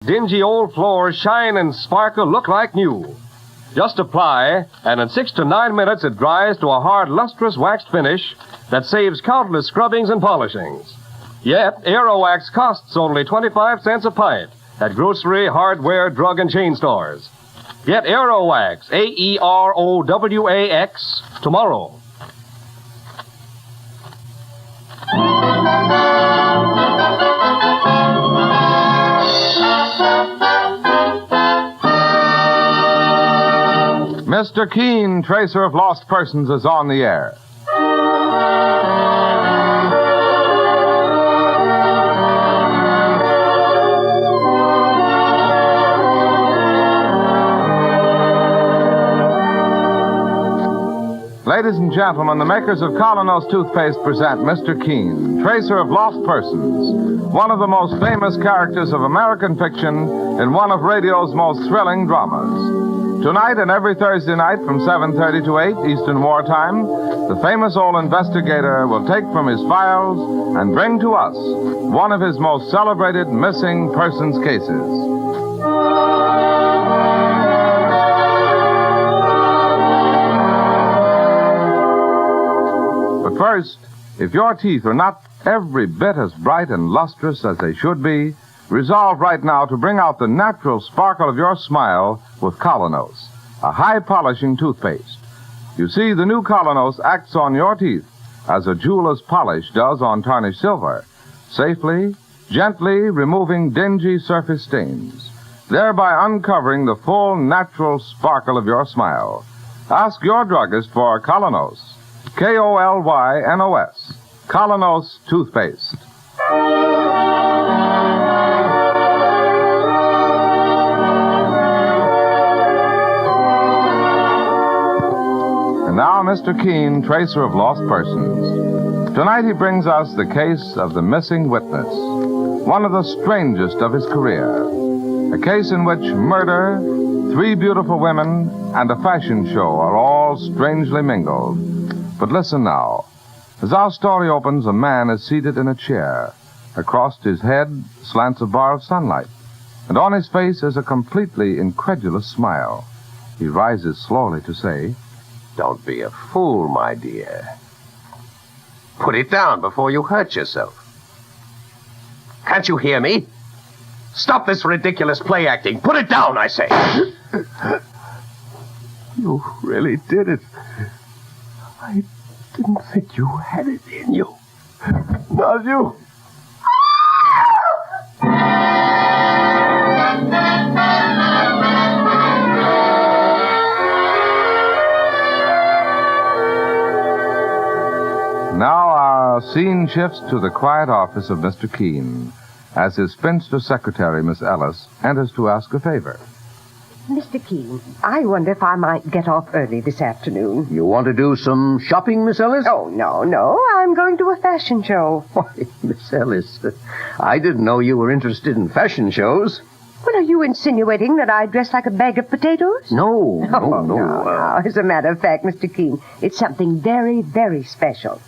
dingy old floors shine and sparkle, look like new. Just apply, and in 6 to 9 minutes it dries to a hard, lustrous waxed finish that saves countless scrubbings and polishings. Yet, Aerowax costs only 25 cents a pint at grocery, hardware, drug, and chain stores. Get Aerowax, Aerowax, tomorrow. Mr. Keene, Tracer of Lost Persons, is on the air. Ladies and gentlemen, the makers of Colonos toothpaste present Mr. Keene, Tracer of Lost Persons, one of the most famous characters of American fiction in one of radio's most thrilling dramas. Tonight and every Thursday night from 7:30 to 8 Eastern Wartime, the famous old investigator will take from his files and bring to us one of his most celebrated missing persons cases. But first, if your teeth are not every bit as bright and lustrous as they should be, resolve right now to bring out the natural sparkle of your smile with Colonos, a high-polishing toothpaste. You see, the new Colonos acts on your teeth as a jeweler's polish does on tarnished silver, safely, gently removing dingy surface stains, thereby uncovering the full natural sparkle of your smile. Ask your druggist for Colonos, K-O-L-Y-N-O-S, Colonos toothpaste. Now, Mr. Keene, Tracer of Lost Persons. Tonight he brings us the case of the missing witness, one of the strangest of his career. A case in which murder, 3 beautiful women, and a fashion show are all strangely mingled. But listen now. As our story opens, a man is seated in a chair. Across his head slants a bar of sunlight, and on his face is a completely incredulous smile. He rises slowly to say, "Don't be a fool, my dear. Put it down before you hurt yourself. Can't you hear me? Stop this ridiculous play acting. Put it down, I say." You really did it. I didn't think you had it in you. Not you. Now our scene shifts to the quiet office of Mr. Keene, as his spinster secretary, Miss Ellis, enters to ask a favor. Mr. Keene, I wonder if I might get off early this afternoon. You want to do some shopping, Miss Ellis? Oh, no. I'm going to a fashion show. Why, Miss Ellis, I didn't know you were interested in fashion shows. Well, are you insinuating that I dress like a bag of potatoes? No. As a matter of fact, Mr. Keene, it's something very, very special.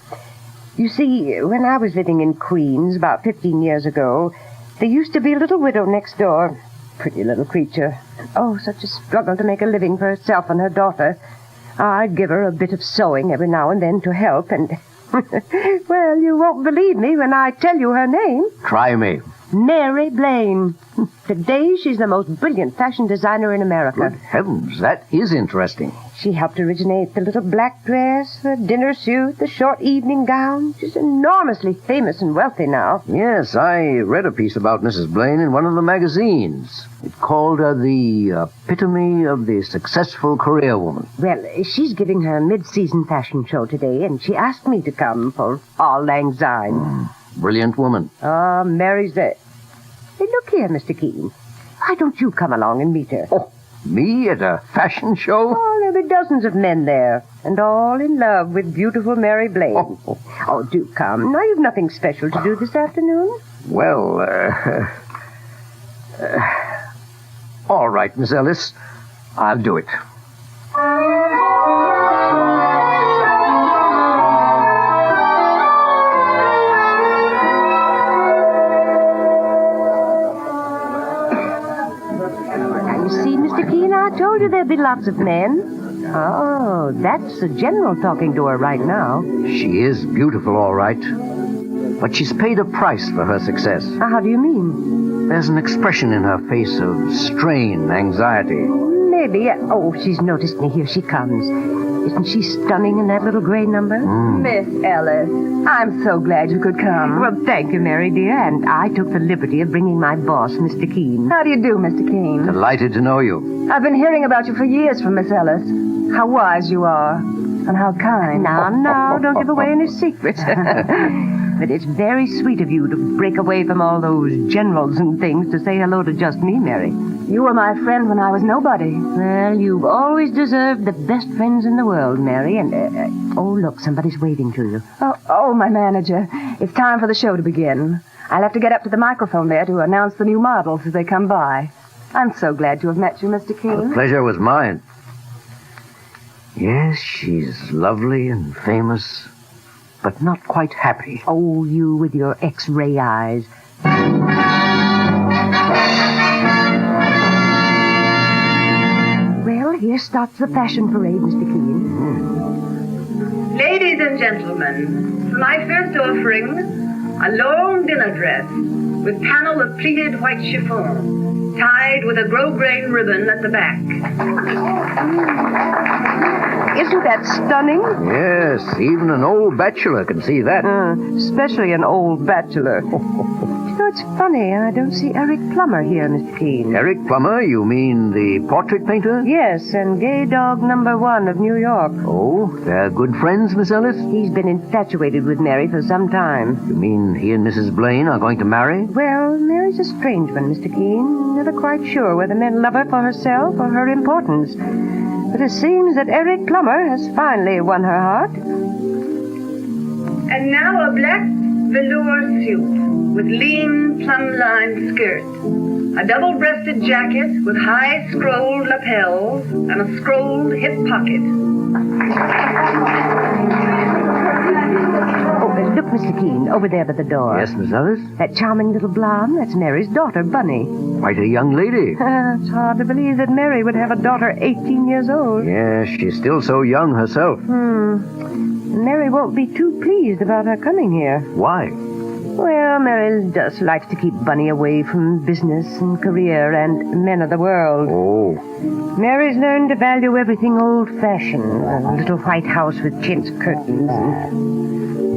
You see, when I was living in Queens about 15 years ago, there used to be a little widow next door. Pretty little creature. Oh, such a struggle to make a living for herself and her daughter. I'd give her a bit of sewing every now and then to help, and... well, you won't believe me when I tell you her name. Try me. Mary Blaine. Today, she's the most brilliant fashion designer in America. Good heavens, that is interesting. She helped originate the little black dress, the dinner suit, the short evening gown. She's enormously famous and wealthy now. Yes, I read a piece about Mrs. Blaine in one of the magazines. It called her the epitome of the successful career woman. Well, she's giving her mid-season fashion show today, and she asked me to come for Auld Lang Syne. Brilliant woman. Oh, Mary's there. Hey, look here, Mr. Keene. Why don't you come along and meet her? Oh, me at a fashion show? Oh, there'll be dozens of men there, and all in love with beautiful Mary Blaine. Oh, do come. Now, you've nothing special to do this afternoon? Well, all right, Miss Ellis. I'll do it. Keene, I told you there'd be lots of men. Oh, that's the general talking to her right now. She is beautiful, all right. But she's paid a price for her success. How do you mean? There's an expression in her face of strain, anxiety. Maybe. Oh, she's noticed me. Here she comes. Isn't she stunning in that little gray number? Miss Ellis, I'm so glad you could come. Well, thank you, Mary, dear. And I took the liberty of bringing my boss, Mr. Keene. How do you do, Mr. Keene? Delighted to know you. I've been hearing about you for years from Miss Ellis. How wise you are. And how kind. Now, don't give away any secrets. But it's very sweet of you to break away from all those generals and things to say hello to just me, Mary. You were my friend when I was nobody. Well, you've always deserved the best friends in the world, Mary. And, oh, look, somebody's waving to you. Oh, my manager. It's time for the show to begin. I'll have to get up to the microphone there to announce the new models as they come by. I'm so glad to have met you, Mr. Keene. The pleasure was mine. Yes, she's lovely and famous, but not quite happy. Oh, you with your X-ray eyes. Well, here starts the fashion parade, Mr. Keene. Ladies and gentlemen, for my first offering, a long dinner dress with panel of pleated white chiffon, tied with a grosgrain ribbon at the back. Isn't that stunning? Yes, even an old bachelor can see that. Especially an old bachelor. You know, it's funny. I don't see Eric Plummer here, Mr. Keene. Eric Plummer, you mean the portrait painter? Yes, and gay dog #1 of New York. Oh, they're good friends, Miss Ellis? He's been infatuated with Mary for some time. You mean he and Mrs. Blaine are going to marry? Well, Mary's a strange one, Mr. Keene. Never quite sure whether men love her for herself or her importance. But it seems that Eric Plummer has finally won her heart. And now a black velour suit with lean plum-lined skirt, a double-breasted jacket with high scrolled lapels and a scrolled hip pocket. Oh, look, Mr. Keene, over there by the door. Yes, Miss Ellis? That charming little blonde, that's Mary's daughter, Bunny. Quite a young lady. It's hard to believe that Mary would have a daughter 18 years old. Yes, she's still so young herself. Mary won't be too pleased about her coming here. Why? Well, Mary just likes to keep Bunny away from business and career and men of the world. Oh. Mary's learned to value everything old-fashioned. A little white house with chintz curtains.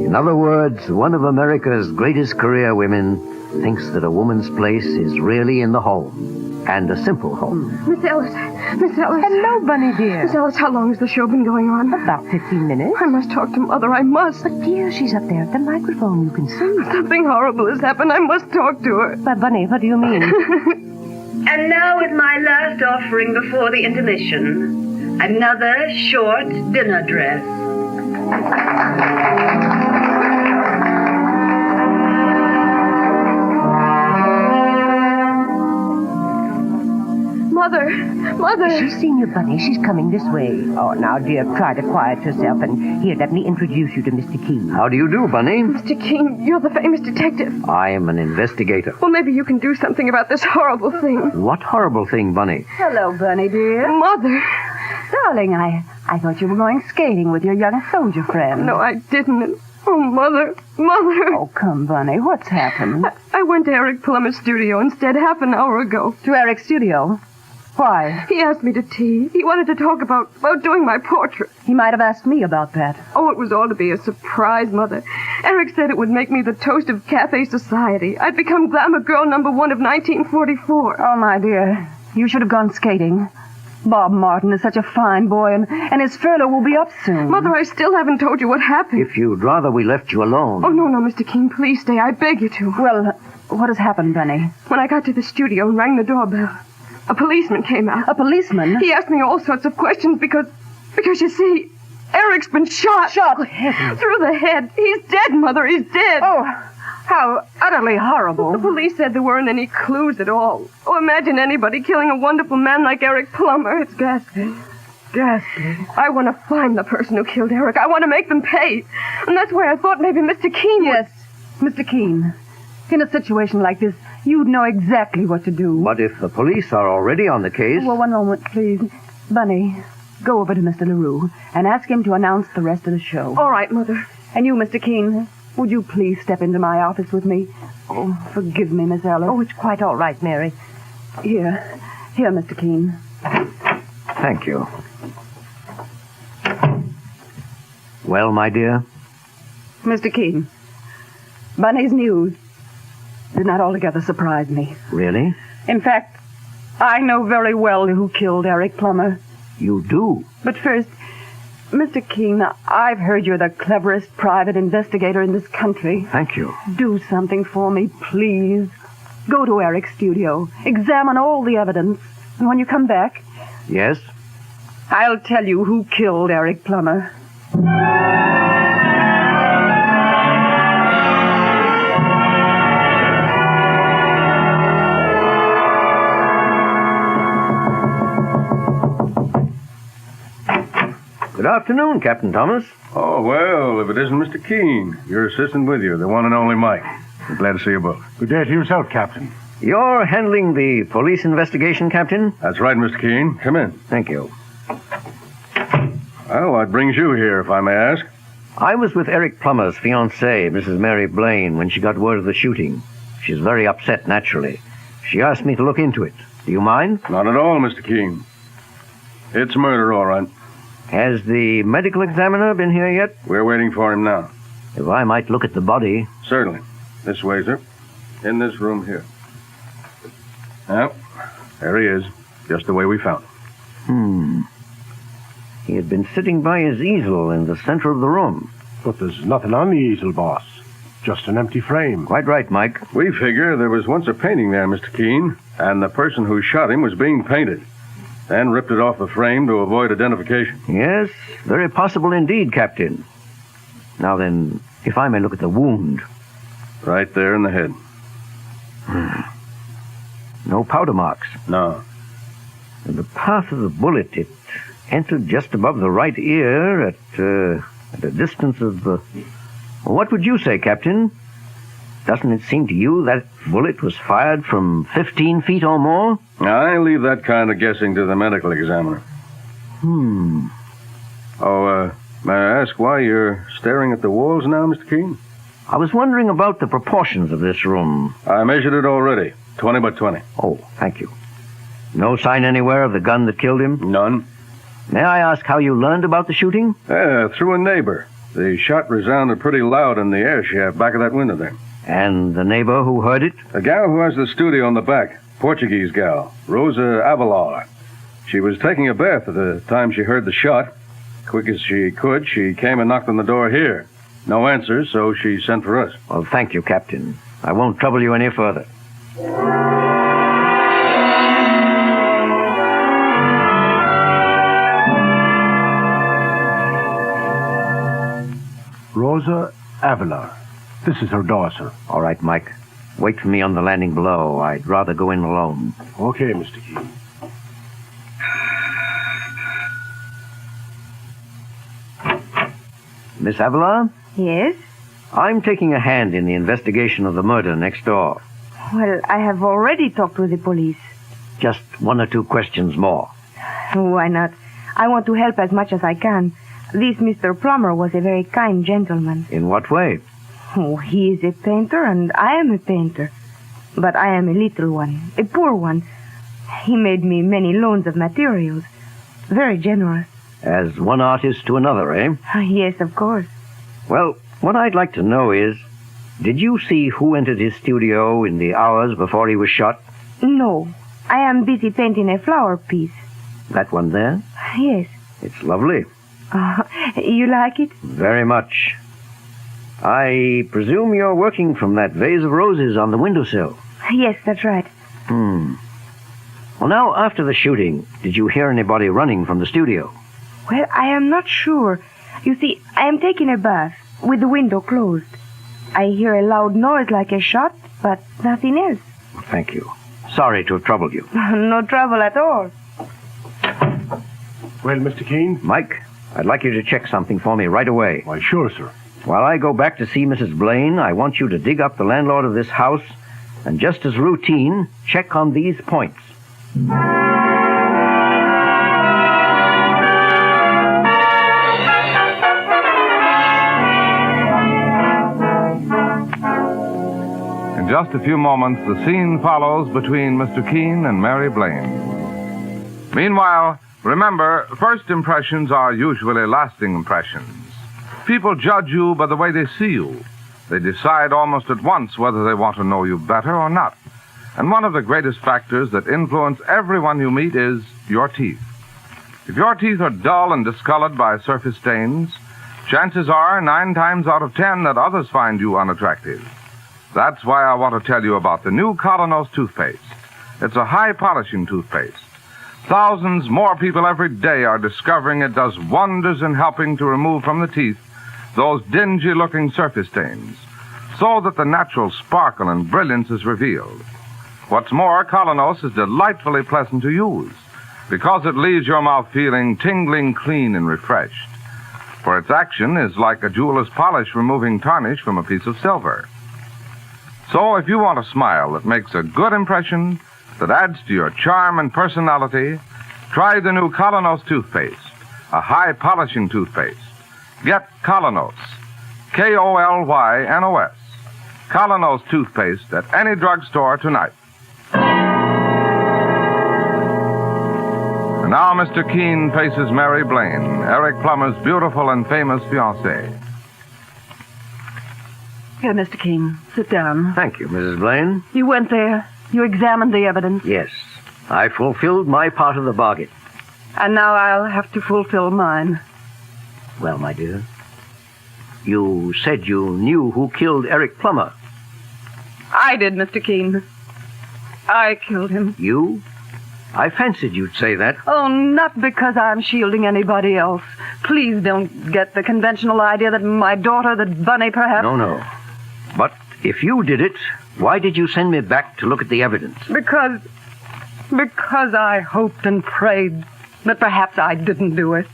In other words, one of America's greatest career women thinks that a woman's place is really in the home. And a simple home. Miss Ellis. Miss Ellis. Hello, Bunny, dear. Miss Ellis, how long has the show been going on? About 15 minutes. I must talk to Mother. I must. But, dear, she's up there at the microphone. You can see. Something horrible has happened. I must talk to her. But, Bunny, what do you mean? And now with my last offering before the intermission, another short dinner dress. Mother. She's seen you, Bunny. She's coming this way. Oh, now, dear, try to quiet yourself. And here, let me introduce you to Mr. Keene. How do you do, Bunny? Mr. Keene, you're the famous detective. I am an investigator. Well, maybe you can do something about this horrible thing. What horrible thing, Bunny? Hello, Bunny, dear. Mother. Darling, I thought you were going skating with your young soldier friend. No, I didn't. Oh, Mother. Oh, come, Bunny. What's happened? I went to Eric Plummer's studio instead half an hour ago. To Eric's studio? Why? He asked me to tea. He wanted to talk about doing my portrait. He might have asked me about that. Oh, it was all to be a surprise, Mother. Eric said it would make me the toast of cafe society. I'd become glamour girl #1 of 1944. Oh, my dear. You should have gone skating. Bob Martin is such a fine boy, and his furlough will be up soon. Mother, I still haven't told you what happened. If you'd rather we left you alone. Oh, no, Mr. Keene, please stay. I beg you to. Well, what has happened, Bunny? When I got to the studio and rang the doorbell, a policeman came out. A policeman? He asked me all sorts of questions because you see, Eric's been shot. Shot? Good heavens. Through the head. He's dead, Mother. He's dead. Oh, how utterly horrible. The police said there weren't any clues at all. Oh, imagine anybody killing a wonderful man like Eric Plummer. It's ghastly. Ghastly. I want to find the person who killed Eric. I want to make them pay. And that's why I thought maybe Mr. Keene Yes, Mr. Keene. In a situation like this, You'd know exactly what to do. But if the police are already on the case... Well, one moment, please. Bunny, go over to Mr. LaRue and ask him to announce the rest of the show. All right, Mother. And you, Mr. Keene, would you please step into my office with me? Oh, forgive me, Miss Ellis. Oh, it's quite all right, Mary. Here, Mr. Keene. Thank you. Well, my dear? Mr. Keene, Bunny's news did not altogether surprise me. Really? In fact, I know very well who killed Eric Plummer. You do? But first, Mr. Keene, I've heard you're the cleverest private investigator in this country. Thank you. Do something for me, please. Go to Eric's studio. Examine all the evidence. And when you come back... Yes? I'll tell you who killed Eric Plummer. Good afternoon, Captain Thomas. Oh, well, if it isn't Mr. Keene, your assistant with you, the one and only Mike. I'm glad to see you both. Good day to yourself, Captain. You're handling the police investigation, Captain? That's right, Mr. Keene. Come in. Thank you. Well, what brings you here, if I may ask? I was with Eric Plummer's fiancée, Mrs. Mary Blaine, when she got word of the shooting. She's very upset, naturally. She asked me to look into it. Do you mind? Not at all, Mr. Keene. It's murder, all right. Has the medical examiner been here yet? We're waiting for him now. If I might look at the body. Certainly. This way, sir. In this room here. Well, there he is. Just the way we found him. He had been sitting by his easel in the center of the room. But there's nothing on the easel, boss. Just an empty frame. Quite right, Mike. We figure there was once a painting there, Mr. Keene, and the person who shot him was being painted. Then ripped it off the frame to avoid identification. Yes, very possible indeed, Captain. Now then, if I may look at the wound. Right there in the head. No powder marks. No. And the path of the bullet, it entered just above the right ear at a distance of... What would you say, Captain? Doesn't it seem to you that bullet was fired from 15 feet or more? I leave that kind of guessing to the medical examiner. Oh, may I ask why you're staring at the walls now, Mr. Keene? I was wondering about the proportions of this room. I measured it already. 20 by 20. Oh, thank you. No sign anywhere of the gun that killed him? None. May I ask how you learned about the shooting? Through a neighbor. The shot resounded pretty loud in the air shaft back of that window there. And the neighbor who heard it? The gal who has the studio in the back. Portuguese gal. Rosa Avelar. She was taking a bath at the time she heard the shot. Quick as she could, she came and knocked on the door here. No answer, so she sent for us. Well, thank you, Captain. I won't trouble you any further. Rosa Avelar. This is her daughter. All right, Mike. Wait for me on the landing below. I'd rather go in alone. Okay, Mr. Keene. Miss Avelar? Yes? I'm taking a hand in the investigation of the murder next door. Well, I have already talked with the police. Just one or two questions more. Why not? I want to help as much as I can. This Mr. Plummer was a very kind gentleman. In what way? Oh, he is a painter, and I am a painter. But I am a little one, a poor one. He made me many loans of materials. Very generous. As one artist to another, eh? Yes, of course. Well, what I'd like to know is, did you see who entered his studio in the hours before he was shot? No. I am busy painting a flower piece. That one there? Yes. It's lovely. You like it? Very much. I presume you're working from that vase of roses on the windowsill. Yes, that's right. Well, now, after the shooting, did you hear anybody running from the studio? Well, I am not sure. You see, I am taking a bath with the window closed. I hear a loud noise like a shot, but nothing else. Thank you. Sorry to have troubled you. No trouble at all. Well, Mr. Keene? Mike, I'd like you to check something for me right away. Why, sure, sir. While I go back to see Mrs. Blaine, I want you to dig up the landlord of this house And just as routine, check on these points. In just a few moments, the scene follows between Mr. Keene and Mary Blaine. Meanwhile, remember, first impressions are usually lasting impressions. People judge you by the way they see you. They decide almost at once whether they want to know you better or not. And one of the greatest factors that influence everyone you meet is your teeth. If your teeth are dull and discolored by surface stains, chances are 9 times out of 10 that others find you unattractive. That's why I want to tell you about the new Colonos toothpaste. It's a high-polishing toothpaste. Thousands more people every day are discovering it does wonders in helping to remove from the teeth those dingy-looking surface stains, so that the natural sparkle and brilliance is revealed. What's more, Colonos is delightfully pleasant to use, because it leaves your mouth feeling tingling clean and refreshed. For its action is like a jeweler's polish removing tarnish from a piece of silver. So if you want a smile that makes a good impression, that adds to your charm and personality, try the new Colonos toothpaste, a high-polishing toothpaste. Get Colonos, K-O-L-Y-N-O-S, Colonos toothpaste at any drugstore tonight. And now Mr. Keene faces Mary Blaine, Eric Plummer's beautiful and famous fiancée. Here, Mr. Keene, sit down. Thank you, Mrs. Blaine. You went there. You examined the evidence. Yes, I fulfilled my part of the bargain. And now I'll have to fulfill mine. Well, my dear, you said you knew who killed Eric Plummer. I did, Mr. Keene. I killed him. You? I fancied you'd say that. Oh, not because I'm shielding anybody else. Please don't get the conventional idea that my daughter, that Bunny, perhaps... No. But if you did it, why did you send me back to look at the evidence? Because I hoped and prayed that perhaps I didn't do it.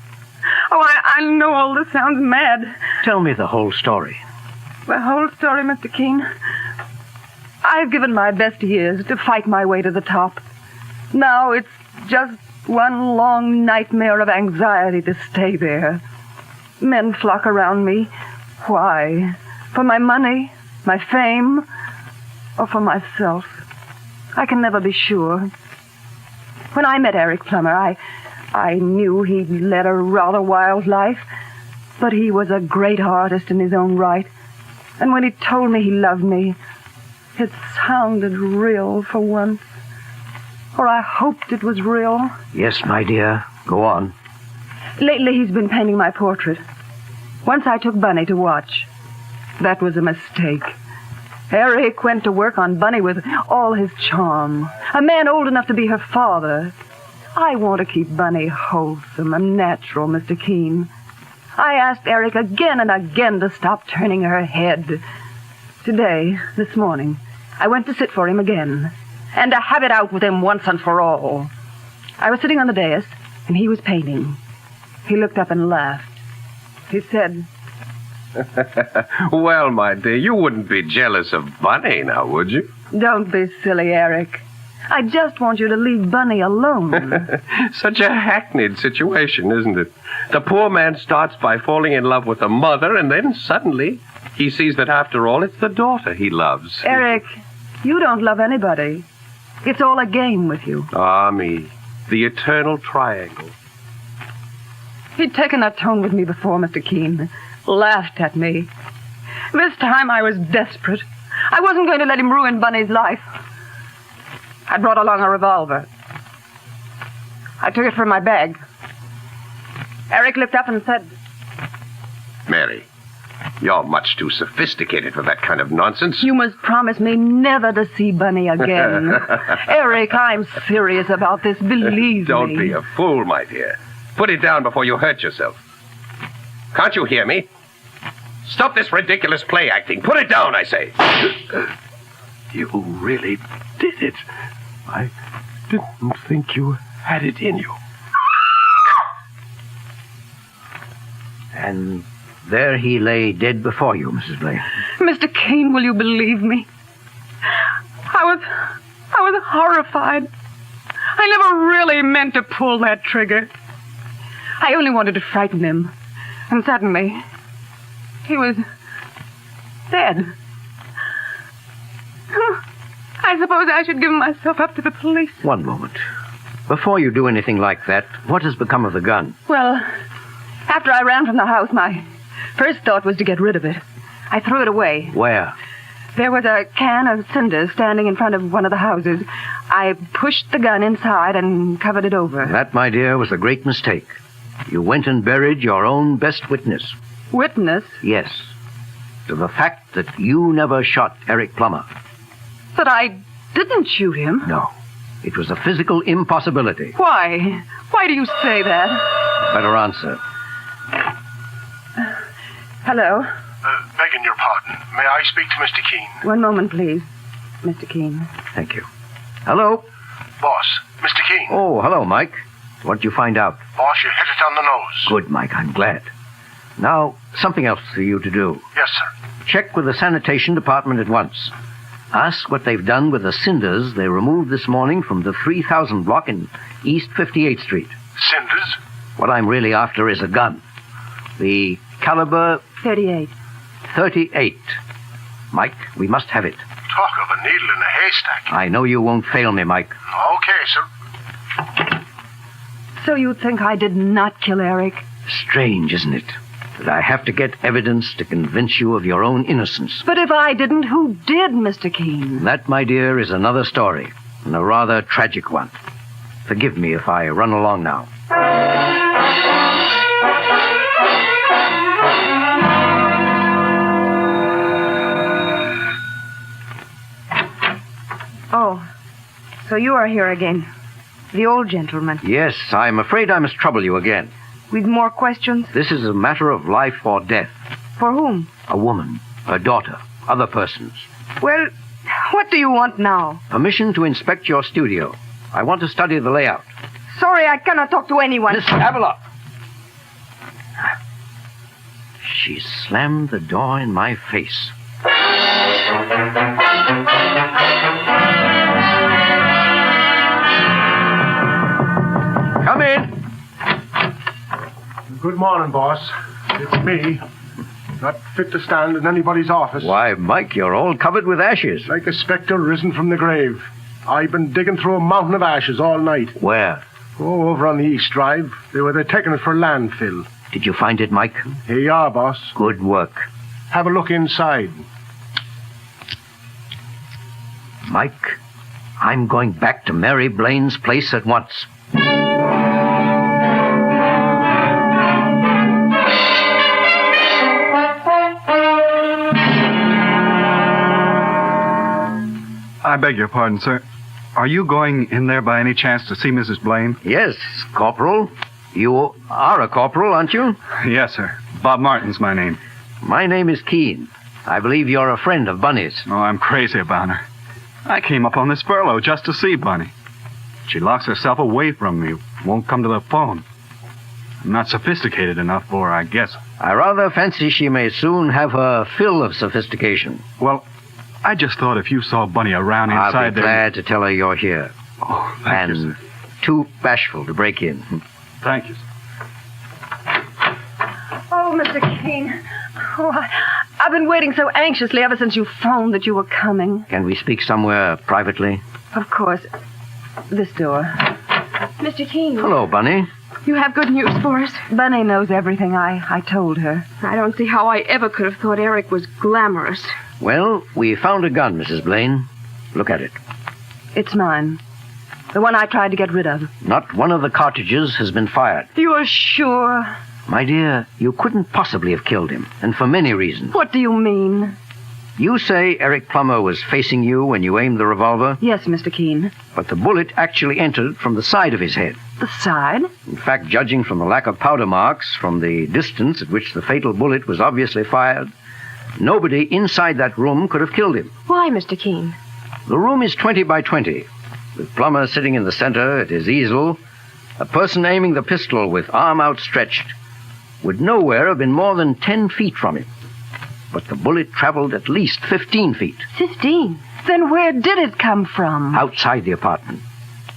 Oh, I know all this sounds mad. Tell me the whole story. The whole story, Mr. Keene. I've given my best years to fight my way to the top. Now it's just one long nightmare of anxiety to stay there. Men flock around me. Why? For my money, my fame, or for myself? I can never be sure. When I met Eric Plummer, I knew he'd led a rather wild life, but he was a great artist in his own right. And when he told me he loved me, it sounded real for once. Or I hoped it was real. Yes, my dear. Go on. Lately, he's been painting my portrait. Once I took Bunny to watch. That was a mistake. Eric went to work on Bunny with all his charm. A man old enough to be her father. I want to keep Bunny wholesome and natural, Mr. Keene. I asked Eric again and again to stop turning her head. Today, this morning, I went to sit for him again, and to have it out with him once and for all. I was sitting on the dais, and he was painting. He looked up and laughed. He said... Well, my dear, you wouldn't be jealous of Bunny now, would you? Don't be silly, Eric. I just want you to leave Bunny alone. Such a hackneyed situation, isn't it? The poor man starts by falling in love with a mother, and then suddenly he sees that after all, it's the daughter he loves. Eric, you don't love anybody. It's all a game with you. Ah, me. The eternal triangle. He'd taken that tone with me before, Mr. Keene. Laughed at me. This time I was desperate. I wasn't going to let him ruin Bunny's life. I brought along a revolver. I took it from my bag. Eric looked up and said... Mary, you're much too sophisticated for that kind of nonsense. You must promise me never to see Bunny again. Eric, I'm serious about this, believe me. Don't be a fool, my dear. Put it down before you hurt yourself. Can't you hear me? Stop this ridiculous play acting. Put it down, I say. You really did it. I didn't think you had it in you. And there he lay dead before you, Mrs. Blaine. Mr. Keene, will you believe me? I horrified. I never really meant to pull that trigger. I only wanted to frighten him. And suddenly, he was dead. I suppose I should give myself up to the police. One moment. Before you do anything like that, what has become of the gun? Well, after I ran from the house, my first thought was to get rid of it. I threw it away. Where? There was a can of cinders standing in front of one of the houses. I pushed the gun inside and covered it over. That, my dear, was a great mistake. You went and buried your own best witness. Witness? Yes. To the fact that you never shot Eric Plummer. But I didn't shoot him. No. It was a physical impossibility. Why? Why do you say that? Better answer. Hello? Begging your pardon. May I speak to Mr. Keene? One moment, please, Mr. Keene. Thank you. Hello? Boss, Mr. Keene. Oh, hello, Mike. What did you find out? Boss, you hit it on the nose. Good, Mike. I'm glad. Now, something else for you to do. Yes, sir. Check with the sanitation department at once. Ask what they've done with the cinders they removed this morning from the 3000 block in East 58th Street. Cinders? What I'm really after is a gun. The caliber 38. 38. Mike, we must have it. Talk of a needle in a haystack. I know you won't fail me, Mike. Okay, sir. So you think I did not kill Eric? Strange, isn't it? That I have to get evidence to convince you of your own innocence. But if I didn't, who did, Mr. Keene? That, my dear, is another story, and a rather tragic one. Forgive me if I run along now. Oh, so you are here again. The old gentleman. Yes, I'm afraid I must trouble you again. With more questions? This is a matter of life or death. For whom? A woman, her daughter, other persons. Well, what do you want now? Permission to inspect your studio. I want to study the layout. Sorry, I cannot talk to anyone. Miss Avila! She slammed the door in my face. Come in. Good morning, boss. It's me. Not fit to stand in anybody's office. Why, Mike, you're all covered with ashes. Like a spectre risen from the grave. I've been digging through a mountain of ashes all night. Where? Oh, over on the East Drive. They're taking it for landfill. Did you find it, Mike? Here you are, boss. Good work. Have a look inside. Mike, I'm going back to Mary Blaine's place at once. I beg your pardon, sir. Are you going in there by any chance to see Mrs. Blaine? Yes, Corporal. You are a corporal, aren't you? Yes, sir. Bob Martin's my name. My name is Keene. I believe you're a friend of Bunny's. Oh, I'm crazy about her. I came up on this furlough just to see Bunny. She locks herself away from me, won't come to the phone. I'm not sophisticated enough for her, I guess. I rather fancy she may soon have her fill of sophistication. Well, I just thought if you saw Bunny around inside I'll be there... glad to tell her you're here. Oh, thank you, And sir. too bashful to break in. Thank you, sir. Oh, Mr. Keene. Oh, I've been waiting so anxiously ever since you phoned that you were coming. Can we speak somewhere privately? Of course. This door. Mr. Keene. Hello, Bunny. You have good news for us? Bunny knows everything. I told her. I don't see how I ever could have thought Eric was glamorous. Well, we found a gun, Mrs. Blaine. Look at it. It's mine. The one I tried to get rid of. Not one of the cartridges has been fired. You're sure? My dear, you couldn't possibly have killed him, and for many reasons. What do you mean? You say Eric Plummer was facing you when you aimed the revolver, Yes, Mr. Keene. but the bullet actually entered from the side of his head. The side? In fact, judging from the lack of powder marks, from the distance at which the fatal bullet was obviously fired, nobody inside that room could have killed him. Why, Mr. Keene? The room is 20 by 20. With Plummer sitting in the center at his easel, a person aiming the pistol with arm outstretched would nowhere have been more than 10 feet from him. But the bullet traveled at least 15 feet. 15. Then where did it come from? Outside the apartment.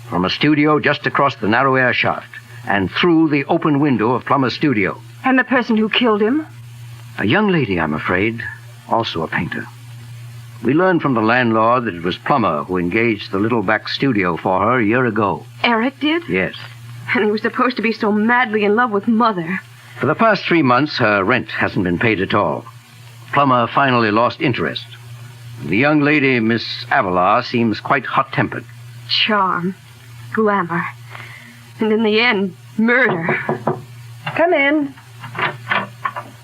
From a studio just across the narrow air shaft. And through the open window of Plummer's studio. And the person who killed him? A young lady, I'm afraid. Also a painter. We learned from the landlord that it was Plummer who engaged the little back studio for her a year ago. Eric did? Yes. And he was supposed to be so madly in love with Mother. For the past 3 months, her rent hasn't been paid at all. Plummer finally lost interest. The young lady, Miss Avalar, seems quite hot-tempered. Charm. Glamour. And in the end, murder. Come in.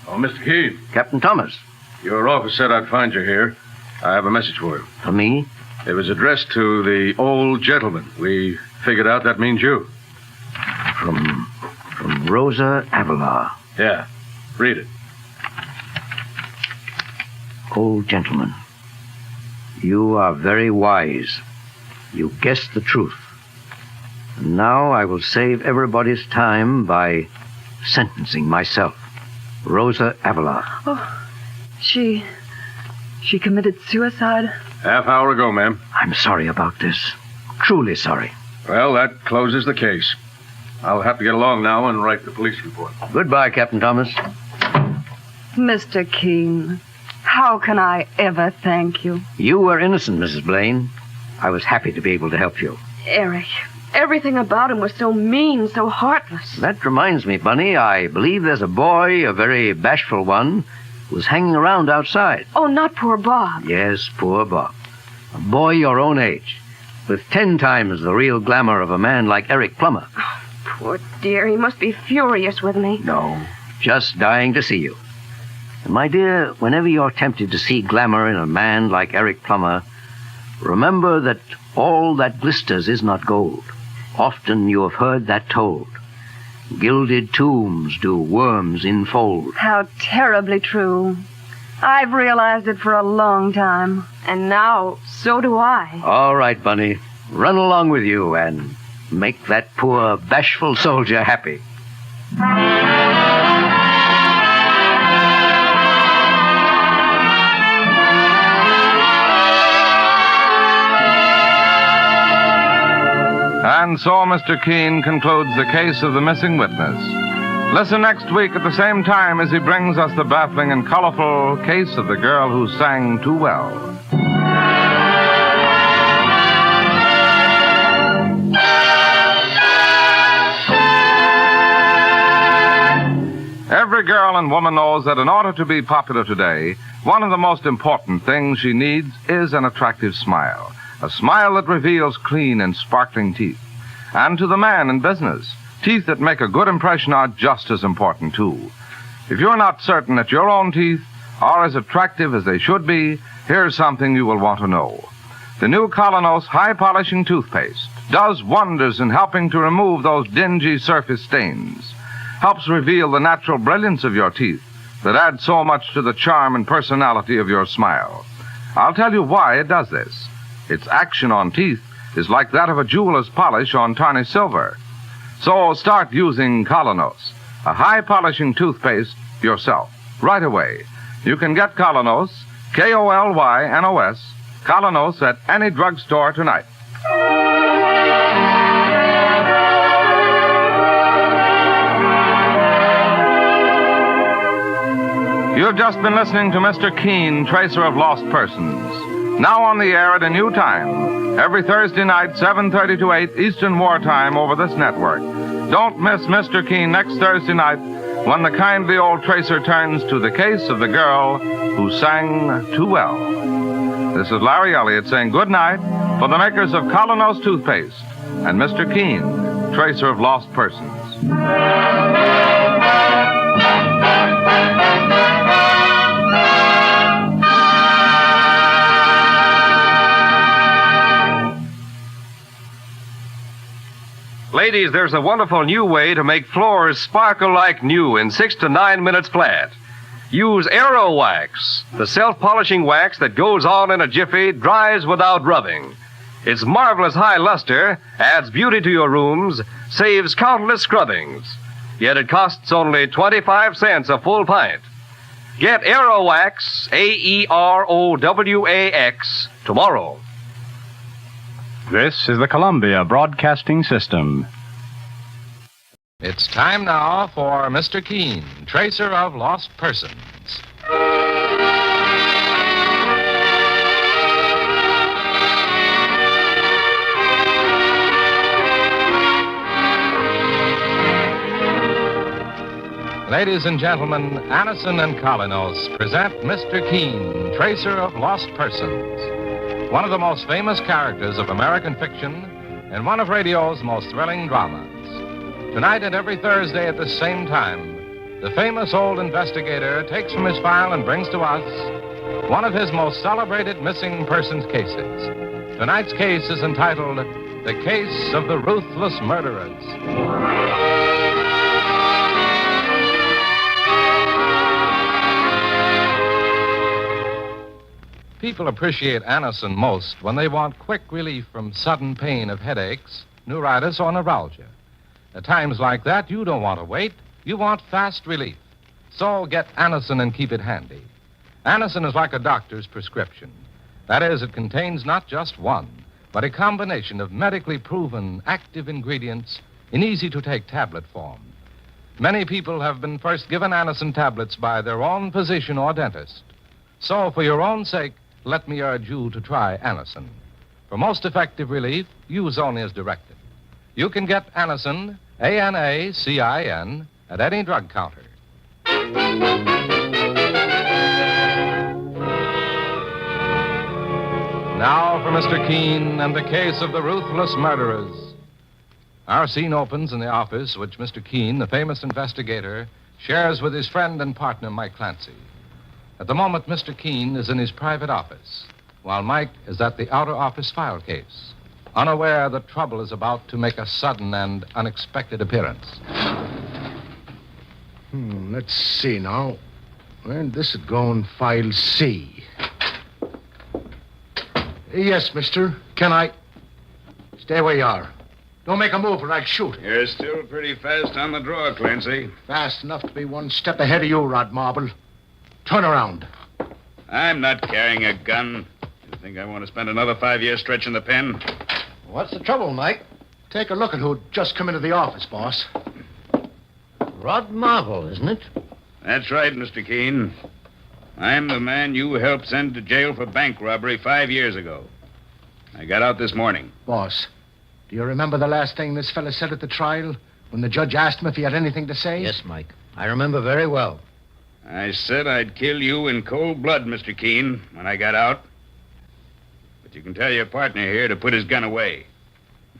Oh, Mr. Keene. Captain Thomas. Your office said I'd find you here. I have a message for you. For me? It was addressed to the old gentleman. We figured out that means you. From Rosa Avalar. Yeah. Read it. Old gentleman. You are very wise. You guessed the truth. And now I will save everybody's time by sentencing myself. Rosa Avalar. Oh, she committed suicide? Half hour ago, ma'am. I'm sorry about this. Truly sorry. Well, that closes the case. I'll have to get along now and write the police report. Goodbye, Captain Thomas. Mr. Keene, how can I ever thank you? You were innocent, Mrs. Blaine. I was happy to be able to help you. Eric. Everything about him was so mean, so heartless. That reminds me, Bunny, I believe there's a boy, a very bashful one, who's hanging around outside. Oh, not poor Bob. Yes, poor Bob. A boy your own age, with 10 times the real glamour of a man like Eric Plummer. Oh, poor dear, he must be furious with me. No, just dying to see you. And my dear, whenever you're tempted to see glamour in a man like Eric Plummer, remember that all that glisters is not gold. Often you have heard that told. Gilded tombs do worms enfold. How terribly true. I've realized it for a long time. And now, so do I. All right, Bunny. Run along with you and make that poor, bashful soldier happy. And so Mr. Keene concludes the case of the missing witness. Listen next week at the same time as he brings us the baffling and colorful case of the girl who sang too well. Every girl and woman knows that in order to be popular today, one of the most important things she needs is an attractive smile. A smile that reveals clean and sparkling teeth. And to the man in business, teeth that make a good impression are just as important, too. If you're not certain that your own teeth are as attractive as they should be, here's something you will want to know. The new Colonos High Polishing Toothpaste does wonders in helping to remove those dingy surface stains. Helps reveal the natural brilliance of your teeth that adds so much to the charm and personality of your smile. I'll tell you why it does this. Its action on teeth is like that of a jeweler's polish on tarnished silver. So start using Colonos, a high polishing toothpaste, yourself, right away. You can get Colonos, K-O-L-Y-N-O-S, Colonos at any drugstore tonight. You've just been listening to Mr. Keene, Tracer of Lost Persons. Now on the air at a new time, every Thursday night, 7:30 to 8 Eastern Wartime over this network. Don't miss Mr. Keene next Thursday night when the kindly old Tracer turns to the case of the girl who sang too well. This is Larry Elliott saying good night for the makers of Colonos Toothpaste and Mr. Keene, Tracer of Lost Persons. Ladies, there's a wonderful new way to make floors sparkle like new in 6 to 9 minutes flat. Use Aero Wax, the self-polishing wax that goes on in a jiffy, dries without rubbing. Its marvelous high luster adds beauty to your rooms, saves countless scrubbings. Yet it costs only 25 cents a full pint. Get Aerowax, Aerowax, tomorrow. This is the Columbia Broadcasting System. It's time now for Mr. Keene, tracer of lost persons. Ladies and gentlemen, Anison and Colinos present Mr. Keene, tracer of lost persons. One of the most famous characters of American fiction and one of radio's most thrilling dramas. Tonight and every Thursday at the same time, the famous old investigator takes from his file and brings to us one of his most celebrated missing persons cases. Tonight's case is entitled The Case of the Ruthless Murderers. People appreciate Anison most when they want quick relief from sudden pain of headaches, neuritis, or neuralgia. At times like that, you don't want to wait. You want fast relief. So get Anison and keep it handy. Anison is like a doctor's prescription. That is, it contains not just one, but a combination of medically proven active ingredients in easy-to-take tablet form. Many people have been first given Anison tablets by their own physician or dentist. So, for your own sake, let me urge you to try Anison. For most effective relief, use only as directed. You can get Anison, Anacin, at any drug counter. Now for Mr. Keene and the case of the ruthless murderers. Our scene opens in the office which Mr. Keene, the famous investigator, shares with his friend and partner, Mike Clancy. At the moment, Mr. Keene is in his private office, while Mike is at the outer office file case, unaware that trouble is about to make a sudden and unexpected appearance. Let's see now. Where this would go in file C. Yes, mister. Can I? Stay where you are. Don't make a move or I'll shoot. You're still pretty fast on the draw, Clancy. Fast enough to be one step ahead of you, Rod Marble. Turn around. I'm not carrying a gun. You think I want to spend another 5 years stretching the pen? What's the trouble, Mike? Take a look at who just come into the office, boss. Rod Marble, isn't it? That's right, Mr. Keene. I'm the man you helped send to jail for bank robbery 5 years ago. I got out this morning. Boss, do you remember the last thing this fella said at the trial when the judge asked him if he had anything to say? Yes, Mike. I remember very well. I said I'd kill you in cold blood, Mr. Keene, when I got out. But you can tell your partner here to put his gun away.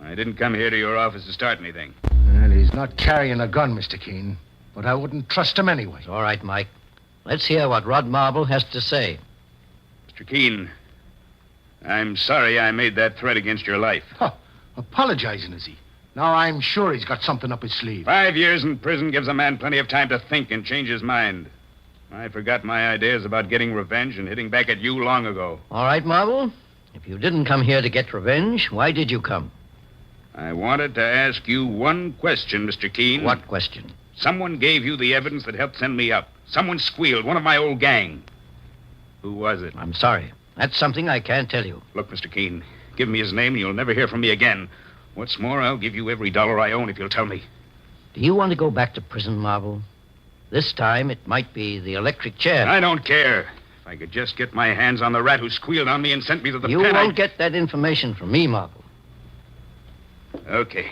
I didn't come here to your office to start anything. Well, he's not carrying a gun, Mr. Keene, but I wouldn't trust him anyway. It's all right, Mike. Let's hear what Rod Marble has to say. Mr. Keene, I'm sorry I made that threat against your life. Huh. Apologizing, is he? Now I'm sure he's got something up his sleeve. 5 years in prison gives a man plenty of time to think and change his mind. I forgot my ideas about getting revenge and hitting back at you long ago. All right, Marble. If you didn't come here to get revenge, why did you come? I wanted to ask you one question, Mr. Keene. What question? Someone gave you the evidence that helped send me up. Someone squealed, one of my old gang. Who was it? I'm sorry. That's something I can't tell you. Look, Mr. Keene, give me his name and you'll never hear from me again. What's more, I'll give you every dollar I own if you'll tell me. Do you want to go back to prison, Marble? This time, it might be the electric chair. I don't care. If I could just get my hands on the rat who squealed on me and sent me to the pen, You won't get that information from me, Marble. Okay.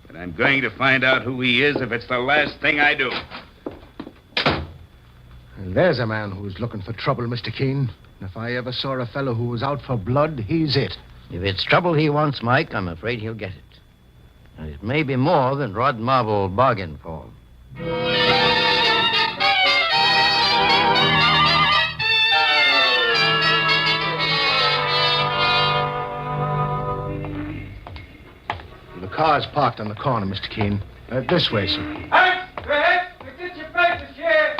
But I'm going to find out who he is if it's the last thing I do. And there's a man who's looking for trouble, Mr. Keene. If I ever saw a fellow who was out for blood, he's it. If it's trouble he wants, Mike, I'm afraid he'll get it. And it may be more than Rod Marble bargained for. The car's parked on the corner, Mr. Keene. This way, sir.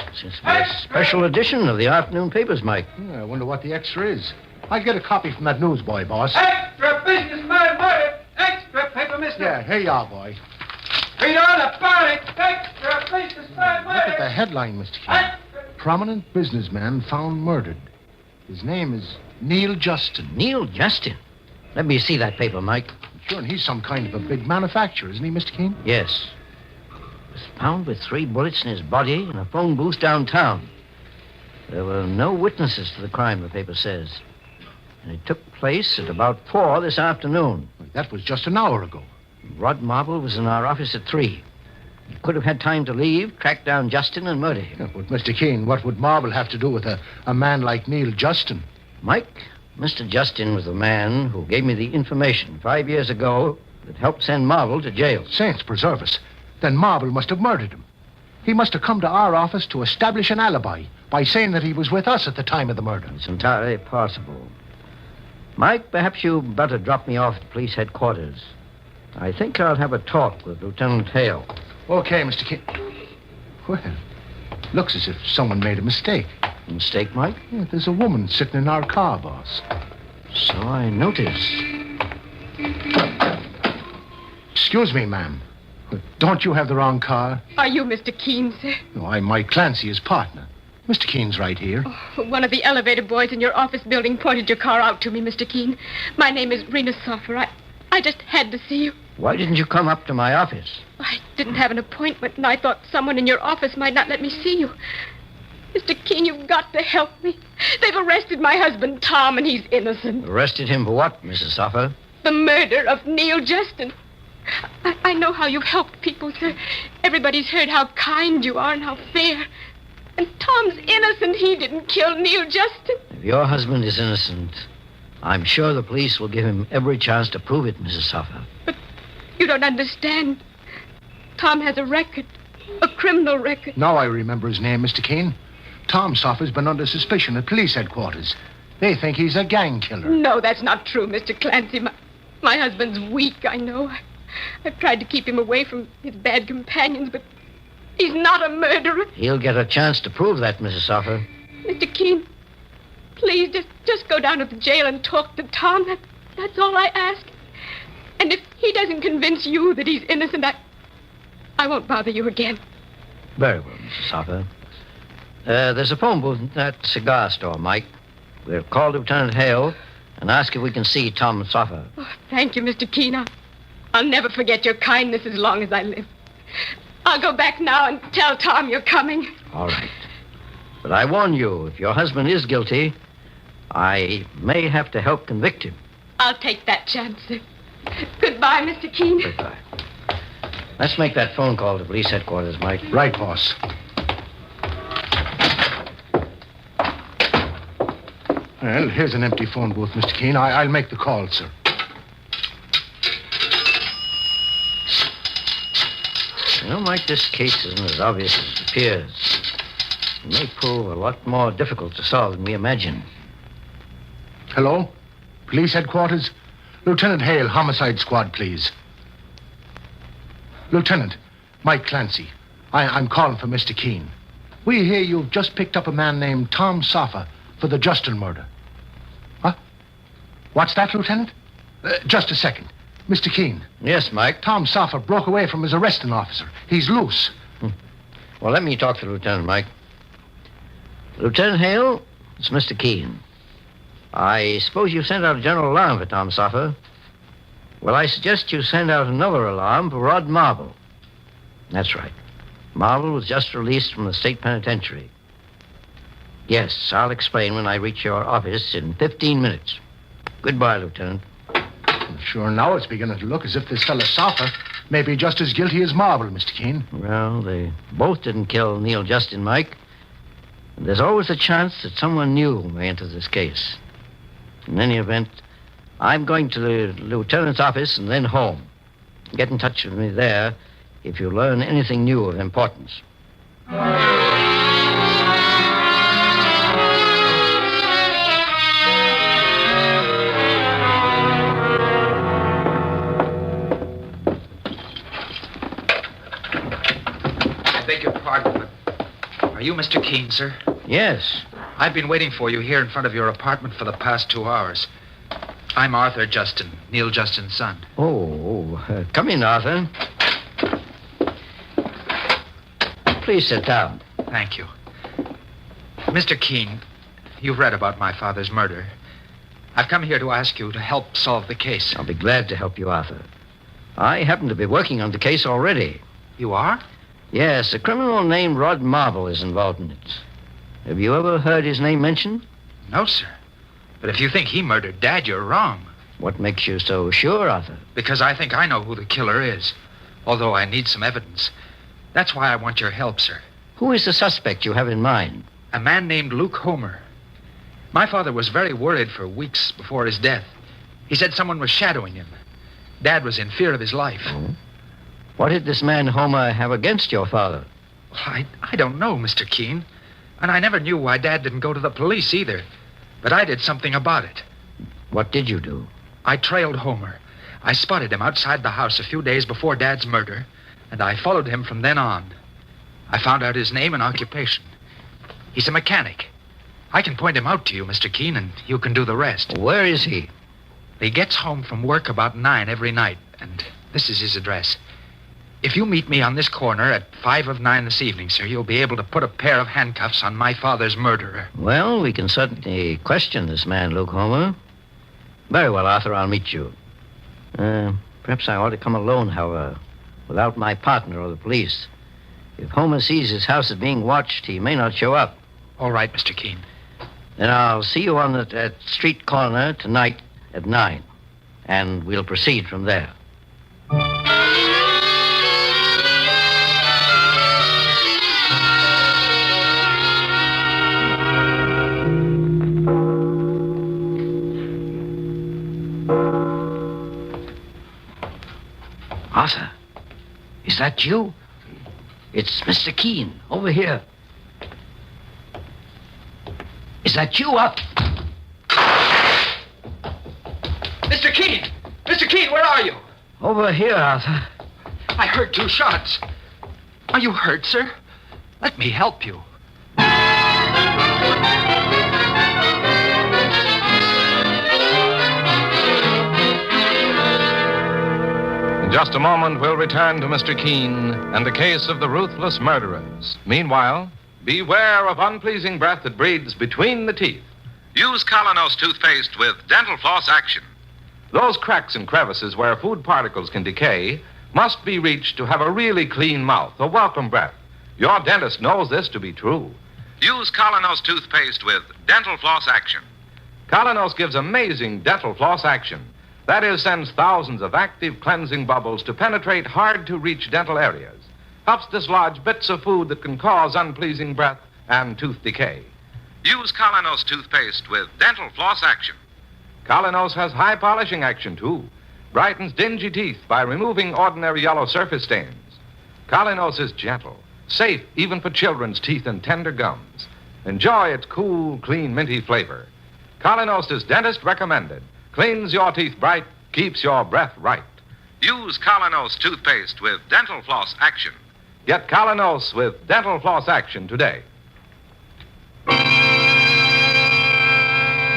It's a special edition of the afternoon papers, Mike. I wonder what the extra is. I'll get a copy from that newsboy, boss. Extra businessman murder. Extra paper, mister. Yeah, here you are, boy. Read all about it. Extra businessman murder. Look at the headline, Mr. Keene. prominent businessman found murdered. His name is Neil Justin. Neil Justin? Let me see that paper, Mike. Sure, and he's some kind of a big manufacturer, isn't he, Mr. Keene? Yes. Was found with 3 bullets in his body in a phone booth downtown. There were no witnesses to the crime, the paper says. And it took place at about 4 this afternoon. That was just an hour ago. Rod Marble was in our office at 3. He could have had time to leave, track down Justin, and murder him. Yeah, but, Mr. Keene, what would Marble have to do with a man like Neil Justin? Mike, Mr. Justin was the man who gave me the information 5 years ago that helped send Marble to jail. Saints preserve us. Then Marble must have murdered him. He must have come to our office to establish an alibi by saying that he was with us at the time of the murder. It's entirely possible. Mike, perhaps you'd better drop me off at police headquarters. I think I'll have a talk with Lieutenant Hale. Okay, Mr. Keene. Well, looks as if someone made a mistake. A mistake, Mike? Yeah, there's a woman sitting in our car, boss. So I noticed. Excuse me, ma'am. Don't you have the wrong car? Are you Mr. Keene, sir? No, I'm Mike Clancy, his partner. Mr. Keene's right here. Oh, one of the elevator boys in your office building pointed your car out to me, Mr. Keene. My name is Rena Soffer. I just had to see you. Why didn't you come up to my office? I didn't have an appointment, and I thought someone in your office might not let me see you. Mr. Keene, you've got to help me. They've arrested my husband, Tom, and he's innocent. Arrested him for what, Mrs. Soffer? The murder of Neil Justin. I know how you've helped people, sir. Everybody's heard how kind you are and how fair. And Tom's innocent. He didn't kill Neil Justin. If your husband is innocent, I'm sure the police will give him every chance to prove it, Mrs. Soffer. But you don't understand. Tom has a record. A criminal record. Now I remember his name, Mr. Keene. Tom Soffer's been under suspicion at police headquarters. They think he's a gang killer. No, that's not true, Mr. Clancy. My husband's weak, I know. I've tried to keep him away from his bad companions, but he's not a murderer. He'll get a chance to prove that, Mrs. Soffer. Mr. Keene, please just go down to the jail and talk to Tom. That's all I ask. And if he doesn't convince you that he's innocent, I won't bother you again. Very well, Mrs. Soffer. There's a phone booth at that cigar store, Mike. We'll call Lieutenant Hale and ask if we can see Tom Soffer. Oh, thank you, Mr. Keene. I'll never forget your kindness as long as I live. I'll go back now and tell Tom you're coming. All right. But I warn you, if your husband is guilty, I may have to help convict him. I'll take that chance, sir. Goodbye, Mr. Keene. Goodbye. Let's make that phone call to police headquarters, Mike. Right, boss. Well, here's an empty phone booth, Mr. Keene. I'll make the call, sir. You know, Mike, this case isn't as obvious as it appears. It may prove a lot more difficult to solve than we imagine. Hello? Police headquarters? Lieutenant Hale, homicide squad, please. Lieutenant, Mike Clancy. I'm calling for Mr. Keene. We hear you've just picked up a man named Tom Soffer for the Justin murder. Huh? What's that, Lieutenant? Just a second. Mr. Keene. Yes, Mike? Tom Soffer broke away from his arresting officer. He's loose. Well, let me talk to Lieutenant Mike. Lieutenant Hale, it's Mr. Keene. I suppose you sent out a general alarm for Tom Soffer. Well, I suggest you send out another alarm for Rod Marble. That's right. Marble was just released from the state penitentiary. Yes, I'll explain when I reach your office in 15 minutes. Goodbye, Lieutenant. Sure, now it's beginning to look as if this fellow Soffer may be just as guilty as Marble, Mr. Keene. Well, they both didn't kill Neil Justin, Mike. And there's always a chance that someone new may enter this case. In any event, I'm going to the lieutenant's office and then home. Get in touch with me there if you learn anything new of importance. I beg your pardon, but are you Mr. Keene, sir? Yes. I've been waiting for you here in front of your apartment for the past 2 hours. I'm Arthur Justin, Neil Justin's son. Come in, Arthur. Please sit down. Thank you. Mr. Keene, you've read about my father's murder. I've come here to ask you to help solve the case. I'll be glad to help you, Arthur. I happen to be working on the case already. You are? Yes, a criminal named Rod Marble is involved in it. Have you ever heard his name mentioned? No, sir. But if you think he murdered Dad, you're wrong. What makes you so sure, Arthur? Because I think I know who the killer is, although I need some evidence. That's why I want your help, sir. Who is the suspect you have in mind? A man named Luke Homer. My father was very worried for weeks before his death. He said someone was shadowing him. Dad was in fear of his life. Oh? What did this man Homer have against your father? Well, I don't know, Mr. Keene. And I never knew why Dad didn't go to the police either. But I did something about it. What did you do? I trailed Homer. I spotted him outside the house a few days before Dad's murder, and I followed him from then on. I found out his name and occupation. He's a mechanic. I can point him out to you, Mr. Keene, and you can do the rest. Where is he? He gets home from work about 9 every night, and this is his address. If you meet me on this corner at 5 of 9 this evening, sir, you'll be able to put a pair of handcuffs on my father's murderer. Well, we can certainly question this man, Luke Homer. Very well, Arthur, I'll meet you. Perhaps I ought to come alone, however, without my partner or the police. If Homer sees his house is being watched, he may not show up. All right, Mr. Keene. Then I'll see you on that street corner tonight at 9, and we'll proceed from there. Arthur, is that you? It's Mr. Keene, over here. Is that you, up? Mr. Keene! Mr. Keene, where are you? Over here, Arthur. I heard 2 shots. Are you hurt, sir? Let me help you. In just a moment, we'll return to Mr. Keene and the case of the ruthless murderers. Meanwhile, beware of unpleasing breath that breathes between the teeth. Use Colonos toothpaste with dental floss action. Those cracks and crevices where food particles can decay must be reached to have a really clean mouth, a welcome breath. Your dentist knows this to be true. Use Colonos toothpaste with dental floss action. Colonos gives amazing dental floss action. That is, sends thousands of active cleansing bubbles to penetrate hard-to-reach dental areas. Helps dislodge bits of food that can cause unpleasing breath and tooth decay. Use Colonos toothpaste with dental floss action. Colonos has high polishing action, too. Brightens dingy teeth by removing ordinary yellow surface stains. Colonos is gentle, safe even for children's teeth and tender gums. Enjoy its cool, clean, minty flavor. Colonos is dentist recommended. Cleans your teeth bright, keeps your breath right. Use Colonos toothpaste with dental floss action. Get Colonos with dental floss action today.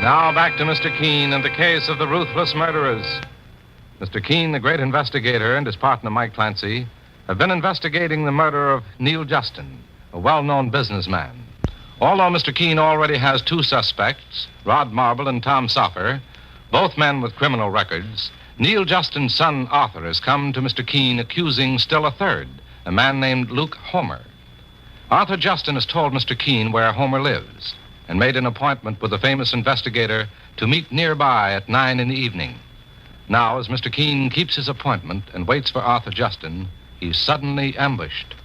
Now back to Mr. Keene and the case of the ruthless murderers. Mr. Keene, the great investigator, and his partner, Mike Clancy, have been investigating the murder of Neil Justin, a well-known businessman. Although Mr. Keene already has 2 suspects, Rod Marble and Tom Soffer, both men with criminal records, Neil Justin's son, Arthur, has come to Mr. Keene accusing still a third, a man named Luke Homer. Arthur Justin has told Mr. Keene where Homer lives and made an appointment with the famous investigator to meet nearby at 9 in the evening. Now, as Mr. Keene keeps his appointment and waits for Arthur Justin, he's suddenly ambushed.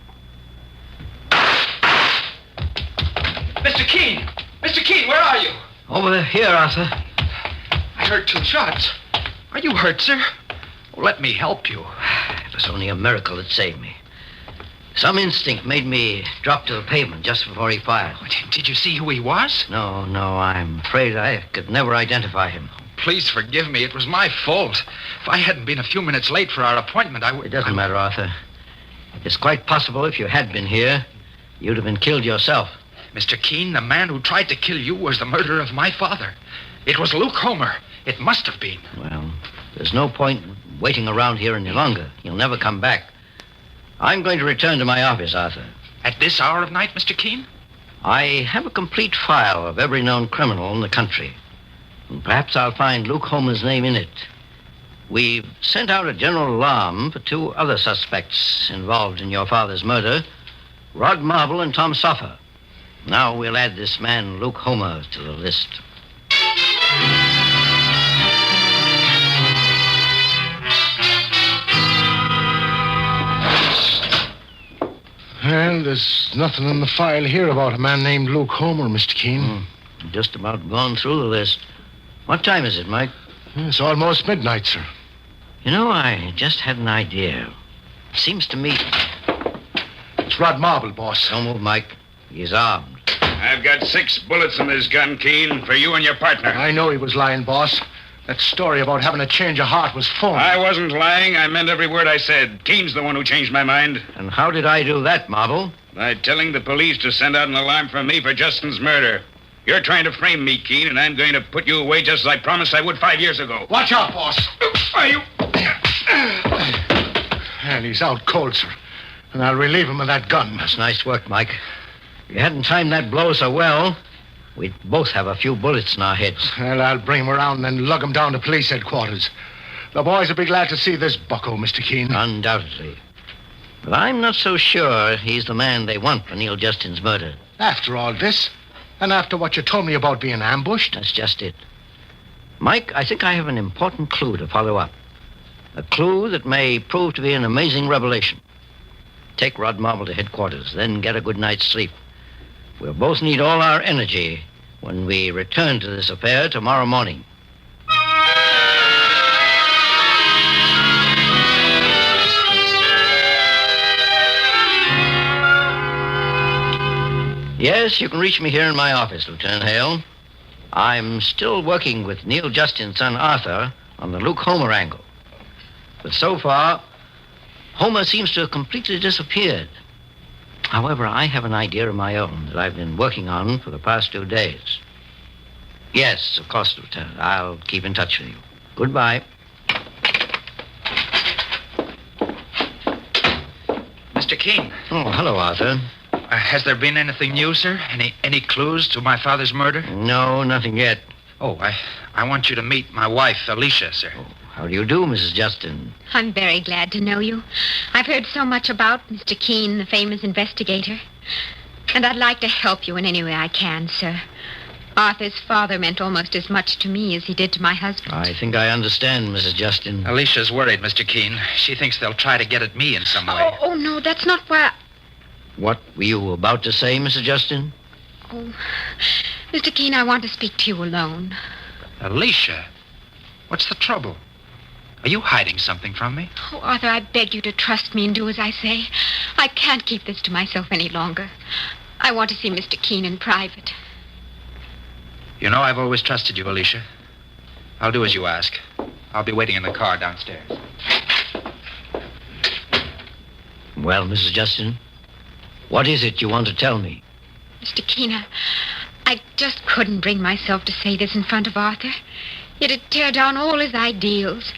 Mr. Keene! Mr. Keene, where are you? Over here, Arthur. I heard 2 shots. Are you hurt, sir? Oh, let me help you. It was only a miracle that saved me. Some instinct made me drop to the pavement just before he fired. Did you see who he was? No, I'm afraid I could never identify him. Please forgive me. It was my fault. If I hadn't been a few minutes late for our appointment, I would... It doesn't matter, Arthur. It's quite possible if you had been here, you'd have been killed yourself. Mr. Keene, the man who tried to kill you was the murderer of my father. It was Luke Homer. It must have been. Well, there's no point waiting around here any longer. He'll never come back. I'm going to return to my office, Arthur. At this hour of night, Mr. Keene? I have a complete file of every known criminal in the country. And perhaps I'll find Luke Homer's name in it. We've sent out a general alarm for 2 other suspects involved in your father's murder, Rod Marble and Tom Soffer. Now we'll add this man, Luke Homer, to the list. Well, there's nothing in the file here about a man named Luke Homer, Mr. Keene. Just about gone through the list. What time is it, Mike? It's almost midnight, sir. You know, I just had an idea. Seems to me... It's Rod Marble, boss. Don't move, Mike. He's armed. I've got 6 bullets in this gun, Keene, for you and your partner. I know he was lying, boss. That story about having a change of heart was phony. I wasn't lying. I meant every word I said. Keene's the one who changed my mind. And how did I do that, Marble? By telling the police to send out an alarm from me for Justin's murder. You're trying to frame me, Keene, and I'm going to put you away just as I promised I would 5 years ago. Watch out, boss. Are you... And he's out cold, sir. And I'll relieve him of that gun. That's nice work, Mike. If you hadn't timed that blow so well, we'd both have a few bullets in our heads. Well, I'll bring him around and then lug him down to police headquarters. The boys will be glad to see this bucko, Mr. Keene. Undoubtedly. But I'm not so sure he's the man they want for Neil Justin's murder. After all this, and after what you told me about being ambushed? That's just it. Mike, I think I have an important clue to follow up. A clue that may prove to be an amazing revelation. Take Rod Marble to headquarters, then get a good night's sleep. We'll both need all our energy when we return to this affair tomorrow morning. Yes, you can reach me here in my office, Lieutenant Hale. I'm still working with Neil Justin's son, Arthur, on the Luke Homer angle. But so far, Homer seems to have completely disappeared. However, I have an idea of my own that I've been working on for the past 2 days. Yes, of course, Lieutenant. I'll keep in touch with you. Goodbye. Mr. Keene. Oh, hello, Arthur. Has there been anything new, sir? Any clues to my father's murder? No, nothing yet. Oh, I want you to meet my wife, Alicia, sir. Oh, how do you do, Mrs. Justin? I'm very glad to know you. I've heard so much about Mr. Keene, the famous investigator. And I'd like to help you in any way I can, sir. Arthur's father meant almost as much to me as he did to my husband. I think I understand, Mrs. Justin. Alicia's worried, Mr. Keene. She thinks they'll try to get at me in some way. Oh, no, that's not why What were you about to say, Mrs. Justin? Oh, Mr. Keene, I want to speak to you alone. Alicia? What's the trouble? Are you hiding something from me? Oh, Arthur, I beg you to trust me and do as I say. I can't keep this to myself any longer. I want to see Mr. Keene in private. You know, I've always trusted you, Alicia. I'll do as you ask. I'll be waiting in the car downstairs. Well, Mrs. Justin, what is it you want to tell me? Mr. Keene, I just couldn't bring myself to say this in front of Arthur. It'd tear down all his ideals.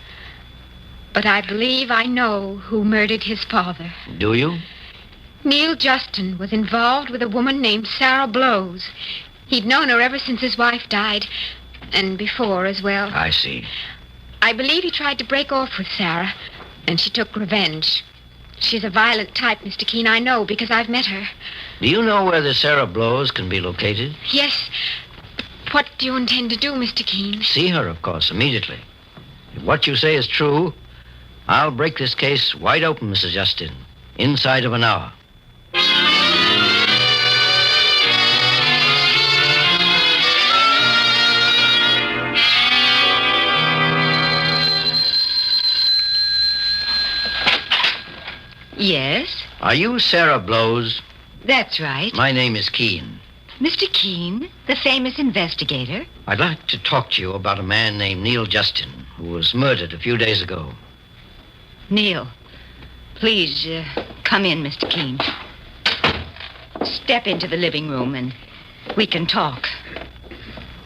But I believe I know who murdered his father. Do you? Neil Justin was involved with a woman named Sarah Blowes. He'd known her ever since his wife died, and before as well. I see. I believe he tried to break off with Sarah, and she took revenge. She's a violent type, Mr. Keene, I know, because I've met her. Do you know where the Sarah Blowes can be located? Yes. What do you intend to do, Mr. Keene? See her, of course, immediately. If what you say is true, I'll break this case wide open, Mrs. Justin, inside of an hour. Yes? Are you Sarah Blowes? That's right. My name is Keene. Mr. Keene, the famous investigator? I'd like to talk to you about a man named Neil Justin, who was murdered a few days ago. Neil, please come in, Mr. Keene. Step into the living room and we can talk.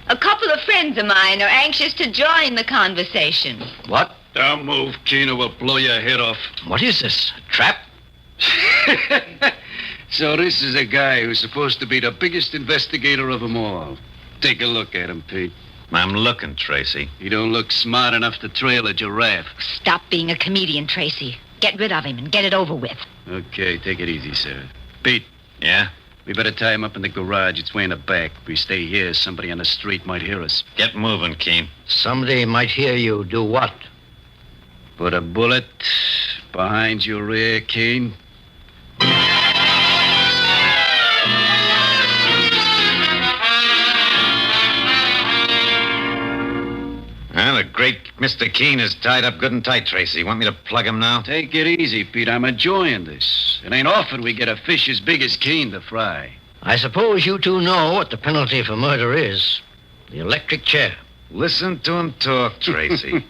A couple of friends of mine are anxious to join the conversation. What? Don't move, Keene, or we'll blow your head off. What is this? A trap? So this is a guy who's supposed to be the biggest investigator of them all. Take a look at him, Pete. I'm looking, Tracy. He don't look smart enough to trail a giraffe. Stop being a comedian, Tracy. Get rid of him and get it over with. Okay, take it easy, sir. Pete. Yeah? We better tie him up in the garage. It's way in the back. If we stay here, somebody on the street might hear us. Get moving, Keen. Somebody might hear you do what? Put a bullet behind your ear, Keen. Well, the great Mr. Keen is tied up good and tight, Tracy. Want me to plug him now? Take it easy, Pete. I'm enjoying this. It ain't often we get a fish as big as Keen to fry. I suppose you two know what the penalty for murder is. The electric chair. Listen to him talk, Tracy.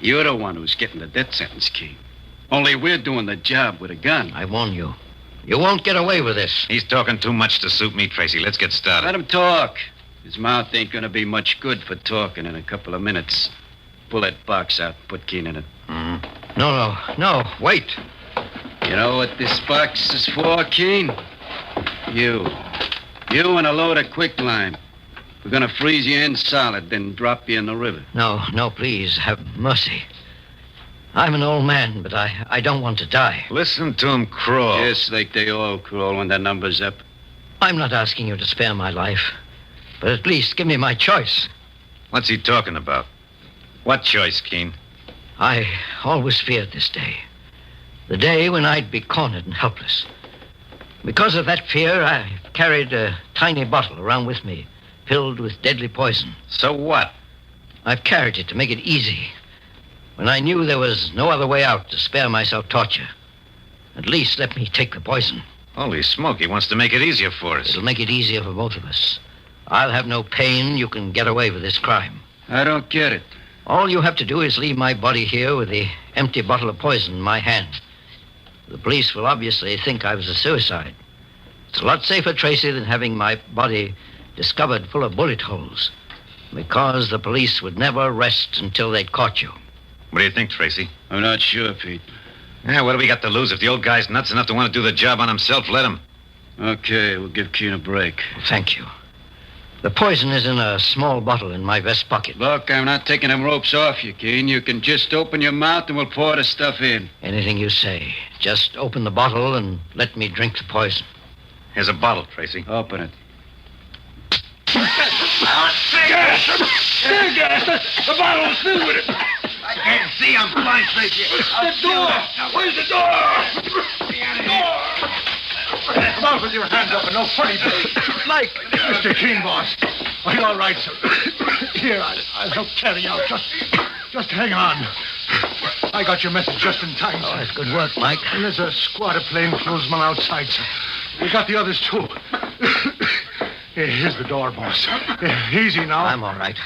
You're the one who's getting the death sentence, Keen. Only we're doing the job with a gun. I warn you. You won't get away with this. He's talking too much to suit me, Tracy. Let's get started. Let him talk. His mouth ain't gonna be much good for talking in a couple of minutes. Pull that box out and put Keen in it. No, wait. You know what this box is for, Keen? You and a load of quicklime. We're gonna freeze you in solid, then drop you in the river. No, please, have mercy. I'm an old man, but I don't want to die. Listen to him crawl. Just like they all crawl when the number's up. I'm not asking you to spare my life, but at least give me my choice. What's he talking about? What choice, Keen? I always feared this day. The day when I'd be cornered and helpless. Because of that fear, I carried a tiny bottle around with me, filled with deadly poison. So what? I've carried it to make it easy. When I knew there was no other way out to spare myself torture. At least let me take the poison. Holy smoke, he wants to make it easier for us. It'll make it easier for both of us. I'll have no pain. You can get away with this crime. I don't get it. All you have to do is leave my body here with the empty bottle of poison in my hand. The police will obviously think I was a suicide. It's a lot safer, Tracy, than having my body discovered full of bullet holes. Because the police would never rest until they'd caught you. What do you think, Tracy? I'm not sure, Pete. Yeah, what do we got to lose? If the old guy's nuts enough to want to do the job on himself, let him. Okay, we'll give Keen a break. Thank you. The poison is in a small bottle in my vest pocket. Look, I'm not taking them ropes off you, Keen. You can just open your mouth and we'll pour the stuff in. Anything you say. Just open the bottle and let me drink the poison. Here's a bottle, Tracy. Open it. Gas! The bottle's filled with it! I can't see. I'm blind, Tracy. The door! Where's the door? The door! Come out with your hands up and no funny business. Mike! Mr. Keen, boss. Are you all right, sir? Here, I'll help carry you out. Just hang on. I got your message just in time, sir. Oh, that's good work, Mike. And there's a squad of plainclothesmen outside, sir. We got the others, too. Here's the door, boss. Easy now. I'm all right.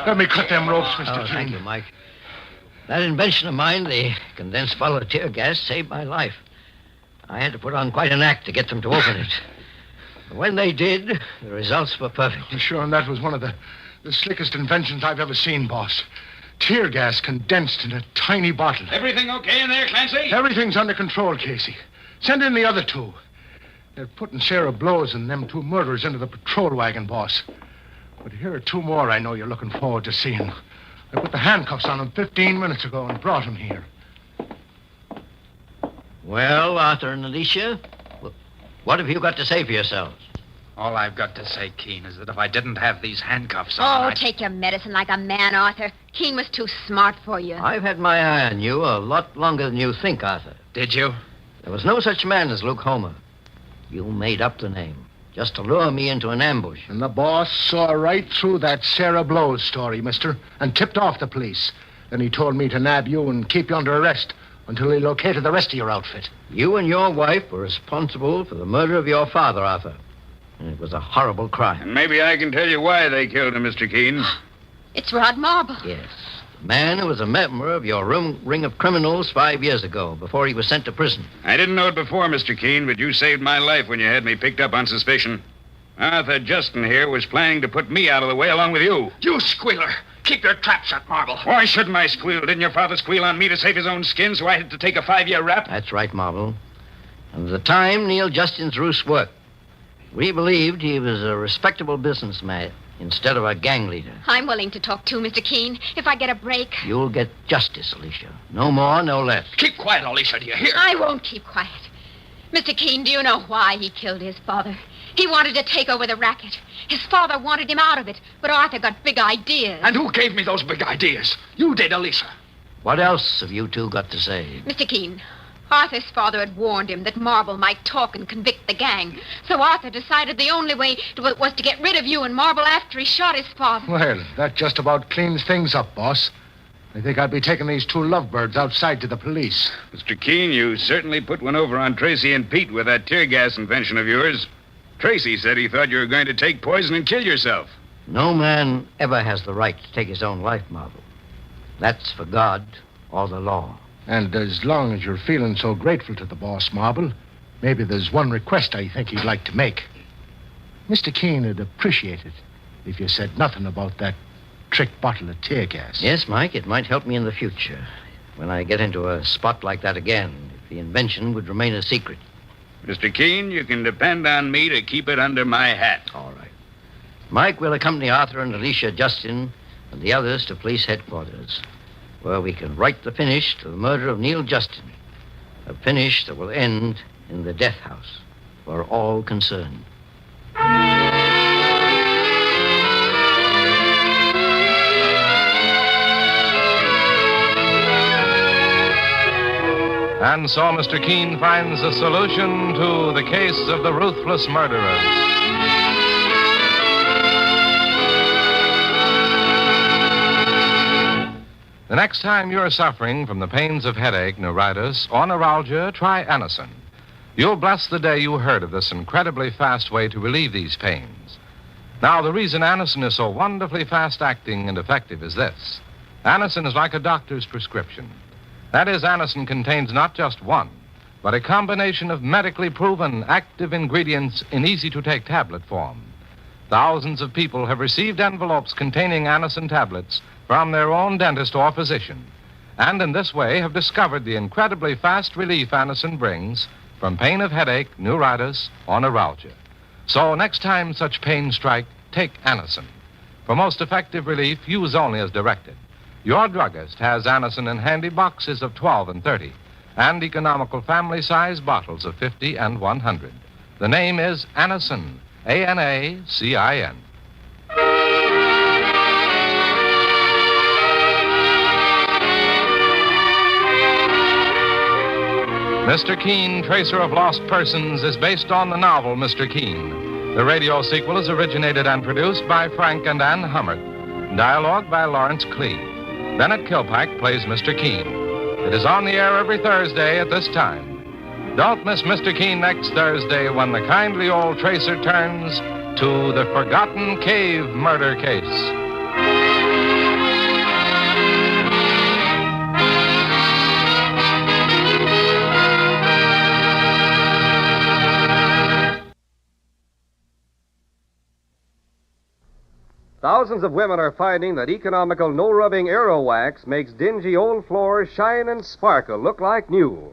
Let me cut them ropes, Mr. Keen. Thank you, Mike. That invention of mine, the condensed bottle of tear gas, saved my life. I had to put on quite an act to get them to open it. But when they did, the results were perfect. I'm sure, and that was one of the slickest inventions I've ever seen, boss. Tear gas condensed in a tiny bottle. Everything okay in there, Clancy? Everything's under control, Casey. Send in the other two. They're putting Sarah Blows and them two murderers into the patrol wagon, boss. But here are two more I know you're looking forward to seeing. I put the handcuffs on them 15 minutes ago and brought them here. Well, Arthur and Alicia, what have you got to say for yourselves? All I've got to say, Keen, is that if I didn't have these handcuffs on, Oh, take your medicine like a man, Arthur. Keen was too smart for you. I've had my eye on you a lot longer than you think, Arthur. Did you? There was no such man as Luke Homer. You made up the name, just to lure me into an ambush. And the boss saw right through that Sarah Blows story, mister, and tipped off the police. Then he told me to nab you and keep you under arrest until he located the rest of your outfit. You and your wife were responsible for the murder of your father, Arthur. And it was a horrible crime. And maybe I can tell you why they killed him, Mr. Keen. It's Rod Marble. Yes. The man who was a member of your ring of criminals 5 years ago, before he was sent to prison. I didn't know it before, Mr. Keen, but you saved my life when you had me picked up on suspicion. Arthur Justin here was planning to put me out of the way along with you. You squealer! Keep your trap shut, Marble. Why shouldn't I squeal? Didn't your father squeal on me to save his own skin, so I had to take a 5-year rap? That's right, Marble. And at the time Neil Justin's ruse worked, we believed he was a respectable businessman instead of a gang leader. I'm willing to talk too, Mr. Keene, if I get a break. You'll get justice, Alicia. No more, no less. Keep quiet, Alicia, do you hear? I won't keep quiet. Mr. Keene, do you know why he killed his father? He wanted to take over the racket. His father wanted him out of it, but Arthur got big ideas. And who gave me those big ideas? You did, Alicia. What else have you two got to say? Mr. Keene, Arthur's father had warned him that Marble might talk and convict the gang. So Arthur decided the only way was to get rid of you and Marble after he shot his father. Well, that just about cleans things up, boss. I think I'll be taking these two lovebirds outside to the police. Mr. Keene, you certainly put one over on Tracy and Pete with that tear gas invention of yours. Tracy said he thought you were going to take poison and kill yourself. No man ever has the right to take his own life, Marble. That's for God or the law. And as long as you're feeling so grateful to the boss, Marble, maybe there's one request I think you'd like to make. Mr. Keene would appreciate it if you said nothing about that trick bottle of tear gas. Yes, Mike, it might help me in the future. When I get into a spot like that again, if the invention would remain a secret. Mr. Keene, you can depend on me to keep it under my hat. All right. Mike will accompany Arthur and Alicia Justin and the others to police headquarters, where we can write the finish to the murder of Neil Justin. A finish that will end in the death house for all concerned. And so Mr. Keene finds a solution to the case of the ruthless murderers. The next time you're suffering from the pains of headache, neuritis, or neuralgia, try Anacin. You'll bless the day you heard of this incredibly fast way to relieve these pains. Now, the reason Anacin is so wonderfully fast-acting and effective is this. Anacin is like a doctor's prescription. That is, Anacin contains not just one, but a combination of medically proven active ingredients in easy-to-take tablet form. Thousands of people have received envelopes containing Anacin tablets from their own dentist or physician, and in this way have discovered the incredibly fast relief Anacin brings from pain of headache, neuritis, or neuralgia. So next time such pains strike, take Anacin. For most effective relief, use only as directed. Your druggist has Anacin in handy boxes of 12 and 30, and economical family-size bottles of 50 and 100. The name is Anacin, A-N-A-C-I-N. Mr. Keene, Tracer of Lost Persons, is based on the novel Mr. Keene. The radio sequel is originated and produced by Frank and Ann Hummert. Dialogue by Lawrence Clee. Bennett Kilpack plays Mr. Keene. It is on the air every Thursday at this time. Don't miss Mr. Keene next Thursday when the kindly old tracer turns to the Forgotten Cave murder case. Thousands of women are finding that economical no-rubbing Aero Wax makes dingy old floors shine and sparkle, look like new.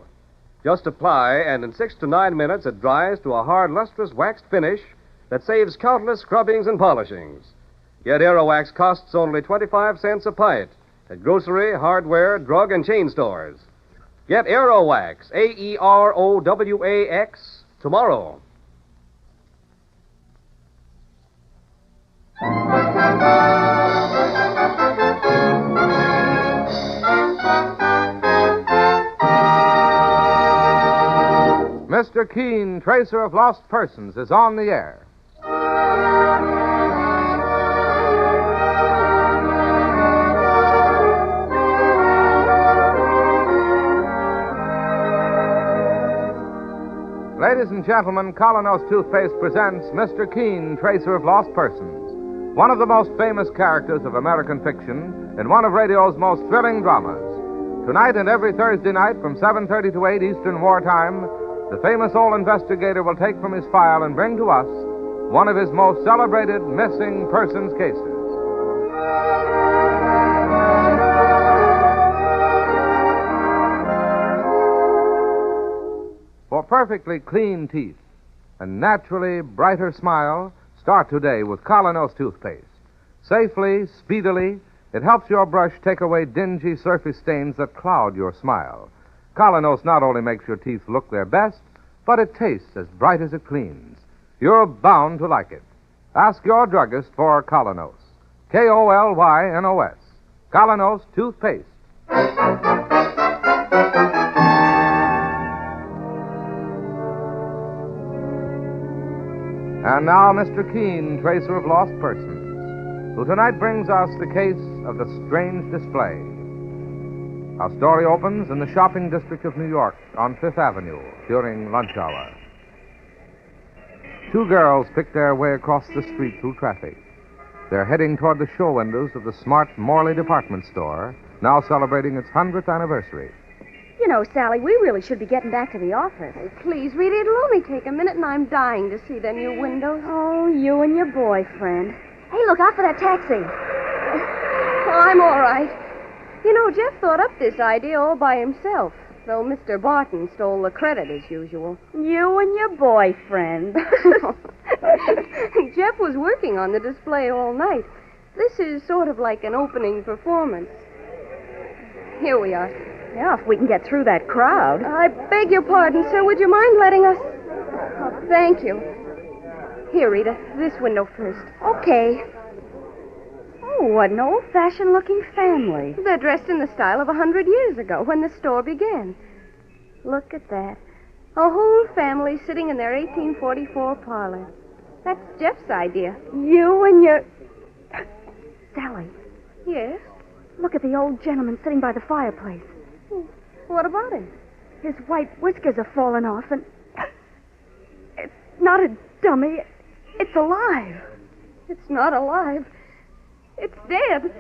Just apply, and in 6 to 9 minutes it dries to a hard, lustrous waxed finish that saves countless scrubbings and polishings. Yet Aero Wax costs only 25 cents a pint at grocery, hardware, drug, and chain stores. Get Aero Wax, A-E-R-O-W-A-X, tomorrow. Mr. Keene, Tracer of Lost Persons, is on the air. Ladies and gentlemen, Colonos Toothpaste presents Mr. Keene, Tracer of Lost Persons, one of the most famous characters of American fiction and one of radio's most thrilling dramas. Tonight and every Thursday night from 7:30 to 8 Eastern Wartime, the famous old investigator will take from his file and bring to us one of his most celebrated missing persons cases. For perfectly clean teeth and naturally brighter smile, start today with Colonos toothpaste. Safely, speedily, it helps your brush take away dingy surface stains that cloud your smile. Colonos not only makes your teeth look their best, but it tastes as bright as it cleans. You're bound to like it. Ask your druggist for Colonos. K-O-L-Y-N-O-S. Colonos toothpaste. And now, Mr. Keene, tracer of lost persons, who tonight brings us the case of the strange display. Our story opens in the shopping district of New York on Fifth Avenue during lunch hour. Two girls pick their way across the street through traffic. They're heading toward the show windows of the smart Morley department store, now celebrating its 100th anniversary. You know, Sally, we really should be getting back to the office. Oh, please, Rita, it'll only take a minute, and I'm dying to see the new windows. Oh, you and your boyfriend. Hey, look out for that taxi. Oh, I'm all right. You know, Jeff thought up this idea all by himself, though Mr. Barton stole the credit as usual. You and your boyfriend. Jeff was working on the display all night. This is sort of like an opening performance. Here we are. Yeah, if we can get through that crowd. I beg your pardon, sir. Would you mind letting us... Oh, thank you. Here, Rita, this window first. Okay. Oh, what an old-fashioned looking family. They're dressed in the style of 100 years ago, when the store began. Look at that. A whole family sitting in their 1844 parlor. That's Jeff's idea. You and your... Sally. Yes? Look at the old gentleman sitting by the fireplace. What about him? His white whiskers are falling off, and... It's not a dummy. It's alive. It's not alive. It's dead.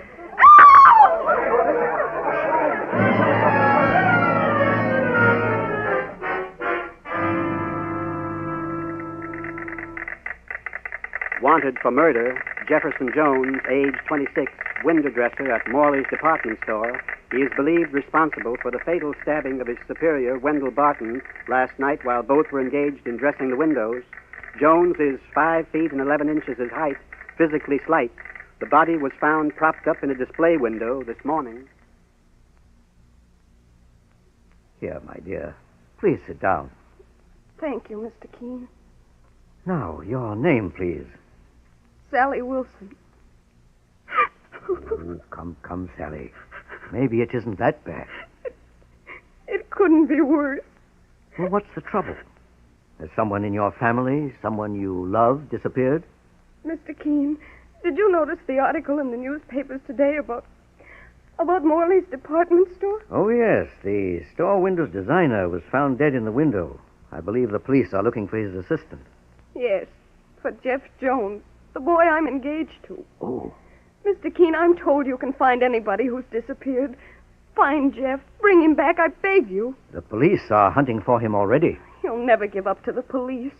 Wanted for murder, Jefferson Jones, age 26, window dresser at Morley's department store. He is believed responsible for the fatal stabbing of his superior, Wendell Barton, last night while both were engaged in dressing the windows. Jones is 5 feet and 11 inches his height, physically slight. The body was found propped up in a display window this morning. Here, my dear. Please sit down. Thank you, Mr. Keene. Now, your name, please. Sally Wilson. Oh, come, Sally. Maybe it isn't that bad. It couldn't be worse. Well, what's the trouble? Has someone in your family, someone you love, disappeared? Mr. Keene, did you notice the article in the newspapers today about Morley's department store? Oh, yes. The store windows designer was found dead in the window. I believe the police are looking for his assistant. Yes, for Jeff Jones, the boy I'm engaged to. Oh. Mr. Keene, I'm told you can find anybody who's disappeared. Find Jeff. Bring him back, I beg you. The police are hunting for him already. He'll never give up to the police.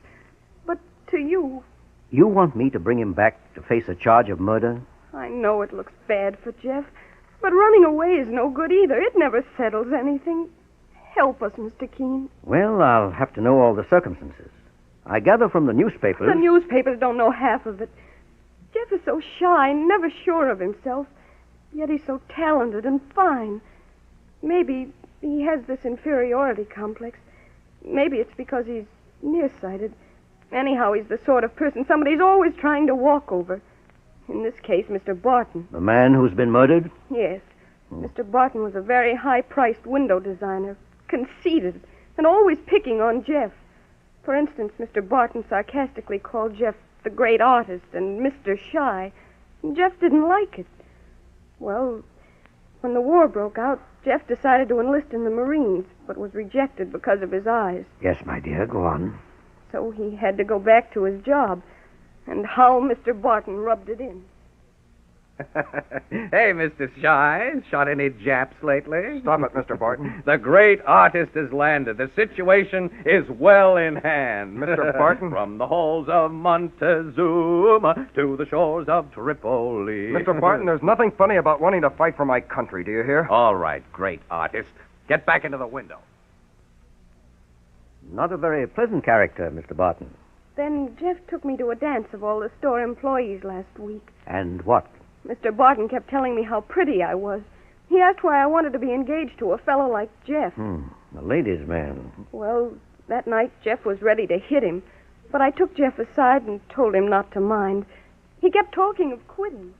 But to you. You want me to bring him back to face a charge of murder? I know it looks bad for Jeff, but running away is no good either. It never settles anything. Help us, Mr. Keene. Well, I'll have to know all the circumstances. I gather from the newspapers... The newspapers don't know half of it. Jeff is so shy, never sure of himself. Yet he's so talented and fine. Maybe he has this inferiority complex. Maybe it's because he's nearsighted. Anyhow, he's the sort of person somebody's always trying to walk over. In this case, Mr. Barton. The man who's been murdered? Yes. Mr. Barton was a very high-priced window designer, conceited, and always picking on Jeff. For instance, Mr. Barton sarcastically called Jeff the great artist and Mr. Shy. Jeff didn't like it. Well, when the war broke out, Jeff decided to enlist in the Marines, but was rejected because of his eyes. Yes, my dear, go on. So he had to go back to his job. And how Mr. Barton rubbed it in. Hey, Mr. Shy, shot any Japs lately? Stop it, Mr. Barton. The great artist has landed. The situation is well in hand. Mr. Barton? From the halls of Montezuma to the shores of Tripoli. Mr. Barton, there's nothing funny about wanting to fight for my country, do you hear? All right, great artist. Get back into the window. Not a very pleasant character, Mr. Barton. Then Jeff took me to a dance of all the store employees last week. And what? Mr. Barton kept telling me how pretty I was. He asked why I wanted to be engaged to a fellow like Jeff. A ladies' man. Well, that night Jeff was ready to hit him, but I took Jeff aside and told him not to mind. He kept talking of quitting.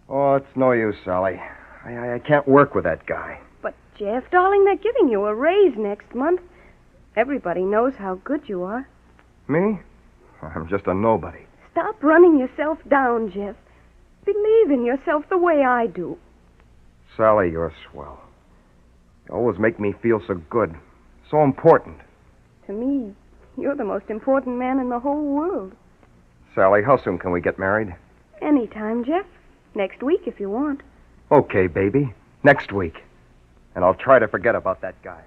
Oh, it's no use, Sally. I can't work with that guy. But, Jeff, darling, they're giving you a raise next month. Everybody knows how good you are. Me? I'm just a nobody. Stop running yourself down, Jeff. Believe in yourself the way I do. Sally, you're swell. You always make me feel so good. So important. To me, you're the most important man in the whole world. Sally, how soon can we get married? Anytime, Jeff. Next week, if you want. Okay, baby. Next week. And I'll try to forget about that guy.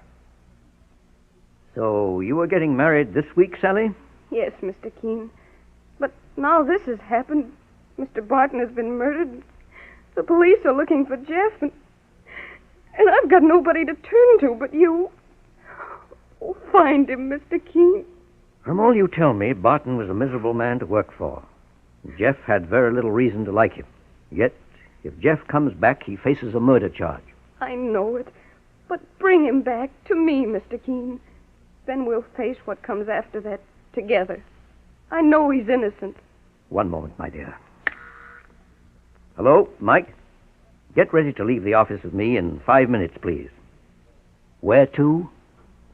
So you are getting married this week, Sally? Yes, Mr. Keene. But now this has happened. Mr. Barton has been murdered. The police are looking for Jeff, and I've got nobody to turn to but you. Oh, find him, Mr. Keene. From all you tell me, Barton was a miserable man to work for. Jeff had very little reason to like him. Yet, if Jeff comes back, he faces a murder charge. I know it. But bring him back to me, Mr. Keene. Then we'll face what comes after that together. I know he's innocent. One moment, my dear. Hello, Mike? Get ready to leave the office with me in 5 minutes, please. Where to?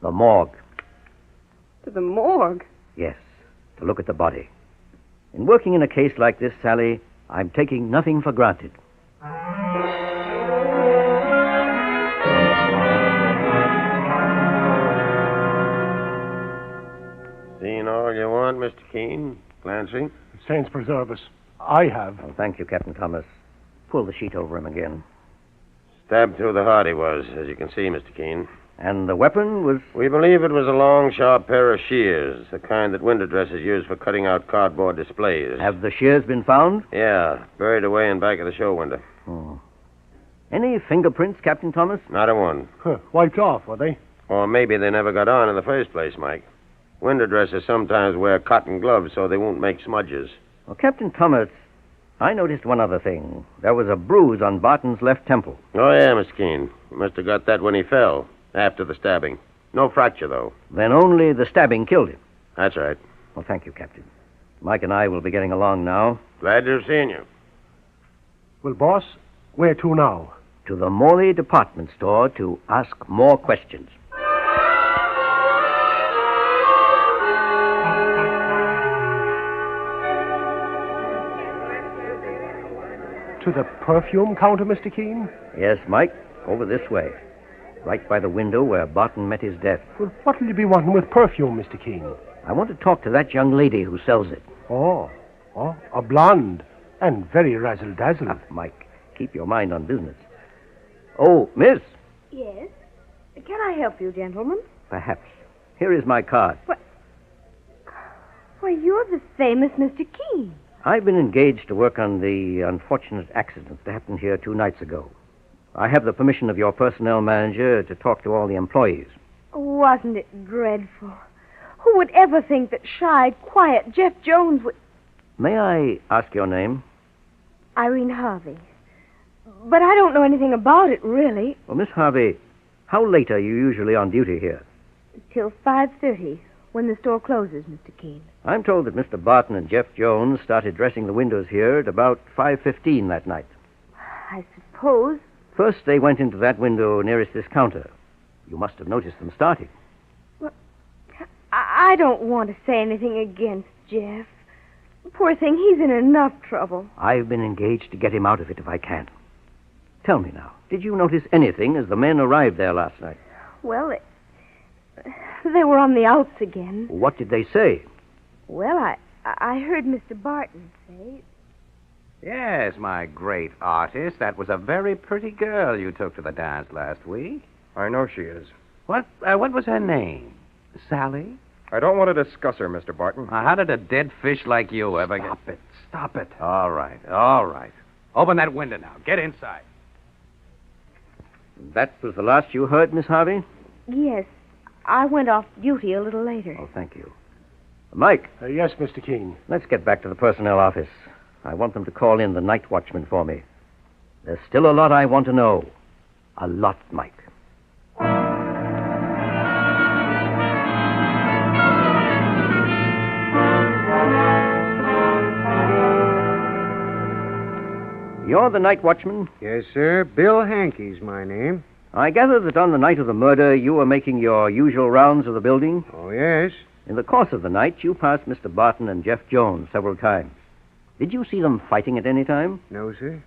The morgue. To the morgue? Yes, to look at the body. In working in a case like this, Sally, I'm taking nothing for granted. Seen all you want, Mr. Keene? Clancy? Saints preserve us. I have. Oh, thank you, Captain Thomas. Pull the sheet over him again. Stabbed through the heart he was, as you can see, Mr. Keene. And the weapon was? We believe it was a long, sharp pair of shears, the kind that window dressers use for cutting out cardboard displays. Have the shears been found? Yeah, buried away in back of the show window. Oh. Any fingerprints, Captain Thomas? Not a one. Wiped off, were they? Or maybe they never got on in the first place, Mike. Window dressers sometimes wear cotton gloves so they won't make smudges. Well, Captain Thomas, I noticed one other thing. There was a bruise on Barton's left temple. Oh, yeah, Mr. Keene. He must have got that when he fell, after the stabbing. No fracture, though. Then only the stabbing killed him. That's right. Well, thank you, Captain. Mike and I will be getting along now. Glad to have seen you. Well, boss, where to now? To the Morley department store to ask more questions. To the perfume counter, Mr. Keene? Yes, Mike. Over this way. Right by the window where Barton met his death. Well, what'll you be wanting with perfume, Mr. Keene? I want to talk to that young lady who sells it. Oh, a blonde. And very razzle-dazzle. Mike, keep your mind on business. Oh, miss. Yes? Can I help you, gentlemen? Perhaps. Here is my card. Why, you're the famous Mr. Keene. I've been engaged to work on the unfortunate accident that happened here 2 nights ago. I have the permission of your personnel manager to talk to all the employees. Wasn't it dreadful? Who would ever think that shy, quiet Jeff Jones would... May I ask your name? Irene Harvey. But I don't know anything about it, really. Well, Miss Harvey, how late are you usually on duty here? Till 5:30, when the store closes, Mr. Keene. I'm told that Mr. Barton and Jeff Jones started dressing the windows here at about 5:15 that night. I suppose. First, they went into that window nearest this counter. You must have noticed them starting. Well, I don't want to say anything against Jeff. Poor thing, he's in enough trouble. I've been engaged to get him out of it if I can. Tell me now, did you notice anything as the men arrived there last night? Well, they were on the outs again. What did they say? Well, I heard Mr. Barton say... Yes, my great artist. That was a very pretty girl you took to the dance last week. I know she is. What was her name? Sally? I don't want to discuss her, Mr. Barton. How did a dead fish like you ever get... Stop it. All right. Open that window now. Get inside. That was the last you heard, Miss Harvey? Yes. I went off duty a little later. Oh, thank you. Mike. Yes, Mr. Keene. Let's get back to the personnel office. I want them to call in the night watchman for me. There's still a lot I want to know. A lot, Mike. You're the night watchman? Yes, sir. Bill Hankey's my name. I gather that on the night of the murder, you were making your usual rounds of the building? Oh, yes. In the course of the night, you passed Mr. Barton and Jeff Jones several times. Did you see them fighting at any time? No, sir.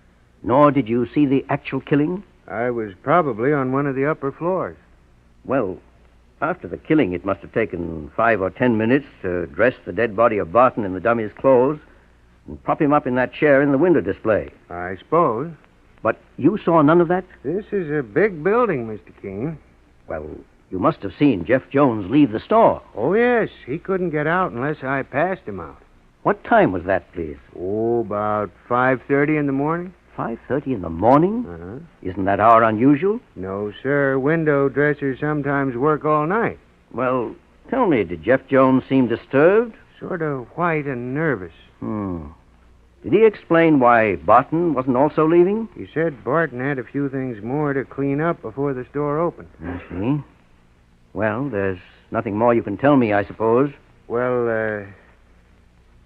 Nor did you see the actual killing? I was probably on one of the upper floors. Well, after the killing, it must have taken 5 or 10 minutes to dress the dead body of Barton in the dummy's clothes and prop him up in that chair in the window display. I suppose. But you saw none of that? This is a big building, Mr. Keene. Well, you must have seen Jeff Jones leave the store. Oh, yes. He couldn't get out unless I passed him out. What time was that, please? Oh, about 5:30 in the morning. 5:30 in the morning? Uh-huh. Isn't that hour unusual? No, sir. Window dressers sometimes work all night. Well, tell me, did Jeff Jones seem disturbed? Sort of white and nervous. Did he explain why Barton wasn't also leaving? He said Barton had a few things more to clean up before the store opened. I see. Well, there's nothing more you can tell me, I suppose. Well,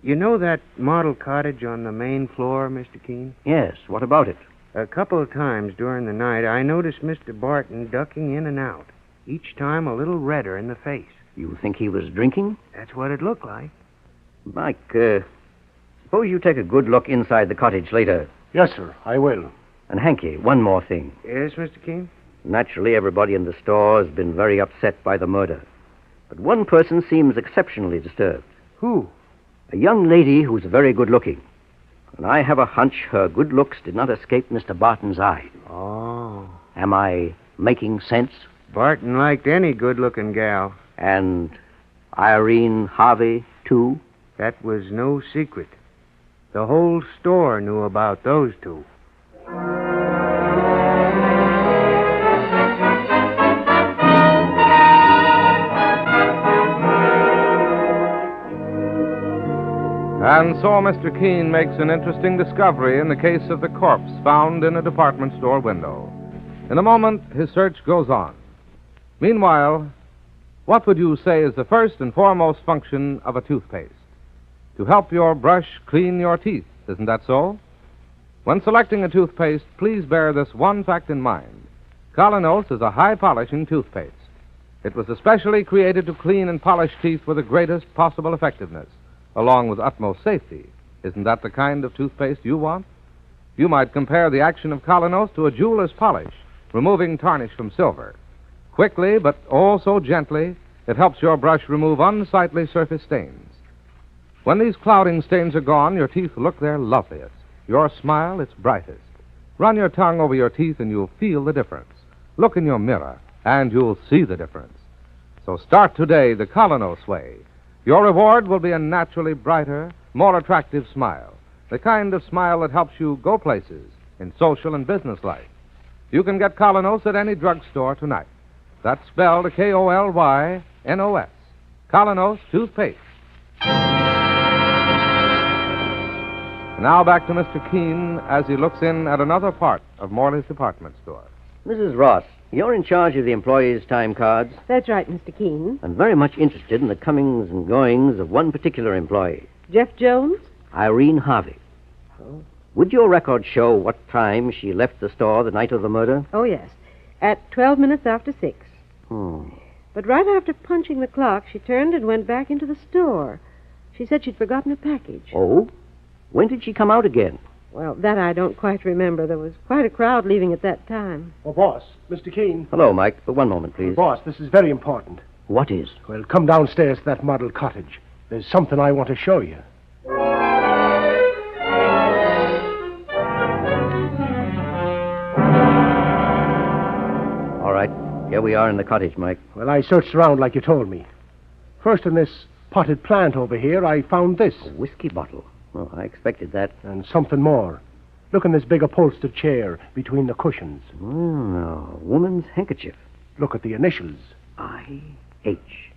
you know that model cottage on the main floor, Mr. Keene? Yes, what about it? A couple of times during the night, I noticed Mr. Barton ducking in and out, each time a little redder in the face. You think he was drinking? That's what it looked like. Mike, suppose you take a good look inside the cottage later. Yes, sir, I will. And Hanky, one more thing. Yes, Mr. Keene? Naturally, everybody in the store has been very upset by the murder. But one person seems exceptionally disturbed. Who? A young lady who's very good-looking. And I have a hunch her good looks did not escape Mr. Barton's eye. Oh. Am I making sense? Barton liked any good-looking gal. And Irene Harvey, too? That was no secret. The whole store knew about those two. And so Mr. Keene makes an interesting discovery in the case of the corpse found in a department store window. In a moment, his search goes on. Meanwhile, what would you say is the first and foremost function of a toothpaste? To help your brush clean your teeth, isn't that so? When selecting a toothpaste, please bear this one fact in mind. Colinos is a high-polishing toothpaste. It was especially created to clean and polish teeth with the greatest possible effectiveness, along with utmost safety. Isn't that the kind of toothpaste you want? You might compare the action of Colinos to a jeweler's polish, removing tarnish from silver. Quickly, but oh so gently, it helps your brush remove unsightly surface stains. When these clouding stains are gone, your teeth look their loveliest. Your smile its brightest. Run your tongue over your teeth and you'll feel the difference. Look in your mirror and you'll see the difference. So start today the Colinos way. Your reward will be a naturally brighter, more attractive smile. The kind of smile that helps you go places in social and business life. You can get Colinos at any drugstore tonight. That's spelled K-O-L-Y-N-O-S. Colinos Toothpaste. Now back to Mr. Keene as he looks in at another part of Morley's department store. Mrs. Ross, you're in charge of the employees' time cards. That's right, Mr. Keene. I'm very much interested in the comings and goings of one particular employee. Jeff Jones? Irene Harvey. Oh. Would your record show what time she left the store the night of the murder? Oh, yes. At 12 minutes after 6. But right after punching the clock, she turned and went back into the store. She said she'd forgotten a package. Oh? When did she come out again? Well, that I don't quite remember. There was quite a crowd leaving at that time. Oh, boss, Mr. Keene. Hello, Mike. But one moment, please. Boss, this is very important. What is? Well, come downstairs to that model cottage. There's something I want to show you. All right. Here we are in the cottage, Mike. Well, I searched around like you told me. First, in this potted plant over here, I found this. A whiskey bottle. Oh, I expected that. And something more. Look in this big upholstered chair between the cushions. A woman's handkerchief. Look at the initials. I-N-N. H.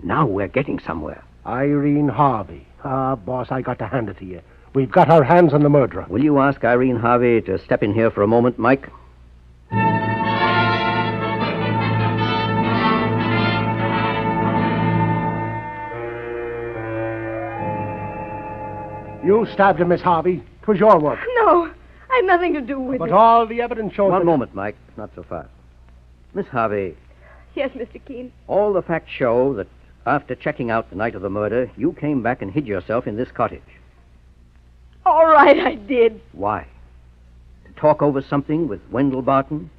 Now we're getting somewhere. Irene Harvey. Boss, I got to hand it to you. We've got our hands on the murderer. Will you ask Irene Harvey to step in here for a moment, Mike? You stabbed him, Miss Harvey. 'Twas your work. No, I had nothing to do with But it. all the evidence shows One that- moment, Mike. Not so fast. Miss Harvey, Yes, Mr. Keene. all the facts show that after checking out the night of the murder, you came back and hid yourself in this cottage. All right, I did. Why? To talk over something with Wendell Barton?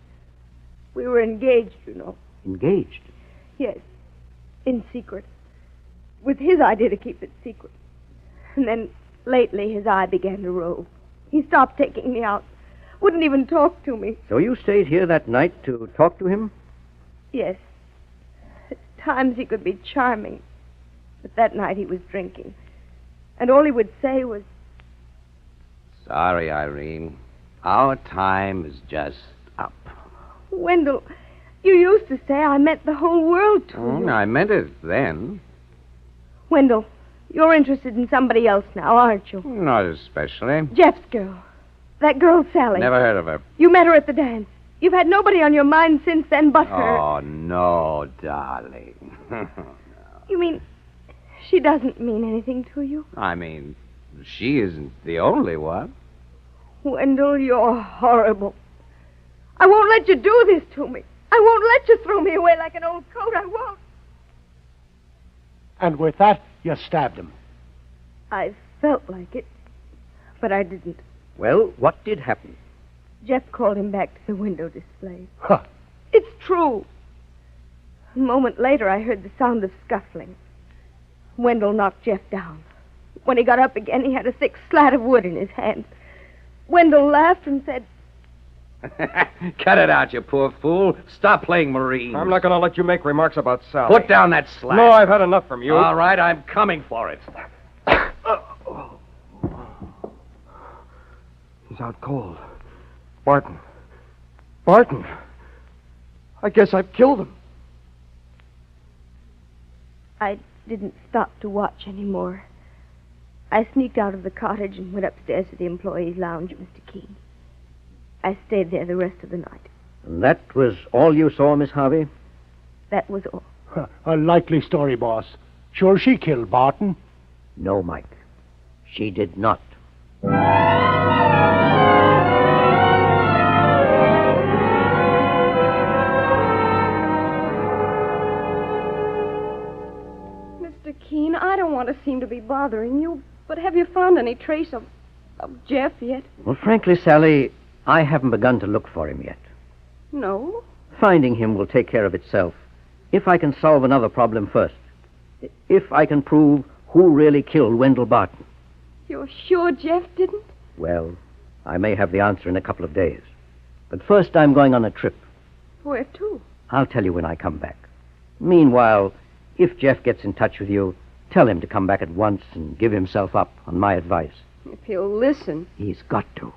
We were engaged, you know. Engaged? Yes, in secret. With his idea to keep it secret. And then lately his eye began to rove. He stopped taking me out. Wouldn't even talk to me. So you stayed here that night to talk to him? Yes. At times he could be charming. But that night he was drinking. And all he would say was, Sorry, Irene. Our time is just up. Wendell, you used to say I meant the whole world to you. I meant it then. Wendell, you're interested in somebody else now, aren't you? Not especially. Jeff's girl. That girl, Sally. Never heard of her. You met her at the dance. You've had nobody on your mind since then but her. Oh, no, darling. You mean she doesn't mean anything to you? I mean, she isn't the only one. Wendell, you're horrible. I won't let you do this to me. I won't let you throw me away like an old coat. I won't. And with that, you stabbed him. I felt like it, but I didn't. Well, what did happen? Jeff called him back to the window display. Huh. It's true. A moment later, I heard the sound of scuffling. Wendell knocked Jeff down. When he got up again, he had a thick slat of wood in his hand. Wendell laughed and said, Cut it out, you poor fool. Stop playing Marine. I'm not going to let you make remarks about Sally. Put down that slap. No, I've had enough from you. All right, I'm coming for it. He's out cold. Barton. Barton. I guess I've killed him. I didn't stop to watch anymore. I sneaked out of the cottage and went upstairs to the employees' lounge, Mr. Keene. I stayed there the rest of the night. And that was all you saw, Miss Harvey? That was all. A likely story, boss. Sure she killed Barton? No, Mike. She did not. Mr. Keene, I don't want to seem to be bothering you, but have you found any trace of Jeff yet? Well, frankly, Sally, I haven't begun to look for him yet. No? Finding him will take care of itself. If I can solve another problem first. If I can prove who really killed Wendell Barton. You're sure Jeff didn't? Well, I may have the answer in a couple of days. But first I'm going on a trip. Where to? I'll tell you when I come back. Meanwhile, if Jeff gets in touch with you, tell him to come back at once and give himself up on my advice. If he'll listen. He's got to.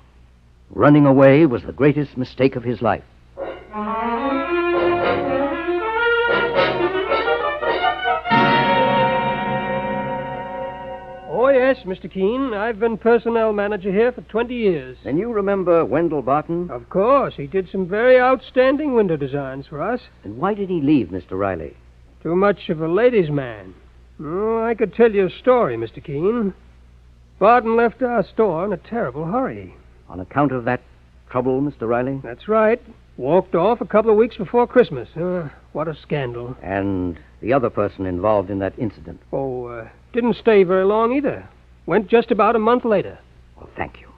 Running away was the greatest mistake of his life. Oh, yes, Mr. Keene. I've been personnel manager here for 20 years. Then you remember Wendell Barton? Of course. He did some very outstanding window designs for us. And why did he leave, Mr. Riley? Too much of a ladies' man. Oh, I could tell you a story, Mr. Keene. Barton left our store in a terrible hurry. On account of that trouble, Mr. Riley? That's right. Walked off a couple of weeks before Christmas. What a scandal. And the other person involved in that incident? Didn't stay very long either. Went just about a month later. Well, thank you.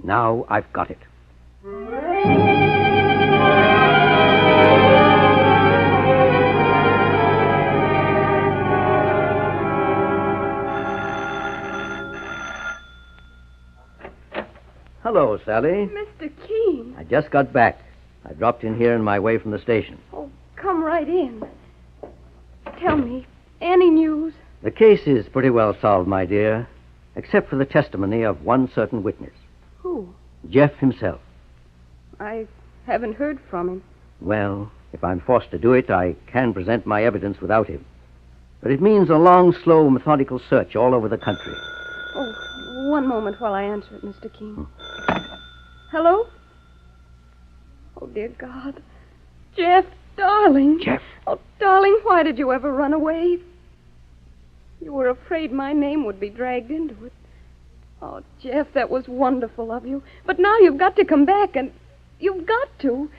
Now I've got it. Hello, Sally. Mr. Keene. I just got back. I dropped in here on my way from the station. Oh, come right in. Tell me, any news? The case is pretty well solved, my dear, except for the testimony of one certain witness. Who? Jeff himself. I haven't heard from him. Well, If I'm forced to do it, I can present my evidence without him. But it means a long, slow, methodical search all over the country. Oh, one moment while I answer it, Mr. Keene. Hello? Oh, dear God. Jeff, darling. Jeff. Oh, darling, why did you ever run away? You were afraid my name would be dragged into it. Oh, Jeff, that was wonderful of you. But now you've got to come back, and you've got to.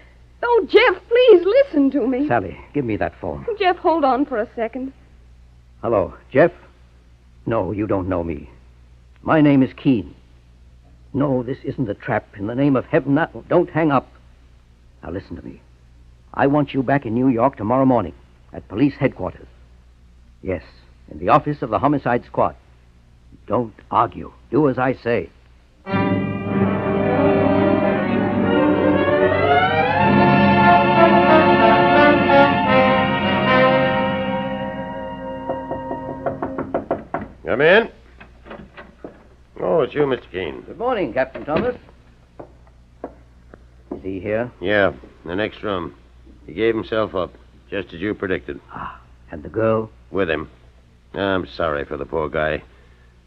Oh, Jeff, please listen to me. Sally, give me that phone. Jeff, hold on for a second. Hello, Jeff? No, you don't know me. My name is Keene. No, this isn't a trap. In the name of heaven, don't hang up. Now listen to me. I want you back in New York tomorrow morning at police headquarters. Yes, in the office of the homicide squad. Don't argue. Do as I say. Come in. Oh, it's you, Mr. Keene. Good morning, Captain Thomas. Is he here? Yeah, in the next room. He gave himself up, just as you predicted. And the girl? With him. I'm sorry for the poor guy.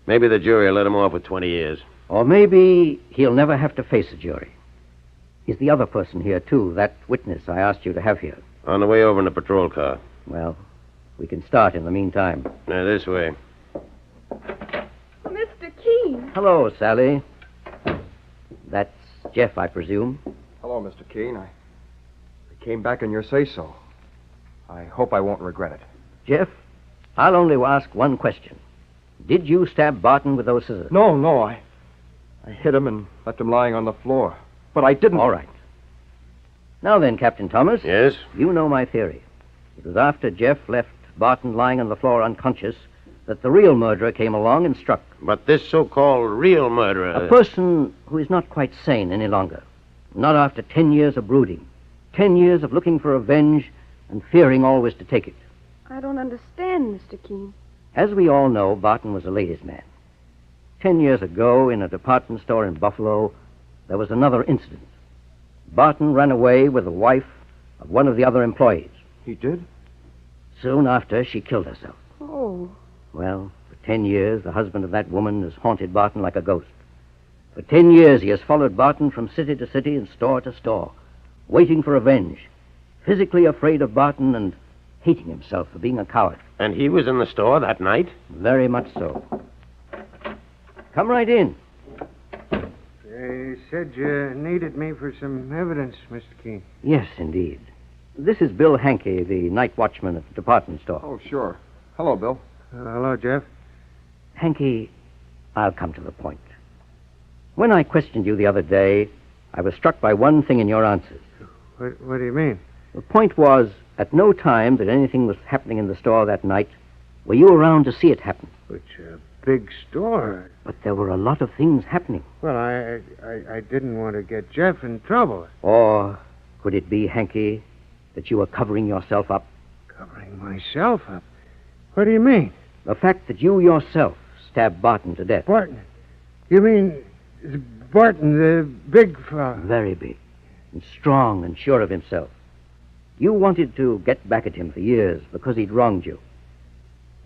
Maybe the jury will let him off with 20 years. Or maybe he'll never have to face a jury. He's the other person here, too, that witness I asked you to have here. On the way over in a patrol car. Well, we can start in the meantime. Now, this way. Mr. Keene. Hello, Sally. That's Jeff, I presume. Hello, Mr. Keene. I came back in your say-so. I hope I won't regret it. Jeff, I'll only ask one question. Did you stab Barton with those scissors? No. I hit him and left him lying on the floor. But I didn't... All right. Now then, Captain Thomas. Yes? You know my theory. It was after Jeff left Barton lying on the floor unconscious that the real murderer came along and struck. But this so-called real murderer... A person who is not quite sane any longer. Not after 10 years of brooding. 10 years of looking for revenge and fearing always to take it. I don't understand, Mr. Keene. As we all know, Barton was a ladies' man. 10 years ago, in a department store in Buffalo, there was another incident. Barton ran away with the wife of one of the other employees. He did? Soon after, she killed herself. Oh. Well, for 10 years, the husband of that woman has haunted Barton like a ghost. For 10 years, he has followed Barton from city to city and store to store, waiting for revenge, physically afraid of Barton and hating himself for being a coward. And he was in the store that night? Very much so. Come right in. They said you needed me for some evidence, Mr. Keene. Yes, indeed. This is Bill Hankey, the night watchman at the department store. Oh, sure. Hello, Bill. Hello, Jeff. Hankey, I'll come to the point. When I questioned you the other day, I was struck by one thing in your answers. What do you mean? The point was, at no time that anything was happening in the store that night were you around to see it happen. It's a big store. But there were a lot of things happening. Well, I didn't want to get Jeff in trouble. Or could it be, Hankey, that you were covering yourself up? Covering myself up? What do you mean? The fact that you yourself stabbed Barton to death. Barton? You mean Barton, the big fellow? Very big. And strong and sure of himself. You wanted to get back at him for years because he'd wronged you.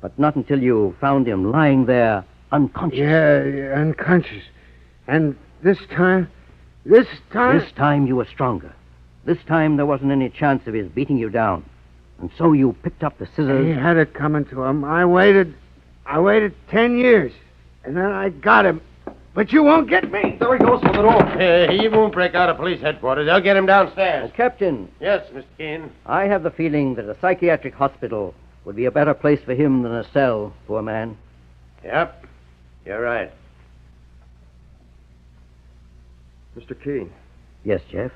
But not until you found him lying there unconscious. Yeah, unconscious. And this time? This time you were stronger. This time there wasn't any chance of his beating you down. And so you picked up the scissors. He had it coming to him. I waited 10 years. And then I got him. But you won't get me. There he goes for the door. He won't break out of police headquarters. They'll get him downstairs. Captain. Yes, Mr. Keene. I have the feeling that a psychiatric hospital would be a better place for him than a cell, poor man. Yep. You're right. Mr. Keene. Yes, Jeff?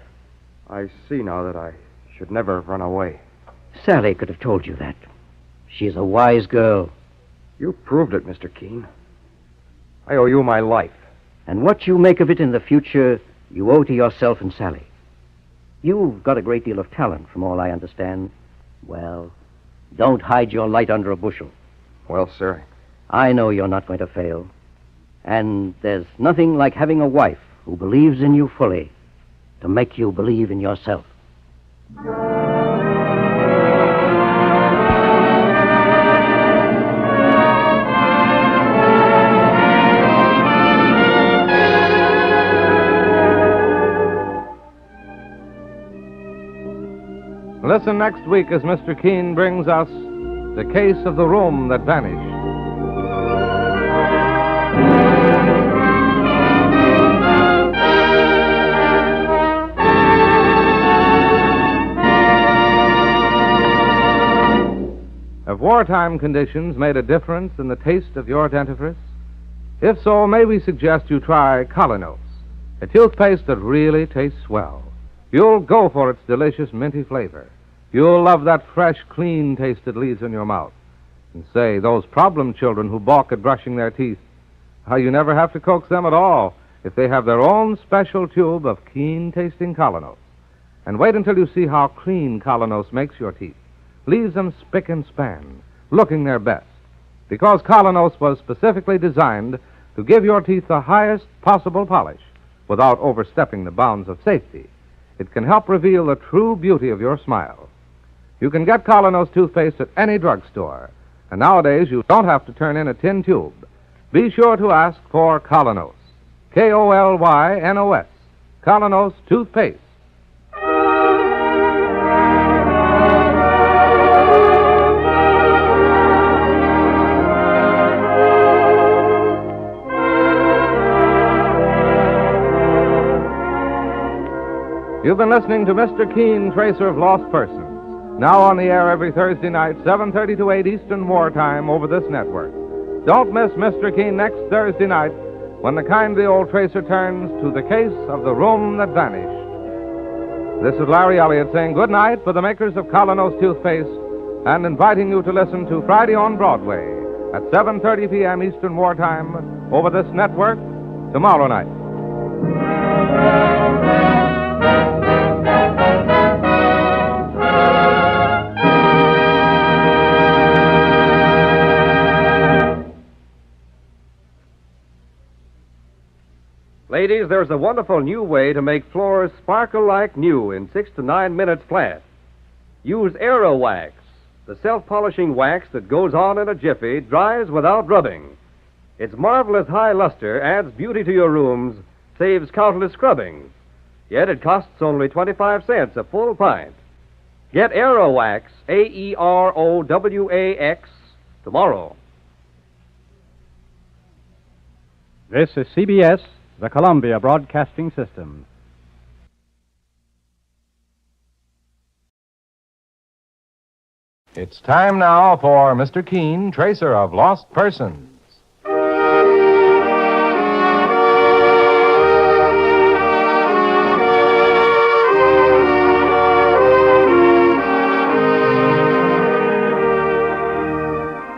I see now that I should never have run away. Sally could have told you that. She's a wise girl. You proved it, Mr. Keene. I owe you my life. And what you make of it in the future, you owe to yourself and Sally. You've got a great deal of talent, from all I understand. Well, don't hide your light under a bushel. Well, sir. I know you're not going to fail. And there's nothing like having a wife who believes in you fully to make you believe in yourself. Listen next week as Mr. Keene brings us the case of the room that vanished. Have wartime conditions made a difference in the taste of your dentifrice? If so, may we suggest you try Colonos, a toothpaste that really tastes well. You'll go for its delicious minty flavor. You'll love that fresh, clean taste it leaves in your mouth. And say, those problem children who balk at brushing their teeth, how you never have to coax them at all if they have their own special tube of keen-tasting Colonos. And wait until you see how clean Colonos makes your teeth. Leaves them spick and span, looking their best. Because Colonos was specifically designed to give your teeth the highest possible polish without overstepping the bounds of safety. It can help reveal the true beauty of your smile. You can get Colonos toothpaste at any drugstore, and nowadays you don't have to turn in a tin tube. Be sure to ask for Colonos. K-O-L-Y-N-O-S. Colonos toothpaste. You've been listening to Mr. Keene, Tracer of Lost Persons. Now on the air every Thursday night, 7:30 to 8 Eastern Wartime over this network. Don't miss Mr. Keene next Thursday night when the kindly old tracer turns to the case of the room that vanished. This is Larry Elliott saying good night for the makers of Colonos toothpaste and inviting you to listen to Friday on Broadway at 7:30 p.m. Eastern Wartime over this network tomorrow night. Ladies, there's a wonderful new way to make floors sparkle like new in 6 to 9 minutes flat. Use Aero Wax, the self-polishing wax that goes on in a jiffy, dries without rubbing. Its marvelous high luster adds beauty to your rooms, saves countless scrubbings. Yet it costs only 25 cents a full pint. Get Aero Wax, A-E-R-O-W-A-X, tomorrow. This is CBS, the Columbia Broadcasting System. It's time now for Mr. Keene, Tracer of Lost Persons.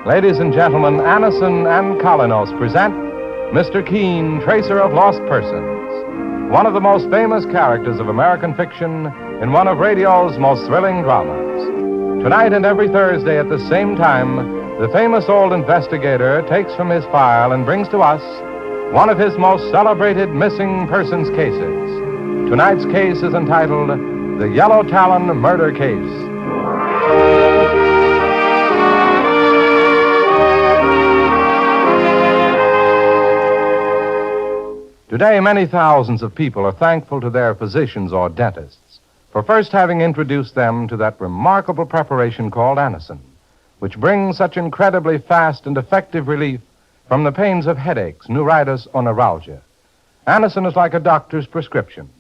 Ladies and gentlemen, Anison and Colonos present Mr. Keene, Tracer of Lost Persons, one of the most famous characters of American fiction in one of radio's most thrilling dramas. Tonight and every Thursday at the same time, the famous old investigator takes from his file and brings to us one of his most celebrated missing persons cases. Tonight's case is entitled The Yellow Talon Murder Case. Today, many thousands of people are thankful to their physicians or dentists for first having introduced them to that remarkable preparation called Anison, which brings such incredibly fast and effective relief from the pains of headaches, neuritis, or neuralgia. Anison is like a doctor's prescription.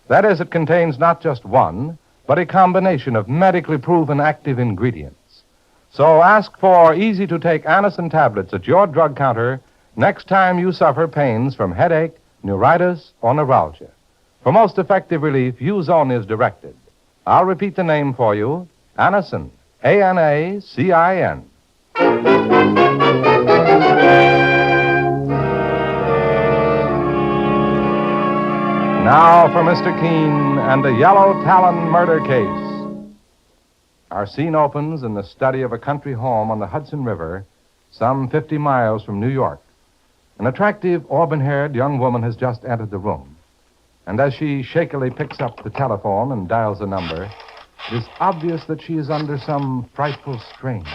That is, it contains not just one, but a combination of medically proven active ingredients. So ask for easy-to-take Anison tablets at your drug counter next time you suffer pains from headache, neuritis, or neuralgia. For most effective relief, use only as directed. I'll repeat the name for you. Anison. A-N-A-C-I-N. Now for Mr. Keene and the Yellow Talon murder case. Our scene opens in the study of a country home on the Hudson River, some 50 miles from New York. An attractive, auburn-haired young woman has just entered the room. And as she shakily picks up the telephone and dials the number, it is obvious that she is under some frightful strain.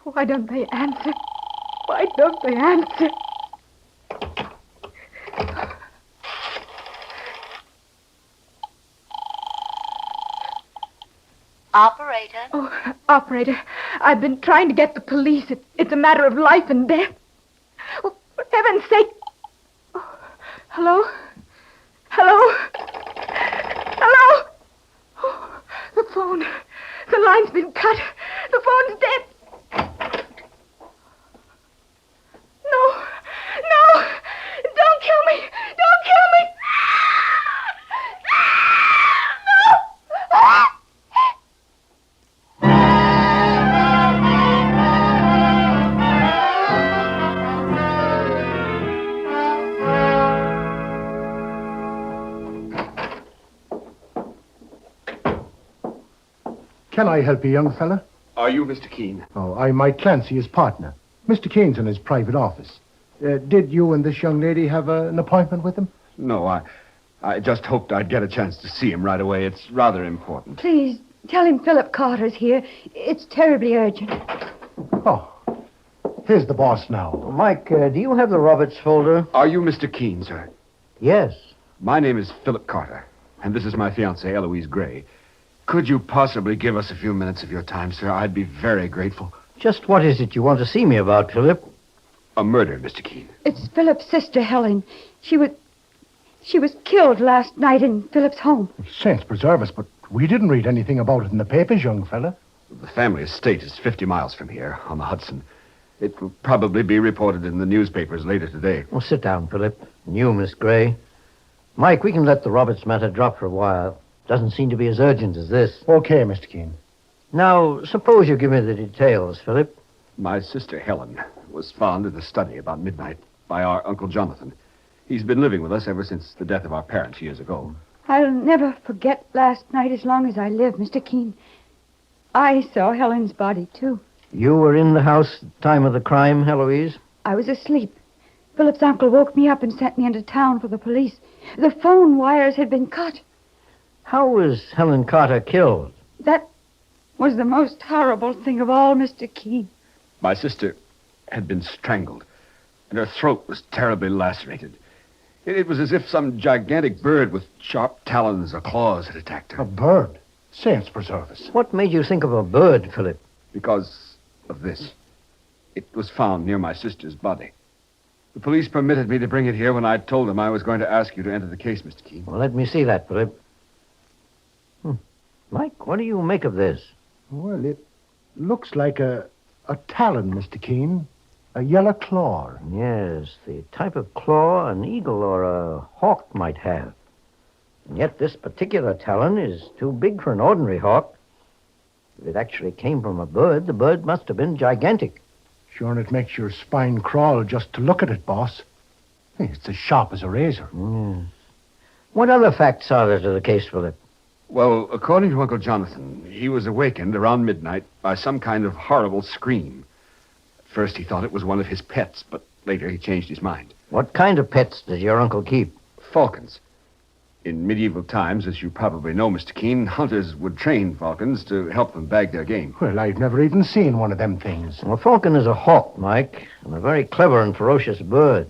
Why don't they answer? Why don't they answer? Operator? Oh, operator, I've been trying to get the police. It's a matter of life and death. Oh, for heaven's sake. Oh, hello? Hello? Hello? Oh, the phone. The line's been cut. The phone's dead. No. No. Don't kill me. Don't kill me. No. Can I help you, young fella? Are you Mr. Keene? Oh, I'm Mike Clancy, his partner. Mr. Keene's in his private office. Did you and this young lady have an appointment with him? No, I just hoped I'd get a chance to see him right away. It's rather important. Please, tell him Philip Carter's here. It's terribly urgent. Oh, here's the boss now. Mike, do you have the Roberts folder? Are you Mr. Keene, sir? Yes. My name is Philip Carter, and this is my fiancée, Eloise Gray. Could you possibly give us a few minutes of your time, sir? I'd be very grateful. Just what is it you want to see me about, Philip? A murder, Mr. Keene. It's Philip's sister, Helen. She was killed last night in Philip's home. Saints preserve us, but we didn't read anything about it in the papers, young fella. The family estate is 50 miles from here, on the Hudson. It will probably be reported in the newspapers later today. Well, sit down, Philip. And you, Miss Gray. Mike, we can let the Roberts matter drop for a while. Doesn't seem to be as urgent as this. Okay, Mr. Keene. Now, suppose you give me the details, Philip. My sister, Helen, was found in the study about midnight by our Uncle Jonathan. He's been living with us ever since the death of our parents years ago. I'll never forget last night as long as I live, Mr. Keene. I saw Helen's body, too. You were in the house at the time of the crime, Heloise? I was asleep. Philip's uncle woke me up and sent me into town for the police. The phone wires had been cut. How was Helen Carter killed? That was the most horrible thing of all, Mr. Keene. My sister had been strangled, and her throat was terribly lacerated. It was as if some gigantic bird with sharp talons or claws had attacked her. A bird? Saints preserve us. What made you think of a bird, Philip? Because of this. It was found near my sister's body. The police permitted me to bring it here when I told them I was going to ask you to enter the case, Mr. Keene. Well, let me see that, Philip. Mike, what do you make of this? Well, it looks like a talon, Mr. Keene. A yellow claw. Yes, the type of claw an eagle or a hawk might have. And yet this particular talon is too big for an ordinary hawk. If it actually came from a bird, the bird must have been gigantic. Sure, and it makes your spine crawl just to look at it, boss. Hey, it's as sharp as a razor. Yes. What other facts are there to the case, Philip? Well, according to Uncle Jonathan, he was awakened around midnight by some kind of horrible scream. At first he thought it was one of his pets, but later he changed his mind. What kind of pets does your uncle keep? Falcons. In medieval times, as you probably know, Mr. Keene, hunters would train falcons to help them bag their game. Well, I've never even seen one of them things. Well, a falcon is a hawk, Mike, and a very clever and ferocious bird.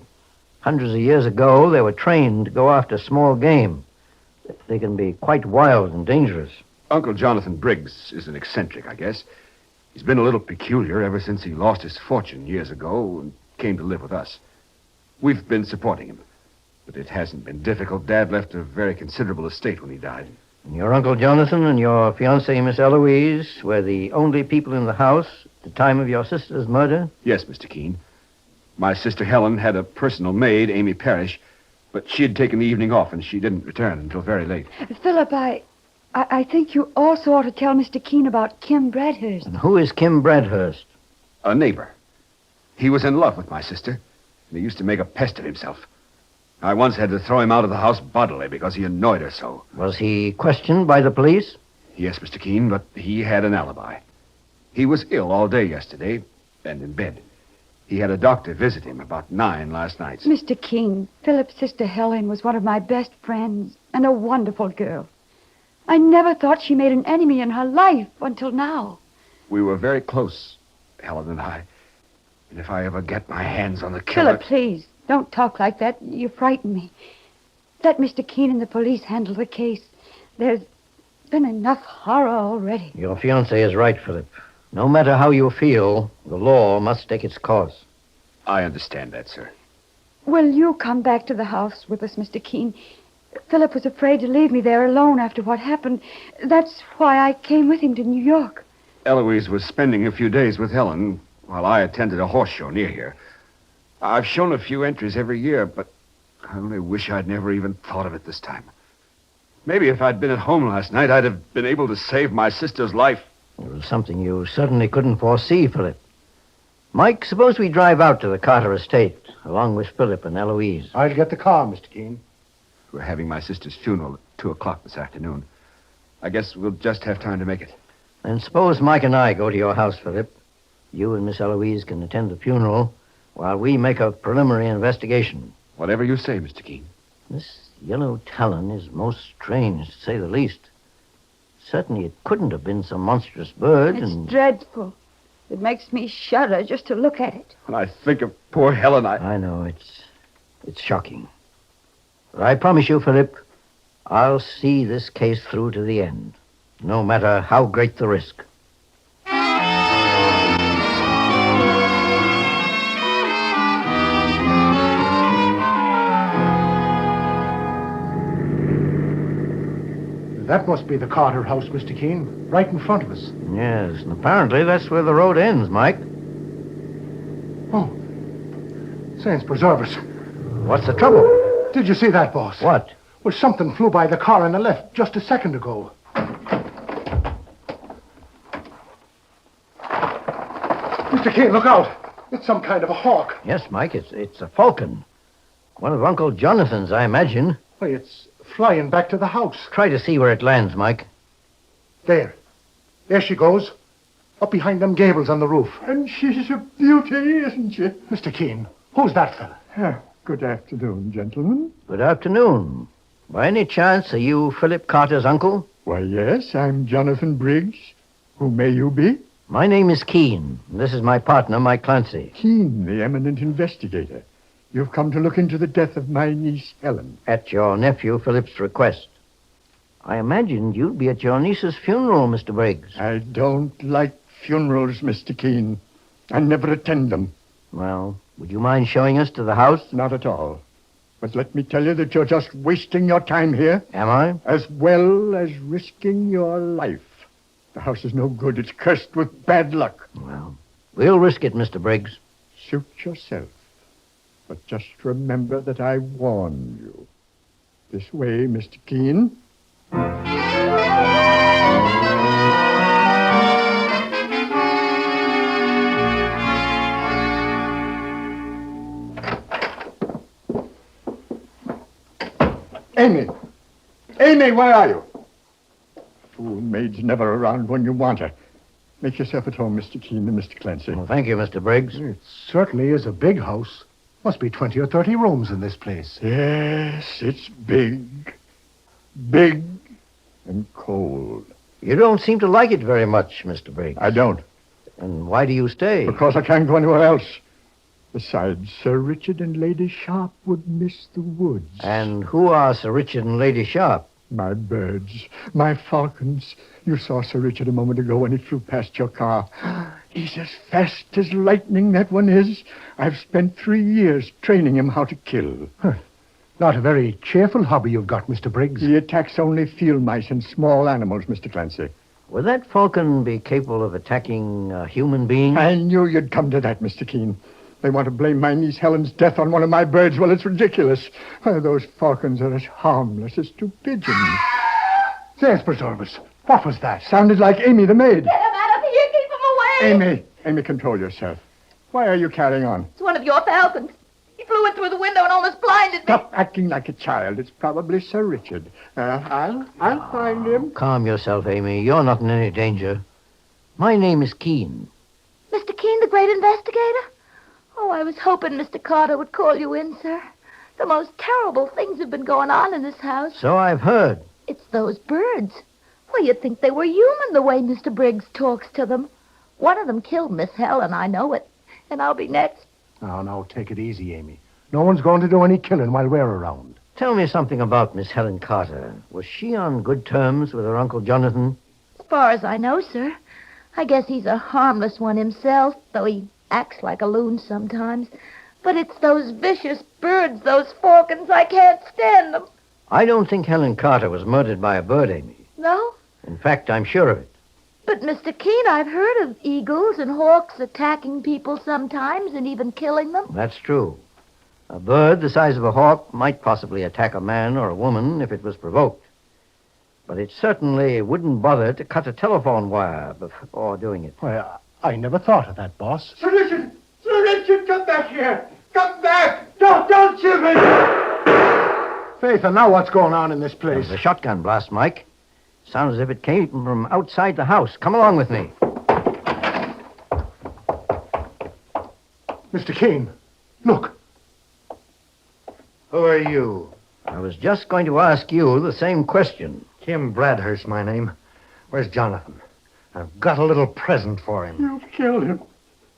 Hundreds of years ago, they were trained to go after small game. They can be quite wild and dangerous. Uncle Jonathan Briggs is an eccentric, I guess. He's been a little peculiar ever since he lost his fortune years ago and came to live with us. We've been supporting him, but it hasn't been difficult. Dad left a very considerable estate when he died. And your Uncle Jonathan and your fiancée, Miss Eloise, were the only people in the house at the time of your sister's murder? Yes, Mr. Keene. My sister Helen had a personal maid, Amy Parrish, but she had taken the evening off, and she didn't return until very late. Philip, I think you also ought to tell Mr. Keene about Kim Bradhurst. And who is Kim Bradhurst? A neighbor. He was in love with my sister, and he used to make a pest of himself. I once had to throw him out of the house bodily because he annoyed her so. Was he questioned by the police? Yes, Mr. Keene, but he had an alibi. He was ill all day yesterday and in bed. He had a doctor visit him about 9 last night. Mr. Keene, Philip's sister Helen was one of my best friends and a wonderful girl. I never thought she made an enemy in her life until now. We were very close, Helen and I. And if I ever get my hands on the killer... Philip, please, don't talk like that. You frighten me. Let Mr. Keene and the police handle the case. There's been enough horror already. Your fiancé is right, Philip. No matter how you feel, the law must take its course. I understand that, sir. Will you come back to the house with us, Mr. Keene? Philip was afraid to leave me there alone after what happened. That's why I came with him to New York. Eloise was spending a few days with Helen while I attended a horse show near here. I've shown a few entries every year, but I only wish I'd never even thought of it this time. Maybe if I'd been at home last night, I'd have been able to save my sister's life. It was something you certainly couldn't foresee, Philip. Mike, suppose we drive out to the Carter estate, along with Philip and Eloise. I'll get the car, Mr. Keene. We're having my sister's funeral at 2 o'clock this afternoon. I guess we'll just have time to make it. And suppose Mike and I go to your house, Philip. You and Miss Eloise can attend the funeral while we make a preliminary investigation. Whatever you say, Mr. Keene. This yellow talon is most strange, to say the least. Certainly it couldn't have been some monstrous bird. It's dreadful. It makes me shudder just to look at it. When I think of poor Helen, I know, it's shocking. But I promise you, Philip, I'll see this case through to the end, no matter how great the risk. That must be the Carter house, Mr. Keene, right in front of us. Yes, and apparently that's where the road ends, Mike. Oh, saints preserve us. What's the trouble? Did you see that, boss? What? Well, something flew by the car on the left just a second ago. Mr. Keene, look out. It's some kind of a hawk. Yes, Mike, it's a falcon. One of Uncle Jonathan's, I imagine. Why, it's flying back to the house. Try to see where it lands, Mike. There. There she goes. Up behind them gables on the roof. And she's a beauty, isn't she? Mr. Keene, who's that fella? Good afternoon, gentlemen. Good afternoon. By any chance, are you Philip Carter's uncle? Why, yes, I'm Jonathan Briggs. Who may you be? My name is Keene. This is my partner, Mike Clancy. Keene, the eminent investigator. You've come to look into the death of my niece, Helen. At your nephew, Philip's request. I imagined you'd be at your niece's funeral, Mr. Briggs. I don't like funerals, Mr. Keene. I never attend them. Well, would you mind showing us to the house? Not at all. But let me tell you that you're just wasting your time here. Am I? As well as risking your life. The house is no good. It's cursed with bad luck. Well, we'll risk it, Mr. Briggs. Suit yourself. But just remember that I warned you. This way, Mr. Keene. Amy! Amy, where are you? Fool maid's never around when you want her. Make yourself at home, Mr. Keene and Mr. Clancy. Well, thank you, Mr. Briggs. It certainly is a big house. Must be 20 or 30 rooms in this place. Yes, it's big. Big and cold. You don't seem to like it very much, Mr. Briggs. I don't. And why do you stay? Because I can't go anywhere else. Besides, Sir Richard and Lady Sharp would miss the woods. And who are Sir Richard and Lady Sharp? My birds, my falcons. You saw Sir Richard a moment ago when he flew past your car. He's as fast as lightning, that one is. I've spent 3 years training him how to kill. Not a very cheerful hobby you've got, Mr. Briggs. He attacks only field mice and small animals, Mr. Clancy. Would that falcon be capable of attacking a human being? I knew you'd come to that, Mr. Keene. They want to blame my niece Helen's death on one of my birds. Well, it's ridiculous. Why, those falcons are as harmless as 2 pigeons. Saints preserve us. What was that? Sounded like Amy the maid. Get him out of here. Keep him away. Amy, control yourself. Why are you carrying on? It's one of your falcons. He flew in through the window and almost blinded me. Stop acting like a child. It's probably Sir Richard. I'll find him. Calm yourself, Amy. You're not in any danger. My name is Keene. Mr. Keene, the great investigator? Oh, I was hoping Mr. Carter would call you in, sir. The most terrible things have been going on in this house. So I've heard. It's those birds. Well, you'd think they were human the way Mr. Briggs talks to them. One of them killed Miss Helen, I know it. And I'll be next. Now, take it easy, Amy. No one's going to do any killing while we're around. Tell me something about Miss Helen Carter. Was she on good terms with her Uncle Jonathan? As far as I know, sir. I guess he's a harmless one himself, though he acts like a loon sometimes. But it's those vicious birds, those falcons, I can't stand them. I don't think Helen Carter was murdered by a bird, Amy. No? In fact, I'm sure of it. But, Mr. Keene, I've heard of eagles and hawks attacking people sometimes and even killing them. That's true. A bird the size of a hawk might possibly attack a man or a woman if it was provoked. But it certainly wouldn't bother to cut a telephone wire before doing it. Well, I never thought of that, boss. Sir Richard! Sir Richard, come back here! Come back! Don't shoot me! Faith, and now what's going on in this It place? was a shotgun blast, Mike. Sounds as if it came from outside the house. Come along with me. Mr. Keene, look. Who are you? I was just going to ask you the same question. Kim Bradhurst, my name. Where's Jonathan? I've got a little present for him. You've killed him.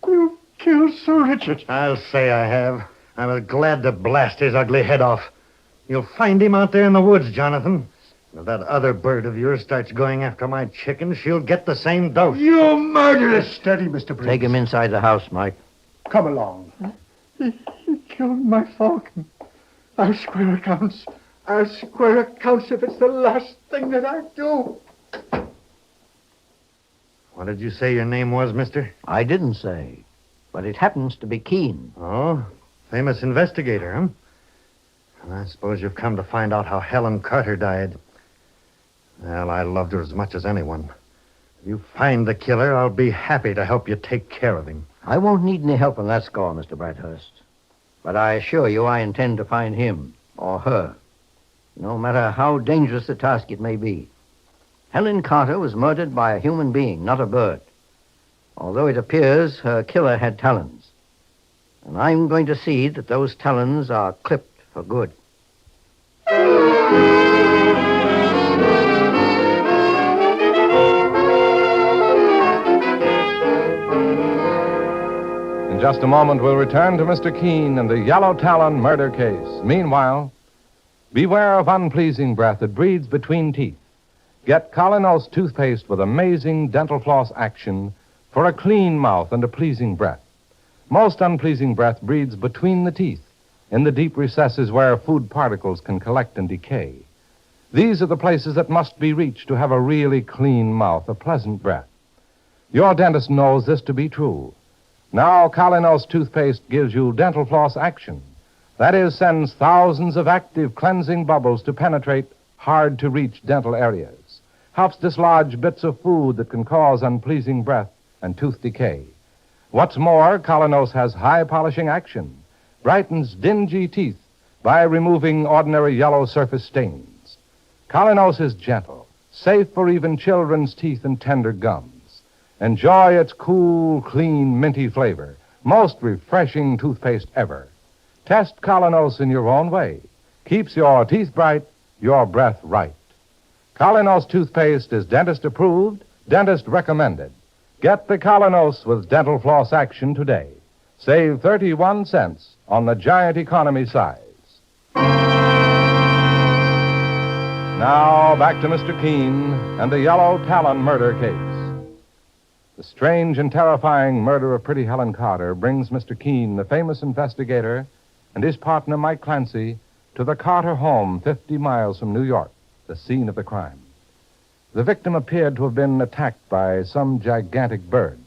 You've killed Sir Richard. I'll say I have. I was glad to blast his ugly head off. You'll find him out there in the woods, Jonathan. If that other bird of yours starts going after my chickens, she'll get the same dose. You murderous! Steady, Mr. Briggs. Take him inside the house, Mike. Come along. He killed my falcon. I'll square accounts. I'll square accounts if it's the last thing that I do. What did you say your name was, mister? I didn't say, but it happens to be Keene. Oh, famous investigator, huh? I suppose you've come to find out how Helen Carter died. Well, I loved her as much as anyone. If you find the killer, I'll be happy to help you take care of him. I won't need any help on that score, Mr. Bradhurst. But I assure you I intend to find him or her, no matter how dangerous the task it may be. Helen Carter was murdered by a human being, not a bird. Although it appears her killer had talons. And I'm going to see that those talons are clipped for good. In just a moment, we'll return to Mr. Keene and the Yellow Talon murder case. Meanwhile, beware of unpleasing breath that breeds between teeth. Get Colinos toothpaste with amazing dental floss action for a clean mouth and a pleasing breath. Most unpleasing breath breeds between the teeth, in the deep recesses where food particles can collect and decay. These are the places that must be reached to have a really clean mouth, a pleasant breath. Your dentist knows this to be true. Now, Colinos toothpaste gives you dental floss action. That is, sends thousands of active cleansing bubbles to penetrate hard-to-reach dental areas. Helps dislodge bits of food that can cause unpleasing breath and tooth decay. What's more, Colinos has high-polishing action. Brightens dingy teeth by removing ordinary yellow surface stains. Colinos is gentle, safe for even children's teeth and tender gums. Enjoy its cool, clean, minty flavor. Most refreshing toothpaste ever. Test Colinos in your own way. Keeps your teeth bright, your breath right. Colinos toothpaste is dentist approved, dentist recommended. Get the Colinos with dental floss action today. Save 31 cents on the giant economy size. Now, back to Mr. Keene and the Yellow Talon murder case. The strange and terrifying murder of pretty Helen Carter brings Mr. Keene, the famous investigator, and his partner, Mike Clancy, to the Carter home 50 miles from New York, the scene of the crime. The victim appeared to have been attacked by some gigantic bird,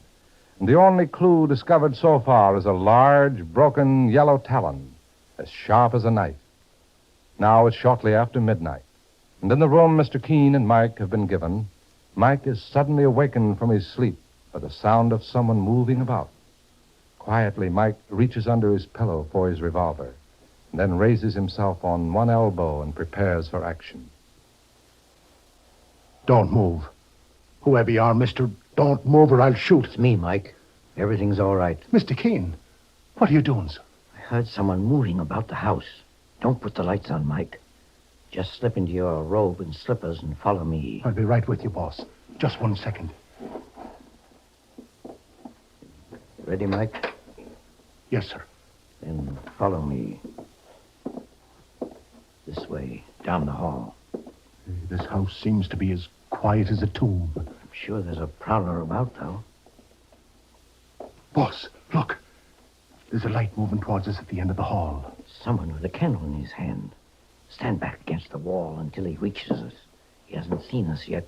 and the only clue discovered so far is a large, broken yellow talon, as sharp as a knife. Now it's shortly after midnight, and in the room Mr. Keene and Mike have been given, Mike is suddenly awakened from his sleep by the sound of someone moving about. Quietly, Mike reaches under his pillow for his revolver, and then raises himself on one elbow and prepares for action. Don't move. Whoever you are, mister, don't move or I'll shoot. It's me, Mike. Everything's all right. Mr. Keene, what are you doing, sir? I heard someone moving about the house. Don't put the lights on, Mike. Just slip into your robe and slippers and follow me. I'll be right with you, boss. Just 1 second. Ready, Mike? Yes, sir. Then follow me. The This way, down the hall. This house seems to be as quiet as a tomb. I'm sure there's a prowler about, though. Boss, look. There's a light moving towards us at the end of the hall. Someone with a candle in his hand. Stand back against the wall until he reaches us. He hasn't seen us yet.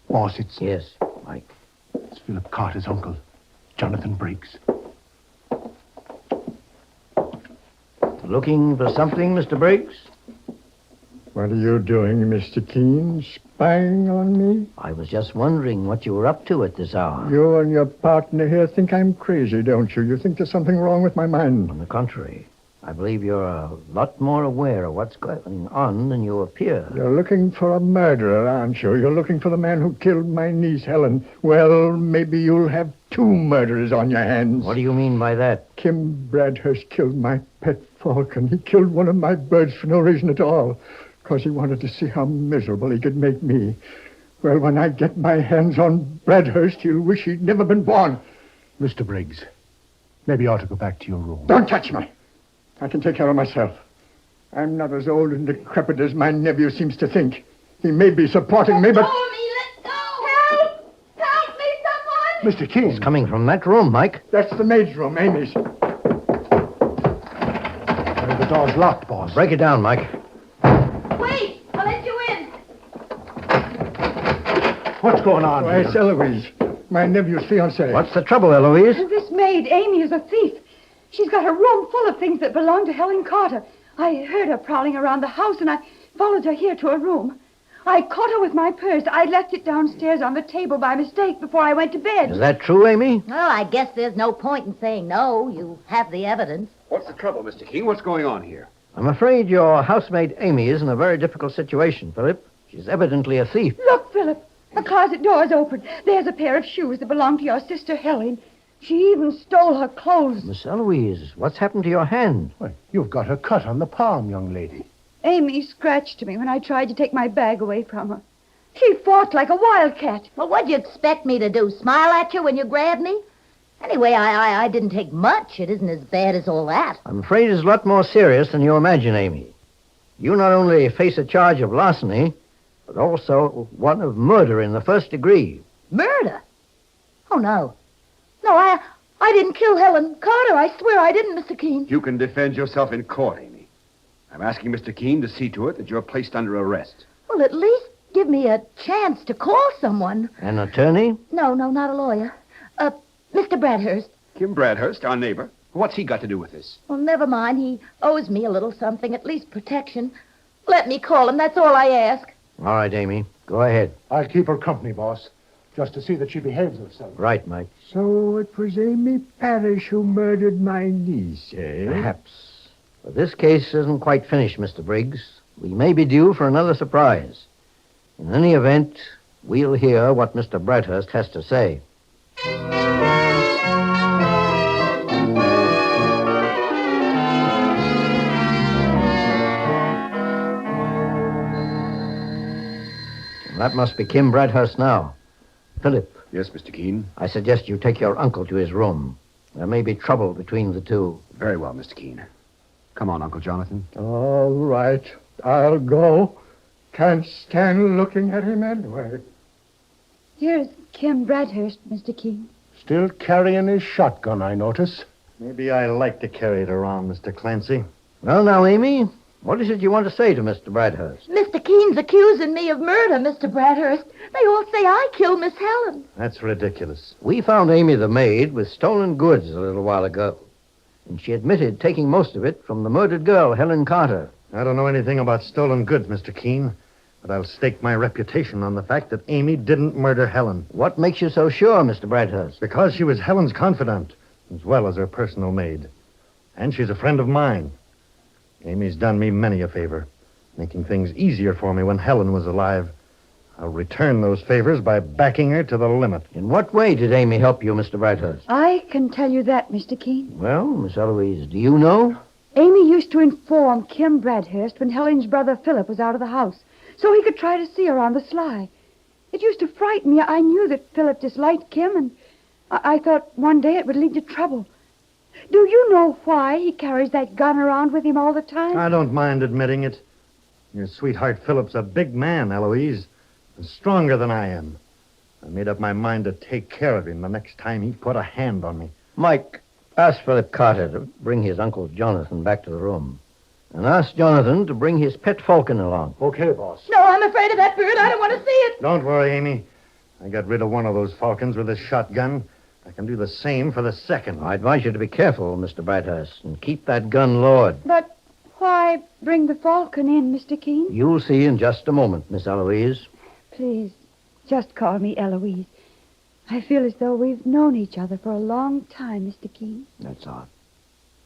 Boss, it's... Yes, Mike. It's Philip Carter's uncle, Jonathan Briggs. Looking for something, Mr. Briggs? What are you doing, Mr. Keene? Spying on me? I was just wondering what you were up to at this hour. You and your partner here think I'm crazy, don't you? You think there's something wrong with my mind. On the contrary, I believe you're a lot more aware of what's going on than you appear. You're looking for a murderer, aren't you? You're looking for the man who killed my niece, Helen. Well, maybe you'll have 2 murderers on your hands. What do you mean by that? Kim Bradhurst killed my pet falcon. He killed one of my birds for no reason at all, because he wanted to see how miserable he could make me. Well, when I get my hands on Bradhurst, he'll wish he'd never been born. Mr. Briggs, maybe you ought to go back to your room. Don't touch me. I can take care of myself. I'm not as old and decrepit as my nephew seems to think. He may be supporting me, but... Let go! Help! Help me, someone! Mr. Keene. It's coming from that room, Mike. That's the maid's room, Amy's. The door's locked, boss. Break it down, Mike. Wait! I'll let you in. What's going on Why, here? it's Eloise, my nephew's fiancée. What's the trouble, Eloise? This maid, Amy, is a thief. She's got a room full of things that belong to Helen Carter. I heard her prowling around the house, and I followed her here to her room. I caught her with my purse. I left it downstairs on the table by mistake before I went to bed. Is that true, Amy? Well, I guess there's no point in saying no. You have the evidence. What's the trouble, Mr. King? What's going on here? I'm afraid your housemaid Amy is in a very difficult situation, Philip. She's evidently a thief. Look, Philip. The closet door's open. There's a pair of shoes that belong to your sister, Helen. She even stole her clothes. Miss Eloise, what's happened to your hand? Why, you've got a cut on the palm, young lady. Amy scratched me when I tried to take my bag away from her. She fought like a wildcat. Well, what'd you expect me to do? Smile at you when you grabbed me? Anyway, I didn't take much. It isn't as bad as all that. I'm afraid it's a lot more serious than you imagine, Amy. You not only face a charge of larceny, but also one of murder in the first degree. Murder? Oh, no. No, I didn't kill Helen Carter. I swear I didn't, Mr. Keene. You can defend yourself in court, Amy. I'm asking Mr. Keene to see to it that you're placed under arrest. Well, at least give me a chance to call someone. An attorney? No, not a lawyer. Mr. Bradhurst. Kim Bradhurst, our neighbor. What's he got to do with this? Well, never mind. He owes me a little something, at least protection. Let me call him. That's all I ask. All right, Amy. Go ahead. I'll keep her company, boss, just to see that she behaves herself. Right, Mike. So it was Amy Parrish who murdered my niece, eh? Perhaps. But this case isn't quite finished, Mr. Briggs. We may be due for another surprise. In any event, we'll hear what Mr. Bradhurst has to say. That must be Kim Bradhurst now. Philip. Yes, Mr. Keene? I suggest you take your uncle to his room. There may be trouble between the two. Very well, Mr. Keene. Come on, Uncle Jonathan. All right. I'll go. Can't stand looking at him anyway. Here's Kim Bradhurst, Mr. Keene. Still carrying his shotgun, I notice. Maybe I like to carry it around, Mr. Clancy. Well, now, Amy, what is it you want to say to Mr. Bradhurst? Mr. Keene's accusing me of murder, Mr. Bradhurst. They all say I killed Miss Helen. That's ridiculous. We found Amy the maid with stolen goods a little while ago. And she admitted taking most of it from the murdered girl, Helen Carter. I don't know anything about stolen goods, Mr. Keene, but I'll stake my reputation on the fact that Amy didn't murder Helen. What makes you so sure, Mr. Bradhurst? Because she was Helen's confidant, as well as her personal maid. And she's a friend of mine. Amy's done me many a favor, making things easier for me when Helen was alive. I'll return those favors by backing her to the limit. In what way did Amy help you, Mr. Bradhurst? I can tell you that, Mr. Keene. Well, Miss Eloise, do you know? Amy used to inform Kim Bradhurst when Helen's brother Philip was out of the house, so he could try to see her on the sly. It used to frighten me. I knew that Philip disliked Kim, and I thought one day it would lead to trouble. Do you know why he carries that gun around with him all the time? I don't mind admitting it. Your sweetheart Philip's a big man, Eloise, and stronger than I am. I made up my mind to take care of him the next time he put a hand on me. Mike, ask Philip Carter to bring his Uncle Jonathan back to the room. And ask Jonathan to bring his pet falcon along. Okay, boss. No, I'm afraid of that bird. I don't want to see it. Don't worry, Amy. I got rid of one of those falcons with this shotgun. I can do the same for the second. I advise you to be careful, Mr. Brighthurst, and keep that gun lowered. But why bring the falcon in, Mr. Keene? You'll see in just a moment, Miss Eloise. Please, just call me Eloise. I feel as though we've known each other for a long time, Mr. Keene. That's odd.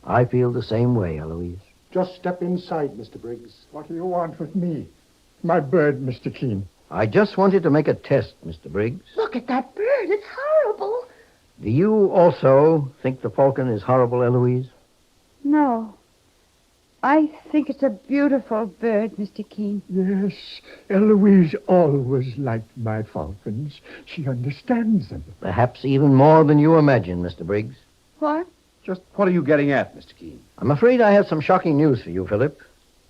I feel the same way, Eloise. Just step inside, Mr. Briggs. What do you want with me? My bird, Mr. Keene. I just wanted to make a test, Mr. Briggs. Look at that bird. It's horrible. Do you also think the falcon is horrible, Eloise? No. I think it's a beautiful bird, Mr. Keene. Yes, Eloise always liked my falcons. She understands them. Perhaps even more than you imagine, Mr. Briggs. What? Just what are you getting at, Mr. Keene? I'm afraid I have some shocking news for you, Philip.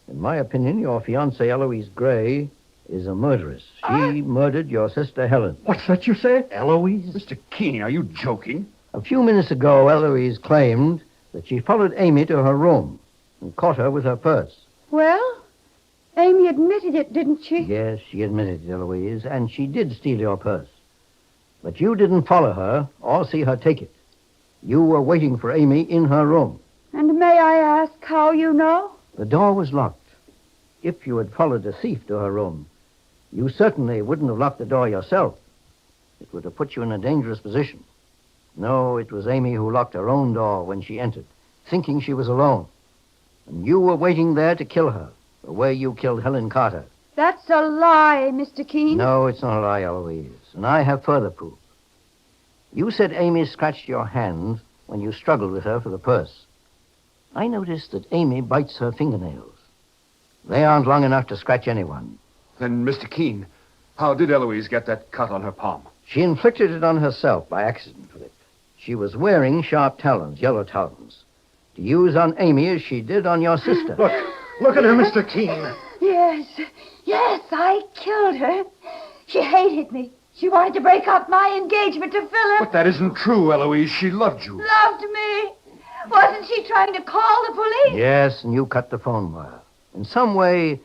In my opinion, your fiancée, Eloise Gray, is a murderess. She murdered your sister, Helen. What's that you say? Eloise? Mr. Keene, are you joking? A few minutes ago, Eloise claimed that she followed Amy to her room and caught her with her purse. Well, Amy admitted it, didn't she? Yes, she admitted it, Eloise, and she did steal your purse. But you didn't follow her or see her take it. You were waiting for Amy in her room. And may I ask how you know? The door was locked. If you had followed the thief to her room, you certainly wouldn't have locked the door yourself. It would have put you in a dangerous position. No, it was Amy who locked her own door when she entered, thinking she was alone. And you were waiting there to kill her, the way you killed Helen Carter. That's a lie, Mr. Keene. No, it's not a lie, Eloise, and I have further proof. You said Amy scratched your hand when you struggled with her for the purse. I noticed that Amy bites her fingernails. They aren't long enough to scratch anyone. Then, Mr. Keene, how did Eloise get that cut on her palm? She inflicted it on herself by accident, Philip. She was wearing sharp talons, yellow talons, to use on Amy as she did on your sister. Look at her, Mr. Keene. Yes, I killed her. She hated me. She wanted to break up my engagement to Philip. But that isn't true, Eloise. She loved you. Loved me. Wasn't she trying to call the police? Yes, and you cut the phone wire. In some way,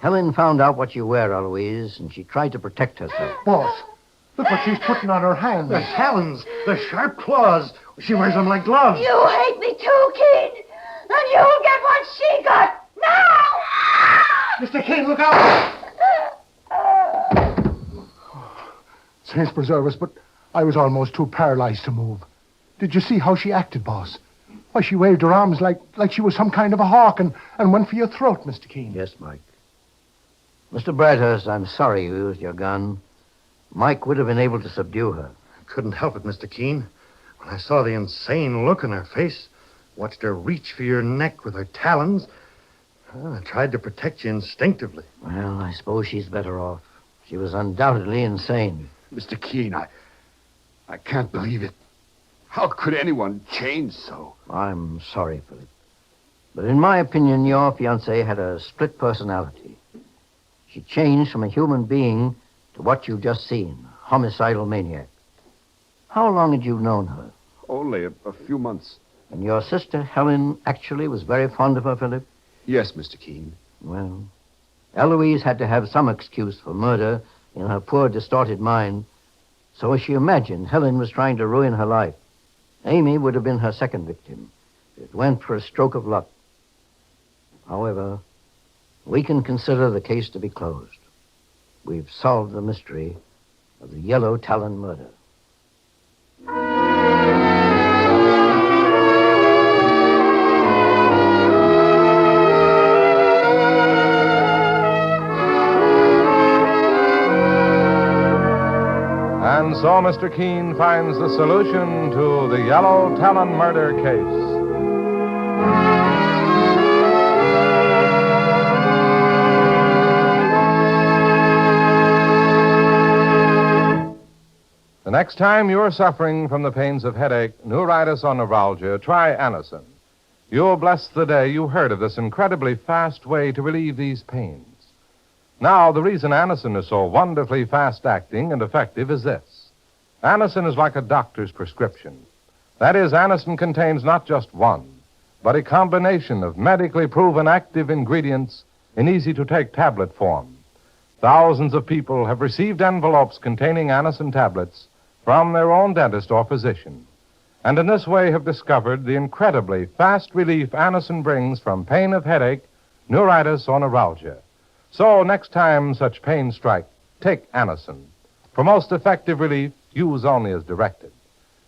Helen found out what you were, Eloise, and she tried to protect herself. Boss, look what she's putting on her hands. The talons, the sharp claws. She wears them like gloves. You hate me too, Keene. And you'll get what she got. Now! Mr. Keene, look out! Saints preserve us, but I was almost too paralyzed to move. Did you see how she acted, boss? Why, she waved her arms like she was some kind of a hawk and went for your throat, Mr. Keene. Yes, Mike. Mr. Brighthurst, I'm sorry you used your gun. Mike would have been able to subdue her. Couldn't help it, Mr. Keene. When I saw the insane look on her face, watched her reach for your neck with her talons, I tried to protect you instinctively. Well, I suppose she's better off. She was undoubtedly insane. Mr. Keene, I can't believe it. How could anyone change so? I'm sorry, Philip. But in my opinion, your fiancée had a split personality. She changed from a human being to what you've just seen, a homicidal maniac. How long had you known her? Only a few months. And your sister, Helen, actually was very fond of her, Philip? Yes, Mr. Keene. Well, Eloise had to have some excuse for murder in her poor, distorted mind. So she imagined Helen was trying to ruin her life. Amy would have been her second victim. It went for a stroke of luck. However, we can consider the case to be closed. We've solved the mystery of the Yellow Talon murder. And so Mr. Keene finds the solution to the Yellow Talon murder case. The next time you're suffering from the pains of headache, neuritis, or neuralgia, try Anacin. You'll bless the day you heard of this incredibly fast way to relieve these pains. Now, the reason Anacin is so wonderfully fast-acting and effective is this. Anacin is like a doctor's prescription. That is, Anacin contains not just one, but a combination of medically proven active ingredients in easy-to-take tablet form. Thousands of people have received envelopes containing Anacin tablets from their own dentist or physician, and in this way have discovered the incredibly fast relief Anacin brings from pain of headache, neuritis, or neuralgia. So next time such pain strike, take Anacin. For most effective relief, use only as directed.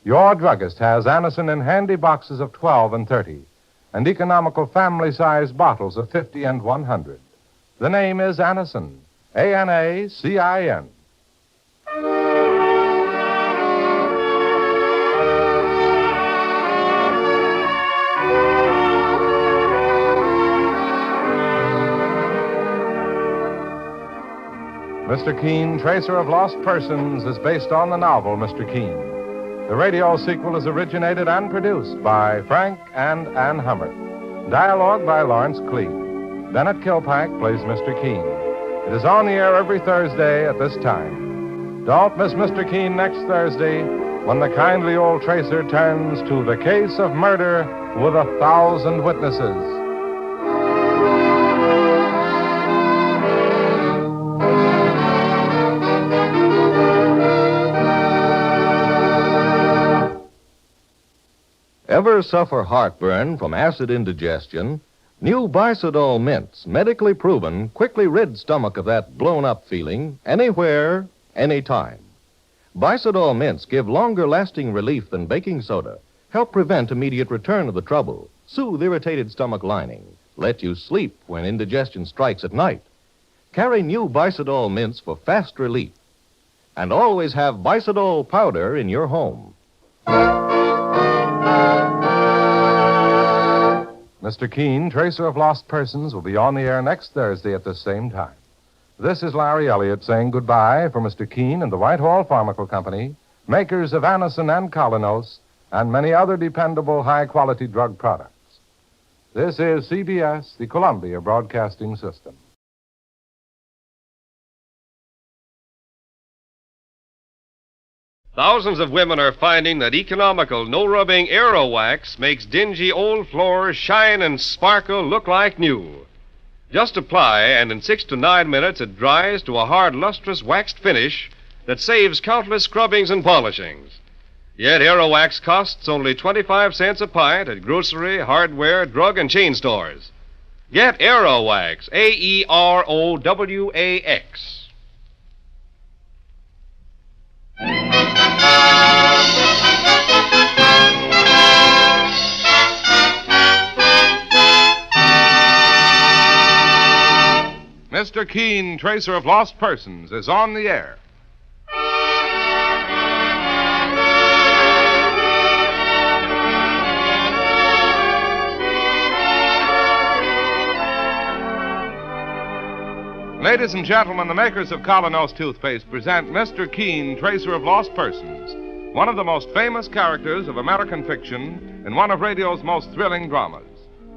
Your druggist has Anacin in handy boxes of 12 and 30, and economical family-size bottles of 50 and 100. The name is Anacin, A-N-A-C-I-N. Mr. Keene, Tracer of Lost Persons, is based on the novel Mr. Keene. The radio sequel is originated and produced by Frank and Ann Hummert. Dialogue by Lawrence Cleave. Bennett Kilpack plays Mr. Keene. It is on the air every Thursday at this time. Don't miss Mr. Keene next Thursday when the kindly old tracer turns to the case of murder with 1,000 witnesses. Ever suffer heartburn from acid indigestion? New Bicidol mints, medically proven, quickly rid stomach of that blown-up feeling anywhere, anytime. Bicidol mints give longer-lasting relief than baking soda, help prevent immediate return of the trouble, soothe irritated stomach lining, let you sleep when indigestion strikes at night. Carry new Bicidol mints for fast relief. And always have Bicidol powder in your home. Mr. Keene, Tracer of Lost Persons, will be on the air next Thursday at the same time. This is Larry Elliott saying goodbye for Mr. Keene and the Whitehall Pharmaceutical Company, makers of Anacin and Colinos, and many other dependable high-quality drug products. This is CBS, the Columbia Broadcasting System. Thousands of women are finding that economical, no-rubbing Aero Wax makes dingy old floors shine and sparkle, look like new. Just apply, and in 6 to 9 minutes it dries to a hard, lustrous waxed finish that saves countless scrubbings and polishings. Yet Aero Wax costs only 25 cents a pint at grocery, hardware, drug, and chain stores. Get Aero Wax, A-E-R-O-W-A-X. Mr. Keene, Tracer of Lost Persons, is on the air. Ladies and gentlemen, the makers of Colinos toothpaste present Mr. Keene, Tracer of Lost Persons, one of the most famous characters of American fiction in one of radio's most thrilling dramas.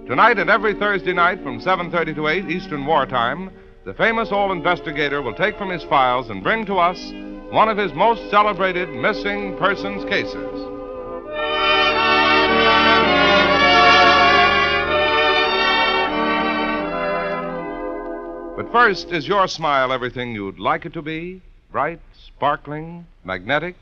Tonight and every Thursday night from 7:30 to 8 Eastern Wartime, the famous old investigator will take from his files and bring to us one of his most celebrated missing persons cases. But first, is your smile everything you'd like it to be? Bright, sparkling, magnetic?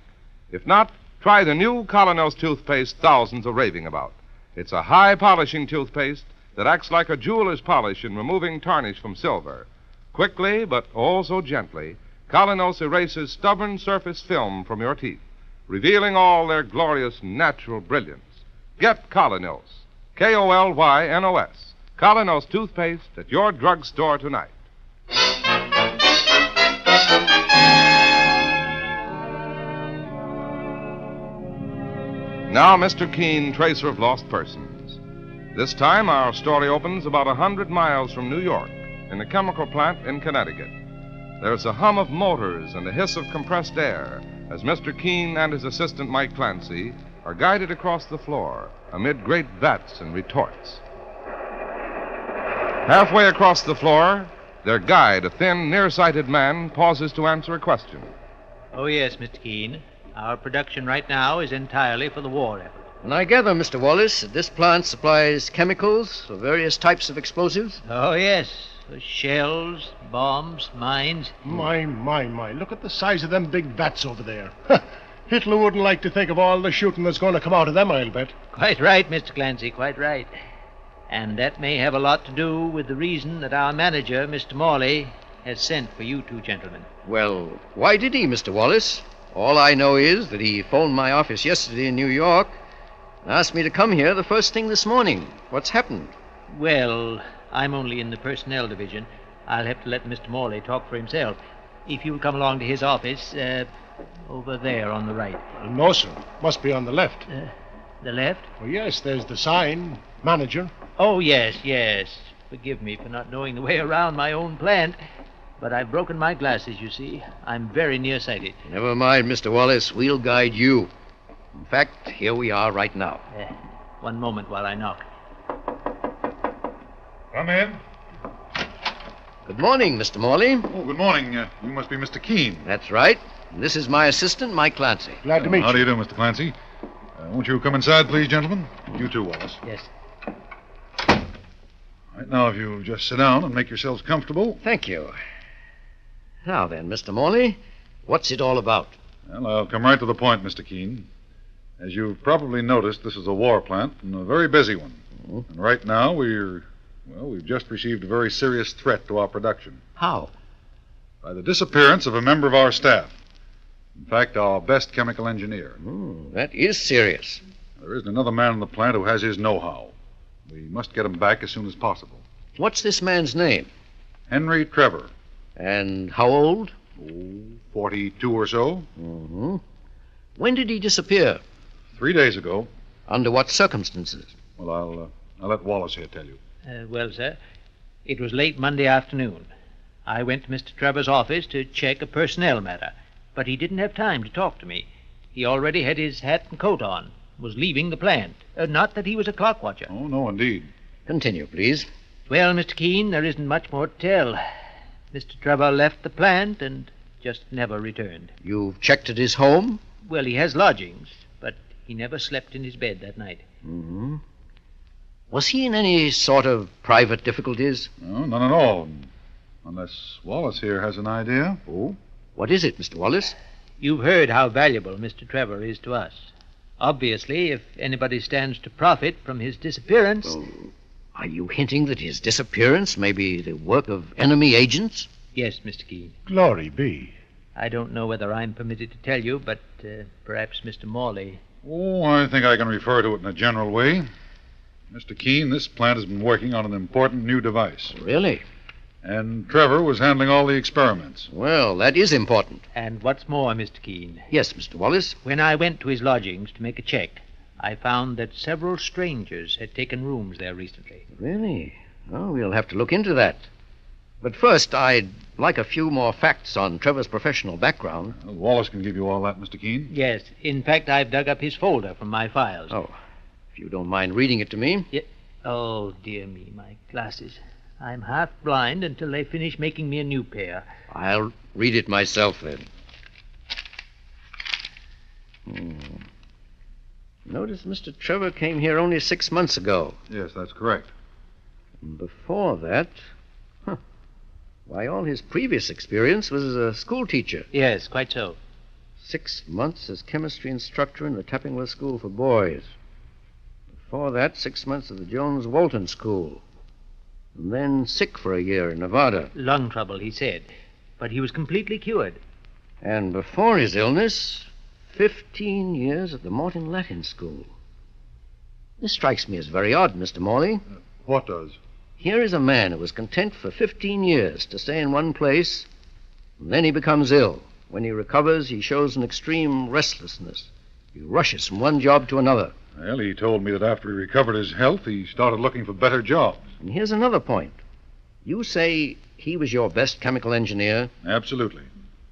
If not, try the new Colinos toothpaste thousands are raving about. It's a high-polishing toothpaste that acts like a jeweler's polish in removing tarnish from silver. Quickly, but also gently, Colinos erases stubborn surface film from your teeth, revealing all their glorious natural brilliance. Get Colinos, K-O-L-Y-N-O-S, Colinos toothpaste at your drugstore tonight. Now, Mr. Keene, Tracer of Lost Persons. This time, our story opens about 100 miles from New York, in a chemical plant in Connecticut. There's a hum of motors and a hiss of compressed air as Mr. Keene and his assistant, Mike Clancy, are guided across the floor amid great vats and retorts. Halfway across the floor, their guide, a thin, nearsighted man, pauses to answer a question. Oh, yes, Mr. Keene. Our production right now is entirely for the war effort. And I gather, Mr. Wallace, that this plant supplies chemicals for various types of explosives? Oh, yes. For shells, bombs, mines. My. Look at the size of them big vats over there. Hitler wouldn't like to think of all the shooting that's going to come out of them, I'll bet. Quite right, Mr. Clancy, quite right. And that may have a lot to do with the reason that our manager, Mr. Morley, has sent for you two gentlemen. Well, why did he, Mr. Wallace? All I know is that he phoned my office yesterday in New York and asked me to come here the first thing this morning. What's happened? Well, I'm only in the personnel division. I'll have to let Mr. Morley talk for himself. If you'll come along to his office, over there on the right. No, sir. Must be on the left. The left? Oh, yes, there's the sign. Manager. Oh, yes. Forgive me for not knowing the way around my own plant. But I've broken my glasses, you see. I'm very nearsighted. Never mind, Mr. Wallace. We'll guide you. In fact, here we are right now. One moment while I knock. Come in. Good morning, Mr. Morley. Oh, good morning. You must be Mr. Keene. That's right. And this is my assistant, Mike Clancy. Glad to meet you. How do you do, Mr. Clancy? Won't you come inside, please, gentlemen? You too, Wallace. Yes. Right now, if you'll just sit down and make yourselves comfortable. Thank you. Now then, Mr. Morley, what's it all about? Well, I'll come right to the point, Mr. Keene. As you've probably noticed, this is a war plant, and a very busy one. Mm-hmm. And right now, we've just received a very serious threat to our production. How? By the disappearance of a member of our staff. In fact, our best chemical engineer. That is serious. There isn't another man in the plant who has his know-how. We must get him back as soon as possible. What's this man's name? Henry Trevor. And how old? 42 or so. Mm-hmm. When did he disappear? 3 days ago. Under what circumstances? Well, I'll let Wallace here tell you. Well, sir, it was late Monday afternoon. I went to Mr. Trevor's office to check a personnel matter, but he didn't have time to talk to me. He already had his hat and coat on, was leaving the plant. Not that he was a clock watcher. Oh, no, indeed. Continue, please. Well, Mr. Keene, there isn't much more to tell. Mr. Trevor left the plant and just never returned. You've checked at his home? Well, he has lodgings, but he never slept in his bed that night. Mm-hmm. Was he in any sort of private difficulties? No, none at all. Unless Wallace here has an idea. Oh? What is it, Mr. Wallace? You've heard how valuable Mr. Trevor is to us. Obviously, if anybody stands to profit from his disappearance... Oh, are you hinting that his disappearance may be the work of enemy agents? Yes, Mr. Keene. Glory be. I don't know whether I'm permitted to tell you, but perhaps Mr. Morley... Oh, I think I can refer to it in a general way. Mr. Keene, this plant has been working on an important new device. Really? And Trevor was handling all the experiments. Well, that is important. And what's more, Mr. Keene... Yes, Mr. Wallace? When I went to his lodgings to make a check, I found that several strangers had taken rooms there recently. Really? Oh, we'll have to look into that. But first, I'd like a few more facts on Trevor's professional background. Well, Wallace can give you all that, Mr. Keene. Yes. In fact, I've dug up his folder from my files. Oh, if you don't mind reading it to me. Oh, dear me, my glasses. I'm half blind until they finish making me a new pair. I'll read it myself, then. Notice Mr. Trevor came here only 6 months ago. Yes, that's correct. And before that... Why, all his previous experience was as a school teacher. Yes, quite so. 6 months as chemistry instructor in the Tappingworth School for Boys. Before that, 6 months at the Jones Walton School. And then sick for a year in Nevada. Lung trouble, he said. But he was completely cured. And before his illness, 15 years at the Morton Latin School. This strikes me as very odd, Mr. Morley. What does? Here is a man who was content for 15 years to stay in one place, and then he becomes ill. When he recovers, he shows an extreme restlessness. He rushes from one job to another. Well, he told me that after he recovered his health, he started looking for better jobs. And here's another point. You say he was your best chemical engineer? Absolutely.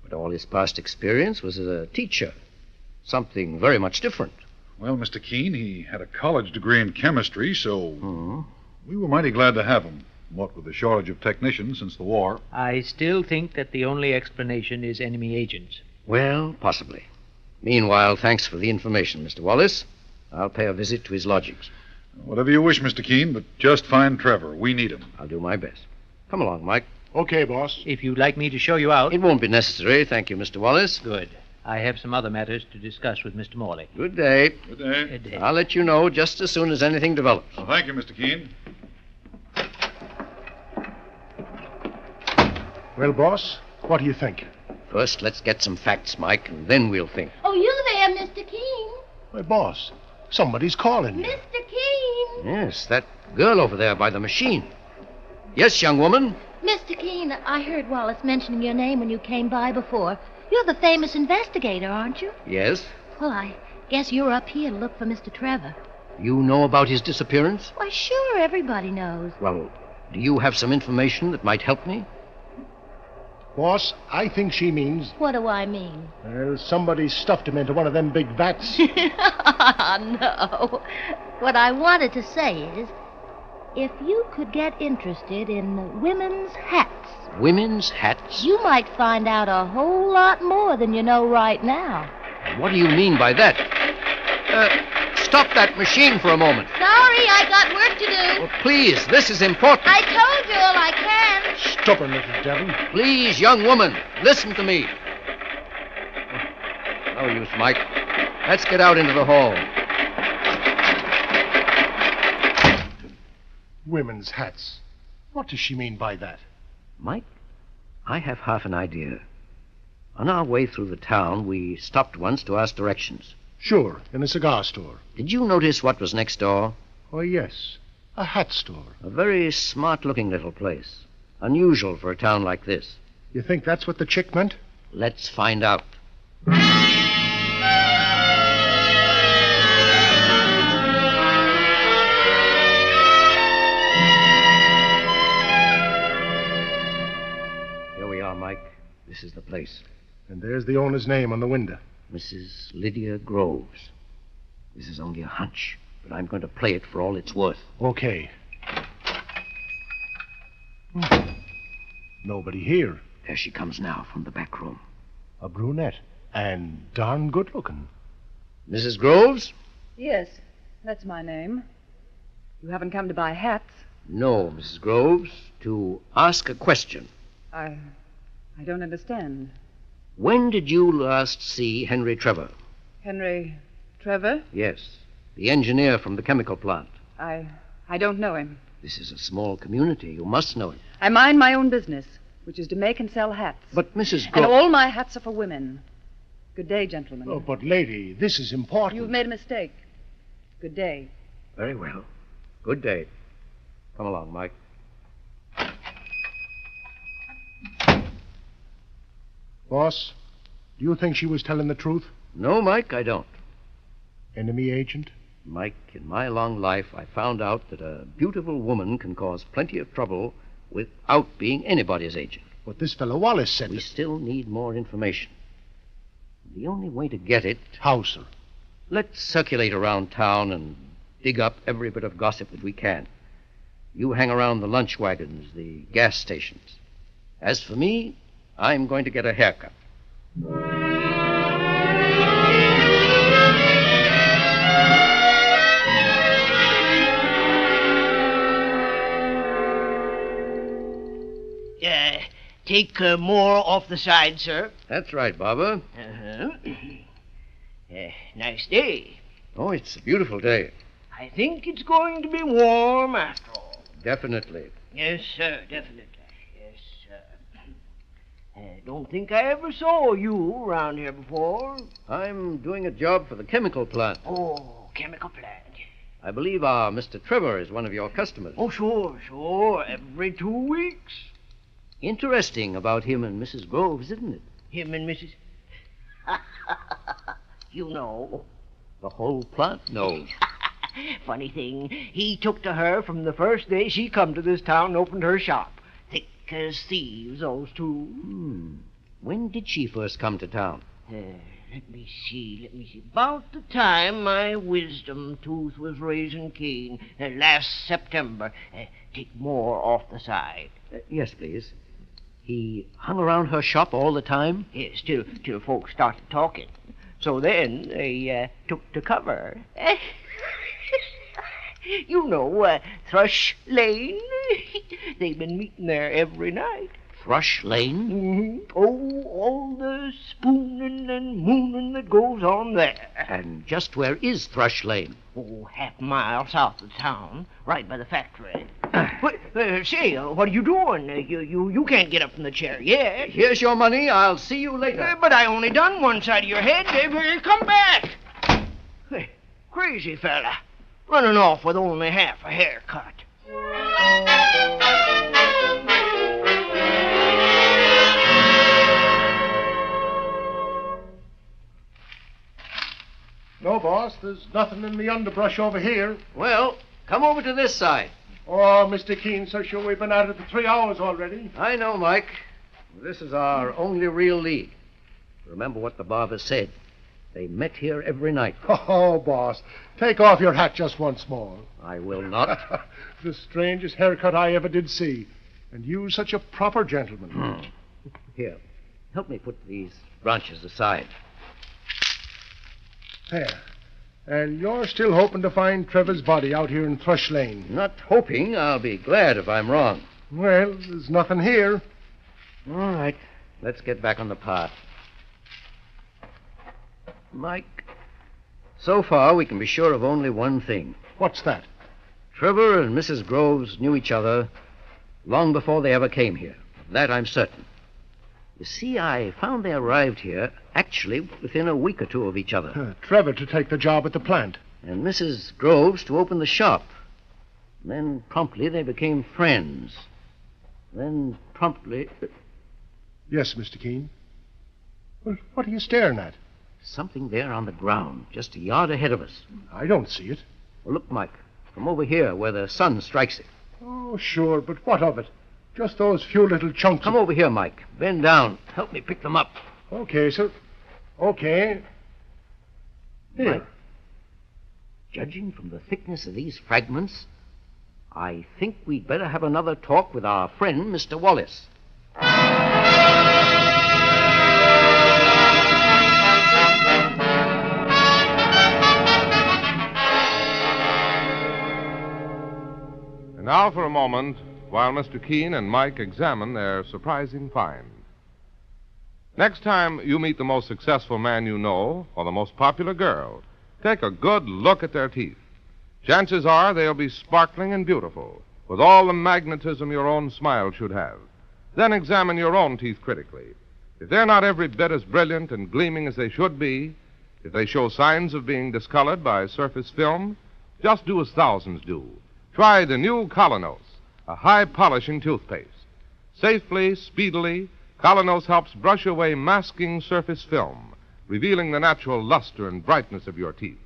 But But all his past experience was as a teacher. Something very much different. Well, Mr. Keene, he had a college degree in chemistry, so we were mighty glad to have him. What with the shortage of technicians since the war. I still think that the only explanation is enemy agents. Well, possibly. Meanwhile, thanks for the information, Mr. Wallace. I'll pay a visit to his lodgings. Whatever you wish, Mr. Keene, but just find Trevor. We need him. I'll do my best. Come along, Mike. Okay, boss. If you'd like me to show you out... It won't be necessary, thank you, Mr. Wallace. Good. I have some other matters to discuss with Mr. Morley. Good day. Good day. Good day. I'll let you know just as soon as anything develops. Well, thank you, Mr. Keene. Well, boss, what do you think? First, let's get some facts, Mike, and then we'll think. Oh, you there, Mr. Keene? Why, boss, somebody's calling you. Mr. Keene? Yes, that girl over there by the machine. Yes, young woman. Mr. Keene, I heard Wallace mentioning your name when you came by before. You're the famous investigator, aren't you? Yes. Well, I guess you're up here to look for Mr. Trevor. You know about his disappearance? Why, sure, everybody knows. Well, do you have some information that might help me? Boss, I think she means... What do I mean? Well, somebody stuffed him into one of them big vats. No. What I wanted to say is, if you could get interested in women's hats... Women's hats? You might find out a whole lot more than you know right now. What do you mean by that? Stop that machine for a moment. Sorry, I got work to do. Oh, please, this is important. I told you all I can. Stubborn little devil. Please, young woman, listen to me. No use, Mike. Let's get out into the hall. Women's hats. What does she mean by that? Mike, I have half an idea. On our way through the town, we stopped once to ask directions. Sure, in a cigar store. Did you notice what was next door? Oh, yes. A hat store. A very smart-looking little place. Unusual for a town like this. You think that's what the chick meant? Let's find out. Here we are, Mike. This is the place. And there's the owner's name on the window. Mrs. Lydia Groves. This is only a hunch, but I'm going to play it for all it's worth. Okay. Nobody here. There she comes now from the back room. A brunette. And darn good looking. Mrs. Groves? Yes, that's my name. You haven't come to buy hats? No, Mrs. Groves. To ask a question. I don't understand. When did you last see Henry Trevor? Henry Trevor? Yes, the engineer from the chemical plant. I don't know him. This is a small community. You must know him. I mind my own business, which is to make and sell hats. But Mrs. And Groves... all my hats are for women. Good day, gentlemen. Oh, but lady, this is important. You've made a mistake. Good day. Very well. Good day. Come along, Mike. Boss, do you think she was telling the truth? No, Mike, I don't. Enemy agent? Mike, in my long life, I found out that a beautiful woman can cause plenty of trouble without being anybody's agent. But this fellow Wallace said We still need more information. The only way to get it... How, sir? Let's circulate around town and dig up every bit of gossip that we can. You hang around the lunch wagons, the gas stations. As for me, I'm going to get a haircut. Take more off the side, sir. That's right, Barber. Nice day. Oh, it's a beautiful day. I think it's going to be warm after all. Definitely. Yes, sir, definitely. Yes, sir. Don't think I ever saw you around here before. I'm doing a job for the chemical plant. Oh, chemical plant. I believe our Mr. Trevor is one of your customers. Oh, sure. Every 2 weeks. Interesting about him and Mrs. Groves, isn't it? Him and Mrs. You know. The whole plant knows. Funny thing, he took to her from the first day she come to this town and opened her shop. Thick as thieves, those two. When did she first come to town? Let me see. About the time my wisdom tooth was raising keen, last September. Take more off the side. Yes, please. He hung around her shop all the time? Yes, till folks started talking. So then they took to cover. You know, Thrush Lane. They've been meeting there every night. Thrush Lane? Mm-hmm. Oh, all the spooning and mooning that goes on there. And just where is Thrush Lane? Oh, half a mile south of town, right by the factory. Say, what are you doing? You can't get up from the chair yet. Here's your money. I'll see you later. But I only done one side of your head. Come back. Crazy fella. Running off with only half a haircut. No, boss, there's nothing in the underbrush over here. Well, come over to this side. Oh, Mr. Keene, so sure we've been at it for 3 hours already. I know, Mike. This is our only real lead. Remember what the barber said. They met here every night. Oh, boss, take off your hat just once more. I will not. The strangest haircut I ever did see. And you such a proper gentleman. Here, help me put these branches aside. There. And you're still hoping to find Trevor's body out here in Thrush Lane? Not hoping. I'll be glad if I'm wrong. Well, there's nothing here. All right. Let's get back on the path. Mike, so far we can be sure of only one thing. What's that? Trevor and Mrs. Groves knew each other long before they ever came here. Of that I'm certain. You see, I found they arrived here actually within a week or two of each other. Trevor to take the job at the plant. And Mrs. Groves to open the shop. Then promptly they became friends. Then promptly... Yes, Mr. Keene. Well, what are you staring at? Something there on the ground, just a yard ahead of us. I don't see it. Well, look, Mike, from over here where the sun strikes it. Oh, sure, but what of it? Just those few little chunks. Come over here, Mike. Bend down. Help me pick them up. Okay, sir. Okay. Here. Mike, judging from the thickness of these fragments, I think we'd better have another talk with our friend, Mr. Wallace. And now for a moment, while Mr. Keene and Mike examine their surprising find. Next time you meet the most successful man you know, or the most popular girl, take a good look at their teeth. Chances are they'll be sparkling and beautiful, with all the magnetism your own smile should have. Then examine your own teeth critically. If they're not every bit as brilliant and gleaming as they should be, if they show signs of being discolored by surface film, just do as thousands do. Try the new Colonos, a high-polishing toothpaste. Safely, speedily, Colonos helps brush away masking surface film, revealing the natural luster and brightness of your teeth.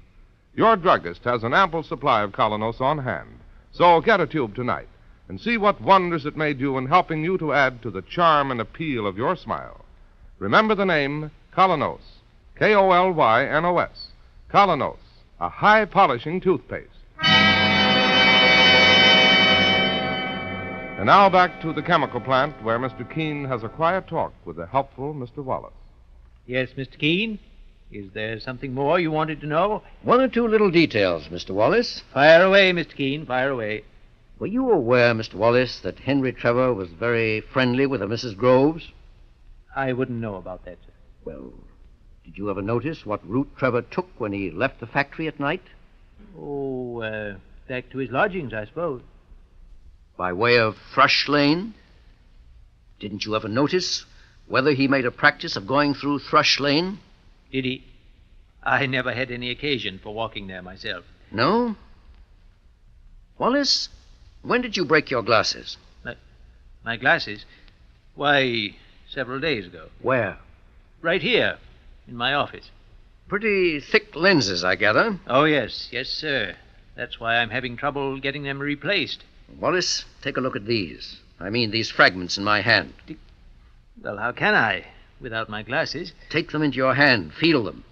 Your druggist has an ample supply of Colonos on hand, so get a tube tonight and see what wonders it may do in helping you to add to the charm and appeal of your smile. Remember the name Colonos, K-O-L-Y-N-O-S. Colonos, a high-polishing toothpaste. And now back to the chemical plant where Mr. Keene has a quiet talk with the helpful Mr. Wallace. Yes, Mr. Keene? Is there something more you wanted to know? One or two little details, Mr. Wallace. Fire away, Mr. Keene, fire away. Were you aware, Mr. Wallace, that Henry Trevor was very friendly with a Mrs. Groves? I wouldn't know about that, sir. Well, did you ever notice what route Trevor took when he left the factory at night? Oh, back to his lodgings, I suppose. By way of Thrush Lane? Didn't you ever notice whether he made a practice of going through Thrush Lane? Did he? I never had any occasion for walking there myself. No? Wallace, when did you break your glasses? My glasses? Why, several days ago. Where? Right here, in my office. Pretty thick lenses, I gather. Oh, yes. Yes, sir. That's why I'm having trouble getting them replaced. Wallace, take a look at these. I mean, these fragments in my hand. Well, how can I? without my glasses. Take them into your hand. Feel them.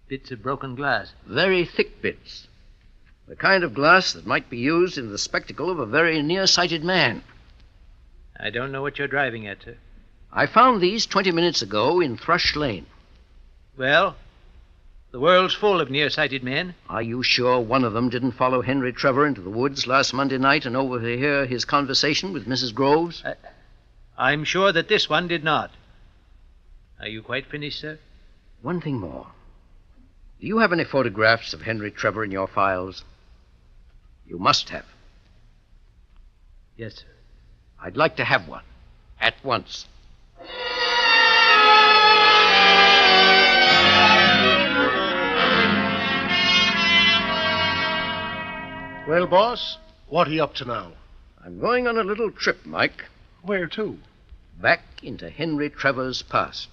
Bits of broken glass. Very thick bits. The kind of glass that might be used in the spectacle of a very nearsighted man. I don't know what you're driving at, sir. I found these 20 minutes ago in Thrush Lane. Well, the world's full of nearsighted men. Are you sure one of them didn't follow Henry Trevor into the woods last Monday night and overhear his conversation with Mrs. Groves? I'm sure that this one did not. Are you quite finished, sir? One thing more. Do you have any photographs of Henry Trevor in your files? You must have. Yes, sir. I'd like to have one. At once. Well, boss, what are you up to now? I'm going on a little trip, Mike. Where to? Back into Henry Trevor's past.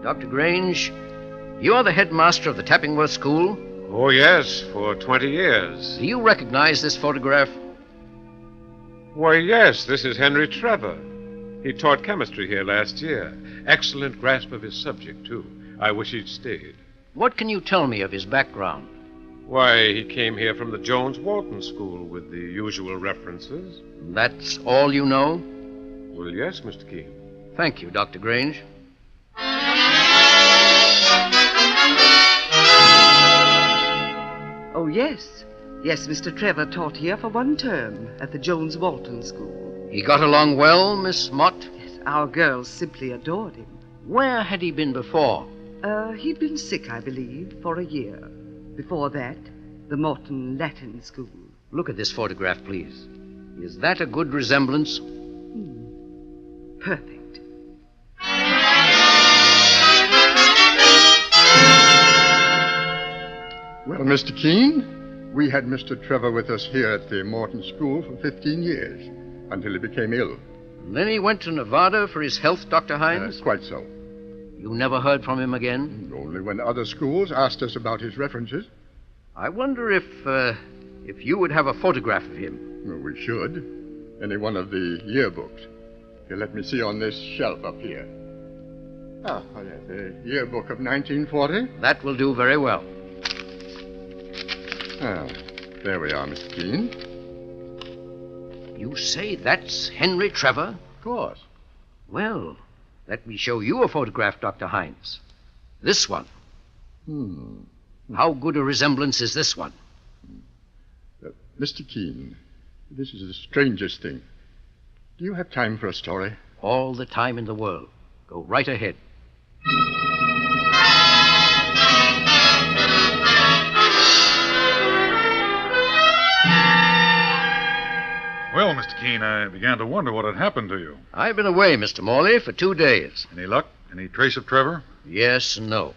Dr. Grange, you are the headmaster of the Tappingworth School? Oh, yes, for 20 years. Do you recognize this photograph? Why, yes, this is Henry Trevor. He taught chemistry here last year. Excellent grasp of his subject, too. I wish he'd stayed. What can you tell me of his background? Why, he came here from the Jones-Walton School with the usual references. That's all you know? Well, yes, Mr. Keene. Thank you, Dr. Grange. Oh, yes. Yes, Mr. Trevor taught here for one term at the Jones-Walton School. He got along well, Miss Mott? Yes, our girls simply adored him. Where had he been before? He'd been sick, I believe, for a year. Before that, the Morton Latin School. Look at this photograph, please. Is that a good resemblance? Perfect. Well, Mr. Keene, we had Mr. Trevor with us here at the Morton School for 15 years, until he became ill. And then he went to Nevada for his health, Dr. Hines? Quite so. You never heard from him again? Only when other schools asked us about his references. I wonder if you would have a photograph of him. Well, we should. Any one of the yearbooks. Here, let me see on this shelf up here. Oh, yes, the yearbook of 1940. That will do very well. Ah, there we are, Mr. Keene. You say that's Henry Trevor? Of course. Well, let me show you a photograph, Dr. Hines. This one. How good a resemblance is this one? Mr. Keene, this is the strangest thing. Do you have time for a story? All the time in the world. Go right ahead. Well, Mr. Keene, I began to wonder what had happened to you. I've been away, Mr. Morley, for 2 days. Any luck? Any trace of Trevor? Yes and no.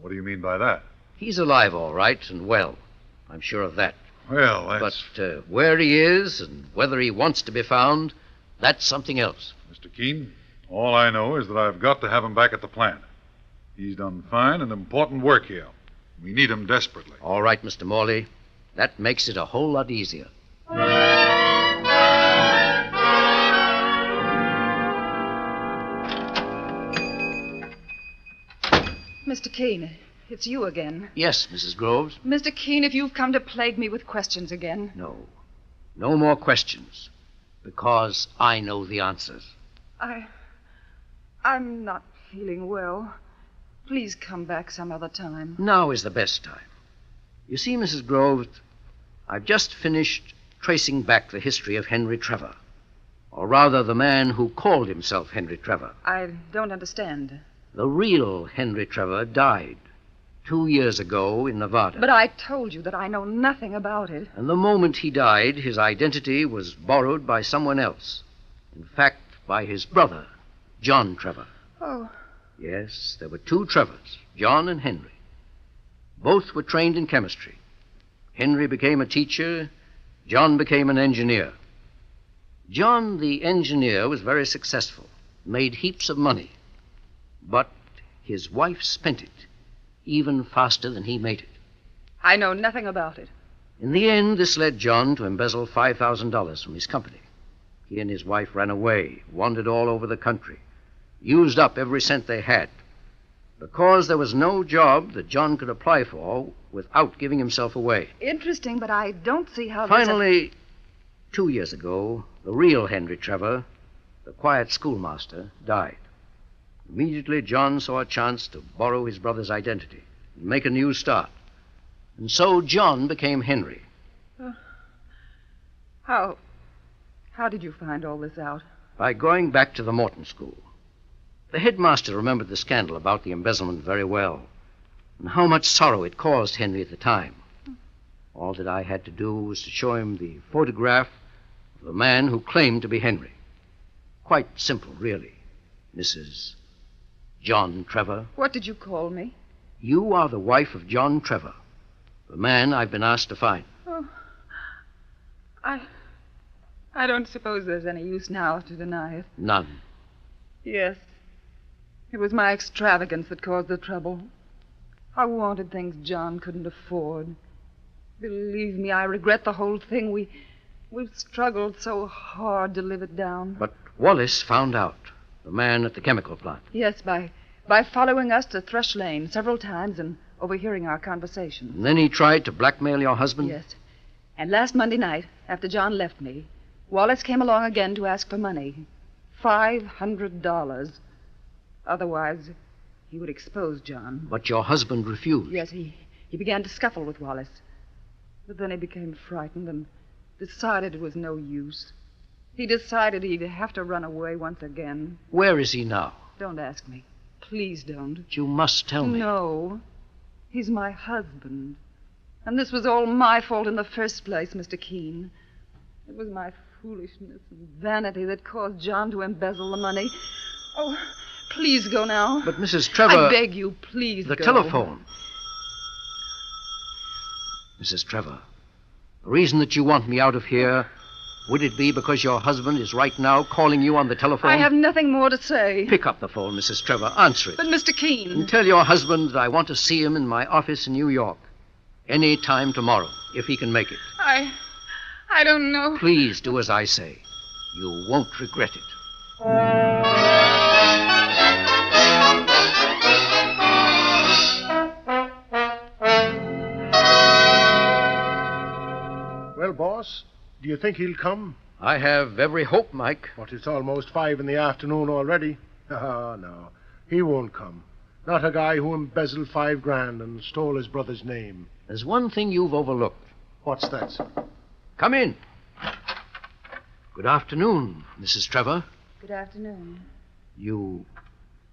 What do you mean by that? He's alive, all right, and well. I'm sure of that. Well, that's... But where he is and whether he wants to be found, that's something else. Mr. Keene, all I know is that I've got to have him back at the plant. He's done fine and important work here. We need him desperately. All right, Mr. Morley. That makes it a whole lot easier. Mr. Keene, it's you again. Yes, Mrs. Groves. Mr. Keene, if you've come to plague me with questions again. No. No more questions. Because I know the answers. I'm not feeling well. Please come back some other time. Now is the best time. You see, Mrs. Groves, I've just finished tracing back the history of Henry Trevor. Or rather, the man who called himself Henry Trevor. I don't understand. The real Henry Trevor died 2 years ago in Nevada. But I told you that I know nothing about it. And the moment he died, his identity was borrowed by someone else. In fact, by his brother, John Trevor. Oh. Yes, there were 2 Trevors, John and Henry. Both were trained in chemistry. Henry became a teacher. John became an engineer. John, the engineer, was very successful, made heaps of money. But his wife spent it even faster than he made it. I know nothing about it. In the end, this led John to embezzle $5,000 from his company. He and his wife ran away, wandered all over the country, used up every cent they had, because there was no job that John could apply for without giving himself away. Interesting, but I don't see how Finally, 2 years ago, the real Henry Trevor, the quiet schoolmaster, died. Immediately, John saw a chance to borrow his brother's identity and make a new start. And so John became Henry. How did you find all this out? By going back to the Morton School. The headmaster remembered the scandal about the embezzlement very well, and how much sorrow it caused Henry at the time. All that I had to do was to show him the photograph of the man who claimed to be Henry. Quite simple, really, Mrs. John Trevor. What did you call me? You are the wife of John Trevor, the man I've been asked to find. Oh, I don't suppose there's any use now to deny it. None. Yes. It was my extravagance that caused the trouble. I wanted things John couldn't afford. Believe me, I regret the whole thing. We've struggled so hard to live it down. But Wallace found out, the man at the chemical plant. Yes, by following us to Thrush Lane several times and overhearing our conversations. And then he tried to blackmail your husband? Yes. And last Monday night, after John left me, Wallace came along again to ask for money. $500. Otherwise, he would expose John. But your husband refused. Yes, he began to scuffle with Wallace. But then he became frightened and decided it was no use. He decided he'd have to run away once again. Where is he now? Don't ask me. Please don't. You must tell me. No. He's my husband. And this was all my fault in the first place, Mr. Keene. It was my foolishness and vanity that caused John to embezzle the money. Oh, please go now. But, Mrs. Trevor... I beg you, please go. The go. telephone. Mrs. Trevor, the reason that you want me out of here, would it be because your husband is right now calling you on the telephone? I have nothing more to say. Pick up the phone, Mrs. Trevor. Answer it. But, Mr. Keene... And tell your husband that I want to see him in my office in New York. Any time tomorrow, if he can make it. I don't know. Please do as I say. You won't regret it. Well, boss, do you think he'll come? I have every hope, Mike. But it's almost 5 in the afternoon already. No, he won't come. Not a guy who embezzled $5,000 and stole his brother's name. There's one thing you've overlooked. What's that, sir? Come in. Good afternoon, Mrs. Trevor. Good afternoon. You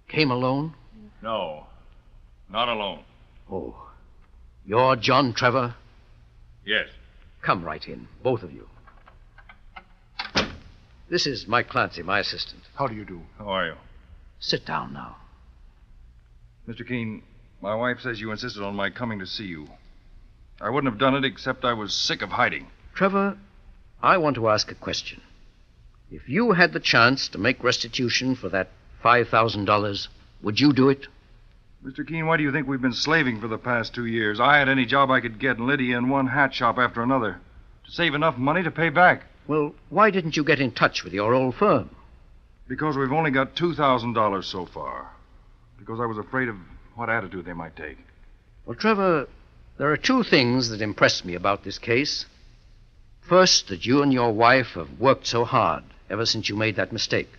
came alone? No, not alone. Oh, you're John Trevor? Yes. Come right in, both of you. This is Mike Clancy, my assistant. How do you do? How are you? Sit down now. Mr. Keene, my wife says you insisted on my coming to see you. I wouldn't have done it except I was sick of hiding. Trevor, I want to ask a question. If you had the chance to make restitution for that $5,000, would you do it? Mr. Keene, why do you think we've been slaving for the past 2 years? I had any job I could get, and Lydia in one hat shop after another, to save enough money to pay back. Well, why didn't you get in touch with your old firm? Because we've only got $2,000 so far. Because I was afraid of what attitude they might take. Well, Trevor, there are 2 things that impress me about this case. First, that you and your wife have worked so hard ever since you made that mistake.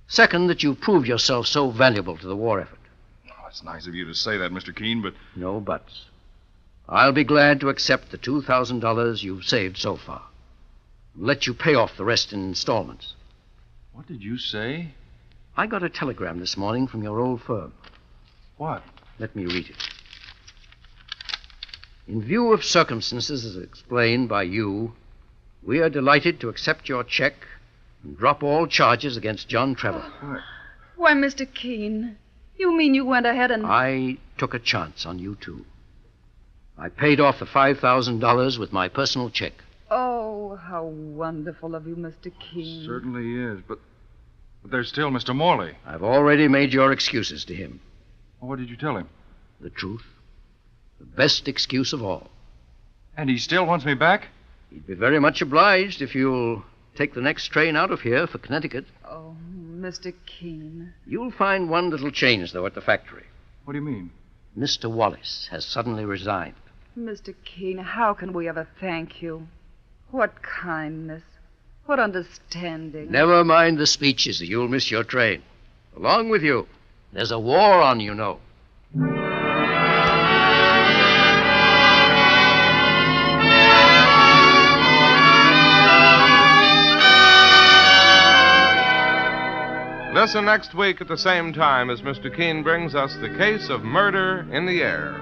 Second, that you proved yourself so valuable to the war effort. Oh, it's nice of you to say that, Mr. Keene, but... No buts. I'll be glad to accept the $2,000 you've saved so far. And let you pay off the rest in installments. What did you say? I got a telegram this morning from your old firm. What? Let me read it. In view of circumstances as explained by you, we are delighted to accept your check and drop all charges against John Trevor. Why, Mr. Keene, you mean you went ahead and... I took a chance on you, too. I paid off the $5,000 with my personal check. Oh, how wonderful of you, Mr. Keene. Certainly is, but there's still Mr. Morley. I've already made your excuses to him. Well, what did you tell him? The truth. The best excuse of all. And he still wants me back? He'd be very much obliged if you'll take the next train out of here for Connecticut. Oh, Mr. Keene. You'll find one little change, though, at the factory. What do you mean? Mr. Wallace has suddenly resigned. Mr. Keene, how can we ever thank you? What kindness. What understanding. Never mind the speeches, or you'll miss your train. Along with you. There's a war on, you know. Listen next week at the same time as Mr. Keene brings us the case of murder in the air.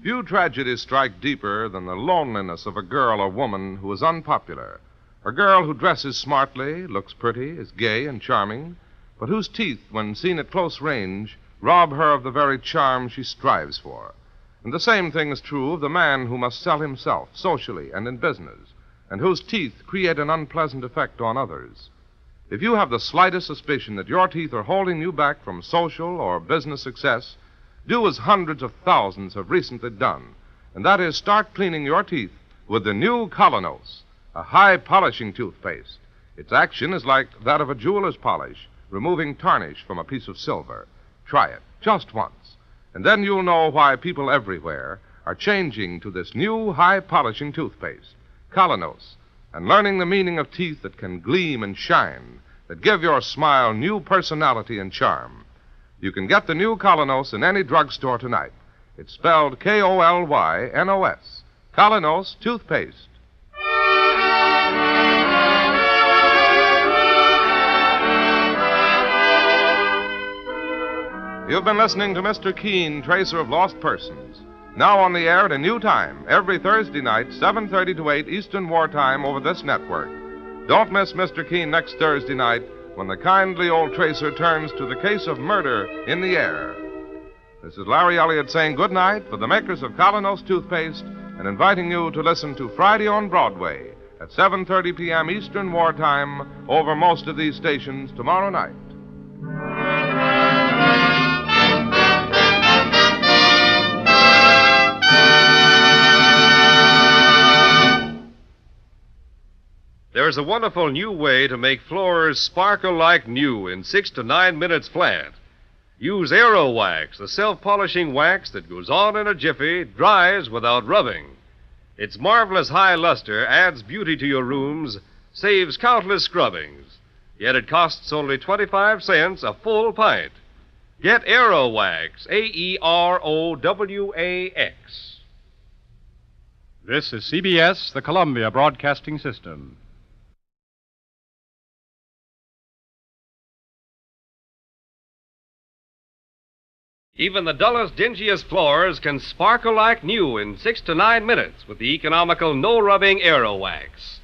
Few tragedies strike deeper than the loneliness of a girl or woman who is unpopular. A girl who dresses smartly, looks pretty, is gay and charming, but whose teeth, when seen at close range, rob her of the very charm she strives for. And the same thing is true of the man who must sell himself socially and in business, and whose teeth create an unpleasant effect on others. If you have the slightest suspicion that your teeth are holding you back from social or business success, do as hundreds of thousands have recently done, and that is start cleaning your teeth with the new Colonos, a high polishing toothpaste. Its action is like that of a jeweler's polish, removing tarnish from a piece of silver. Try it, just once, and then you'll know why people everywhere are changing to this new high-polishing toothpaste, Colonos, and learning the meaning of teeth that can gleam and shine, that give your smile new personality and charm. You can get the new Colonos in any drugstore tonight. It's spelled K-O-L-Y-N-O-S, Colonos Toothpaste. You've been listening to Mr. Keene, Tracer of Lost Persons. Now on the air at a new time, every Thursday night, 7:30 to 8 Eastern Wartime over this network. Don't miss Mr. Keene next Thursday night when the kindly old tracer turns to the case of murder in the air. This is Larry Elliott saying good night for the makers of Colonos Toothpaste and inviting you to listen to Friday on Broadway at 7:30 p.m. Eastern Wartime over most of these stations tomorrow night. There's a wonderful new way to make floors sparkle like new in 6 to 9 minutes flat. Use Aero Wax, the self-polishing wax that goes on in a jiffy, dries without rubbing. Its marvelous high luster adds beauty to your rooms, saves countless scrubbings. Yet it costs only 25 cents a full pint. Get Aero Wax, A-E-R-O-W-A-X. This is CBS, the Columbia Broadcasting System. Even the dullest, dingiest floors can sparkle like new in 6 to 9 minutes with the economical no-rubbing Aero Wax.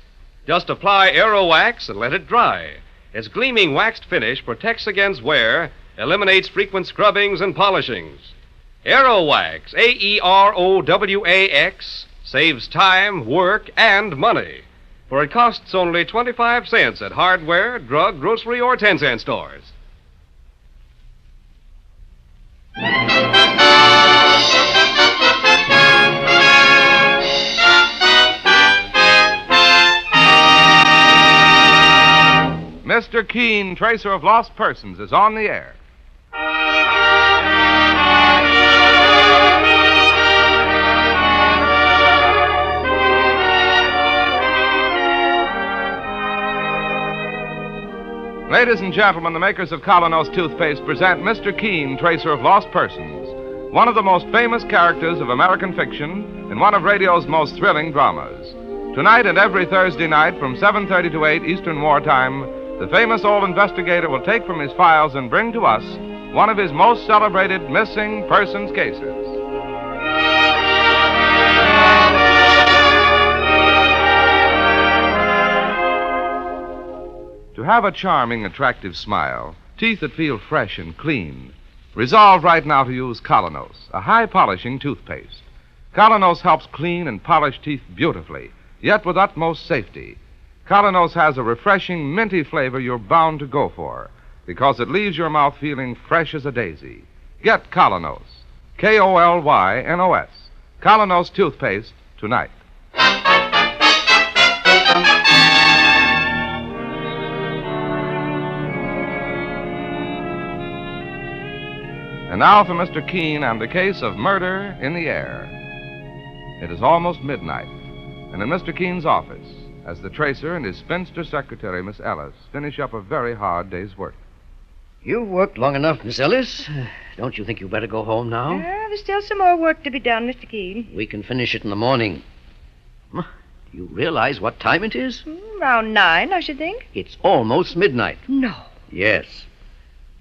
Just apply Aero Wax and let it dry. Its gleaming waxed finish protects against wear, eliminates frequent scrubbings and polishings. Aero Wax, A-E-R-O-W-A-X, saves time, work, and money. For it costs only 25 cents at hardware, drug, grocery, or 10-cent stores. Mr. Keene, Tracer of Lost Persons, is on the air. Ladies and gentlemen, the makers of Colonos Toothpaste present Mr. Keene, Tracer of Lost Persons, one of the most famous characters of American fiction in one of radio's most thrilling dramas. Tonight and every Thursday night from 7:30 to 8 Eastern Wartime, the famous old investigator will take from his files and bring to us one of his most celebrated missing persons cases. To have a charming, attractive smile, teeth that feel fresh and clean, resolve right now to use Colonos, a high-polishing toothpaste. Colonos helps clean and polish teeth beautifully, yet with utmost safety. Colonos has a refreshing, minty flavor you're bound to go for because it leaves your mouth feeling fresh as a daisy. Get Colonos. K-O-L-Y-N-O-S. Colonos toothpaste tonight. And now for Mr. Keene and the case of murder in the air. It is almost midnight, and in Mr. Keene's office, as the tracer and his spinster secretary, Miss Ellis, finish up a very hard day's work. You've worked long enough, Miss Ellis. Don't you think you better go home now? There's still some more work to be done, Mr. Keene. We can finish it in the morning. Do you realize what time it is? Around 9, I should think. It's almost midnight. No. Yes.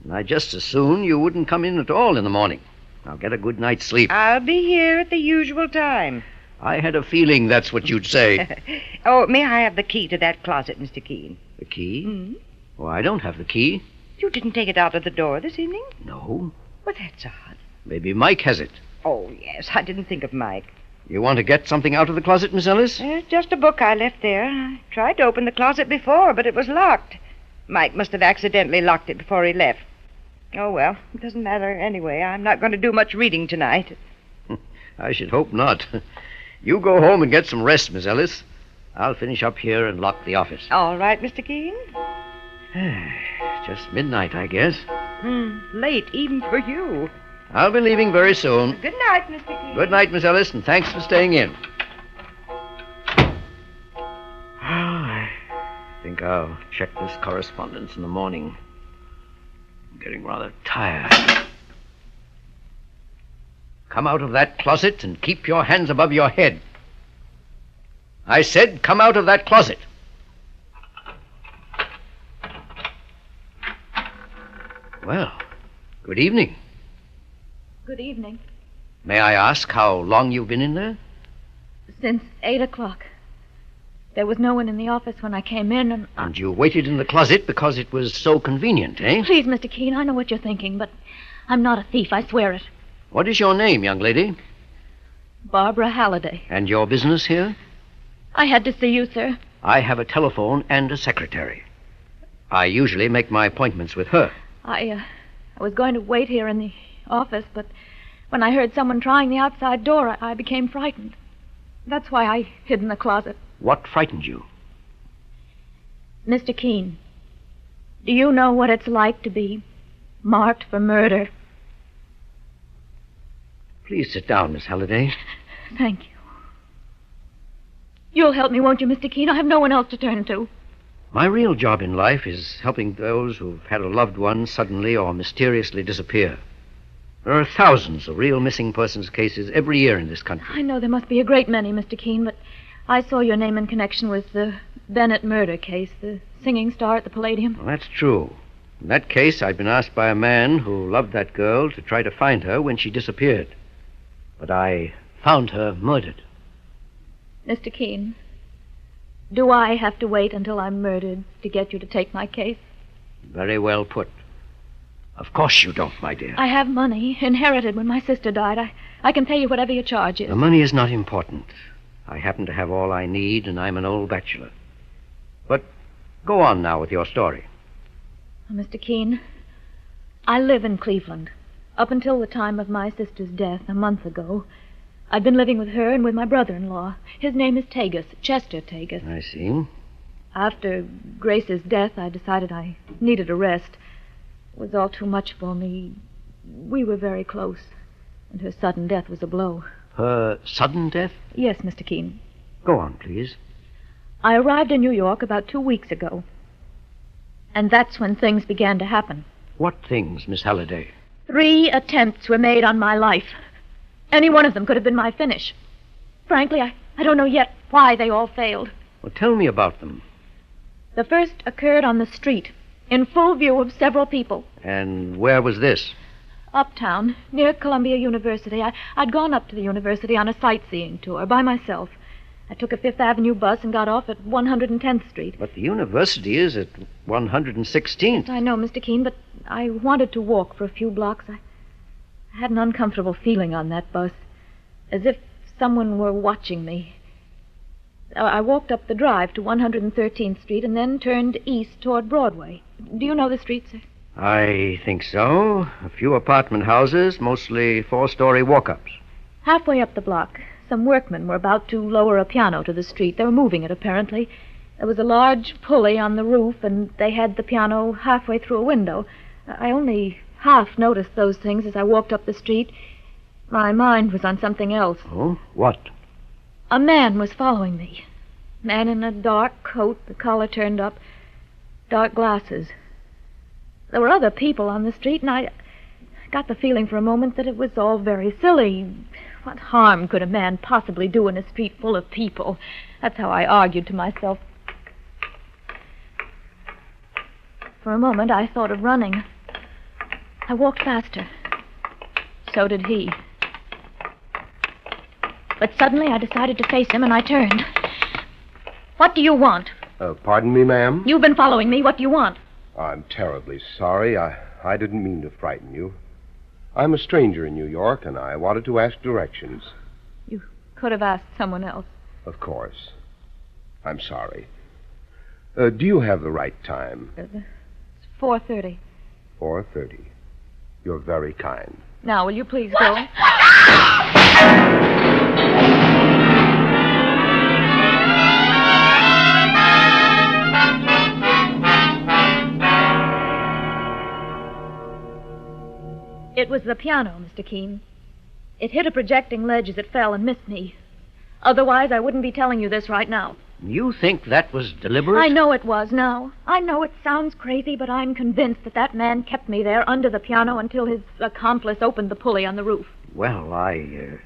And I just as soon you wouldn't come in at all in the morning. Now get a good night's sleep. I'll be here at the usual time. I had a feeling that's what you'd say. Oh, may I have the key to that closet, Mr. Keene? The key? Mm-hmm. Oh, I don't have the key. You didn't take it out of the door this evening? No. Well, that's odd. Maybe Mike has it. Oh, yes, I didn't think of Mike. You want to get something out of the closet, Miss Ellis? It's just a book I left there. I tried to open the closet before, but it was locked. Mike must have accidentally locked it before he left. Oh, well, it doesn't matter anyway. I'm not going to do much reading tonight. I should hope not. You go home and get some rest, Miss Ellis. I'll finish up here and lock the office. All right, Mr. Keene. Just midnight, I guess. Late, even for you. I'll be leaving very soon. Good night, Mr. Keene. Good night, Miss Ellis, and thanks for staying in. I think I'll check this correspondence in the morning. I'm getting rather tired. Come out of that closet and keep your hands above your head. I said come out of that closet. Well, good evening. Good evening. May I ask how long you've been in there? Since 8 o'clock. There was no one in the office when I came in, and... And you waited in the closet because it was so convenient, eh? Please, Mr. Keene, I know what you're thinking, but I'm not a thief, I swear it. What is your name, young lady? Barbara Halliday. And your business here? I had to see you, sir. I have a telephone and a secretary. I usually make my appointments with her. I was going to wait here in the office, but when I heard someone trying the outside door, I became frightened. That's why I hid in the closet. What frightened you? Mr. Keene, do you know what it's like to be marked for murder? Please sit down, Miss Halliday. Thank you. You'll help me, won't you, Mr. Keene? I have no one else to turn to. My real job in life is helping those who've had a loved one suddenly or mysteriously disappear. There are thousands of real missing persons cases every year in this country. I know there must be a great many, Mr. Keene, but I saw your name in connection with the Bennett murder case, the singing star at the Palladium. Well, that's true. In that case, I'd been asked by a man who loved that girl to try to find her when she disappeared. But I found her murdered. Mr. Keene, do I have to wait until I'm murdered to get you to take my case? Very well put. Of course you don't, my dear. I have money, inherited when my sister died. I can pay you whatever your charge is. The money is not important. I happen to have all I need, and I'm an old bachelor. But go on now with your story. Mr. Keene, I live in Cleveland. Up until the time of my sister's death a month ago, I'd been living with her and with my brother-in-law. His name is Tagus, Chester Tagus. I see. After Grace's death, I decided I needed a rest. It was all too much for me. We were very close, and her sudden death was a blow. Her sudden death? Yes, Mr. Keene. Go on, please. I arrived in New York about 2 weeks ago, and that's when things began to happen. What things, Miss Halliday? 3 attempts were made on my life. Any one of them could have been my finish. Frankly, I don't know yet why they all failed. Well, tell me about them. The first occurred on the street, in full view of several people. And where was this? Uptown, near Columbia University. I'd gone up to the university on a sightseeing tour by myself. I took a Fifth Avenue bus and got off at 110th Street. But the university is at 116th. I know, Mr. Keene, but I wanted to walk for a few blocks. I had an uncomfortable feeling on that bus, as if someone were watching me. I walked up the drive to 113th Street and then turned east toward Broadway. Do you know the street, sir? I think so. A few apartment houses, mostly four-story walk-ups. Halfway up the block, some workmen were about to lower a piano to the street. They were moving it, apparently. There was a large pulley on the roof, and they had the piano halfway through a window. I only half noticed those things as I walked up the street. My mind was on something else. Oh? What? A man was following me. Man in a dark coat, the collar turned up, dark glasses. There were other people on the street, and I got the feeling for a moment that it was all very silly. What harm could a man possibly do in a street full of people? That's how I argued to myself. For a moment, I thought of running. I walked faster. So did he. But suddenly I decided to face him, and I turned. What do you want? Pardon me, ma'am? You've been following me. What do you want? I'm terribly sorry. I didn't mean to frighten you. I'm a stranger in New York, and I wanted to ask directions. You could have asked someone else. Of course. I'm sorry. Do you have the right time? It's 4:30. 4:30. You're very kind. Now, will you please go? It was the piano, Mr. Keene. It hit a projecting ledge as it fell and missed me. Otherwise, I wouldn't be telling you this right now. You think that was deliberate? I know it was now. I know it sounds crazy, but I'm convinced that man kept me there under the piano until his accomplice opened the pulley on the roof. Well, I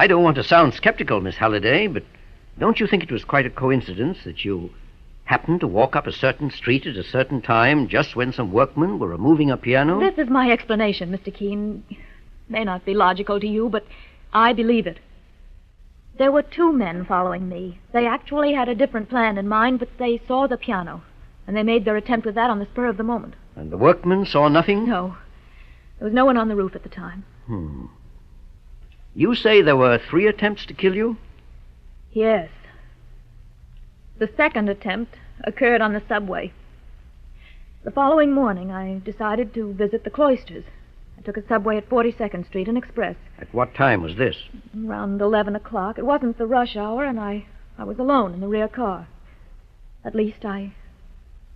don't want to sound skeptical, Miss Halliday, but don't you think it was quite a coincidence that you happened to walk up a certain street at a certain time just when some workmen were removing a piano? This is my explanation, Mr. Keene. May not be logical to you, but I believe it. There were two men following me. They actually had a different plan in mind, but they saw the piano, and they made their attempt with that on the spur of the moment. And the workmen saw nothing? No. There was no one on the roof at the time. You say there were 3 attempts to kill you? Yes. The second attempt occurred on the subway. The following morning, I decided to visit the Cloisters. I took a subway at 42nd Street, an express. At what time was this? Around 11 o'clock. It wasn't the rush hour, and I was alone in the rear car. At least I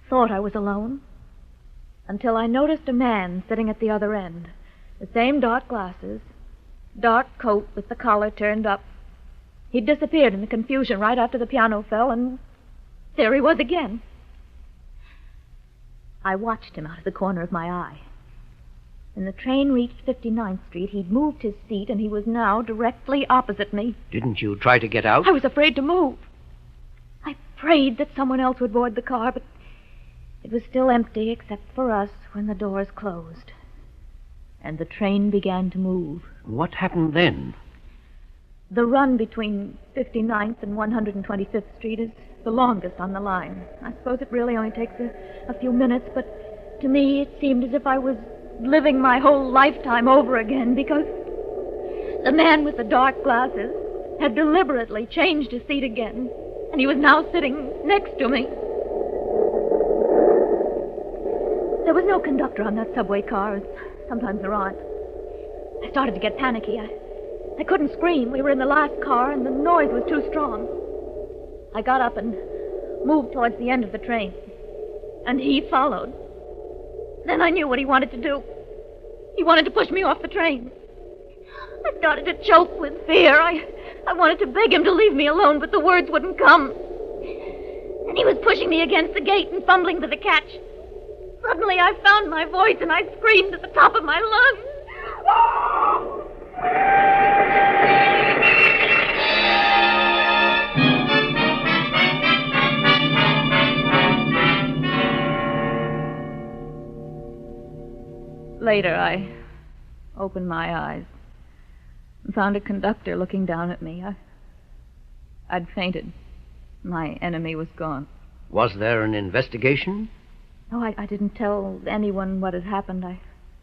thought I was alone, until I noticed a man sitting at the other end. The same dark glasses, dark coat with the collar turned up. He'd disappeared in the confusion right after the piano fell, and there he was again. I watched him out of the corner of my eye. When the train reached 59th Street, he'd moved his seat, and he was now directly opposite me. Didn't you try to get out? I was afraid to move. I prayed that someone else would board the car, but it was still empty except for us when the doors closed. And the train began to move. What happened then? The run between 59th and 125th Street is the longest on the line. I suppose it really only takes a few minutes, but to me it seemed as if I was living my whole lifetime over again, because the man with the dark glasses had deliberately changed his seat again, and he was now sitting next to me. There was no conductor on that subway car, as sometimes there aren't. I started to get panicky. I couldn't scream. We were in the last car, and the noise was too strong. I got up and moved towards the end of the train, and he followed. Then I knew what he wanted to do. He wanted to push me off the train. I started to choke with fear. I wanted to beg him to leave me alone, but the words wouldn't come. And he was pushing me against the gate and fumbling for the catch. Suddenly I found my voice, and I screamed at the top of my lungs. Later, I opened my eyes and found a conductor looking down at me. I'd fainted. My enemy was gone. Was there an investigation? No, I didn't tell anyone what had happened. I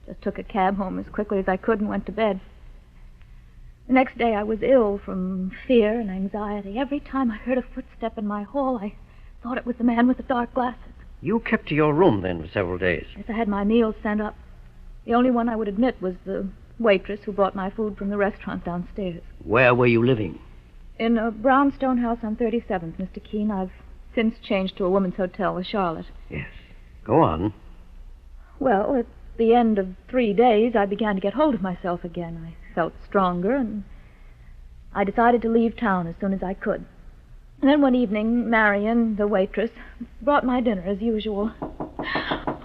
just took a cab home as quickly as I could and went to bed. The next day I was ill from fear and anxiety. Every time I heard a footstep in my hall, I thought it was the man with the dark glasses. You kept to your room then for several days. Yes, I had my meals sent up. The only one I would admit was the waitress who brought my food from the restaurant downstairs. Where were you living? In a brownstone house on 37th, Mr. Keene. I've since changed to a woman's hotel with Charlotte. Yes. Go on. Well, at the end of 3 days, I began to get hold of myself again. I felt stronger, and I decided to leave town as soon as I could. And then one evening, Marion, the waitress, brought my dinner as usual.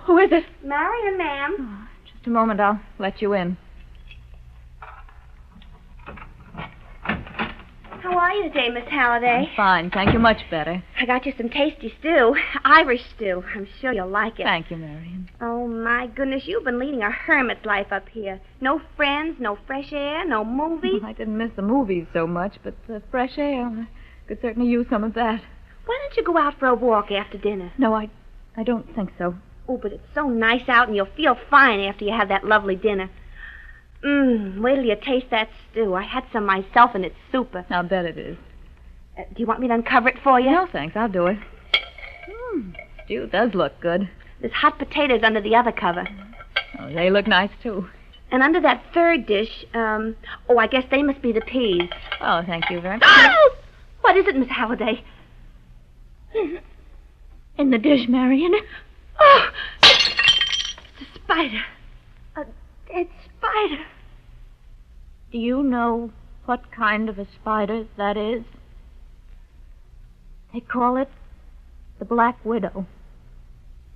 Who is it? Marion, ma'am. Oh, just a moment, I'll let you in. How are you today, Miss Halliday? I'm fine, thank you, much better. I got you some tasty stew, Irish stew. I'm sure you'll like it. Thank you, Marion. Oh, my goodness, you've been leading a hermit's life up here. No friends, no fresh air, no movies. I didn't miss the movies so much, but the fresh air, I could certainly use some of that. Why don't you go out for a walk after dinner? No, I don't think so. Oh, but it's so nice out, and you'll feel fine after you have that lovely dinner. Wait till you taste that stew. I had some myself, and it's super. I'll bet it is. Do you want me to uncover it for you? No, thanks. I'll do it. Stew does look good. There's hot potatoes under the other cover. Oh, they look nice, too. And under that third dish, I guess they must be the peas. Oh, thank you very much. Oh! What is it, Miss Halliday? In the dish, Marion. Oh! It's a spider. A dead spider. Do you know what kind of a spider that is? They call it the Black Widow.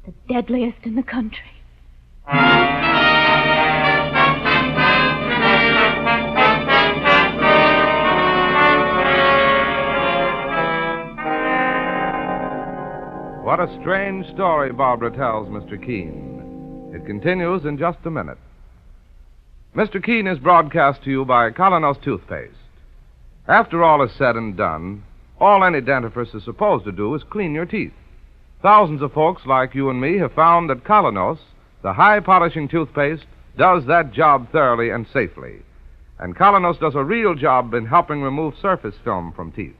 The deadliest in the country. What a strange story Barbara tells Mr. Keene. It continues in just a minute. Mr. Keene is broadcast to you by Colonos Toothpaste. After all is said and done, all any dentifrice is supposed to do is clean your teeth. Thousands of folks like you and me have found that Colonos, the high-polishing toothpaste, does that job thoroughly and safely. And Colonos does a real job in helping remove surface film from teeth.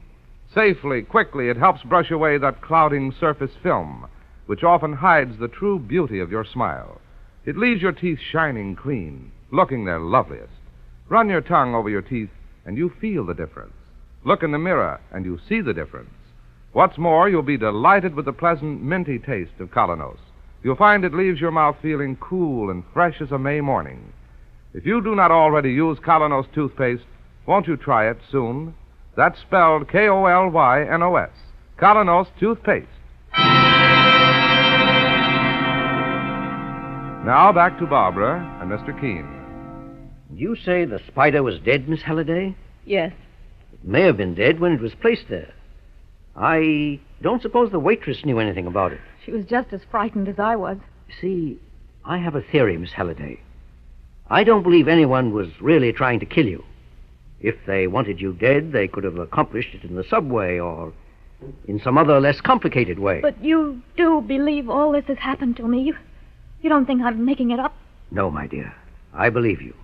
Safely, quickly, it helps brush away that clouding surface film, which often hides the true beauty of your smile. It leaves your teeth shining clean, looking their loveliest. Run your tongue over your teeth, and you feel the difference. Look in the mirror, and you see the difference. What's more, you'll be delighted with the pleasant, minty taste of Colonos. You'll find it leaves your mouth feeling cool and fresh as a May morning. If you do not already use Colonos toothpaste, won't you try it soon? That's spelled K-O-L-Y-N-O-S. Colonos toothpaste. Now back to Barbara and Mr. Keene. You say the spider was dead, Miss Halliday? Yes. It may have been dead when it was placed there. I don't suppose the waitress knew anything about it. She was just as frightened as I was. See, I have a theory, Miss Halliday. I don't believe anyone was really trying to kill you. If they wanted you dead, they could have accomplished it in the subway or in some other less complicated way. But you do believe all this has happened to me? You don't think I'm making it up? No, my dear. I believe you.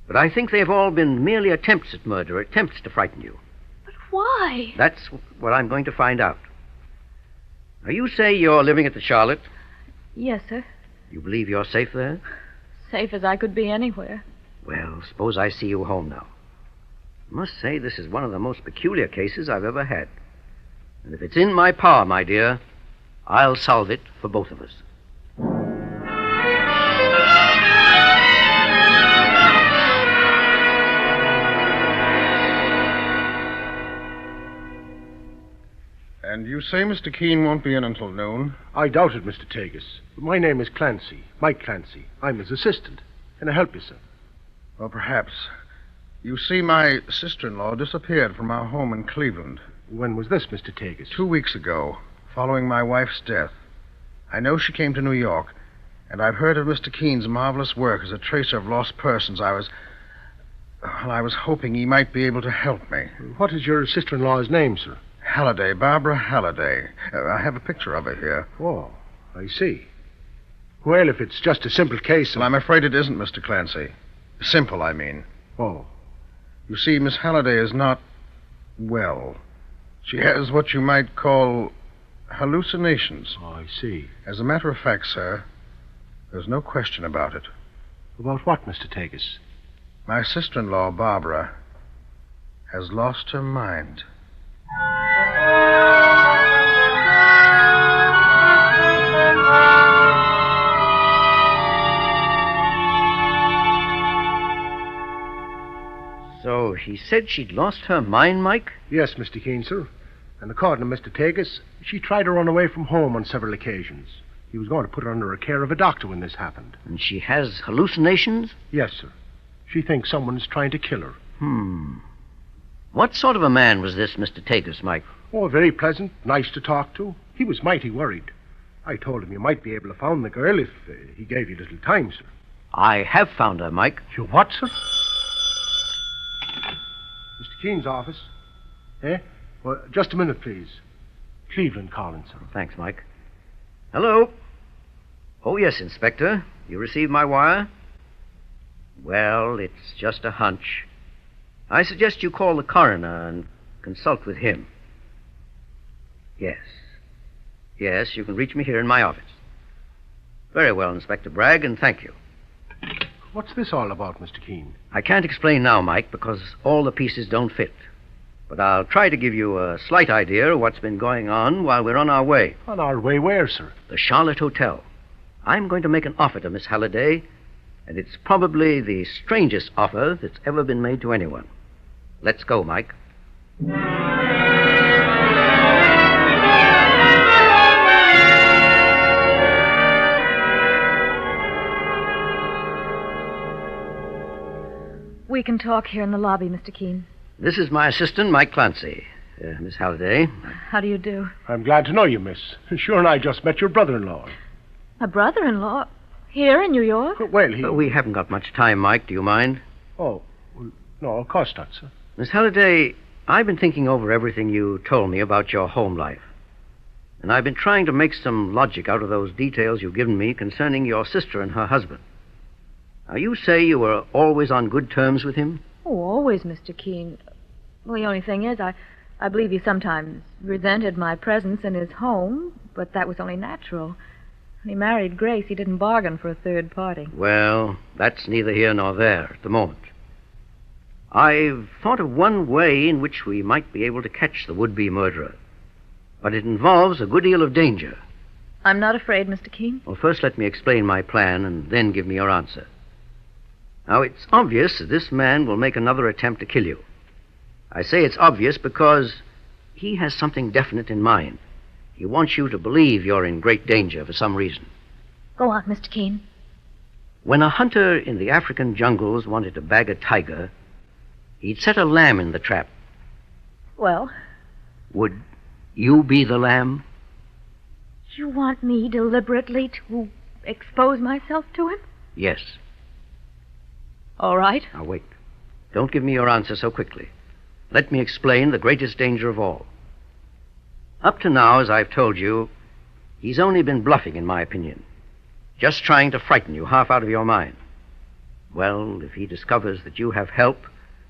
But I think they've all been merely attempts at murder, attempts to frighten you. But why? That's what I'm going to find out. Now, you say you're living at the Charlotte? Yes, sir. You believe you're safe there? Safe as I could be anywhere. Well, suppose I see you home now. I must say this is one of the most peculiar cases I've ever had. And if it's in my power, my dear, I'll solve it for both of us. And you say Mr. Keene won't be in until noon? I doubt it, Mr. Tagus. My name is Clancy, Mike Clancy. I'm his assistant. Can I help you, sir? Well, perhaps. You see, my sister-in-law disappeared from our home in Cleveland. When was this, Mr. Tagus? 2 weeks ago, following my wife's death. I know she came to New York, and I've heard of Mr. Keene's marvelous work as a tracer of lost persons. I was hoping he might be able to help me. What is your sister-in-law's name, sir? Halliday, Barbara Halliday. I have a picture of her here. Oh, I see. Well, if it's just a simple case... Well, I'm afraid it isn't, Mr. Clancy. Simple, I mean. Oh. You see, Miss Halliday is not well. She has what you might call hallucinations. Oh, I see. As a matter of fact, sir, there's no question about it. About what, Mr. Tagus? My sister-in-law, Barbara, has lost her mind. So she said she'd lost her mind, Mike? Yes, Mr. Keene, sir. And according to Mr. Tagus, she tried to run away from home on several occasions. He was going to put her under the care of a doctor when this happened. And she has hallucinations? Yes, sir. She thinks someone's trying to kill her. What sort of a man was this Mr. Tagus, Mike? Oh, very pleasant, nice to talk to. He was mighty worried. I told him you might be able to find the girl if he gave you a little time, sir. I have found her, Mike. You what, sir? Mr. Keene's office. Eh? Well, just a minute, please. Cleveland calling, sir. Thanks, Mike. Hello? Oh, yes, Inspector. You received my wire? Well, it's just a hunch. I suggest you call the coroner and consult with him. Yes. Yes, you can reach me here in my office. Very well, Inspector Bragg, and thank you. What's this all about, Mr. Keene? I can't explain now, Mike, because all the pieces don't fit. But I'll try to give you a slight idea of what's been going on while we're on our way. On our way where, sir? The Charlotte Hotel. I'm going to make an offer to Miss Halliday, and it's probably the strangest offer that's ever been made to anyone. Let's go, Mike. We can talk here in the lobby, Mr. Keene. This is my assistant, Mike Clancy. Miss Halliday. How do you do? I'm glad to know you, miss. Sure, and I just met your brother-in-law. A brother-in-law? Here in New York? Well, he... We haven't got much time, Mike. Do you mind? Oh, well, no, of course not, sir. Miss Halliday, I've been thinking over everything you told me about your home life. And I've been trying to make some logic out of those details you've given me concerning your sister and her husband. Now, you say you were always on good terms with him? Oh, always, Mr. Keene. Well, the only thing is, I believe he sometimes resented my presence in his home, but that was only natural. When he married Grace, he didn't bargain for a third party. Well, that's neither here nor there at the moment. I've thought of one way in which we might be able to catch the would-be murderer. But it involves a good deal of danger. I'm not afraid, Mr. Keene. Well, first let me explain my plan and then give me your answer. Now, it's obvious that this man will make another attempt to kill you. I say it's obvious because he has something definite in mind. He wants you to believe you're in great danger for some reason. Go on, Mr. Keene. When a hunter in the African jungles wanted to bag a tiger, he'd set a lamb in the trap. Well? Would you be the lamb? You want me deliberately to expose myself to him? Yes. All right. Now, wait. Don't give me your answer so quickly. Let me explain the greatest danger of all. Up to now, as I've told you, he's only been bluffing, in my opinion. Just trying to frighten you half out of your mind. Well, if he discovers that you have help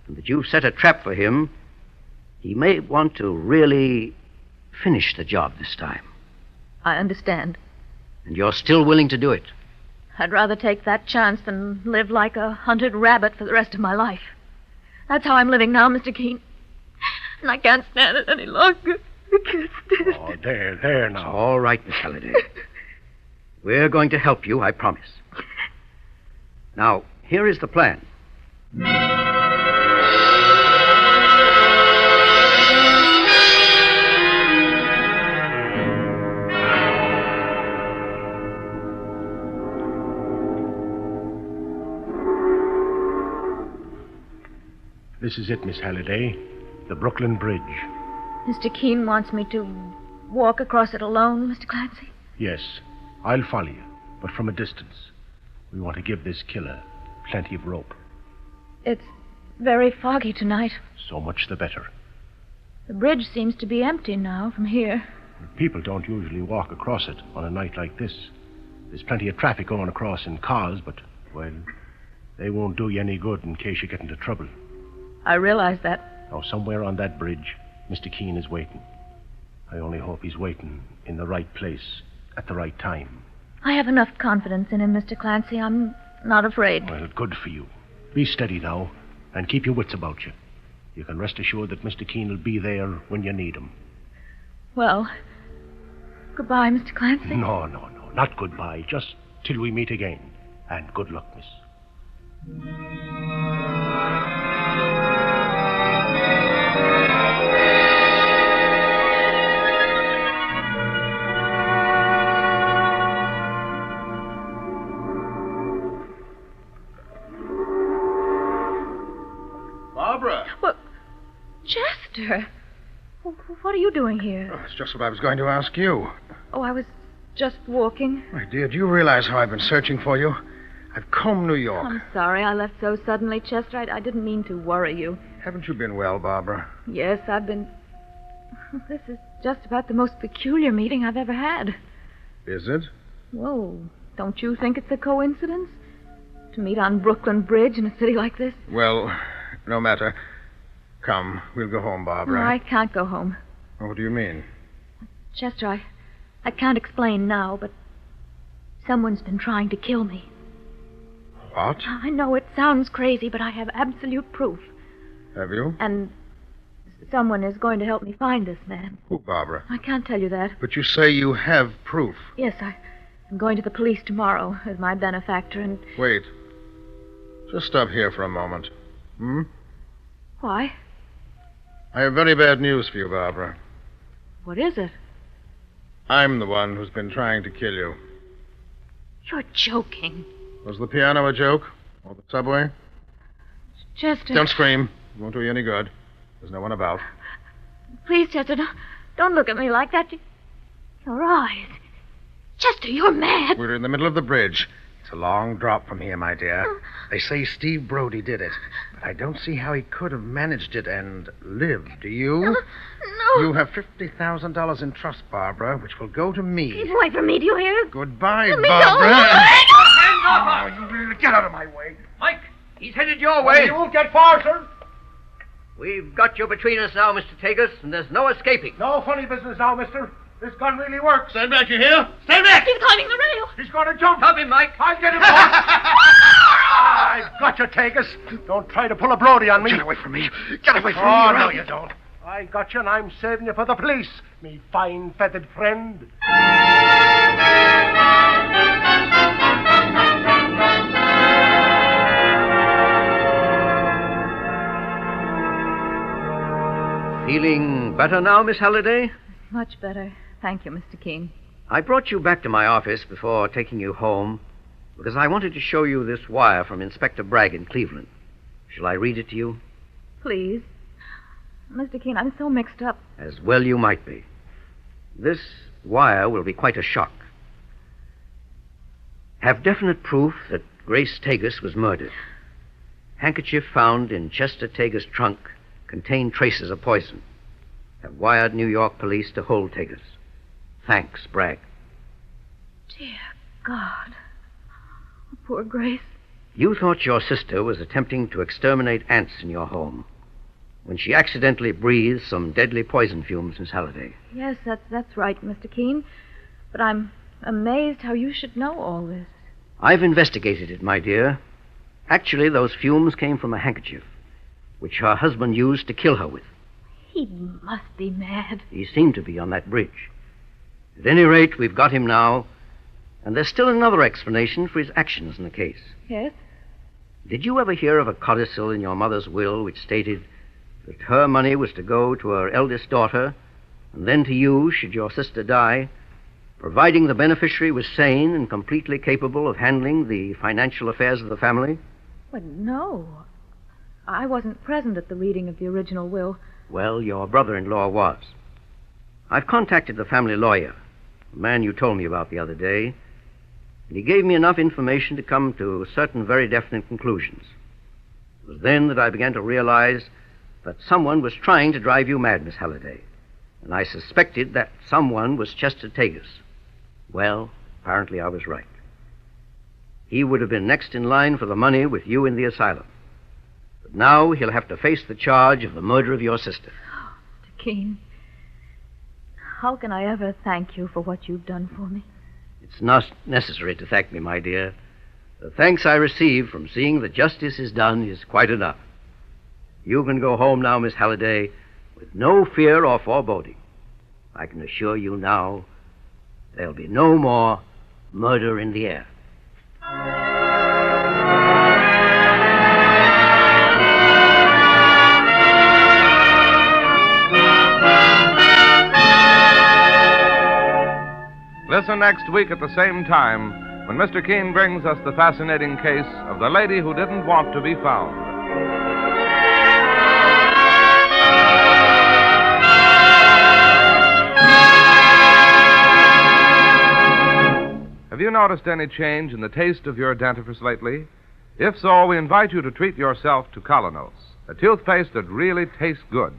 and that you've set a trap for him, he may want to really finish the job this time. I understand. And you're still willing to do it? I'd rather take that chance than live like a hunted rabbit for the rest of my life. That's how I'm living now, Mr. Keene. And I can't stand it any longer. I can't stand it. Oh, there now. It's all right, Miss Halliday. We're going to help you, I promise. Now, here is the plan. This is it, Miss Halliday. The Brooklyn Bridge. Mr. Keene wants me to walk across it alone, Mr. Clancy? Yes, I'll follow you, but from a distance. We want to give this killer plenty of rope. It's very foggy tonight. So much the better. The bridge seems to be empty now from here. People don't usually walk across it on a night like this. There's plenty of traffic going across in cars, but, well, they won't do you any good in case you get into trouble. I realize that. Now, somewhere on that bridge, Mr. Keene is waiting. I only hope he's waiting in the right place at the right time. I have enough confidence in him, Mr. Clancy. I'm not afraid. Well, good for you. Be steady now, and keep your wits about you. You can rest assured that Mr. Keene will be there when you need him. Well, goodbye, Mr. Clancy. No, not goodbye. Just till we meet again. And good luck, miss. Barbara! Well, Chester, what are you doing here? Oh, it's just what I was going to ask you. Oh, I was just walking. My dear, do you realize how I've been searching for you? I've combed New York. I'm sorry I left so suddenly, Chester. I didn't mean to worry you. Haven't you been well, Barbara? Yes, I've been... This is just about the most peculiar meeting I've ever had. Is it? Whoa, don't you think it's a coincidence? To meet on Brooklyn Bridge in a city like this? Well, no matter. Come, we'll go home, Barbara. No, I can't go home. What do you mean? Chester, I can't explain now, but someone's been trying to kill me. What? I know it sounds crazy, but I have absolute proof. Have you? And someone is going to help me find this man. Who, Barbara? I can't tell you that. But you say you have proof. Yes, I'm going to the police tomorrow with my benefactor and... Wait. Just stop here for a moment. Why? I have very bad news for you, Barbara. What is it? I'm the one who's been trying to kill you. You're joking. Was the piano a joke? Or the subway? Chester... Don't scream. It won't do you any good. There's no one about. Please, Chester, don't look at me like that. Your eyes. Chester, you're mad. We're in the middle of the bridge. It's a long drop from here, my dear. They say Steve Brody did it. But I don't see how he could have managed it and lived. Do you? No. You have $50,000 in trust, Barbara, which will go to me. Keep away from me, do you hear? Goodbye, Let me Barbara. Hands off! You get out of my way. Mike, he's headed your way. You won't get far, sir. We've got you between us now, Mr. Tagus, and there's no escaping. No funny business now, mister. This gun really works. Stand back, you hear? Stand back! He's climbing the rail. He's going to jump. Stop him, Mike. I'll get him, boss. I've got you, Tagus. Don't try to pull a Brody on me. Get away from me. Get away from me. Oh, no, you don't. I got you, and I'm saving you for the police, me fine feathered friend. Feeling better now, Miss Halliday? Much better. Thank you, Mr. Keene. I brought you back to my office before taking you home because I wanted to show you this wire from Inspector Bragg in Cleveland. Shall I read it to you? Please. Mr. Keene, I'm so mixed up. As well you might be. This wire will be quite a shock. Have definite proof that Grace Tagus was murdered. Handkerchief found in Chester Tagus' trunk contained traces of poison. Have wired New York police to hold Tagus. Thanks, Bragg. Dear God. Poor Grace. You thought your sister was attempting to exterminate ants in your home when she accidentally breathed some deadly poison fumes, Miss Halliday. Yes, that's right, Mr. Keene. But I'm amazed how you should know all this. I've investigated it, my dear. Actually, those fumes came from a handkerchief, which her husband used to kill her with. He must be mad. He seemed to be on that bridge. At any rate, we've got him now, and there's still another explanation for his actions in the case. Yes? Did you ever hear of a codicil in your mother's will which stated that her money was to go to her eldest daughter and then to you should your sister die, providing the beneficiary was sane and completely capable of handling the financial affairs of the family? Well, no. I wasn't present at the reading of the original will. Well, your brother-in-law was. I've contacted the family lawyer, the man you told me about the other day, and he gave me enough information to come to certain very definite conclusions. It was then that I began to realize that someone was trying to drive you mad, Miss Halliday, and I suspected that someone was Chester Tagus. Well, apparently I was right. He would have been next in line for the money with you in the asylum. But now he'll have to face the charge of the murder of your sister. Mr. Keene, how can I ever thank you for what you've done for me? It's not necessary to thank me, my dear. The thanks I receive from seeing that justice is done is quite enough. You can go home now, Miss Halliday, with no fear or foreboding. I can assure you now there'll be no more murder in the air. Listen next week at the same time when Mr. Keene brings us the fascinating case of the lady who didn't want to be found. Have you noticed any change in the taste of your dentifrice lately? If so, we invite you to treat yourself to Colonos, a toothpaste that really tastes good.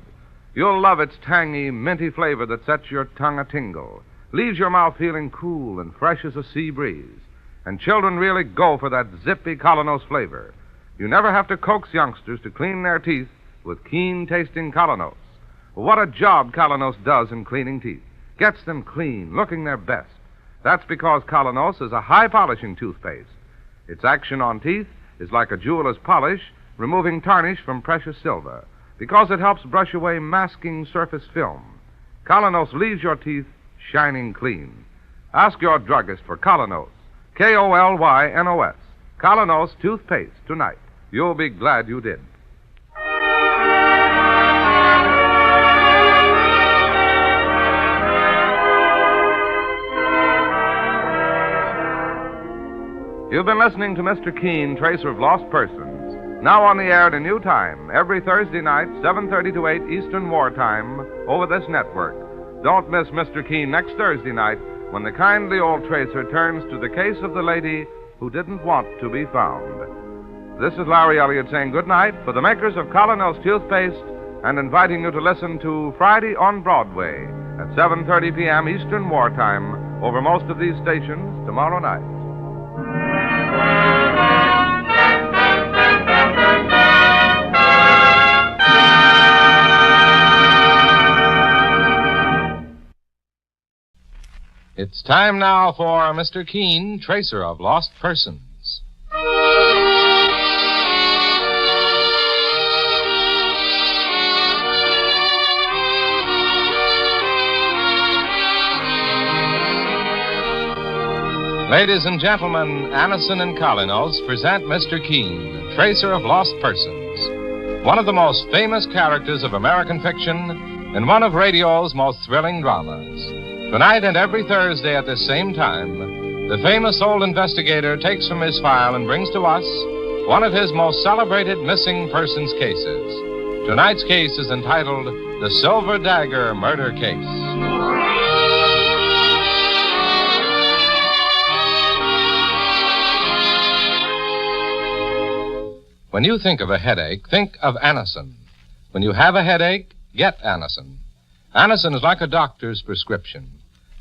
You'll love its tangy, minty flavor that sets your tongue a-tingle, leaves your mouth feeling cool and fresh as a sea breeze. And children really go for that zippy Colonos flavor. You never have to coax youngsters to clean their teeth with keen-tasting Colonos. What a job Colonos does in cleaning teeth. Gets them clean, looking their best. That's because Colonos is a high-polishing toothpaste. Its action on teeth is like a jeweler's polish, removing tarnish from precious silver, because it helps brush away masking surface film. Colonos leaves your teeth shining clean. Ask your druggist for Colonos, K-O-L-Y-N-O-S, Colonos toothpaste tonight. You'll be glad you did. You've been listening to Mr. Keene, Tracer of Lost Persons, now on the air at a new time, every Thursday night, 7:30 to 8 Eastern Wartime, over this network. Don't miss Mr. Keene next Thursday night when the kindly old tracer turns to the case of the lady who didn't want to be found. This is Larry Elliott saying good night for the makers of Colonos toothpaste and inviting you to listen to Friday on Broadway at 7:30 p.m. Eastern Wartime over most of these stations tomorrow night. It's time now for Mr. Keene, Tracer of Lost Persons. Ladies and gentlemen, Anison and Colonos present Mr. Keene, Tracer of Lost Persons, one of the most famous characters of American fiction and one of radio's most thrilling dramas. Tonight and every Thursday at this same time, the famous old investigator takes from his file and brings to us one of his most celebrated missing persons cases. Tonight's case is entitled The Silver Dagger Murder Case. When you think of a headache, think of Anison. When you have a headache, get Anison. Anison is like a doctor's prescription.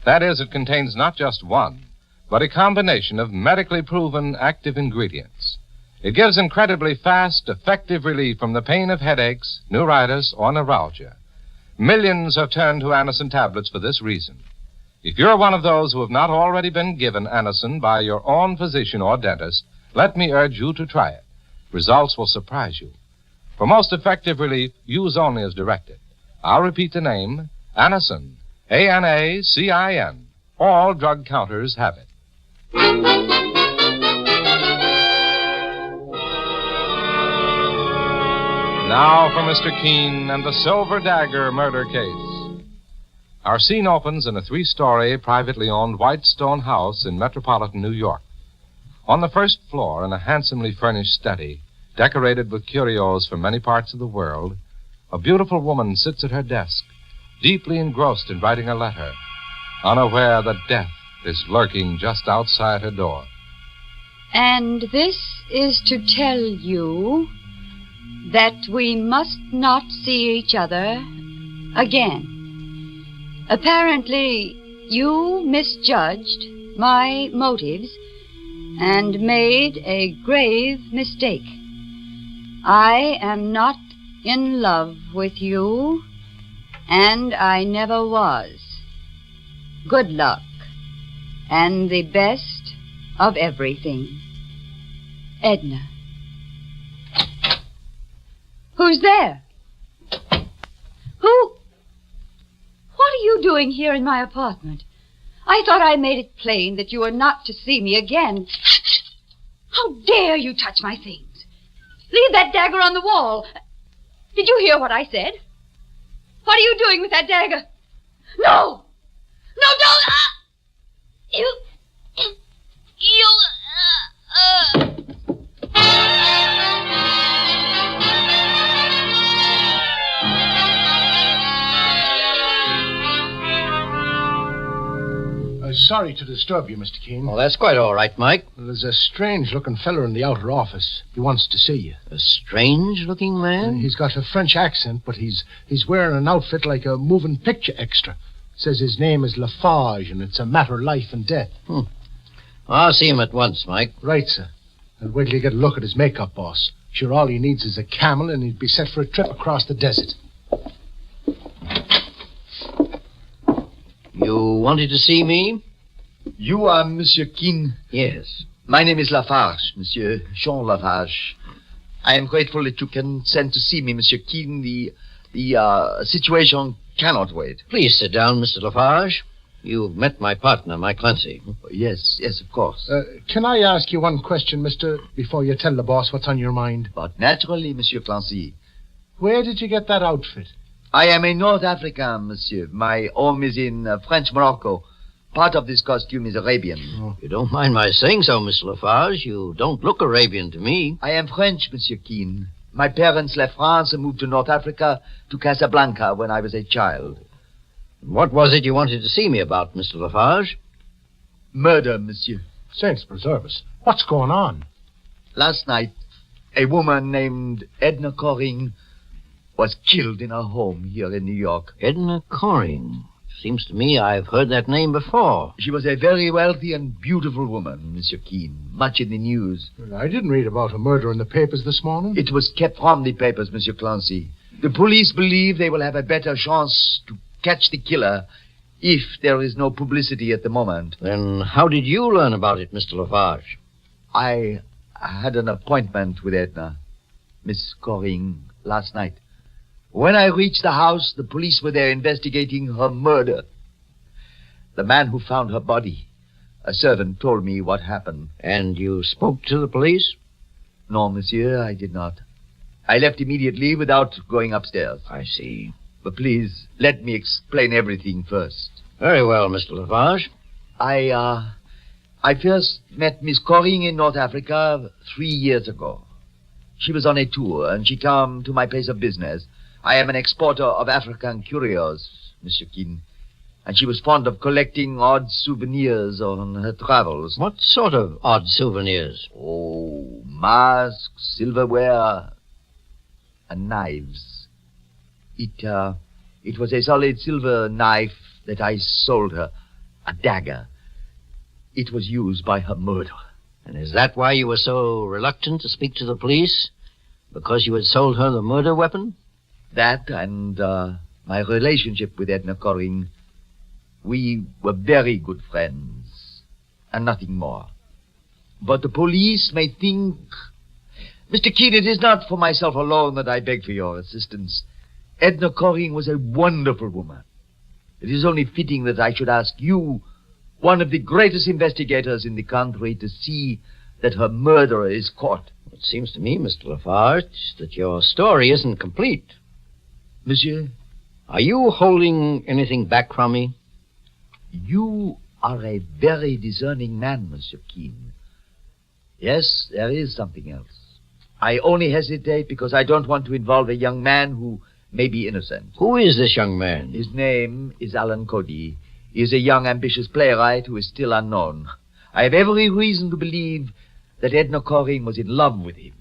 That is, it contains not just one, but a combination of medically proven active ingredients. It gives incredibly fast, effective relief from the pain of headaches, neuritis, or neuralgia. Millions have turned to Anison tablets for this reason. If you're one of those who have not already been given Anison by your own physician or dentist, let me urge you to try it. Results will surprise you. For most effective relief, use only as directed. I'll repeat the name, Anison, A-N-A-C-I-N. All drug counters have it. Now for Mr. Keene and the Silver Dagger murder case. Our scene opens in a 3-story, privately owned white stone house in metropolitan New York. On the first floor, in a handsomely furnished study, decorated with curios from many parts of the world, a beautiful woman sits at her desk, deeply engrossed in writing a letter, unaware that death is lurking just outside her door. And this is to tell you that we must not see each other again. Apparently, you misjudged my motives and made a grave mistake. I am not in love with you, and I never was. Good luck, and the best of everything. Edna. Who's there? Who? What are you doing here in my apartment? I thought I made it plain that you were not to see me again. How dare you touch my things? Leave that dagger on the wall. Did you hear what I said? What are you doing with that dagger? No! No, don't! Sorry to disturb you, Mr. Keene. Oh, that's quite all right, Mike. There's a strange-looking feller in the outer office. He wants to see you. A strange-looking man? He's got a French accent, but he's wearing an outfit like a moving picture extra. Says his name is Lafarge, and it's a matter of life and death. I'll see him at once, Mike. Right, sir. And wait till you get a look at his makeup, boss. Sure, all he needs is a camel, and he'd be set for a trip across the desert. You wanted to see me? You are Monsieur Keene? Yes. My name is Lafarge, Monsieur Jean Lafarge. I am grateful that you can send to see me, Monsieur Keene. The situation cannot wait. Please sit down, Mr. Lafarge. You've met my partner, Mike Clancy. Yes, of course. Can I ask you one question, mister, before you tell the boss what's on your mind? But naturally, Monsieur Clancy. Where did you get that outfit? I am a North African, monsieur. My home is in French Morocco. Part of this costume is Arabian. Oh. You don't mind my saying so, Mr. Lafarge. You don't look Arabian to me. I am French, Monsieur Keene. My parents left France and moved to North Africa, to Casablanca, when I was a child. What was it you wanted to see me about, Mr. Lafarge? Murder, monsieur. Saints preserve us. What's going on? Last night, a woman named Edna Coring was killed in her home here in New York. Edna Coring? Seems to me I've heard that name before. She was a very wealthy and beautiful woman, Monsieur Keene. Much in the news. I didn't read about her murder in the papers this morning. It was kept from the papers, Monsieur Clancy. The police believe they will have a better chance to catch the killer if there is no publicity at the moment. Then how did you learn about it, Mr. Lafarge? I had an appointment with Edna, Miss Coring, last night. When I reached the house, the police were there investigating her murder. The man who found her body, a servant, told me what happened. And you spoke to the police? No, monsieur, I did not. I left immediately without going upstairs. I see. But please, let me explain everything first. Very well, Mr. Lafarge. I first met Miss Coring in North Africa 3 years ago. She was on a tour, and she came to my place of business. I am an exporter of African curios, Monsieur Keene, and she was fond of collecting odd souvenirs on her travels. What sort of odd souvenirs? Oh, masks, silverware, and knives. It was a solid silver knife that I sold her, a dagger. It was used by her murderer. And is that why you were so reluctant to speak to the police? Because you had sold her the murder weapon? That and my relationship with Edna Coring. We were very good friends, and nothing more. But the police may think... Mr. Keene, it is not for myself alone that I beg for your assistance. Edna Coring was a wonderful woman. It is only fitting that I should ask you, one of the greatest investigators in the country, to see that her murderer is caught. It seems to me, Mr. Lafarge, that your story isn't complete. Monsieur? Are you holding anything back from me? You are a very discerning man, Monsieur Keene. Yes, there is something else. I only hesitate because I don't want to involve a young man who may be innocent. Who is this young man? His name is Alan Cody. He is a young, ambitious playwright who is still unknown. I have every reason to believe that Edna Coring was in love with him.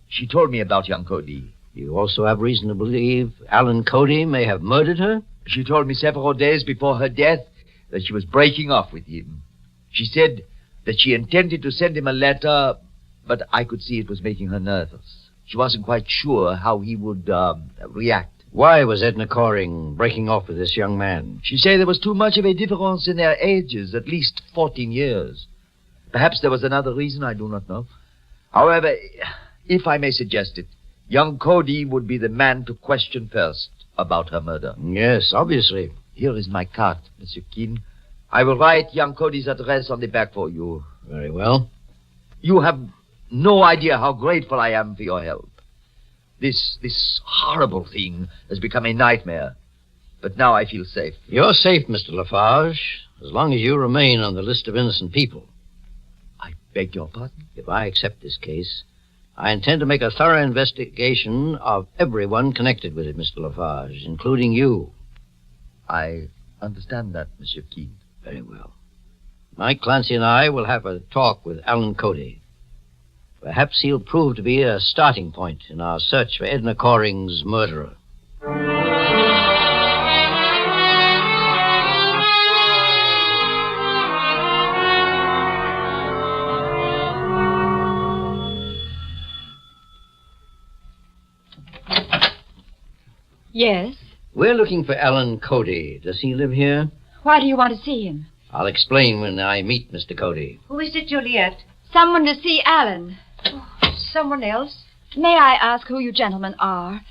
She told me about young Cody. You also have reason to believe Alan Cody may have murdered her? She told me several days before her death that she was breaking off with him. She said that she intended to send him a letter, but I could see it was making her nervous. She wasn't quite sure how he would react. Why was Edna Coring breaking off with this young man? She said there was too much of a difference in their ages, at least 14 years. Perhaps there was another reason, I do not know. However, if I may suggest it, young Cody would be the man to question first about her murder. Yes, obviously. Here is my card, Monsieur Keene. I will write young Cody's address on the back for you. Very well. You have no idea how grateful I am for your help. This horrible thing has become a nightmare. But now I feel safe. You're safe, Mr. Lafarge, as long as you remain on the list of innocent people. I beg your pardon? If I accept this case, I intend to make a thorough investigation of everyone connected with it, Mr. Lafarge, including you. I understand that, Monsieur Keene. Very well. Mike Clancy and I will have a talk with Alan Cody. Perhaps he'll prove to be a starting point in our search for Edna Coring's murderer. Yes? We're looking for Alan Cody. Does he live here? Why do you want to see him? I'll explain when I meet Mr. Cody. Who is it, Juliet? Someone to see Alan. Someone else? May I ask who you gentlemen are?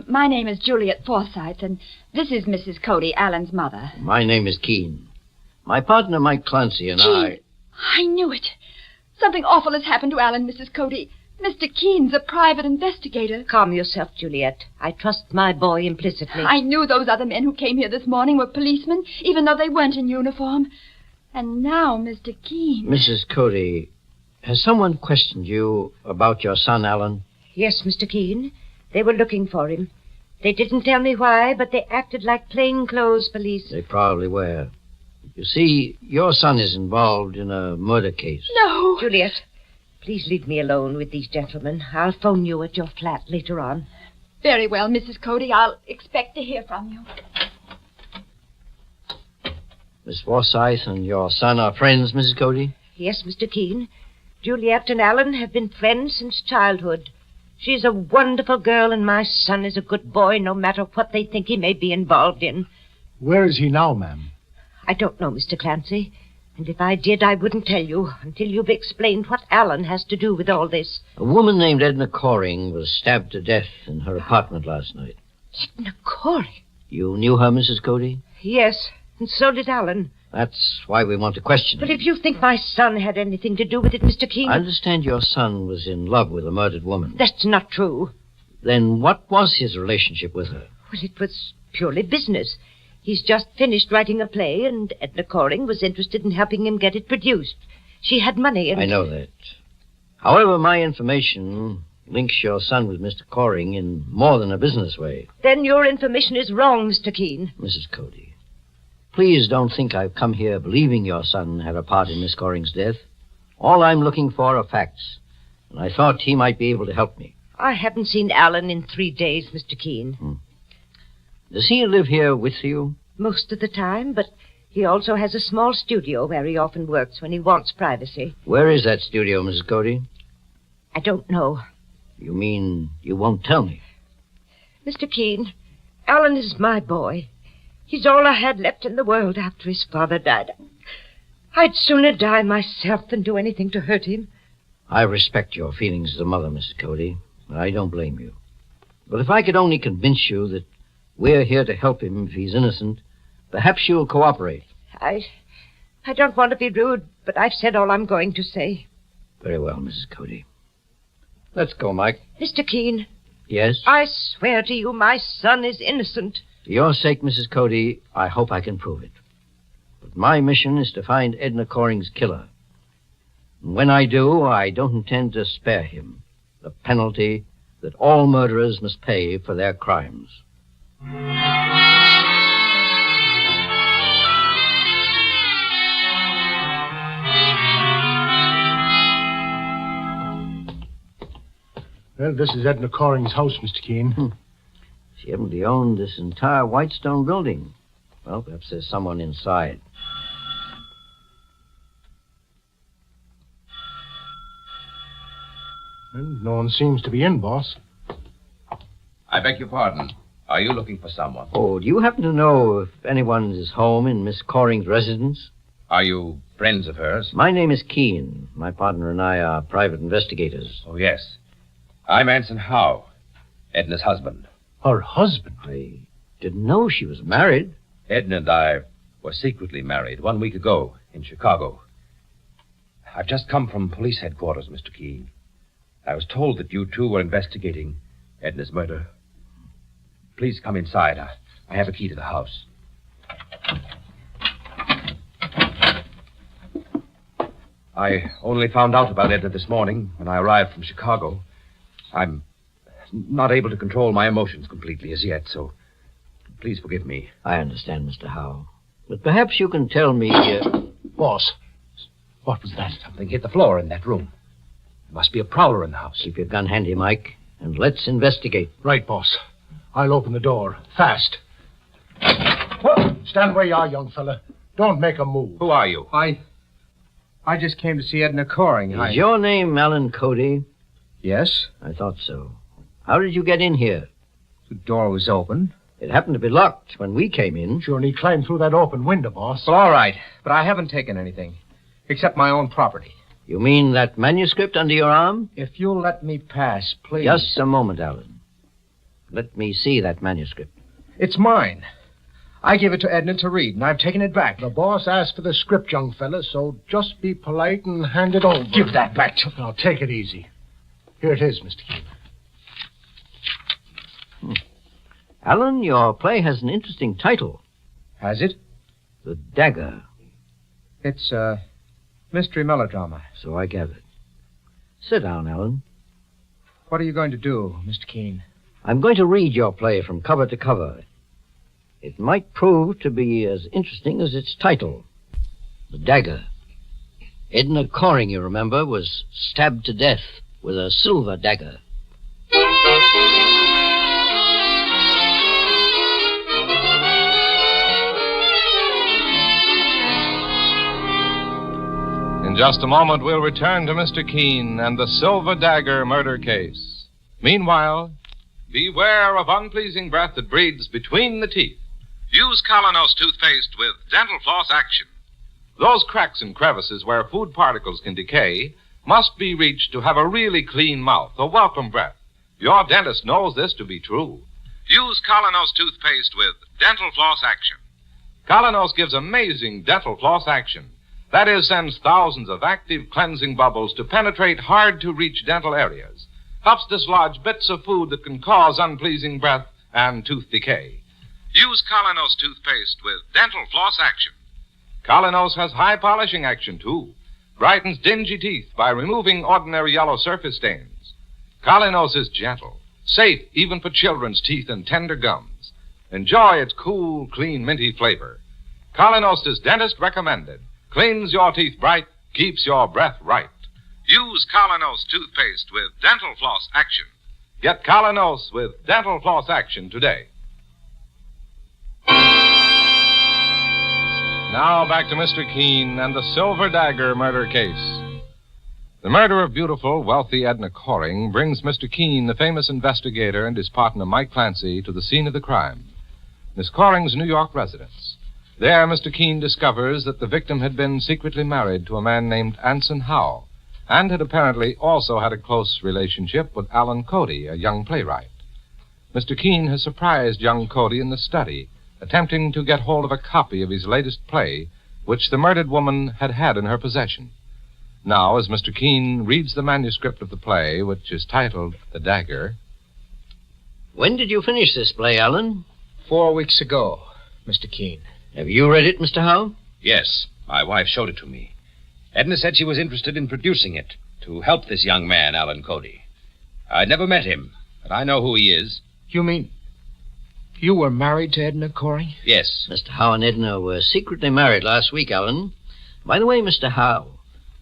My name is Juliet Forsyth, and this is Mrs. Cody, Alan's mother. My name is Keene. My partner, Mike Clancy, and I... I knew it. Something awful has happened to Alan, Mrs. Cody. Mr. Keene's a private investigator. Calm yourself, Juliet. I trust my boy implicitly. I knew those other men who came here this morning were policemen, even though they weren't in uniform. And now, Mr. Keene... Mrs. Cody, has someone questioned you about your son, Alan? Yes, Mr. Keene. They were looking for him. They didn't tell me why, but they acted like plainclothes police. They probably were. You see, your son is involved in a murder case. No! Juliet, please leave me alone with these gentlemen. I'll phone you at your flat later on. Very well, Mrs. Cody. I'll expect to hear from you. Miss Forsyth and your son are friends, Mrs. Cody? Yes, Mr. Keene. Juliet and Alan have been friends since childhood. She's a wonderful girl, and my son is a good boy, no matter what they think he may be involved in. Where is he now, ma'am? I don't know, Mr. Clancy. And if I did, I wouldn't tell you until you've explained what Alan has to do with all this. A woman named Edna Coring was stabbed to death in her apartment last night. Edna Coring? You knew her, Mrs. Cody? Yes, and so did Alan. That's why we want to question But him. if you think my son had anything to do with it, Mr. Keene... I understand your son was in love with a murdered woman. That's not true. Then what was his relationship with her? Well, it was purely business. He's just finished writing a play, and Edna Coring was interested in helping him get it produced. She had money and... I know that. However, my information links your son with Mr. Coring in more than a business way. Then your information is wrong, Mr. Keene. Mrs. Cody, please don't think I've come here believing your son had a part in Miss Coring's death. All I'm looking for are facts, and I thought he might be able to help me. I haven't seen Alan in 3 days, Mr. Keene. Does he live here with you? Most of the time, but he also has a small studio where he often works when he wants privacy. Where is that studio, Mrs. Cody? I don't know. You mean you won't tell me? Mr. Keene, Alan is my boy. He's all I had left in the world after his father died. I'd sooner die myself than do anything to hurt him. I respect your feelings as a mother, Mrs. Cody. I don't blame you. But if I could only convince you that we're here to help him if he's innocent, perhaps you'll cooperate. I don't want to be rude, but I've said all I'm going to say. Very well, Mrs. Cody. Let's go, Mike. Mr. Keene. Yes? I swear to you my son is innocent. For your sake, Mrs. Cody, I hope I can prove it. But my mission is to find Edna Coring's killer. And when I do, I don't intend to spare him the penalty that all murderers must pay for their crimes. Well, this is Edna Coring's house, Mr. Keene. She evidently owned this entire white stone building. Well, perhaps there's someone inside. And no one seems to be in, boss. I beg your pardon. Are you looking for someone? Oh, do you happen to know if anyone is home in Miss Coring's residence? Are you friends of hers? My name is Keene. My partner and I are private investigators. Oh, yes. I'm Anson Howe, Edna's husband. Her husband? I didn't know she was married. Edna and I were secretly married 1 week ago in Chicago. I've just come from police headquarters, Mr. Keene. I was told that you two were investigating Edna's murder. Please come inside. I have a key to the house. I only found out about Edna this morning when I arrived from Chicago. I'm not able to control my emotions completely as yet, so please forgive me. I understand, Mr. Howe. But perhaps you can tell me... Boss, what was that? Something hit the floor in that room. There must be a prowler in the house. Keep your gun handy, Mike, and let's investigate. Right, boss. I'll open the door. Fast. Stand where you are, young fella. Don't make a move. Who are you? I just came to see Edna Coring. Is your name Alan Cody? Yes. I thought so. How did you get in here? The door was open. It happened to be locked when we came in. Sure, and he climbed through that open window, boss. Well, all right. But I haven't taken anything. Except my own property. You mean that manuscript under your arm? If you'll let me pass, please. Just a moment, Alan. Let me see that manuscript. It's mine. I gave it to Edna to read, and I've taken it back. The boss asked for the script, young fella, so just be polite and hand it over. Give that back to me. Now, take it easy. Here it is, Mr. Keene. Alan, your play has an interesting title. Has it? The Dagger. It's a mystery melodrama. So I gathered. Sit down, Alan. What are you going to do, Mr. Keene? I'm going to read your play from cover to cover. It might prove to be as interesting as its title. The Dagger. Edna Coring, you remember, was stabbed to death with a silver dagger. In just a moment, we'll return to Mr. Keene and the Silver Dagger murder case. Meanwhile, beware of unpleasing breath that breathes between the teeth. Use Colonos toothpaste with dental floss action. Those cracks and crevices where food particles can decay must be reached to have a really clean mouth, a welcome breath. Your dentist knows this to be true. Use Colonos toothpaste with dental floss action. Colonos gives amazing dental floss action. That is, sends thousands of active cleansing bubbles to penetrate hard-to-reach dental areas. Helps dislodge bits of food that can cause unpleasing breath and tooth decay. Use Colonos toothpaste with dental floss action. Colonos has high polishing action, too. Brightens dingy teeth by removing ordinary yellow surface stains. Colonos is gentle, safe even for children's teeth and tender gums. Enjoy its cool, clean, minty flavor. Colonos is dentist recommended. Cleans your teeth bright, keeps your breath right. Use Colonos toothpaste with dental floss action. Get Colonos with dental floss action today. Now back to Mr. Keene and the Silver Dagger murder case. The murder of beautiful, wealthy Edna Coring brings Mr. Keene, the famous investigator, and his partner Mike Clancy to the scene of the crime, Miss Coring's New York residence. There, Mr. Keene discovers that the victim had been secretly married to a man named Anson Howe, and had apparently also had a close relationship with Alan Cody, a young playwright. Mr. Keene has surprised young Cody in the study, attempting to get hold of a copy of his latest play, which the murdered woman had in her possession. Now, as Mr. Keene reads the manuscript of the play, which is titled The Dagger... When did you finish this play, Alan? 4 weeks ago, Mr. Keene. Have you read it, Mr. Howe? Yes, my wife showed it to me. Edna said she was interested in producing it to help this young man, Alan Cody. I'd never met him, but I know who he is. You mean you were married to Edna Coring? Yes. Mr. Howe and Edna were secretly married last week, Alan. By the way, Mr. Howe,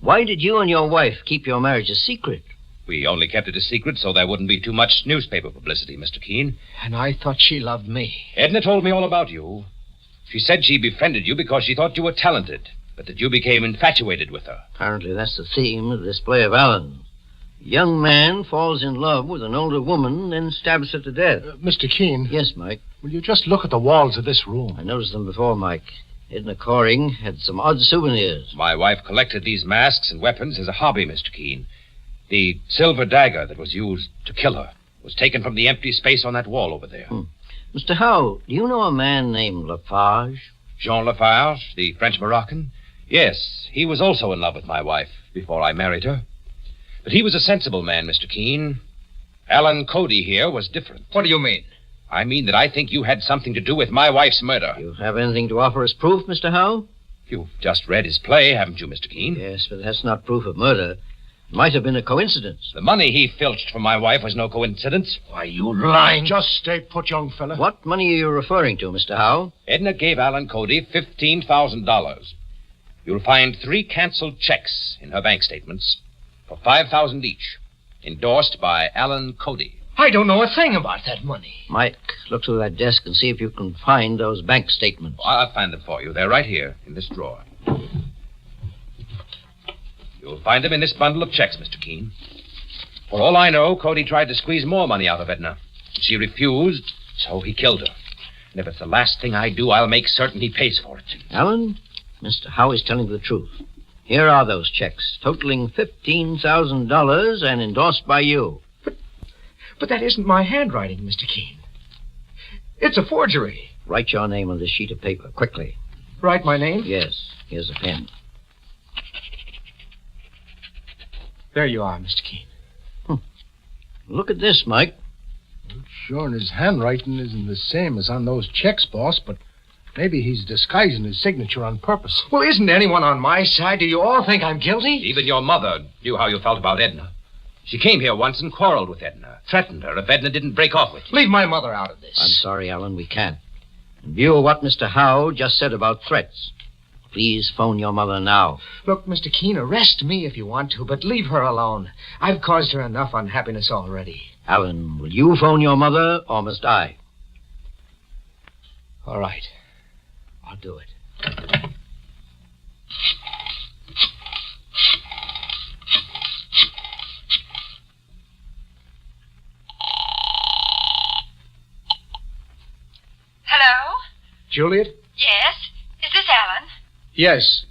why did you and your wife keep your marriage a secret? We only kept it a secret so there wouldn't be too much newspaper publicity, Mr. Keene. And I thought she loved me. Edna told me all about you. She said she befriended you because she thought you were talented, but that you became infatuated with her. Apparently that's the theme of this play of Alan. Young man falls in love with an older woman, then stabs her to death. Mr. Keene. Yes, Mike. Will you just look at the walls of this room? I noticed them before, Mike. Edna Coring had some odd souvenirs. My wife collected these masks and weapons as a hobby, Mr. Keene. The silver dagger that was used to kill her was taken from the empty space on that wall over there. Mr. Howe, do you know a man named Lafarge? Jean Lafarge, the French Moroccan? Yes, he was also in love with my wife before I married her. But he was a sensible man, Mr. Keene. Alan Cody here was different. What do you mean? I mean that I think you had something to do with my wife's murder. You have anything to offer as proof, Mr. Howe? You've just read his play, haven't you, Mr. Keene? Yes, but that's not proof of murder. It might have been a coincidence. The money he filched from my wife was no coincidence. Why, you lying. Just stay put, young fella. What money are you referring to, Mr. Howe? Edna gave Alan Cody $15,000. You'll find 3 canceled checks in her bank statements for $5,000 each, endorsed by Alan Cody. I don't know a thing about that money. Mike, look through that desk and see if you can find those bank statements. I'll find them for you. They're right here, in this drawer. You'll find them in this bundle of checks, Mr. Keene. For all I know, Cody tried to squeeze more money out of Edna. She refused, so he killed her. And if it's the last thing I do, I'll make certain he pays for it. Alan, Mr. Howe is telling the truth. Here are those checks, totaling $15,000 and endorsed by you. But that isn't my handwriting, Mr. Keene. It's a forgery. Write your name on this sheet of paper, quickly. Write my name? Yes. Here's a pen. There you are, Mr. Keene. Look at this, Mike. Well, sure, and his handwriting isn't the same as on those checks, boss, but maybe he's disguising his signature on purpose. Well, isn't anyone on my side? Do you all think I'm guilty? Even your mother knew how you felt about Edna. She came here once and quarreled with Edna, threatened her if Edna didn't break off with you. Leave my mother out of this. I'm sorry, Alan, we can't. In view of what Mr. Howe just said about threats, please phone your mother now. Look, Mr. Keene, arrest me if you want to, but leave her alone. I've caused her enough unhappiness already. Alan, will you phone your mother, or must I? All right. I'll do it. Hello? Juliet? Yes? Is this Alan? Yes.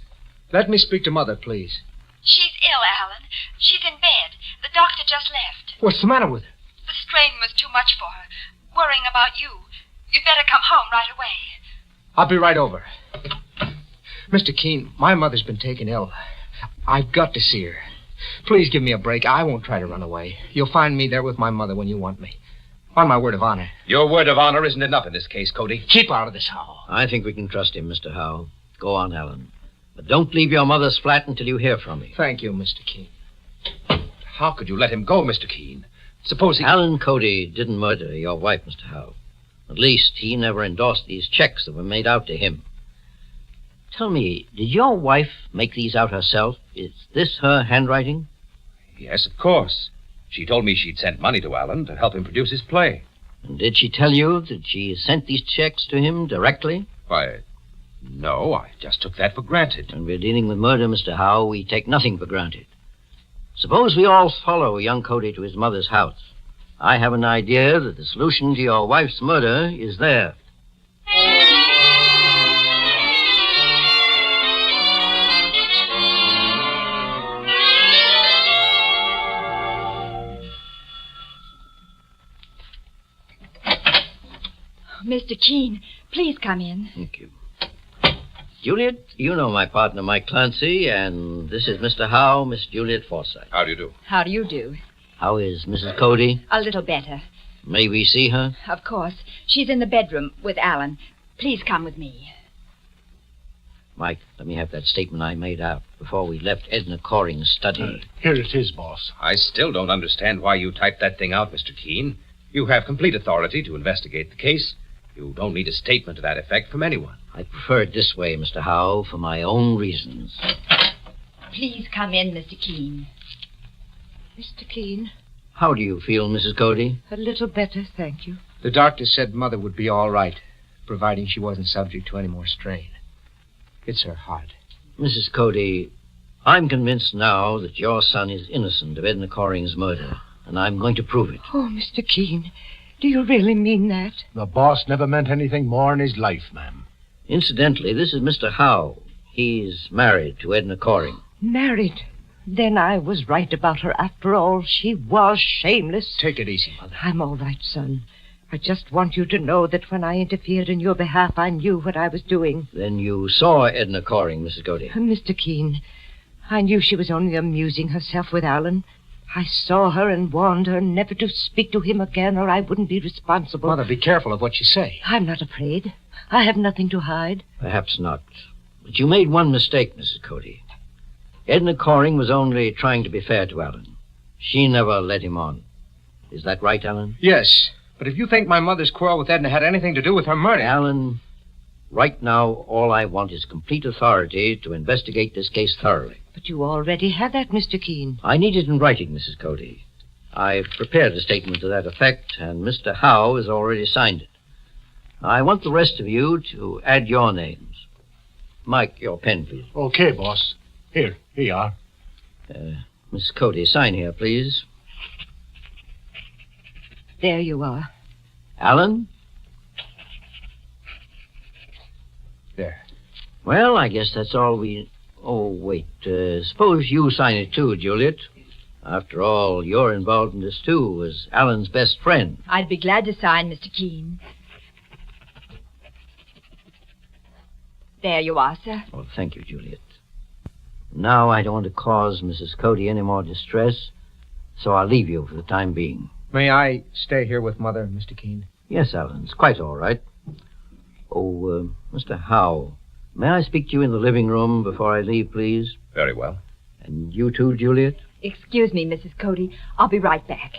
Let me speak to Mother, please. She's ill, Alan. She's in bed. The doctor just left. What's the matter with her? The strain was too much for her. Worrying about you. You'd better come home right away. I'll be right over. Mr. Keene, my mother's been taken ill. I've got to see her. Please give me a break. I won't try to run away. You'll find me there with my mother when you want me. On my word of honor. Your word of honor isn't enough in this case, Cody. Keep out of this, Howe. I think we can trust him, Mr. Howe. Go on, Alan. But don't leave your mother's flat until you hear from me. Thank you, Mr. Keene. How could you let him go, Mr. Keene? Suppose he... Alan Cody didn't murder your wife, Mr. Howe. At least he never endorsed these checks that were made out to him. Tell me, did your wife make these out herself? Is this her handwriting? Yes, of course. She told me she'd sent money to Alan to help him produce his play. And did she tell you that she sent these checks to him directly? Why, no, I just took that for granted. When we're dealing with murder, Mr. Howe, we take nothing for granted. Suppose we all follow young Cody to his mother's house. I have an idea that the solution to your wife's murder is there. Mr. Keene, please come in. Thank you. Juliet, you know my partner, Mike Clancy, and this is Mr. Howe, Miss Juliet Forsythe. How do you do? How do you do? How is Mrs. Cody? A little better. May we see her? Of course. She's in the bedroom with Alan. Please come with me. Mike, let me have that statement I made out before we left Edna Coring's study. Here it is, boss. I still don't understand why you typed that thing out, Mr. Keene. You have complete authority to investigate the case. You don't need a statement to that effect from anyone. I prefer it this way, Mr. Howe, for my own reasons. Please come in, Mr. Keene. Mr. Keene, How do you feel, Mrs. Cody? a little better, thank you. The doctor said Mother would be all right, providing she wasn't subject to any more strain. It's her heart. Mrs. Cody, I'm convinced now that your son is innocent of Edna Coring's murder, and I'm going to prove it. Oh, Mr. Keene, do you really mean that? The boss never meant anything more in his life, ma'am. Incidentally, this is Mr. Howe. He's married to Edna Coring. Married? Then I was right about her after all. She was shameless. Take it easy, Mother. I'm all right, son. I just want you to know that when I interfered in your behalf, I knew what I was doing. Then you saw Edna Coring, Mrs. Cody. Mr. Keene, I knew she was only amusing herself with Alan. I saw her and warned her never to speak to him again, or I wouldn't be responsible. Mother, be careful of what you say. I'm not afraid. I have nothing to hide. Perhaps not. But you made one mistake, Mrs. Cody. Edna Coring was only trying to be fair to Alan. She never led him on. Is that right, Alan? Yes, but if you think my mother's quarrel with Edna had anything to do with her murder... Alan, right now, all I want is complete authority to investigate this case thoroughly. But you already have that, Mr. Keene. I need it in writing, Mrs. Cody. I've prepared a statement to that effect, and Mr. Howe has already signed it. I want the rest of you to add your names. Mike, your pen, please. Okay, boss. Here you are. Miss Cody, sign here, please. There you are. Alan? There. Well, I guess that's all we... Oh, wait. Suppose you sign it too, Juliet. After all, you're involved in this too, as Alan's best friend. I'd be glad to sign, Mr. Keene. There you are, sir. Oh, thank you, Juliet. Now I don't want to cause Mrs. Cody any more distress, so I'll leave you for the time being. May I stay here with Mother, Mr. Keene? Yes, Alan, it's quite all right. Oh, Mr. Howe, may I speak to you in the living room before I leave, please? Very well. And you too, Juliet? Excuse me, Mrs. Cody. I'll be right back.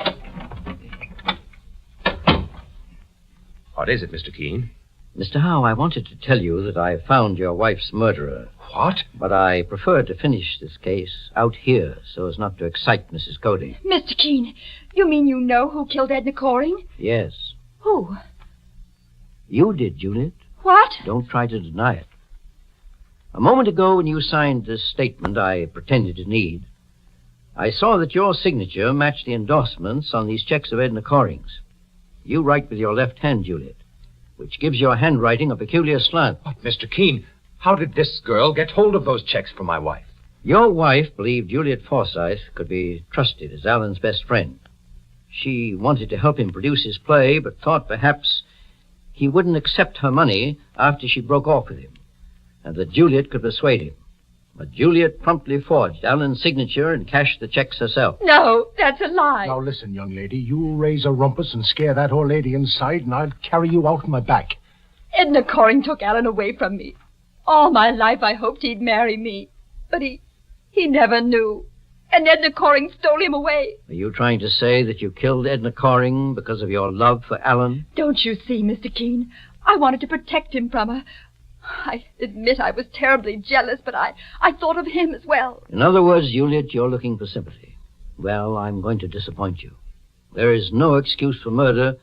What is it, Mr. Keene? Mr. Howe, I wanted to tell you that I found your wife's murderer. What? But I prefer to finish this case out here so as not to excite Mrs. Cody. Mr. Keene, you mean you know who killed Edna Coring? Yes. Who? You did, Juliet. What? Don't try to deny it. A moment ago, when you signed this statement I pretended to need, I saw that your signature matched the endorsements on these checks of Edna Coring's. You write with your left hand, Juliet, which gives your handwriting a peculiar slant. But, Mr. Keene, how did this girl get hold of those checks for my wife? Your wife believed Juliet Forsythe could be trusted as Alan's best friend. She wanted to help him produce his play, but thought perhaps he wouldn't accept her money after she broke off with him, and that Juliet could persuade him. But Juliet promptly forged Alan's signature and cashed the checks herself. No, that's a lie. Now listen, young lady. You raise a rumpus and scare that old lady inside, and I'll carry you out on my back. Edna Coring took Alan away from me. All my life I hoped he'd marry me. But he never knew. And Edna Coring stole him away. Are you trying to say that you killed Edna Coring because of your love for Alan? Don't you see, Mr. Keene? I wanted to protect him from her. I admit I was terribly jealous, but I thought of him as well. In other words, Juliet, you're looking for sympathy. Well, I'm going to disappoint you. There is no excuse for murder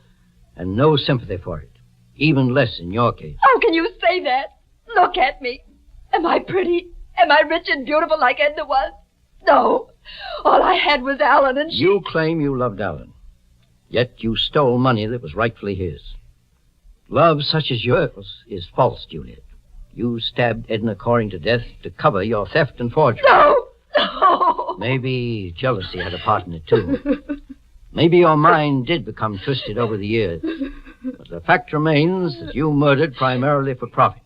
and no sympathy for it. Even less in your case. How can you say that? Look at me. Am I pretty? Am I rich and beautiful like Edna was? No. All I had was Alan, and she... You claim you loved Alan, yet you stole money that was rightfully his. Love such as yours is false, Juliet. You stabbed Edna Coring to death to cover your theft and forgery. No! Maybe jealousy had a part in it, too. Maybe your mind did become twisted over the years. But the fact remains that you murdered primarily for profit.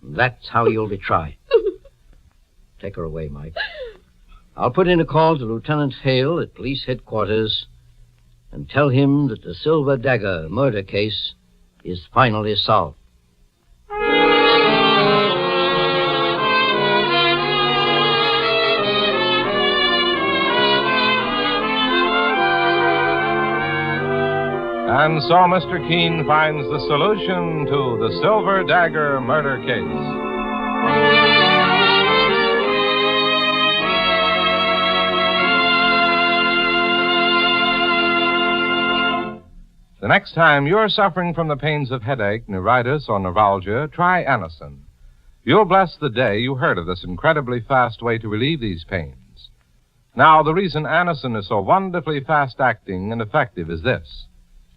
That's how you'll be tried. Take her away, Mike. I'll put in a call to Lieutenant Hale at police headquarters and tell him that the Silver Dagger murder case is finally solved. And so Mr. Keene finds the solution to the Silver Dagger murder case. The next time you're suffering from the pains of headache, neuritis, or neuralgia, try Anacin. You'll bless the day you heard of this incredibly fast way to relieve these pains. Now, the reason Anacin is so wonderfully fast-acting and effective is this.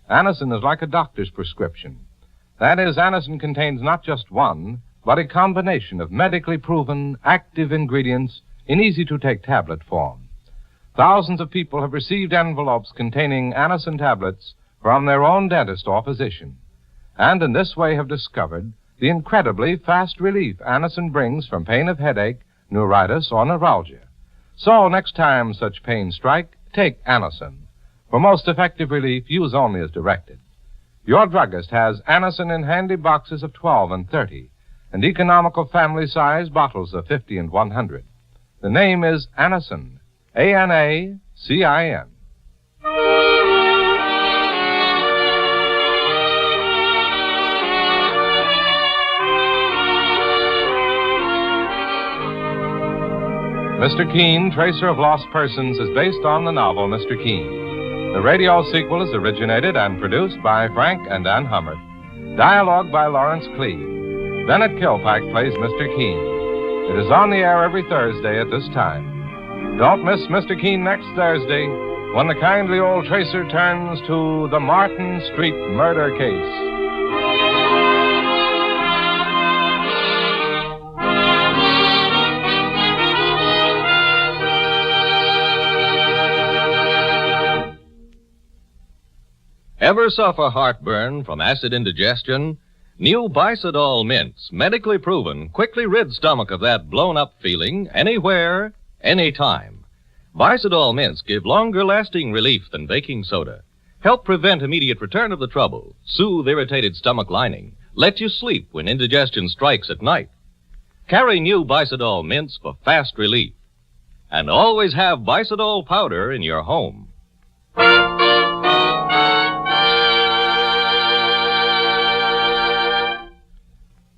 Anacin is like a doctor's prescription. That is, Anacin contains not just one, but a combination of medically proven active ingredients in easy-to-take tablet form. Thousands of people have received envelopes containing Anacin tablets from their own dentist or physician, and in this way have discovered the incredibly fast relief Anacin brings from pain of headache, neuritis, or neuralgia. So, next time such pains strike, take Anacin. For most effective relief, use only as directed. Your druggist has Anacin in handy boxes of 12 and 30, and economical family-size bottles of 50 and 100. The name is Anacin, A-N-A-C-I-N. Mr. Keene, Tracer of Lost Persons, is based on the novel Mr. Keene. The radio sequel is originated and produced by Frank and Ann Hummert. Dialogue by Lawrence Cleve. Bennett Kilpack plays Mr. Keene. It is on the air every Thursday at this time. Don't miss Mr. Keene next Thursday when the kindly old Tracer turns to the Martin Street murder case. Ever suffer heartburn from acid indigestion? New Bicidol mints, medically proven, quickly rid stomach of that blown-up feeling anywhere, anytime. Bicidol mints give longer-lasting relief than baking soda, help prevent immediate return of the trouble, soothe irritated stomach lining, let you sleep when indigestion strikes at night. Carry new Bicidol mints for fast relief. And always have Bicidol powder in your home.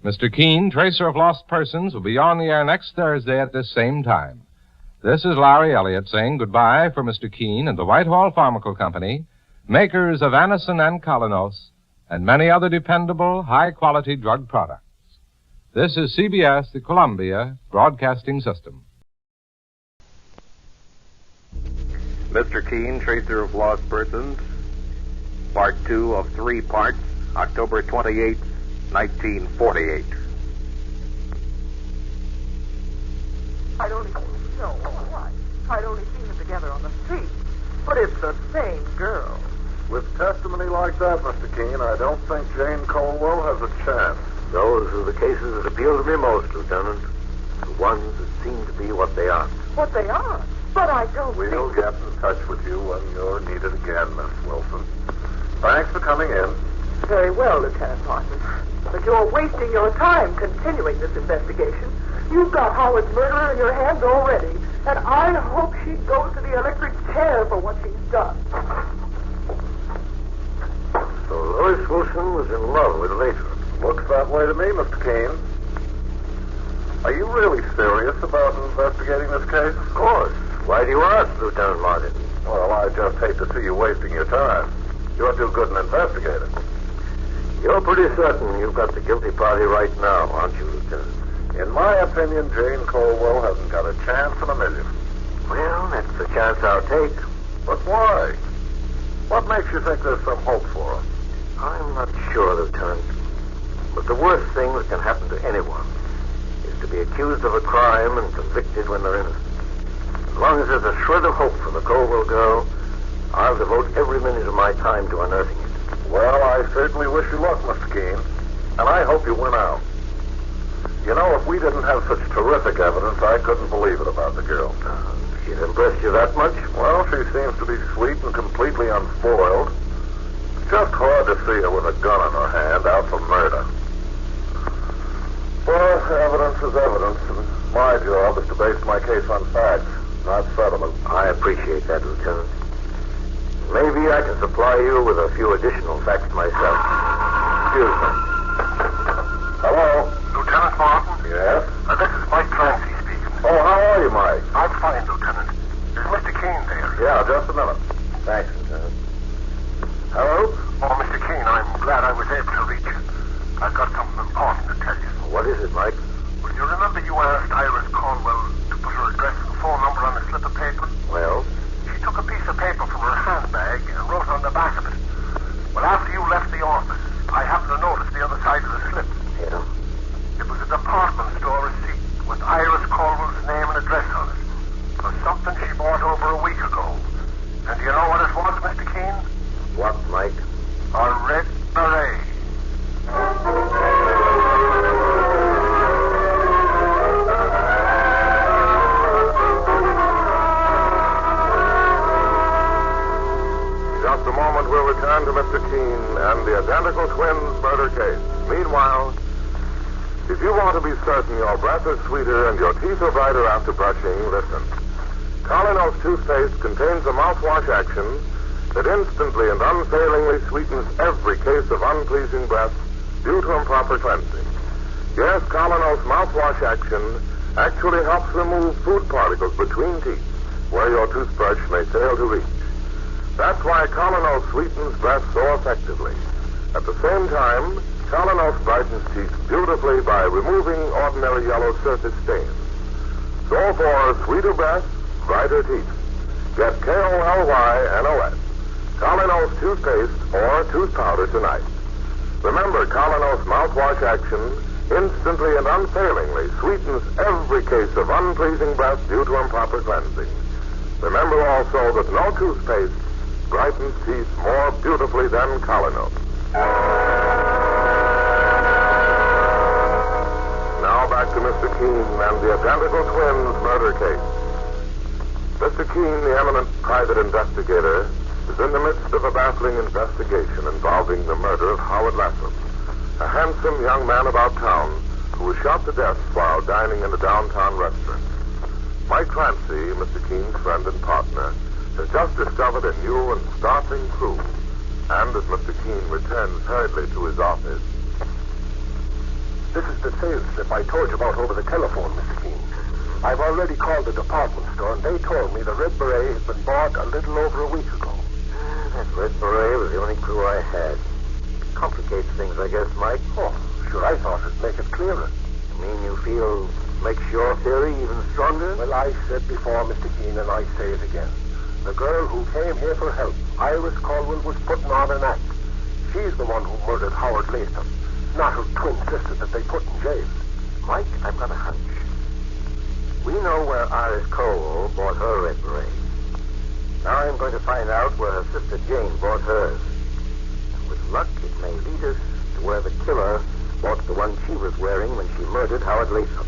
Mr. Keene, Tracer of Lost Persons, will be on the air next Thursday at this same time. This is Larry Elliott saying goodbye for Mr. Keene and the Whitehall Pharmaceutical Company, makers of Anacin and Colonos, and many other dependable, high-quality drug products. This is CBS, the Columbia Broadcasting System. Mr. Keene, Tracer of Lost Persons, Part 2 of 3 parts, October 28th, 1948. I'd only seen them together on the street. But it's the same girl. With testimony like that, Mr. Keene, I don't think Jane Colwell has a chance. Those are the cases that appeal to me most, Lieutenant. The ones that seem to be what they are. What they are? But I don't We'll get in touch with you when you're needed again, Miss Wilson. Thanks for coming in. Very well, Lieutenant Martin. But you're wasting your time continuing this investigation. You've got Howard's murderer in your hands already, and I hope she goes to the electric chair for what she's done. So Lois Wilson was in love with Latham. Looks that way to me, Mr. Keene. Are you really serious about investigating this case? Of course. Why do you ask, Lieutenant Martin? Well, I just hate to see you wasting your time. You're too good an investigator. You're pretty certain you've got the guilty party right now, aren't you, Lieutenant? In my opinion, Jane Colwell hasn't got a chance in a million. Well, that's the chance I'll take. But why? What makes you think there's some hope for her? I'm not sure, Lieutenant. But the worst thing that can happen to anyone is to be accused of a crime and convicted when they're innocent. As long as there's a shred of hope for the Colwell girl, I'll devote every minute of my time to unearthing it. Well, I certainly wish you luck, Mr. Keene. And I hope you win out. You know, if we didn't have such terrific evidence, I couldn't believe it about the girl. She's impressed you that much? Well, she seems to be sweet and completely unspoiled. It's just hard to see her with a gun in her hand out for murder. Well, evidence is evidence, and my job is to base my case on facts, not sentiment. I appreciate that, Lieutenant. Maybe I can supply you with a few additional facts myself. Excuse me. Hello? Lieutenant Martin? Yes? This is Mike Clancy speaking. Oh, how are you, Mike? I'm fine, Lieutenant. Is Mr. Keene there? Yeah, just a minute. Thanks, Lieutenant. Hello? Oh, Mr. Keene, I'm glad I was able to reach you. I've got something important to tell you. What is it, Mike? You remember you asked Iris Caldwell to put her address and phone number on a slip of paper? Well? She took a piece of paper from her handbag and wrote on the back of it. Well, after you left the office, I happened to notice the other side of the slip. Yeah? It was a department store receipt with Iris Caldwell's name and address on it for something she bought over a week ago. And do you know what it was, Mr. Keene? What, Mike? A red beret. Just a moment, we'll return to Mr. Keene and the identical twins murder case. Meanwhile, if you want to be certain your breath is sweeter and your teeth are brighter after brushing, listen. Colinos toothpaste contains a mouthwash action that instantly and unfailingly sweetens every case of unpleasing breath due to improper cleansing. Yes, Colinos mouthwash action actually helps remove food particles between teeth where your toothbrush may fail to reach. That's why Colinos sweetens breath so effectively. At the same time, Colinos brightens teeth beautifully by removing ordinary yellow surface stains. So for sweeter breath, brighter teeth, get Colinos Colinos toothpaste or tooth powder tonight. Remember, Colinos mouthwash action instantly and unfailingly sweetens every case of unpleasing breath due to improper cleansing. Remember also that no toothpaste brightens teeth more beautifully than Colinos. Now back to Mr. Keene and the identical twins murder case. Mr. Keene, the eminent private investigator, is in the midst of a baffling investigation involving the murder of Howard Latham, a handsome young man about town who was shot to death while dining in a downtown restaurant. Mike Clancy, Mr. Keene's friend and partner, has just discovered a new and startling clue. And as Mr. Keene returns hurriedly to his office, this is the sales slip I told you about over the telephone, Mr. Keene. I've already called the department store, and they told me the red beret had been bought a little over a week ago. That red beret was the only clue I had. Complicates things, I guess, Mike. Oh, sure, I thought it'd make it clearer. You mean you feel makes your theory even stronger? Well, I said before, Mr. Keene, and I say it again. The girl who came here for help, Iris Caldwell, was putting on an act. She's the one who murdered Howard Latham, not her twin sister that they put in jail. Mike, I've got a hunch. We know where Iris Caldwell bought her red beret. Now I'm going to find out where her sister Jane bought hers. And with luck, it may lead us to where the killer bought the one she was wearing when she murdered Howard Latham.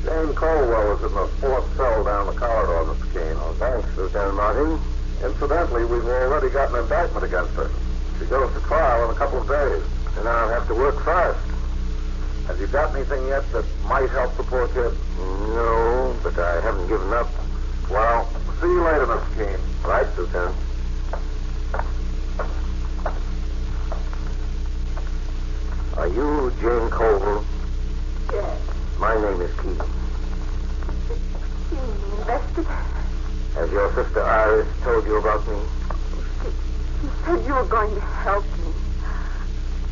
Jane Caldwell is in the fourth cell down the corridor, Mr. Keene. Oh, thanks, Lieutenant Martin. Incidentally, we've already got an indictment against her. She goes to trial in a couple of days. And I'll have to work fast. Have you got anything yet that might help the poor kid? No, but I haven't given up. Well, see you later, Mr. Keene. Right, Lieutenant. Are you Jane Caldwell? Yes. My name is Keene. Keene, investigator. Has your sister Iris told you about me? She said you were going to help me.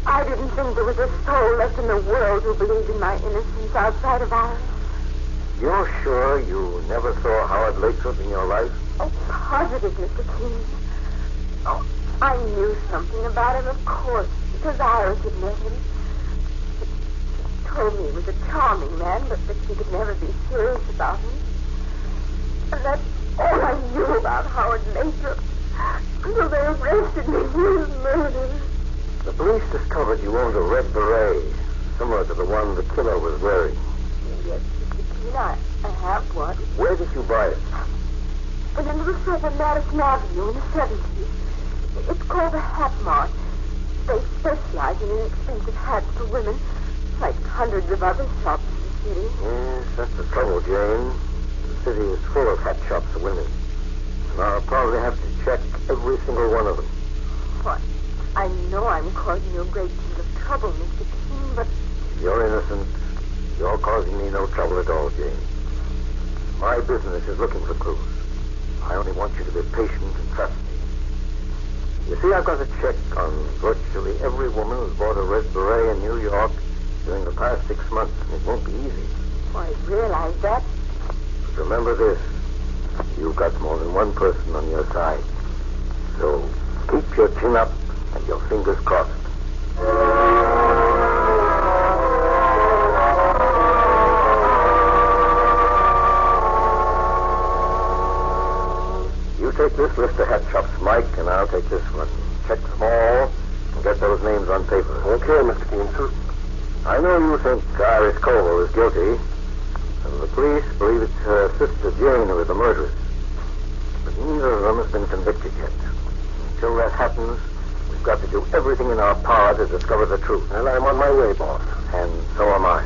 I didn't think there was a soul left in the world who believed in my innocence outside of Iris. You're sure you never saw Howard Latham in your life? Oh, positive, Mr. Keene. Oh, I knew something about him, of course, because Iris had met him. She told me he was a charming man, but that she could never be serious about him. And that's all I knew about Howard Latham until they arrested me for his murder. The police discovered you owned a red beret, similar to the one the killer was wearing. Yes, Mr. Keene, I have one. Where did you buy it? Went into the shop on Madison Avenue in the 70s. It's called a Hat Mart. They specialize in inexpensive hats for women, like hundreds of other shops in the city. Yes, that's the trouble, Jane. The city is full of hat shops for women. And I'll probably have to check every single one of them. What? I know I'm causing you a great deal of trouble, Mr. Keene, but... You're innocent. You're causing me no trouble at all, Jane. My business is looking for clues. I only want you to be patient and trust me. You see, I've got a check on virtually every woman who's bought a red beret in New York during the past 6 months, and it won't be easy. I realize that. But remember this. You've got more than one person on your side. So keep your chin up and your fingers crossed. You take this list of hat shops, Mike, and I'll take this one. Check them all and get those names on paper. Okay, Mr. Keene, sir. I know you think Iris Colville is guilty, and the police believe it's her sister Jane who is the murderess. But neither of them has been convicted yet. Until that happens, we've got to do everything in our power to discover the truth. Well, I'm on my way, boss. And so am I.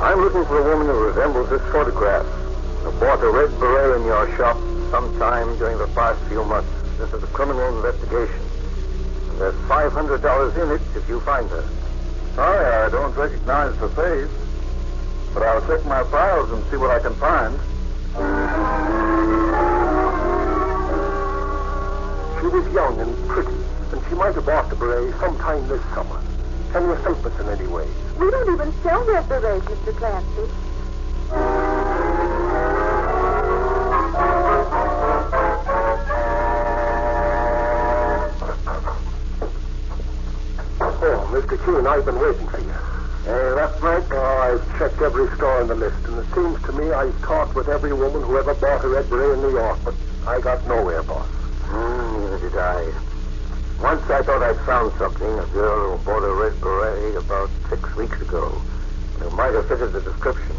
I'm looking for a woman who resembles this photograph, who bought a red beret in your shop sometime during the past few months. This is a criminal investigation. And there's $500 in it if you find her. Sorry, I don't recognize the face. But I'll check my files and see what I can find. She was young and pretty, and she might have bought the beret sometime this summer. Can you help us in any way? We don't even sell red berets, Mr. Clancy. Oh, Mr. Keene, I've been waiting for you. Hey, that's right. Oh, I've checked every store on the list, and it seems to me I've talked with every woman who ever bought a red beret in New York, but I got nowhere, boss. Neither did I. Once I thought I'd found something, a girl who bought a red beret about 6 weeks ago, who might have fitted the description.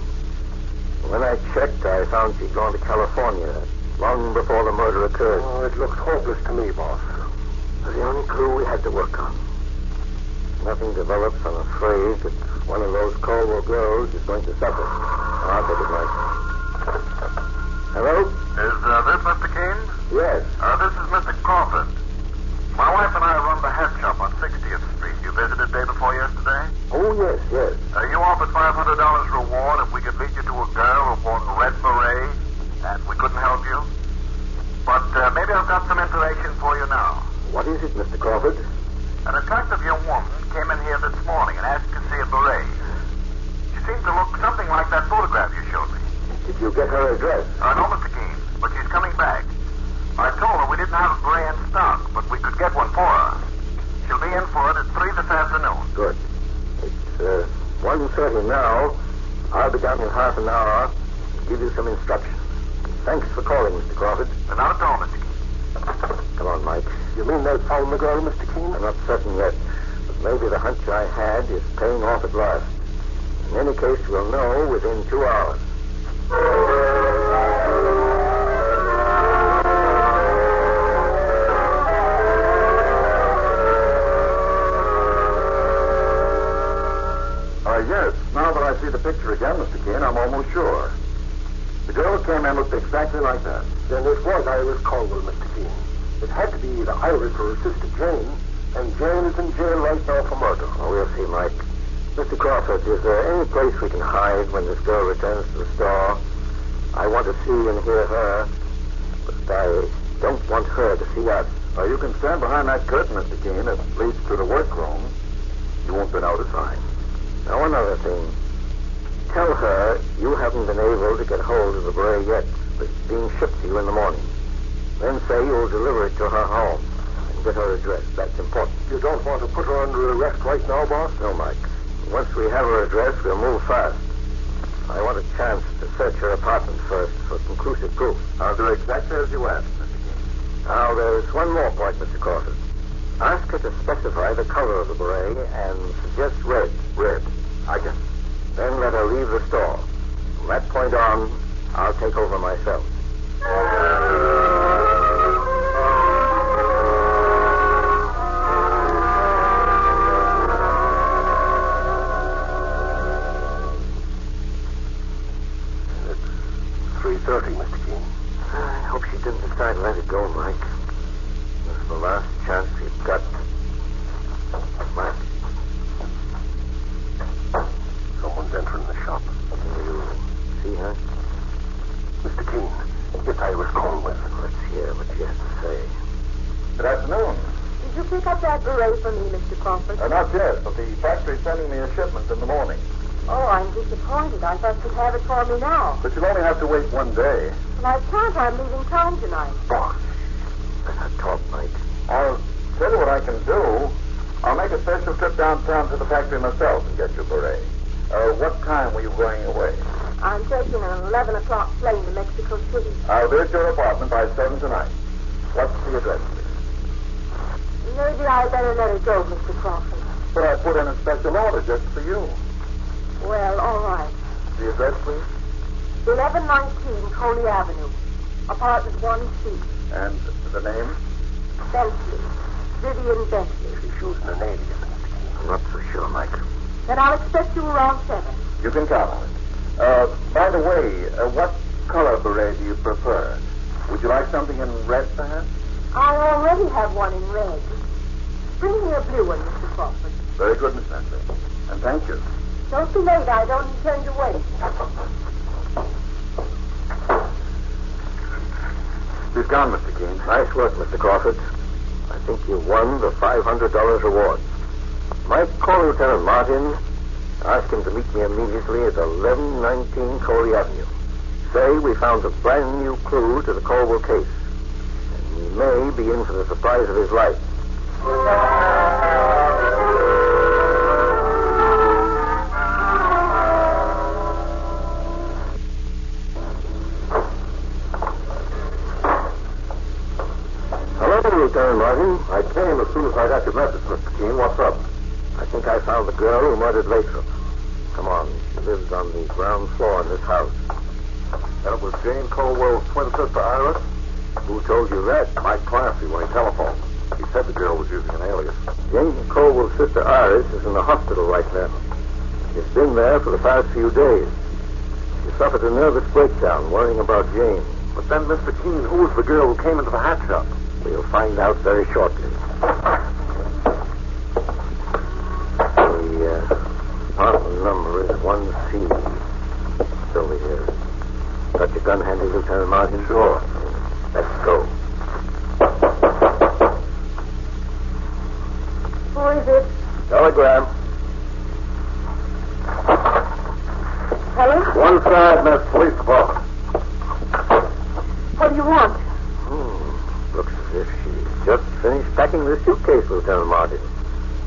When I checked, I found she'd gone to California long before the murder occurred. Oh, it looks hopeless to me, boss. It was the only clue we had to work on. Nothing develops, I'm afraid, that one of those Colville girls is going to suffer. I'll take it, Mike. Hello? Is this Mr. Keene? Yes. This is Mr. Crawford. My wife and I run the hat shop on 60th Street. You visited day before yesterday? Oh, yes, yes. You offered $500 reward if we could lead you to a girl who bought a red beret, and we couldn't help you. But maybe I've got some information for you now. What is it, Mr. Crawford? An attractive young woman came in here this morning and asked to see a beret. She seemed to look something like that photograph you showed me. Did you get her address? No, Mr. Keene, but she's coming back. I told her we didn't have a beret in stock, but we could get one for her. She'll be in for it at 3 this afternoon. Good. It's 1:30 now. I'll be down in half an hour to give you some instructions. Thanks for calling, Mr. Crawford. Not at all, Mr. Keene. Come on, Mike. You mean they found the girl, Mr. Keene? I'm not certain yet, but maybe the hunch I had is paying off at last. In any case, we'll know within 2 hours. Yes. Now that I see the picture again, Mr. Keene, I'm almost sure. The girl who came in looked exactly like that. Then it was Iris Colville, Mr. Keene. It had to be either Iris or her sister Jane, and Jane is in jail right now for murder. Oh, we'll see, Mike. Mr. Crawford, is there any place we can hide when this girl returns to the store? I want to see and hear her, but I don't want her to see us. Well, you can stand behind that curtain, Mr. Keene. It leads to the workroom. You won't be noticed. Now, one other thing. Tell her you haven't been able to get hold of the beret yet, but it's being shipped to you in the morning. Then say you'll deliver it to her home and get her address. That's important. You don't want to put her under arrest right now, boss? No, Mike. Once we have her address, we'll move fast. I want a chance to search her apartment first for conclusive proof. I'll do exactly as you asked, Mr. Keene. Now, there's one more point, Mr. Crawford. Ask her to specify the color of the beret and suggest red. Red. I guess. Then let her leave the store. From that point on, I'll take over myself. It's 3:30, Mr. Keene. I hope she didn't decide to let it go, Mike. This is the last chance we've got. Mike, Mr. Keene, it's Iris Caldwell. Let's hear what she has to say. Good afternoon. Did you pick up that beret for me, Mr. Crawford? Not yet, but the factory's sending me a shipment in the morning. Oh, I'm disappointed. I thought you'd have it for me now. But you'll only have to wait one day. Well, I can't. I'm leaving town tonight. Better talk, Mike. I'll tell you what I can do. I'll make a special trip downtown to the factory myself and get your beret. What time were you going away? I'm taking an 11 o'clock plane to Mexico City. I'll be at your apartment by 7 tonight. What's the address, please? Maybe I better let it go, Mr. Crawford. But I put in a special order just for you. Well, all right. The address, please? 1119 Coley Avenue, apartment 1C. And the name? Bentley. Vivian Bentley. She's using her name again, Mr. Keene. I'm not so sure, Mike. Then I'll expect you around 7. You can count on it. By the way, what color beret do you prefer? Would you like something in red, perhaps? I already have one in red. Bring me a blue one, Mr. Crawford. Very good, Miss Bentley. And thank you. Don't be late. I don't intend to wait. She's gone, Mr. Keene. Nice work, Mr. Crawford. I think you won the $500 reward. Mike, call Lieutenant Martin. Ask him to meet me immediately at 1119 Coley Avenue. Say we found a brand new clue to the Colwell case. And he may be in for the surprise of his life. Hello, Lieutenant Martin. I came as soon as I got your message, Mr. Keene. What's up? I think I found the girl who murdered Lathrop. Come on. She lives on the ground floor in this house. That was Jane Colwell's twin sister, Iris? Who told you that? Mike Clancy, when he telephoned. He said the girl was using an alias. Jane Colwell's sister Iris is in the hospital right now. She's been there for the past few days. She suffered a nervous breakdown worrying about Jane. But then, Mr. Keene, who was the girl who came into the hat shop? We'll find out very shortly. The apartment number is 1C. It's over here. Got your gun handy, Lieutenant Martin? Sure. Let's go. Who is it? Telegram. Hello? 1 Miss Police Department. What do you want? Looks as if she's just finished packing this suitcase, Lieutenant Martin.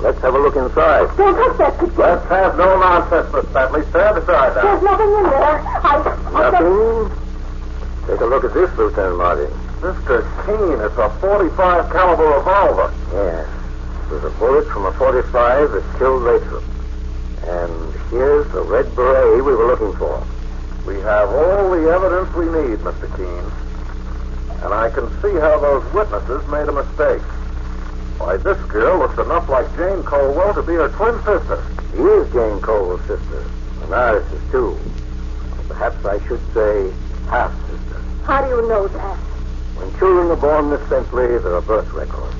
Let's have a look inside. Don't touch that suitcase. Let's have no nonsense, Miss Bentley. Stand aside now. There's nothing in there. Nothing? Take a look at this, Lieutenant Martin. Mr. Keene, it's a .45 caliber revolver. Yes. It was a bullet from a .45 that killed Lathrop. And here's the red beret we were looking for. We have all the evidence we need, Mr. Keene. And I can see how those witnesses made a mistake. Why, this girl looks enough like Jane Colwell to be her twin sister. She is Jane Colwell's sister. And Iris is too. Perhaps I should say half-sister. How do you know that? When children are born this Bentley, there are birth records.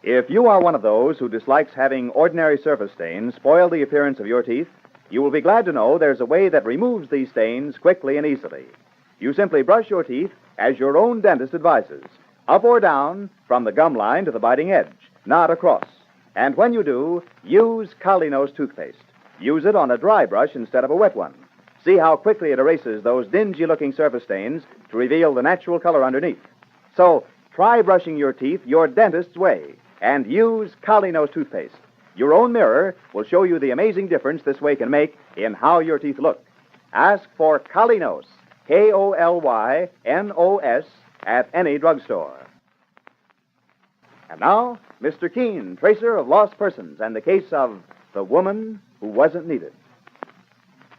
If you are one of those who dislikes having ordinary surface stains spoil the appearance of your teeth, you will be glad to know there's a way that removes these stains quickly and easily. You simply brush your teeth as your own dentist advises, up or down, from the gum line to the biting edge, not across. And when you do, use Calinos toothpaste. Use it on a dry brush instead of a wet one. See how quickly it erases those dingy-looking surface stains to reveal the natural color underneath. So, try brushing your teeth your dentist's way and use Calinos toothpaste. Your own mirror will show you the amazing difference this way can make in how your teeth look. Ask for Calinos, K-O-L-Y-N-O-S, at any drugstore. And now, Mr. Keene, tracer of lost persons, and the case of the woman who wasn't needed.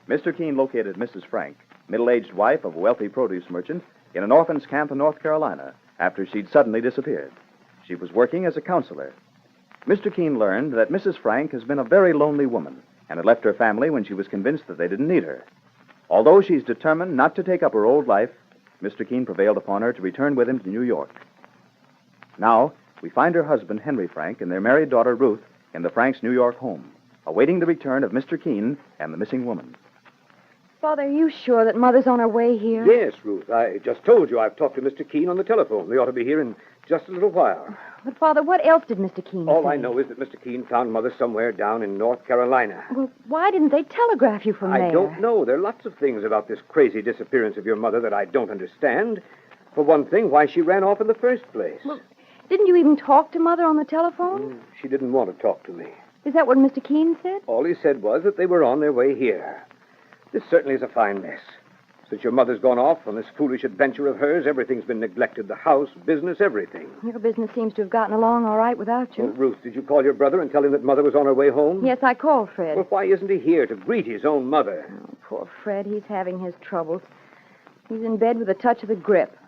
Mr. Keene located Mrs. Frank, middle-aged wife of a wealthy produce merchant, in an orphan's camp in North Carolina after she'd suddenly disappeared. She was working as a counselor. Mr. Keene learned that Mrs. Frank has been a very lonely woman and had left her family when she was convinced that they didn't need her. Although she's determined not to take up her old life, Mr. Keene prevailed upon her to return with him to New York. Now, we find her husband, Henry Frank, and their married daughter, Ruth, in the Franks' New York home, awaiting the return of Mr. Keene and the missing woman. Father, are you sure that Mother's on her way here? Yes, Ruth. I just told you I've talked to Mr. Keene on the telephone. They ought to be here in just a little while. But, Father, what else did Mr. Keene All say? I know is that Mr. Keene found Mother somewhere down in North Carolina. Well, why didn't they telegraph you from there? I don't know. There are lots of things about this crazy disappearance of your mother that I don't understand. For one thing, why she ran off in the first place. Well, didn't you even talk to Mother on the telephone? She didn't want to talk to me. Is that what Mr. Keene said? All he said was that they were on their way here. This certainly is a fine mess. Since your mother's gone off on this foolish adventure of hers, everything's been neglected. The house, business, everything. Your business seems to have gotten along all right without you. Well, Ruth, did you call your brother and tell him that Mother was on her way home? Yes, I called Fred. Well, why isn't he here to greet his own mother? Oh, poor Fred. He's having his troubles. He's in bed with a touch of the grip.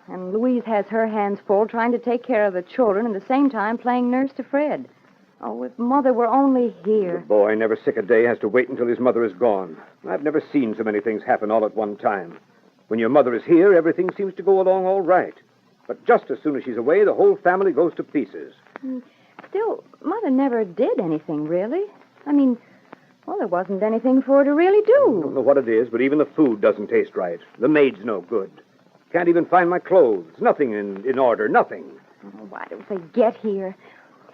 And Louise has her hands full trying to take care of the children and at the same time playing nurse to Fred. Oh, if Mother were only here. The boy, never sick a day, has to wait until his mother is gone. I've never seen so many things happen all at one time. When your mother is here, everything seems to go along all right. But just as soon as she's away, the whole family goes to pieces. Still, Mother never did anything, really. I mean, well, there wasn't anything for her to really do. I don't know what it is, but even the food doesn't taste right. The maid's no good. Can't even find my clothes. Nothing in order, nothing. Oh, why don't they get here?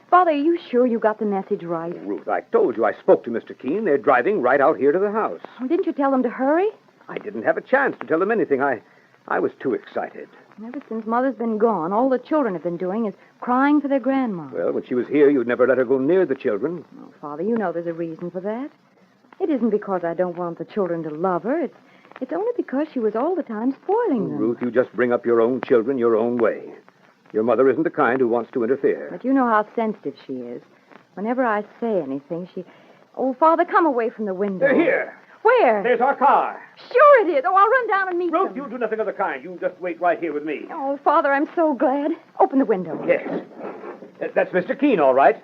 Father, are you sure you got the message right? Ruth, I told you I spoke to Mr. Keene. They're driving right out here to the house. Oh, didn't you tell them to hurry? I didn't have a chance to tell them anything. I was too excited. Ever since Mother's been gone, all the children have been doing is crying for their grandma. Well, when she was here, you'd never let her go near the children. Oh, Father, you know there's a reason for that. It isn't because I don't want the children to love her. It's only because she was all the time spoiling them. Ruth, you just bring up your own children your own way. Your mother isn't the kind who wants to interfere. But you know how sensitive she is. Whenever I say anything, she... Oh, Father, come away from the window. They're here. Where? There's our car. Sure it is. Oh, I'll run down and meet Ruth, them. you do nothing of the kind. You just wait right here with me. Oh, Father, I'm so glad. Open the window. Yes. That's Mr. Keene, all right.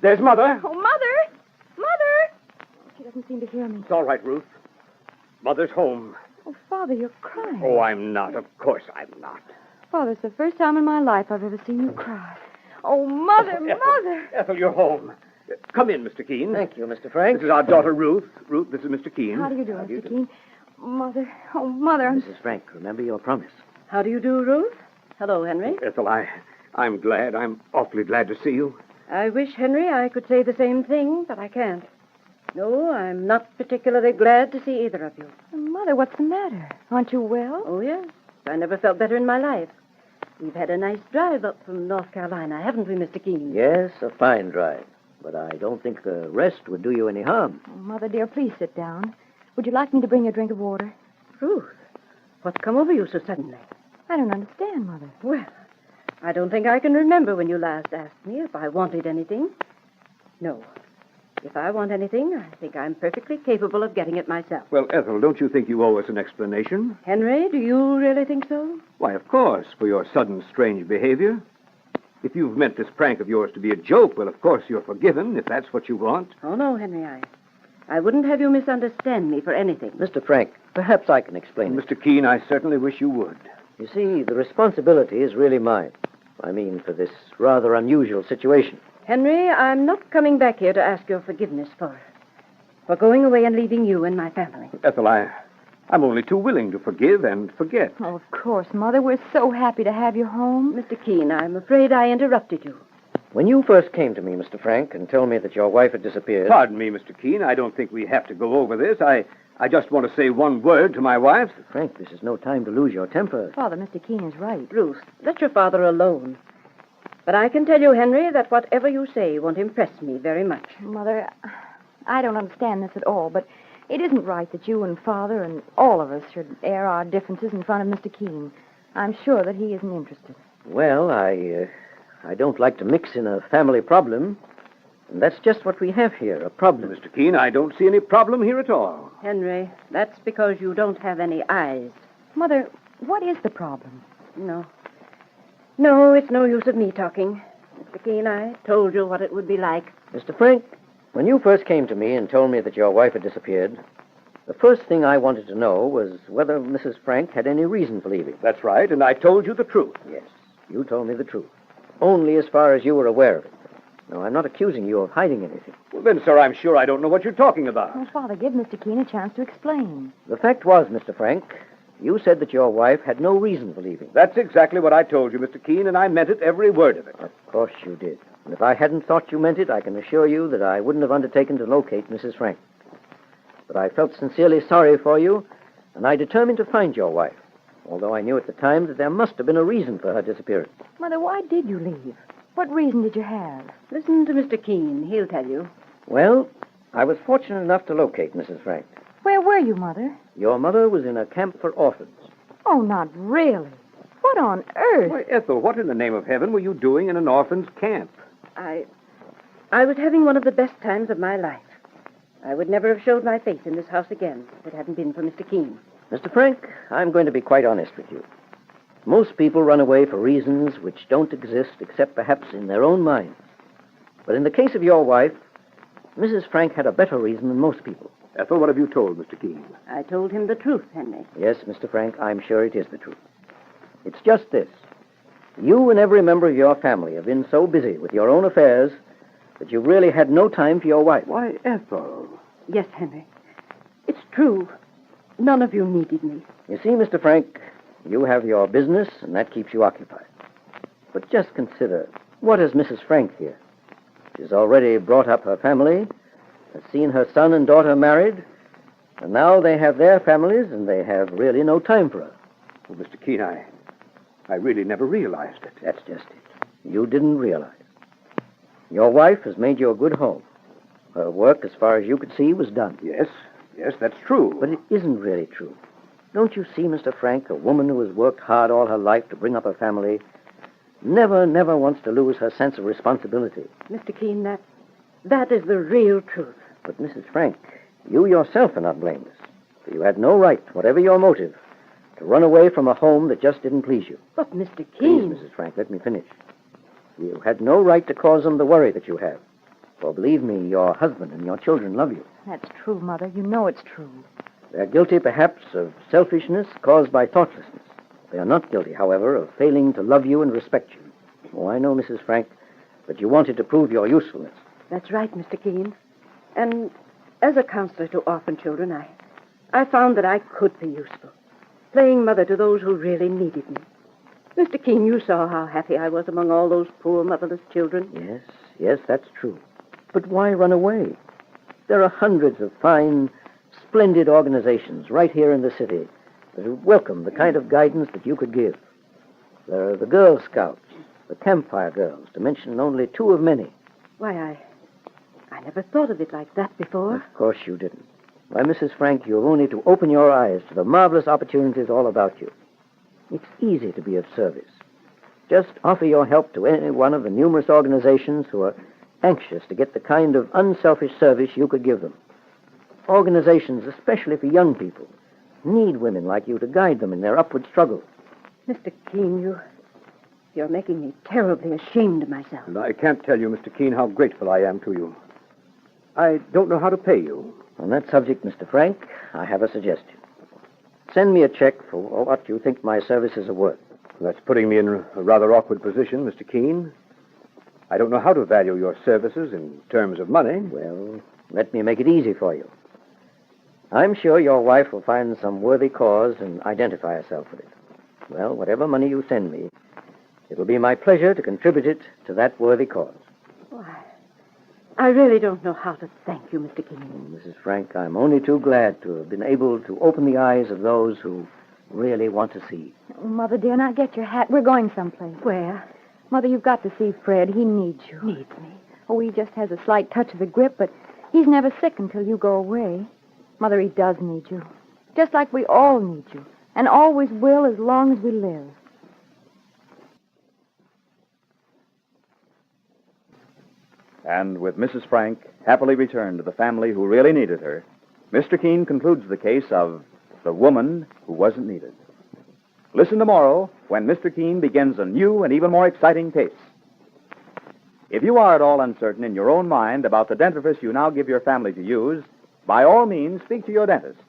There's Mother. Oh, Mother! Mother! She doesn't seem to hear me. It's all right, Ruth. Mother's home. Oh, Father, you're crying. Oh, I'm not. Of course I'm not. Father, it's the first time in my life I've ever seen you cry. Oh, Mother, Ethel, Mother! Ethel, you're home. Come in, Mr. Keene. Thank you, Mr. Frank. This is our daughter, Ruth. Ruth, this is Mr. Keene. How do you do, Mr. Keene? Mother, oh, Mother. Mrs. Frank, remember your promise. How do you do, Ruth? Hello, Henry. Ethel, I'm glad. I'm awfully glad to see you. I wish, Henry, I could say the same thing, but I can't. No, I'm not particularly glad to see either of you. Mother, what's the matter? Aren't you well? Oh, yes. I never felt better in my life. We've had a nice drive up from North Carolina, haven't we, Mr. Keene? Yes, a fine drive. But I don't think a rest would do you any harm. Oh, Mother, dear, please sit down. Would you like me to bring you a drink of water? Ruth, what's come over you so suddenly? I don't understand, Mother. Well, I don't think I can remember when you last asked me if I wanted anything. No. If I want anything, I think I'm perfectly capable of getting it myself. Well, Ethel, don't you think you owe us an explanation? Henry, do you really think so? Why, of course, for your sudden strange behavior. If you've meant this prank of yours to be a joke, well, of course you're forgiven, if that's what you want. Oh, no, Henry, I wouldn't have you misunderstand me for anything. Mr. Frank, perhaps I can explain it. Mr. Keene, I certainly wish you would. You see, the responsibility is really mine. I mean, for this rather unusual situation. Henry, I'm not coming back here to ask your forgiveness for going away and leaving you and my family. Ethel, I'm only too willing to forgive and forget. Oh, of course, Mother. We're so happy to have you home. Mr. Keene, I'm afraid I interrupted you. When you first came to me, Mr. Frank, and told me that your wife had disappeared... Pardon me, Mr. Keene. I don't think we have to go over this. I just want to say one word to my wife. Mr. Frank, this is no time to lose your temper. Father, Mr. Keene is right. Ruth, let your father alone. But I can tell you, Henry, that whatever you say won't impress me very much. Mother, I don't understand this at all, but it isn't right that you and Father and all of us should air our differences in front of Mr. Keene. I'm sure that he isn't interested. Well, I don't like to mix in a family problem. And that's just what we have here, a problem. Mr. Keene, I don't see any problem here at all. Henry, that's because you don't have any eyes. Mother, what is the problem? No, it's no use of me talking. Mr. Keene, I told you what it would be like. Mr. Frank, when you first came to me and told me that your wife had disappeared, the first thing I wanted to know was whether Mrs. Frank had any reason for leaving. That's right, and I told you the truth. Yes, you told me the truth. Only as far as you were aware of it. No, I'm not accusing you of hiding anything. Well, then, sir, I'm sure I don't know what you're talking about. Oh, Father, give Mr. Keene a chance to explain. The fact was, Mr. Frank, you said that your wife had no reason for leaving. That's exactly what I told you, Mr. Keene, and I meant it, every word of it. Of course you did. And if I hadn't thought you meant it, I can assure you that I wouldn't have undertaken to locate Mrs. Frank. But I felt sincerely sorry for you, and I determined to find your wife, although I knew at the time that there must have been a reason for her disappearance. Mother, why did you leave? What reason did you have? Listen to Mr. Keene. He'll tell you. Well, I was fortunate enough to locate Mrs. Frank. Where were you, Mother? Your mother was in a camp for orphans. Oh, not really. What on earth? Why, Ethel, what in the name of heaven were you doing in an orphan's camp? I was having one of the best times of my life. I would never have showed my face in this house again if it hadn't been for Mr. Keene. Mr. Frank, I'm going to be quite honest with you. Most people run away for reasons which don't exist except perhaps in their own minds. But in the case of your wife, Mrs. Frank had a better reason than most people. Ethel, what have you told Mr. Keene? I told him the truth, Henry. Yes, Mr. Frank, I'm sure it is the truth. It's just this. You and every member of your family have been so busy with your own affairs that you've really had no time for your wife. Why, Ethel. Yes, Henry. It's true. None of you needed me. You see, Mr. Frank, you have your business, and that keeps you occupied. But just consider, what has Mrs. Frank here? She's already brought up her family, has seen her son and daughter married, and now they have their families, and they have really no time for her. Well, Mr. Keene, I really never realized it. That's just it. You didn't realize. Your wife has made you a good home. Her work, as far as you could see, was done. Yes, that's true. But it isn't really true. Don't you see, Mr. Frank, a woman who has worked hard all her life to bring up her family never wants to lose her sense of responsibility. Mr. Keene, that is the real truth. But, Mrs. Frank, you yourself are not blameless. For you had no right, whatever your motive, to run away from a home that just didn't please you. But, Mr. Keene... Please, Mrs. Frank, let me finish. You had no right to cause them the worry that you have. For believe me, your husband and your children love you. That's true, Mother. You know it's true. They're guilty, perhaps, of selfishness caused by thoughtlessness. They are not guilty, however, of failing to love you and respect you. Oh, I know, Mrs. Frank, that you wanted to prove your usefulness. That's right, Mr. Keene. And as a counselor to orphan children, I found that I could be useful, playing mother to those who really needed me. Mr. Keene, you saw how happy I was among all those poor motherless children. Yes, that's true. But why run away? There are hundreds of fine, splendid organizations right here in the city that would welcome the kind of guidance that you could give. There are the Girl Scouts, the Campfire Girls, to mention only two of many. Why, I never thought of it like that before. Of course you didn't. Why, Mrs. Frank, you have only to open your eyes to the marvelous opportunities all about you. It's easy to be of service. Just offer your help to any one of the numerous organizations who are anxious to get the kind of unselfish service you could give them. Organizations, especially for young people, need women like you to guide them in their upward struggle. Mr. Keene, you're making me terribly ashamed of myself. And I can't tell you, Mr. Keene, how grateful I am to you. I don't know how to pay you. On that subject, Mr. Frank, I have a suggestion. Send me a check for what you think my services are worth. That's putting me in a rather awkward position, Mr. Keene. I don't know how to value your services in terms of money. Well, let me make it easy for you. I'm sure your wife will find some worthy cause and identify herself with it. Well, whatever money you send me, it'll be my pleasure to contribute it to that worthy cause. Why, I really don't know how to thank you, Mr. Keene. Mrs. Frank, I'm only too glad to have been able to open the eyes of those who really want to see. Oh, Mother, dear, now get your hat. We're going someplace. Where? Mother, you've got to see Fred. He needs you. Needs me? Oh, he just has a slight touch of the grip, but he's never sick until you go away. Mother, he does need you. Just like we all need you. And always will as long as we live. And with Mrs. Frank happily returned to the family who really needed her, Mr. Keene concludes the case of The Woman Who Wasn't Needed. Listen tomorrow when Mr. Keene begins a new and even more exciting case. If you are at all uncertain in your own mind about the dentifrice you now give your family to use, by all means speak to your dentist.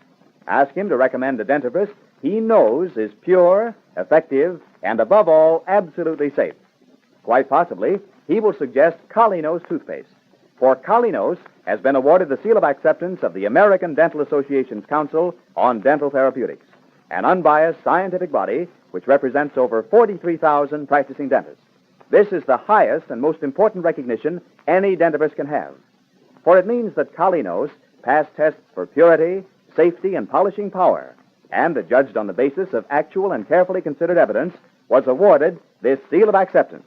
Ask him to recommend a dentifrice he knows is pure, effective, and above all, absolutely safe. Quite possibly, he will suggest Colinos toothpaste. For Colinos has been awarded the seal of acceptance of the American Dental Association's Council on Dental Therapeutics, an unbiased scientific body which represents over 43,000 practicing dentists. This is the highest and most important recognition any dentifrice can have, for it means that Colinos passed tests for purity, safety, and polishing power, and, judged on the basis of actual and carefully considered evidence, was awarded this seal of acceptance.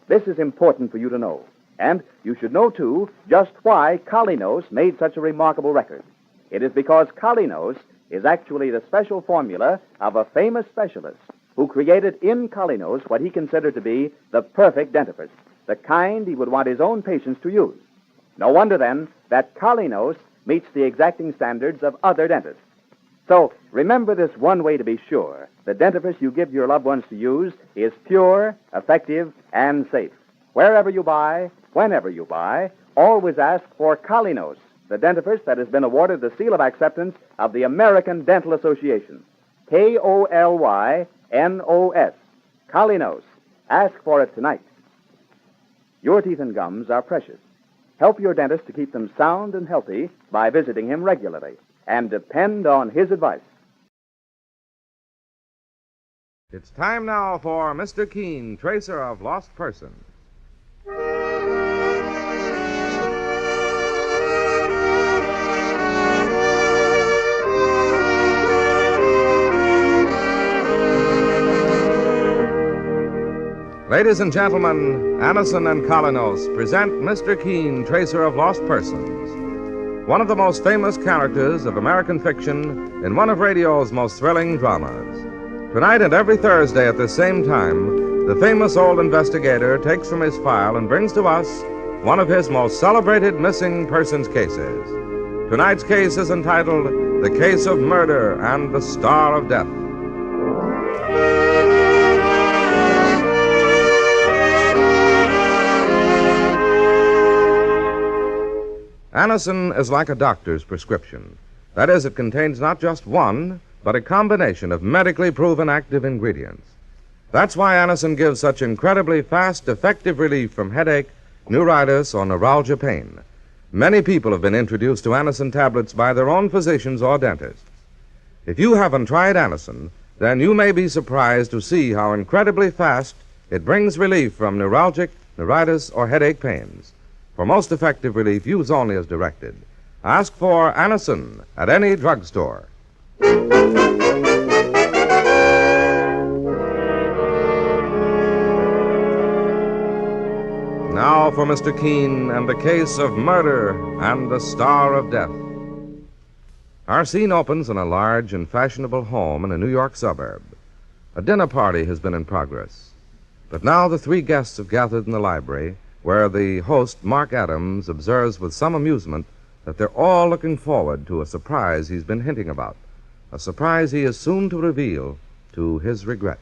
This is important for you to know, and you should know, too, just why Colinos made such a remarkable record. It is because Colinos is actually the special formula of a famous specialist who created in Colinos what he considered to be the perfect dentifrice, the kind he would want his own patients to use. No wonder, then, that Colinos meets the exacting standards of other dentists. So, remember this one way to be sure. The dentifrice you give your loved ones to use is pure, effective, and safe. Wherever you buy, whenever you buy, always ask for Colinos, the dentifrice that has been awarded the seal of acceptance of the American Dental Association. K-O-L-Y-N-O-S. Colinos. Ask for it tonight. Your teeth and gums are precious. Help your dentist to keep them sound and healthy by visiting him regularly, and depend on his advice. It's time now for Mr. Keene, Tracer of Lost Persons. Ladies and gentlemen, Anison and Colinos present Mr. Keene, Tracer of Lost Persons, one of the most famous characters of American fiction in one of radio's most thrilling dramas. Tonight and every Thursday at the same time, the famous old investigator takes from his file and brings to us one of his most celebrated missing persons cases. Tonight's case is entitled The Case of Murder and the Star of Death. Anison is like a doctor's prescription. That is, it contains not just one, but a combination of medically proven active ingredients. That's why Anison gives such incredibly fast, effective relief from headache, neuritis, or neuralgia pain. Many people have been introduced to Anison tablets by their own physicians or dentists. If you haven't tried Anison, then you may be surprised to see how incredibly fast it brings relief from neuralgic, neuritis, or headache pains. For most effective relief, use only as directed. Ask for Anison at any drugstore. Now for Mr. Keene and the case of murder and the star of death. Our scene opens in a large and fashionable home in a New York suburb. A dinner party has been in progress. But now the three guests have gathered in the library, where the host, Mark Adams, observes with some amusement that they're all looking forward to a surprise he's been hinting about. A surprise he is soon to reveal to his regret.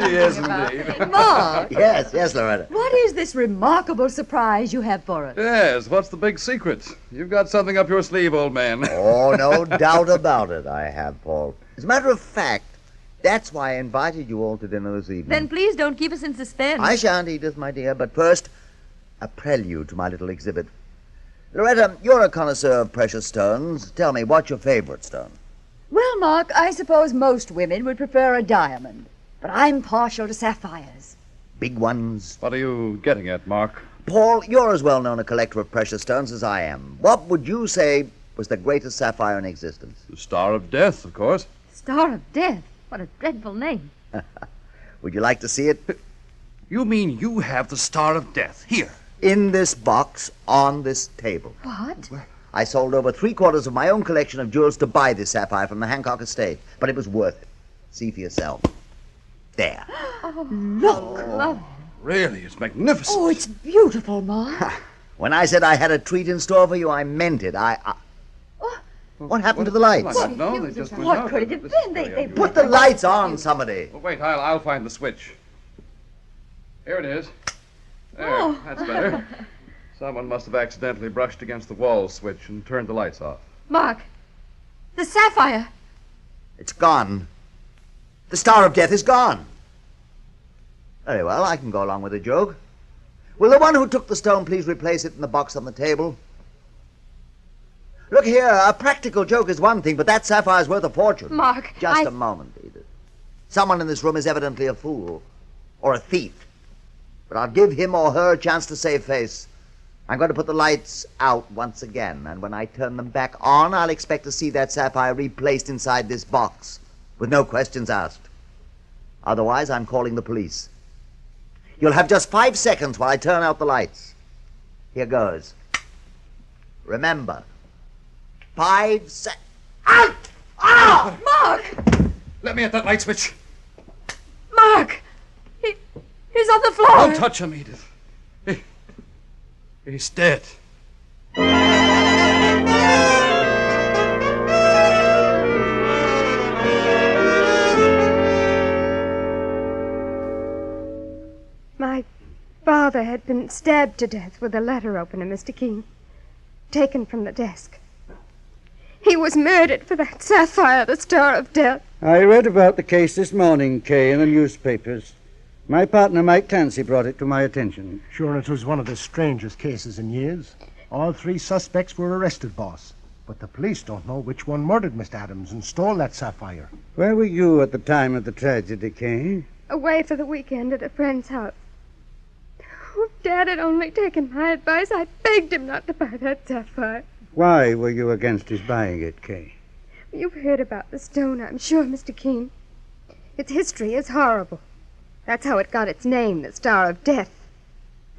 Yes, indeed. Mark! Yes, Loretta. What is this remarkable surprise you have for us? Yes, what's the big secret? You've got something up your sleeve, old man. Oh, no doubt about it, I have, Paul. As a matter of fact, that's why I invited you all to dinner this evening. Then please don't keep us in suspense. I shan't, Edith, my dear, but first, a prelude to my little exhibit. Loretta, you're a connoisseur of precious stones. Tell me, what's your favorite stone? Well, Mark, I suppose most women would prefer a diamond, but I'm partial to sapphires. Big ones? What are you getting at, Mark? Paul, you're as well known a collector of precious stones as I am. What would you say was the greatest sapphire in existence? The Star of Death, of course. Star of Death? What a dreadful name. Would you like to see it? You mean you have the Star of Death here? In this box, on this table. What? I sold over 3/4 of my own collection of jewels to buy this sapphire from the Hancock estate, but it was worth it. See for yourself. There. Oh, look. Oh. Really, it's magnificent. Oh, it's beautiful, Mark. When I said I had a treat in store for you, I meant it. What happened to the lights? No, they just went What out. could it have been? They Put the lights on, somebody. Well, wait, I'll find the switch. Here it is. There, Oh. that's better. Someone must have accidentally brushed against the wall switch and turned the lights off. Mark, the sapphire. It's gone. The Star of Death is gone. Very well, I can go along with the joke. Will the one who took the stone please replace it in the box on the table? Look here, a practical joke is one thing, but that sapphire's worth a fortune. Mark, Just a moment, Edith. Someone in this room is evidently a fool. Or a thief. But I'll give him or her a chance to save face. I'm going to put the lights out once again, and when I turn them back on, I'll expect to see that sapphire replaced inside this box, with no questions asked. Otherwise, I'm calling the police. You'll have just 5 seconds while I turn out the lights. Here goes. Remember, 5 seconds. Out! Ah! Mark! Let me at that light switch. Mark! He's on the floor. Don't touch him, Edith. He's dead. My father had been stabbed to death with a letter opener, Mr. Keene, taken from the desk. He was murdered for that sapphire, the Star of Death. I read about the case this morning, Kay, in the newspapers. My partner, Mike Clancy, brought it to my attention. Sure, it was one of the strangest cases in years. All 3 suspects were arrested, boss. But the police don't know which one murdered Mr. Adams and stole that sapphire. Where were you at the time of the tragedy, Kay? Away for the weekend at a friend's house. Oh, Dad had only taken my advice. I begged him not to buy that sapphire. Why were you against his buying it, Kay? You've heard about the stone, I'm sure, Mr. Keene. Its history is horrible. That's how it got its name, the Star of Death.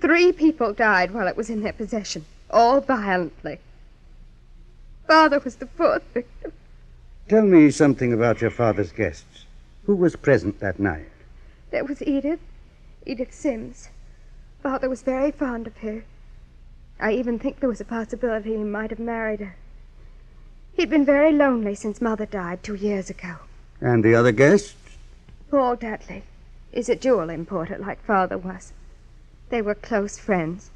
3 people died while it was in their possession, all violently. Father was the 4th victim. Tell me something about your father's guests. Who was present that night? There was Edith Sims. Father was very fond of her. I even think there was a possibility he might have married her. He'd been very lonely since Mother died 2 years ago. And the other guests? Paul Dudley is a jewel importer like Father was. They were close friends.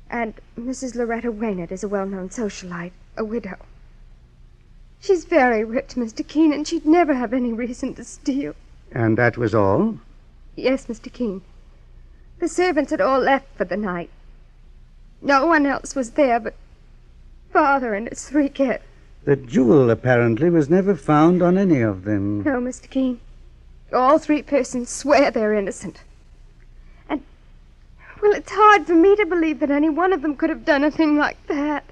And Mrs. Loretta Waynard is a well-known socialite, a widow. She's very rich, Mr. Keene, and she'd never have any reason to steal. And that was all? Yes, Mr. Keene. The servants had all left for the night. No one else was there but Father and his 3 kids. The jewel, apparently, was never found on any of them. No, Mr. Keene. All 3 persons swear they're innocent. And, well, it's hard for me to believe that any one of them could have done a thing like that.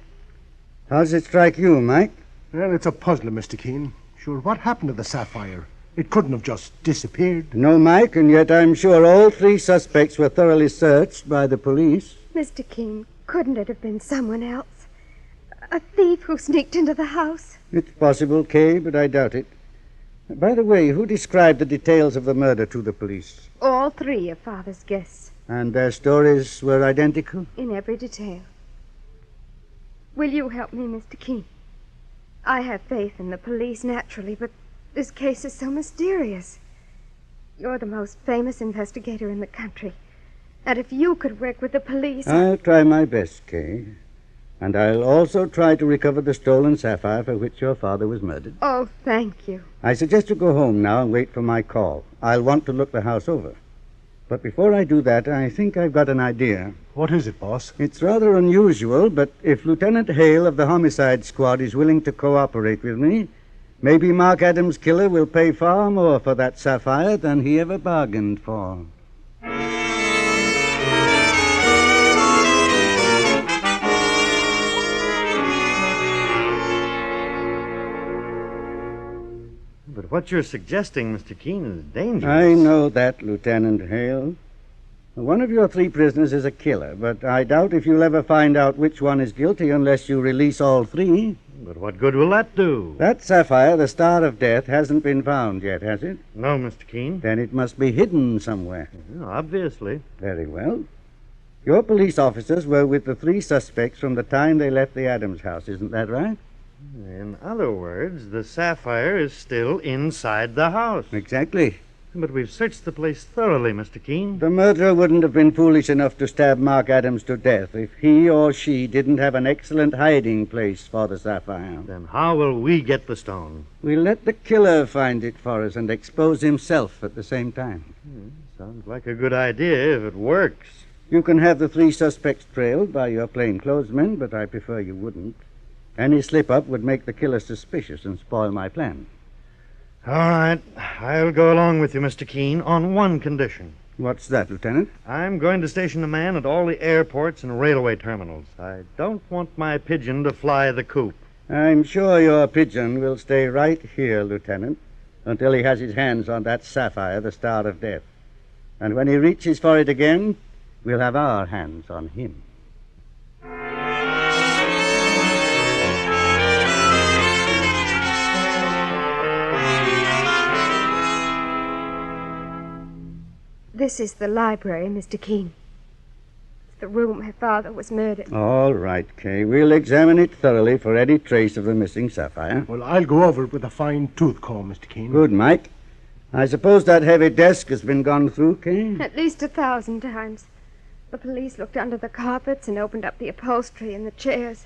How does it strike you, Mike? Well, it's a puzzler, Mr. Keene. Sure, what happened to the sapphire? It couldn't have just disappeared. No, Mike, and yet I'm sure all 3 suspects were thoroughly searched by the police. Mr. Keene, couldn't it have been someone else? A thief who sneaked into the house? It's possible, Kay, but I doubt it. By the way, who described the details of the murder to the police? All 3 of Father's guests. And their stories were identical? In every detail. Will you help me, Mr. Keene? I have faith in the police, naturally, but this case is so mysterious. You're the most famous investigator in the country. And if you could work with the police... I'll try my best, Kay. And I'll also try to recover the stolen sapphire for which your father was murdered. Oh, thank you. I suggest you go home now and wait for my call. I'll want to look the house over. But before I do that, I think I've got an idea. What is it, boss? It's rather unusual, but if Lieutenant Hale of the Homicide Squad is willing to cooperate with me, maybe Mark Adams' killer will pay far more for that sapphire than he ever bargained for. But what you're suggesting, Mr. Keene, is dangerous. I know that, Lieutenant Hale. One of your 3 prisoners is a killer, but I doubt if you'll ever find out which one is guilty unless you release all 3. But what good will that do? That sapphire, the Star of Death, hasn't been found yet, has it? No, Mr. Keene. Then it must be hidden somewhere. Obviously. Very well. Your police officers were with the 3 suspects from the time they left the Adams house, isn't that right? In other words, the sapphire is still inside the house. Exactly. But we've searched the place thoroughly, Mr. Keene. The murderer wouldn't have been foolish enough to stab Mark Adams to death if he or she didn't have an excellent hiding place for the sapphire. Then how will we get the stone? We'll let the killer find it for us and expose himself at the same time. Sounds like a good idea if it works. You can have the 3 suspects trailed by your plainclothesmen, but I prefer you wouldn't. Any slip-up would make the killer suspicious and spoil my plan. All right. I'll go along with you, Mr. Keene, on one condition. What's that, Lieutenant? I'm going to station a man at all the airports and railway terminals. I don't want my pigeon to fly the coop. I'm sure your pigeon will stay right here, Lieutenant, until he has his hands on that sapphire, the Star of Death. And when he reaches for it again, we'll have our hands on him. This is the library, Mr. Keene. It's the room her father was murdered. All right, Kay. We'll examine it thoroughly for any trace of the missing sapphire. Well, I'll go over it with a fine-tooth comb, Mr. Keene. Good, Mike. I suppose that heavy desk has been gone through, Kay? At least 1,000 times. The police looked under the carpets and opened up the upholstery and the chairs.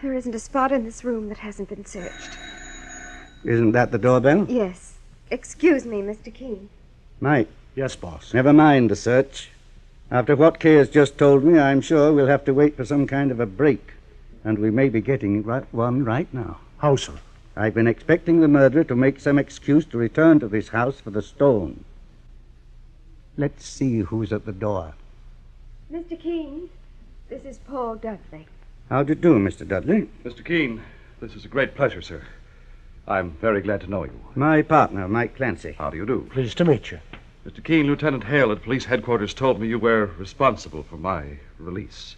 There isn't a spot in this room that hasn't been searched. Isn't that the doorbell? Yes. Excuse me, Mr. Keene. Mike. Yes, boss. Never mind the search. After what Kay has just told me, I'm sure we'll have to wait for some kind of a break. And we may be getting one right now. How, sir? I've been expecting the murderer to make some excuse to return to this house for the stone. Let's see who's at the door. Mr. Keene, this is Paul Dudley. How do you do, Mr. Dudley? Mr. Keene, this is a great pleasure, sir. I'm very glad to know you. My partner, Mike Clancy. How do you do? Pleased to meet you. Mr. Keene, Lieutenant Hale at police headquarters told me you were responsible for my release.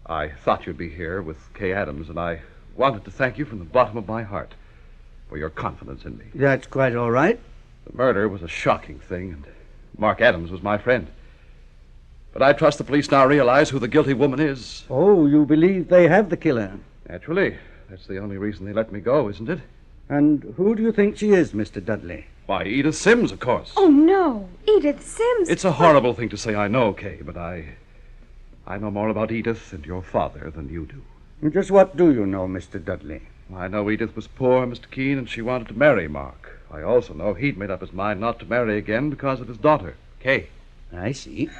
I thought you'd be here with Kay Adams, and I wanted to thank you from the bottom of my heart for your confidence in me. That's quite all right. The murder was a shocking thing, and Mark Adams was my friend. But I trust the police now realize who the guilty woman is. Oh, you believe they have the killer? Naturally. That's the only reason they let me go, isn't it? And who do you think she is, Mr. Dudley? Why, Edith Sims, of course. Oh, no. Edith Sims. It's a horrible thing to say, I know, Kay, but I know more about Edith and your father than you do. Just what do you know, Mr. Dudley? I know Edith was poor, Mr. Keene, and she wanted to marry Mark. I also know he'd made up his mind not to marry again because of his daughter, Kay. I see.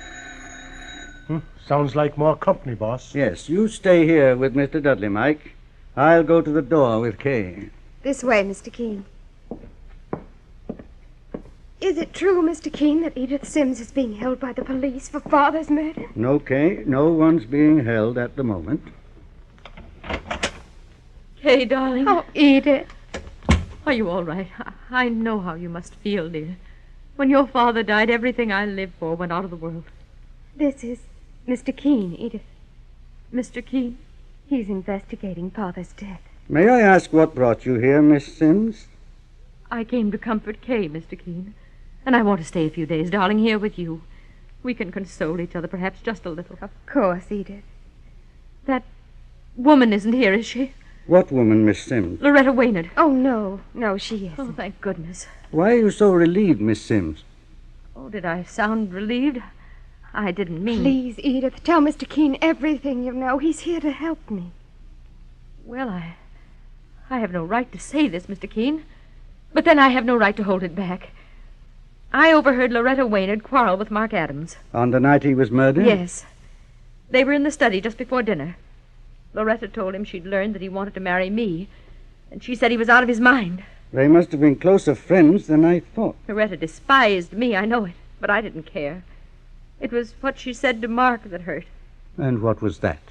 Sounds like more company, boss. Yes, you stay here with Mr. Dudley, Mike. I'll go to the door with Kay. This way, Mr. Keene. Is it true, Mr. Keene, that Edith Sims is being held by the police for father's murder? No, Kay. No one's being held at the moment. Kay, darling. Oh, Edith. Are you all right? I know how you must feel, dear. When your father died, everything I lived for went out of the world. This is Mr. Keene, Edith. Mr. Keene? He's investigating father's death. May I ask what brought you here, Miss Sims? I came to comfort Kay, Mr. Keene. And I want to stay a few days, darling, here with you. We can console each other, perhaps just a little. Of course, Edith. That woman isn't here, is she? What woman, Miss Sims? Loretta Waynard. Oh, no. No, she isn't. Oh, thank goodness. Why are you so relieved, Miss Sims? Oh, did I sound relieved? I didn't mean... Please, Edith, tell Mr. Keene everything you know. He's here to help me. Well, I have no right to say this, Mr. Keene. But then I have no right to hold it back. I overheard Loretta Waynard quarrel with Mark Adams. On the night he was murdered? Yes. They were in the study just before dinner. Loretta told him she'd learned that he wanted to marry me, and she said he was out of his mind. They must have been closer friends than I thought. Loretta despised me, I know it, but I didn't care. It was what she said to Mark that hurt. And what was that?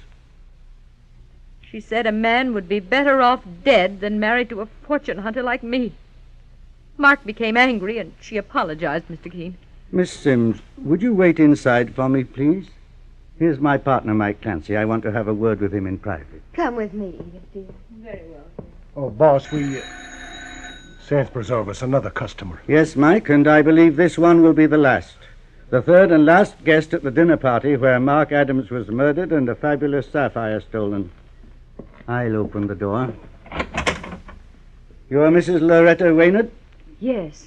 She said a man would be better off dead than married to a fortune hunter like me. Mark became angry, and she apologized, Mr. Keene. Miss Sims, would you wait inside for me, please? Here's my partner, Mike Clancy. I want to have a word with him in private. Come with me, Edith, dear. Very well. Oh, boss, we... Saints preserve us, another customer. Yes, Mike, and I believe this one will be the last. The third and last guest at the dinner party where Mark Adams was murdered and a fabulous sapphire stolen. I'll open the door. You are Mrs. Loretta Waynard? Yes.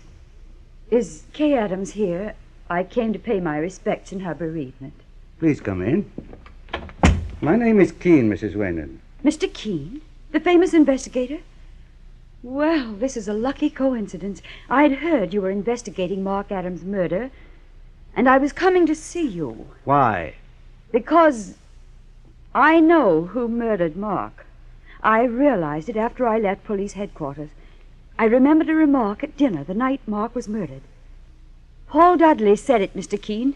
Is Kay Adams here? I came to pay my respects in her bereavement. Please come in. My name is Keene, Mrs. Waynard. Mr. Keene? The famous investigator? Well, this is a lucky coincidence. I'd heard you were investigating Mark Adams' murder, and I was coming to see you. Why? Because I know who murdered Mark. I realized it after I left police headquarters. I remembered a remark at dinner the night Mark was murdered. Paul Dudley said it, Mr. Keene,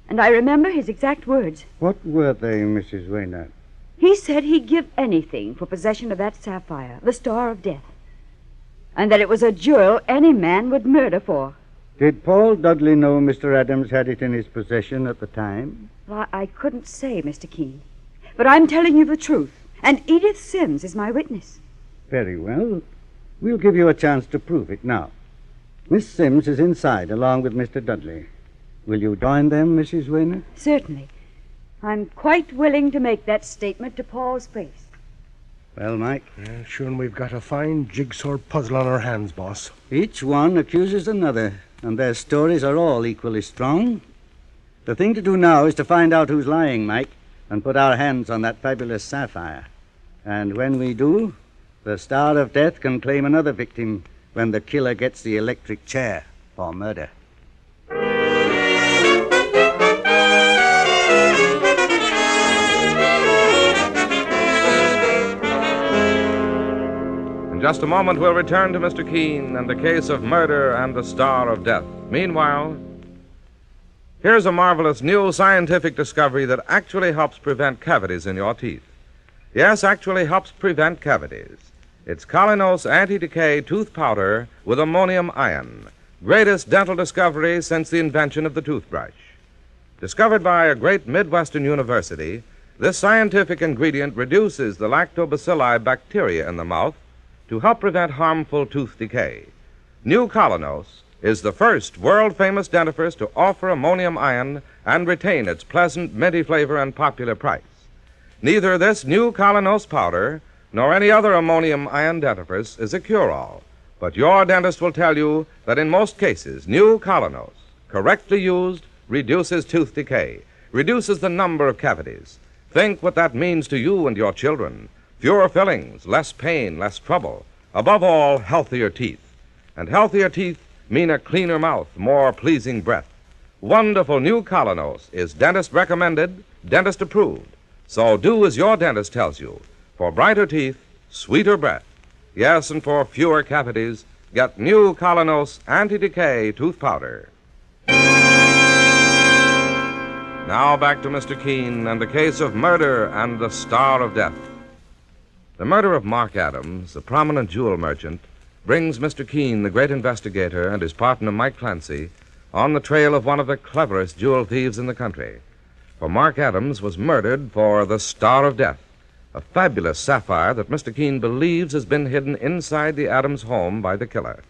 and I remember his exact words. What were they, Mrs. Waynard? He said he'd give anything for possession of that sapphire, the Star of Death, and that it was a jewel any man would murder for. Did Paul Dudley know Mr. Adams had it in his possession at the time? Well, I couldn't say, Mr. Keene, but I'm telling you the truth, and Edith Sims is my witness. Very well. We'll give you a chance to prove it now. Miss Sims is inside, along with Mr. Dudley. Will you join them, Mrs. Waynard? Certainly. I'm quite willing to make that statement to Paul's face. Well, Mike? Sure, we've got a fine jigsaw puzzle on our hands, boss. Each one accuses another, and their stories are all equally strong. The thing to do now is to find out who's lying, Mike, and put our hands on that fabulous sapphire. And when we do, the Star of Death can claim another victim when the killer gets the electric chair for murder. In just a moment, we'll return to Mr. Keene and the case of murder and the Star of Death. Meanwhile, here's a marvelous new scientific discovery that actually helps prevent cavities in your teeth. Yes, actually helps prevent cavities. It's Colinos Anti-Decay Tooth Powder with ammonium ion. Greatest dental discovery since the invention of the toothbrush. Discovered by a great Midwestern university, this scientific ingredient reduces the lactobacilli bacteria in the mouth to help prevent harmful tooth decay. New Colinos is the first world-famous dentifrice to offer ammonium ion and retain its pleasant minty flavor and popular price. Neither this new Colinos powder nor any other ammonium ion dentifrice is a cure-all, but your dentist will tell you that in most cases, new Colinos, correctly used, reduces tooth decay, reduces the number of cavities. Think what that means to you and your children. Fewer fillings, less pain, less trouble. Above all, healthier teeth. And healthier teeth mean a cleaner mouth, more pleasing breath. Wonderful new Colinos is dentist recommended, dentist approved. So do as your dentist tells you. For brighter teeth, sweeter breath. Yes, and for fewer cavities, get new Colinos Anti-Decay Tooth Powder. Now back to Mr. Keene and the case of murder and the Star of Death. The murder of Mark Adams, a prominent jewel merchant, brings Mr. Keene, the great investigator, and his partner Mike Clancy on the trail of one of the cleverest jewel thieves in the country. For Mark Adams was murdered for the Star of Death, a fabulous sapphire that Mr. Keene believes has been hidden inside the Adams home by the killer.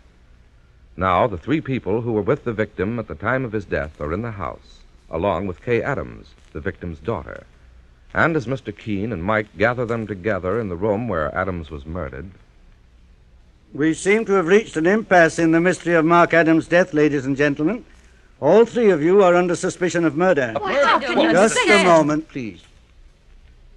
Now, the three people who were with the victim at the time of his death are in the house, along with Kay Adams, the victim's daughter. And as Mr. Keene and Mike gather them together in the room where Adams was murdered... We seem to have reached an impasse in the mystery of Mark Adams' death, ladies and gentlemen. All three of you are under suspicion of murder. Well, how can you Just say a moment, please.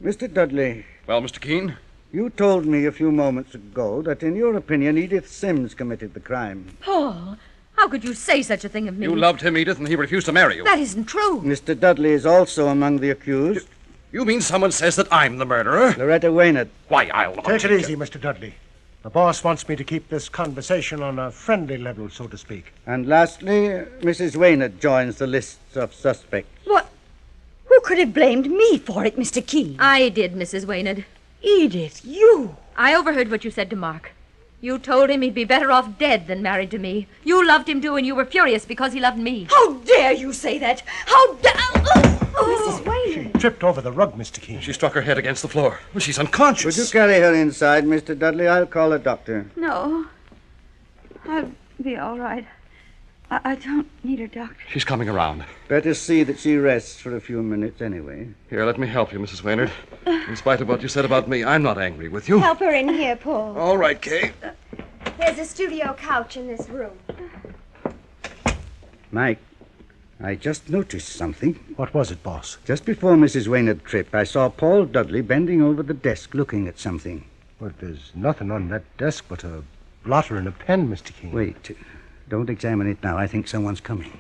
Mr. Dudley. Well, Mr. Keene? You told me a few moments ago that, in your opinion, Edith Sims committed the crime. Paul, how could you say such a thing of me? You loved him, Edith, and he refused to marry you. That isn't true. Mr. Dudley is also among the accused. You mean someone says that I'm the murderer? Loretta Waynard. Why, I'll not Take it easy, Mr. Dudley. The boss wants me to keep this conversation on a friendly level, so to speak. And lastly, Mrs. Waynard joins the lists of suspects. What? Who could have blamed me for it, Mr. Keene? I did, Mrs. Waynard. Edith, you! I overheard what you said to Mark. You told him he'd be better off dead than married to me. You loved him, too, and you were furious because he loved me. How dare you say that? How dare... Mrs. Waynard. She tripped over the rug, Mr. Keene. She struck her head against the floor. Well, she's unconscious. Would you carry her inside, Mr. Dudley? I'll call a doctor. No. I'll be all right. I don't need a doctor. She's coming around. Better see that she rests for a few minutes anyway. Here, let me help you, Mrs. Waynard. In spite of what you said about me, I'm not angry with you. Help her in here, Paul. All right, Kay. There's a studio couch in this room. Mike, I just noticed something. What was it, boss? Just before Mrs. Waynard tripped, I saw Paul Dudley bending over the desk looking at something. Well, there's nothing on that desk but a blotter and a pen, Mr. Keene. Wait. Don't examine it now. I think someone's coming.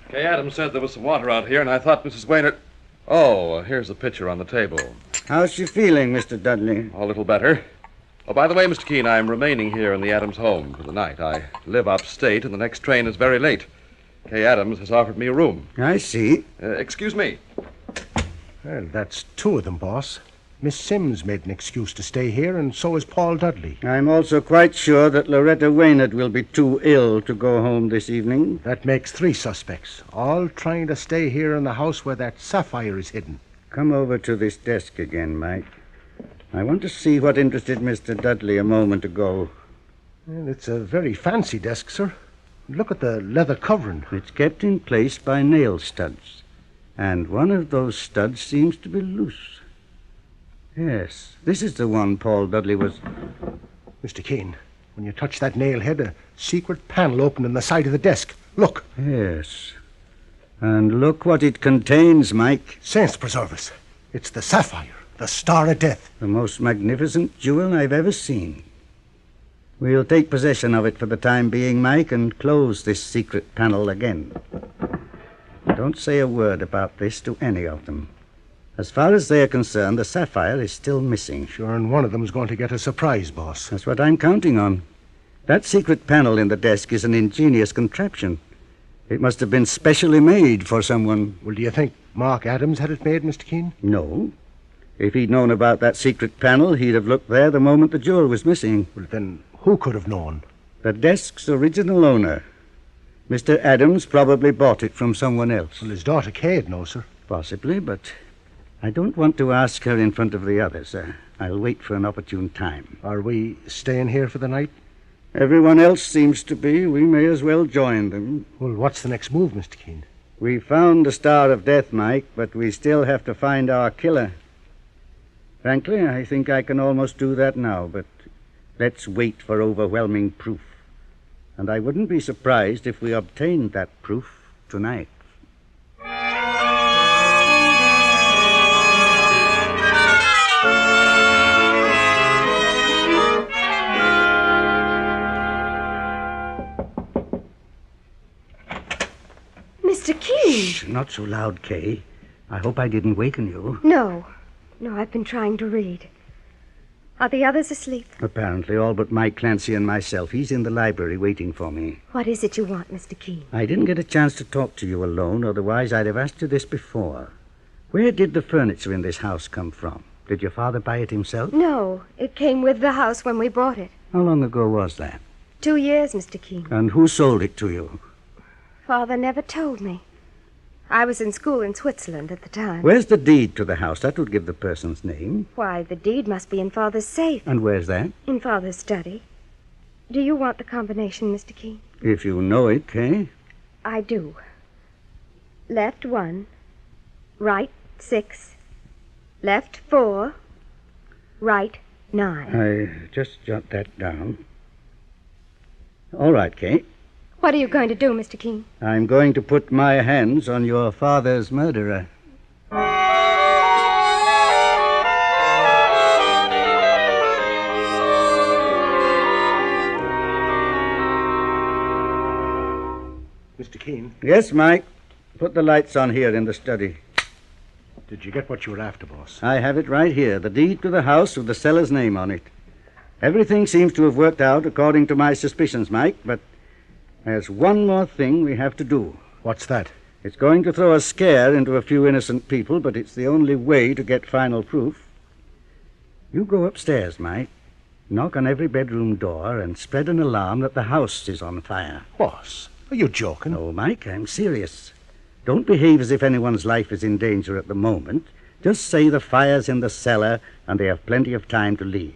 Kay Adams said there was some water out here, and I thought Mrs. Waynard... Oh, here's the pitcher on the table. How's she feeling, Mr. Dudley? A little better. Oh, by the way, Mr. Keene, I'm remaining here in the Adams home for the night. I live upstate, and the next train is very late. Kay Adams has offered me a room. I see. Excuse me. Well, that's two of them, boss. Miss Sims made an excuse to stay here, and so is Paul Dudley. I'm also quite sure that Loretta Waynard will be too ill to go home this evening. That makes three suspects, all trying to stay here in the house where that sapphire is hidden. Come over to this desk again, Mike. I want to see what interested Mr. Dudley a moment ago. Well, it's a very fancy desk, sir. Look at the leather covering. It's kept in place by nail studs. And one of those studs seems to be loose. Yes, this is the one Paul Dudley was... Mr. Keene, when you touch that nail head, a secret panel opened in the side of the desk. Look. Yes. And look what it contains, Mike. Saints preserve us. It's the sapphire, the Star of Death. The most magnificent jewel I've ever seen. We'll take possession of it for the time being, Mike, and close this secret panel again. Don't say a word about this to any of them. As far as they're concerned, the sapphire is still missing. Sure, and one of them's going to get a surprise, boss. That's what I'm counting on. That secret panel in the desk is an ingenious contraption. It must have been specially made for someone. Well, do you think Mark Adams had it made, Mr. Keene? No. If he'd known about that secret panel, he'd have looked there the moment the jewel was missing. Well, then who could have known? The desk's original owner. Mr. Adams probably bought it from someone else. Well, his daughter Kay'd know, sir. Possibly, but I don't want to ask her in front of the others. I'll wait for an opportune time. Are we staying here for the night? Everyone else seems to be. We may as well join them. Well, what's the next move, Mr. Keene? We found the Star of Death, Mike, but we still have to find our killer. Frankly, I think I can almost do that now, but let's wait for overwhelming proof. And I wouldn't be surprised if we obtained that proof tonight. Mr. Keene! Shh, not so loud, Kay. I hope I didn't waken you. No, I've been trying to read. Are the others asleep? Apparently, all but Mike Clancy and myself. He's in the library waiting for me. What is it you want, Mr. Keene? I didn't get a chance to talk to you alone, otherwise I'd have asked you this before. Where did the furniture in this house come from? Did your father buy it himself? No, it came with the house when we bought it. How long ago was that? 2 years, Mr. Keene. And who sold it to you? Father never told me. I was in school in Switzerland at the time. Where's the deed to the house? That would give the person's name. Why, the deed must be in Father's safe. And where's that? In Father's study. Do you want the combination, Mr. Keene? If you know it, Kay. I do. Left 1, right 6, left 4, right 9. I just jot that down. All right, Kay. What are you going to do, Mr. Keene? I'm going to put my hands on your father's murderer. Mr. Keene? Yes, Mike. Put the lights on here in the study. Did you get what you were after, boss? I have it right here. The deed to the house with the seller's name on it. Everything seems to have worked out according to my suspicions, Mike, but there's one more thing we have to do. What's that? It's going to throw a scare into a few innocent people, but it's the only way to get final proof. You go upstairs, Mike. Knock on every bedroom door and spread an alarm that the house is on fire. Boss, are you joking? No, Mike, I'm serious. Don't behave as if anyone's life is in danger at the moment. Just say the fire's in the cellar and they have plenty of time to leave.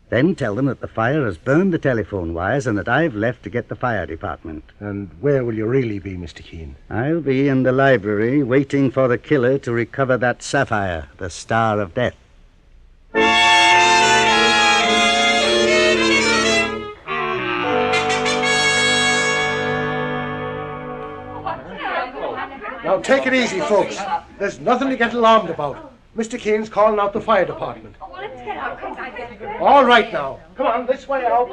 Then tell them that the fire has burned the telephone wires and that I've left to get the fire department. And where will you really be, Mr. Keene? I'll be in the library waiting for the killer to recover that sapphire, the Star of Death. Now, take it easy, folks. There's nothing to get alarmed about. Mr. Keen's calling out the fire department. Oh, well, let's get out. All right now. Come on, this way out.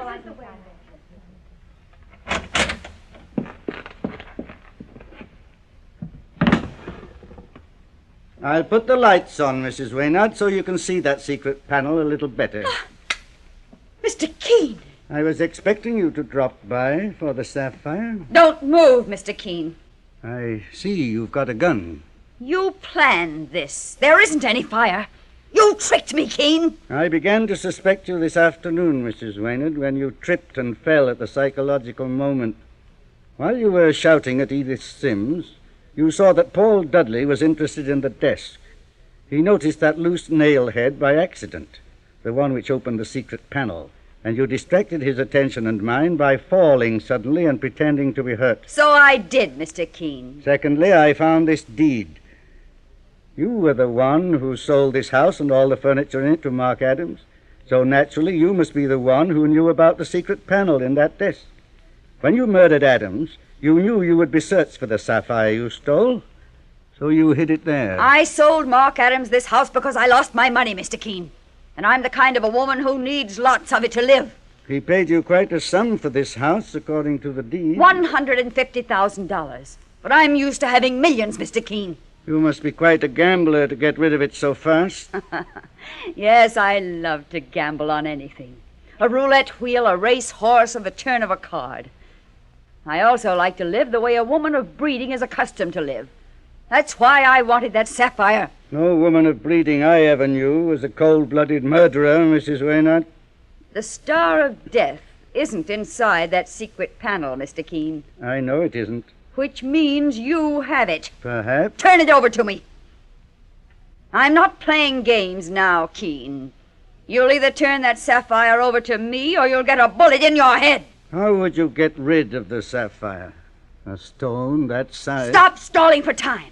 I'll put the lights on, Mrs. Waynard, so you can see that secret panel a little better. Mr. Keene! I was expecting you to drop by for the sapphire. Don't move, Mr. Keene. I see you've got a gun. You planned this. There isn't any fire. You tricked me, Keene. I began to suspect you this afternoon, Mrs. Waynard, when you tripped and fell at the psychological moment. While you were shouting at Edith Sims, you saw that Paul Dudley was interested in the desk. He noticed that loose nail head by accident, the one which opened the secret panel, and you distracted his attention and mine by falling suddenly and pretending to be hurt. So I did, Mr. Keene. Secondly, I found this deed. You were the one who sold this house and all the furniture in it to Mark Adams, so naturally you must be the one who knew about the secret panel in that desk. When you murdered Adams, you knew you would be searched for the sapphire you stole, so you hid it there. I sold Mark Adams this house because I lost my money, Mr. Keene. And I'm the kind of a woman who needs lots of it to live. He paid you quite a sum for this house, according to the deed. $150,000. But I'm used to having millions, Mr. Keene. You must be quite a gambler to get rid of it so fast. Yes, I love to gamble on anything. A roulette wheel, a race horse, or the turn of a card. I also like to live the way a woman of breeding is accustomed to live. That's why I wanted that sapphire. No woman of breeding I ever knew was a cold-blooded murderer, Mrs. Waynard. The Star of Death isn't inside that secret panel, Mr. Keene. I know it isn't. Which means you have it. Perhaps. Turn it over to me. I'm not playing games now, Keene. You'll either turn that sapphire over to me or you'll get a bullet in your head. How would you get rid of the sapphire? A stone that size? Stop stalling for time.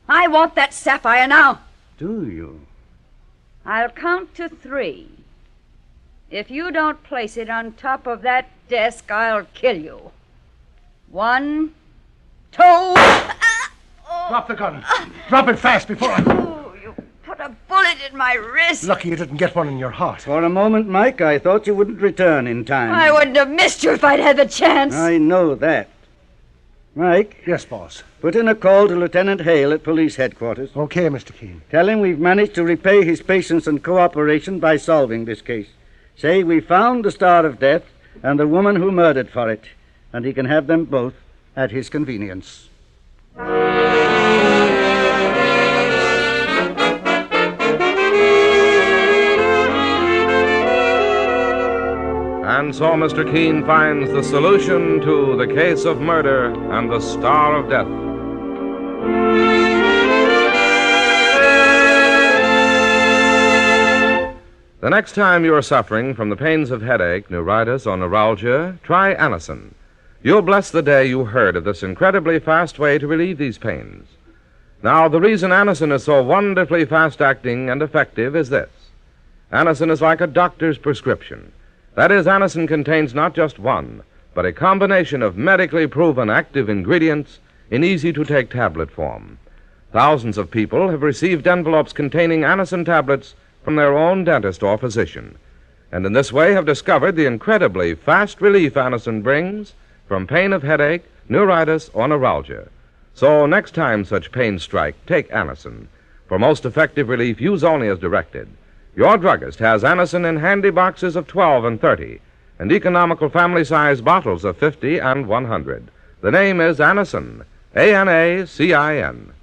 I want that sapphire now. Do you? I'll count to 3. If you don't place it on top of that desk, I'll kill you. 1, 2... Drop the gun. Drop it fast before I... Oh, you put a bullet in my wrist. Lucky you didn't get one in your heart. For a moment, Mike, I thought you wouldn't return in time. I wouldn't have missed you if I'd had the chance. I know that. Mike? Yes, boss. Put in a call to Lieutenant Hale at police headquarters. Okay, Mr. Keene. Tell him we've managed to repay his patience and cooperation by solving this case. Say we found the Star of Death and the woman who murdered for it, and he can have them both at his convenience. And so Mr. Keene finds the solution to the case of murder and the Star of Death. The next time you're suffering from the pains of headache, neuritis, or neuralgia, try Anacin. You'll bless the day you heard of this incredibly fast way to relieve these pains. Now, the reason Anacin is so wonderfully fast-acting and effective is this. Anacin is like a doctor's prescription. That is, Anacin contains not just one, but a combination of medically proven active ingredients in easy-to-take tablet form. Thousands of people have received envelopes containing Anacin tablets from their own dentist or physician, and in this way have discovered the incredibly fast relief Anacin brings from pain of headache, neuritis, or neuralgia. So next time such pains strike, take Anacin. For most effective relief, use only as directed. Your druggist has Anacin in handy boxes of 12 and 30, and economical family-size bottles of 50 and 100. The name is Anacin, A-N-A-C-I-N.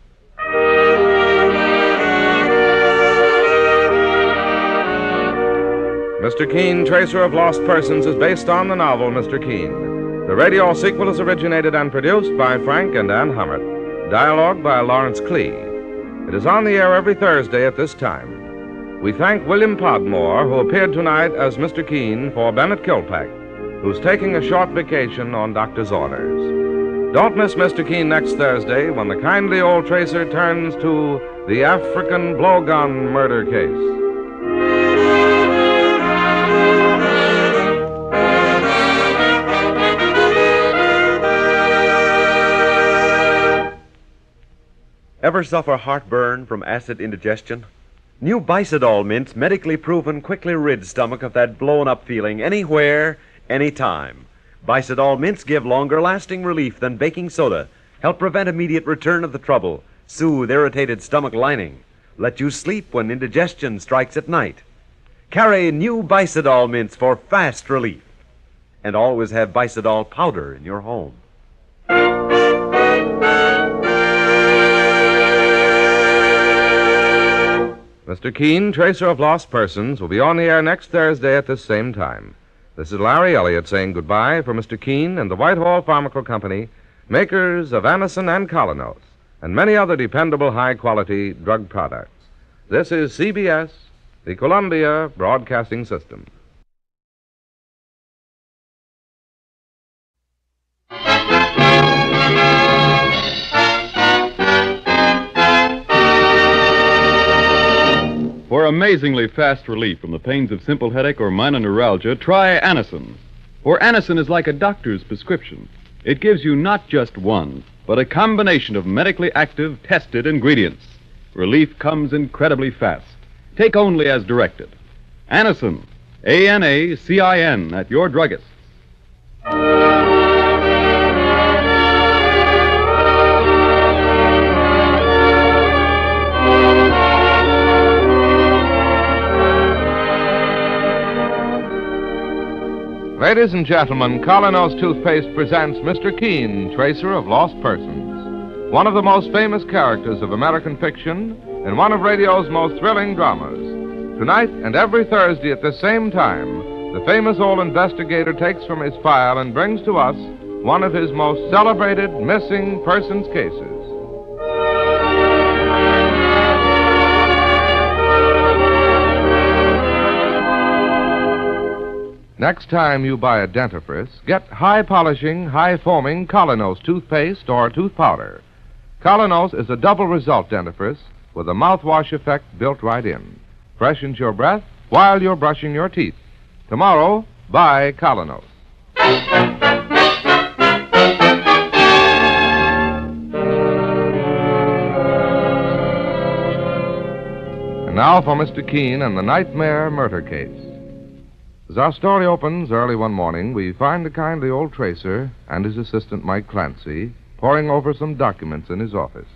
Mr. Keene, Tracer of Lost Persons, is based on the novel Mr. Keene. The radio sequel is originated and produced by Frank and Ann Hummert. Dialogue by Lawrence Klee. It is on the air every Thursday at this time. We thank William Podmore, who appeared tonight as Mr. Keene, for Bennett Kilpack, who's taking a short vacation on doctor's orders. Don't miss Mr. Keene next Thursday when the kindly old tracer turns to the African blowgun murder case. Ever suffer heartburn from acid indigestion? New Bicidol mints, medically proven, quickly rid stomach of that blown-up feeling anywhere, anytime. Bicidol mints give longer-lasting relief than baking soda, help prevent immediate return of the trouble, soothe irritated stomach lining, let you sleep when indigestion strikes at night. Carry new Bicidol mints for fast relief. And always have Bicidol powder in your home. Mr. Keene, Tracer of Lost Persons, will be on the air next Thursday at this same time. This is Larry Elliott saying goodbye for Mr. Keene and the Whitehall Pharmaceutical Company, makers of Anacin and Colonos, and many other dependable high-quality drug products. This is CBS, the Columbia Broadcasting System. For amazingly fast relief from the pains of simple headache or minor neuralgia, try Anacin. For Anacin is like a doctor's prescription. It gives you not just one, but a combination of medically active, tested ingredients. Relief comes incredibly fast. Take only as directed. Anacin, A-N-A-C-I-N, at your druggist. Ladies and gentlemen, Colonos Toothpaste presents Mr. Keene, Tracer of Lost Persons, one of the most famous characters of American fiction and one of radio's most thrilling dramas. Tonight and every Thursday at the same time, the famous old investigator takes from his file and brings to us one of his most celebrated missing persons cases. Next time you buy a dentifrice, get high-polishing, high-foaming Colonos toothpaste or tooth powder. Colonos is a double result dentifrice with a mouthwash effect built right in. Freshens your breath while you're brushing your teeth. Tomorrow, buy Colonos. And now for Mr. Keene and the Nightmare Murder Case. As our story opens early one morning, we find the kindly old tracer and his assistant, Mike Clancy, poring over some documents in his office.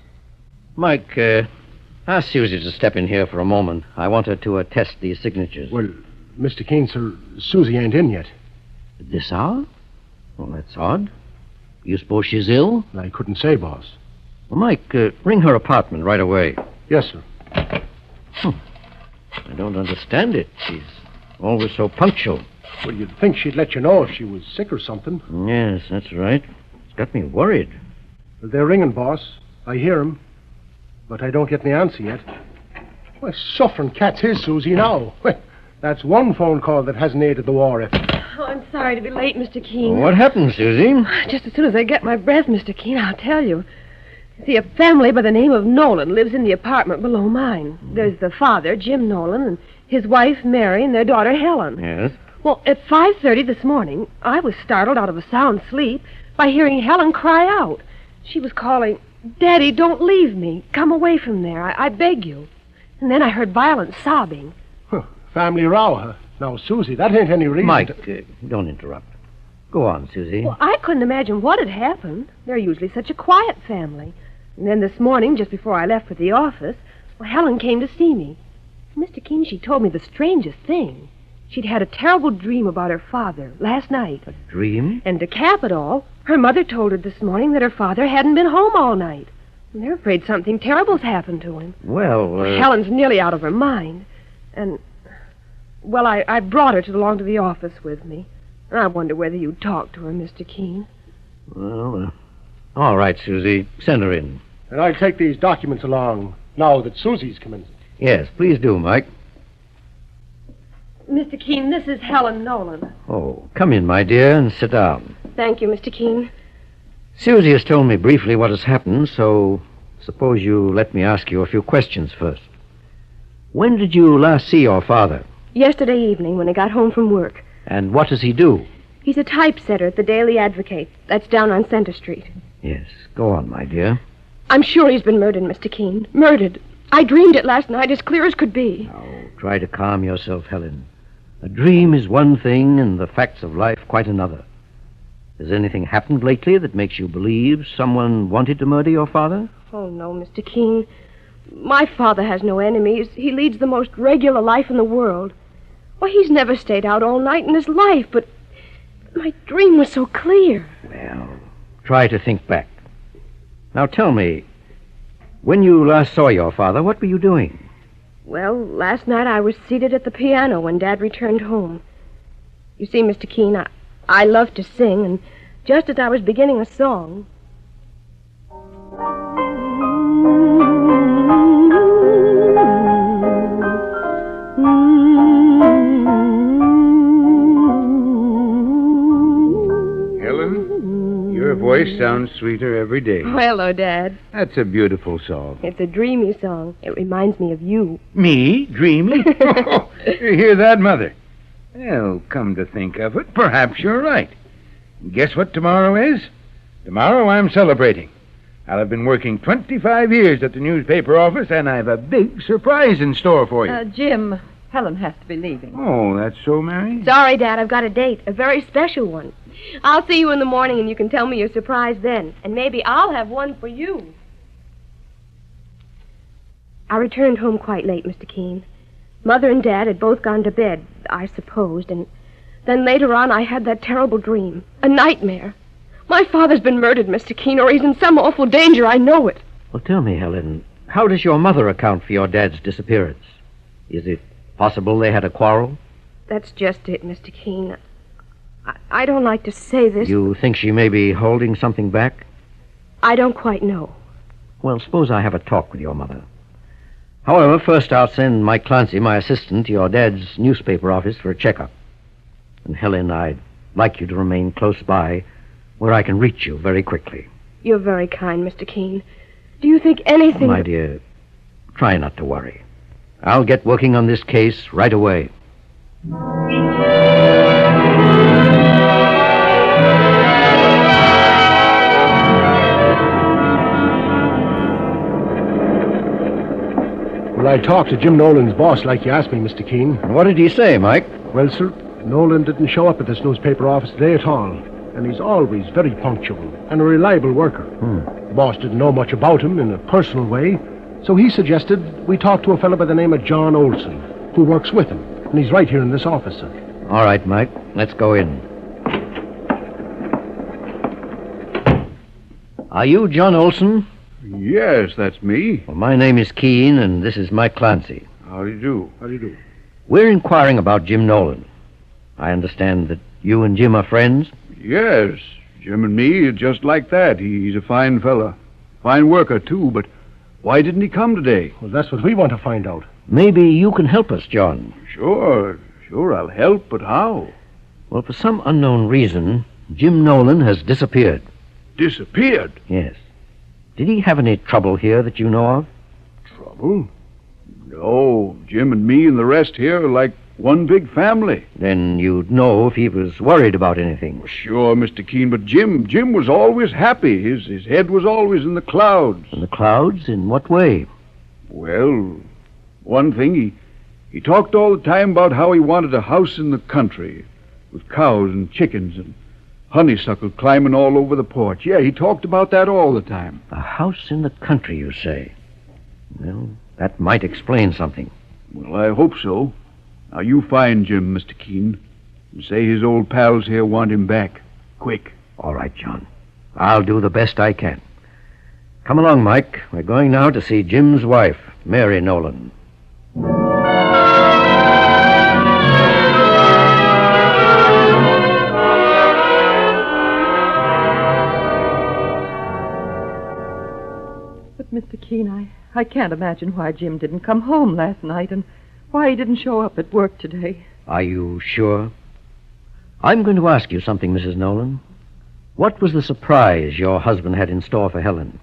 Mike, ask Susie to step in here for a moment. I want her to attest these signatures. Well, Mr. Keene, sir, Susie ain't in yet. At this hour? Well, that's odd. You suppose she's ill? I couldn't say, boss. Well, Mike, ring her apartment right away. Yes, sir. I don't understand it. She's always so punctual. Well, you'd think she'd let you know if she was sick or something. Yes, that's right. It's got me worried. Well, they're ringing, boss. I hear 'em, but I don't get any answer yet. Why, suffering cat's his, Susie, now. Well, that's one phone call that hasn't aided the war effort. Oh, I'm sorry to be late, Mr. Keene. What happened, Susie? Just as soon as I get my breath, Mr. Keene, I'll tell you. See, a family by the name of Nolan lives in the apartment below mine. There's the father, Jim Nolan, and his wife, Mary, and their daughter, Helen. Yes? Well, at 5:30 this morning, I was startled out of a sound sleep by hearing Helen cry out. She was calling, "Daddy, don't leave me. Come away from there. I beg you." And then I heard violent sobbing. Family row, huh? Now, Susie, that ain't any reason. Mike, don't interrupt. Go on, Susie. Well, I couldn't imagine what had happened. They're usually such a quiet family. And then this morning, just before I left for the office, Helen came to see me. Mr. Keene, she told me the strangest thing. She'd had a terrible dream about her father last night. A dream? And to cap it all, her mother told her this morning that her father hadn't been home all night. And they're afraid something terrible's happened to him. Well, Helen's nearly out of her mind. And, well, I brought her along to the office with me. I wonder whether you'd talk to her, Mr. Keene. Well, all right, Susie. Send her in. And I'll take these documents along now that Susie's come in. Yes, please do, Mike. Mr. Keene, this is Helen Nolan. Oh, come in, my dear, and sit down. Thank you, Mr. Keene. Susie has told me briefly what has happened, so suppose you let me ask you a few questions first. When did you last see your father? Yesterday evening when I got home from work. And what does he do? He's a typesetter at the Daily Advocate. That's down on Center Street. Yes, go on, my dear. I'm sure he's been murdered, Mr. Keene. Murdered. I dreamed it last night as clear as could be. Try to calm yourself, Helen. A dream is one thing and the facts of life quite another. Has anything happened lately that makes you believe someone wanted to murder your father? Oh, no, Mr. Keene. My father has no enemies. He leads the most regular life in the world. Why, he's never stayed out all night in his life, but my dream was so clear. Well, try to think back. Now tell me, when you last saw your father, what were you doing? Well, last night I was seated at the piano when Dad returned home. You see, Mr. Keene, I love to sing, and just as I was beginning a song... Helen, your voice sounds sweeter every day. Oh, hello, Dad. That's a beautiful song. It's a dreamy song. It reminds me of you. Me? Dreamy? You hear that, Mother? Well, come to think of it, perhaps you're right. Guess what tomorrow is? Tomorrow I'm celebrating. I'll have been working 25 years at the newspaper office, and I've a big surprise in store for you. Jim, Helen has to be leaving. Oh, that's so, Mary? Sorry, Dad, I've got a date, a very special one. I'll see you in the morning, and you can tell me your surprise then. And maybe I'll have one for you. I returned home quite late, Mr. Keene. Mother and Dad had both gone to bed, I supposed, and then later on I had that terrible dream. A nightmare. My father's been murdered, Mr. Keene, or he's in some awful danger, I know it. Well, tell me, Helen, how does your mother account for your dad's disappearance? Is it possible they had a quarrel? That's just it, Mr. Keene. I don't like to say this. You think she may be holding something back? I don't quite know. Well, suppose I have a talk with your mother. However, first I'll send Mike Clancy, my assistant, to your dad's newspaper office for a checkup. And Helen, I'd like you to remain close by where I can reach you very quickly. You're very kind, Mr. Keene. Do you think anything... My dear, try not to worry. I'll get working on this case right away. Well, I talked to Jim Nolan's boss like you asked me, Mr. Keene. What did he say, Mike? Well, sir, Nolan didn't show up at this newspaper office today at all. And he's always very punctual and a reliable worker. The boss didn't know much about him in a personal way, so he suggested we talk to a fellow by the name of John Olson, who works with him. And he's right here in this office, sir. All right, Mike. Let's go in. Are you John Olson? Yes, that's me. Well, my name is Keene, and this is Mike Clancy. How do you do? How do you do? We're inquiring about Jim Nolan. I understand that you and Jim are friends? Yes, Jim and me are just like that. He's a fine fella. Fine worker, too, but why didn't he come today? Well, that's what we want to find out. Maybe you can help us, John. Sure, I'll help, but how? Well, for some unknown reason, Jim Nolan has disappeared. Disappeared? Yes. Did he have any trouble here that you know of? Trouble? No, Jim and me and the rest here are like one big family. Then you'd know if he was worried about anything. Sure, Mr. Keene, but Jim was always happy. His head was always in the clouds. In the clouds? In what way? Well, one thing, he talked all the time about how he wanted a house in the country with cows and chickens and honeysuckle climbing all over the porch. Yeah, he talked about that all the time. A house in the country, you say? Well, that might explain something. Well, I hope so. Now, you find Jim, Mr. Keene, and say his old pals here want him back. Quick. All right, John. I'll do the best I can. Come along, Mike. We're going now to see Jim's wife, Mary Nolan. But, Mr. Keene, I can't imagine why Jim didn't come home last night and why he didn't show up at work today. Are you sure? I'm going to ask you something, Mrs. Nolan. What was the surprise your husband had in store for Helen?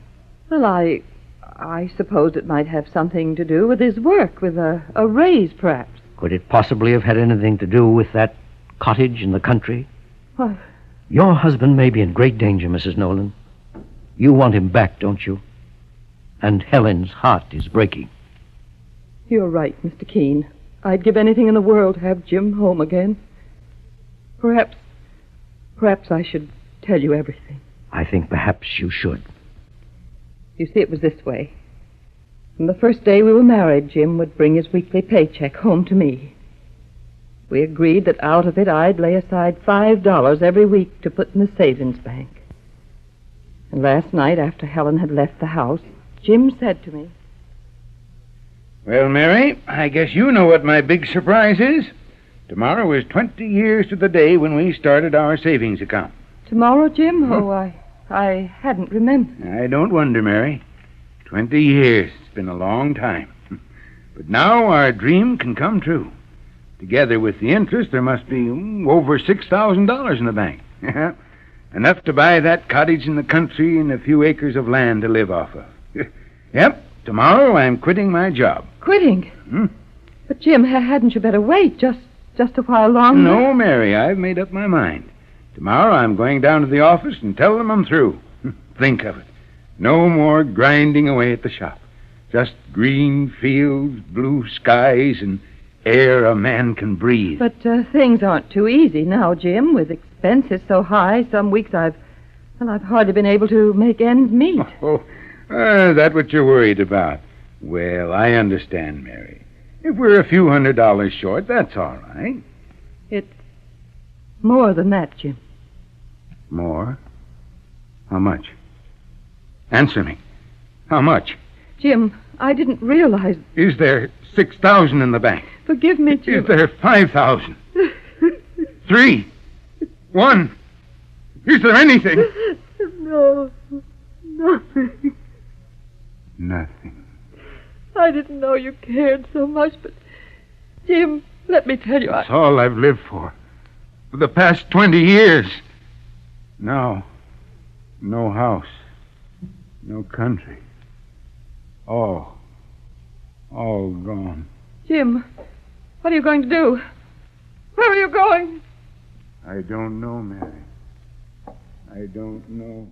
Well, I supposed it might have something to do with his work, with a raise, perhaps. Could it possibly have had anything to do with that cottage in the country? What? Your husband may be in great danger, Mrs. Nolan. You want him back, don't you? And Helen's heart is breaking. You're right, Mr. Keene. I'd give anything in the world to have Jim home again. Perhaps I should tell you everything. I think perhaps you should. You see, it was this way. From the first day we were married, Jim would bring his weekly paycheck home to me. We agreed that out of it I'd lay aside $5 every week to put in the savings bank. And last night, after Helen had left the house, Jim said to me, Well, Mary, I guess you know what my big surprise is. Tomorrow is 20 years to the day when we started our savings account. Tomorrow, Jim? Oh, I hadn't remembered. I don't wonder, Mary. 20 years. It's been a long time. But now our dream can come true. Together with the interest, there must be over $6,000 in the bank. Enough to buy that cottage in the country and a few acres of land to live off of. Yep, tomorrow I'm quitting my job. Quitting? But, Jim, hadn't you better wait just a while longer? No, Mary, I've made up my mind. Tomorrow I'm going down to the office and tell them I'm through. Think of it. No more grinding away at the shop. Just green fields, blue skies, and air a man can breathe. But things aren't too easy now, Jim. With expenses so high, some weeks I've hardly been able to make ends meet. That's what you're worried about. Well, I understand, Mary. If we're a few $100s short, that's all right. It's more than that, Jim. More? How much? Answer me. How much? Jim, I didn't realize... Is there $6,000 in the bank? Forgive me, Jim. Is there $5,000? 3? 1? Is there anything? No, nothing. Nothing. I didn't know you cared so much, but... Jim, let me tell you, That's all I've lived for the past 20 years. Now, no house, no country. All gone. Jim, what are you going to do? Where are you going? I don't know, Mary. I don't know.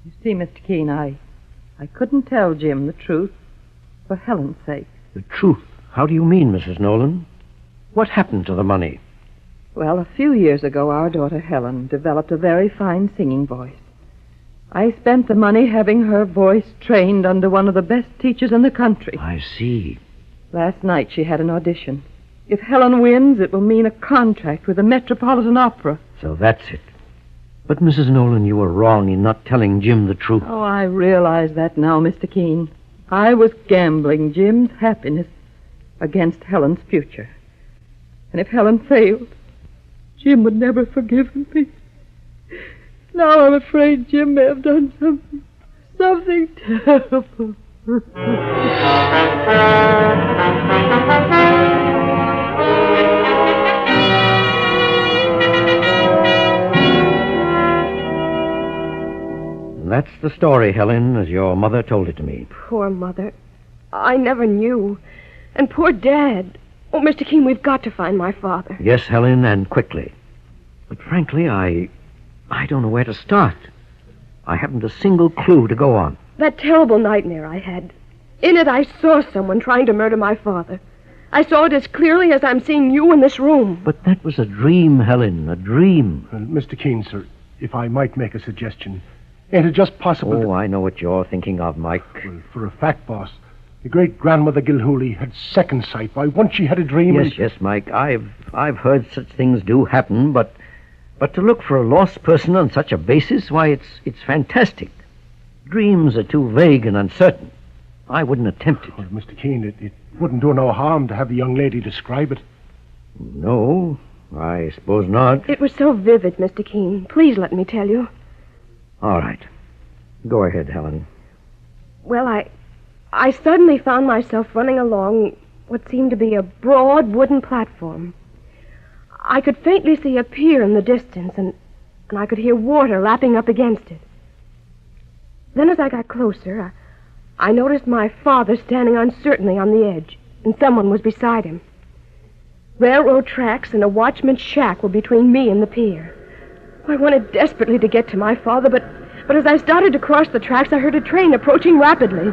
You see, Mr. Keene, I couldn't tell Jim the truth for Helen's sake. The truth? How do you mean, Mrs. Nolan? What happened to the money? Well, a few years ago, our daughter Helen developed a very fine singing voice. I spent the money having her voice trained under one of the best teachers in the country. I see. Last night she had an audition. If Helen wins, it will mean a contract with the Metropolitan Opera. So that's it. But, Mrs. Nolan, you were wrong in not telling Jim the truth. Oh, I realize that now, Mr. Keene. I was gambling Jim's happiness against Helen's future. And if Helen failed, Jim would never forgive me. Now I'm afraid Jim may have done something terrible. That's the story, Helen, as your mother told it to me. Poor Mother. I never knew. And poor Dad. Oh, Mr. Keene, we've got to find my father. Yes, Helen, and quickly. But frankly, I don't know where to start. I haven't a single clue to go on. That terrible nightmare I had. In it, I saw someone trying to murder my father. I saw it as clearly as I'm seeing you in this room. But that was a dream, Helen, a dream. Mr. Keene, sir, if I might make a suggestion, ain't it just possible... Oh, I know what you're thinking of, Mike. Well, for a fact, boss, the great-grandmother Gilhooly had second sight. Why, once she had a dream... Yes, Mike, I've heard such things do happen, but to look for a lost person on such a basis, why, it's fantastic. Dreams are too vague and uncertain. I wouldn't attempt it. Well, Mr. Keene, it wouldn't do no harm to have the young lady describe it. No, I suppose not. It was so vivid, Mr. Keene. Please let me tell you. All right. Go ahead, Helen. Well, I suddenly found myself running along what seemed to be a broad wooden platform. I could faintly see a pier in the distance, and I could hear water lapping up against it. Then as I got closer, I noticed my father standing uncertainly on the edge, and someone was beside him. Railroad tracks and a watchman's shack were between me and the pier. I wanted desperately to get to my father, but But as I started to cross the tracks, I heard a train approaching rapidly.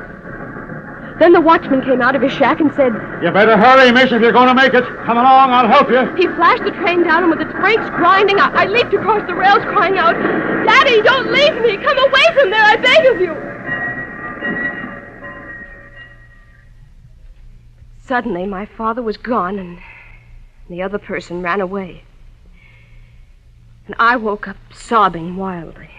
Then the watchman came out of his shack and said, You better hurry, miss, if you're going to make it. Come along, I'll help you. He flashed the train down, and with its brakes grinding, I leaped across the rails, crying out, Daddy, don't leave me! Come away from there, I beg of you! Suddenly, my father was gone, and the other person ran away. And I woke up sobbing wildly.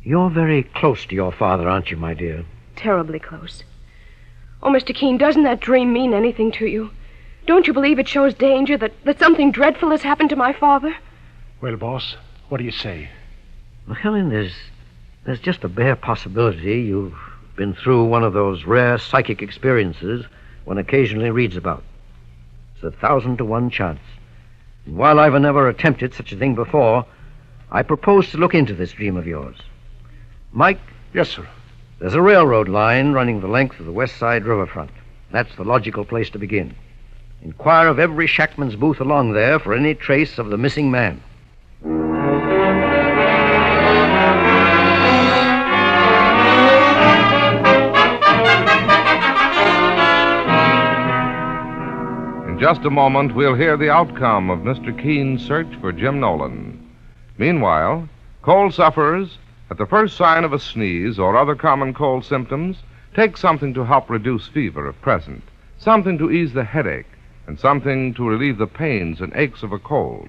You're very close to your father, aren't you, my dear? Terribly close. Oh, Mr. Keene, doesn't that dream mean anything to you? Don't you believe it shows danger, that something dreadful has happened to my father? Well, boss, what do you say? Well, Helen, there's just a bare possibility you've been through one of those rare psychic experiences one occasionally reads about. It's 1,000 to 1 chance. And while I've never attempted such a thing before, I propose to look into this dream of yours. Mike? Yes, sir. There's a railroad line running the length of the West Side riverfront. That's the logical place to begin. Inquire of every shackman's booth along there for any trace of the missing man. In just a moment, we'll hear the outcome of Mr. Keene's search for Jim Nolan. Meanwhile, cold sufferers, at the first sign of a sneeze or other common cold symptoms, take something to help reduce fever if present, something to ease the headache, and something to relieve the pains and aches of a cold.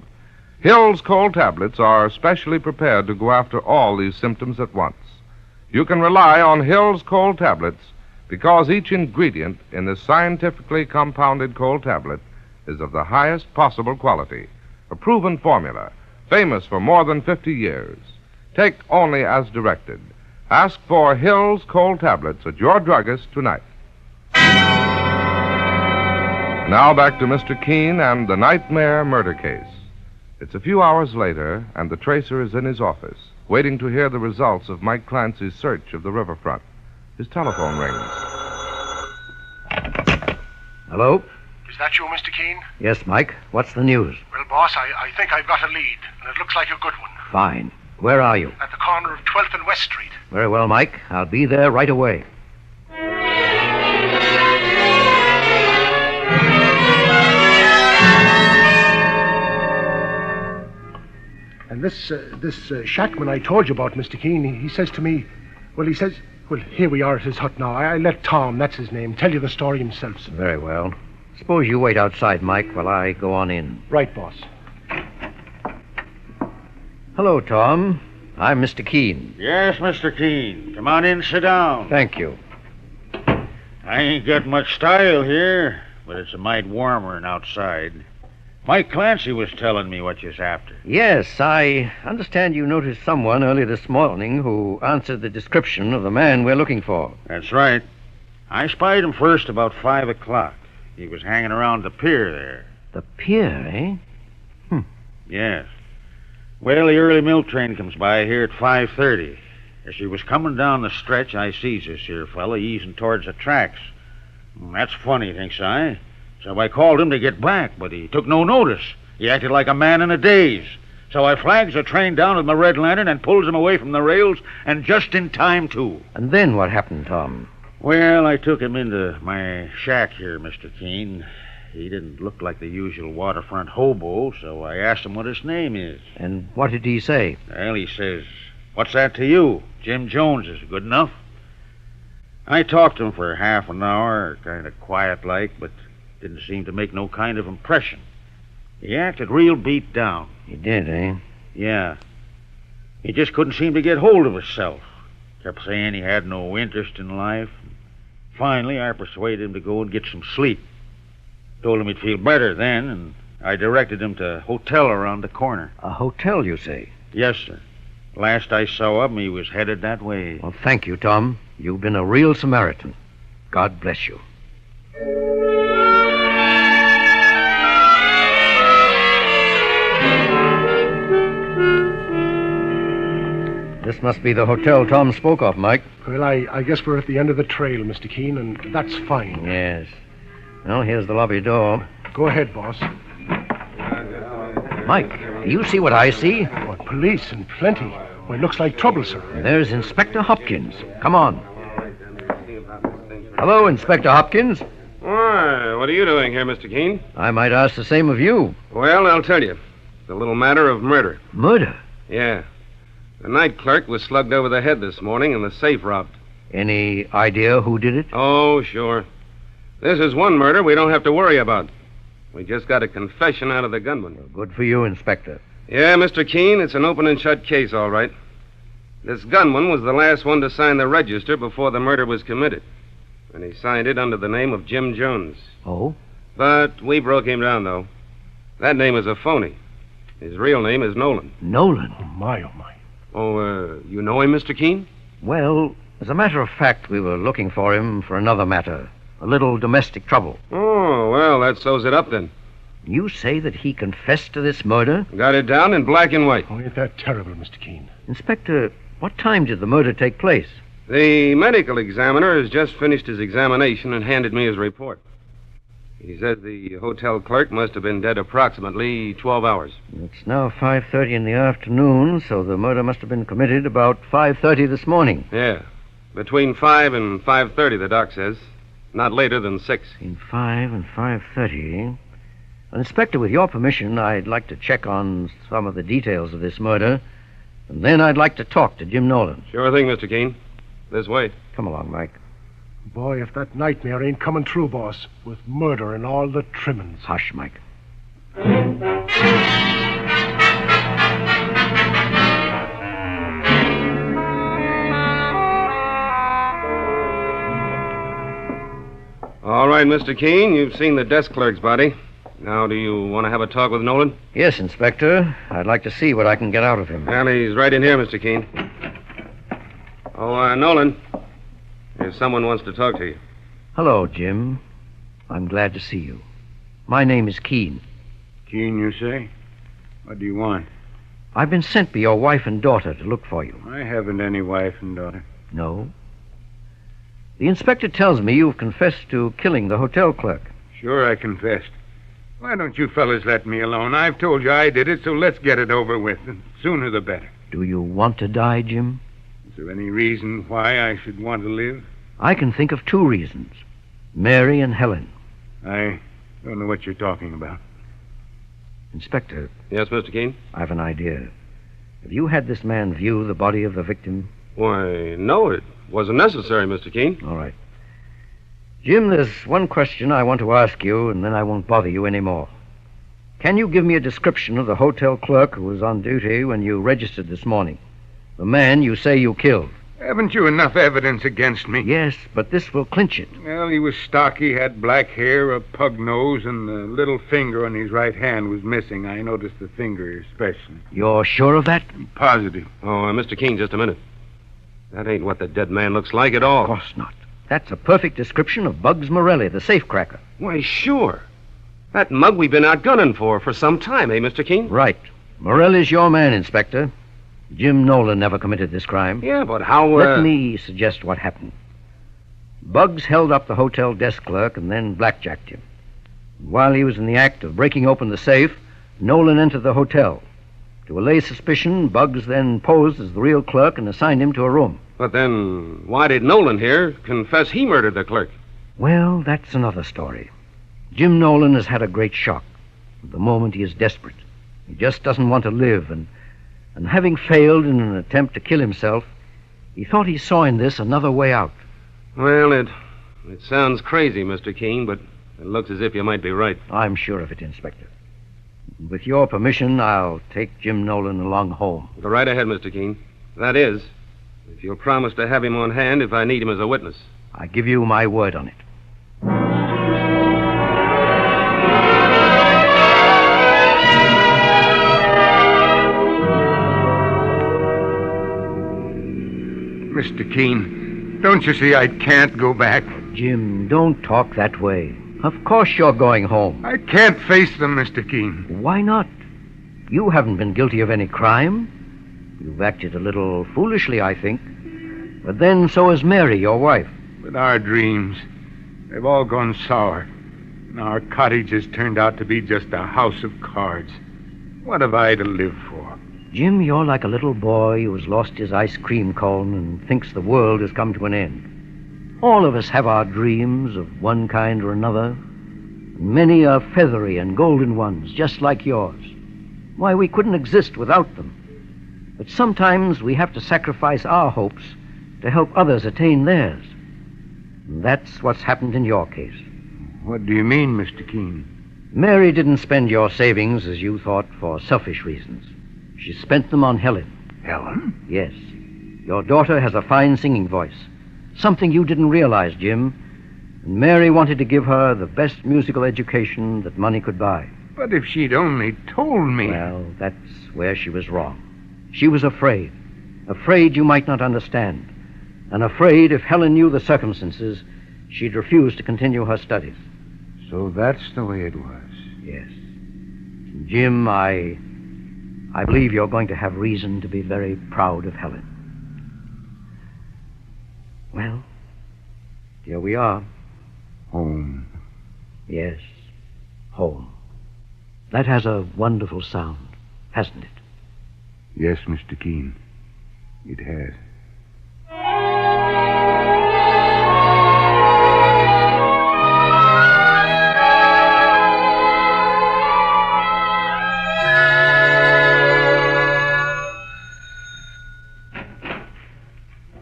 Hill's cold tablets are specially prepared to go after all these symptoms at once. You can rely on Hill's cold tablets because each ingredient in this scientifically compounded cold tablet is of the highest possible quality, a proven formula, famous for more than 50 years. Take only as directed. Ask for Hill's cold tablets at your druggist tonight. Now back to Mr. Keene and the nightmare murder case. It's a few hours later, and the tracer is in his office, waiting to hear the results of Mike Clancy's search of the riverfront. His telephone rings. Hello? Is that you, Mr. Keene? Yes, Mike. What's the news? Well, boss, I think I've got a lead, and it looks like a good one. Fine. Where are you? At the corner of 12th and West Street. Very well, Mike. I'll be there right away. And this shackman I told you about, Mr. Keene, he says to me, well, here we are at his hut now. I let Tom, that's his name, tell you the story himself, sir. Very well. Suppose you wait outside, Mike, while I go on in. Right, boss. Hello, Tom. I'm Mr. Keene. Yes, Mr. Keene. Come on in, sit down. Thank you. I ain't got much style here, but it's a mite warmer than outside. Mike Clancy was telling me what you's after. Yes, I understand you noticed someone early this morning who answered the description of the man we're looking for. That's right. I spied him first about 5 o'clock. He was hanging around the pier there. The pier, eh? Yes. Well, the early milk train comes by here at 5:30. As she was coming down the stretch, I sees this here fella easing towards the tracks. That's funny, thinks I. So I called him to get back, but he took no notice. He acted like a man in a daze. So I flags the train down with my red lantern and pulls him away from the rails, and just in time, too. And then what happened, Tom? Well, I took him into my shack here, Mr. Keene. He didn't look like the usual waterfront hobo, so I asked him what his name is. And what did he say? Well, he says, "What's that to you? Jim Jones is good enough." I talked to him for half an hour, kind of quiet-like, but didn't seem to make no kind of impression. He acted real beat down. He did, eh? Yeah. He just couldn't seem to get hold of himself. Kept saying he had no interest in life. Finally, I persuaded him to go and get some sleep. Told him he'd feel better then, and I directed him to a hotel around the corner. A hotel, you say? Yes, sir. Last I saw him, he was headed that way. Well, thank you, Tom. You've been a real Samaritan. God bless you. This must be the hotel Tom spoke of, Mike. Well, I guess we're at the end of the trail, Mr. Keene, and that's fine. Yes. Well, here's the lobby door. Go ahead, boss. Mike, do you see what I see? What, police and plenty. Well, it looks like trouble, sir. There's Inspector Hopkins. Come on. Hello, Inspector Hopkins. Why, what are you doing here, Mr. Keene? I might ask the same of you. Well, I'll tell you. It's a little matter of murder. Murder? Yeah. The night clerk was slugged over the head this morning and the safe robbed. Any idea who did it? Oh, sure. This is one murder we don't have to worry about. We just got a confession out of the gunman. Good for you, Inspector. Yeah, Mr. Keene, it's an open and shut case, all right. This gunman was the last one to sign the register before the murder was committed. And he signed it under the name of Jim Jones. Oh? But we broke him down, though. That name is a phony. His real name is Nolan. Nolan? Oh, my, oh, my. Oh, you know him, Mr. Keene? Well, as a matter of fact, we were looking for him for another matter. A little domestic trouble. Oh, well, that sews it up then. You say that he confessed to this murder? Got it down in black and white. Oh, ain't that terrible, Mr. Keene? Inspector, what time did the murder take place? The medical examiner has just finished his examination and handed me his report. He says the hotel clerk must have been dead approximately 12 hours. It's now 5:30 in the afternoon, so the murder must have been committed about 5:30 this morning. Yeah. Between 5 and 5:30, the doc says. Not later than 6. Between 5 and 5:30. Inspector, with your permission, I'd like to check on some of the details of this murder, and then I'd like to talk to Jim Nolan. Sure thing, Mr. Keene. This way. Come along, Mike. Boy, if that nightmare ain't coming true, boss, with murder and all the trimmings. Hush, Mike. All right, Mr. Keene, you've seen the desk clerk's body. Now, do you want to have a talk with Nolan? Yes, Inspector. I'd like to see what I can get out of him. Well, he's right in here, Mr. Keene. Oh, Nolan. There's someone wants to talk to you. Hello, Jim. I'm glad to see you. My name is Keene. Keene, you say? What do you want? I've been sent by your wife and daughter to look for you. I haven't any wife and daughter. No? The inspector tells me you've confessed to killing the hotel clerk. Sure, I confessed. Why don't you fellas let me alone? I've told you I did it, so let's get it over with. And sooner the better. Do you want to die, Jim? Is there any reason why I should want to live? I can think of two reasons. Mary and Helen. I don't know what you're talking about. Inspector. Yes, Mr. Keene? I've an idea. Have you had this man view the body of the victim? Why, no, it wasn't necessary, Mr. Keene. All right. Jim, there's one question I want to ask you, and then I won't bother you any more. Can you give me a description of the hotel clerk who was on duty when you registered this morning? The man you say you killed. Haven't you enough evidence against me? Yes, but this will clinch it. Well, he was stocky, had black hair, a pug nose, and the little finger on his right hand was missing. I noticed the finger especially. You're sure of that? I'm positive. Oh, Mr. Keene, just a minute. That ain't what the dead man looks like at all. Of course not. That's a perfect description of Bugs Morelli, the safecracker. Why, sure. That mug we've been outgunning for some time, eh, Mr. Keene? Right. Morelli's your man, Inspector. Jim Nolan never committed this crime. Yeah, but how, Let me suggest what happened. Bugs held up the hotel desk clerk and then blackjacked him. While he was in the act of breaking open the safe, Nolan entered the hotel. To allay suspicion, Bugs then posed as the real clerk and assigned him to a room. But then, why did Nolan here confess he murdered the clerk? Well, that's another story. Jim Nolan has had a great shock. At the moment, he is desperate. He just doesn't want to live, and having failed in an attempt to kill himself, he thought he saw in this another way out. Well, it sounds crazy, Mr. Keene, but it looks as if you might be right. I'm sure of it, Inspector. With your permission, I'll take Jim Nolan along home. Go right ahead, Mr. Keene. That is, if you'll promise to have him on hand if I need him as a witness. I give you my word on it. Mr. Keene, don't you see I can't go back? Jim, don't talk that way. Of course you're going home. I can't face them, Mr. Keene. Why not? You haven't been guilty of any crime. You've acted a little foolishly, I think. But then so has Mary, your wife. But our dreams, they've all gone sour. And our cottage has turned out to be just a house of cards. What have I to live for? Jim, you're like a little boy who has lost his ice cream cone and thinks the world has come to an end. All of us have our dreams of one kind or another. Many are feathery and golden ones, just like yours. Why, we couldn't exist without them. But sometimes we have to sacrifice our hopes to help others attain theirs. And that's what's happened in your case. What do you mean, Mr. Keene? Mary didn't spend your savings, as you thought, for selfish reasons. She spent them on Helen. Helen? Yes. Your daughter has a fine singing voice. Something you didn't realize, Jim. And Mary wanted to give her the best musical education that money could buy. But if she'd only told me... Well, that's where she was wrong. She was afraid. Afraid you might not understand. And afraid if Helen knew the circumstances, she'd refuse to continue her studies. So that's the way it was. Yes. Jim, I believe you're going to have reason to be very proud of Helen. Well, here we are. Home. Yes, home. That has a wonderful sound, hasn't it? Yes, Mr. Keene. It has.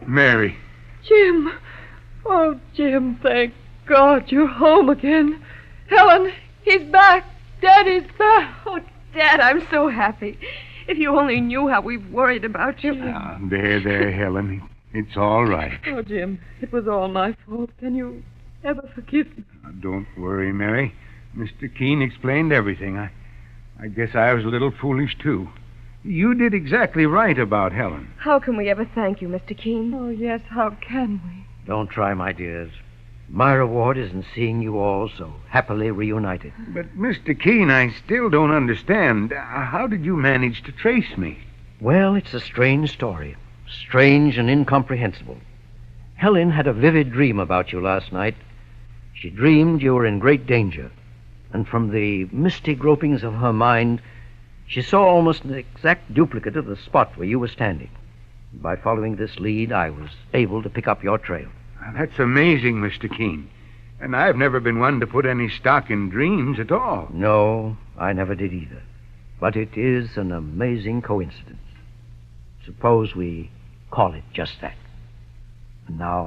Mary. Jim. Oh, Jim, thank God you're home again. Helen, he's back. Daddy's back. Oh, Dad, I'm so happy. If you only knew how we've worried about you. There, Helen. It's all right. Oh, Jim, it was all my fault. Can you ever forgive me? Don't worry, Mary. Mr. Keene explained everything. I guess I was a little foolish, too. You did exactly right about Helen. How can we ever thank you, Mr. Keene? Oh, yes, how can we? Don't try, my dears. My reward is in seeing you all so happily reunited. But, Mr. Keene, I still don't understand. How did you manage to trace me? Well, it's a strange story. Strange and incomprehensible. Helen had a vivid dream about you last night. She dreamed you were in great danger. And from the misty gropings of her mind, she saw almost an exact duplicate of the spot where you were standing. By following this lead, I was able to pick up your trail. That's amazing, Mr. Keene. And I've never been one to put any stock in dreams at all. No, I never did either. But it is an amazing coincidence. Suppose we call it just that. And now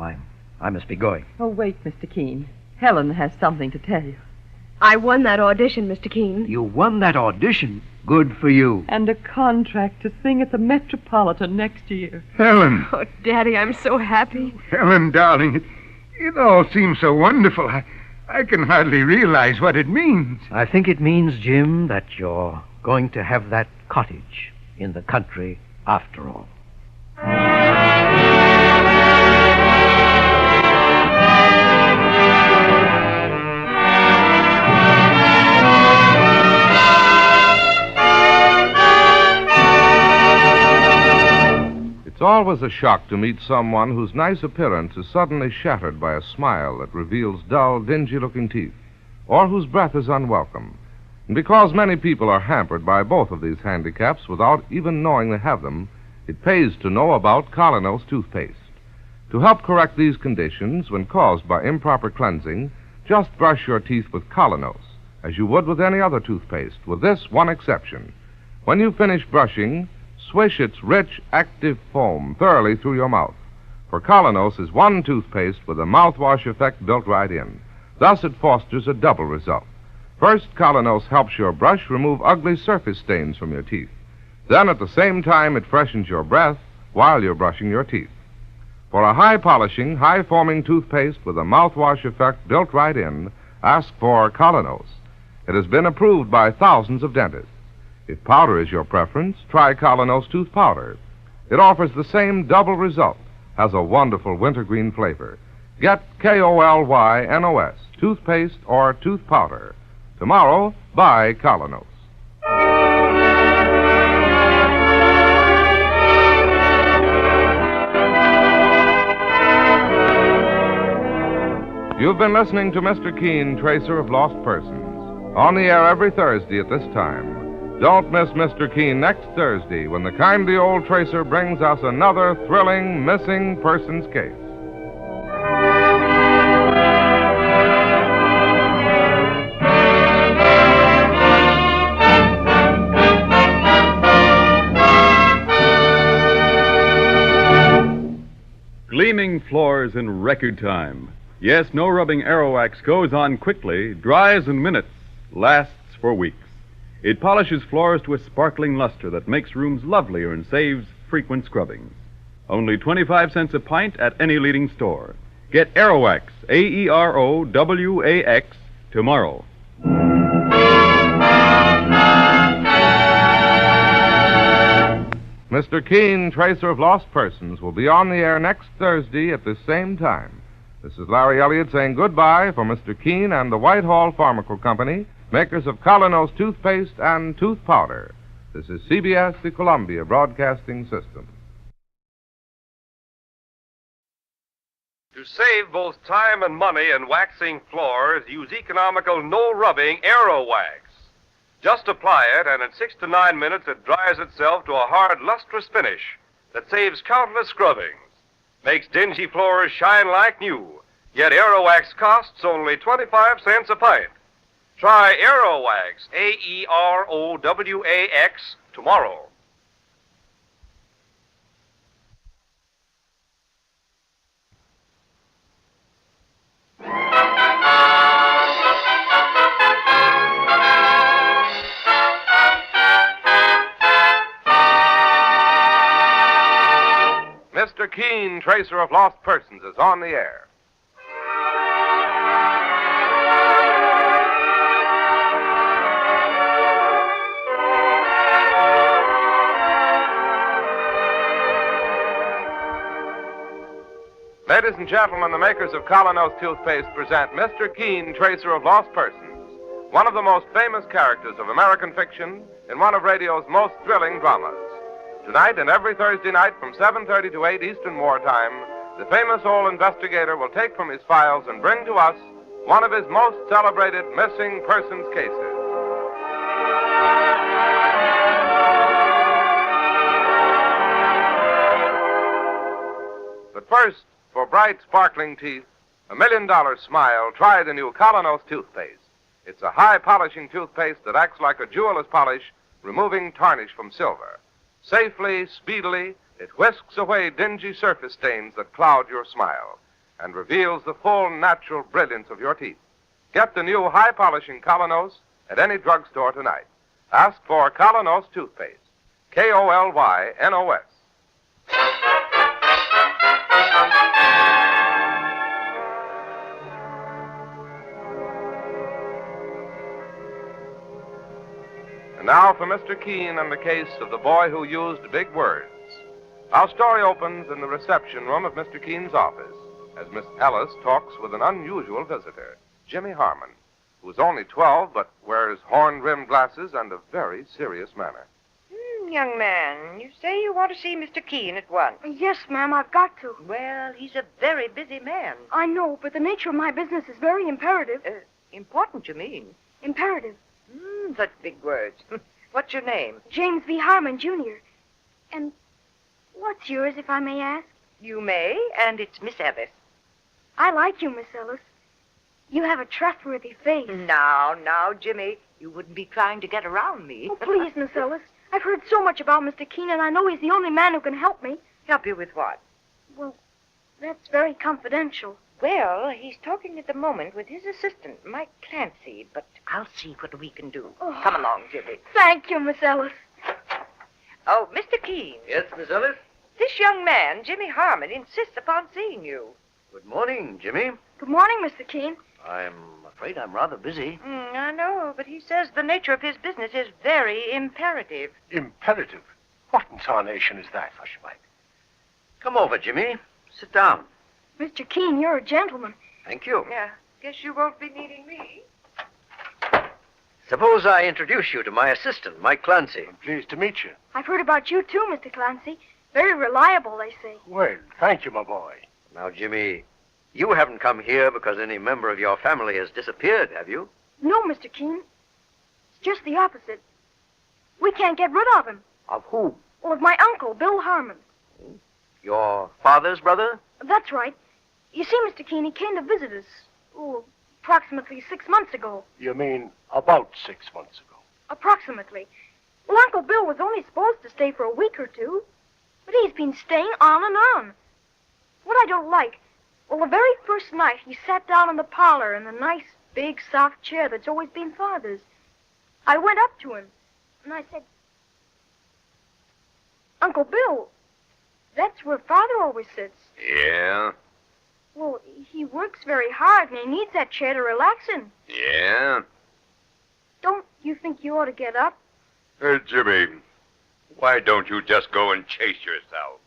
I must be going. Oh, wait, Mr. Keene. Helen has something to tell you. I won that audition, Mr. Keene. You won that audition? Good for you. And a contract to sing at the Metropolitan next year. Helen. Oh, Daddy, I'm so happy. Helen, darling, it all seems so wonderful. I can hardly realize what it means. I think it means, Jim, that you're going to have that cottage in the country after all. It's always a shock to meet someone whose nice appearance is suddenly shattered by a smile that reveals dull, dingy-looking teeth, or whose breath is unwelcome. And because many people are hampered by both of these handicaps without even knowing they have them, it pays to know about Colonos toothpaste. To help correct these conditions when caused by improper cleansing, just brush your teeth with Colonos, as you would with any other toothpaste, with this one exception. When you finish brushing, swish its rich, active foam thoroughly through your mouth. For Colonos is one toothpaste with a mouthwash effect built right in. Thus it fosters a double result. First, Colonos helps your brush remove ugly surface stains from your teeth. Then, at the same time, it freshens your breath while you're brushing your teeth. For a high-polishing, high-foaming toothpaste with a mouthwash effect built right in, ask for Colonos. It has been approved by thousands of dentists. If powder is your preference, try Colonos tooth powder. It offers the same double result, has a wonderful wintergreen flavor. Get KolYNOS, toothpaste or tooth powder. Tomorrow, buy Colonos. You've been listening to Mr. Keene, Tracer of Lost Persons. On the air every Thursday at this time. Don't miss Mr. Keene next Thursday when the kindly old tracer brings us another thrilling missing persons case. Gleaming floors in record time. Yes, no rubbing Aerowax goes on quickly, dries in minutes, lasts for weeks. It polishes floors to a sparkling luster that makes rooms lovelier and saves frequent scrubbing. Only 25 cents a pint at any leading store. Get Aerowax, Aerowax, tomorrow. Mr. Keene, Tracer of Lost Persons, will be on the air next Thursday at the same time. This is Larry Elliott saying goodbye for Mr. Keene and the Whitehall Pharmacal Company, makers of Colonos toothpaste and tooth powder. This is CBS, the Columbia Broadcasting System. To save both time and money in waxing floors, use economical, no-rubbing Aerowax. Just apply it, and in 6 to 9 minutes it dries itself to a hard, lustrous finish that saves countless scrubbings. Makes dingy floors shine like new, yet Aerowax costs only 25 cents a pint. Try Aerowax, Aerowax, tomorrow. Mr. Keene, Tracer of Lost Persons, is on the air. Ladies and gentlemen, the makers of Colonos toothpaste present Mr. Keene, Tracer of Lost Persons, one of the most famous characters of American fiction in one of radio's most thrilling dramas. Tonight and every Thursday night from 7:30 to 8 Eastern Wartime, the famous old investigator will take from his files and bring to us one of his most celebrated missing persons cases. But first, for bright, sparkling teeth, a $1 million smile, try the new Colonos toothpaste. It's a high-polishing toothpaste that acts like a jeweler's polish, removing tarnish from silver. Safely, speedily, it whisks away dingy surface stains that cloud your smile and reveals the full, natural brilliance of your teeth. Get the new high-polishing Colonos at any drugstore tonight. Ask for Colonos toothpaste. KolYnos. And now for Mr. Keene and the case of the boy who used big words. Our story opens in the reception room of Mr. Keene's office as Miss Ellis talks with an unusual visitor, Jimmy Harmon, who is only 12 but wears horn-rimmed glasses and a very serious manner. Young man, you say you want to see Mr. Keene at once. Yes, ma'am, I've got to. Well, he's a very busy man. I know, but the nature of my business is very imperative. Important, you mean? Imperative. Such big words. What's your name? James V. Harmon, Jr. And what's yours, if I may ask? You may, and it's Miss Ellis. I like you, Miss Ellis. You have a trustworthy face. Now, Jimmy, you wouldn't be trying to get around me. Oh, please, Miss Ellis. I've heard so much about Mr. Keene, and I know he's the only man who can help me. Help you with what? Well, that's very confidential. Well, he's talking at the moment with his assistant, Mike Clancy, but I'll see what we can do. Oh. Come along, Jimmy. Thank you, Miss Ellis. Oh, Mr. Keene. Yes, Miss Ellis? This young man, Jimmy Harmon, insists upon seeing you. Good morning, Jimmy. Good morning, Mr. Keene. I'm afraid I'm rather busy. I know, but he says the nature of his business is very imperative. Imperative? What in tarnation is that? Hush, Mike. Come over, Jimmy. Sit down. Mr. Keene, you're a gentleman. Thank you. Yeah, guess you won't be needing me. Suppose I introduce you to my assistant, Mike Clancy. I'm pleased to meet you. I've heard about you, too, Mr. Clancy. Very reliable, they say. Well, thank you, my boy. Now, Jimmy, you haven't come here because any member of your family has disappeared, have you? No, Mr. Keene. It's just the opposite. We can't get rid of him. Of who? Well, of my uncle, Bill Harmon. Your father's brother? That's right. You see, Mr. Keene, he came to visit us, approximately 6 months ago. You mean about 6 months ago? Approximately. Well, Uncle Bill was only supposed to stay for a week or two, but he's been staying on and on. What I don't like, well, the very first night he sat down in the parlor in the nice, big, soft chair that's always been Father's. I went up to him, and I said, Uncle Bill, that's where Father always sits. Yeah? Well, he works very hard, and he needs that chair to relax in. Yeah? Don't you think you ought to get up? Jimmy, why don't you just go and chase yourself?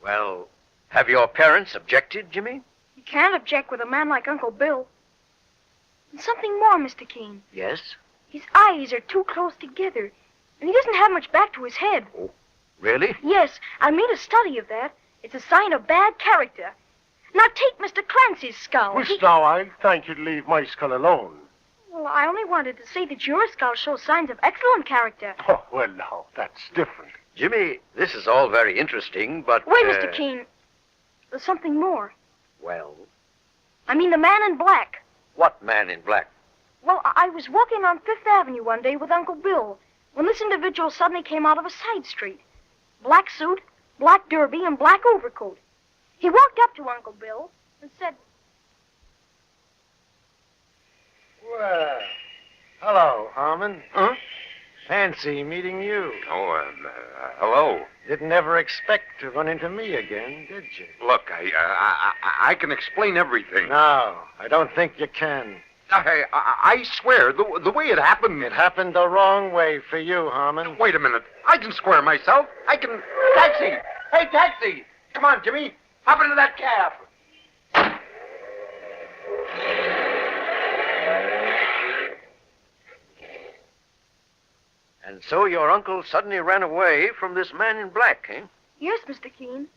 Well, have your parents objected, Jimmy? You can't object with a man like Uncle Bill. And something more, Mr. Keene. Yes? His eyes are too close together, and he doesn't have much back to his head. Really? Yes, I made a study of that. It's a sign of bad character. Now take Mr. Clancy's skull. Miss, now, I thank you to leave my skull alone. Well, I only wanted to say that your skull shows signs of excellent character. Oh, well, now, that's different. Jimmy, this is all very interesting, but... Wait, Mr. Keene. There's something more. Well, I mean the man in black. what man in black? Well, I was walking on Fifth Avenue one day with Uncle Bill when this individual suddenly came out of a side street. Black suit, black derby, and black overcoat. He walked up to Uncle Bill and said, Well, hello, Harmon. Huh? Fancy meeting you. Oh, hello. Didn't ever expect to run into me again, did you? Look, I can explain everything. No, I don't think you can. I swear, the way it happened... It happened the wrong way for you, Harmon. Wait a minute. I can square myself. I can... Taxi! Hey, taxi! Come on, Jimmy. Hop into that cab. And so your uncle suddenly ran away from this man in black, eh? Yes, Mr. Keene.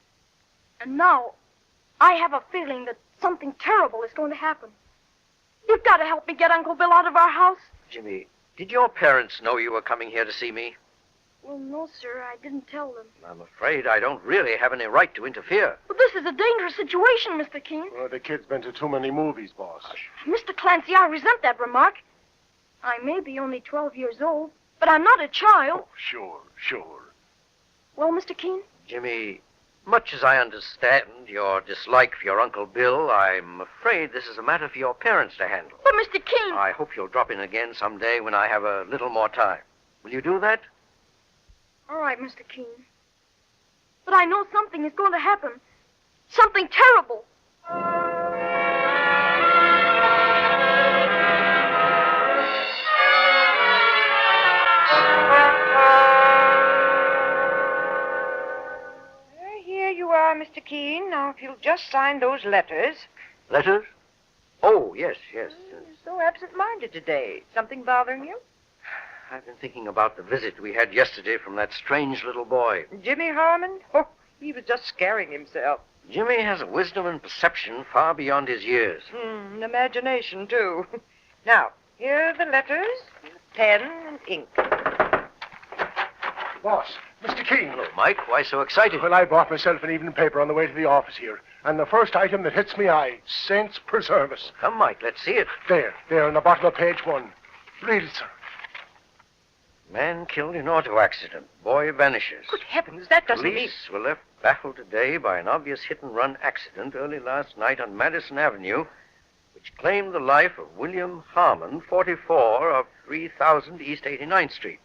And now, I have a feeling that something terrible is going to happen. You've got to help me get Uncle Bill out of our house. Jimmy, did your parents know you were coming here to see me? Well, no, sir, I didn't tell them. I'm afraid I don't really have any right to interfere. But this is a dangerous situation, Mr. Keene. Well, the kid's been to too many movies, boss. Mr. Clancy, I resent that remark. I may be only 12 years old, but I'm not a child. Oh, sure. Well, Mr. Keene? Jimmy, much as I understand your dislike for your Uncle Bill, I'm afraid this is a matter for your parents to handle. But, Mr. Keene... I hope you'll drop in again someday when I have a little more time. Will you do that? All right, Mr. Keene. But I know something is going to happen. Something terrible. Here you are, Mr. Keene. Now, if you'll just sign those letters. Letters? Oh, yes. You're so absent-minded today. Something bothering you? I've been thinking about the visit we had yesterday from that strange little boy. Jimmy Harmon? Oh, he was just scaring himself. Jimmy has a wisdom and perception far beyond his years. An imagination, too. Now, here are the letters, pen and ink. Boss, Mr. Keene. Hello, Mike. Why so excited? Well, I bought myself an evening paper on the way to the office here. And the first item that hits me eye, saints preserve us. Come, Mike, let's see it. There, in the bottom of page 1. Read it, sir. Man killed in auto accident. Boy vanishes. Good heavens, that doesn't mean... Police were left baffled today by an obvious hit-and-run accident early last night on Madison Avenue, which claimed the life of William Harmon, 44, of 3000 East 89th Street,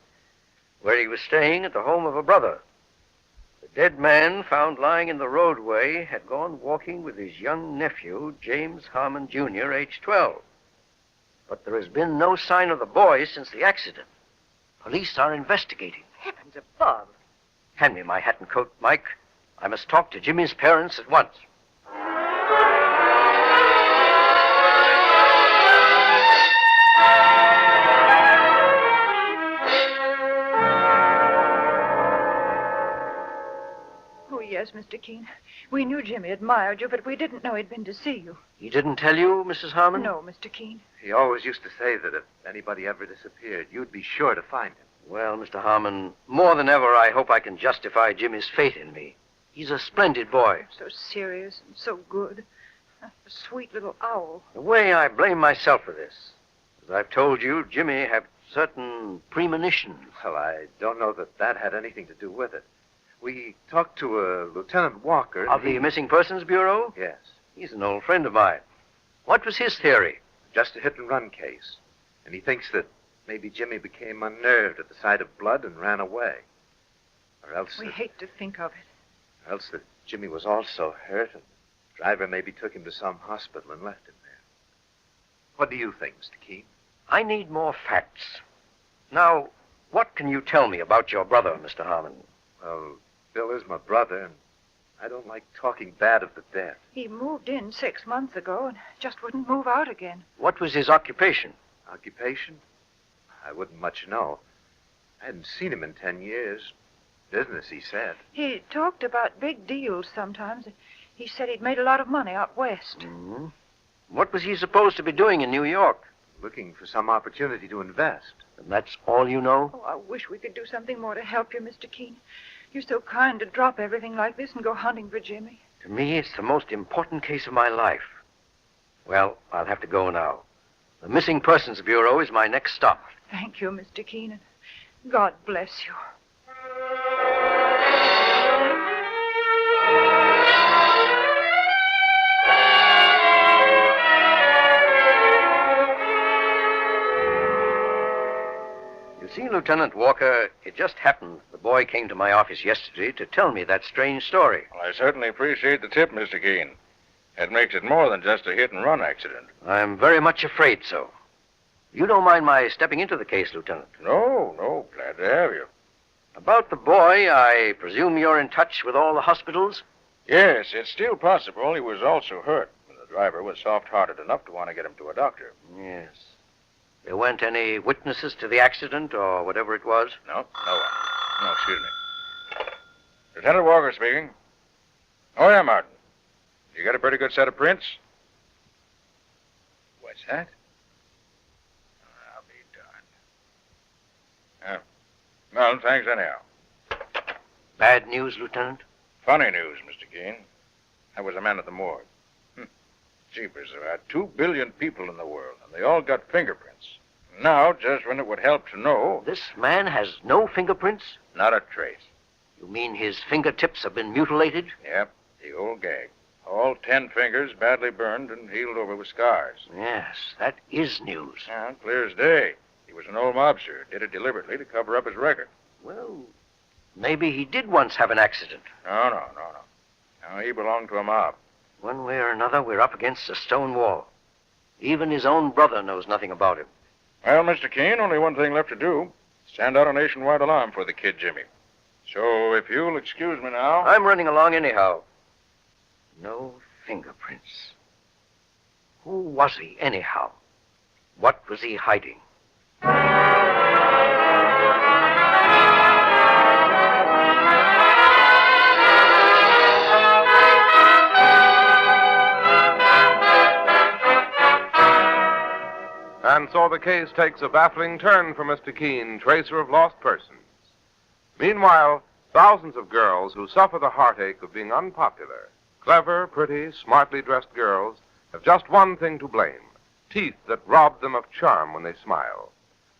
where he was staying at the home of a brother. The dead man, found lying in the roadway, had gone walking with his young nephew, James Harmon, Jr., age 12. But there has been no sign of the boy since the accident. Police are investigating. Heavens above. Hand me my hat and coat, Mike. I must talk to Jimmy's parents at once. Oh, yes, Mr. Keene. We knew Jimmy admired you, but we didn't know he'd been to see you. He didn't tell you, Mrs. Harmon? No, Mr. Keene. He always used to say that if anybody ever disappeared, you'd be sure to find him. Well, Mr. Harmon, more than ever, I hope I can justify Jimmy's faith in me. He's a splendid boy. So serious and so good. A sweet little owl. The way I blame myself for this, as I've told you, Jimmy had certain premonitions. Well, I don't know that had anything to do with it. We talked to Lieutenant Walker. Of the Missing Persons Bureau? Yes. He's an old friend of mine. What was his theory? Just a hit-and-run case. And he thinks that maybe Jimmy became unnerved at the sight of blood and ran away. Or else We hate to think of it. Or else that Jimmy was also hurt and the driver maybe took him to some hospital and left him there. What do you think, Mr. Keene? I need more facts. Now, what can you tell me about your brother, Mr. Harmon? Well, Bill is my brother, and I don't like talking bad of the dead. He moved in 6 months ago and just wouldn't move out again. What was his occupation? Occupation? I wouldn't much know. I hadn't seen him in 10 years. Business, he said. He talked about big deals sometimes. He said he'd made a lot of money out west. Mm-hmm. What was he supposed to be doing in New York? Looking for some opportunity to invest. And that's all you know? Oh, I wish we could do something more to help you, Mr. Keene. You're so kind to drop everything like this and go hunting for Jimmy. To me, it's the most important case of my life. Well, I'll have to go now. The Missing Persons Bureau is my next stop. Thank you, Mr. Keene, and God bless you. You see, Lieutenant Walker, it just happened the boy came to my office yesterday to tell me that strange story. Well, I certainly appreciate the tip, Mr. Keene. It makes it more than just a hit-and-run accident. I'm very much afraid so. You don't mind my stepping into the case, Lieutenant? No, glad to have you. About the boy, I presume you're in touch with all the hospitals? Yes, it's still possible he was also hurt. The driver was soft-hearted enough to want to get him to a doctor. Yes. There weren't any witnesses to the accident or whatever it was? No one. No, excuse me. Lieutenant Walker speaking. Oh, yeah, Martin. You got a pretty good set of prints? What's that? I'll be darned. Well, thanks anyhow. Bad news, Lieutenant? Funny news, Mr. Keene. I was a man at the morgue. Jeepers, there are 2 billion people in the world, and they all got fingerprints. Now, just when it would help to know... This man has no fingerprints? Not a trace. You mean his fingertips have been mutilated? Yep, the old gag. All 10 fingers badly burned and healed over with scars. Yes, that is news. Yeah, clear as day. He was an old mobster, did it deliberately to cover up his record. Well, maybe he did once have an accident. No. No, he belonged to a mob. One way or another, we're up against a stone wall. Even his own brother knows nothing about him. Well, Mr. Keene, only one thing left to do. Send out a nationwide alarm for the kid, Jimmy. So, if you'll excuse me now... I'm running along anyhow. No fingerprints. Who was he, anyhow? What was he hiding? And so the case takes a baffling turn for Mr. Keene, tracer of lost persons. Meanwhile, thousands of girls who suffer the heartache of being unpopular, clever, pretty, smartly dressed girls, have just one thing to blame: teeth that rob them of charm when they smile.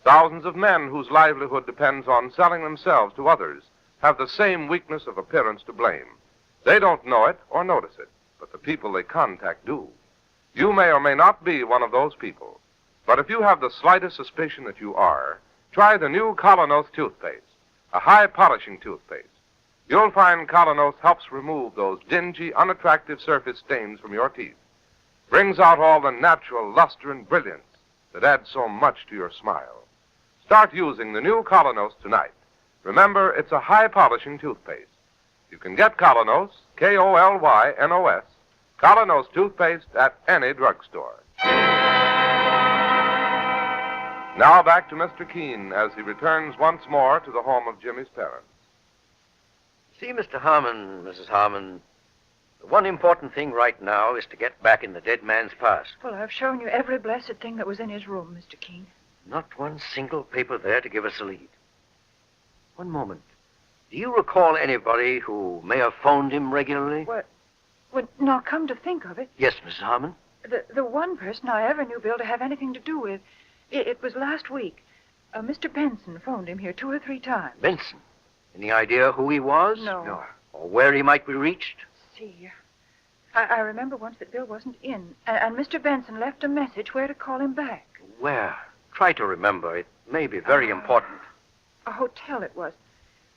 Thousands of men whose livelihood depends on selling themselves to others have the same weakness of appearance to blame. They don't know it or notice it, but the people they contact do. You may or may not be one of those people. But if you have the slightest suspicion that you are, try the new Colonos toothpaste, a high-polishing toothpaste. You'll find Colonos helps remove those dingy, unattractive surface stains from your teeth, brings out all the natural luster and brilliance that adds so much to your smile. Start using the new Colonos tonight. Remember, it's a high-polishing toothpaste. You can get Colonos, K-O-L-Y-N-O-S, Colonos toothpaste at any drugstore. Now back to Mr. Keene as he returns once more to the home of Jimmy's parents. See, Mr. Harmon, Mrs. Harmon, the one important thing right now is to get back in the dead man's past. Well, I've shown you every blessed thing that was in his room, Mr. Keene. Not one single paper there to give us a lead. One moment. Do you recall anybody who may have phoned him regularly? Well, now, come to think of it, Yes, Mrs. Harmon. the one person I ever knew, Bill, to have anything to do with, it was last week. Mr. Benson phoned him here 2 or 3 times. Benson. Any idea who he was? No. Or where he might be reached? See, I remember once that Bill wasn't in, and Mr. Benson left a message where to call him back. Where? Try to remember. It may be very important. A hotel it was.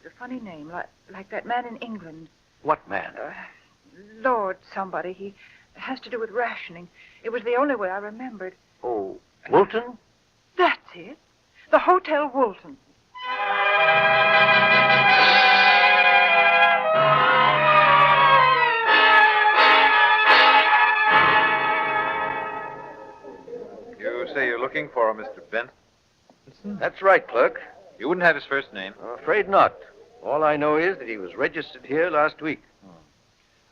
A funny name, like that man in England. What man? Lord somebody. He has to do with rationing. It was the only way I remembered. Oh, Wilton? That's it. The Hotel Woolton. You say you're looking for a Mr. Benson? That's right, clerk. You wouldn't have his first name? I'm afraid not. All I know is that he was registered here last week.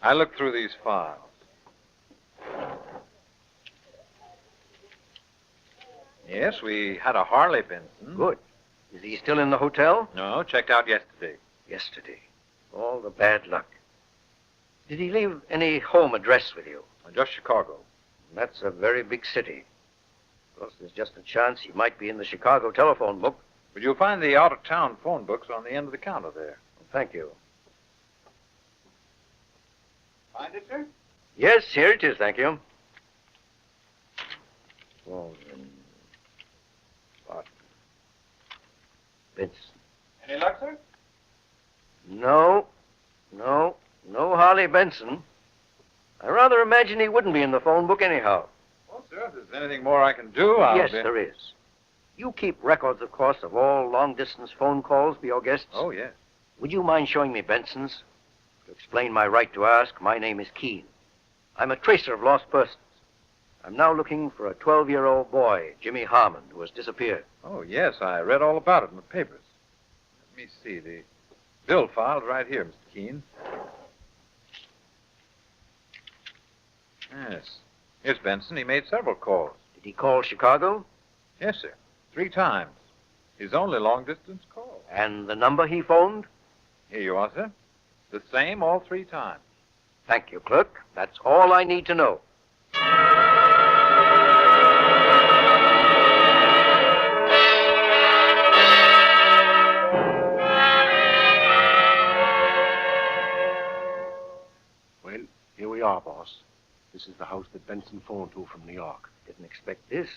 I looked through these files. Yes, we had a Harley Benson. Good. Is he still in the hotel? No, checked out yesterday. Yesterday. All the bad luck. Did he leave any home address with you? Just Chicago. That's a very big city. Of course, there's just a chance he might be in the Chicago telephone book. But you'll find the out-of-town phone books on the end of the counter there. Thank you. Find it, sir? Yes, here it is, thank you. Waldron. Barton. Benson. Any luck, sir? No Harley Benson. I rather imagine he wouldn't be in the phone book anyhow. Well, sir, if there's anything more I can do, Yes, there is. You keep records, of course, of all long-distance phone calls for your guests? Oh, yes. Would you mind showing me Benson's? To explain my right to ask, my name is Keene. I'm a tracer of lost persons. I'm now looking for a 12-year-old boy, Jimmy Harmon, who has disappeared. Oh, yes, I read all about it in the papers. Let me see, the bill file's right here, Mr. Keene. Yes. Here's Benson. He made several calls. Did he call Chicago? Yes, sir. 3 times. His only long-distance call. And the number he phoned? Here you are, sir. The same all 3 times. Thank you, clerk. That's all I need to know. Well, here we are, boss. This is the house that Benson phoned to from New York. Didn't expect this.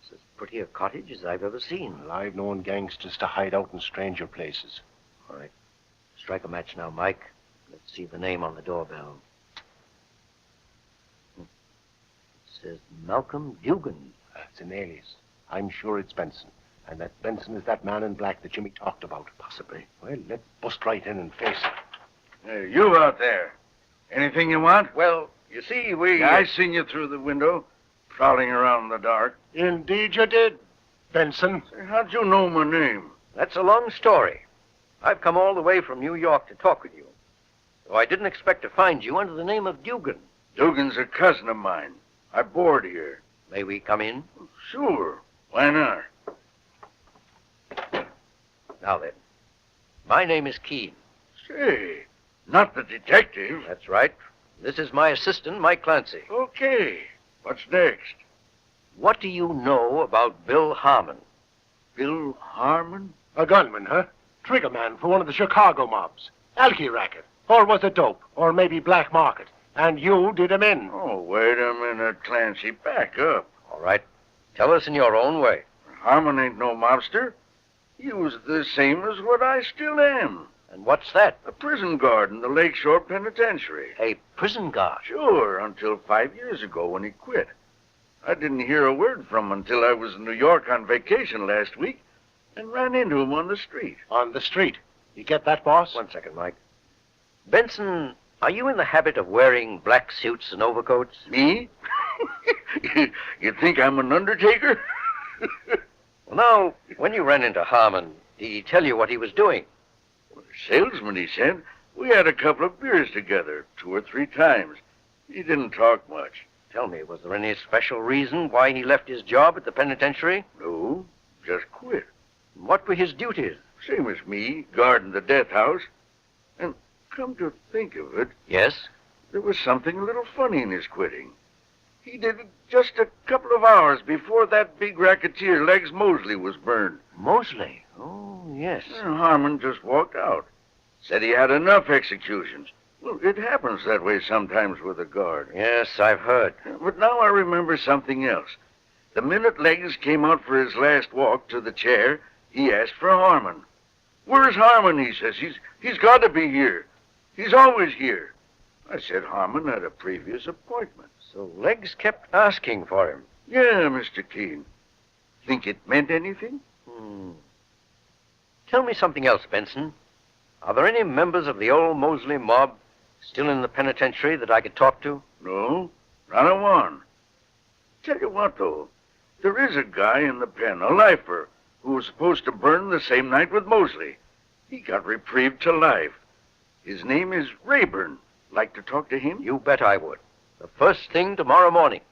It's as pretty a cottage as I've ever seen. Well, I've known gangsters to hide out in stranger places. All right. Strike a match now, Mike. Let's see the name on the doorbell. It says Malcolm Dugan. It's an alias. I'm sure it's Benson. And that Benson is that man in black that Jimmy talked about. Possibly. Well, let's bust right in and face it. Hey, you out there. Anything you want? Well, you see, we... I seen you through the window, prowling around in the dark. Indeed you did, Benson. How'd you know my name? That's a long story. I've come all the way from New York to talk with you. Though I didn't expect to find you under the name of Dugan. Dugan's a cousin of mine. I board here. May we come in? Sure. Why not? Now then, my name is Keene. Say, not the detective. That's right. This is my assistant, Mike Clancy. Okay. What's next? What do you know about Bill Harmon? Bill Harmon? A gunman, huh? Trigger man for one of the Chicago mobs. Alky racket. Or was it dope? Or maybe black market? And you did him in. Oh, wait a minute, Clancy. Back up. All right. Tell us in your own way. Harmon ain't no mobster. He was the same as what I still am. And what's that? A prison guard in the Lakeshore Penitentiary. A prison guard? Sure, until 5 years ago when he quit. I didn't hear a word from him until I was in New York on vacation last week and ran into him on the street. On the street? You get that, boss? 1 second, Mike. Benson, are you in the habit of wearing black suits and overcoats? Me? You think I'm an undertaker? Well, now, when you ran into Harmon, did he tell you what he was doing? Well, the salesman, he said, We had a couple of beers together, 2 or 3 times. He didn't talk much. Tell me, was there any special reason why he left his job at the penitentiary? No, just quit. What were his duties? Same as me, guarding the death house. And come to think of it... Yes? There was something a little funny in his quitting. He did it just a couple of hours before that big racketeer, Legs Mosley, was burned. Mosley? Oh, yes. And Harmon just walked out. Said he had enough executions. Well, it happens that way sometimes with a guard. Yes, I've heard. But now I remember something else. The minute Legs came out for his last walk to the chair, he asked for Harmon. Where's Harmon, he says. He's got to be here. He's always here. I said Harmon had a previous appointment. So Legs kept asking for him? Yeah, Mr. Keene. Think it meant anything? Tell me something else, Benson. Are there any members of the old Mosley mob still in the penitentiary that I could talk to? No, not a one. Tell you what, though. There is a guy in the pen, a lifer, who was supposed to burn the same night with Mosley. He got reprieved to life. His name is Rayburn. Like to talk to him? You bet I would. The first thing tomorrow morning.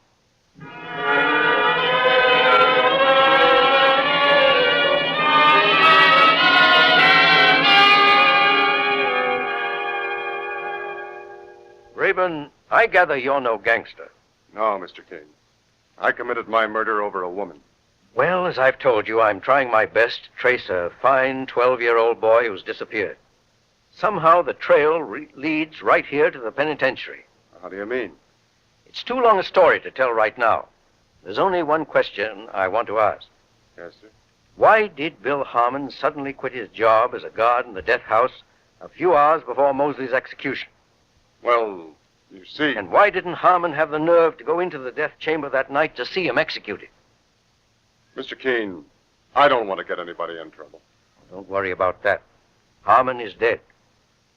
Rayburn, I gather you're no gangster. No, Mr. King. I committed my murder over a woman. Well, as I've told you, I'm trying my best to trace a fine 12-year-old boy who's disappeared. Somehow the trail leads right here to the penitentiary. How do you mean? It's too long a story to tell right now. There's only one question I want to ask. Yes, sir. Why did Bill Harmon suddenly quit his job as a guard in the death house a few hours before Mosley's execution? Well, you see... And why didn't Harmon have the nerve to go into the death chamber that night to see him executed? Mr. Keene, I don't want to get anybody in trouble. Don't worry about that. Harmon is dead.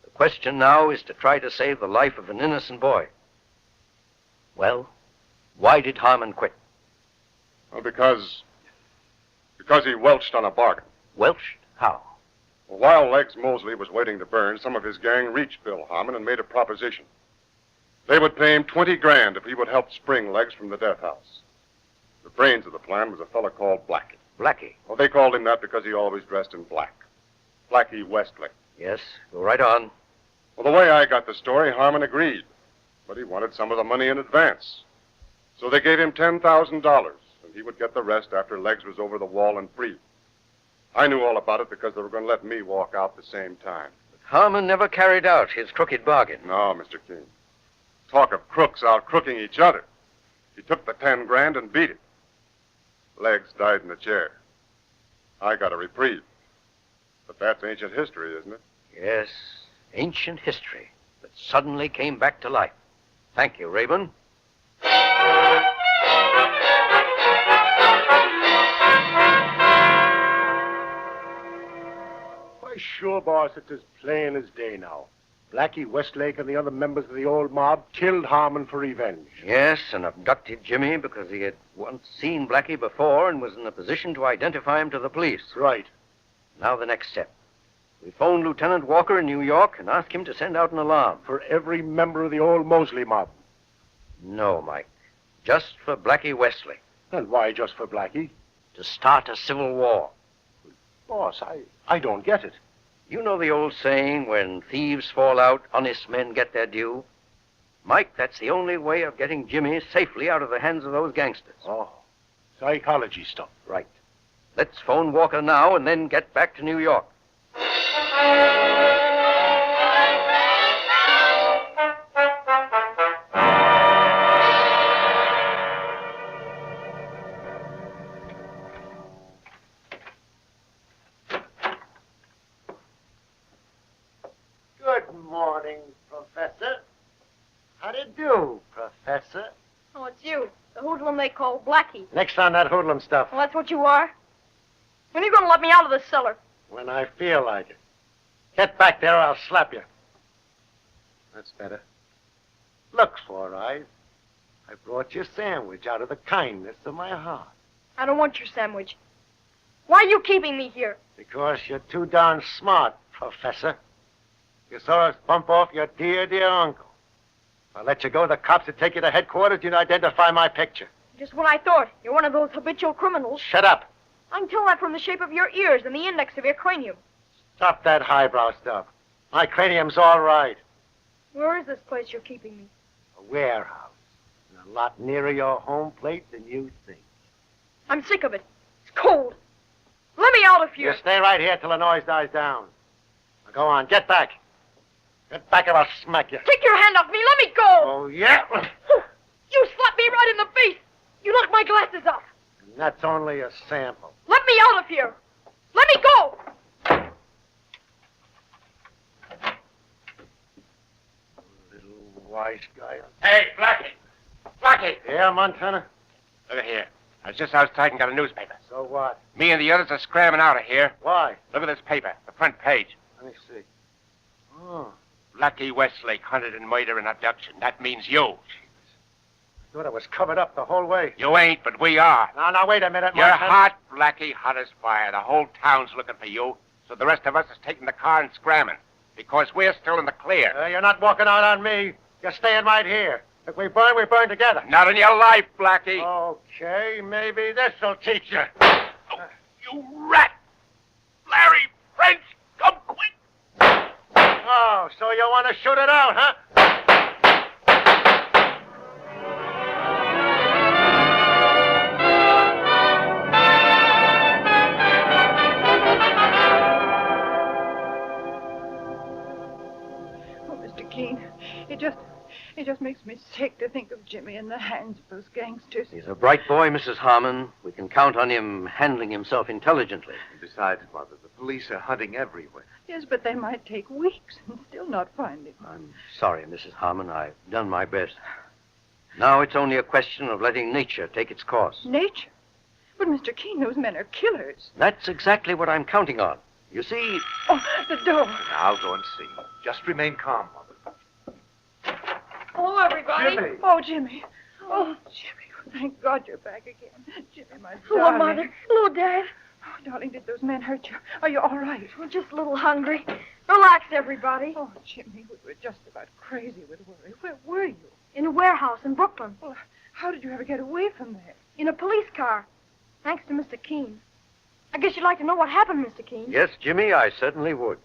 The question now is to try to save the life of an innocent boy. Well, why did Harmon quit? Well, because he welched on a bargain. Welched? How? Well, while Legs Mosley was waiting to burn, some of his gang reached Bill Harmon and made a proposition. They would pay him $20,000 if he would help spring Legs from the death house. The brains of the plan was a fellow called Blackie. Blackie? Well, they called him that because he always dressed in black. Blackie Westlake. Yes, go right on. Well, the way I got the story, Harmon agreed. But he wanted some of the money in advance. So they gave him $10,000, and he would get the rest after Legs was over the wall and free. I knew all about it because they were going to let me walk out the same time. But Harmon never carried out his crooked bargain. No, Mr. King. Talk of crooks out crooking each other. He took the $10,000 and beat it. Legs died in the chair. I got a reprieve. But that's ancient history, isn't it? Yes, ancient history that suddenly came back to life. Thank you, Rayburn. Why, sure, boss, it's as plain as day now. Blackie Westlake and the other members of the old mob killed Harmon for revenge. Yes, and abducted Jimmy because he had once seen Blackie before and was in a position to identify him to the police. Right. Now the next step. We phoned Lieutenant Walker in New York and asked him to send out an alarm. For every member of the old Mosley mob? No, Mike. Just for Blackie Westlake. And why just for Blackie? To start a civil war. Boss, I don't get it. You know the old saying, when thieves fall out, honest men get their due? Mike, that's the only way of getting Jimmy safely out of the hands of those gangsters. Oh, psychology stuff. Right. Let's phone Walker now and then get back to New York. Good morning, Professor. How do you do, Professor? Oh, it's you. The hoodlum they call Blackie. Next on that hoodlum stuff. Well, that's what you are. When are you going to let me out of this cellar? When I feel like it. Get back there or I'll slap you. That's better. Looks all right. I brought you a sandwich out of the kindness of my heart. I don't want your sandwich. Why are you keeping me here? Because you're too darn smart, Professor. You saw us bump off your dear uncle. If I let you go, the cops would take you to headquarters. You'd identify my picture. Just when I thought you're one of those habitual criminals. Shut up. I can tell that from the shape of your ears and the index of your cranium. Stop that highbrow stuff. My cranium's all right. Where is this place you're keeping me? A warehouse. And a lot nearer your home plate than you think. I'm sick of it. It's cold. Let me out of here. You stay right here till the noise dies down. Now go on, get back. Get back or I'll smack you. Take your hand off me. Let me go. Oh, yeah? You slapped me right in the face. You knocked my glasses off. And that's only a sample. Let me out of here. Let me go. Little wise guy. Hey, Blackie! Blackie! Yeah, Montana? Look at here. I was just outside and got a newspaper. So what? Me and the others are scrambling out of here. Why? Look at this paper, the front page. Let me see. Oh, Blackie Westlake hunted in murder and abduction. That means you. I thought it was covered up the whole way. You ain't, but we are. Now, wait a minute, You're Montana. hot, Blackie, hot as fire. The whole town's looking for you, so the rest of us is taking the car and scrambling. Because we're still in the clear. You're not walking out on me. You're staying right here. If we burn together. Not in your life, Blackie. Okay, maybe this'll teach you. You rat! Larry, French, come quick! Oh, so you want to shoot it out, huh? Oh, Mr. Keene, it just makes me sick to think of Jimmy in the hands of those gangsters. He's a bright boy, Mrs. Harmon. We can count on him handling himself intelligently. Besides, Mother, the police are hunting everywhere. Yes, but they might take weeks and still not find him. I'm sorry, Mrs. Harmon. I've done my best. Now it's only a question of letting nature take its course. Nature? But, Mr. Keene, those men are killers. That's exactly what I'm counting on. You see... Oh, the door. I'll go and see. Just remain calm, Mother. Hello, everybody. Jimmy. Oh, Jimmy. Oh, Jimmy. Thank God you're back again. Jimmy, my Hello, darling. Mother. Hello, Dad. Oh, darling, did those men hurt you? Are you all right? We're just a little hungry. Relax, everybody. Oh, Jimmy, we were just about crazy with worry. Where were you? In a warehouse in Brooklyn. Well, how did you ever get away from there? In a police car. Thanks to Mr. Keene. I guess you'd like to know what happened, Mr. Keene. Yes, Jimmy, I certainly would.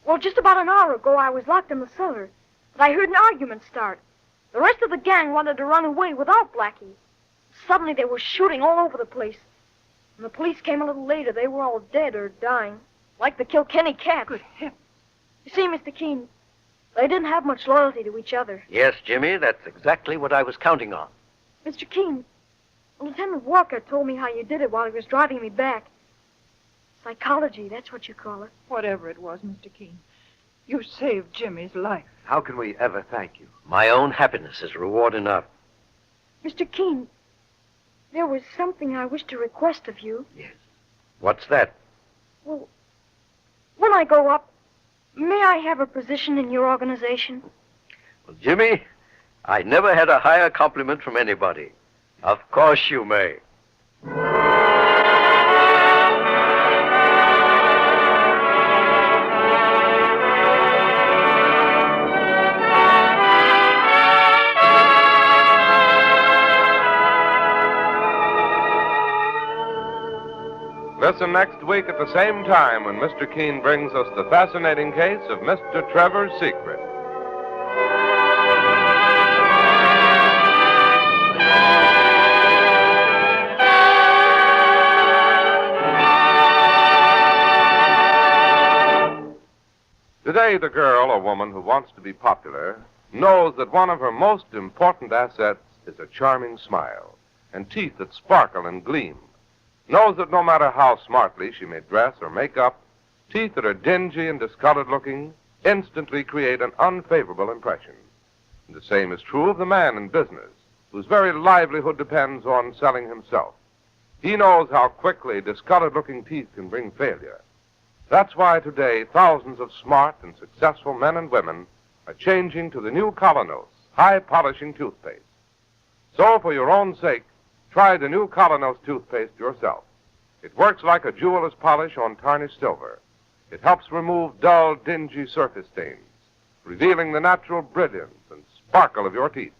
Well, just about an hour ago, I was locked in the cellar. But I heard an argument start. The rest of the gang wanted to run away without Blackie. Suddenly, they were shooting all over the place. When the police came a little later, they were all dead or dying. Like the Kilkenny cats. Good heavens. You see, Mr. Keene, they didn't have much loyalty to each other. Yes, Jimmy, that's exactly what I was counting on. Mr. Keene, Lieutenant Walker told me how you did it while he was driving me back. Psychology, that's what you call it. Whatever it was, Mr. Keene, you saved Jimmy's life. How can we ever thank you? My own happiness is reward enough. Mr. Keene, there was something I wish to request of you. Yes. What's that? Well, when I go up, may I have a position in your organization? Well, Jimmy, I never had a higher compliment from anybody. Of course you may. Listen next week at the same time when Mr. Keene brings us the fascinating case of Mr. Trevor's Secret. Today, the girl or woman who wants to be popular knows that one of her most important assets is a charming smile and teeth that sparkle and gleam. Knows that no matter how smartly she may dress or make up, teeth that are dingy and discolored looking instantly create an unfavorable impression. And the same is true of the man in business, whose very livelihood depends on selling himself. He knows how quickly discolored looking teeth can bring failure. That's why today thousands of smart and successful men and women are changing to the new Colonos, high-polishing toothpaste. So, for your own sake, try the new Colonos toothpaste yourself. It works like a jeweler's polish on tarnished silver. It helps remove dull, dingy surface stains. revealing the natural brilliance and sparkle of your teeth.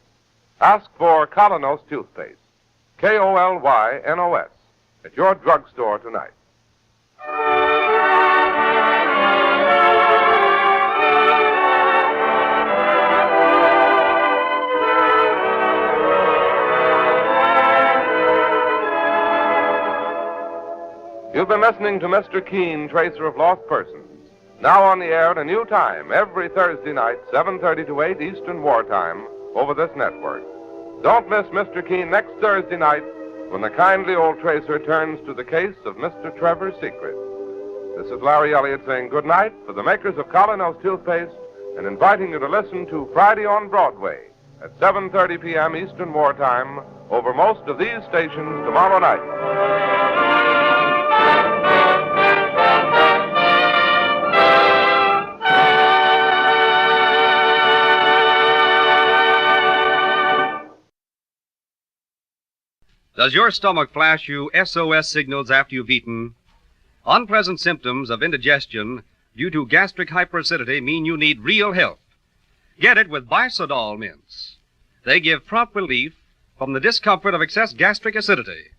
Ask for Colonos toothpaste, KolYNOS, at your drugstore tonight. You've been listening to Mr. Keene, Tracer of Lost Persons. Now on the air at a new time, every Thursday night, 7:30 to 8 Eastern Wartime, over this network. Don't miss Mr. Keene next Thursday night when the kindly old tracer turns to the case of Mr. Trevor's secret. This is Larry Elliott saying good night for the makers of Colonos toothpaste and inviting you to listen to Friday on Broadway at 7:30 p.m. Eastern Wartime over most of these stations tomorrow night. Does your stomach flash you SOS signals after you've eaten? Unpleasant symptoms of indigestion due to gastric hyperacidity mean you need real help. Get it with Bisodol mints. They give prompt relief from the discomfort of excess gastric acidity.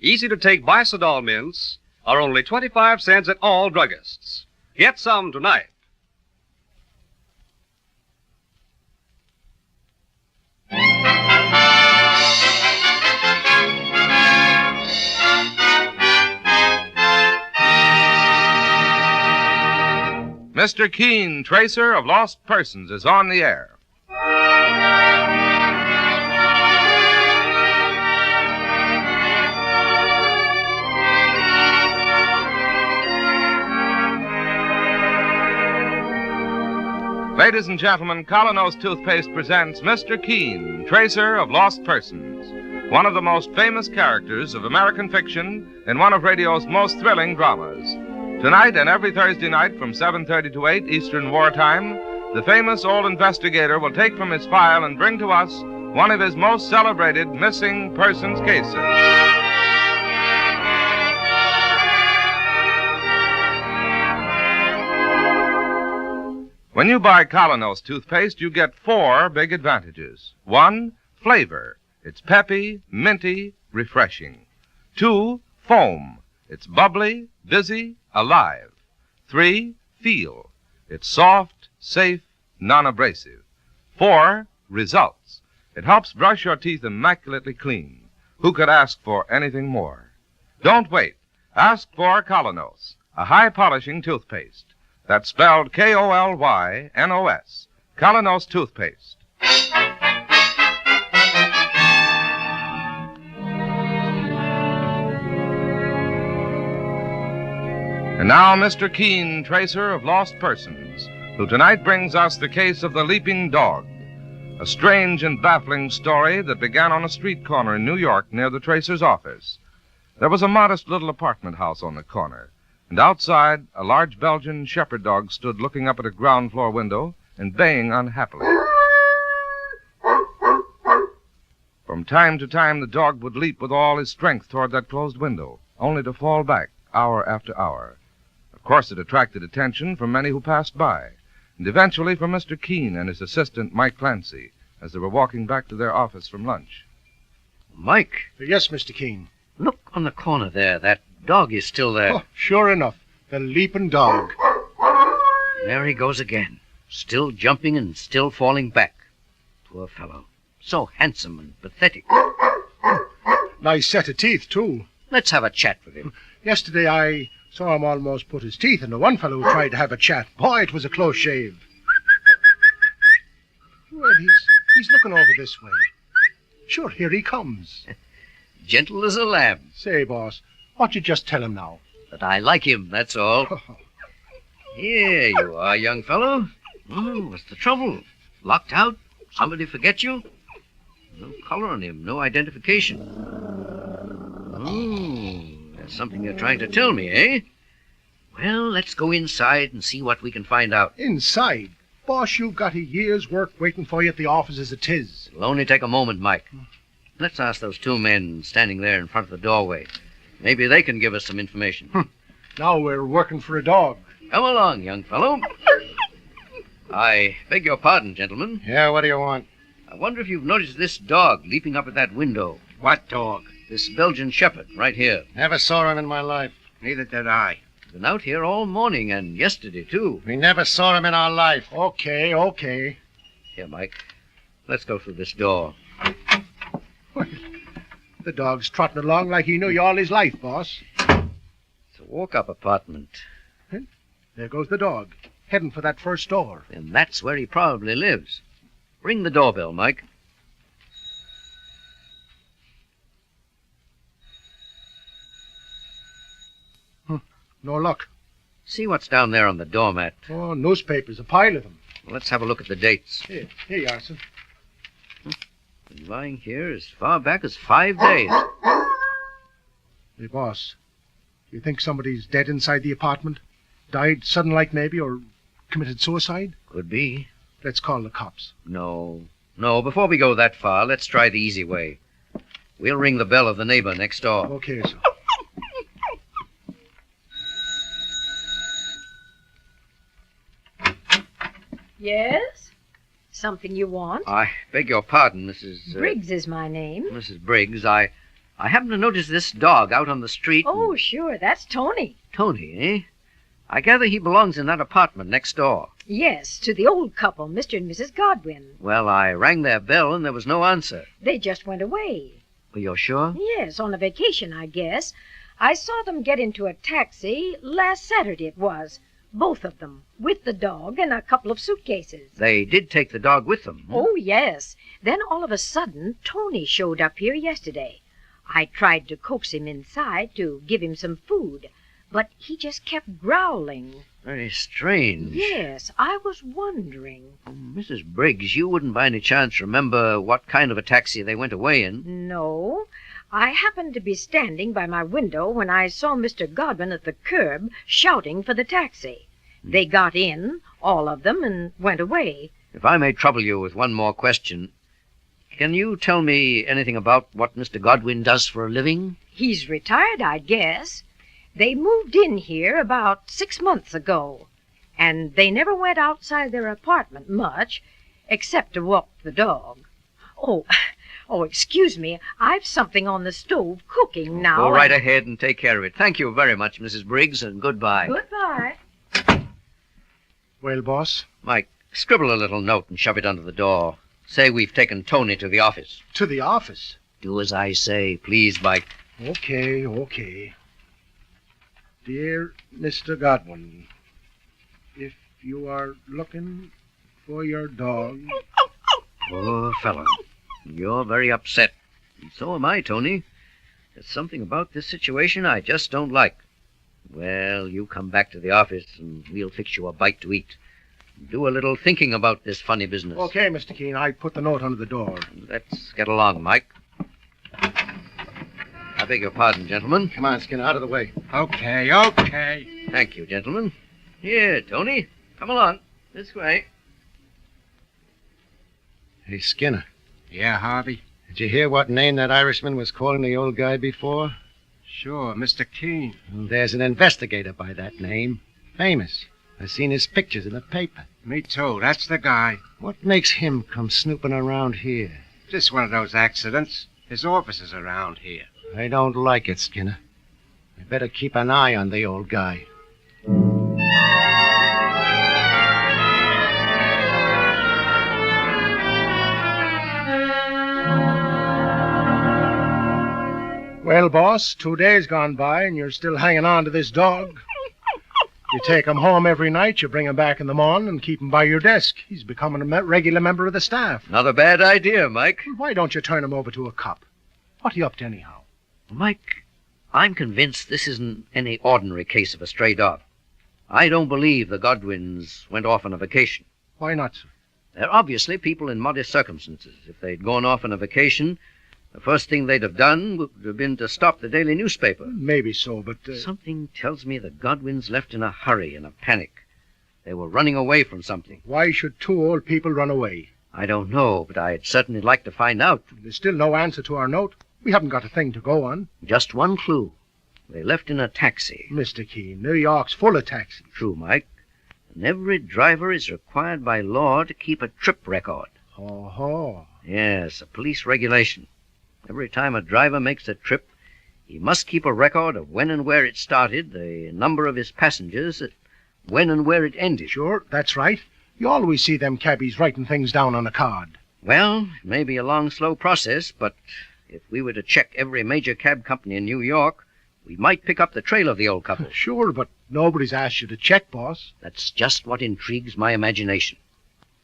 Easy-to-take Bisodol mints are only 25 cents at all druggists. Get some tonight. Mr. Keene, Tracer of Lost Persons, is on the air. Ladies and gentlemen, Colonos Toothpaste presents Mr. Keene, Tracer of Lost Persons, one of the most famous characters of American fiction in one of radio's most thrilling dramas. Tonight and every Thursday night from 7:30 to 8 Eastern Wartime, the famous old investigator will take from his file and bring to us one of his most celebrated missing persons cases. When you buy Colonos toothpaste, you get 4 big advantages. 1, flavor. It's peppy, minty, refreshing. 2, foam. It's bubbly, busy, alive. 3, feel. It's soft, safe, non-abrasive. 4, results. It helps brush your teeth immaculately clean. Who could ask for anything more? Don't wait. Ask for Colonos, a high-polishing toothpaste. That's spelled KolYNOS, Colonos toothpaste. And now, Mr. Keene, Tracer of Lost Persons, who tonight brings us the case of the Leaping Dog, a strange and baffling story that began on a street corner in New York near the Tracer's office. There was a modest little apartment house on the corner, and outside, a large Belgian shepherd dog stood looking up at a ground floor window and baying unhappily. From time to time, the dog would leap with all his strength toward that closed window, only to fall back hour after hour. Of course, it attracted attention from many who passed by, and eventually from Mr. Keene and his assistant, Mike Clancy, as they were walking back to their office from lunch. Mike. Yes, Mr. Keene. Look on the corner there. That dog is still there. Oh, sure enough. The leaping dog. There he goes again. Still jumping and still falling back. Poor fellow. So handsome and pathetic. Nice set of teeth, too. Let's have a chat with him. Yesterday I saw him almost put his teeth into one fellow who tried to have a chat. Boy, it was a close shave. Well, he's looking over this way. Sure, here he comes. Gentle as a lamb. Say, boss, what'd you just tell him now? That I like him, that's all. Here you are, young fellow. Oh, what's the trouble? Locked out? Somebody forget you? No collar on him, no identification. Oh, that's something you're trying to tell me, eh? Well, let's go inside and see what we can find out. Inside? Boss, you've got a year's work waiting for you at the office as it is. It'll only take a moment, Mike. Let's ask those 2 men standing there in front of the doorway. Maybe they can give us some information. Now we're working for a dog. Come along, young fellow. I beg your pardon, gentlemen. Yeah, what do you want? I wonder if you've noticed this dog leaping up at that window. What dog? This Belgian Shepherd, right here. Never saw him in my life. Neither did I. Been out here all morning and yesterday, too. We never saw him in our life. Okay. Here, Mike. Let's go through this door. The dog's trotting along like he knew you all his life, boss. It's a walk-up apartment. There goes the dog, heading for that first door. And that's where he probably lives. Ring the doorbell, Mike. No luck. See what's down there on the doormat. Oh, newspapers, a pile of them. Let's have a look at the dates. Here you are, sir. Been lying here as far back as 5 days. Hey, boss, you think somebody's dead inside the apartment? Died sudden like maybe, or committed suicide? Could be. Let's call the cops. No, before we go that far, let's try the easy way. We'll ring the bell of the neighbor next door. Okay, sir. Yes? Something you want? I beg your pardon, Mrs. Briggs is my name. Mrs. Briggs, I happened to notice this dog out on the street. Oh, sure, that's Tony. Tony, eh? I gather he belongs in that apartment next door. Yes, to the old couple, Mr. and Mrs. Godwin. Well, I rang their bell and there was no answer. They just went away. Well, you're sure? Yes, on a vacation, I guess. I saw them get into a taxi last Saturday it was. Both of them, with the dog and a couple of suitcases. They did take the dog with them. Oh, yes. Then all of a sudden, Tony showed up here yesterday. I tried to coax him inside to give him some food, but he just kept growling. Very strange. Yes, I was wondering. Mrs. Briggs, you wouldn't by any chance remember what kind of a taxi they went away in? No. I happened to be standing by my window when I saw Mr. Godwin at the curb shouting for the taxi. They got in, all of them, and went away. If I may trouble you with one more question, can you tell me anything about what Mr. Godwin does for a living? He's retired, I guess. They moved in here about 6 months ago, and they never went outside their apartment much, except to walk the dog. Oh, excuse me. I've something on the stove cooking now. Go right ahead and take care of it. Thank you very much, Mrs. Briggs, and goodbye. Goodbye. Well, boss? Mike, scribble a little note and shove it under the door. Say we've taken Tony to the office. To the office? Do as I say, please, Mike. Okay. Dear Mr. Godwin, if you are looking for your dog... Poor fellow. You're very upset. And so am I, Tony. There's something about this situation I just don't like. Well, you come back to the office and we'll fix you a bite to eat. Do a little thinking about this funny business. Okay, Mr. Keene. I put the note under the door. Let's get along, Mike. I beg your pardon, gentlemen. Come on, Skinner, out of the way. Okay. Thank you, gentlemen. Here, Tony. Come along. This way. Hey, Skinner. Yeah, Harvey? Did you hear what name that Irishman was calling the old guy before? Sure, Mr. Keene. Well, there's an investigator by that name. Famous. I've seen his pictures in the paper. Me too. That's the guy. What makes him come snooping around here? Just one of those accidents. His office is around here. I don't like it, Skinner. I better keep an eye on the old guy. Well, boss, 2 days gone by and you're still hanging on to this dog. You take him home every night, you bring him back in the morning and keep him by your desk. He's becoming a regular member of the staff. Not a bad idea, Mike. Why don't you turn him over to a cop? What are you up to anyhow? Mike, I'm convinced this isn't any ordinary case of a stray dog. I don't believe the Godwins went off on a vacation. Why not, sir? They're obviously people in modest circumstances. If they'd gone off on a vacation, the first thing they'd have done would have been to stop the daily newspaper. Maybe so, but... Something tells me the Godwins left in a hurry, in a panic. They were running away from something. Why should 2 old people run away? I don't know, but I'd certainly like to find out. There's still no answer to our note. We haven't got a thing to go on. Just one clue. They left in a taxi. Mr. Keene, New York's full of taxis. True, Mike. And every driver is required by law to keep a trip record. Oh. Yes, a police regulation. Every time a driver makes a trip, he must keep a record of when and where it started, the number of his passengers, when and where it ended. Sure, that's right. You always see them cabbies writing things down on a card. Well, it may be a long, slow process, but if we were to check every major cab company in New York, we might pick up the trail of the old couple. Sure, but nobody's asked you to check, boss. That's just what intrigues my imagination.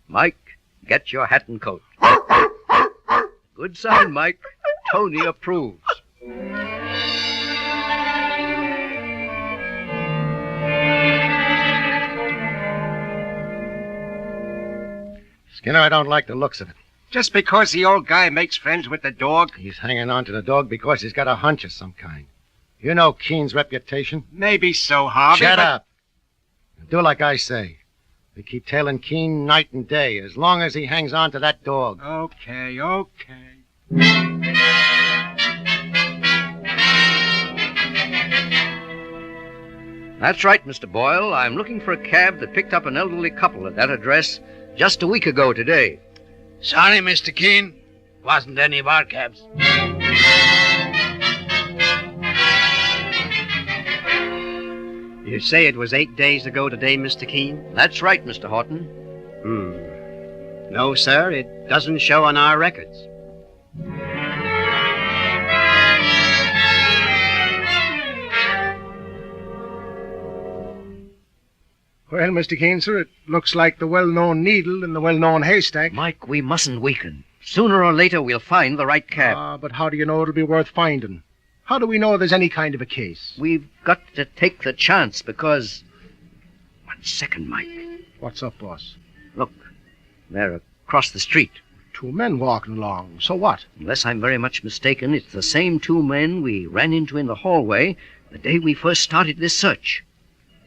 Mike, get your hat and coat. Good sign, Mike. Tony approves. Skinner, I don't like the looks of it. Just because the old guy makes friends with the dog? He's hanging on to the dog because he's got a hunch of some kind. You know Keene's reputation. Maybe so, Harvey. Shut up. Do like I say. We keep tailing Keene night and day as long as he hangs on to that dog. Okay. That's right, Mr. Boyle. I'm looking for a cab that picked up an elderly couple at that address just a week ago today. Sorry, Mr. Keene. Wasn't any of our cabs. You say it was 8 days ago today, Mr. Keene? That's right, Mr. Horton. No, sir, it doesn't show on our records. Well, Mr. Keene, sir, it looks like the well-known needle in the well-known haystack. Mike, we mustn't weaken. Sooner or later, we'll find the right cab. But how do you know it'll be worth finding? How do we know there's any kind of a case? We've got to take the chance because... 1 second, Mike. What's up, boss? Look, they're across the street. 2 men walking along. So what? Unless I'm very much mistaken, it's the same 2 men we ran into in the hallway the day we first started this search.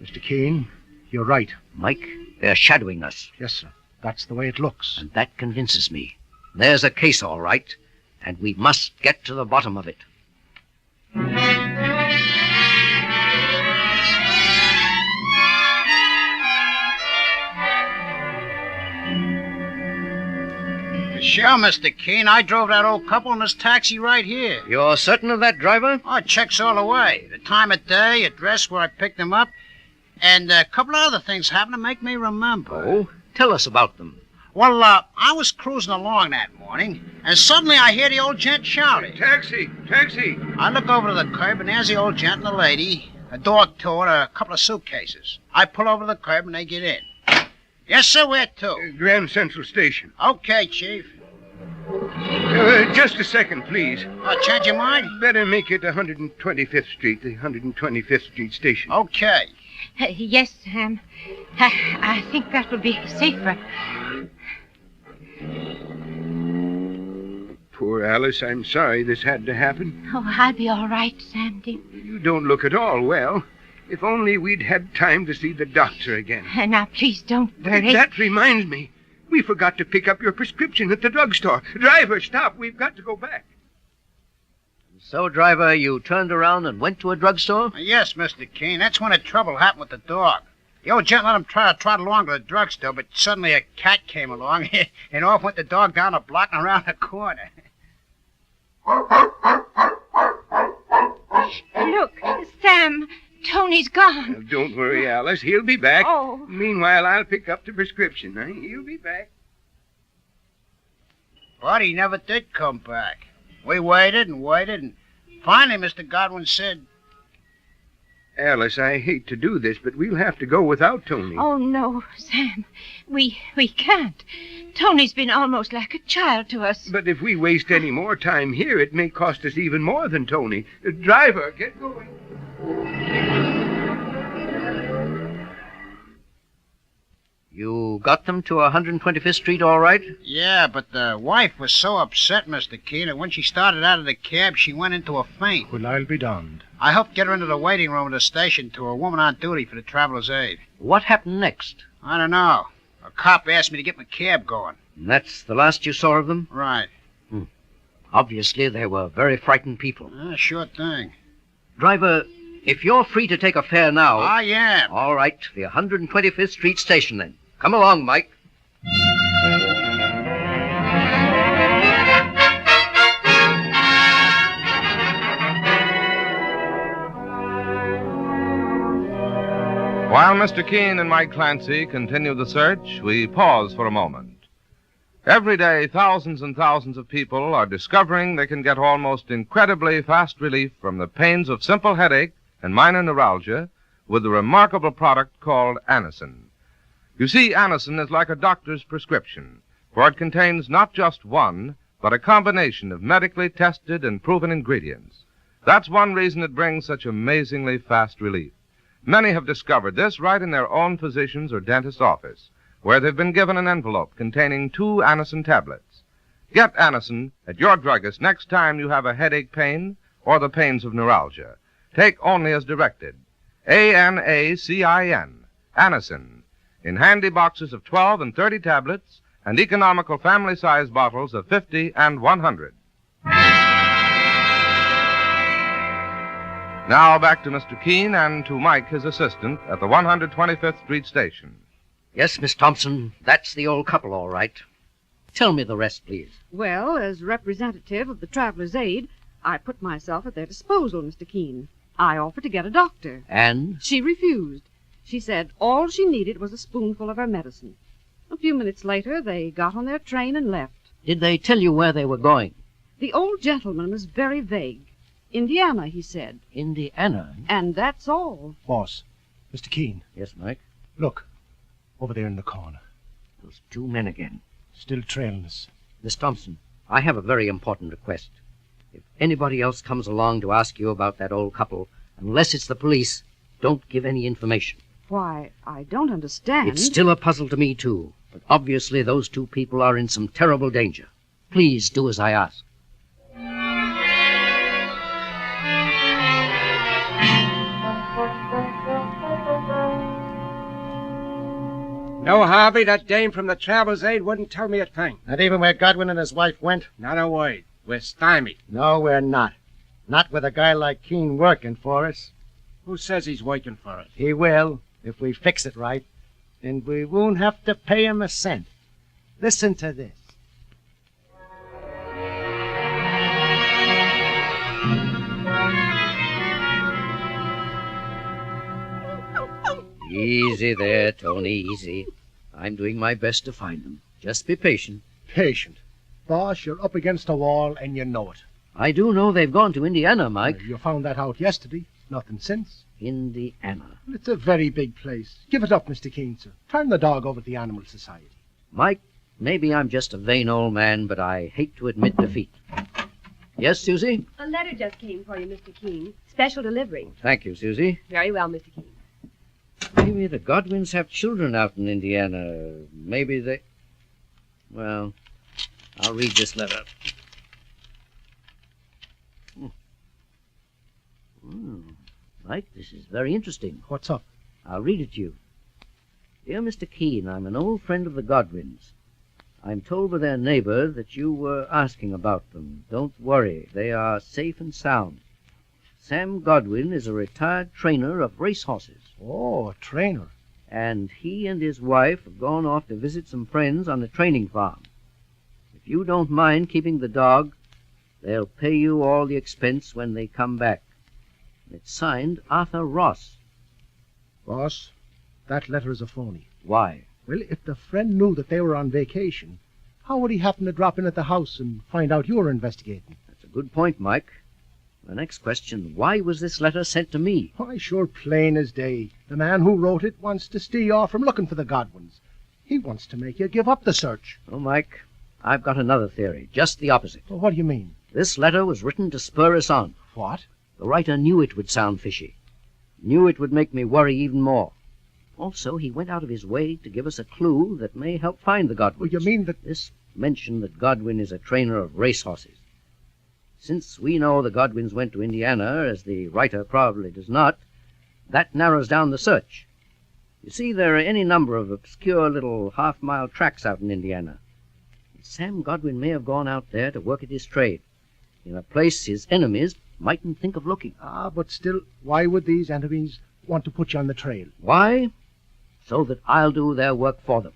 Mr. Keene, you're right. Mike, they're shadowing us. Yes, sir. That's the way it looks. And that convinces me. There's a case, all right, and we must get to the bottom of it. Sure, Mr. Keene. I drove that old couple in this taxi right here. You're certain of that, driver? Oh, it checks all the way. The time of day, address where I picked them up, and a couple of other things happened to make me remember. Oh? Tell us about them. Well, I was cruising along that morning, and suddenly I hear the old gent shouting. Taxi! I look over to the curb, and there's the old gent and the lady, a dog too, and a couple of suitcases. I pull over to the curb, and they get in. Yes, sir, where to? Grand Central Station. Okay, Chief. Just a second, please. Change your mind? Better make it 125th Street, the 125th Street station. Okay. Yes, Sam. I think that would be safer. Poor Alice, I'm sorry this had to happen. Oh, I'll be all right, Sandy. You don't look at all well. If only we'd had time to see the doctor again. Now, please don't worry. That reminds me. We forgot to pick up your prescription at the drugstore. Driver, stop. We've got to go back. So, driver, you turned around and went to a drugstore? Yes, Mr. Keene. That's when the trouble happened with the dog. The old gent let him try to trot along to the drugstore, but suddenly a cat came along, and off went the dog down a block and around the corner. Look, Sam, Tony's gone. Don't worry, Alice. He'll be back. Oh. Meanwhile, I'll pick up the prescription. He'll be back. But he never did come back. We waited, and finally Mr. Godwin said... Alice, I hate to do this, but we'll have to go without Tony. Oh, no, Sam. We can't. Tony's been almost like a child to us. But if we waste any more time here, it may cost us even more than Tony. Driver, get going. You got them to 125th Street all right? Yeah, but the wife was so upset, Mr. Keene, that when she started out of the cab, she went into a faint. Well, I'll be darned. I helped get her into the waiting room of the station to a woman on duty for the Traveler's Aid. What happened next? I don't know. A cop asked me to get my cab going. And that's the last you saw of them? Right. Obviously, they were very frightened people. Sure thing. Driver, If you're free to take a fare now... I am. All right, the 125th Street station, then. Come along, Mike. While Mr. Keene and Mike Clancy continue the search, we pause for a moment. Every day, thousands and thousands of people are discovering they can get almost incredibly fast relief from the pains of simple headache and minor neuralgia with the remarkable product called Anacin. You see, Anacin is like a doctor's prescription, for it contains not just one, but a combination of medically tested and proven ingredients. That's one reason it brings such amazingly fast relief. Many have discovered this right in their own physician's or dentist's office, where they've been given an envelope containing 2 Anacin tablets. Get Anacin at your druggist next time you have a headache pain or the pains of neuralgia. Take only as directed. Anacin, Anacin, in handy boxes of 12 and 30 tablets and economical family-size bottles of 50 and 100. Now back to Mr. Keene and to Mike, his assistant, at the 125th Street station. Yes, Miss Thompson, that's the old couple, all right. Tell me the rest, please. Well, as representative of the Traveler's Aid, I put myself at their disposal, Mr. Keene. I offered to get a doctor. And? She refused. She said all she needed was a spoonful of her medicine. A few minutes later, they got on their train and left. Did they tell you where they were going? The old gentleman was very vague. Indiana, he said. Indiana? And that's all. Boss, Mr. Keene. Yes, Mike? Look, over there in the corner. Those 2 men again. Still trailing us. Miss Thompson, I have a very important request. If anybody else comes along to ask you about that old couple, unless it's the police, don't give any information. Why, I don't understand. It's still a puzzle to me, too. But obviously those 2 people are in some terrible danger. Please do as I ask. No, Harvey, that dame from the Travel's Aid wouldn't tell me a thing. Not even where Godwin and his wife went? Not a word. We're stymied. No, we're not. Not with a guy like Keene working for us. Who says he's working for us? He will, if we fix it right. And we won't have to pay him a cent. Listen to this. Easy there, Tony, easy. I'm doing my best to find them. Just be patient. Patient? Boss, you're up against a wall and you know it. I do know they've gone to Indiana, Mike. You found that out yesterday. Nothing since. Indiana. It's a very big place. Give it up, Mr. Keene, sir. Turn the dog over to the Animal Society. Mike, maybe I'm just a vain old man, but I hate to admit defeat. Yes, Susie? A letter just came for you, Mr. Keene. Special delivery. Thank you, Susie. Very well, Mr. Keene. Maybe the Godwins have children out in Indiana. Maybe they... Well, I'll read this letter. Mike, this is very interesting. What's up? I'll read it to you. Dear Mr. Keene, I'm an old friend of the Godwins. I'm told by their neighbor that you were asking about them. Don't worry. They are safe and sound. Sam Godwin is a retired trainer of racehorses. Oh, a trainer. And he and his wife have gone off to visit some friends on a training farm. If you don't mind keeping the dog, they'll pay you all the expense when they come back. It's signed Arthur Ross. Boss, that letter is a phony. Why? Well, if the friend knew that they were on vacation, how would he happen to drop in at the house and find out you were investigating? That's a good point, Mike. The next question, why was this letter sent to me? Why, sure plain as day. The man who wrote it wants to steer you off from looking for the Godwins. He wants to make you give up the search. Oh, Mike, I've got another theory, just the opposite. Well, what do you mean? This letter was written to spur us on. What? The writer knew it would sound fishy. Knew it would make me worry even more. Also, he went out of his way to give us a clue that may help find the Godwins. Well, you mean that... This mention that Godwin is a trainer of racehorses. Since we know the Godwins went to Indiana, as the writer probably does not, that narrows down the search. You see, there are any number of obscure little half-mile tracks out in Indiana. And Sam Godwin may have gone out there to work at his trade, in a place his enemies mightn't think of looking. But still, why would these enemies want to put you on the trail? Why? So that I'll do their work for them.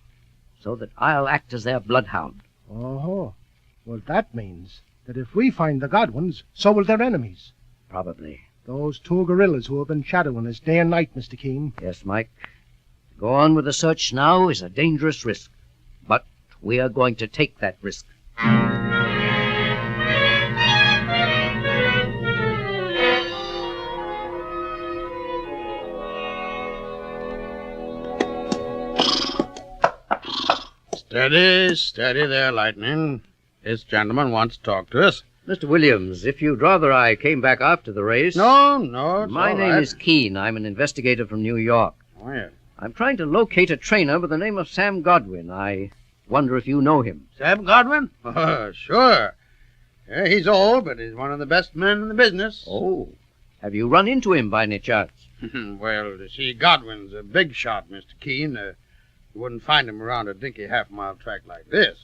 So that I'll act as their bloodhound. Oh, well, that means that if we find the Godwins, so will their enemies. Probably. Those two guerrillas who have been shadowing us day and night, Mr. Keene. Yes, Mike. To go on with the search now is a dangerous risk. But we are going to take that risk. Steady, steady there, Lightning. This gentleman wants to talk to us. Mr. Williams, if you'd rather I came back after the race... No, it's My all name right. is Keene. I'm an investigator from New York. Oh, yes. I'm trying to locate a trainer by the name of Sam Godwin. I wonder if you know him. Sam Godwin? Oh, sure. Yeah, he's old, but he's one of the best men in the business. Oh. Have you run into him by any chance? Well, you see, Godwin's a big shot, Mr. Keene. You wouldn't find him around a dinky half-mile track like this.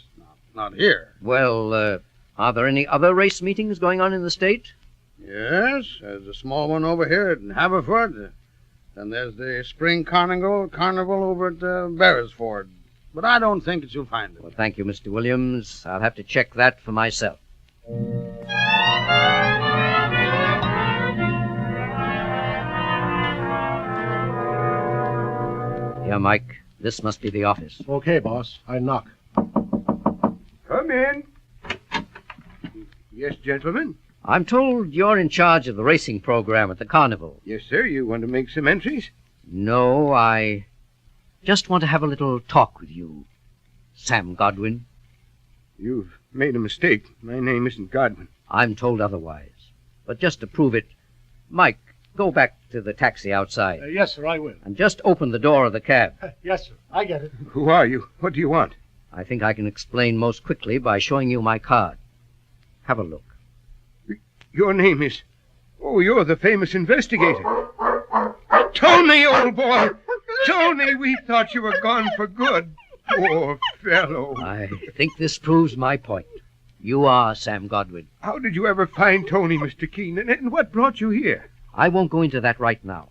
Not here. Well, are there any other race meetings going on in the state? Yes, there's a small one over here at Haverford. Then there's the spring carnival over at Beresford. But I don't think that you'll find it. Well, thank you, Mr. Williams. I'll have to check that for myself. Here, Mike. This must be the office. Okay, boss. I knock. Come in. Yes, gentlemen? I'm told you're in charge of the racing program at the carnival. Yes, sir. You want to make some entries? No, I just want to have a little talk with you, Sam Godwin. You've made a mistake. My name isn't Godwin. I'm told otherwise. But just to prove it, Mike, go back to the taxi outside. Yes, sir, I will. And just open the door of the cab. Yes, sir. I get it. Who are you? What do you want? I think I can explain most quickly by showing you my card. Have a look. Your name is... Oh, you're the famous investigator. Tony, old boy! Tony, we thought you were gone for good. Poor fellow. I think this proves my point. You are Sam Godwin. How did you ever find Tony, Mr. Keene? And what brought you here? I won't go into that right now.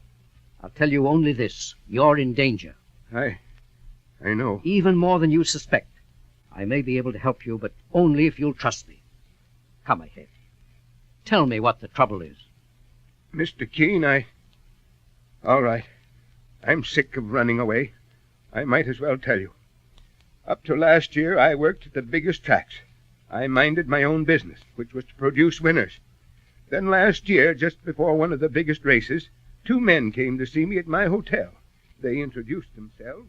I'll tell you only this. You're in danger. I know. Even more than you suspect. I may be able to help you, but only if you'll trust me. Come ahead. Tell me what the trouble is. Mr. Keene, All right. I'm sick of running away. I might as well tell you. Up to last year, I worked at the biggest tracks. I minded my own business, which was to produce winners. Then last year, just before one of the biggest races, 2 men came to see me at my hotel. They introduced themselves.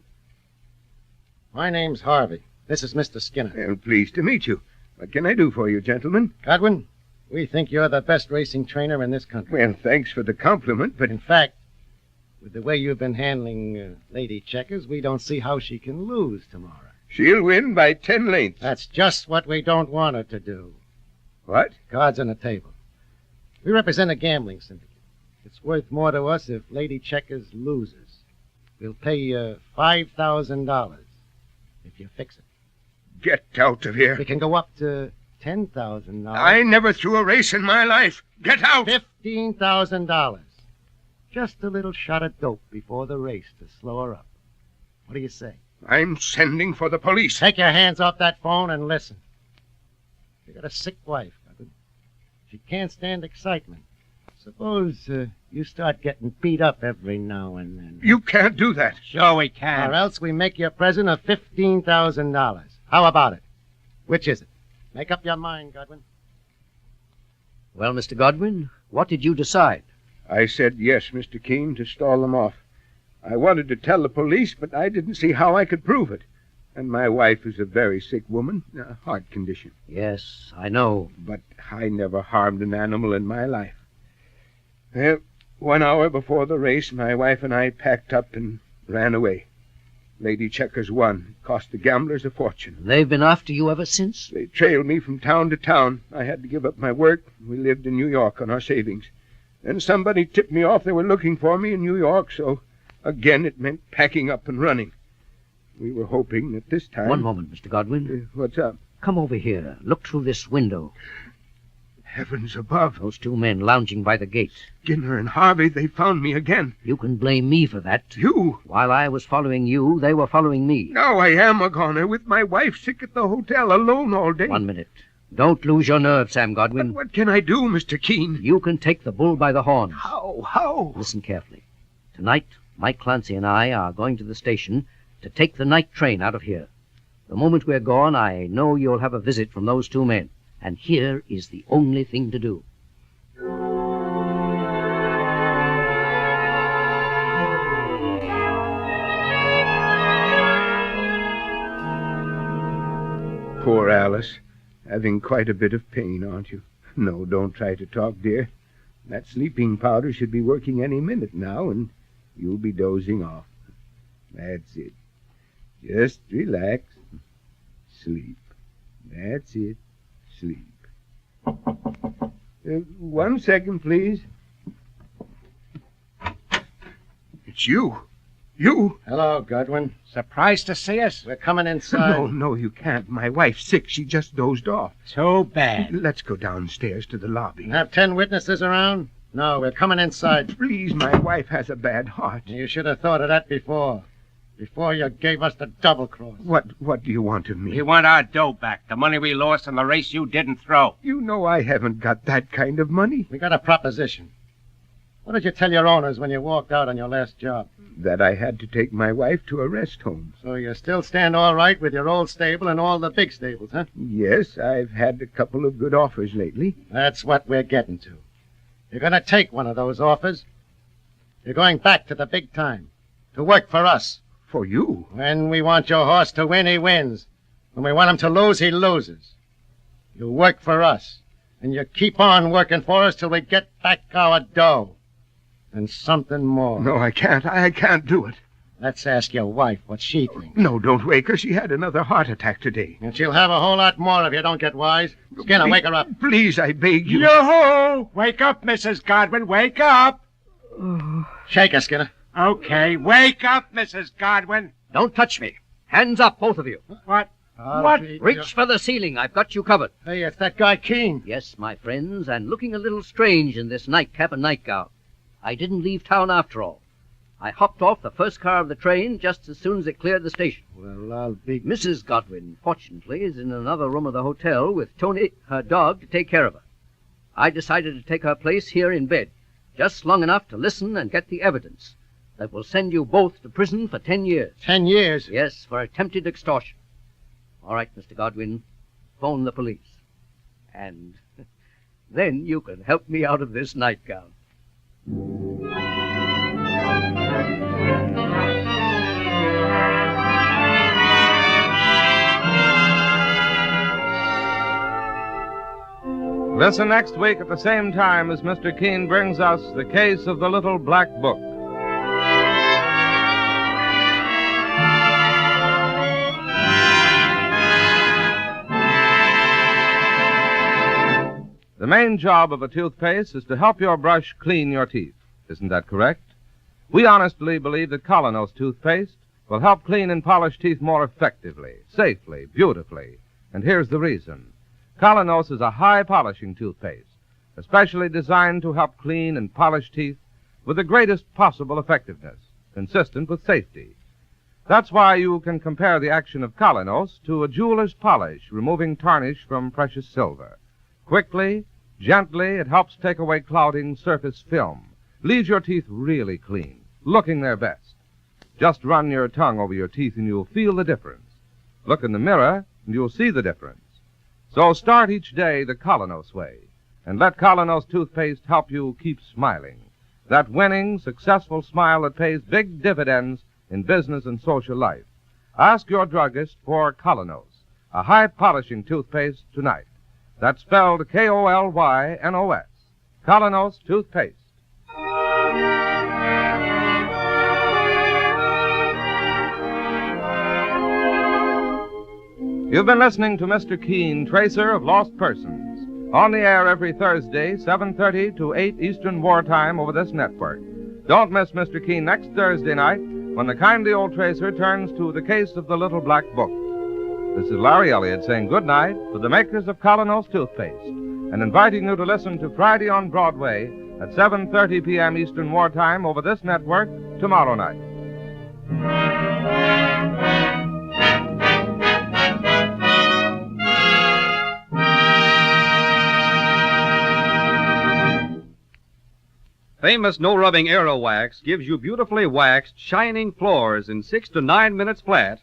My name's Harvey. This is Mr. Skinner. Well, pleased to meet you. What can I do for you, gentlemen? Godwin, we think you're the best racing trainer in this country. Well, thanks for the compliment, but... In fact, with the way you've been handling Lady Checkers, we don't see how she can lose tomorrow. She'll win by 10 lengths. That's just what we don't want her to do. What? Cards on the table. We represent a gambling syndicate. It's worth more to us if Lady Checkers loses. We'll pay you $5,000 if you fix it. Get out of here. We can go up to $10,000. I never threw a race in my life. Get out! $15,000. Just a little shot of dope before the race to slow her up. What do you say? I'm sending for the police. Take your hands off that phone and listen. You got a sick wife, Godwin. She can't stand excitement. Suppose you start getting beat up every now and then. You can't do that. Sure we can. Or else we make you a present of $15,000. How about it? Which is it? Make up your mind, Godwin. Well, Mr. Godwin, what did you decide? I said yes, Mr. Keene, to stall them off. I wanted to tell the police, but I didn't see how I could prove it. And my wife is a very sick woman, a heart condition. Yes, I know. But I never harmed an animal in my life. Well, 1 hour before the race, my wife and I packed up and ran away. Lady Checkers won. It cost the gamblers a fortune. They've been after you ever since? They trailed me from town to town. I had to give up my work. We lived in New York on our savings. Then somebody tipped me off they were looking for me in New York, so again it meant packing up and running. We were hoping that this time... One moment, Mr. Godwin. What's up? Come over here. Look through this window. Heavens above. Those two men lounging by the gate. Skinner and Harvey, they found me again. You can blame me for that. You? While I was following you, they were following me. Now I am a goner with my wife sick at the hotel, alone all day. 1 minute. Don't lose your nerve, Sam Godwin. But what can I do, Mr. Keene? You can take the bull by the horns. How? Listen carefully. Tonight, Mike Clancy and I are going to the station to take the night train out of here. The moment we're gone, I know you'll have a visit from those two men. And here is the only thing to do. Poor Alice. Having quite a bit of pain, aren't you? No, don't try to talk, dear. That sleeping powder should be working any minute now, and you'll be dozing off. That's it. Just relax. Sleep. That's it. Sleep. 1 second, please. It's you. You? Hello, Godwin. Surprised to see us? We're coming inside. No, you can't. My wife's sick. She just dozed off. Too bad. Let's go downstairs to the lobby. Have 10 witnesses around? No, we're coming inside. Please, my wife has a bad heart. You should have thought of that before. Before you gave us the double cross. What do you want of me? We want our dough back, the money we lost in the race you didn't throw. You know I haven't got that kind of money. We got a proposition. What did you tell your owners when you walked out on your last job? That I had to take my wife to a rest home. So you still stand all right with your old stable and all the big stables, huh? Yes, I've had a couple of good offers lately. That's what we're getting to. You're going to take one of those offers. You're going back to the big time. To work for us. For you? When we want your horse to win, he wins. When we want him to lose, he loses. You work for us. And you keep on working for us till we get back our dough. And something more. No, I can't. I can't do it. Let's ask your wife what she thinks. No, don't wake her. She had another heart attack today. And she'll have a whole lot more if you don't get wise. Skinner, wake her up. Please, I beg you. Yoo-hoo! Wake up, Mrs. Godwin. Wake up. Shake her, Skinner. Okay, wake up, Mrs. Godwin. Don't touch me. Hands up, both of you. What? What? Reach for the ceiling. I've got you covered. Hey, it's that guy Keene. Yes, my friends, and looking a little strange in this nightcap and nightgown. I didn't leave town after all. I hopped off the first car of the train just as soon as it cleared the station. Well, I'll be... Mrs. Godwin, fortunately, is in another room of the hotel with Tony, her dog, to take care of her. I decided to take her place here in bed, just long enough to listen and get the evidence that will send you both to prison for 10 years. 10 years? Yes, for attempted extortion. All right, Mr. Godwin, phone the police. And then you can help me out of this nightgown. Listen next week at the same time as Mr. Keene brings us the case of the Little Black Book. The main job of a toothpaste is to help your brush clean your teeth. Isn't that correct? We honestly believe that Colonos toothpaste will help clean and polish teeth more effectively, safely, beautifully. And here's the reason. Colonos is a high-polishing toothpaste, especially designed to help clean and polish teeth with the greatest possible effectiveness, consistent with safety. That's why you can compare the action of Colonos to a jeweler's polish, removing tarnish from precious silver. Quickly, gently, it helps take away clouding surface film, leaves your teeth really clean, looking their best. Just run your tongue over your teeth and you'll feel the difference. Look in the mirror and you'll see the difference. So start each day the Colonos way, and let Colonos toothpaste help you keep smiling. That winning, successful smile that pays big dividends in business and social life. Ask your druggist for Colonos, a high-polishing toothpaste tonight. That's spelled K-O-L-Y-N-O-S. Colonos toothpaste. You've been listening to Mr. Keene, Tracer of Lost Persons, on the air every Thursday, 7:30 to 8 Eastern Wartime over this network. Don't miss Mr. Keene next Thursday night when the kindly old Tracer turns to the case of the Little Black Book. This is Larry Elliott saying good night for the makers of Colonos toothpaste. and inviting you to listen to Friday on Broadway at 7:30 p.m. Eastern Wartime over this network tomorrow night. Famous no-rubbing Aero Wax gives you beautifully waxed, shining floors in 6 to 9 minutes flat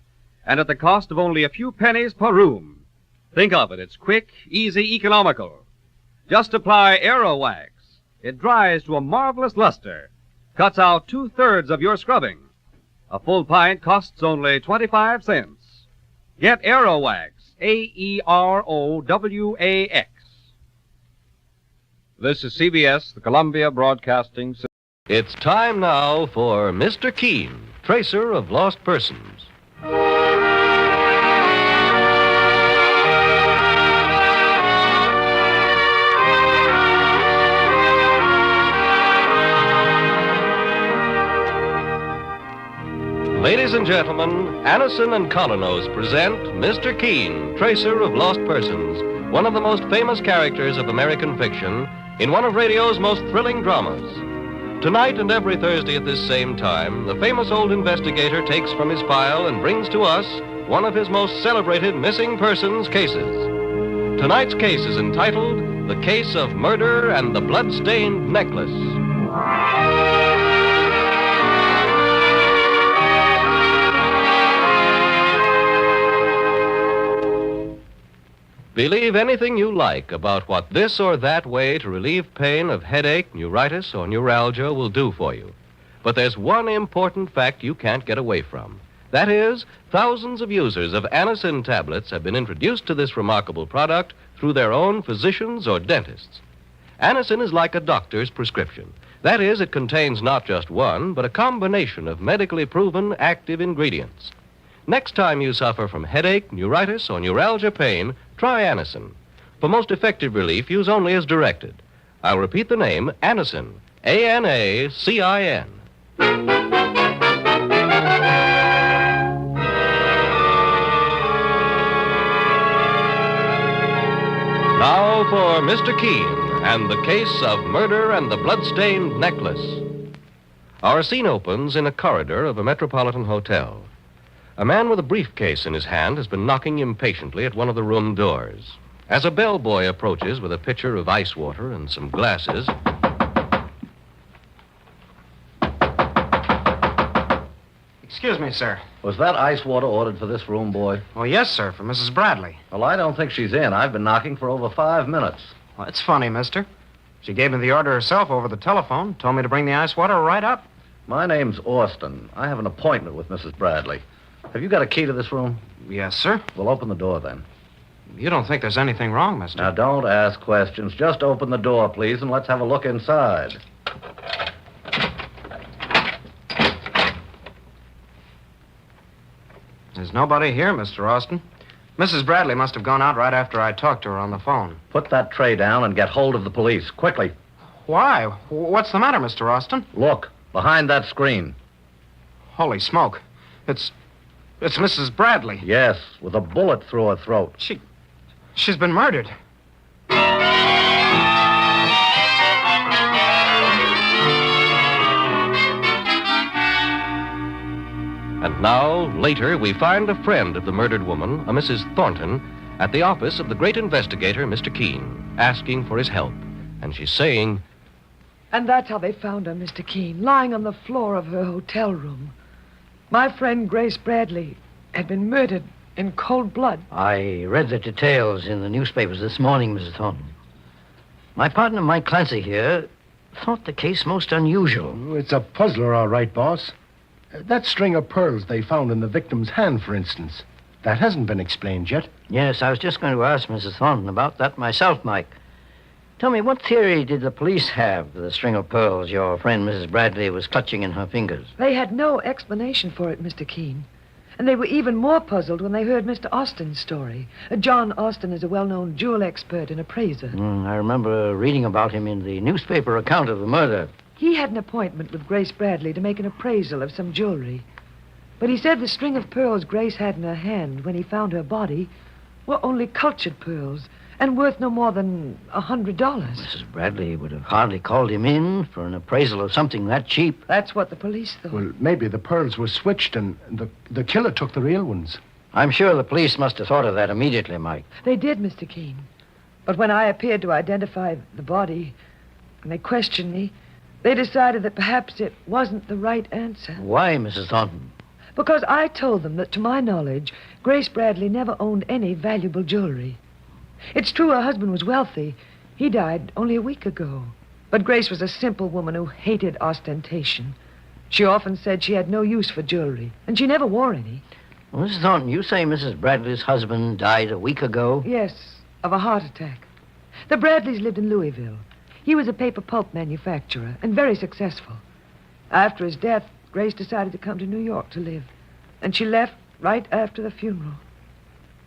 and at the cost of only a few pennies per room. Think of it. It's quick, easy, economical. Just apply Aero Wax. It dries to a marvelous luster, cuts out 2/3 of your scrubbing. A full pint costs only 25 cents. Get Aero Wax, AEROWAX. This is CBS, the Columbia Broadcasting System. It's time now for Mr. Keene, tracer of lost persons. Ladies and gentlemen, Anison and Colonos present Mr. Keene, tracer of lost persons, one of the most famous characters of American fiction in one of radio's most thrilling dramas. Tonight and every Thursday at this same time, the famous old investigator takes from his file and brings to us one of his most celebrated missing persons cases. Tonight's case is entitled The Case of Murder and the Blood-Stained Necklace. Believe anything you like about what this or that way to relieve pain of headache, neuritis, or neuralgia will do for you. But there's one important fact you can't get away from. That is, thousands of users of Anison tablets have been introduced to this remarkable product through their own physicians or dentists. Anison is like a doctor's prescription. That is, it contains not just one, but a combination of medically proven active ingredients. Next time you suffer from headache, neuritis, or neuralgia pain, try Anison. For most effective relief, use only as directed. I'll repeat the name, Anison. ANACIN. Now for Mr. Keene and the case of Murder and the Blood-Stained Necklace. Our scene opens in a corridor of a metropolitan hotel. A man with a briefcase in his hand has been knocking impatiently at one of the room doors. As a bellboy approaches with a pitcher of ice water and some glasses... Excuse me, sir. Was that ice water ordered for this room, boy? Well, yes, sir, for Mrs. Bradley. Well, I don't think she's in. I've been knocking for over 5 minutes. Well, it's funny, mister. She gave me the order herself over the telephone, told me to bring the ice water right up. My name's Austin. I have an appointment with Mrs. Bradley. Have you got a key to this room? Yes, sir. Well, open the door, then. You don't think there's anything wrong, mister? Now, don't ask questions. Just open the door, please, and let's have a look inside. There's nobody here, Mr. Austin. Mrs. Bradley must have gone out right after I talked to her on the phone. Put that tray down and get hold of the police, quickly. Why? What's the matter, Mr. Austin? Look, behind that screen. Holy smoke. It's Mrs. Bradley. Yes, with a bullet through her throat. She's been murdered. And now, later, we find a friend of the murdered woman, a Mrs. Thornton, at the office of the great investigator, Mr. Keene, asking for his help. And she's saying... And that's how they found her, Mr. Keene, lying on the floor of her hotel room. My friend Grace Bradley had been murdered in cold blood. I read the details in the newspapers this morning, Mrs. Thornton. My partner, Mike Clancy here, thought the case most unusual. It's a puzzler, all right, boss. That string of pearls they found in the victim's hand, for instance. That hasn't been explained yet. Yes, I was just going to ask Mrs. Thornton about that myself, Mike. Tell me, what theory did the police have for the string of pearls your friend Mrs. Bradley was clutching in her fingers? They had no explanation for it, Mr. Keene. And they were even more puzzled when they heard Mr. Austin's story. John Austin is a well-known jewel expert and appraiser. I remember reading about him in the newspaper account of the murder. He had an appointment with Grace Bradley to make an appraisal of some jewelry. But he said the string of pearls Grace had in her hand when he found her body were only cultured pearls and worth no more than $100. Mrs. Bradley would have hardly called him in for an appraisal of something that cheap. That's what the police thought. Well, maybe the pearls were switched and the killer took the real ones. I'm sure the police must have thought of that immediately, Mike. They did, Mr. Keene. But when I appeared to identify the body, and they questioned me, they decided that perhaps it wasn't the right answer. Why, Mrs. Thornton? Because I told them that, to my knowledge, Grace Bradley never owned any valuable jewelry. It's true her husband was wealthy. He died only a week ago. But Grace was a simple woman who hated ostentation. She often said she had no use for jewelry, and she never wore any. Well, Mrs. Thornton, you say Mrs. Bradley's husband died a week ago? Yes, of a heart attack. The Bradleys lived in Louisville. He was a paper pulp manufacturer and very successful. After his death, Grace decided to come to New York to live, and she left right after the funeral.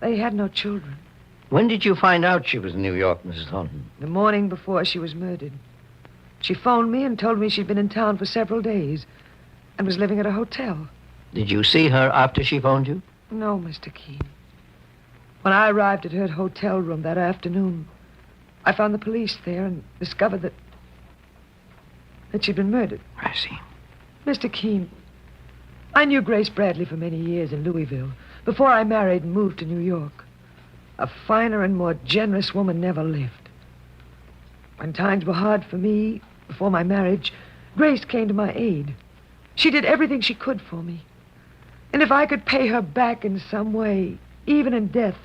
They had no children. When did you find out she was in New York, Mrs. Thornton? The morning before she was murdered. She phoned me and told me she'd been in town for several days and was living at a hotel. Did you see her after she phoned you? No, Mr. Keene. When I arrived at her hotel room that afternoon, I found the police there and discovered that she'd been murdered. I see. Mr. Keene, I knew Grace Bradley for many years in Louisville before I married and moved to New York. A finer and more generous woman never lived. When times were hard for me, before my marriage, Grace came to my aid. She did everything she could for me. And if I could pay her back in some way, even in death,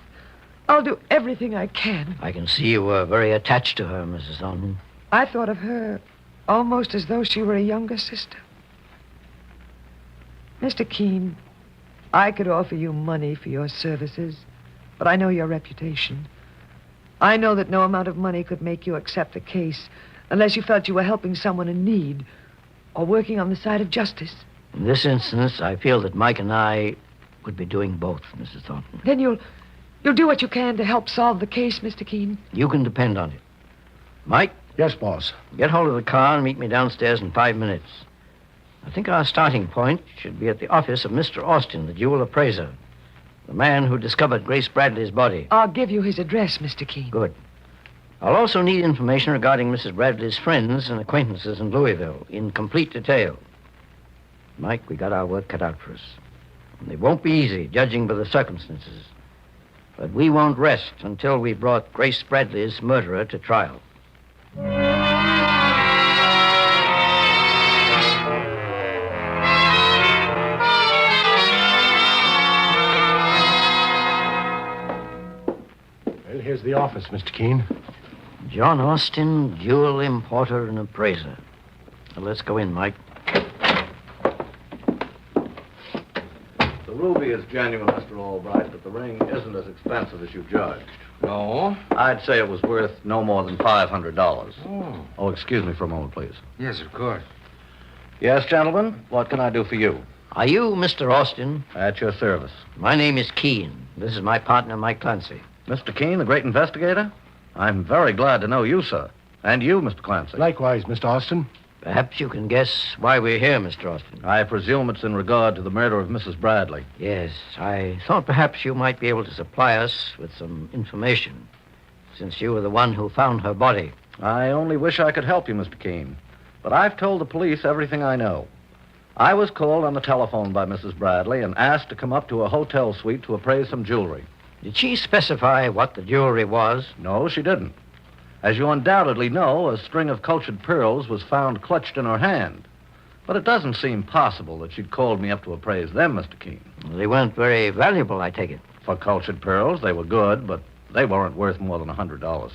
I'll do everything I can. I can see you were very attached to her, Mrs. Thornton. I thought of her almost as though she were a younger sister. Mr. Keene, I could offer you money for your services, but I know your reputation. I know that no amount of money could make you accept the case unless you felt you were helping someone in need or working on the side of justice. In this instance, I feel that Mike and I would be doing both, Mrs. Thornton. Then you'll do what you can to help solve the case, Mr. Keene. You can depend on it. Mike? Yes, boss. Get hold of the car and meet me downstairs in 5 minutes. I think our starting point should be at the office of Mr. Austin, the jewel appraiser, the man who discovered Grace Bradley's body. I'll give you his address, Mr. Keene. Good. I'll also need information regarding Mrs. Bradley's friends and acquaintances in Louisville in complete detail. Mike, we got our work cut out for us. And it won't be easy, judging by the circumstances. But we won't rest until we brought Grace Bradley's murderer to trial. Well, here's the office, Mr. Keene. John Austin, jewel importer and appraiser. Now, let's go in, Mike. The ruby is genuine, Mr. Albright, but the ring isn't as expensive as you judged. No? I'd say it was worth no more than $500. Oh. Oh, excuse me for a moment, please. Yes, of course. Yes, gentlemen, what can I do for you? Are you Mr. Austin? At your service. My name is Keene. This is my partner, Mike Clancy. Mr. Keene, the great investigator? I'm very glad to know you, sir. And you, Mr. Clancy. Likewise, Mr. Austin. Perhaps you can guess why we're here, Mr. Austin. I presume it's in regard to the murder of Mrs. Bradley. Yes, I thought perhaps you might be able to supply us with some information, since you were the one who found her body. I only wish I could help you, Mr. Keene. But I've told the police everything I know. I was called on the telephone by Mrs. Bradley and asked to come up to a hotel suite to appraise some jewelry. Did she specify what the jewelry was? No, she didn't. As you undoubtedly know, a string of cultured pearls was found clutched in her hand. But it doesn't seem possible that she'd called me up to appraise them, Mr. Keene. Well, they weren't very valuable, I take it. For cultured pearls, they were good, but they weren't worth more than $100.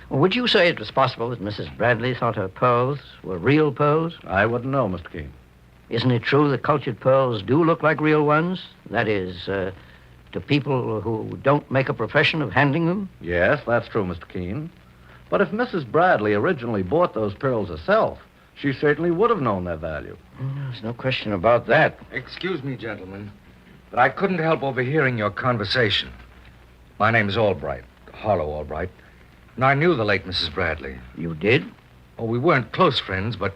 Well, would you say it was possible that Mrs. Bradley thought her pearls were real pearls? I wouldn't know, Mr. Keene. Isn't it true that cultured pearls do look like real ones? That is, to people who don't make a profession of handling them? Yes, that's true, Mr. Keene. But if Mrs. Bradley originally bought those pearls herself, she certainly would have known their value. There's no question about that. Excuse me, gentlemen, but I couldn't help overhearing your conversation. My name's Albright, Harlow Albright, and I knew the late Mrs. Bradley. You did? Oh, we weren't close friends, but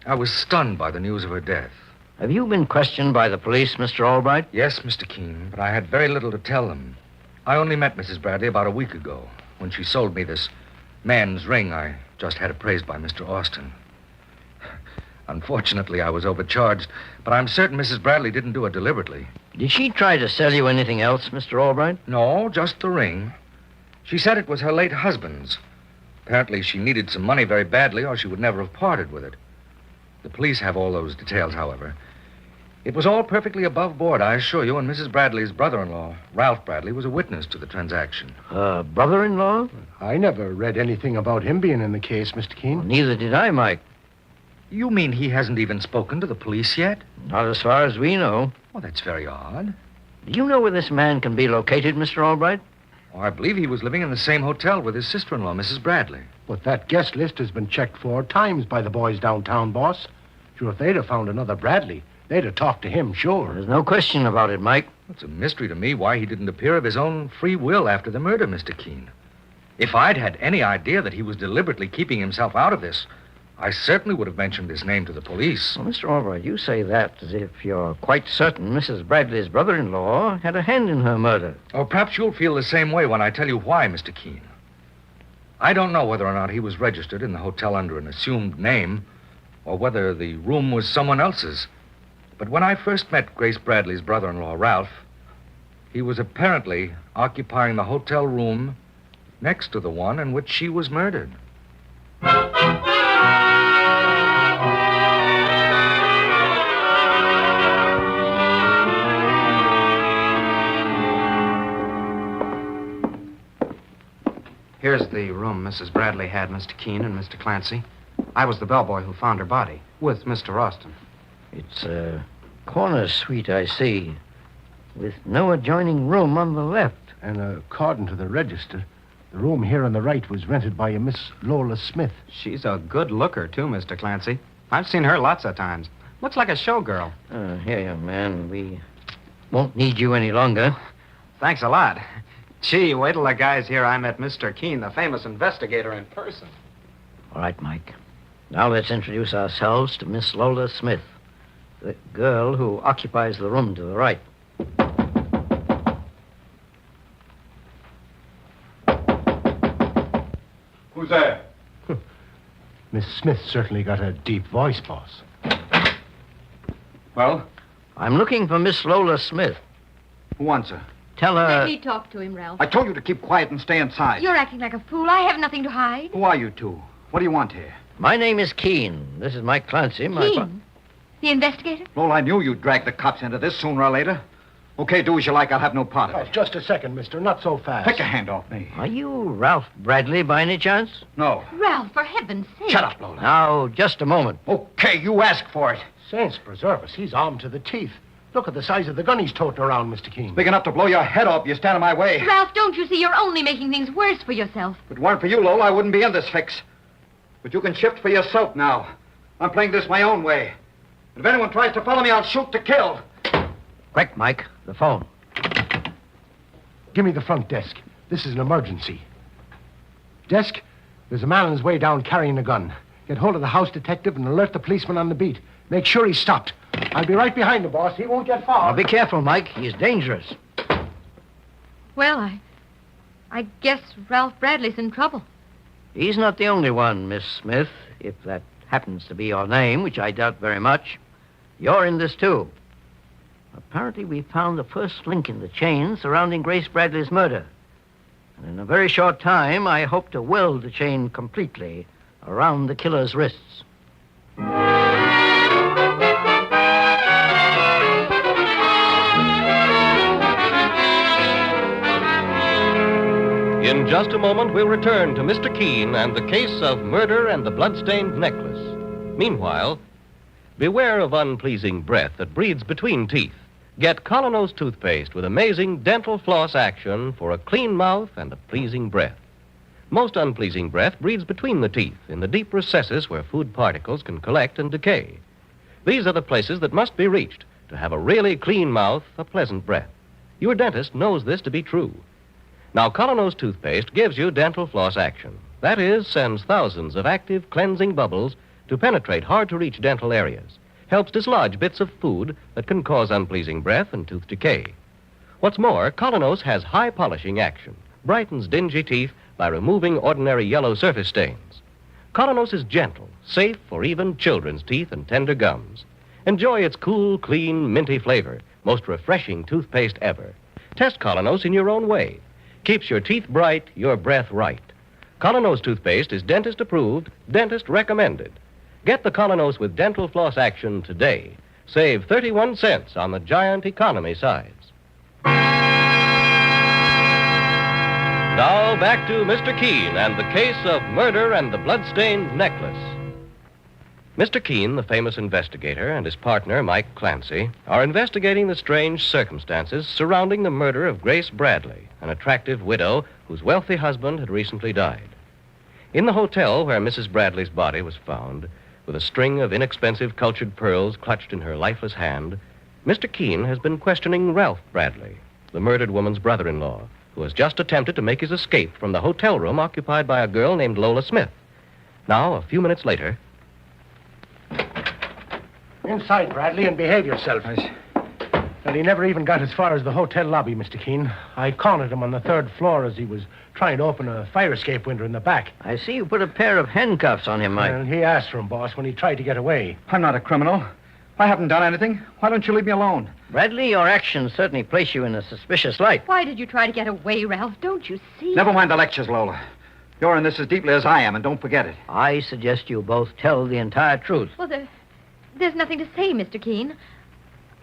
I was stunned by the news of her death. Have you been questioned by the police, Mr. Albright? Yes, Mr. Keene, but I had very little to tell them. I only met Mrs. Bradley about a week ago. when she sold me this man's ring I just had appraised by Mr. Austin. Unfortunately, I was overcharged, but I'm certain Mrs. Bradley didn't do it deliberately. Did she try to sell you anything else, Mr. Albright? No, just the ring. She said it was her late husband's. Apparently, she needed some money very badly, or she would never have parted with it. The police have all those details, however. It was all perfectly above board, I assure you, and Mrs. Bradley's brother-in-law, Ralph Bradley, was a witness to the transaction. Brother-in-law? I never read anything about him being in the case, Mr. Keene. Well, neither did I, Mike. You mean he hasn't even spoken to the police yet? Not as far as we know. Well, that's very odd. Do you know where this man can be located, Mr. Albright? Oh, I believe he was living in the same hotel with his sister-in-law, Mrs. Bradley. But that guest list has been checked 4 times by the boys downtown, boss. Sure, if they'd have found another Bradley, they'd have talked to him, sure. There's no question about it, Mike. It's a mystery to me why he didn't appear of his own free will after the murder, Mr. Keene. If I'd had any idea that he was deliberately keeping himself out of this, I certainly would have mentioned his name to the police. Well, Mr. Albright, you say that as if you're quite certain Mrs. Bradley's brother-in-law had a hand in her murder. Or perhaps you'll feel the same way when I tell you why, Mr. Keene. I don't know whether or not he was registered in the hotel under an assumed name, or whether the room was someone else's. But when I first met Grace Bradley's brother-in-law, Ralph, he was apparently occupying the hotel room next to the one in which she was murdered. Here's the room Mrs. Bradley had, Mr. Keene and Mr. Clancy. I was the bellboy who found her body, with Mr. Austin. It's a corner suite, I see, with no adjoining room on the left. And according to the register, the room here on the right was rented by a Miss Lola Smith. She's a good looker, too, Mr. Clancy. I've seen her lots of times. Looks like a showgirl. Here, young man. We won't need you any longer. Thanks a lot. Gee, wait till the guys hear I met Mr. Keene, the famous investigator, in person. All right, Mike. Now let's introduce ourselves to Miss Lola Smith, the girl who occupies the room to the right. Who's there? Miss Smith certainly got a deep voice, boss. Well? I'm looking for Miss Lola Smith. Who wants her? Tell her... Let me talk to him, Ralph. I told you to keep quiet and stay inside. You're acting like a fool. I have nothing to hide. Who are you two? What do you want here? My name is Keene. This is Mike Clancy. Keene? The investigator? Lola, I knew you'd drag the cops into this sooner or later. Okay, do as you like. I'll have no part of it. Just a second, mister. Not so fast. Take your hand off me. Are you Ralph Bradley by any chance? No. Ralph, for heaven's sake. Shut up, Lola. Now, just a moment. Okay, you ask for it. Saints preserve us. He's armed to the teeth. Look at the size of the gun he's toting around, Mr. Keene. Big enough to blow your head off if you stand in my way. Ralph, don't you see you're only making things worse for yourself? If it weren't for you, Lola, I wouldn't be in this fix. But you can shift for yourself now. I'm playing this my own way. And if anyone tries to follow me, I'll shoot to kill. Quick, Mike. The phone. Give me the front desk. This is an emergency. Desk, there's a man on his way down carrying a gun. Get hold of the house detective and alert the policeman on the beat. Make sure he's stopped. I'll be right behind the boss. He won't get far. Now, be careful, Mike. He's dangerous. Well, I guess Ralph Bradley's in trouble. He's not the only one, Miss Smith, if that happens to be your name, which I doubt very much. You're in this, too. Apparently, we found the first link in the chain surrounding Grace Bradley's murder. And in a very short time, I hope to weld the chain completely around the killer's wrists. In just a moment, we'll return to Mr. Keene and the case of murder and the blood-stained necklace. Meanwhile, beware of unpleasing breath that breathes between teeth. Get Colonos toothpaste with amazing dental floss action for a clean mouth and a pleasing breath. Most unpleasing breath breathes between the teeth, in the deep recesses where food particles can collect and decay. These are the places that must be reached to have a really clean mouth, a pleasant breath. Your dentist knows this to be true. Now, Colonos toothpaste gives you dental floss action. That is, sends thousands of active cleansing bubbles to penetrate hard-to-reach dental areas. Helps dislodge bits of food that can cause unpleasing breath and tooth decay. What's more, Colonos has high polishing action, brightens dingy teeth by removing ordinary yellow surface stains. Colonos is gentle, safe for even children's teeth and tender gums. Enjoy its cool, clean, minty flavor, most refreshing toothpaste ever. Test Colonos in your own way. Keeps your teeth bright, your breath right. Colonos toothpaste is dentist approved, dentist recommended. Get the Colonos with dental floss action today. Save 31 cents on the giant economy size. Now back to Mr. Keene and the case of murder and the bloodstained necklace. Mr. Keene, the famous investigator, and his partner, Mike Clancy, are investigating the strange circumstances surrounding the murder of Grace Bradley, an attractive widow whose wealthy husband had recently died. In the hotel where Mrs. Bradley's body was found, with a string of inexpensive cultured pearls clutched in her lifeless hand, Mr. Keene has been questioning Ralph Bradley, the murdered woman's brother-in-law, who has just attempted to make his escape from the hotel room occupied by a girl named Lola Smith. Now, a few minutes later... Inside, Bradley, and behave yourself. Well, he never even got as far as the hotel lobby, Mr. Keene. I cornered him on the third floor as he was trying to open a fire escape window in the back. I see you put a pair of handcuffs on him, Mike. Well, he asked for him, boss, when he tried to get away. I'm not a criminal. I haven't done anything. Why don't you leave me alone? Bradley, your actions certainly place you in a suspicious light. Why did you try to get away, Ralph? Don't you see? Never mind the lectures, Lola. You're in this as deeply as I am, and don't forget it. I suggest you both tell the entire truth. Well, there's nothing to say, Mr. Keene.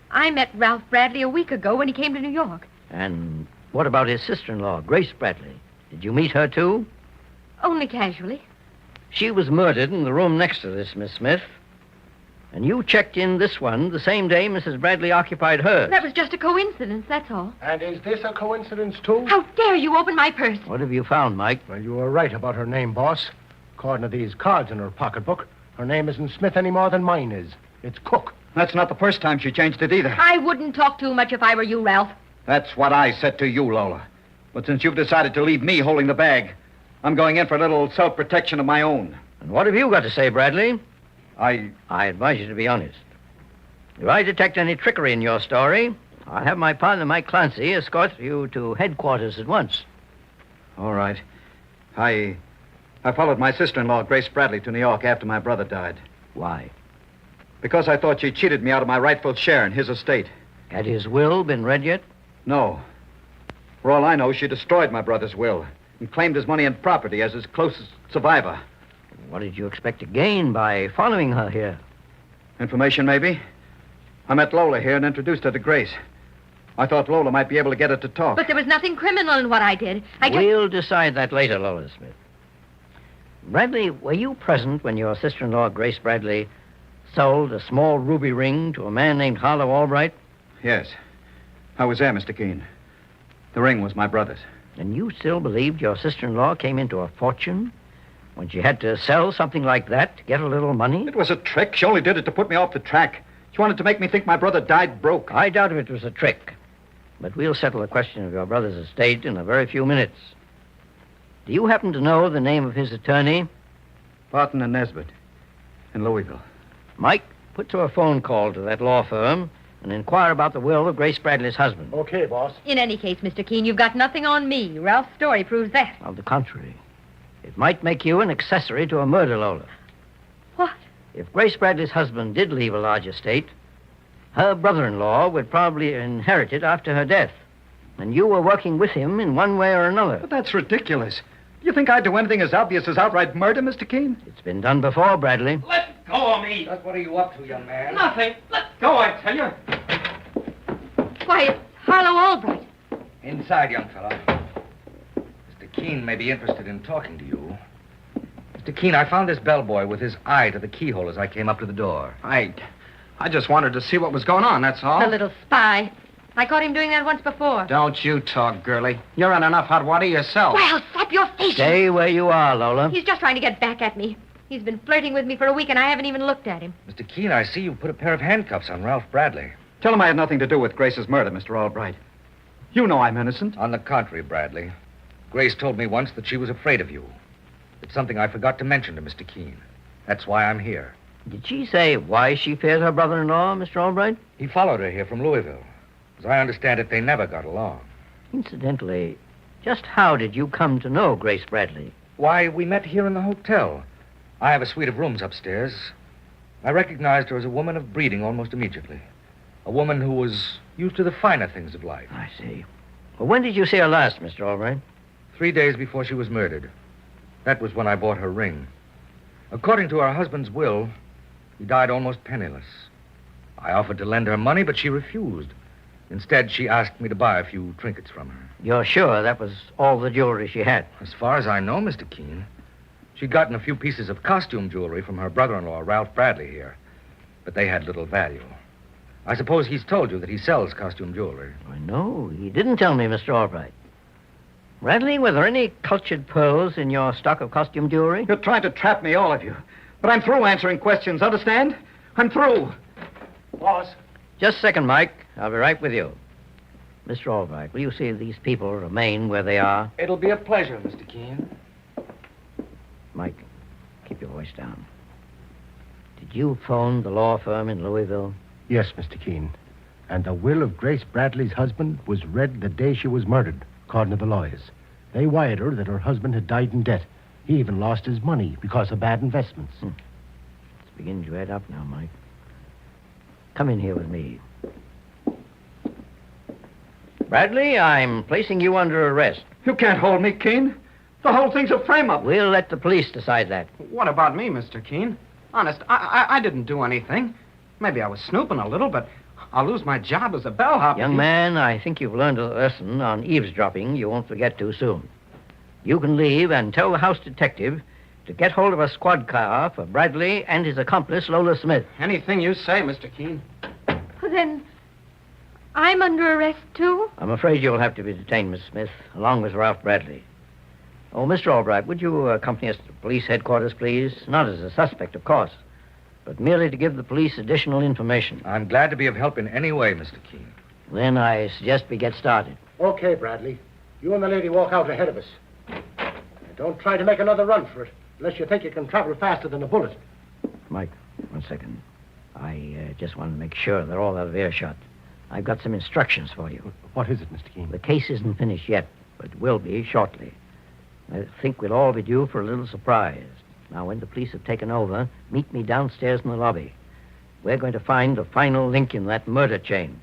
I met Ralph Bradley a week ago when he came to New York. And what about his sister-in-law, Grace Bradley? Did you meet her, too? Only casually. She was murdered in the room next to this, Miss Smith. And you checked in this one the same day Mrs. Bradley occupied hers. That was just a coincidence, that's all. And is this a coincidence, too? How dare you open my purse? What have you found, Mike? Well, you were right about her name, boss. According to these cards in her pocketbook, her name isn't Smith any more than mine is. It's Cook. That's not the first time she changed it either. I wouldn't talk too much if I were you, Ralph. That's what I said to you, Lola. But since you've decided to leave me holding the bag, I'm going in for a little self-protection of my own. And what have you got to say, Bradley? I advise you to be honest. If I detect any trickery in your story, I'll have my partner, Mike Clancy, escort you to headquarters at once. All right. I followed my sister-in-law, Grace Bradley, to New York after my brother died. Why? Because I thought she cheated me out of my rightful share in his estate. Had his will been read yet? No. For all I know, she destroyed my brother's will and claimed his money and property as his closest survivor. What did you expect to gain by following her here? Information, maybe. I met Lola here and introduced her to Grace. I thought Lola might be able to get her to talk. But there was nothing criminal in what I did. We'll decide that later, Lola Smith. Bradley, were you present when your sister-in-law, Grace Bradley, sold a small ruby ring to a man named Harlow Albright? Yes. I was there, Mr. Keene. The ring was my brother's. And you still believed your sister-in-law came into a fortune when she had to sell something like that to get a little money? It was a trick. She only did it to put me off the track. She wanted to make me think my brother died broke. I doubt if it was a trick. But we'll settle the question of your brother's estate in a very few minutes. Do you happen to know the name of his attorney? Barton and Nesbitt in Louisville. Mike, put through a phone call to that law firm and inquire about the will of Grace Bradley's husband. Okay, boss. In any case, Mr. Keene, you've got nothing on me. Ralph's story proves that. On the contrary. It might make you an accessory to a murder, Lola. What? If Grace Bradley's husband did leave a large estate, her brother-in-law would probably inherit it after her death. And you were working with him in one way or another. But that's ridiculous. You think I'd do anything as obvious as outright murder, Mr. Keene? It's been done before, Bradley. Let go of me. What are you up to, young man? Nothing. Let go, I tell you. Why, it's Harlow Albright. Inside, young fellow. Mr. Keene may be interested in talking to you. Mr. Keene, I found this bellboy with his eye to the keyhole as I came up to the door. I just wanted to see what was going on, that's all. The little spy. I caught him doing that once before. Don't you talk, girlie. You're in enough hot water yourself. Well, slap your face. Stay where you are, Lola. He's just trying to get back at me. He's been flirting with me for a week, and I haven't even looked at him. Mr. Keene, I see you put a pair of handcuffs on Ralph Bradley. Tell him I had nothing to do with Grace's murder, Mr. Albright. You know I'm innocent. On the contrary, Bradley. Grace told me once that she was afraid of you. It's something I forgot to mention to Mr. Keene. That's why I'm here. Did she say why she feared her brother-in-law, Mr. Albright? He followed her here from Louisville. As I understand it, they never got along. Incidentally, Just how did you come to know Grace Bradley? Why, we met here in the hotel. I have a suite of rooms upstairs. I recognized her as a woman of breeding almost immediately. A woman who was used to the finer things of life. I see. Well, when did you see her last, Mr. Albright? 3 days before she was murdered. That was when I bought her ring. According to her husband's will, he died almost penniless. I offered to lend her money, but she refused. Instead, she asked me to buy a few trinkets from her. You're sure that was all the jewelry she had? As far as I know, Mr. Keene. She'd gotten a few pieces of costume jewelry from her brother-in-law, Ralph Bradley, here. But they had little value. I suppose he's told you that he sells costume jewelry. No, he didn't tell me, Mr. Albright. Bradley, were there any cultured pearls in your stock of costume jewelry? You're trying to trap me, all of you. But I'm through answering questions, understand? I'm through. Boss. Just a second, Mike. I'll be right with you. Mr. Albright, will you see these people remain where they are? It'll be a pleasure, Mr. Keene. Mike, keep your voice down. Did you phone the law firm in Louisville? Yes, Mr. Keene. And the will of Grace Bradley's husband was read the day she was murdered, according to the lawyers. They wired her that her husband had died in debt. He even lost his money because of bad investments. It's beginning to add up now, Mike. Come in here with me. Bradley, I'm placing you under arrest. You can't hold me, Keene. The whole thing's a frame-up. We'll let the police decide that. What about me, Mr. Keene? Honest, I didn't do anything. Maybe I was snooping a little, but I'll lose my job as a bellhop. Young man, I think you've learned a lesson on eavesdropping you won't forget too soon. You can leave and tell the house detective to get hold of a squad car for Bradley and his accomplice, Lola Smith. Anything you say, Mr. Keene. Well, then, I'm under arrest, too? I'm afraid you'll have to be detained, Miss Smith, along with Ralph Bradley. Oh, Mr. Albright, would you accompany us to police headquarters, please? Not as a suspect, of course, but merely to give the police additional information. I'm glad to be of help in any way, Mr. Keene. Then I suggest we get started. Okay, Bradley. You and the lady walk out ahead of us. And don't try to make another run for it, unless you think you can travel faster than a bullet. Mike, 1 second. I just want to make sure they're all out of earshot. I've got some instructions for you. What is it, Mr. Keene? The case isn't finished yet, but will be shortly. I think we'll all be due for a little surprise. Now, when the police have taken over, meet me downstairs in the lobby. We're going to find the final link in that murder chain.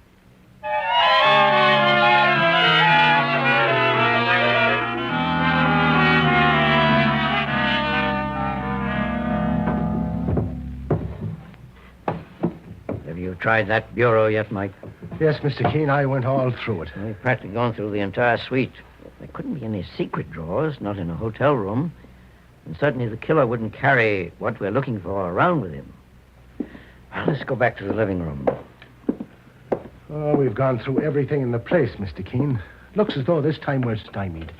Have you tried that bureau yet, Mike? Yes, Mr. Keene, I went all through it. We've practically gone through the entire suite. There couldn't be any secret drawers, not in a hotel room. And certainly the killer wouldn't carry what we're looking for around with him. Well, let's go back to the living room. Oh, we've gone through everything in the place, Mr. Keene. Looks as though this time we're stymied.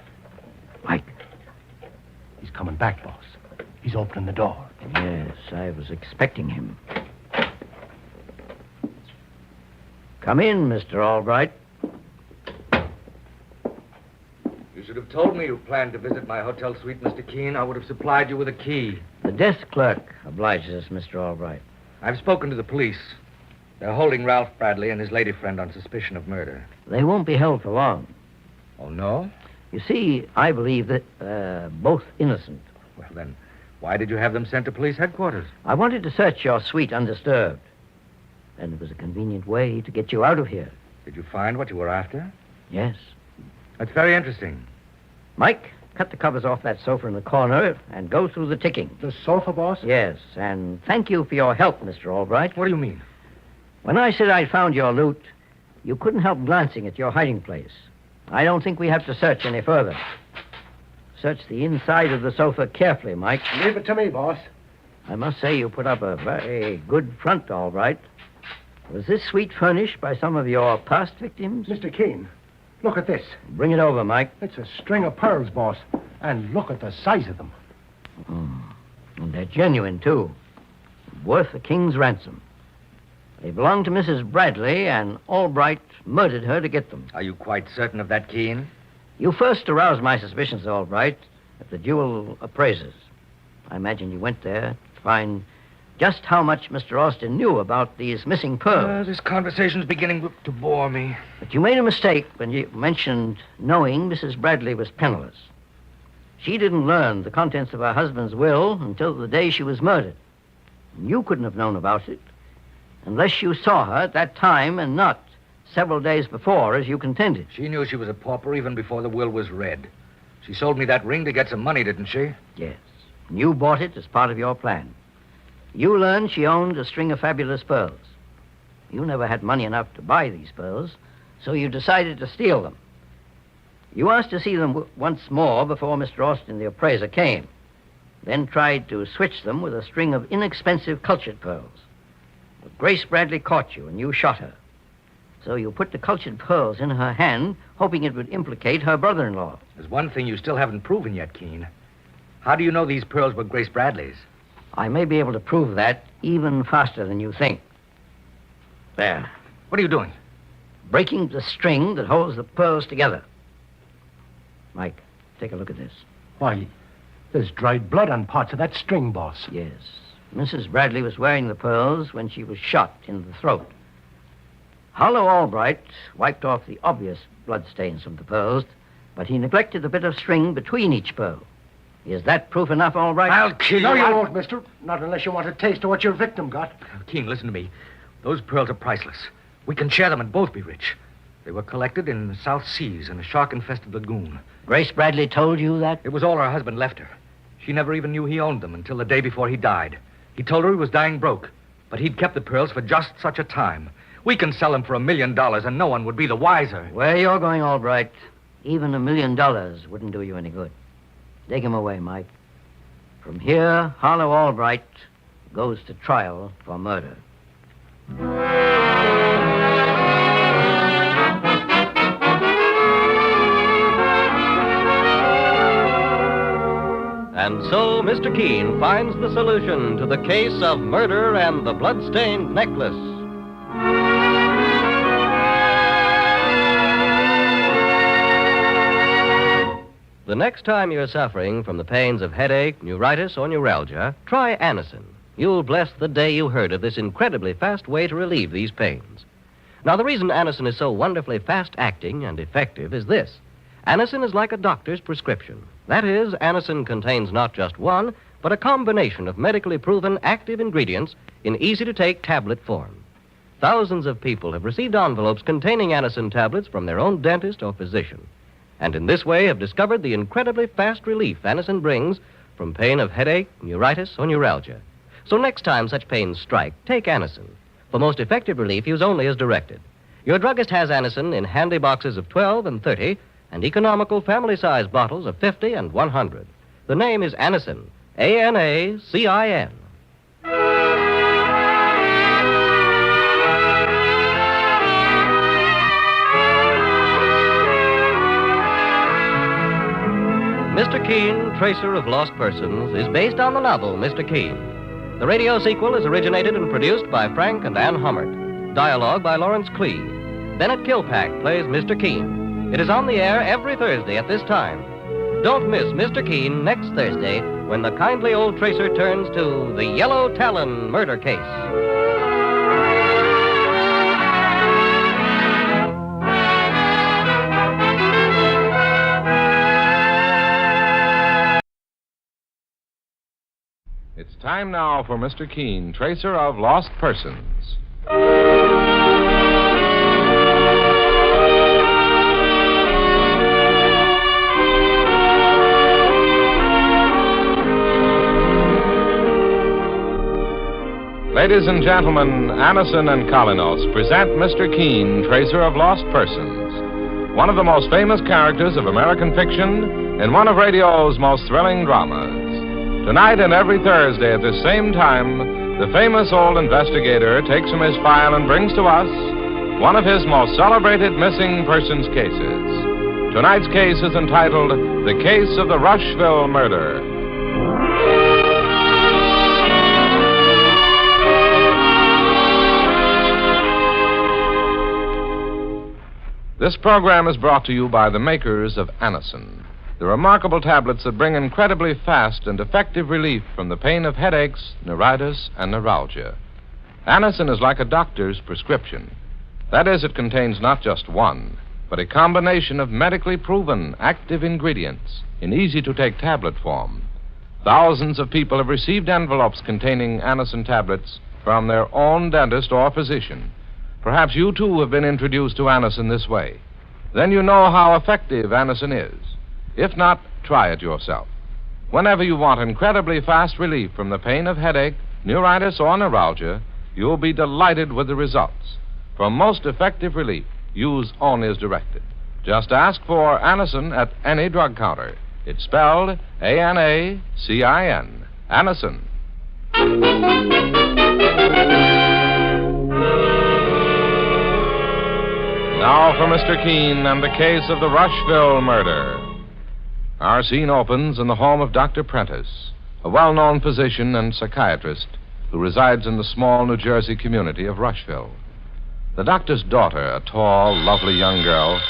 Mike. He's coming back, boss. He's opening the door. Yes, I was expecting him. Come in, Mr. Albright. You should have told me you planned to visit my hotel suite, Mr. Keene. I would have supplied you with a key. The desk clerk obliges us, Mr. Albright. I've spoken to the police. They're holding Ralph Bradley and his lady friend on suspicion of murder. They won't be held for long. Oh, no? You see, I believe that both innocent. Well, then, why did you have them sent to police headquarters? I wanted to search your suite undisturbed. And it was a convenient way to get you out of here. Did you find what you were after? Yes. That's very interesting. Mike, cut the covers off that sofa in the corner and go through the ticking. The sofa, boss? Yes, and thank you for your help, Mr. Albright. What do you mean? When I said I'd found your loot, you couldn't help glancing at your hiding place. I don't think we have to search any further. Search the inside of the sofa carefully, Mike. Leave it to me, boss. I must say you put up a very good front, all right. Was this suite furnished by some of your past victims? Mr. Keene, look at this. Bring it over, Mike. It's a string of pearls, boss. And look at the size of them. And they're genuine, too. Worth a king's ransom. They belong to Mrs. Bradley, and Albright murdered her to get them. Are you quite certain of that, Keene? You first aroused my suspicions, Albright, at the jewel appraisers. I imagine you went there to find just how much Mr. Austin knew about these missing pearls. This conversation's beginning to bore me. But you made a mistake when you mentioned knowing Mrs. Bradley was penniless. She didn't learn the contents of her husband's will until the day she was murdered. You couldn't have known about it unless you saw her at that time and not several days before, as you contended. She knew she was a pauper even before the will was read. She sold me that ring to get some money, didn't she? Yes. And you bought it as part of your plan. You learned she owned a string of fabulous pearls. You never had money enough to buy these pearls, so you decided to steal them. You asked to see them once more before Mr. Austin, the appraiser, came, then tried to switch them with a string of inexpensive cultured pearls. But Grace Bradley caught you, and you shot her. So you put the cultured pearls in her hand, hoping it would implicate her brother-in-law. There's one thing you still haven't proven yet, Keene. How do you know these pearls were Grace Bradley's? I may be able to prove that even faster than you think. There. What are you doing? Breaking the string that holds the pearls together. Mike, take a look at this. Why, there's dried blood on parts of that string, boss. Yes. Mrs. Bradley was wearing the pearls when she was shot in the throat. Harlow Albright wiped off the obvious bloodstains from the pearls, but he neglected the bit of string between each pearl. Is that proof enough, Albright? I'll kill you. No, you won't, mister. Not unless you want a taste of what your victim got. Keene, listen to me. Those pearls are priceless. We can share them and both be rich. They were collected in the South Seas in a shark-infested lagoon. Grace Bradley told you that? It was all her husband left her. She never even knew he owned them until the day before he died. He told her he was dying broke, but he'd kept the pearls for just such a time. We can sell them for $1 million, and no one would be the wiser. Where you're going, Albright, even $1 million wouldn't do you any good. Take him away, Mike. From here, Harlow Albright goes to trial for murder. And so Mr. Keene finds the solution to the case of murder and the blood-stained necklace. The next time you're suffering from the pains of headache, neuritis, or neuralgia, try Anacin. You'll bless the day you heard of this incredibly fast way to relieve these pains. Now, the reason Anacin is so wonderfully fast-acting and effective is this. Anacin is like a doctor's prescription. That is, Anacin contains not just one, but a combination of medically proven active ingredients in easy-to-take tablet form. Thousands of people have received envelopes containing Anacin tablets from their own dentist or physician, and in this way have discovered the incredibly fast relief Anacin brings from pain of headache, neuritis, or neuralgia. So next time such pains strike, take Anacin. For most effective relief, use only as directed. Your druggist has Anacin in handy boxes of 12 and 30 and economical family-size bottles of 50 and 100. The name is Anacin, A-N-A-C-I-N. Mr. Keene, Tracer of Lost Persons, is based on the novel Mr. Keene. The radio sequel is originated and produced by Frank and Ann Hummert. Dialogue by Lawrence Clee. Bennett Kilpack plays Mr. Keene. It is on the air every Thursday at this time. Don't miss Mr. Keene next Thursday when the kindly old Tracer turns to the Yellow Talon murder case. It's time now for Mr. Keene, Tracer of Lost Persons. Ladies and gentlemen, Anacin and Kalinos present Mr. Keene, Tracer of Lost Persons, one of the most famous characters of American fiction in one of radio's most thrilling dramas. Tonight and every Thursday at this same time, the famous old investigator takes from his file and brings to us one of his most celebrated missing persons cases. Tonight's case is entitled The Case of the Rushville Murder. This program is brought to you by the makers of Anacin. the remarkable tablets that bring incredibly fast and effective relief from the pain of headaches, neuritis, and neuralgia. Anacin is like a doctor's prescription. That is, it contains not just one, but a combination of medically proven active ingredients in easy-to-take tablet form. Thousands of people have received envelopes containing Anacin tablets from their own dentist or physician. Perhaps you, too, have been introduced to Anacin this way. Then you know how effective Anacin is. If not, try it yourself. Whenever you want incredibly fast relief from the pain of headache, neuritis, or neuralgia, you'll be delighted with the results. For most effective relief, use only as directed. Just ask for Anacin at any drug counter. It's spelled A-N-A-C-I-N. Anacin. Now for Mr. Keene and the case of the Rushville murder. Our scene opens in the home of Dr. Prentice, a well-known physician and psychiatrist who resides in the small New Jersey community of Rushville. The doctor's daughter, a tall, lovely young girl,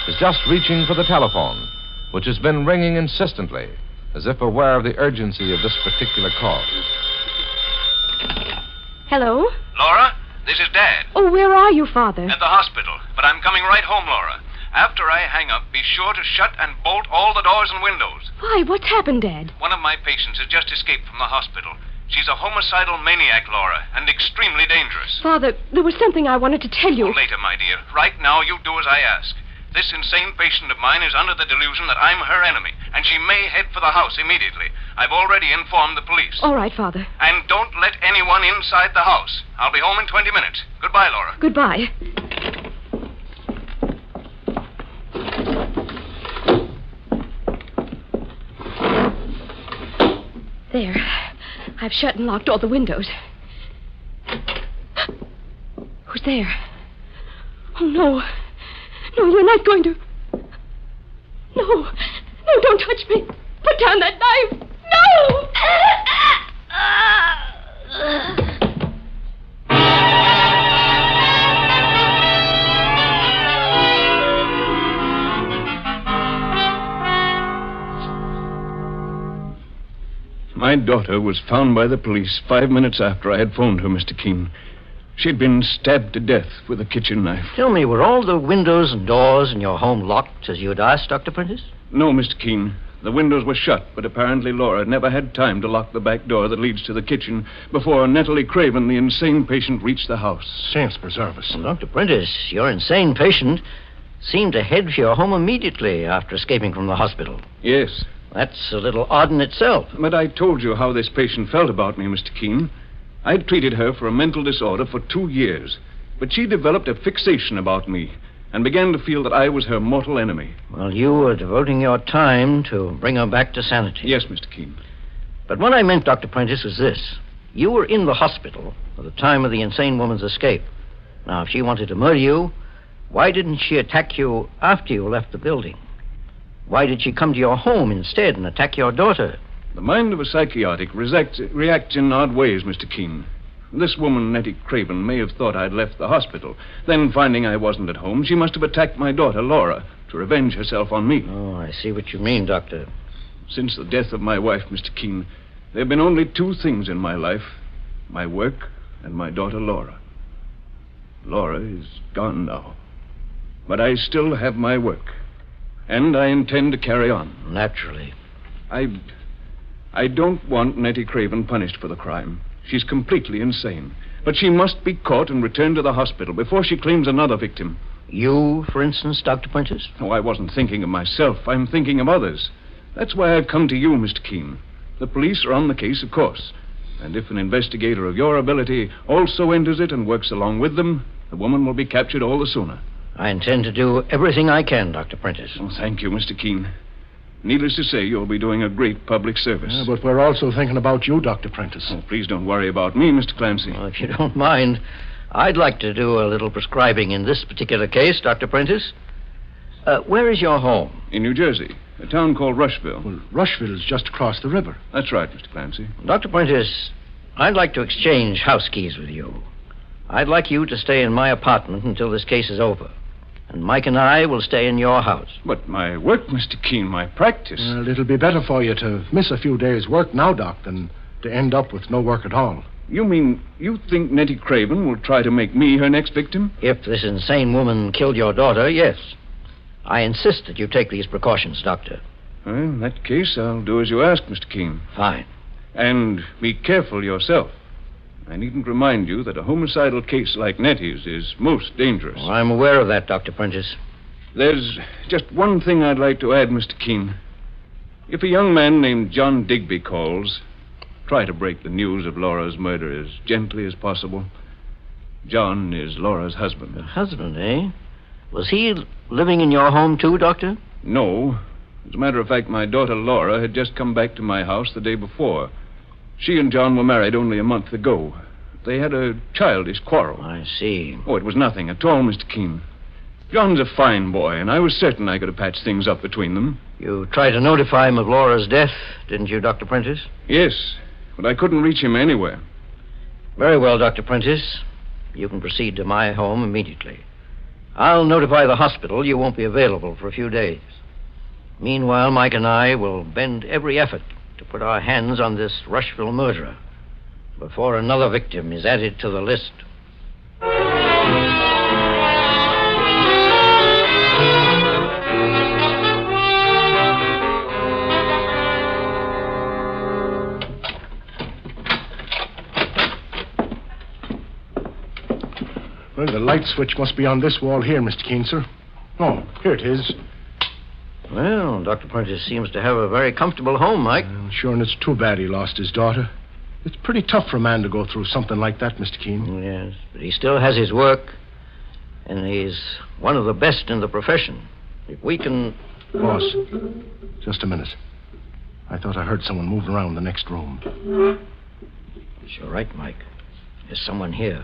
is just reaching for the telephone, which has been ringing insistently, as if aware of the urgency of this particular call. Hello? Laura, this is Dad. Oh, where are you, Father? At the hospital, but I'm coming right home, Laura. After I hang up, be sure to shut and bolt all the doors and windows. Why, what's happened, Dad? One of my patients has just escaped from the hospital. She's a homicidal maniac, Laura, and extremely dangerous. Father, there was something I wanted to tell you. Oh, later, my dear. Right now, you do as I ask. This insane patient of mine is under the delusion that I'm her enemy, and she may head for the house immediately. I've already informed the police. All right, Father. And don't let anyone inside the house. I'll be home in 20 minutes. Goodbye, Laura. Goodbye. There. I've shut and locked all the windows. Who's there? Oh, no. No, you're not going to... No. No, don't touch me. Put down that knife. No! My daughter was found by the police 5 minutes after I had phoned her, Mr. Keene. She'd been stabbed to death with a kitchen knife. Tell me, were all the windows and doors in your home locked as you had asked, Dr. Prentice? No, Mr. Keene. The windows were shut, but apparently Laura never had time to lock the back door that leads to the kitchen before Natalie Craven, the insane patient, reached the house. Saints preserve us. Well, Dr. Prentice, your insane patient seemed to head for your home immediately after escaping from the hospital. Yes. That's a little odd in itself. But I told you how this patient felt about me, Mr. Keene. I'd treated her for a mental disorder for 2 years, but she developed a fixation about me and began to feel that I was her mortal enemy. Well, you were devoting your time to bring her back to sanity. Yes, Mr. Keene. But what I meant, Dr. Prentice, was this. You were in the hospital at the time of the insane woman's escape. Now, if she wanted to murder you, why didn't she attack you after you left the building? Why did she come to your home instead and attack your daughter? The mind of a psychotic reacts in odd ways, Mr. Keene. This woman, Nettie Craven, may have thought I'd left the hospital. Then, finding I wasn't at home, she must have attacked my daughter, Laura, to revenge herself on me. Oh, I see what you mean, Doctor. Since the death of my wife, Mr. Keene, there have been only 2 things in my life: my work and my daughter, Laura. Laura is gone now. But I still have my work, and I intend to carry on. Naturally. I don't want Nettie Craven punished for the crime. She's completely insane. But she must be caught and returned to the hospital before she claims another victim. You, for instance, Dr. Prentice? Oh, I wasn't thinking of myself. I'm thinking of others. That's why I've come to you, Mr. Keene. The police are on the case, of course. And if an investigator of your ability also enters it and works along with them, the woman will be captured all the sooner. I intend to do everything I can, Dr. Prentice. Oh, thank you, Mr. Keene. Needless to say, you'll be doing a great public service. Yeah, but we're also thinking about you, Dr. Prentice. Oh, please don't worry about me, Mr. Clancy. Well, if you don't mind, I'd like to do a little prescribing in this particular case, Dr. Prentice. Where is your home? In New Jersey, a town called Rushville. Well, Rushville's just across the river. That's right, Mr. Clancy. Dr. Prentice, I'd like to exchange house keys with you. I'd like you to stay in my apartment until this case is over. and Mike and I will stay in your house. But my work, Mr. Keene, my practice. Well, it'll be better for you to miss a few days' work now, Doc, than to end up with no work at all. You mean you think Nettie Craven will try to make me her next victim? If this insane woman killed your daughter, yes. I insist that you take these precautions, Doctor. Well, in that case, I'll do as you ask, Mr. Keene. Fine. And be careful yourself. I needn't remind you that a homicidal case like Nettie's is most dangerous. Oh, I'm aware of that, Dr. Prentice. There's just one thing I'd like to add, Mr. Keene. If a young man named John Digby calls, try to break the news of Laura's murder as gently as possible. John is Laura's husband. Her husband, eh? Was he living in your home, too, Doctor? No. As a matter of fact, my daughter Laura had just come back to my house the day before. She and John were married only a month ago. They had a childish quarrel. I see. Oh, it was nothing at all, Mr. Keene. John's a fine boy, and I was certain I could have patched things up between them. You tried to notify him of Laura's death, didn't you, Dr. Prentice? Yes, but I couldn't reach him anywhere. Very well, Dr. Prentice. You can proceed to my home immediately. I'll notify the hospital you won't be available for a few days. Meanwhile, Mike and I will bend every effort to put our hands on this Rushville murderer before another victim is added to the list. Well, the light switch must be on this wall here, Mr. Keene, sir. Oh, here it is. Well, Dr. Prentice seems to have a very comfortable home, Mike. Well, sure, and it's too bad he lost his daughter. It's pretty tough for a man to go through something like that, Mr. Keene. Yes, but he still has his work, and he's one of the best in the profession. If we can... Boss, just a minute. I thought I heard someone moving around the next room. You're right, Mike. There's someone here.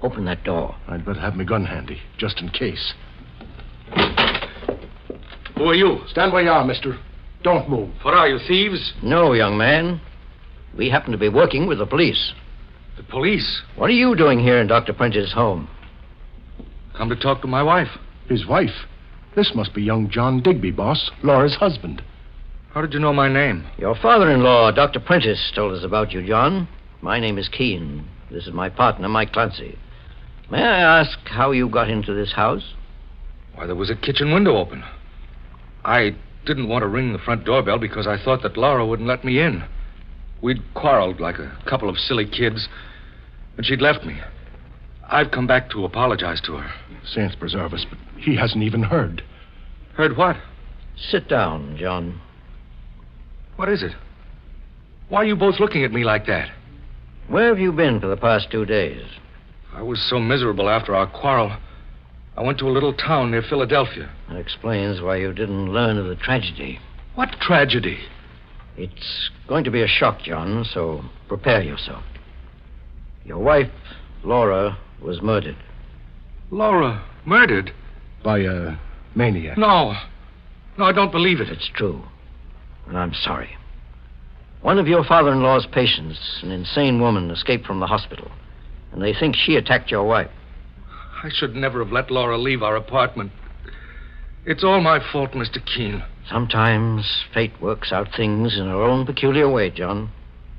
Open that door. I'd better have my gun handy, just in case. Who are you? Stand where you are, mister. Don't move. What are you, thieves? No, young man. We happen to be working with the police. The police? What are you doing here in Dr. Prentice's home? Come to talk to my wife. His wife? This must be young John Digby, boss. Laura's husband. How did you know my name? Your father-in-law, Dr. Prentice, told us about you, John. My name is Keene. This is my partner, Mike Clancy. May I ask how you got into this house? Why, there was a kitchen window open. I didn't want to ring the front doorbell because I thought that Laura wouldn't let me in. We'd quarreled like a couple of silly kids, and she'd left me. I've come back to apologize to her. Saints preserve us, but he hasn't even heard. Heard what? Sit down, John. What is it? Why are you both looking at me like that? Where have you been for the past 2 days? I was so miserable after our quarrel. I went to a little town near Philadelphia. That explains why you didn't learn of the tragedy. What tragedy? It's going to be a shock, John, so prepare yourself. Your wife, Laura, was murdered. Laura murdered? By a maniac. No. No, I don't believe it. It's true. And I'm sorry. One of your father-in-law's patients, an insane woman, escaped from the hospital. And they think she attacked your wife. I should never have let Laura leave our apartment. It's all my fault, Mr. Keene. Sometimes fate works out things in her own peculiar way, John.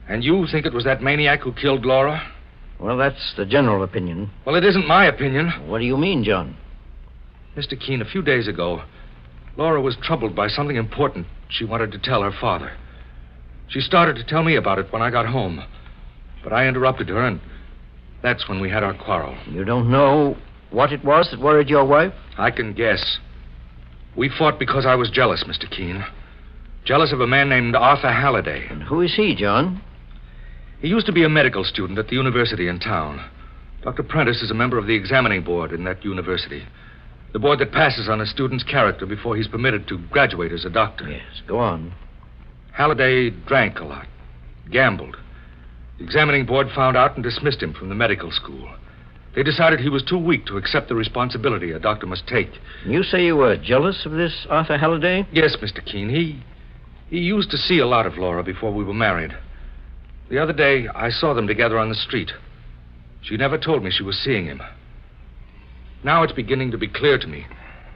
And you think it was that maniac who killed Laura? Well, that's the general opinion. Well, it isn't my opinion. What do you mean, John? Mr. Keene, a few days ago, Laura was troubled by something important she wanted to tell her father. She started to tell me about it when I got home. But I interrupted her, and that's when we had our quarrel. You don't know what it was that worried your wife? I can guess. We fought because I was jealous, Mr. Keene. Jealous of a man named Arthur Halliday. And who is he, John? He used to be a medical student at the university in town. Dr. Prentice is a member of the examining board in that university. The board that passes on a student's character before he's permitted to graduate as a doctor. Yes, go on. Halliday drank a lot, gambled. The examining board found out and dismissed him from the medical school. They decided he was too weak to accept the responsibility a doctor must take. You say you were jealous of this Arthur Halliday? Yes, Mr. Keene. He used to see a lot of Laura before we were married. The other day, I saw them together on the street. She never told me she was seeing him. Now it's beginning to be clear to me.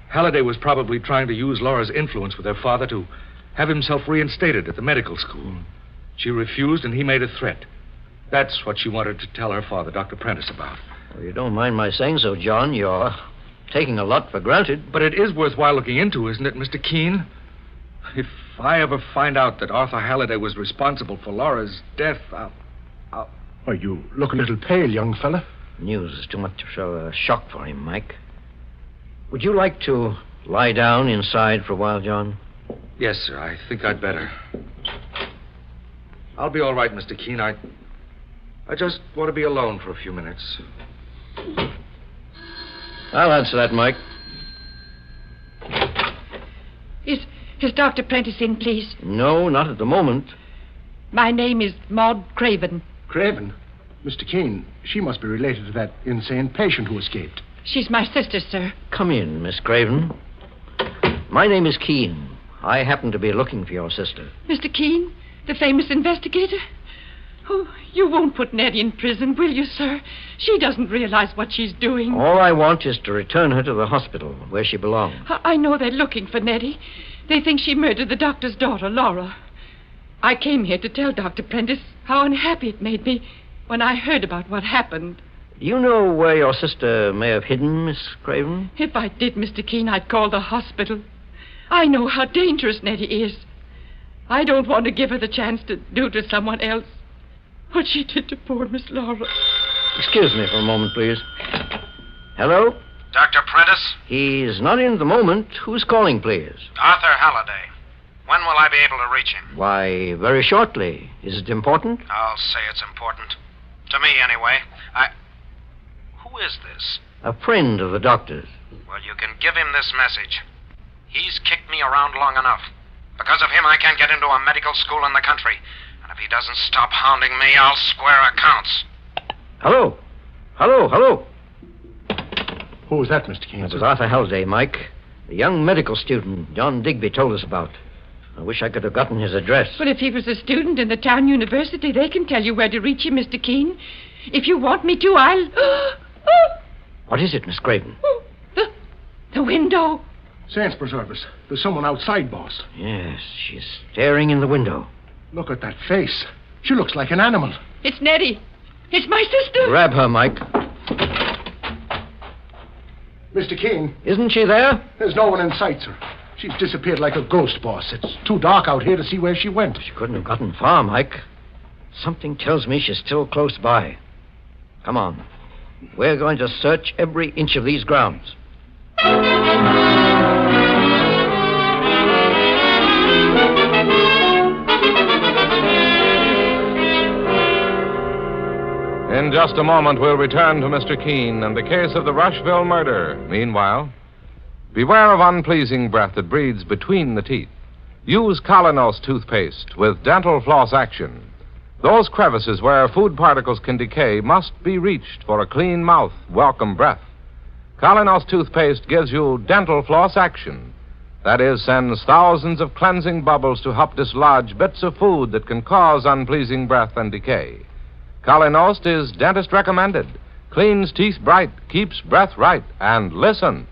Halliday was probably trying to use Laura's influence with her father to have himself reinstated at the medical school. She refused, and he made a threat. That's what she wanted to tell her father, Dr. Prentice, about. Well, you don't mind my saying so, John. You're taking a lot for granted. But it is worthwhile looking into, isn't it, Mr. Keene? If I ever find out that Arthur Halliday was responsible for Laura's death, I'll... Why, you look a little pale, young fella. News is too much of a shock for him, Mike. Would you like to lie down inside for a while, John? Yes, sir. I think I'd better. I'll be all right, Mr. Keene. I just want to be alone for a few minutes. I'll answer that, Mike. Is Dr. Prentice in, please? No, not at the moment. My name is Maud Craven. Craven? Mr. Keene, she must be related to that insane patient who escaped. She's my sister, sir. Come in, Miss Craven. My name is Keene. I happen to be looking for your sister. Mr. Keene, the famous investigator? Oh, you won't put Nettie in prison, will you, sir? She doesn't realize what she's doing. All I want is to return her to the hospital where she belongs. I know they're looking for Nettie. They think she murdered the doctor's daughter, Laura. I came here to tell Dr. Prentice how unhappy it made me when I heard about what happened. Do you know where your sister may have hidden, Miss Craven? If I did, Mr. Keene, I'd call the hospital. I know how dangerous Nettie is. I don't want to give her the chance to do to someone else what she did to poor Miss Laura. Excuse me for a moment, please. Hello? Dr. Prentice? He's not in at the moment. Who's calling, please? Arthur Halliday. When will I be able to reach him? Why, very shortly. Is it important? I'll say it's important. To me, anyway. Who is this? A friend of the doctor's. Well, you can give him this message. He's kicked me around long enough. Because of him, I can't get into a medical school in the country. And if he doesn't stop hounding me, I'll square accounts. Hello? Hello? Who was that, Mr. Keene? That was Arthur Halliday, Mike. The young medical student John Digby told us about. I wish I could have gotten his address. But if he was a student in the town university, they can tell you where to reach him, Mr. Keene. If you want me to, I'll... What is it, Miss Craven? The window. Saints preserve us. There's someone outside, boss. Yes, she's staring in the window. Look at that face. She looks like an animal. It's Nettie. It's my sister. Grab her, Mike. Mr. Keene. Isn't she there? There's no one in sight, sir. She's disappeared like a ghost, boss. It's too dark out here to see where she went. She couldn't have gotten far, Mike. Something tells me she's still close by. Come on. We're going to search every inch of these grounds. In just a moment, we'll return to Mr. Keene and the case of the Rushville murder. Meanwhile, beware of unpleasing breath that breathes between the teeth. Use Colinos toothpaste with dental floss action. Those crevices where food particles can decay must be reached for a clean mouth, welcome breath. Colinos toothpaste gives you dental floss action. That is, sends thousands of cleansing bubbles to help dislodge bits of food that can cause unpleasing breath and decay. Colinost is dentist recommended. Cleans teeth bright, keeps breath right. And listen.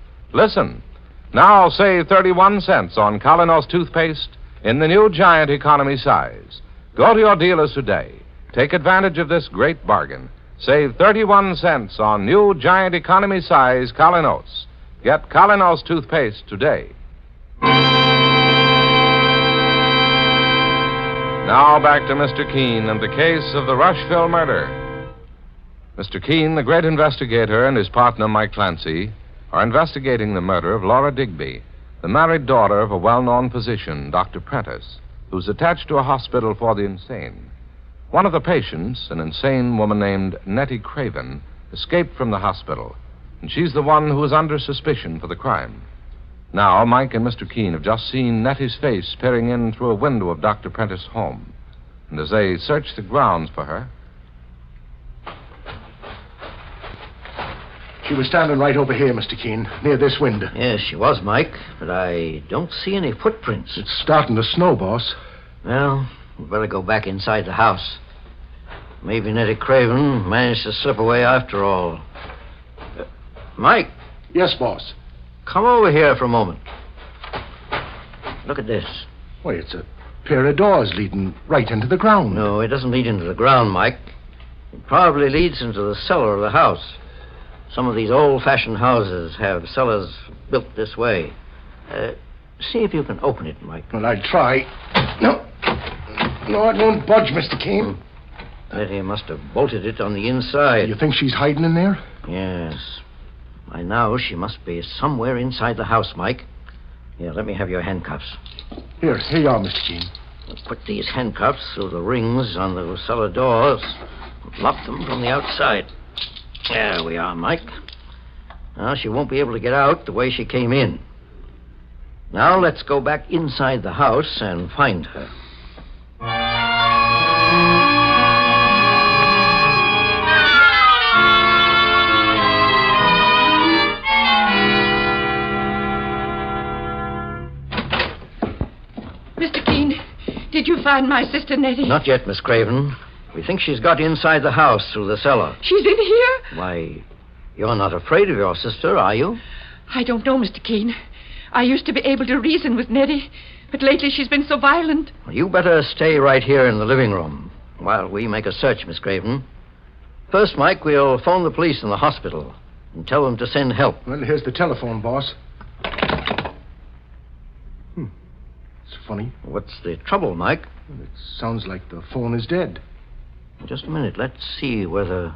Now save 31 cents on Colinost toothpaste in the new giant economy size. Go to your dealers today. Take advantage of this great bargain. Save 31 cents on new giant economy size Colinos. Get Colinos toothpaste today. Now back to Mr. Keene and the case of the Rushville murder. Mr. Keene, the great investigator, and his partner, Mike Clancy, are investigating the murder of Laura Digby, the married daughter of a well-known physician, Dr. Prentice, who's attached to a hospital for the insane. One of the patients, an insane woman named Nettie Craven, escaped from the hospital, and she's the one who is under suspicion for the crime. Now, Mike and Mr. Keene have just seen Nettie's face peering in through a window of Dr. Prentice's home. And as they search the grounds for her... She was standing right over here, Mr. Keene, near this window. Yes, she was, Mike, but I don't see any footprints. It's starting to snow, boss. Well, we better go back inside the house. Maybe Nettie Craven managed to slip away after all. Mike. Yes, boss. Come over here for a moment. Look at this. Why, it's a pair of doors leading right into the ground. No, it doesn't lead into the ground, Mike. It probably leads into the cellar of the house. Some of these old-fashioned houses have cellars built this way. See if you can open it, Mike. Well, I'll try. No, it won't budge, Mr. Keene. Letty must have bolted it on the inside. You think she's hiding in there? Yes. By now, she must be somewhere inside the house, Mike. Here, let me have your handcuffs. Here you are, Mr. Keene. We'll put these handcuffs through the rings on the cellar doors. Lock them from the outside. There we are, Mike. Now she won't be able to get out the way she came in. Now let's go back inside the house and find her. Mr. Keene, did you find my sister Nettie? Not yet, Miss Craven. We think she's got inside the house through the cellar. She's in here? Why, you're not afraid of your sister, are you? I don't know, Mr. Keene. I used to be able to reason with Nettie, but lately she's been so violent. Well, you better stay right here in the living room while we make a search, Miss Craven. First, Mike, we'll phone the police in the hospital and tell them to send help. Well, here's the telephone, boss. It's funny. What's the trouble, Mike? Well, it sounds like the phone is dead. Just a minute. Let's see where the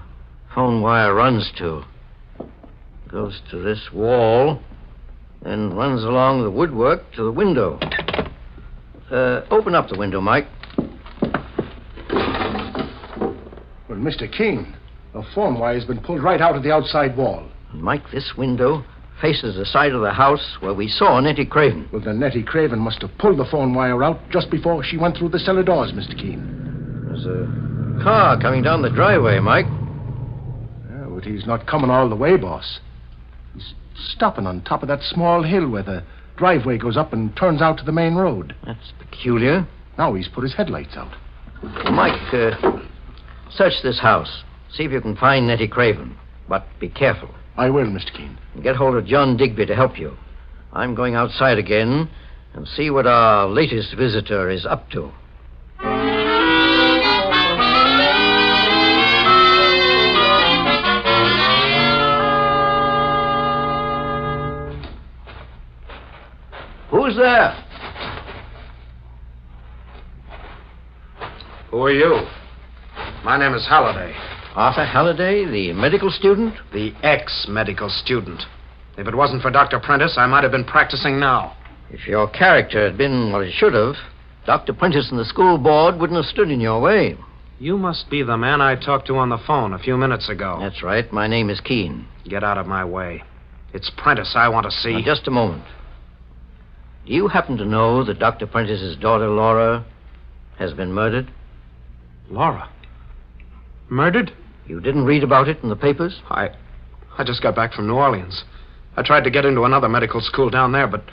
phone wire runs to. Goes to this wall, then runs along the woodwork to the window. Open up the window, Mike. Well, Mr. Keene, the phone wire has been pulled right out of the outside wall. Mike, this window faces the side of the house where we saw Nettie Craven. Well, then Nettie Craven must have pulled the phone wire out just before she went through the cellar doors, Mr. Keene. There's a car coming down the driveway, Mike. Yeah, but he's not coming all the way, boss. He's stopping on top of that small hill where the driveway goes up and turns out to the main road. That's peculiar. Now he's put his headlights out. Mike, search this house. See if you can find Nettie Craven. But be careful. I will, Mr. Keene. Get hold of John Digby to help you. I'm going outside again and see what our latest visitor is up to. Who's there? Who are you? My name is Halliday. Arthur Halliday, the medical student? The ex-medical student. If it wasn't for Dr. Prentice, I might have been practicing now. If your character had been what it should have, Dr. Prentice and the school board wouldn't have stood in your way. You must be the man I talked to on the phone a few minutes ago. That's right. My name is Keene. Get out of my way. It's Prentice I want to see. Now, just a moment. Do you happen to know that Dr. Prentice's daughter, Laura, has been murdered? Laura? Murdered? You didn't read about it in the papers? I just got back from New Orleans. I tried to get into another medical school down there, but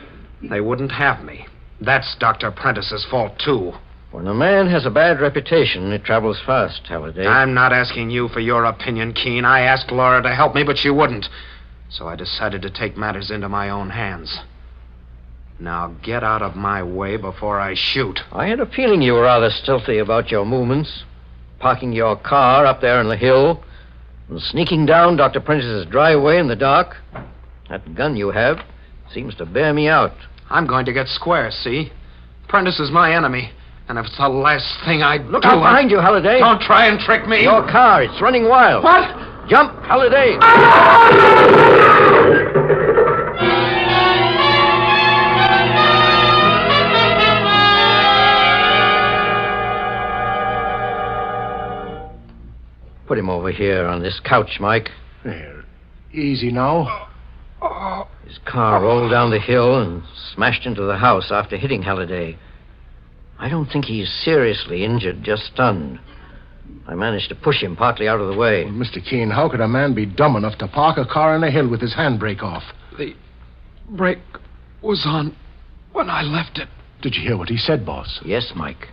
they wouldn't have me. That's Dr. Prentice's fault, too. When a man has a bad reputation, it travels fast, Halliday. I'm not asking you for your opinion, Keene. I asked Laura to help me, but she wouldn't. So I decided to take matters into my own hands. Now get out of my way before I shoot. I had a feeling you were rather stealthy about your movements. Parking your car up there on the hill and sneaking down Dr. Prentice's driveway in the dark. That gun you have seems to bear me out. I'm going to get square, see? Prentice is my enemy, and if it's the last thing I Look out behind you, Halliday. Don't try and trick me. Your car, it's running wild. What? Jump, Halliday. Put him over here on this couch, Mike. There. Easy now. His car rolled down the hill and smashed into the house after hitting Halliday. I don't think he's seriously injured, just stunned. I managed to push him partly out of the way. Well, Mr. Keene, how could a man be dumb enough to park a car on a hill with his handbrake off? The brake was on when I left it. Did you hear what he said, boss? Yes, Mike.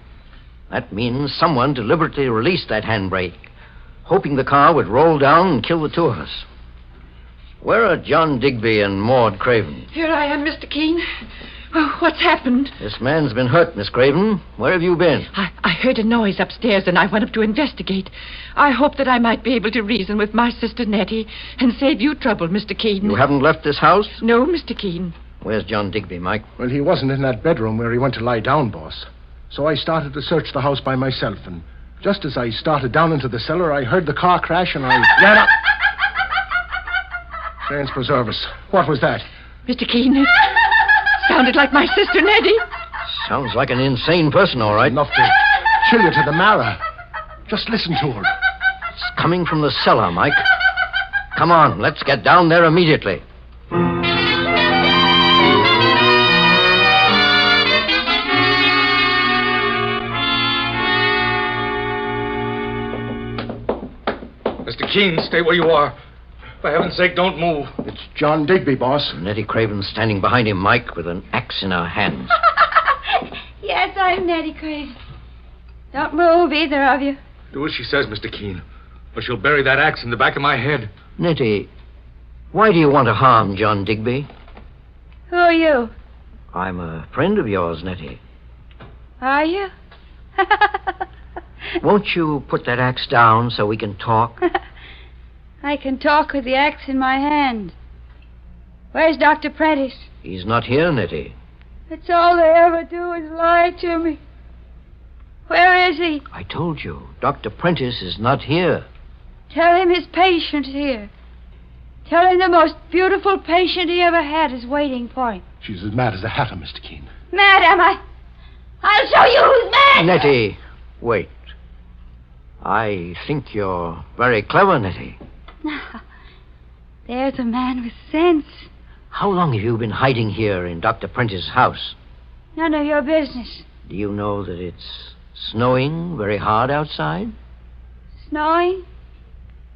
That means someone deliberately released that handbrake, hoping the car would roll down and kill the two of us. Where are John Digby and Maud Craven? Here I am, Mr. Keene. Oh, what's happened? This man's been hurt, Miss Craven. Where have you been? I heard a noise upstairs and I went up to investigate. I hoped that I might be able to reason with my sister Nettie and save you trouble, Mr. Keene. You haven't left this house? No, Mr. Keene. Where's John Digby, Mike? Well, he wasn't in that bedroom where he went to lie down, boss. So I started to search the house by myself, and just as I started down into the cellar, I heard the car crash, and I ran up. Saints preserve us. What was that? Mr. Keene, it sounded like my sister Nettie. Sounds like an insane person, all right. Enough to chill you to the marrow. Just listen to her. It's coming from the cellar, Mike. Come on, let's get down there immediately. Mr. Keene, stay where you are. For heaven's sake, don't move. It's John Digby, boss. Nettie Craven's standing behind him, Mike, with an axe in her hands. Yes, I'm Nettie Craven. Don't move, either of you. Do as she says, Mr. Keene, or she'll bury that axe in the back of my head. Nettie, why do you want to harm John Digby? Who are you? I'm a friend of yours, Nettie. Are you? Won't you put that axe down so we can talk? I can talk with the axe in my hand. Where's Dr. Prentice? He's not here, Nettie. That's all they ever do is lie to me. Where is he? I told you, Dr. Prentice is not here. Tell him his patient's here. Tell him the most beautiful patient he ever had is waiting for him. She's as mad as a hatter, Mr. Keene. Mad, am I? I'll show you who's mad! Nettie, wait. I think you're very clever, Nettie. Now, there's a man with sense. How long have you been hiding here in Dr. Prentice's house? None of your business. Do you know that it's snowing very hard outside? Snowing?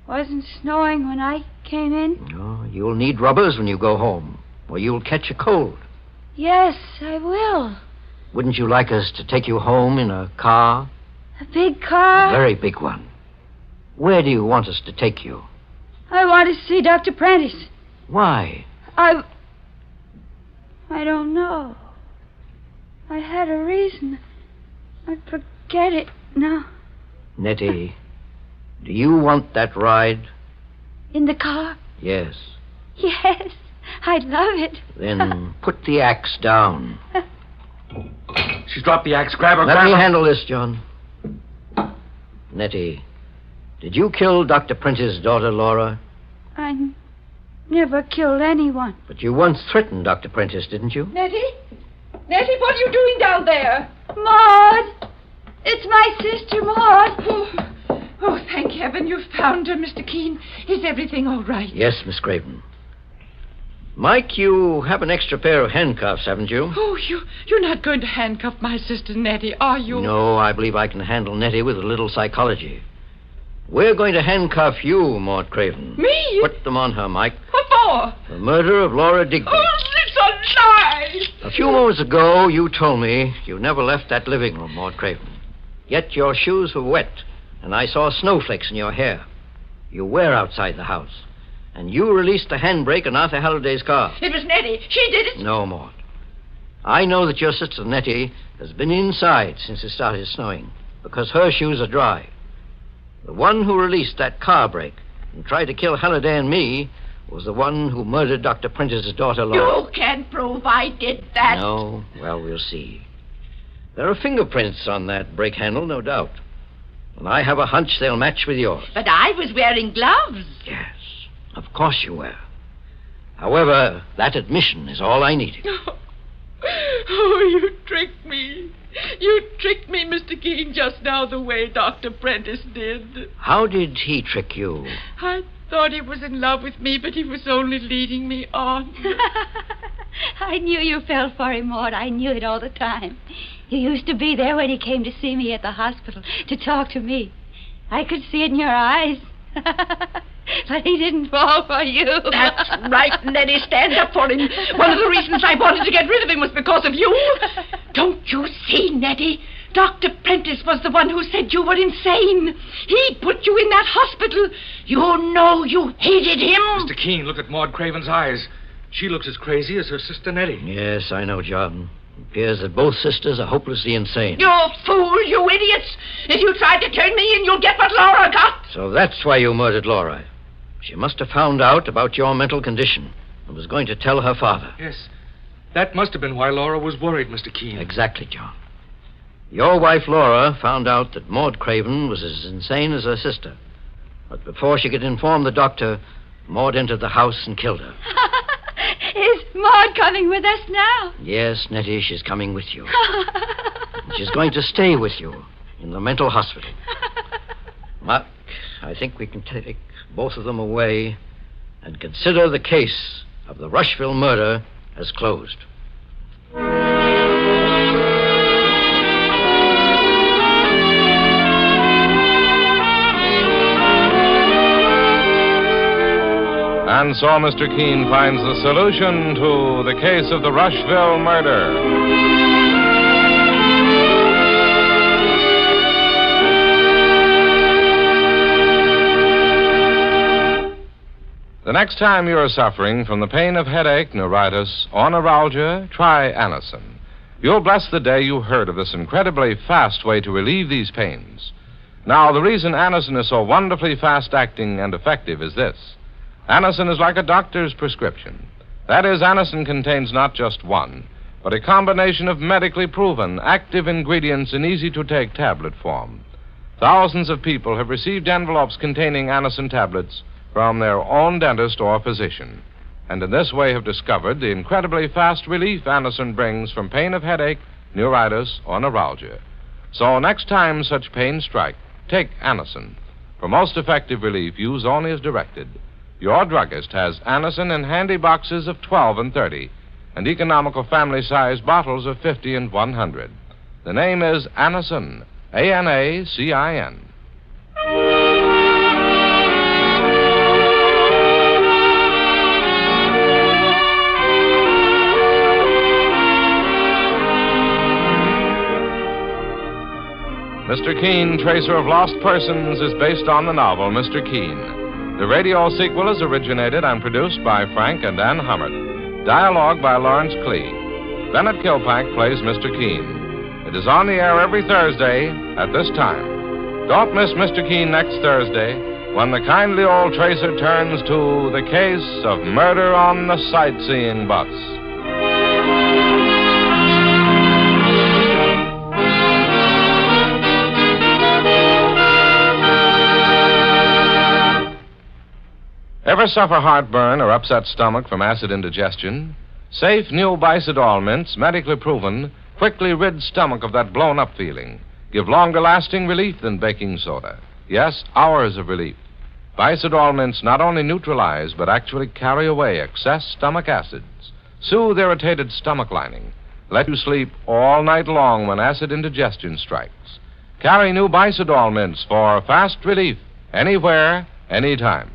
Wasn't snowing when I came in? No, you'll need rubbers when you go home, or you'll catch a cold. Yes, I will. Wouldn't you like us to take you home in a car? A big car? A very big one. Where do you want us to take you? I want to see Dr. Prentice. Why? I don't know. I had a reason. I forget it now. Nettie, do you want that ride? In the car? Yes. Yes, I'd love it. Then put the axe down. She's dropped the axe. Grab her, Let grab me her. handle this, John. Nettie, did you kill Dr. Prentice's daughter, Laura? I never killed anyone. But you once threatened Dr. Prentice, didn't you? Nettie? Nettie, what are you doing down there? Maud! It's my sister, Maud. Oh, thank heaven you've found her, Mr. Keene. Is everything all right? Yes, Miss Craven. Mike, you have an extra pair of handcuffs, haven't you? Oh, you're not going to handcuff my sister Nettie, are you? No, I believe I can handle Nettie with a little psychology. We're going to handcuff you, Maud Craven. Me? Put them on her, Mike. What for? The murder of Laura Digby. Oh, it's a lie! A few moments ago, you told me you never left that living room, Maud Craven. Yet your shoes were wet, and I saw snowflakes in your hair. You were outside the house, and you released the handbrake on Arthur Halliday's car. It was Nettie. She did it. No, Maud. I know that your sister Nettie has been inside since it started snowing, because her shoes are dry. The one who released that car brake and tried to kill Halliday and me was the one who murdered Dr. Prentice's daughter, Laura. You can't prove I did that. No? Well, we'll see. There are fingerprints on that brake handle, no doubt. And I have a hunch they'll match with yours. But I was wearing gloves. Yes, of course you were. However, that admission is all I needed. Oh, you tricked me. You tricked me, Mr. Keene, just now the way Dr. Prentice did. How did he trick you? I thought he was in love with me, but he was only leading me on. I knew you fell for him, Maud. I knew it all the time. You used to be there when he came to see me at the hospital to talk to me. I could see it in your eyes. But he didn't fall for you. That's right, Nettie. Stand up for him. One of the reasons I wanted to get rid of him was because of you. Don't you see, Nettie? Dr. Prentice was the one who said you were insane. He put you in that hospital. You know you hated him. Mr. Keene, look at Maud Craven's eyes. She looks as crazy as her sister Nettie. Yes, I know, John. It appears that both sisters are hopelessly insane. You fool, you idiots. If you try to turn me in, you'll get what Laura got. So that's why you murdered Laura. She must have found out about your mental condition and was going to tell her father. Yes. That must have been why Laura was worried, Mr. Keene. Exactly, John. Your wife, Laura, found out that Maud Craven was as insane as her sister. But before she could inform the doctor, Maud entered the house and killed her. Is Maud coming with us now? Yes, Nettie, she's coming with you. She's going to stay with you in the mental hospital. Mark, I think we can take both of them away and consider the case of the Rushville murder as closed. And so Mr. Keene finds the solution to the case of the Rushville murder. The next time you are suffering from the pain of headache, neuritis, or neuralgia, try Anacin. You'll bless the day you heard of this incredibly fast way to relieve these pains. Now, the reason Anacin is so wonderfully fast-acting and effective is this. Anacin is like a doctor's prescription. That is, Anacin contains not just one, but a combination of medically proven active ingredients in easy-to-take tablet form. Thousands of people have received envelopes containing Anacin tablets from their own dentist or physician, and in this way have discovered the incredibly fast relief Anacin brings from pain of headache, neuritis, or neuralgia. So next time such pains strike, take Anacin. For most effective relief, use only as directed. Your druggist has Anacin in handy boxes of 12 and 30, and economical family-size bottles of 50 and 100. The name is Anacin, A-N-A-C-I-N. Mr. Keene, Tracer of Lost Persons, is based on the novel Mr. Keene. The radio sequel is originated and produced by Frank and Ann Hummert. Dialogue by Lawrence Klee. Bennett Kilpack plays Mr. Keene. It is on the air every Thursday at this time. Don't miss Mr. Keene next Thursday when the kindly old Tracer turns to the case of murder on the sightseeing bus. Ever suffer heartburn or upset stomach from acid indigestion? Safe new Bicidol mints, medically proven, quickly rid stomach of that blown-up feeling. Give longer-lasting relief than baking soda. Yes, hours of relief. Bicidol mints not only neutralize, but actually carry away excess stomach acids. Soothe irritated stomach lining. Let you sleep all night long when acid indigestion strikes. Carry new Bicidol mints for fast relief, anywhere, anytime.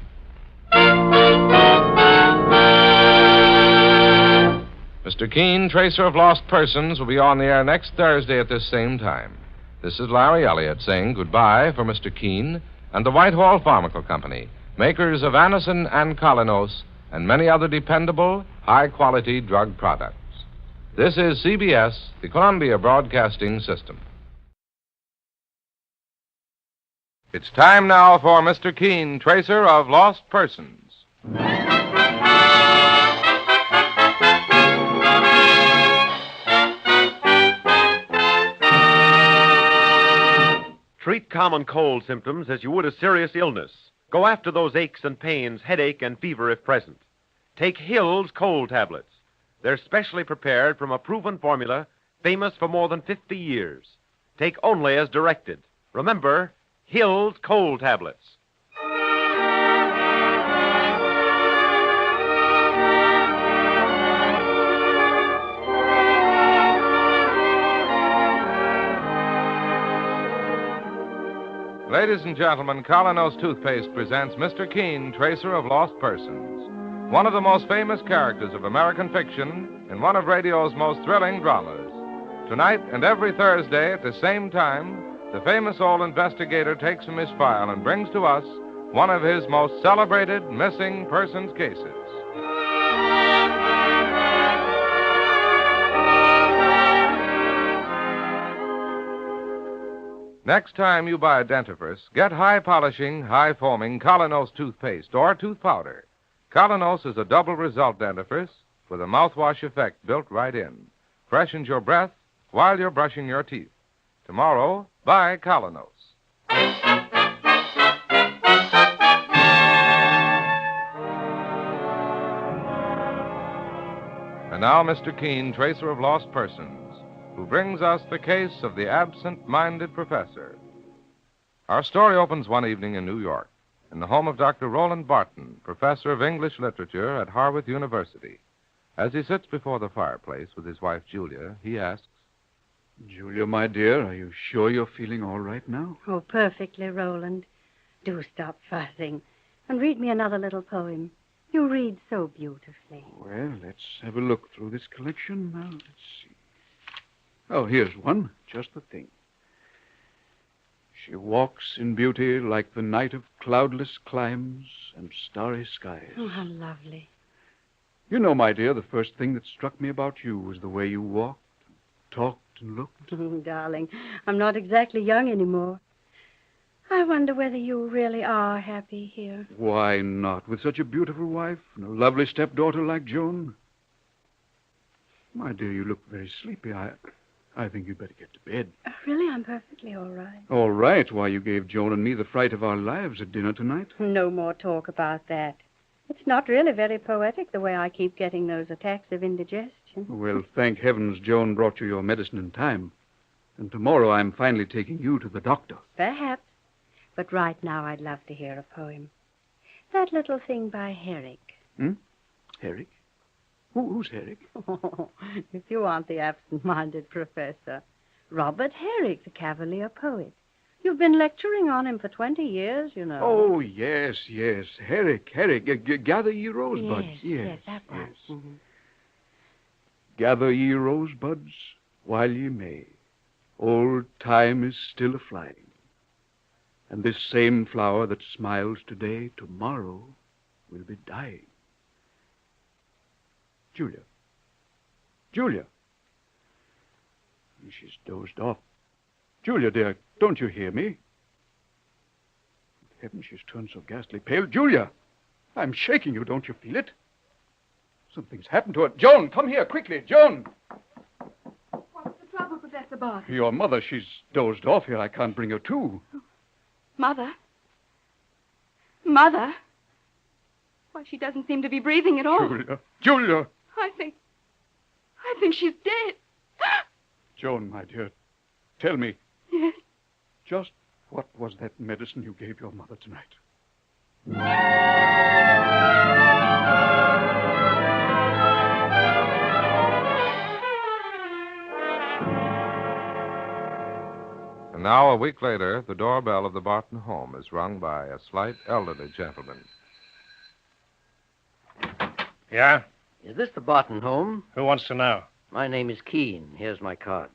Mr. Keene, Tracer of Lost Persons, will be on the air next Thursday at this same time. This is Larry Elliott saying goodbye for Mr. Keene and the Whitehall Pharmaceutical Company, makers of Anacin and Colinos and many other dependable, high-quality drug products. This is CBS, the Columbia Broadcasting System. It's time now for Mr. Keene, Tracer of Lost Persons. Treat common cold symptoms as you would a serious illness. Go after those aches and pains, headache and fever if present. Take Hill's cold tablets. They're specially prepared from a proven formula famous for more than 50 years. Take only as directed. Remember, Hill's cold tablets. Ladies and gentlemen, Colinos Toothpaste presents Mr. Keene, Tracer of Lost Persons, one of the most famous characters of American fiction in one of radio's most thrilling dramas. Tonight and every Thursday at the same time, the famous old investigator takes from his file and brings to us one of his most celebrated missing persons cases. Next time you buy a dentifrice, get high polishing, high foaming Colonos toothpaste or tooth powder. Colonos is a double result dentifrice with a mouthwash effect built right in. Freshens your breath while you're brushing your teeth. Tomorrow, buy Colonos. And now, Mr. Keene, tracer of lost persons, who brings us the case of the absent-minded professor. Our story opens one evening in New York, in the home of Dr. Roland Barton, professor of English literature at Harvard University. As he sits before the fireplace with his wife, Julia, he asks, Julia, my dear, are you sure you're feeling all right now? Oh, perfectly, Roland. Do stop fussing and read me another little poem. You read so beautifully. Well, let's have a look through this collection. Now, let's see. Oh, here's one. Just the thing. She walks in beauty like the night of cloudless climes and starry skies. Oh, how lovely. You know, my dear, the first thing that struck me about you was the way you walked, and talked, and looked. Oh, darling, I'm not exactly young anymore. I wonder whether you really are happy here. Why not, with such a beautiful wife and a lovely stepdaughter like Joan? My dear, you look very sleepy. I think you'd better get to bed. Really, I'm perfectly all right. All right. Why, you gave Joan and me the fright of our lives at dinner tonight. No more talk about that. It's not really very poetic, the way I keep getting those attacks of indigestion. Well, thank heavens Joan brought you your medicine in time. And tomorrow I'm finally taking you to the doctor. Perhaps. But right now I'd love to hear a poem. That little thing by Herrick. Herrick? Who's Herrick? Oh, if you want the absent-minded professor. Robert Herrick, the Cavalier poet. You've been lecturing on him for 20 years, you know. Oh, yes. Herrick. Gather ye rosebuds. Yes, that one. Yes. Mm-hmm. Gather ye rosebuds while ye may. Old time is still a-flying. And this same flower that smiles today, tomorrow will be dying. Julia. She's dozed off. Julia, dear, don't you hear me? Heaven, she's turned so ghastly pale. Julia! I'm shaking you, don't you feel it? Something's happened to her. Joan, come here, quickly. Joan! What's the trouble, Professor Barton? Your mother, she's dozed off here. I can't bring her to. Mother? Mother? Why, she doesn't seem to be breathing at all. Julia! I think she's dead. Joan, my dear, tell me. Yes. Just what was that medicine you gave your mother tonight? And now, a week later, the doorbell of the Barton home is rung by a slight, elderly gentleman. Yeah? Is this the Barton home? Who wants to know? My name is Keene. Here's my card.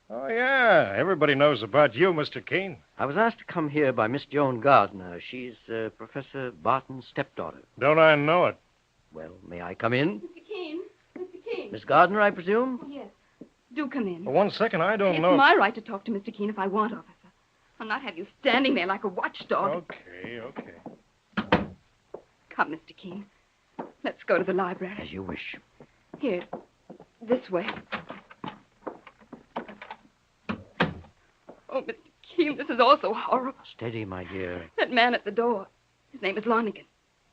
Oh, yeah. Everybody knows about you, Mr. Keene. I was asked to come here by Miss Joan Gardner. She's Professor Barton's stepdaughter. Don't I know it? Well, may I come in? Mr. Keene. Miss Gardner, I presume? Oh, yes. Do come in. For 1 second, I don't It's know. my right to talk to Mr. Keene if I want, officer. I'll not have you standing there like a watchdog. Okay. Come, Mr. Keene. Let's go to the library. As you wish. Here. This way. Oh, Mr. Keene, this is all so horrible. Steady, my dear. That man at the door. His name is Lonigan.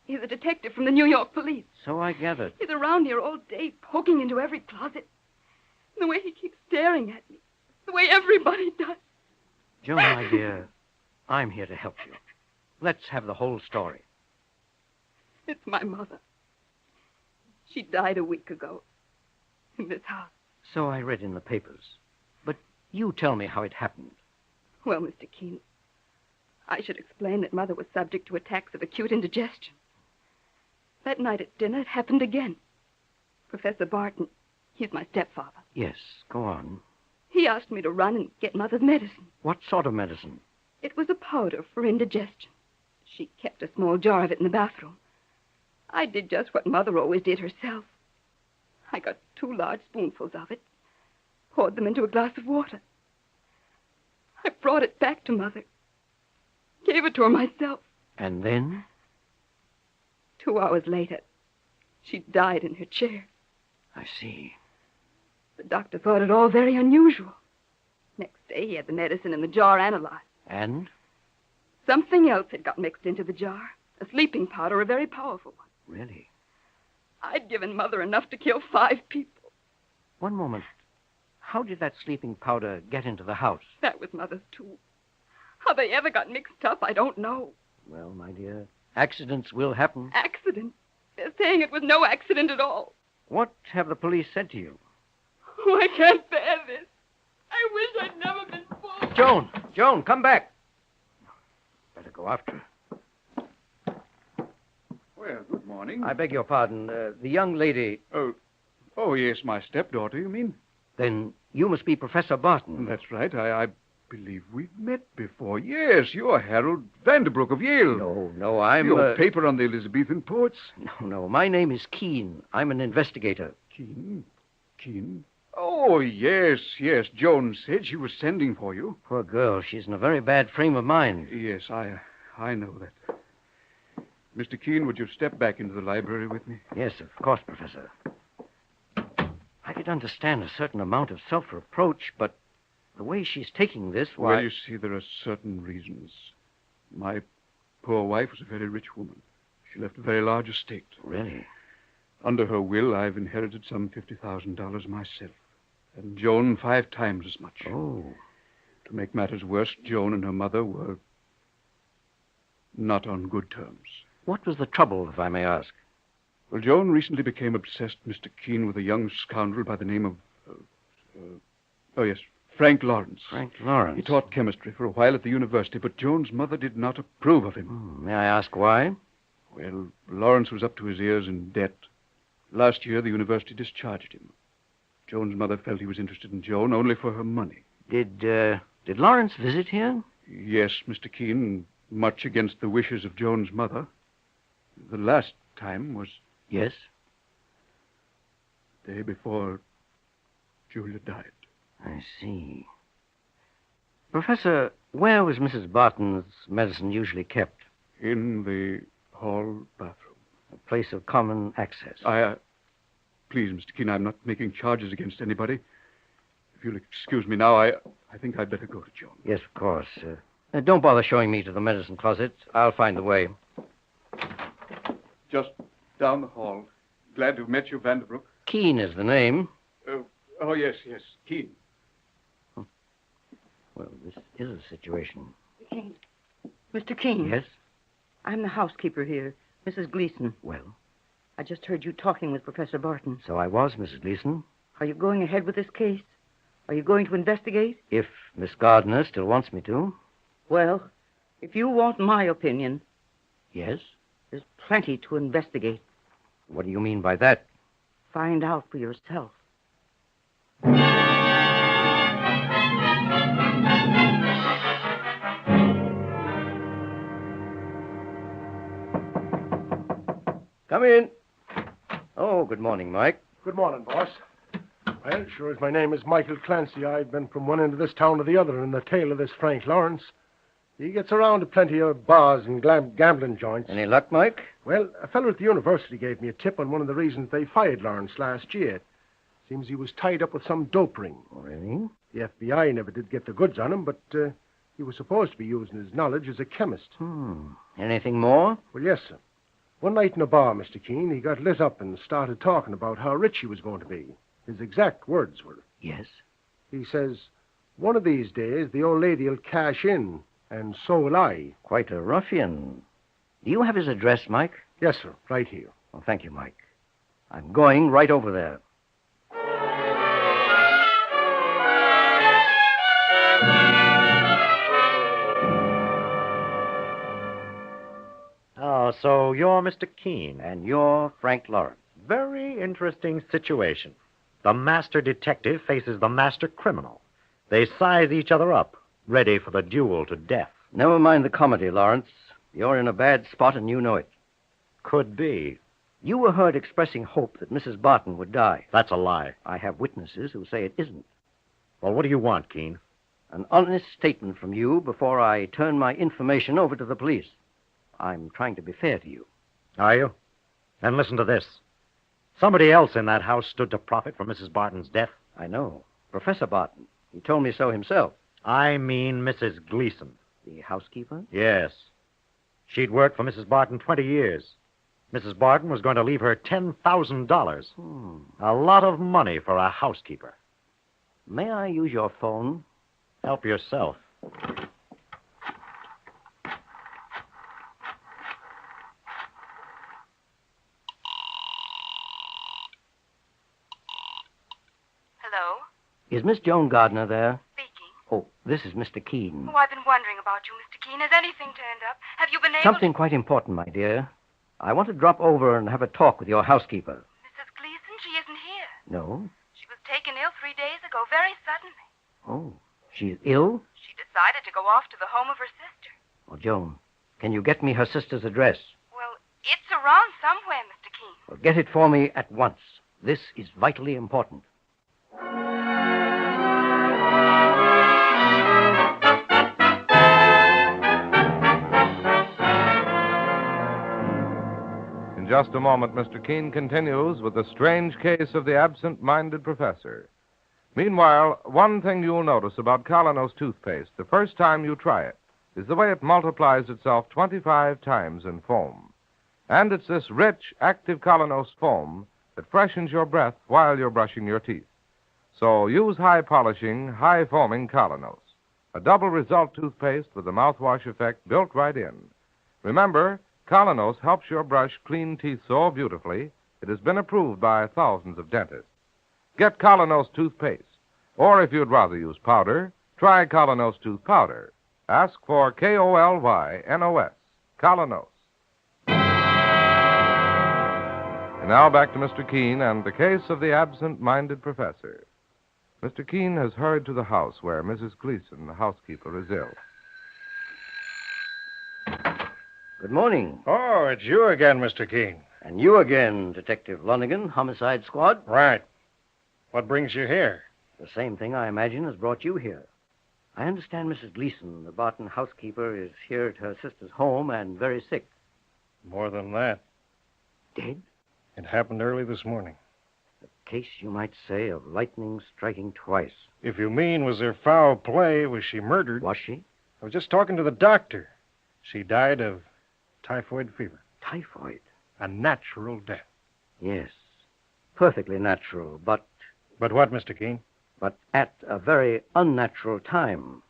He's a detective from the New York police. So I gathered. He's around here all day, poking into every closet. And the way he keeps staring at me. The way everybody does. Joan, my dear, I'm here to help you. Let's have the whole story. It's my mother. She died a week ago. In this house. So I read in the papers. But you tell me how it happened. Well, Mr. Keene, I should explain that Mother was subject to attacks of acute indigestion. That night at dinner, it happened again. Professor Barton, he's my stepfather. Yes, go on. He asked me to run and get Mother's medicine. What sort of medicine? It was a powder for indigestion. She kept a small jar of it in the bathroom. I did just what Mother always did herself. I got 2 large spoonfuls of it, poured them into a glass of water. I brought it back to Mother, gave it to her myself. And then? 2 hours later, she died in her chair. I see. The doctor thought it all very unusual. Next day, he had the medicine in the jar analyzed. And? Something else had got mixed into the jar. A sleeping powder, a very powerful one. Really? I'd given Mother enough to kill 5 people. One moment. How did that sleeping powder get into the house? That was Mother's, too. How they ever got mixed up, I don't know. Well, my dear, accidents will happen. Accident? They're saying it was no accident at all. What have the police said to you? Oh, I can't bear this. I wish I'd never been born. Joan, come back. Better go after her. Well, good morning. I beg your pardon. The young lady... Oh, yes, my stepdaughter, you mean? Then you must be Professor Barton. That's right. I believe we've met before. Yes, you're Harold Vanderbrook of Yale. No, I'm... Your paper on the Elizabethan poets? No. My name is Keene. I'm an investigator. Keene? Oh, yes. Joan said she was sending for you. Poor girl. She's in a very bad frame of mind. Yes, I know that. Mr. Keene, would you step back into the library with me? Yes, of course, Professor. I could understand a certain amount of self-reproach, but the way she's taking this, why... Well, you see, there are certain reasons. My poor wife was a very rich woman. She left a very large estate. Really? Under her will, I've inherited some $50,000 myself. And Joan 5 times as much. Oh. To make matters worse, Joan and her mother were not on good terms. What was the trouble, if I may ask? Well, Joan recently became obsessed, Mr. Keene, with a young scoundrel by the name of... Frank Lawrence. Frank Lawrence? He taught chemistry for a while at the university, but Joan's mother did not approve of him. May I ask why? Well, Lawrence was up to his ears in debt. Last year, the university discharged him. Joan's mother felt he was interested in Joan only for her money. Did Lawrence visit here? Yes, Mr. Keene, much against the wishes of Joan's mother. The last time was... Yes? The day before Julia died. I see. Professor, where was Mrs. Barton's medicine usually kept? In the hall bathroom. A place of common access. Please, Mr. Keene, I'm not making charges against anybody. If you'll excuse me now, I think I'd better go to Joan. Yes, of course. Don't bother showing me to the medicine closet. I'll find the way. Just down the hall. Glad to have met you, Vanderbrook. Keene is the name. Oh, yes, Keene. Well, this is a situation. Keene. Mr. Keene. Yes? I'm the housekeeper here, Mrs. Gleason. Well? I just heard you talking with Professor Barton. So I was, Mrs. Gleason. Are you going ahead with this case? Are you going to investigate? If Miss Gardner still wants me to. Well, if you want my opinion... Yes? There's plenty to investigate. What do you mean by that? Find out for yourself. Come in. Oh, good morning, Mike. Good morning, boss. Well, sure as my name is Michael Clancy, I've been from one end of this town to the other in the tail of this Frank Lawrence. He gets around to plenty of bars and gambling joints. Any luck, Mike? Well, a fellow at the university gave me a tip on one of the reasons they fired Lawrence last year. Seems he was tied up with some dope ring. Oh, really? The FBI never did get the goods on him, but he was supposed to be using his knowledge as a chemist. Anything more? Well, yes, sir. One night in a bar, Mr. Keene, he got lit up and started talking about how rich he was going to be. His exact words were... Yes? He says, one of these days the old lady will cash in, and so will I. Quite a ruffian. Do you have his address, Mike? Yes, sir, right here. Well, thank you, Mike. I'm going right over there. Oh, so you're Mr. Keene. And you're Frank Lawrence. Very interesting situation. The master detective faces the master criminal. They size each other up, ready for the duel to death. Never mind the comedy, Lawrence. You're in a bad spot and you know it. Could be. You were heard expressing hope that Mrs. Barton would die. That's a lie. I have witnesses who say it isn't. Well, what do you want, Keene? An honest statement from you before I turn my information over to the police. I'm trying to be fair to you. Are you? Then listen to this. Somebody else in that house stood to profit from Mrs. Barton's death. I know. Professor Barton. He told me so himself. I mean Mrs. Gleason. The housekeeper? Yes. She'd worked for Mrs. Barton 20 years. Mrs. Barton was going to leave her $10,000. A lot of money for a housekeeper. May I use your phone? Help yourself. Hello? Is Miss Joan Gardner there? Speaking. Oh, this is Mr. Keene. Oh, I've been wondering about you, Mr. Keene. Has anything turned up? Have you been able Something quite important, my dear. I want to drop over and have a talk with your housekeeper. Mrs. Gleason, she isn't here. No? She was taken ill 3 days ago, very suddenly. Oh, she's ill? She decided to go off to the home of her sister. Oh, Joan, can you get me her sister's address? Well, it's around somewhere, Mr. Keene. Well, get it for me at once. This is vitally important. In just a moment, Mr. Keene continues with the strange case of the absent-minded professor. Meanwhile, one thing you'll notice about Colonos toothpaste the first time you try it is the way it multiplies itself 25 times in foam. And it's this rich, active Colonos foam that freshens your breath while you're brushing your teeth. So use high-polishing, high-foaming Colonos, a double result toothpaste with the mouthwash effect built right in. Remember, Colonos helps your brush clean teeth so beautifully it has been approved by thousands of dentists. Get Colonos toothpaste. Or if you'd rather use powder, try Colonos tooth powder. Ask for K-O-L-Y-N-O-S, Colonos. And now back to Mr. Keene and the case of the absent-minded professor. Mr. Keene has hurried to the house where Mrs. Gleason, the housekeeper, is ill. Good morning. Oh, it's you again, Mr. Keene. And you again, Detective Lonigan, Homicide Squad. Right. What brings you here? The same thing, I imagine, has brought you here. I understand Mrs. Gleason, the Barton housekeeper, is here at her sister's home and very sick. More than that. Dead? It happened early this morning. A case, you might say, of lightning striking twice. If you mean, was there foul play? Was she murdered? Was she? I was just talking to the doctor. She died of typhoid fever. Typhoid? A natural death. Yes. Perfectly natural, but... But what, Mr. Keene? But at a very unnatural time.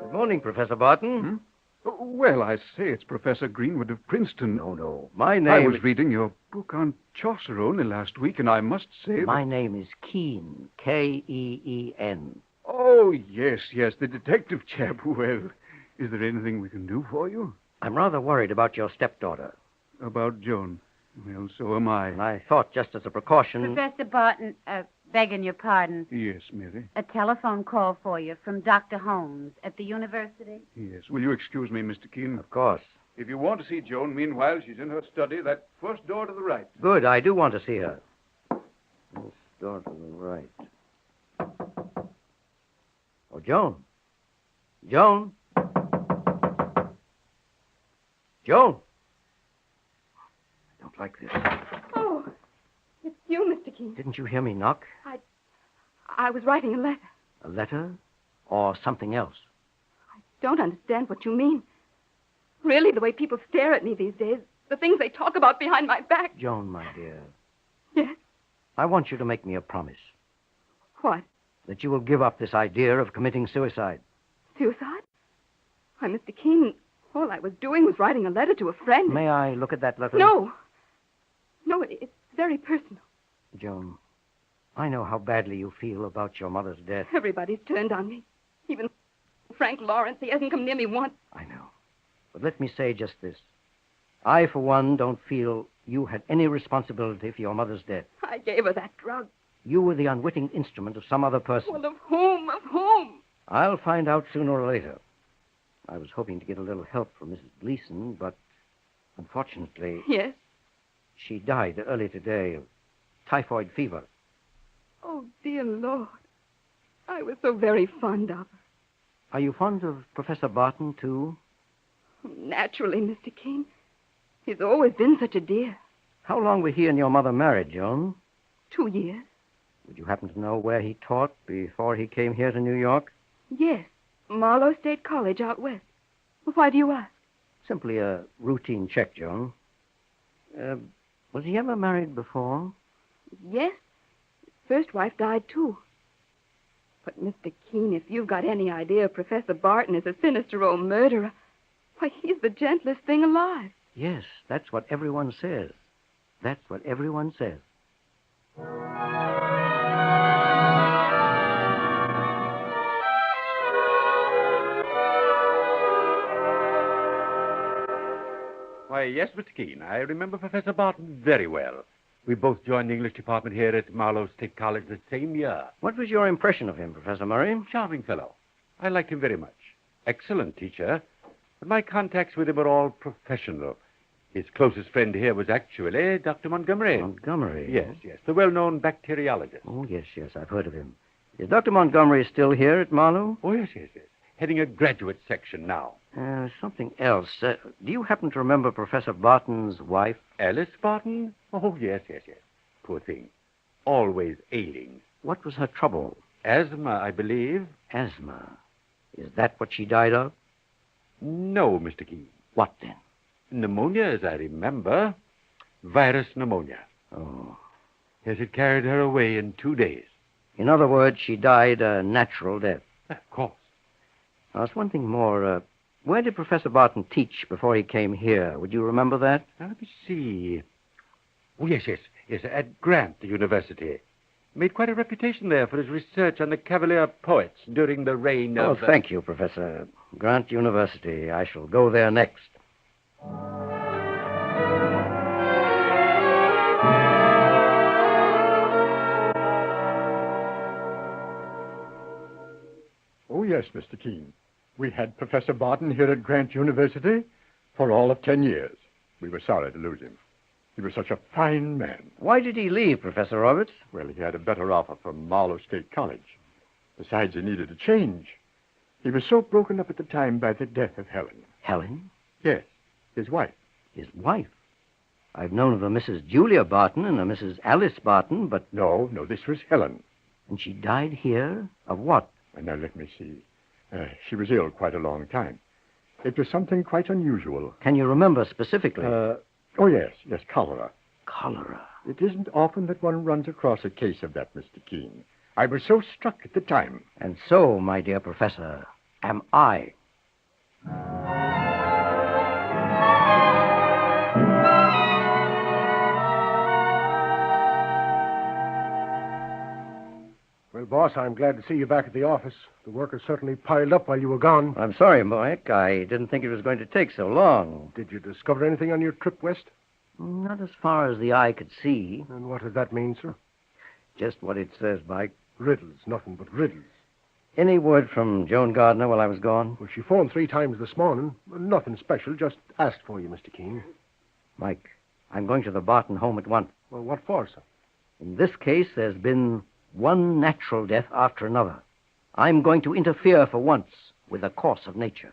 Good morning, Professor Barton. Well, I say, it's Professor Greenwood of Princeton. No. My name... I was reading your book on Chaucer only last week, and I must say My name is Keene, K-E-E-N. Oh, yes, the detective chap. Well, is there anything we can do for you? I'm rather worried about your stepdaughter. About Joan? Well, so am I. And I thought, just as a precaution... Professor Barton, begging your pardon. Yes, Mary. A telephone call for you from Dr. Holmes at the university. Yes. Will you excuse me, Mr. Keene? Of course. If you want to see Joan, meanwhile, she's in her study, that first door to the right. Good, I do want to see her. This door to the right. Oh, Joan. Joan. Joan. I don't like this. Oh, it's you, Mr. Keene. Didn't you hear me knock? I was writing a letter. A letter? Or something else? Don't understand what you mean. Really, the way people stare at me these days, the things they talk about behind my back. Joan, my dear. Yes? I want you to make me a promise. What? That you will give up this idea of committing suicide. Suicide? Why, Mr. Keene, all I was doing was writing a letter to a friend. May I look at that letter? No. No, it's very personal. Joan, I know how badly you feel about your mother's death. Everybody's turned on me. Even Frank Lawrence, he hasn't come near me once. I know. But let me say just this. I, for one, don't feel you had any responsibility for your mother's death. I gave her that drug. You were the unwitting instrument of some other person. Well, of whom? Of whom? I'll find out sooner or later. I was hoping to get a little help from Mrs. Gleason, but unfortunately... Yes? She died early today of typhoid fever. Oh, dear Lord. I was so very fond of her. Are you fond of Professor Barton, too? Naturally, Mr. Keene. He's always been such a dear. How long were he and your mother married, Joan? 2 years. Would you happen to know where he taught before he came here to New York? Yes. Marlowe State College out west. Why do you ask? Simply a routine check, Joan. Was he ever married before? Yes. His first wife died, too. But, Mr. Keene, if you've got any idea Professor Barton is a sinister old murderer, why, he's the gentlest thing alive. Yes, that's what everyone says. That's what everyone says. Why, yes, Mr. Keene. I remember Professor Barton very well. We both joined the English department here at Marlowe State College the same year. What was your impression of him, Professor Murray? Charming fellow. I liked him very much. Excellent teacher. But my contacts with him were all professional. His closest friend here was actually Dr. Montgomery. Montgomery? Yes. The well-known bacteriologist. Oh, yes, I've heard of him. Is Dr. Montgomery still here at Marlowe? Oh, yes. Heading a graduate section now. Something else. Do you happen to remember Professor Barton's wife? Alice Barton? Oh, yes. Poor thing. Always ailing. What was her trouble? Asthma, I believe. Asthma. Is that what she died of? No, Mr. Keene. What then? Pneumonia, as I remember. Virus pneumonia. Oh. Yes, it carried her away in 2 days. In other words, she died a natural death. Of course. Now, there's one thing more. Where did Professor Barton teach before he came here? Would you remember that? Now, let me see. Oh, yes. At Grant, the university. Made quite a reputation there for his research on the Cavalier poets during the reign of... Oh, thank you, Professor. Grant University. I shall go there next. Oh, yes, Mr. Keene. We had Professor Barton here at Grant University for all of 10 years. We were sorry to lose him. He was such a fine man. Why did he leave, Professor Roberts? Well, he had a better offer from Marlowe State College. Besides, he needed a change. He was so broken up at the time by the death of Helen. Helen? Yes, his wife. His wife? I've known of a Mrs. Julia Barton and a Mrs. Alice Barton, but... No, this was Helen. And she died here? Of what? Now, let me see. She was ill quite a long time. It was something quite unusual. Can you remember specifically? Oh, yes, cholera. Cholera? It isn't often that one runs across a case of that, Mr. Keene. I was so struck at the time. And so, my dear Professor, am I. Well, boss, I'm glad to see you back at the office. The work has certainly piled up while you were gone. I'm sorry, Mike. I didn't think it was going to take so long. Did you discover anything on your trip west? Not as far as the eye could see. And what does that mean, sir? Just what it says, Mike. Riddles, nothing but riddles. Any word from Joan Gardner while I was gone? Well, she phoned 3 times this morning. Nothing special, just asked for you, Mr. Keene. Mike, I'm going to the Barton home at once. Well, what for, sir? In this case, there's been one natural death after another. I'm going to interfere for once with the course of nature.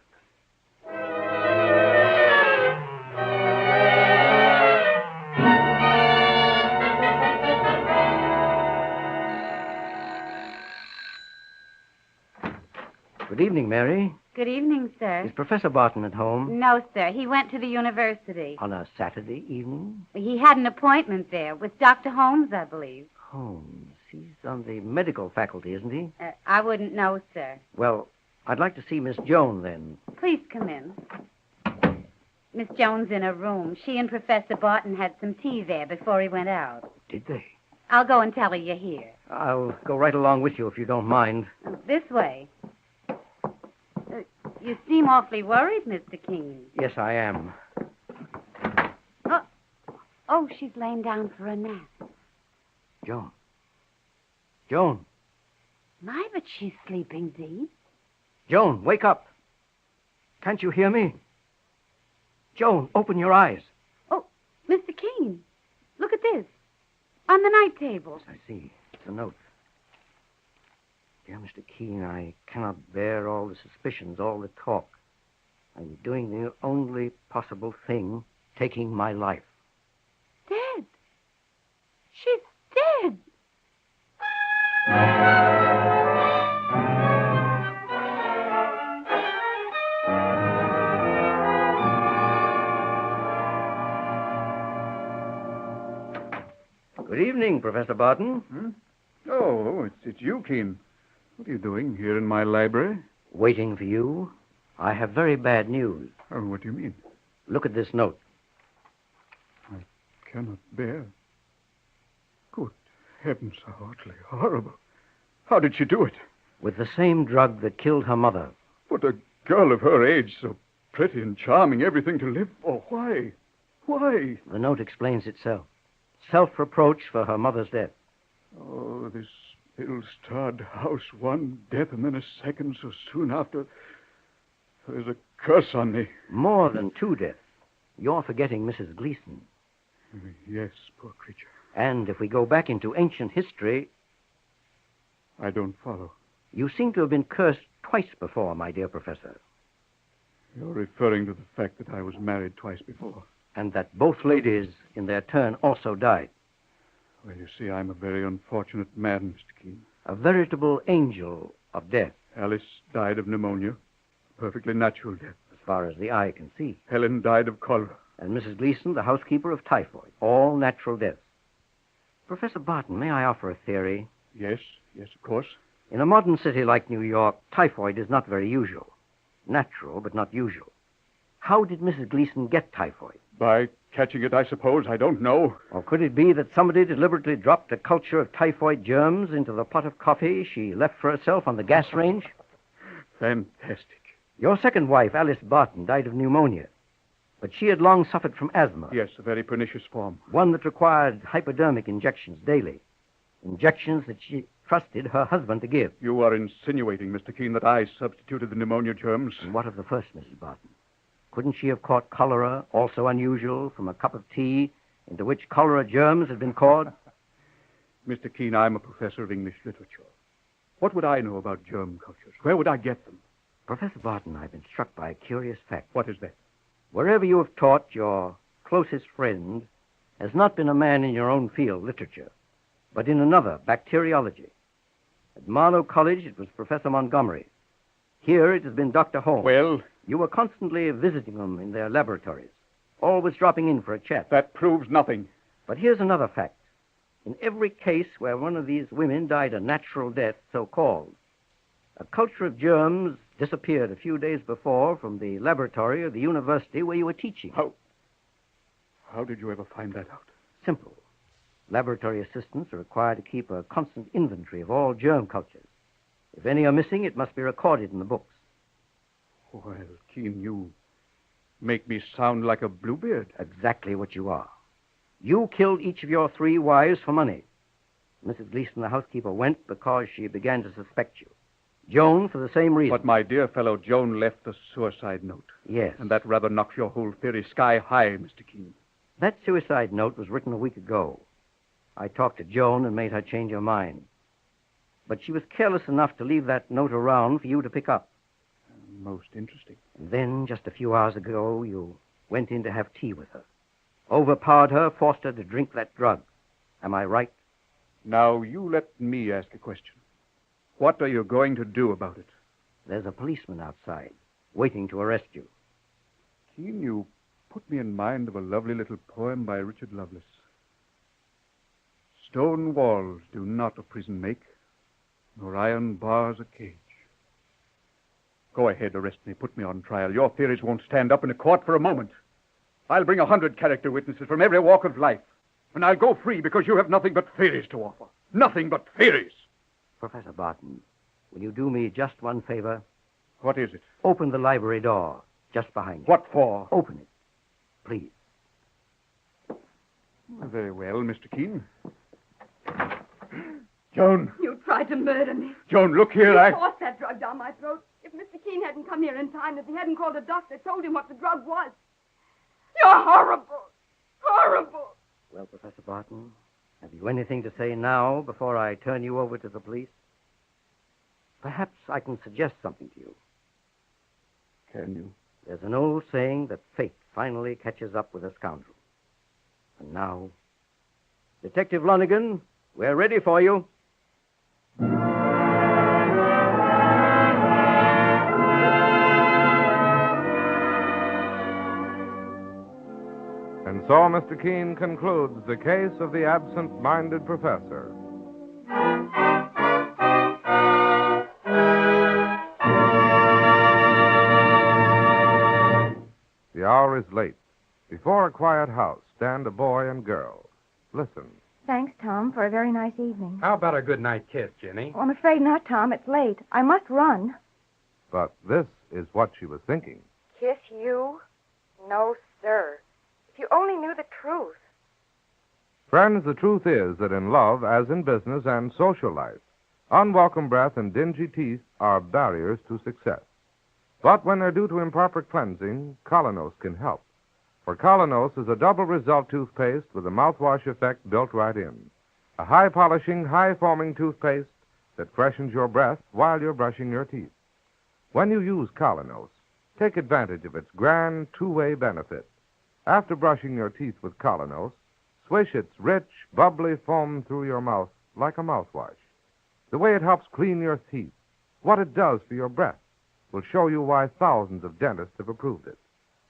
Good evening, Mary. Good evening, sir. Is Professor Barton at home? No, sir. He went to the university. On a Saturday evening? He had an appointment there with Dr. Holmes, I believe. Holmes? He's on the medical faculty, isn't he? I wouldn't know, sir. Well, I'd like to see Miss Joan, then. Please come in. Miss Jones in her room. She and Professor Barton had some tea there before he went out. Did they? I'll go and tell her you're here. I'll go right along with you if you don't mind. This way. You seem awfully worried, Mr. Keene. Yes, I am. Oh, she's laying down for a nap. Joan. Joan. My, but she's sleeping deep. Joan, wake up. Can't you hear me? Joan, open your eyes. Oh, Mr. Keene, look at this. On the night table. I see. It's a note. Dear Mr. Keene, I cannot bear all the suspicions, all the talk. I'm doing the only possible thing, taking my life. Dead. She's dead. Good evening, Professor Barton. Oh, it's you, Keene. What are you doing here in my library? Waiting for you. I have very bad news. Oh, what do you mean? Look at this note. I cannot bear. Good heavens, how utterly horrible. How did she do it? With the same drug that killed her mother. But a girl of her age, so pretty and charming, everything to live for. Why? Why? The note explains itself. Self-reproach for her mother's death. Oh, this ill-starred house, one death and then a second so soon after. There's a curse on me. More than 2 deaths. You're forgetting Mrs. Gleason. Yes, poor creature. And if we go back into ancient history... I don't follow. You seem to have been cursed twice before, my dear Professor. You're referring to the fact that I was married twice before. And that both ladies, in their turn, also died. Well, you see, I'm a very unfortunate man, Mr. Keene. A veritable angel of death. Alice died of pneumonia. A perfectly natural death. As far as the eye can see. Helen died of cholera. And Mrs. Gleason, the housekeeper, of typhoid. All natural deaths. Professor Barton, may I offer a theory? Yes, of course. In a modern city like New York, typhoid is not very usual. Natural, but not usual. How did Mrs. Gleason get typhoid? By catching it, I suppose. I don't know. Or could it be that somebody deliberately dropped a culture of typhoid germs into the pot of coffee she left for herself on the gas range? Fantastic. Your second wife, Alice Barton, died of pneumonia. But she had long suffered from asthma. Yes, a very pernicious form. One that required hypodermic injections daily. Injections that she trusted her husband to give. You are insinuating, Mr. Keene, that I substituted the pneumonia germs. And what of the first, Mrs. Barton? Couldn't she have caught cholera, also unusual, from a cup of tea into which cholera germs had been poured? Mr. Keene, I'm a professor of English literature. What would I know about germ cultures? Where would I get them? Professor Barton, I've been struck by a curious fact. What is that? Wherever you have taught, your closest friend has not been a man in your own field, literature, but in another, bacteriology. At Marlow College, it was Professor Montgomery. Here, it has been Dr. Holmes. Well? You were constantly visiting them in their laboratories, always dropping in for a chat. That proves nothing. But here's another fact. In every case where one of these women died a natural death, so-called, a culture of germs disappeared a few days before from the laboratory of the university where you were teaching. How did you ever find that out? Simple. Laboratory assistants are required to keep a constant inventory of all germ cultures. If any are missing, it must be recorded in the books. Well, Keene, you make me sound like a Bluebeard. Exactly what you are. You killed each of your 3 wives for money. Mrs. Gleason, the housekeeper, went because she began to suspect you. Joan, for the same reason. But my dear fellow, Joan left a suicide note. Yes. And that rather knocks your whole theory sky high, Mr. Keene. That suicide note was written a week ago. I talked to Joan and made her change her mind. But she was careless enough to leave that note around for you to pick up. Most interesting. And then, just a few hours ago, you went in to have tea with her. Overpowered her, forced her to drink that drug. Am I right? Now, you let me ask a question. What are you going to do about it? There's a policeman outside, waiting to arrest you. Keene, you put me in mind of a lovely little poem by Richard Lovelace. Stone walls do not a prison make, nor iron bars a cage. Go ahead, arrest me, put me on trial. Your theories won't stand up in a court for a moment. I'll bring 100 character witnesses from every walk of life, and I'll go free because you have nothing but theories to offer. Nothing but theories. Professor Barton, will you do me just one favor? What is it? Open the library door, just behind you. What for? Open it, please. Very well, Mr. Keene. Joan. You tried to murder me. Joan, look here, You I... forced that drug down my throat. If Mr. Keene hadn't come here in time, if he hadn't called a doctor, told him what the drug was. You're horrible. Horrible. Well, Professor Barton, have you anything to say now before I turn you over to the police? Perhaps I can suggest something to you. Can you? There's an old saying that fate finally catches up with a scoundrel. And now, Detective Lonigan, we're ready for you. And so Mr. Keene concludes the case of the absent-minded professor. The hour is late. Before a quiet house stand a boy and girl. Listen. Thanks, Tom, for a very nice evening. How about a good night kiss, Jenny? Well, I'm afraid not, Tom. It's late. I must run. But this is what she was thinking. Kiss you? No, sir. If you only knew the truth. Friends, the truth is that in love, as in business and social life, unwelcome breath and dingy teeth are barriers to success. But when they're due to improper cleansing, Colonos can help. For Colonos is a double result toothpaste with a mouthwash effect built right in. A high-polishing, high-foaming toothpaste that freshens your breath while you're brushing your teeth. When you use Colonos, take advantage of its grand two-way benefit. After brushing your teeth with Colonos, swish its rich, bubbly foam through your mouth like a mouthwash. The way it helps clean your teeth, what it does for your breath, will show you why thousands of dentists have approved it.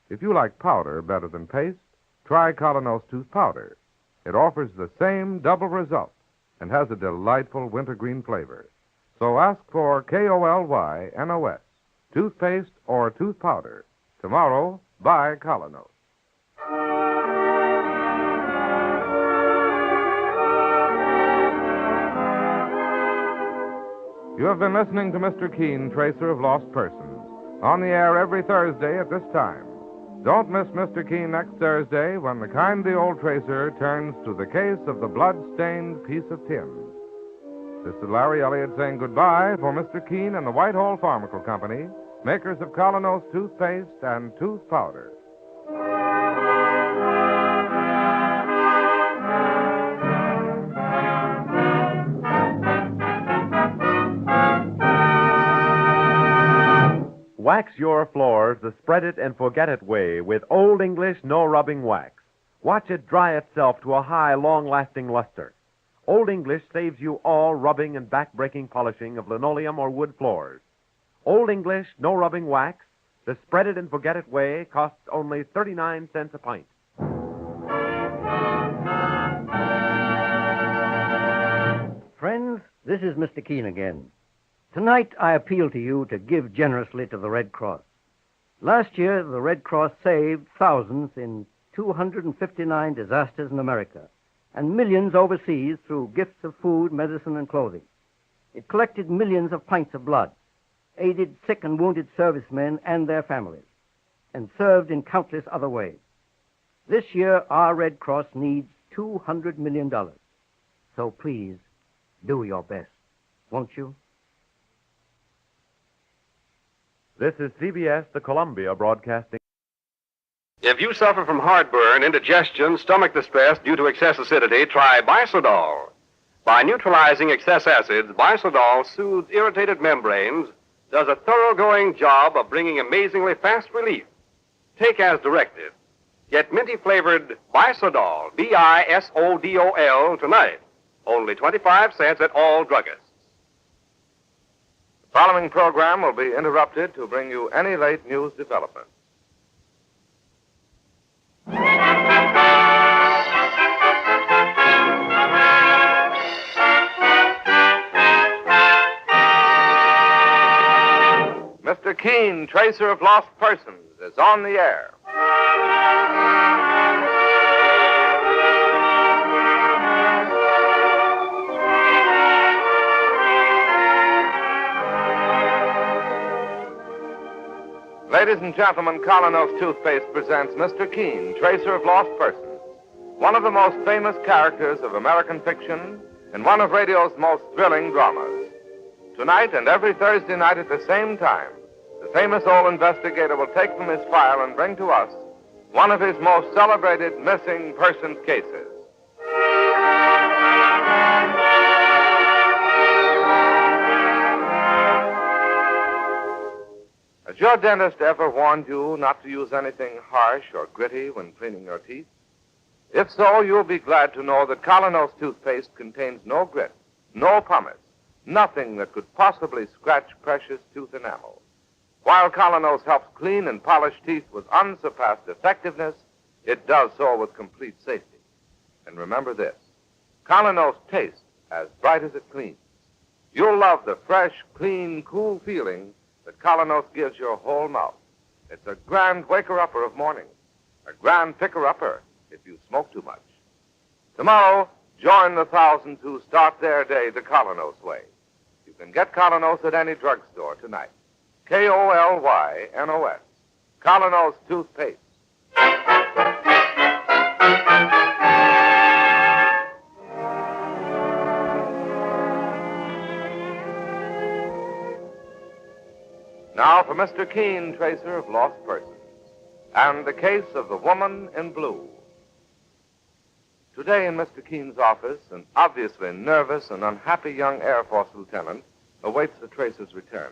If you like powder better than paste, try Colonos Tooth Powder. It offers the same double result and has a delightful wintergreen flavor. So ask for Kolynos, toothpaste or tooth powder. Tomorrow, buy Colonos. You have been listening to Mr. Keene, Tracer of Lost Persons, on the air every Thursday at this time. Don't miss Mr. Keene next Thursday when the kindly old tracer turns to the case of the blood-stained piece of tin. This is Larry Elliott saying goodbye for Mr. Keene and the Whitehall Pharmaceutical Company, makers of Colonos toothpaste and tooth powder. Wax your floors the spread it and forget it way with Old English no rubbing wax. Watch it dry itself to a high, long-lasting luster. Old English saves you all rubbing and back-breaking polishing of linoleum or wood floors. Old English no rubbing wax, the spread it and forget it way, costs only 39 cents a pint. Friends, this is Mr. Keene again. Tonight, I appeal to you to give generously to the Red Cross. Last year, the Red Cross saved thousands in 259 disasters in America and millions overseas through gifts of food, medicine, and clothing. It collected millions of pints of blood, aided sick and wounded servicemen and their families, and served in countless other ways. This year, our Red Cross needs $200 million. So please, do your best, won't you? This is CBS, the Columbia Broadcasting. If you suffer from heartburn, indigestion, stomach distress due to excess acidity, try Bisodol. By neutralizing excess acids, Bisodol soothes irritated membranes, does a thoroughgoing job of bringing amazingly fast relief. Take as directed. Get minty-flavored Bisodol, Bisodol, tonight. Only 25 cents at all druggists. The following program will be interrupted to bring you any late news developments. Mr. Keene, Tracer of Lost Persons, is on the air. Ladies and gentlemen, Colonos Toothpaste presents Mr. Keene, Tracer of Lost Persons, one of the most famous characters of American fiction and one of radio's most thrilling dramas. Tonight and every Thursday night at the same time, the famous old investigator will take from his file and bring to us one of his most celebrated missing persons cases. Has your dentist ever warned you not to use anything harsh or gritty when cleaning your teeth? If so, you'll be glad to know that Colonos toothpaste contains no grit, no pumice, nothing that could possibly scratch precious tooth enamel. While Colonos helps clean and polish teeth with unsurpassed effectiveness, it does so with complete safety. And remember this, Colonos tastes as bright as it cleans. You'll love the fresh, clean, cool feeling that Colonos gives your whole mouth. It's a grand waker-upper of mornings, a grand picker-upper if you smoke too much. Tomorrow, join the thousands who start their day the Colonos way. You can get Colonos at any drugstore tonight. K-O-L-Y-N-O-S. Colonos toothpaste. Now for Mr. Keene, Tracer of Lost Persons, and the case of the woman in blue. Today in Mr. Keene's office, an obviously nervous and unhappy young Air Force lieutenant awaits the Tracer's return,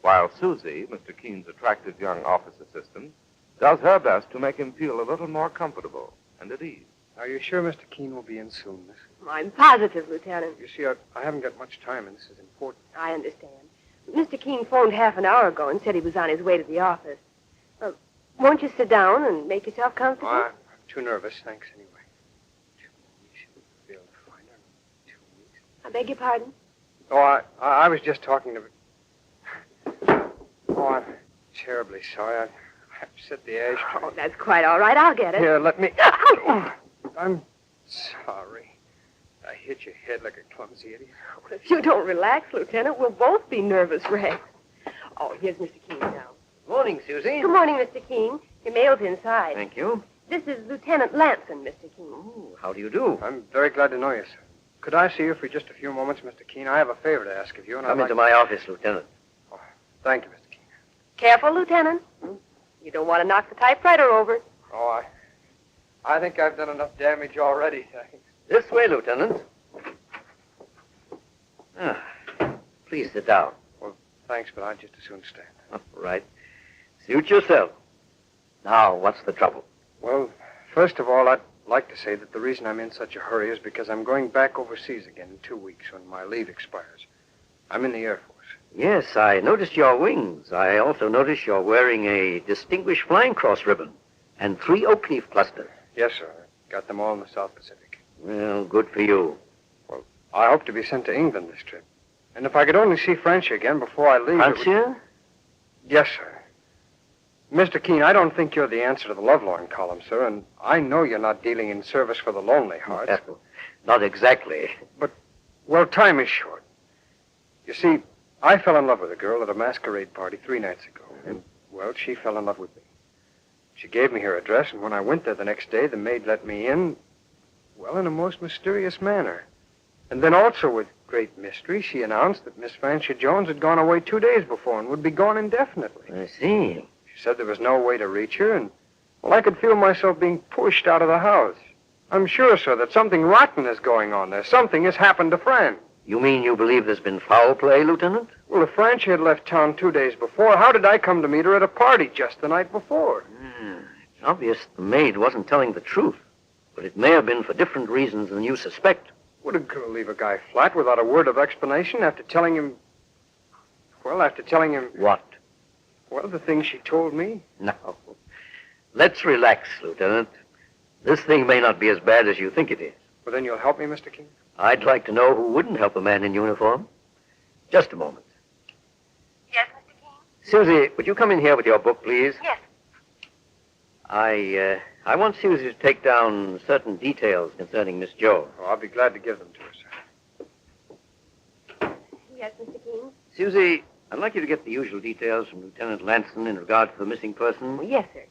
while Susie, Mr. Keene's attractive young office assistant, does her best to make him feel a little more comfortable and at ease. Are you sure Mr. Keene will be in soon, Miss? I'm positive, Lieutenant. You see, I haven't got much time, and this is important. I understand. Mr. Keene phoned half an hour ago and said he was on his way to the office. Won't you sit down and make yourself comfortable? I'm too nervous, thanks, anyway. 2 weeks. You'll be able to find her in 2 weeks. I beg your pardon? Oh, I was just talking to... Oh, I'm terribly sorry. I upset the ashtray. Oh, that's quite all right. I'll get it. Here, let me... I'm sorry. I hit your head like a clumsy idiot. If you don't relax, Lieutenant, we'll both be nervous wrecks. Oh, here's Mr. Keene now. Good morning, Susie. Good morning, Mr. Keene. Your mail's inside. Thank you. This is Lieutenant Lanson, Mr. Keene. Oh, how do you do? I'm very glad to know you, sir. Could I see you for just a few moments, Mr. Keene? I have a favor to ask of you, and Come into my office, Lieutenant. Oh, thank you, Mr. Keene. Careful, Lieutenant. You don't want to knock the typewriter over. Oh, I think I've done enough damage already, thanks. This way, Lieutenant. Please sit down. Well, thanks, but I'd just as soon stand. All right. Suit yourself. Now, what's the trouble? Well, first of all, I'd like to say that the reason I'm in such a hurry is because I'm going back overseas again in 2 weeks when my leave expires. I'm in the Air Force. Yes, I noticed your wings. I also noticed you're wearing a Distinguished Flying Cross ribbon and 3 oak leaf clusters. Yes, sir. Got them all in the South Pacific. Well, good for you. Well, I hope to be sent to England this trip. And if I could only see Francia again before I leave... Francia? Yes, sir. Mr. Keene, I don't think you're the answer to the lovelorn column, sir, and I know you're not dealing in service for the lonely hearts. Not exactly. But, well, time is short. You see, I fell in love with a girl at a masquerade party 3 nights ago, and, well, she fell in love with me. She gave me her address, and when I went there the next day, the maid let me in, well, in a most mysterious manner. And then also, with great mystery, she announced that Miss Francia Jones had gone away 2 days before and would be gone indefinitely. I see. She said there was no way to reach her, and, well, I could feel myself being pushed out of the house. I'm sure, sir, that something rotten is going on there. Something has happened to Fran. You mean you believe there's been foul play, Lieutenant? Well, if Francia had left town 2 days before, how did I come to meet her at a party just the night before? It's obvious the maid wasn't telling the truth, but it may have been for different reasons than you suspect. Would a girl leave a guy flat without a word of explanation after telling him... Well, after telling him... What? Well, the things she told me. No. Let's relax, Lieutenant. This thing may not be as bad as you think it is. Well, then you'll help me, Mr. King? I'd like to know who wouldn't help a man in uniform. Just a moment. Yes, Mr. King? Susie, would you come in here with your book, please? Yes. I want Susie to take down certain details concerning Miss Jones. Oh, I'll be glad to give them to her, sir. Yes, Mr. King? Susie, I'd like you to get the usual details from Lieutenant Lanson in regard to the missing person. Yes, sir.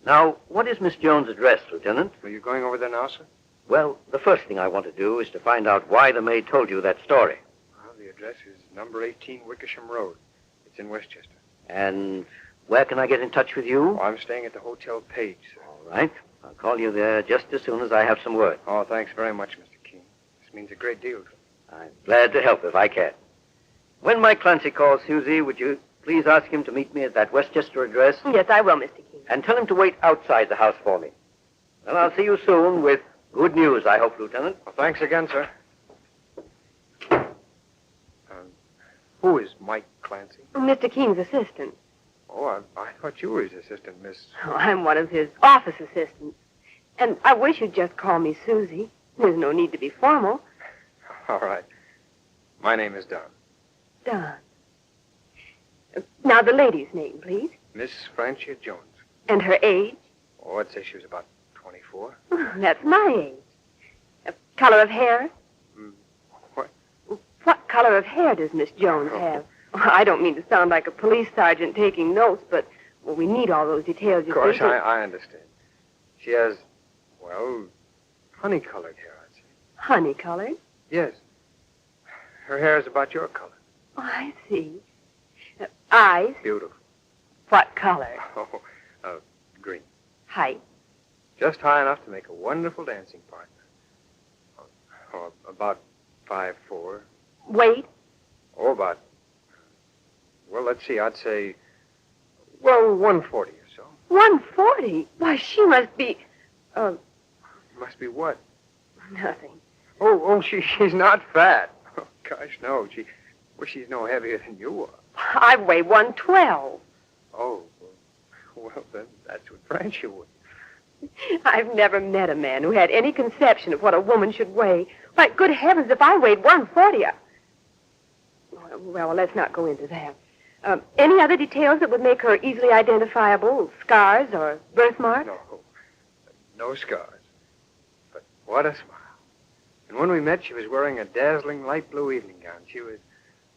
Now, what is Miss Jones' address, Lieutenant? Are you going over there now, sir? Well, the first thing I want to do is to find out why the maid told you that story. Well, the address is number 18 Wickersham Road. It's in Westchester. And where can I get in touch with you? Oh, I'm staying at the Hotel Page, sir. All right. I'll call you there just as soon as I have some word. Oh, thanks very much, Mr. Keene. This means a great deal to me. I'm glad to help if I can. When Mike Clancy calls Susie, would you please ask him to meet me at that Westchester address? Yes, I will, Mr. Keene. And tell him to wait outside the house for me. Well, I'll see you soon with good news, I hope, Lieutenant. Well, thanks again, sir. Who is Mike Clancy? Mr. Keene's assistant. Oh, I thought you were his assistant, Miss... Oh, I'm one of his office assistants. And I wish you'd just call me Susie. There's no need to be formal. All right. My name is Don. Don. Now, the lady's name, please. Miss Francia Jones. And her age? Oh, I'd say she was about 24. That's my age. Color of hair? What? What color of hair does Miss Jones have? I don't mean to sound like a police sergeant taking notes, but we need all those details. Of course, I understand. She has, well, honey-colored hair, I'd say. Honey-colored? Yes. Her hair is about your color. Oh, I see. Eyes? Beautiful. What color? Oh, green. Height? Just high enough to make a wonderful dancing partner. Oh, about 5'4". Weight? Oh, about... Well, let's see, I'd say... Well, 140 or so. 140? Why, she must be... Must be what? Nothing. She's not fat. Oh, gosh, no. She's no heavier than you are. I weigh 112. Oh, well, then that's what Francia would. I've never met a man who had any conception of what a woman should weigh. Why, good heavens, if I weighed 140... Well, let's not go into that. Any other details that would make her easily identifiable? Scars or birthmarks? No scars. But what a smile. And when we met, she was wearing a dazzling light blue evening gown. She was,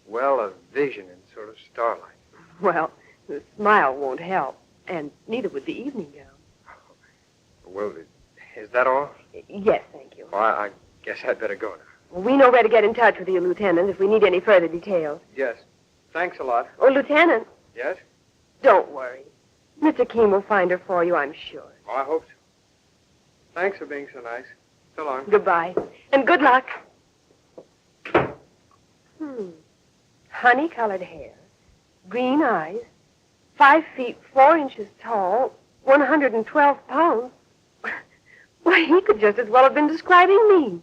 well, a vision in sort of starlight. Well, the smile won't help, and neither would the evening gown. Well, is that all? Yes, thank you. Well, I guess I'd better go now. Well, we know where to get in touch with you, Lieutenant, if we need any further details. Yes. Thanks a lot. Oh, Lieutenant. Yes? Don't worry. Mr. Keene will find her for you, I'm sure. Oh, I hope so. Thanks for being so nice. So long. Goodbye. And good luck. Honey-colored hair, green eyes, 5 feet 4 inches tall, 112 pounds. Why, he could just as well have been describing me.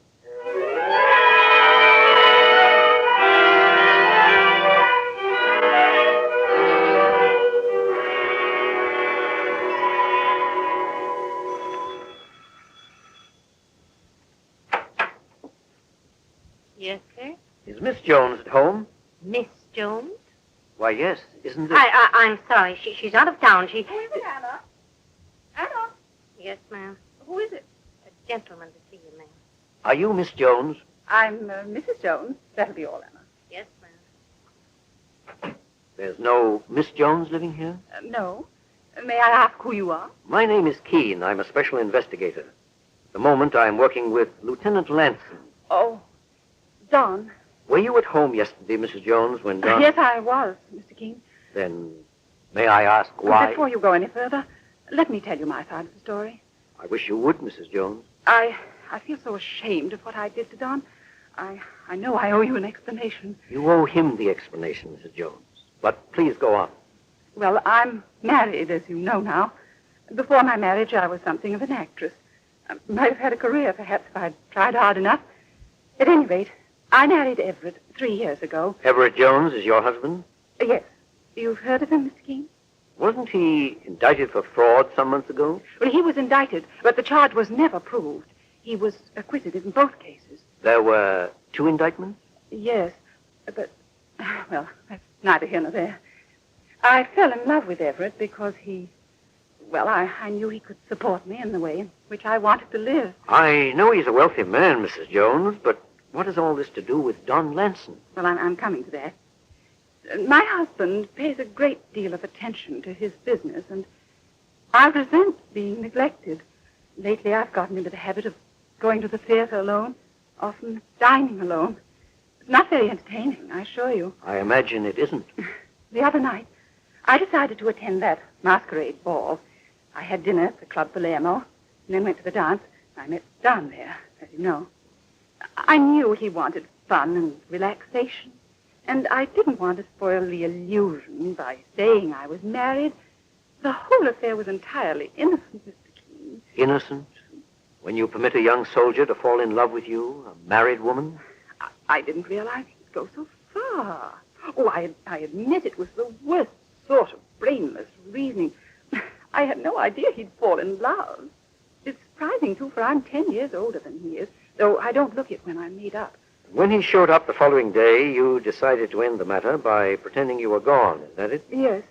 Yes, sir? Is Miss Jones at home? Miss Jones? Why, yes. Isn't it? I'm sorry. She's out of town. Who is it, Anna? Anna? Yes, ma'am. Who is it? A gentleman to see you, ma'am. Are you Miss Jones? I'm Mrs. Jones. That'll be all, Anna. Yes, ma'am. There's no Miss Jones living here? No. May I ask who you are? My name is Keene. I'm a special investigator. At the moment, I'm working with Lieutenant Lanson. Oh, Don. Were you at home yesterday, Mrs. Jones, when Don... Yes, I was, Mr. Keene. Then, may I ask why? Before you go any further, let me tell you my side of the story. I wish you would, Mrs. Jones. I feel so ashamed of what I did to Don. I know I owe you an explanation. You owe him the explanation, Mrs. Jones. But please go on. Well, I'm married, as you know now. Before my marriage, I was something of an actress. I might have had a career, perhaps, if I'd tried hard enough. At any rate, I married Everett 3 years ago. Everett Jones is your husband? Yes. You've heard of him, Mr. Keene? Wasn't he indicted for fraud some months ago? Well, he was indicted, but the charge was never proved. He was acquitted in both cases. There were 2 indictments? Yes, but, well, that's neither here nor there. I fell in love with Everett because I knew he could support me in the way in which I wanted to live. I know he's a wealthy man, Mrs. Jones, but what has all this to do with Don Lanson? Well, I'm coming to that. My husband pays a great deal of attention to his business, and I resent being neglected. Lately, I've gotten into the habit of going to the theater alone, often dining alone. It's not very entertaining, I assure you. I imagine it isn't. The other night, I decided to attend that masquerade ball. I had dinner at the Club Palermo, and then went to the dance. I met Don there, as you know. I knew he wanted fun and relaxation, and I didn't want to spoil the illusion by saying I was married. The whole affair was entirely innocent, Mr. Keene. Innocent? When you permit a young soldier to fall in love with you, a married woman? I didn't realize he'd go so far. Oh, I admit it was the worst sort of brainless reasoning. I had no idea he'd fall in love. It's surprising, too, for I'm 10 years older than he is, though I don't look it when I'm made up. When he showed up the following day, you decided to end the matter by pretending you were gone. Is that it? Yes.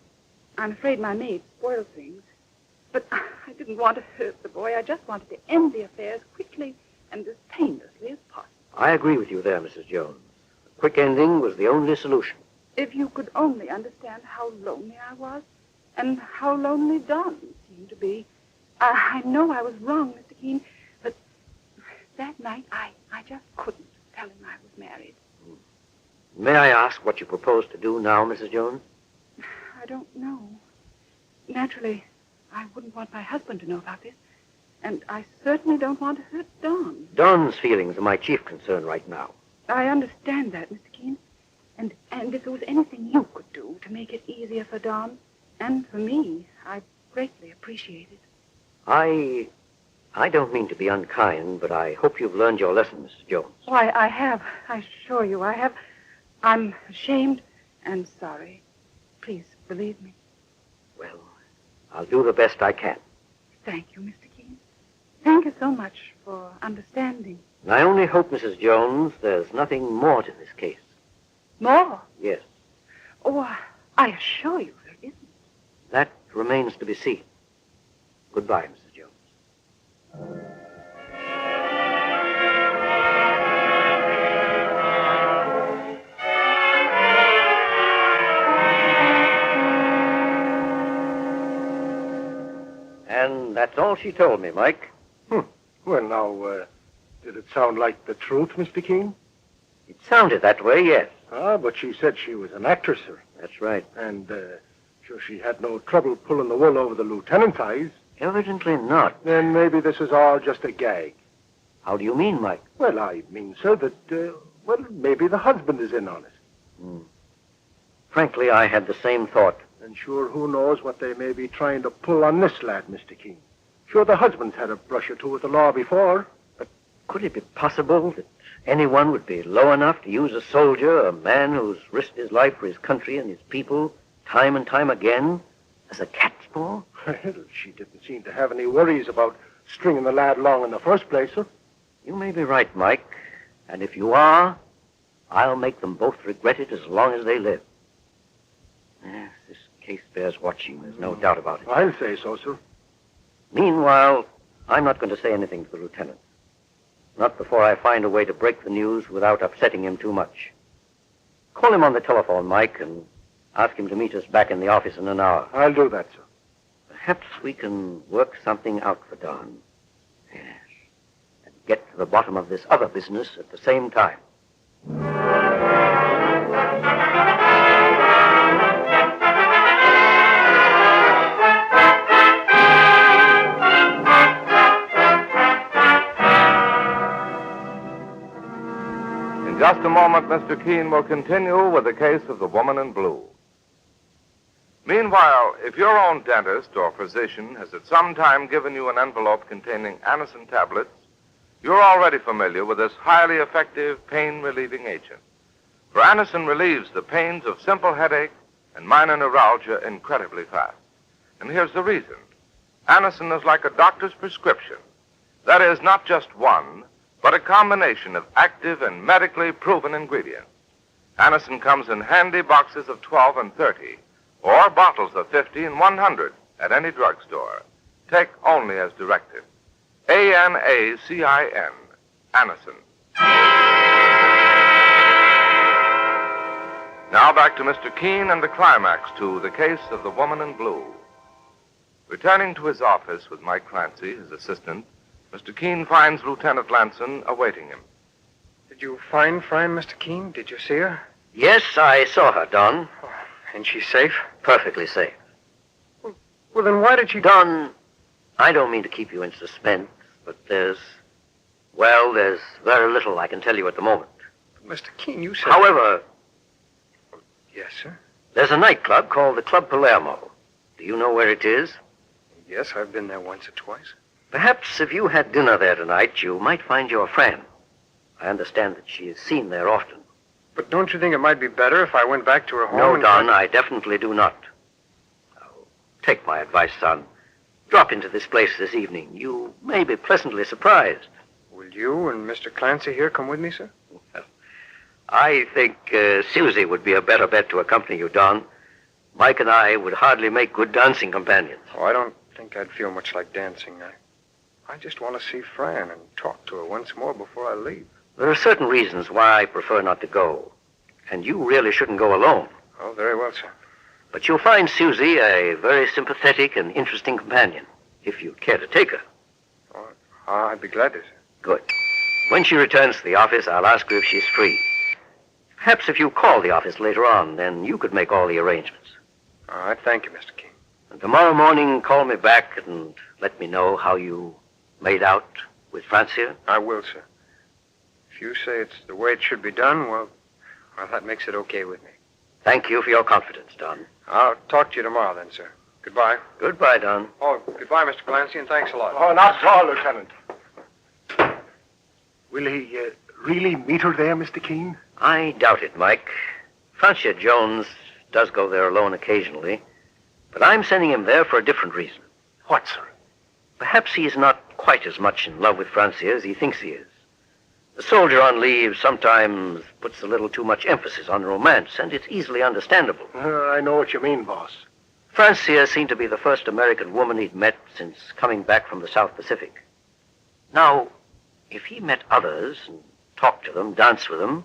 I'm afraid my maid spoiled things. But I didn't want to hurt the boy. I just wanted to end the affair as quickly and as painlessly as possible. I agree with you there, Mrs. Jones. A quick ending was the only solution. If you could only understand how lonely I was, and how lonely Don seemed to be. I know I was wrong, Mr. Keene, but that night I just couldn't tell him I was married. May I ask what you propose to do now, Mrs. Jones? I don't know. Naturally, I wouldn't want my husband to know about this, and I certainly don't want to hurt Don. Don's feelings are my chief concern right now. I understand that, Mr. Keene, and if there was anything you could do to make it easier for Don and for me, I'd greatly appreciate it. I don't mean to be unkind, but I hope you've learned your lesson, Mrs. Jones. Oh, I have. I assure you, I have. I'm ashamed and sorry. Please believe me. Well, I'll do the best I can. Thank you, Mr. Keene. Thank you so much for understanding. And I only hope, Mrs. Jones, there's nothing more to this case. More? Yes. Oh, I assure you there isn't. That remains to be seen. Goodbye, Mrs. Jones. And that's all she told me, Mike. Well, now, did it sound like the truth, Mr. Keene? It sounded that way, yes. Ah, but she said she was an actress, sir. That's right. And, sure she had no trouble pulling the wool over the lieutenant's eyes. Evidently not. Then maybe this is all just a gag. How do you mean, Mike? Well, I mean, sir, that, maybe the husband is in on it. Frankly, I had the same thought. And sure, who knows what they may be trying to pull on this lad, Mr. Keene. Sure, the husband's had a brush or two with the law before. But could it be possible that anyone would be low enough to use a soldier, a man who's risked his life for his country and his people, time and time again, as a cat's paw? Well, she didn't seem to have any worries about stringing the lad along in the first place, sir. You may be right, Mike. And if you are, I'll make them both regret it as long as they live. Yes, this case bears watching. There's no doubt about it. I'll say so, sir. Meanwhile, I'm not going to say anything to the lieutenant. Not before I find a way to break the news without upsetting him too much. Call him on the telephone, Mike, and ask him to meet us back in the office in an hour. I'll do that, sir. Perhaps we can work something out for Don. Yes. And get to the bottom of this other business at the same time. In just a moment, Mr. Keene will continue with the case of the woman in blue. Meanwhile, if your own dentist or physician has at some time given you an envelope containing Anacin tablets, you're already familiar with this highly effective pain-relieving agent. For Anacin relieves the pains of simple headache and minor neuralgia incredibly fast. And here's the reason. Anacin is like a doctor's prescription. That is, not just one, but a combination of active and medically proven ingredients. Anacin comes in handy boxes of 12 and 30, or bottles of 50 and 100 at any drugstore. Take only as directed. ANACIN, Anacin. Now back to Mr. Keene and the climax to The Case of the Woman in Blue. Returning to his office with Mike Clancy, his assistant, Mr. Keene finds Lieutenant Lanson awaiting him. Did you find Fran, Mr. Keene? Did you see her? Yes, I saw her, Don. And she's safe? Perfectly safe. Well, then why did she... Don, I don't mean to keep you in suspense, but there's very little I can tell you at the moment. But Mr. Keene, you said... However... Yes, sir? There's a nightclub called the Club Palermo. Do you know where it is? Yes, I've been there once or twice. Perhaps if you had dinner there tonight, you might find your friend. I understand that she is seen there often. But don't you think it might be better if I went back to her home? No, Don, I definitely do not. Oh, take my advice, son. Drop into this place this evening. You may be pleasantly surprised. Will you and Mr. Clancy here come with me, sir? Well, I think Susie would be a better bet to accompany you, Don. Mike and I would hardly make good dancing companions. Oh, I don't think I'd feel much like dancing. I just want to see Fran and talk to her once more before I leave. There are certain reasons why I prefer not to go. And you really shouldn't go alone. Oh, very well, sir. But you'll find Susie a very sympathetic and interesting companion, if you'd care to take her. Oh, I'd be glad to, sir. Good. When she returns to the office, I'll ask her if she's free. Perhaps if you call the office later on, then you could make all the arrangements. All right, thank you, Mr. King. And tomorrow morning, call me back and let me know how you made out with Francia. I will, sir. If you say it's the way it should be done, well, that makes it okay with me. Thank you for your confidence, Don. I'll talk to you tomorrow then, sir. Goodbye. Goodbye, Don. Oh, goodbye, Mr. Clancy, and thanks a lot. Oh, not at all, Lieutenant. Will he really meet her there, Mr. Keene? I doubt it, Mike. Francia Jones does go there alone occasionally, but I'm sending him there for a different reason. What, sir? Perhaps he's not quite as much in love with Francia as he thinks he is. The soldier on leave sometimes puts a little too much emphasis on romance, and it's easily understandable. I know what you mean, boss. Francia seemed to be the first American woman he'd met since coming back from the South Pacific. Now, if he met others and talked to them, danced with them,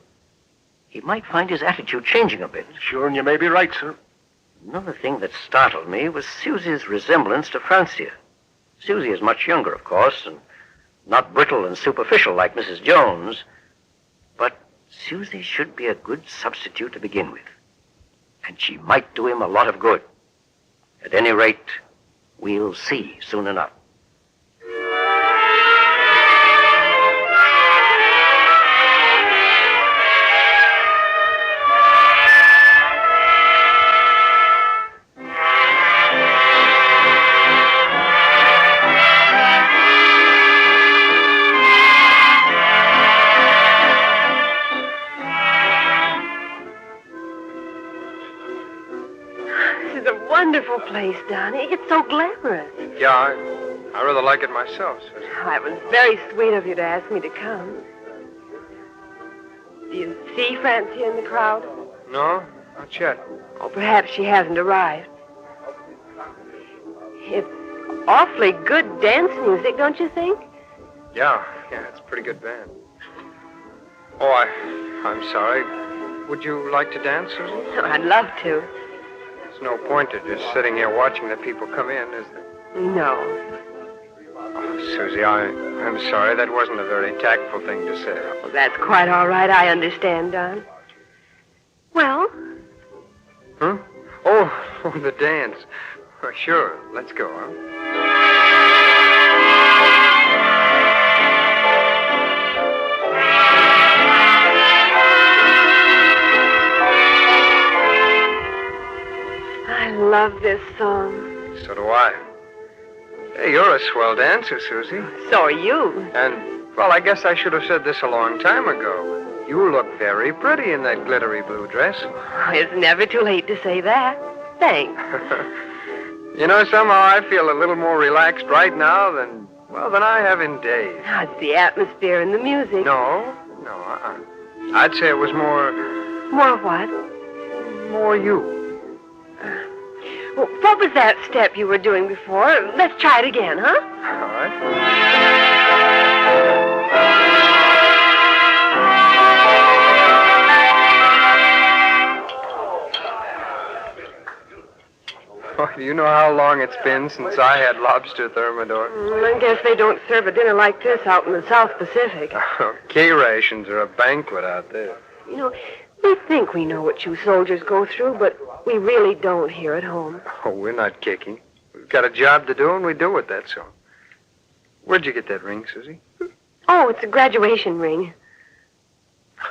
he might find his attitude changing a bit. Sure, and you may be right, sir. Another thing that startled me was Susie's resemblance to Francia. Susie is much younger, of course, and not brittle and superficial like Mrs. Jones, but Susie should be a good substitute to begin with, and she might do him a lot of good. At any rate, we'll see soon enough. Wonderful place, Donnie. It's so glamorous. Yeah, I rather like it myself, Susie. Oh, it was very sweet of you to ask me to come. Do you see Francia in the crowd? No, not yet. Oh, perhaps she hasn't arrived. It's awfully good dance music, don't you think? Yeah, it's a pretty good band. Oh, I'm sorry. Would you like to dance, Susie? Oh, I'd love to. There's no point to just sitting here watching the people come in, is there? No. Oh, Susie, I'm sorry. That wasn't a very tactful thing to say. Well, that's quite all right. I understand, Don. Well? Huh? Oh, the dance. Oh, sure. Let's go, huh? I love this song. So do I. Hey, you're a swell dancer, Susie. So are you. And, well, I guess I should have said this a long time ago. You look very pretty in that glittery blue dress. It's never too late to say that. Thanks. You know, somehow I feel a little more relaxed right now than I have in days. Oh, it's the atmosphere and the music. No. I'd say it was more... More what? More you. Well, what was that step you were doing before? Let's try it again, huh? All right. Do you know how long it's been since I had lobster thermidor? I guess they don't serve a dinner like this out in the South Pacific. K-rations are a banquet out there. You know, we think we know what you soldiers go through, but we really don't here at home. Oh, we're not kicking. We've got a job to do, and we do it, that's all. Where'd you get that ring, Susie? Oh, it's a graduation ring.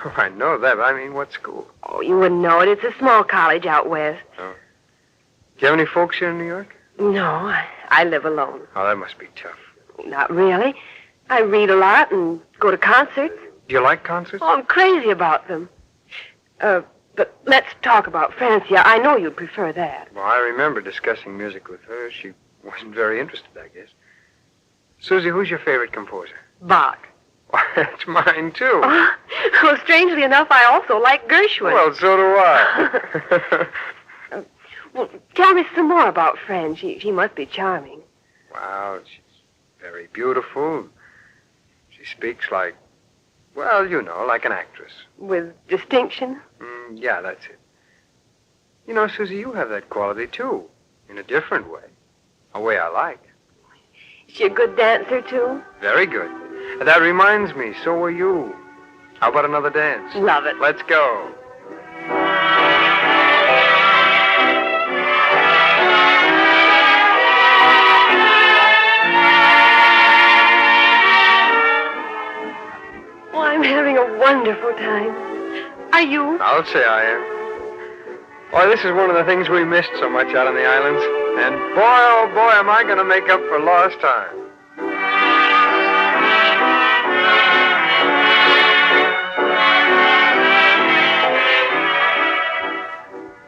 Oh, I know that, but I mean, what school? Oh, you wouldn't know it. It's a small college out west. Oh. Do you have any folks here in New York? No, I live alone. Oh, that must be tough. Not really. I read a lot and go to concerts. Do you like concerts? Oh, I'm crazy about them. But let's talk about Francia. I know you'd prefer that. Well, I remember discussing music with her. She wasn't very interested, I guess. Susie, who's your favorite composer? Bach. Well, that's mine, too. Well, strangely enough, I also like Gershwin. Well, so do I. Well, tell me some more about Fran. She must be charming. Wow, she's very beautiful. She speaks like, well, you know, like an actress. With distinction? Yeah, that's it. You know, Susie, you have that quality, too. In a different way. A way I like. Is she a good dancer, too? Very good. And that reminds me, so are you. How about another dance? Love it. Let's go. Oh, I'm having a wonderful time. Are you? I'll say I am. Boy, this is one of the things we missed so much out on the islands. And boy, oh boy, am I going to make up for lost time.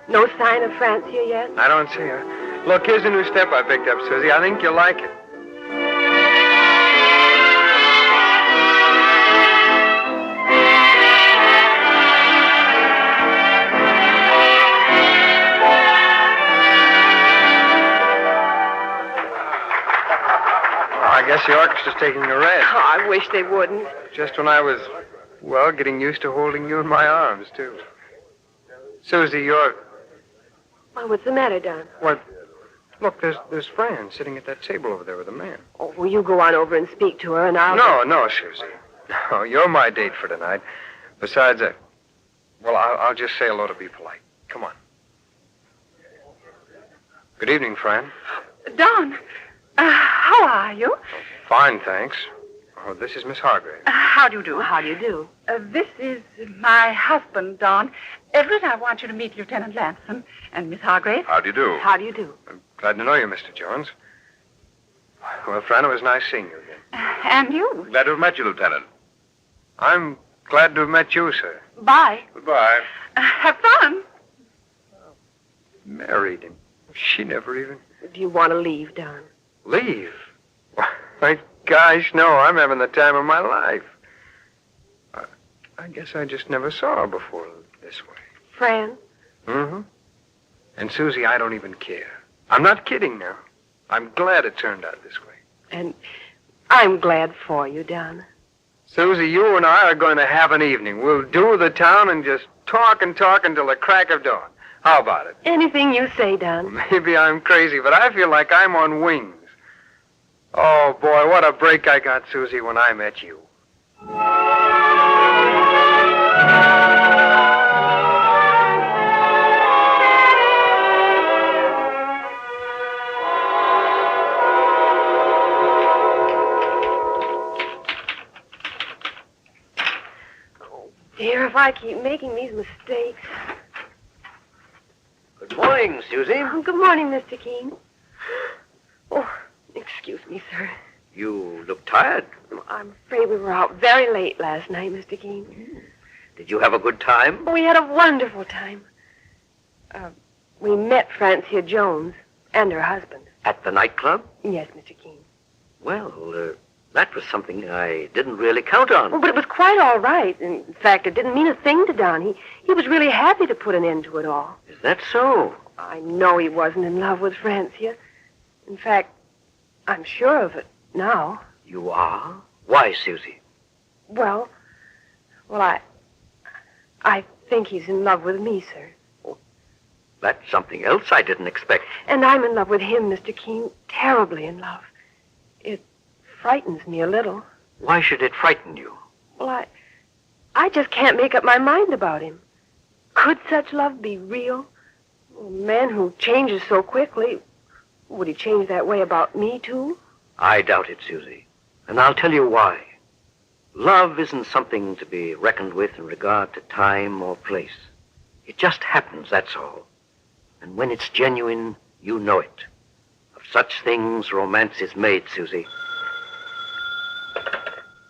No sign of Francia yet? I don't see her. Look, here's a new step I picked up, Susie. I think you'll like it. I guess the orchestra's taking a rest. Oh, I wish they wouldn't. Just when I was, well, getting used to holding you in my arms, too. Susie, you're... Well, what's the matter, Don? What? Look, there's Fran sitting at that table over there with a man. Oh, will you go on over and speak to her, and I'll... No, Susie. No, you're my date for tonight. Besides, I'll just say hello to be polite. Come on. Good evening, Fran. Don, how are you? Fine, thanks. Oh, this is Miss Hargrave. How do you do? How do you do? This is my husband, Don. Everett, I want you to meet Lieutenant Lanson and Miss Hargrave. How do you do? How do you do? I'm glad to know you, Mr. Jones. Well, Fran, it was nice seeing you again. And you. Glad to have met you, Lieutenant. I'm glad to have met you, sir. Bye. Goodbye. Have fun. Married him. She never even... Do you want to leave, Don? Leave? My gosh, no. I'm having the time of my life. I guess I just never saw her before this way. Fran? Mm-hmm. And, Susie, I don't even care. I'm not kidding now. I'm glad it turned out this way. And I'm glad for you, Don. Susie, you and I are going to have an evening. We'll do the town and just talk and talk until the crack of dawn. How about it? Anything you say, Don. Maybe I'm crazy, but I feel like I'm on wings. Oh, boy, what a break I got, Susie, when I met you. Oh, dear, if I keep making these mistakes. Good morning, Susie. Oh, good morning, Mr. Keene. Oh, excuse me, sir. You look tired. I'm afraid we were out very late last night, Mr. Keene. Did you have a good time? We had a wonderful time. We met Francia Jones and her husband. At the nightclub? Yes, Mr. Keene. Well, that was something I didn't really count on. Oh, but it was quite all right. In fact, it didn't mean a thing to Don. He was really happy to put an end to it all. Is that so? I know he wasn't in love with Francia. In fact, I'm sure of it now. You are? Why, Susie? Well, I think he's in love with me, sir. That's something else I didn't expect. And I'm in love with him, Mr. Keene. Terribly in love. It frightens me a little. Why should it frighten you? Well, I just can't make up my mind about him. Could such love be real? A man who changes so quickly, would he change that way about me, too? I doubt it, Susie. And I'll tell you why. Love isn't something to be reckoned with in regard to time or place. It just happens, that's all. And when it's genuine, you know it. Of such things, romance is made, Susie.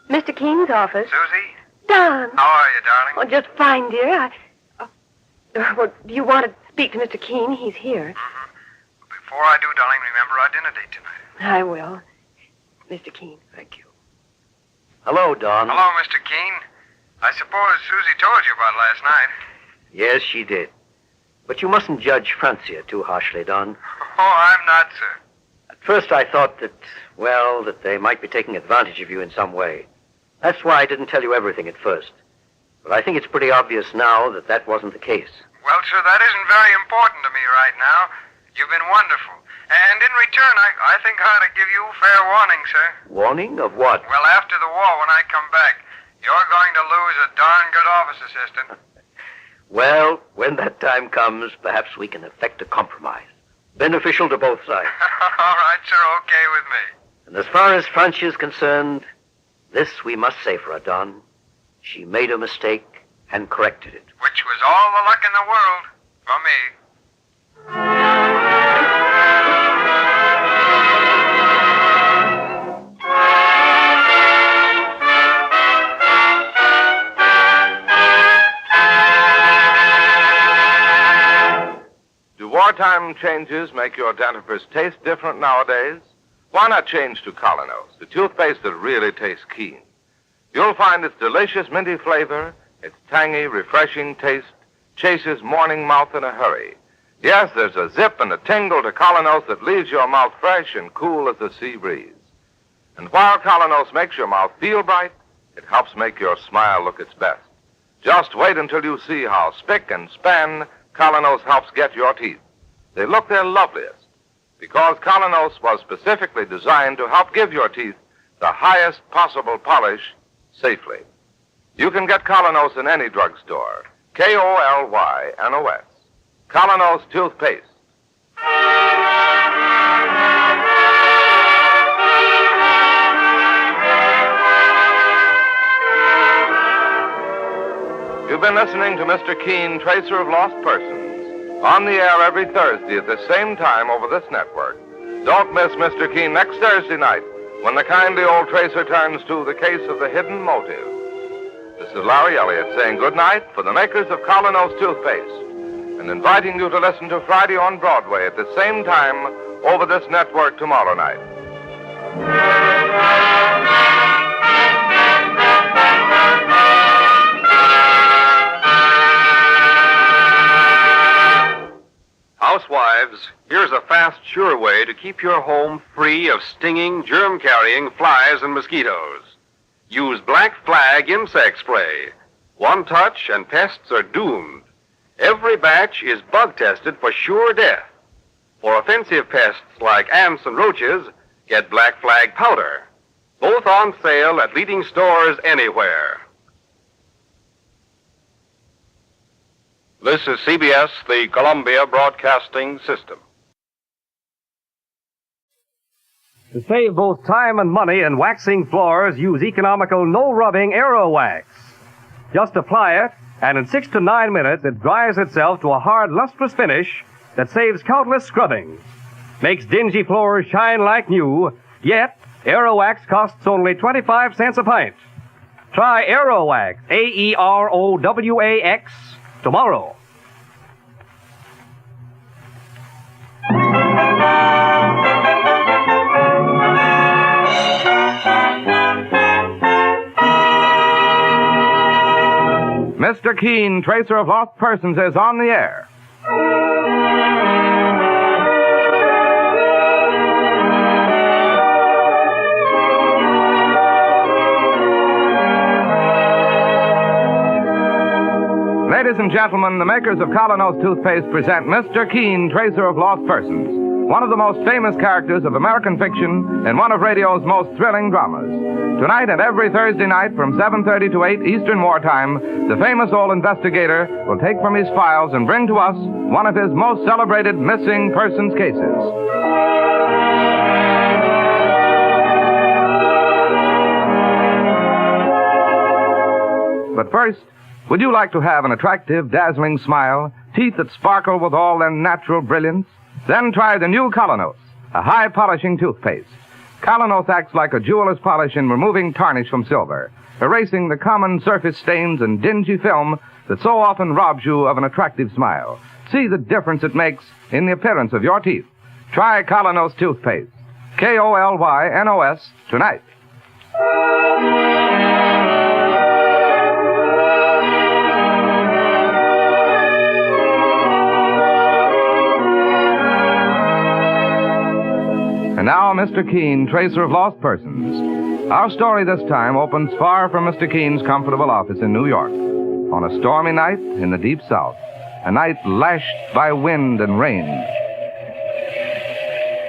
Mr. Keene's office. Susie? Don. How are you, darling? Oh, just fine, dear. Well, do you want to speak to Mr. Keene? He's here. Before I do, darling, remember our dinner date tonight. I will. Mr. Keene. Thank you. Hello, Don. Hello, Mr. Keene. I suppose Susie told you about last night. Yes, she did. But you mustn't judge Francia too harshly, Don. Oh, I'm not, sir. At first I thought that they might be taking advantage of you in some way. That's why I didn't tell you everything at first. But I think it's pretty obvious now that that wasn't the case. Well, sir, that isn't very important to me right now. You've been wonderful. And in return, I think I ought to give you fair warning, sir. Warning of what? Well, after the war, when I come back, you're going to lose a darn good office assistant. Well, when that time comes, perhaps we can effect a compromise. Beneficial to both sides. All right, sir, okay with me. And as far as Francia is concerned, this we must say for her, Don. She made a mistake and corrected it. Which was all the luck in the world for me. Do wartime changes make your dentifrice taste different nowadays? Why not change to Colonos, the toothpaste that really tastes keen? You'll find its delicious minty flavor, its tangy, refreshing taste, chases morning mouth in a hurry. Yes, there's a zip and a tingle to Colonos that leaves your mouth fresh and cool as the sea breeze. And while Colonos makes your mouth feel bright, it helps make your smile look its best. Just wait until you see how spick and span Colonos helps get your teeth. They look their loveliest because Colonos was specifically designed to help give your teeth the highest possible polish safely. You can get Colonos in any drugstore. K-O-L-Y-N-O-S. Colonos toothpaste. You've been listening to Mr. Keene, Tracer of Lost Persons, on the air every Thursday at the same time over this network. Don't miss Mr. Keene next Thursday night when the kindly old tracer turns to the case of the hidden motive. This is Larry Elliott saying good night for the makers of Colonos toothpaste and inviting you to listen to Friday on Broadway at the same time over this network tomorrow night. Housewives, here's a fast, sure way to keep your home free of stinging, germ-carrying flies and mosquitoes. Use Black Flag insect spray. One touch and pests are doomed. Every batch is bug-tested for sure death. For offensive pests like ants and roaches, get Black Flag powder. Both on sale at leading stores anywhere. This is CBS, the Columbia Broadcasting System. To save both time and money in waxing floors, use economical no-rubbing Aero Wax. Just apply it, and in 6 to 9 minutes, it dries itself to a hard, lustrous finish that saves countless scrubbings. Makes dingy floors shine like new, yet Aero Wax costs only 25 cents a pint. Try Aero Wax, A-E-R-O-W-A-X, tomorrow. Mr. Keene, Tracer of Lost Persons, is on the air. Ladies and gentlemen, the makers of Colonos toothpaste present Mr. Keene, Tracer of Lost Persons, one of the most famous characters of American fiction and one of radio's most thrilling dramas. Tonight and every Thursday night from 7:30 to 8 Eastern Wartime, the famous old investigator will take from his files and bring to us one of his most celebrated missing persons cases. But first, would you like to have an attractive, dazzling smile, teeth that sparkle with all their natural brilliance? Then try the new Colonos, a high-polishing toothpaste. Colonos acts like a jeweler's polish in removing tarnish from silver, erasing the common surface stains and dingy film that so often robs you of an attractive smile. See the difference it makes in the appearance of your teeth. Try Colonos toothpaste. K-O-L-Y-N-O-S tonight. And now, Mr. Keene, Tracer of Lost Persons. Our story this time opens far from Mr. Keene's comfortable office in New York, on a stormy night in the deep south, a night lashed by wind and rain.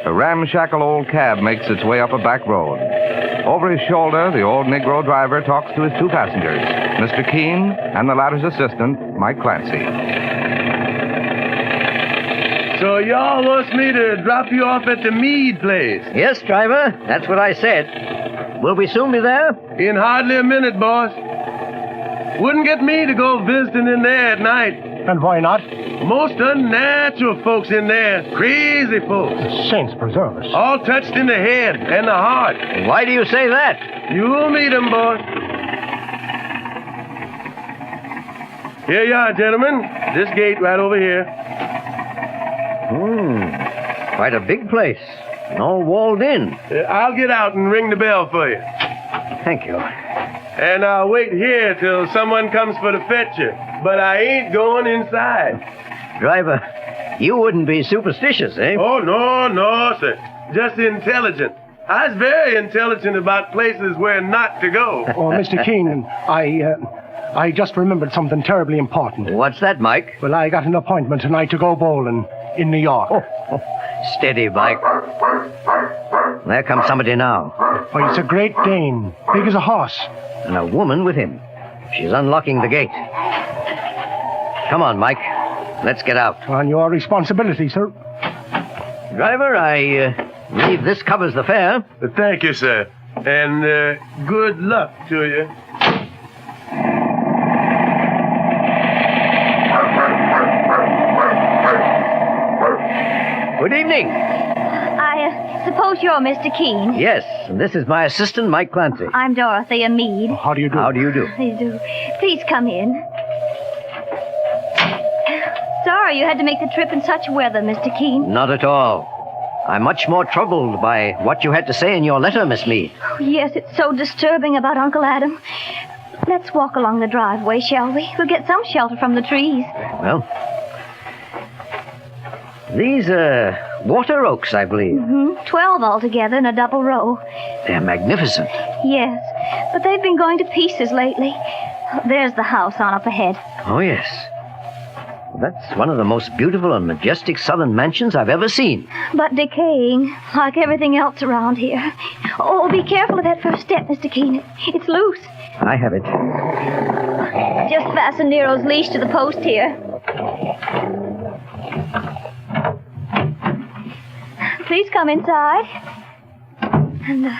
A ramshackle old cab makes its way up a back road. Over his shoulder, the old Negro driver talks to his two passengers, Mr. Keene and the latter's assistant, Mike Clancy. So y'all wants me to drop you off at the Meade place? Yes, driver. That's what I said. Will we soon be there? In hardly a minute, boss. Wouldn't get me to go visiting in there at night. And why not? Most unnatural folks in there. Crazy folks. Saints preserve us. All touched in the head and the heart. Why do you say that? You'll meet 'em, boss. Here you are, gentlemen. This gate right over here. Quite a big place. And all walled in. I'll get out and ring the bell for you. Thank you. And I'll wait here till someone comes for to fetch you. But I ain't going inside. Driver, you wouldn't be superstitious, eh? Oh, no, sir. Just intelligent. I was very intelligent about places where not to go. Oh, Mr. Keene, I just remembered something terribly important. What's that, Mike? Well, I got an appointment tonight to go bowling in New York. Steady, Mike. There comes somebody now. Oh, it's a Great Dane, big as a horse. And a woman with him. She's unlocking the gate. Come on, Mike. Let's get out. On your responsibility, sir. Driver, I believe this covers the fare. Thank you, sir. And good luck to you. Good evening. I suppose you're Mr. Keene. Yes, and this is my assistant, Mike Clancy. I'm Dorothea Meade. How do you do? How do you do? Please do. Please come in. Sorry you had to make the trip in such weather, Mr. Keene. Not at all. I'm much more troubled by what you had to say in your letter, Miss Meade. Oh, yes, it's so disturbing about Uncle Adam. Let's walk along the driveway, shall we? We'll get some shelter from the trees. Well, these are water oaks, I believe. 12 altogether in a double row. They're magnificent. Yes, but they've been going to pieces lately. There's the house on up ahead. Oh, yes. That's one of the most beautiful and majestic southern mansions I've ever seen. But decaying, like everything else around here. Oh, be careful of that first step, Mr. Keene. It's loose. I have it. Just fasten Nero's leash to the post here. Please come inside. And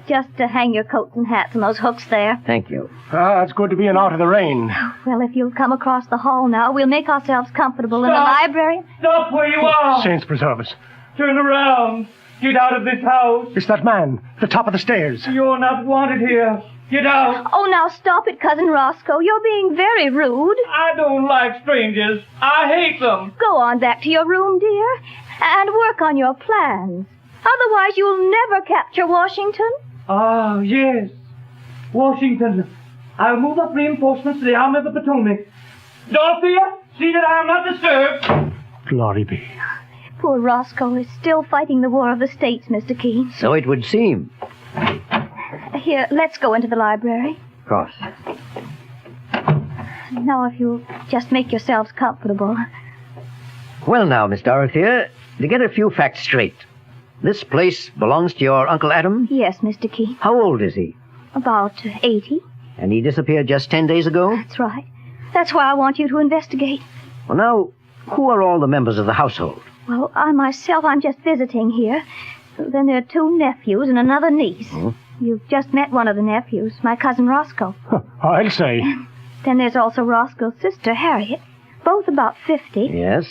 just hang your coats and hats on those hooks there. Thank you. It's good to be out of the rain. Well, if you'll come across the hall now, we'll make ourselves comfortable in the library. Stop where you are! Saints preserve us. Turn around. Get out of this house. It's that man, the top of the stairs. You're not wanted here. Get out. Oh, now stop it, Cousin Roscoe. You're being very rude. I don't like strangers. I hate them. Go on back to your room, dear, and work on your plans. Otherwise, you'll never capture Washington. Ah, yes. Washington. I'll move up reinforcements to the Army of the Potomac. Dorothea, see that I am not disturbed. Glory be. Poor Roscoe is still fighting the War of the States, Mr. Keene. So it would seem. Here, let's go into the library. Of course. Now, if you'll just make yourselves comfortable. Well, now, Miss Dorothea, to get a few facts straight. This place belongs to your Uncle Adam? Yes, Mr. Keene. How old is he? About 80. And he disappeared just 10 days ago? That's right. That's why I want you to investigate. Well, now, who are all the members of the household? Well, I myself, I'm just visiting here. Then there are 2 nephews and another niece. You've just met one of the nephews, my cousin Roscoe. I'll say. Then there's also Roscoe's sister, Harriet, both about 50. Yes?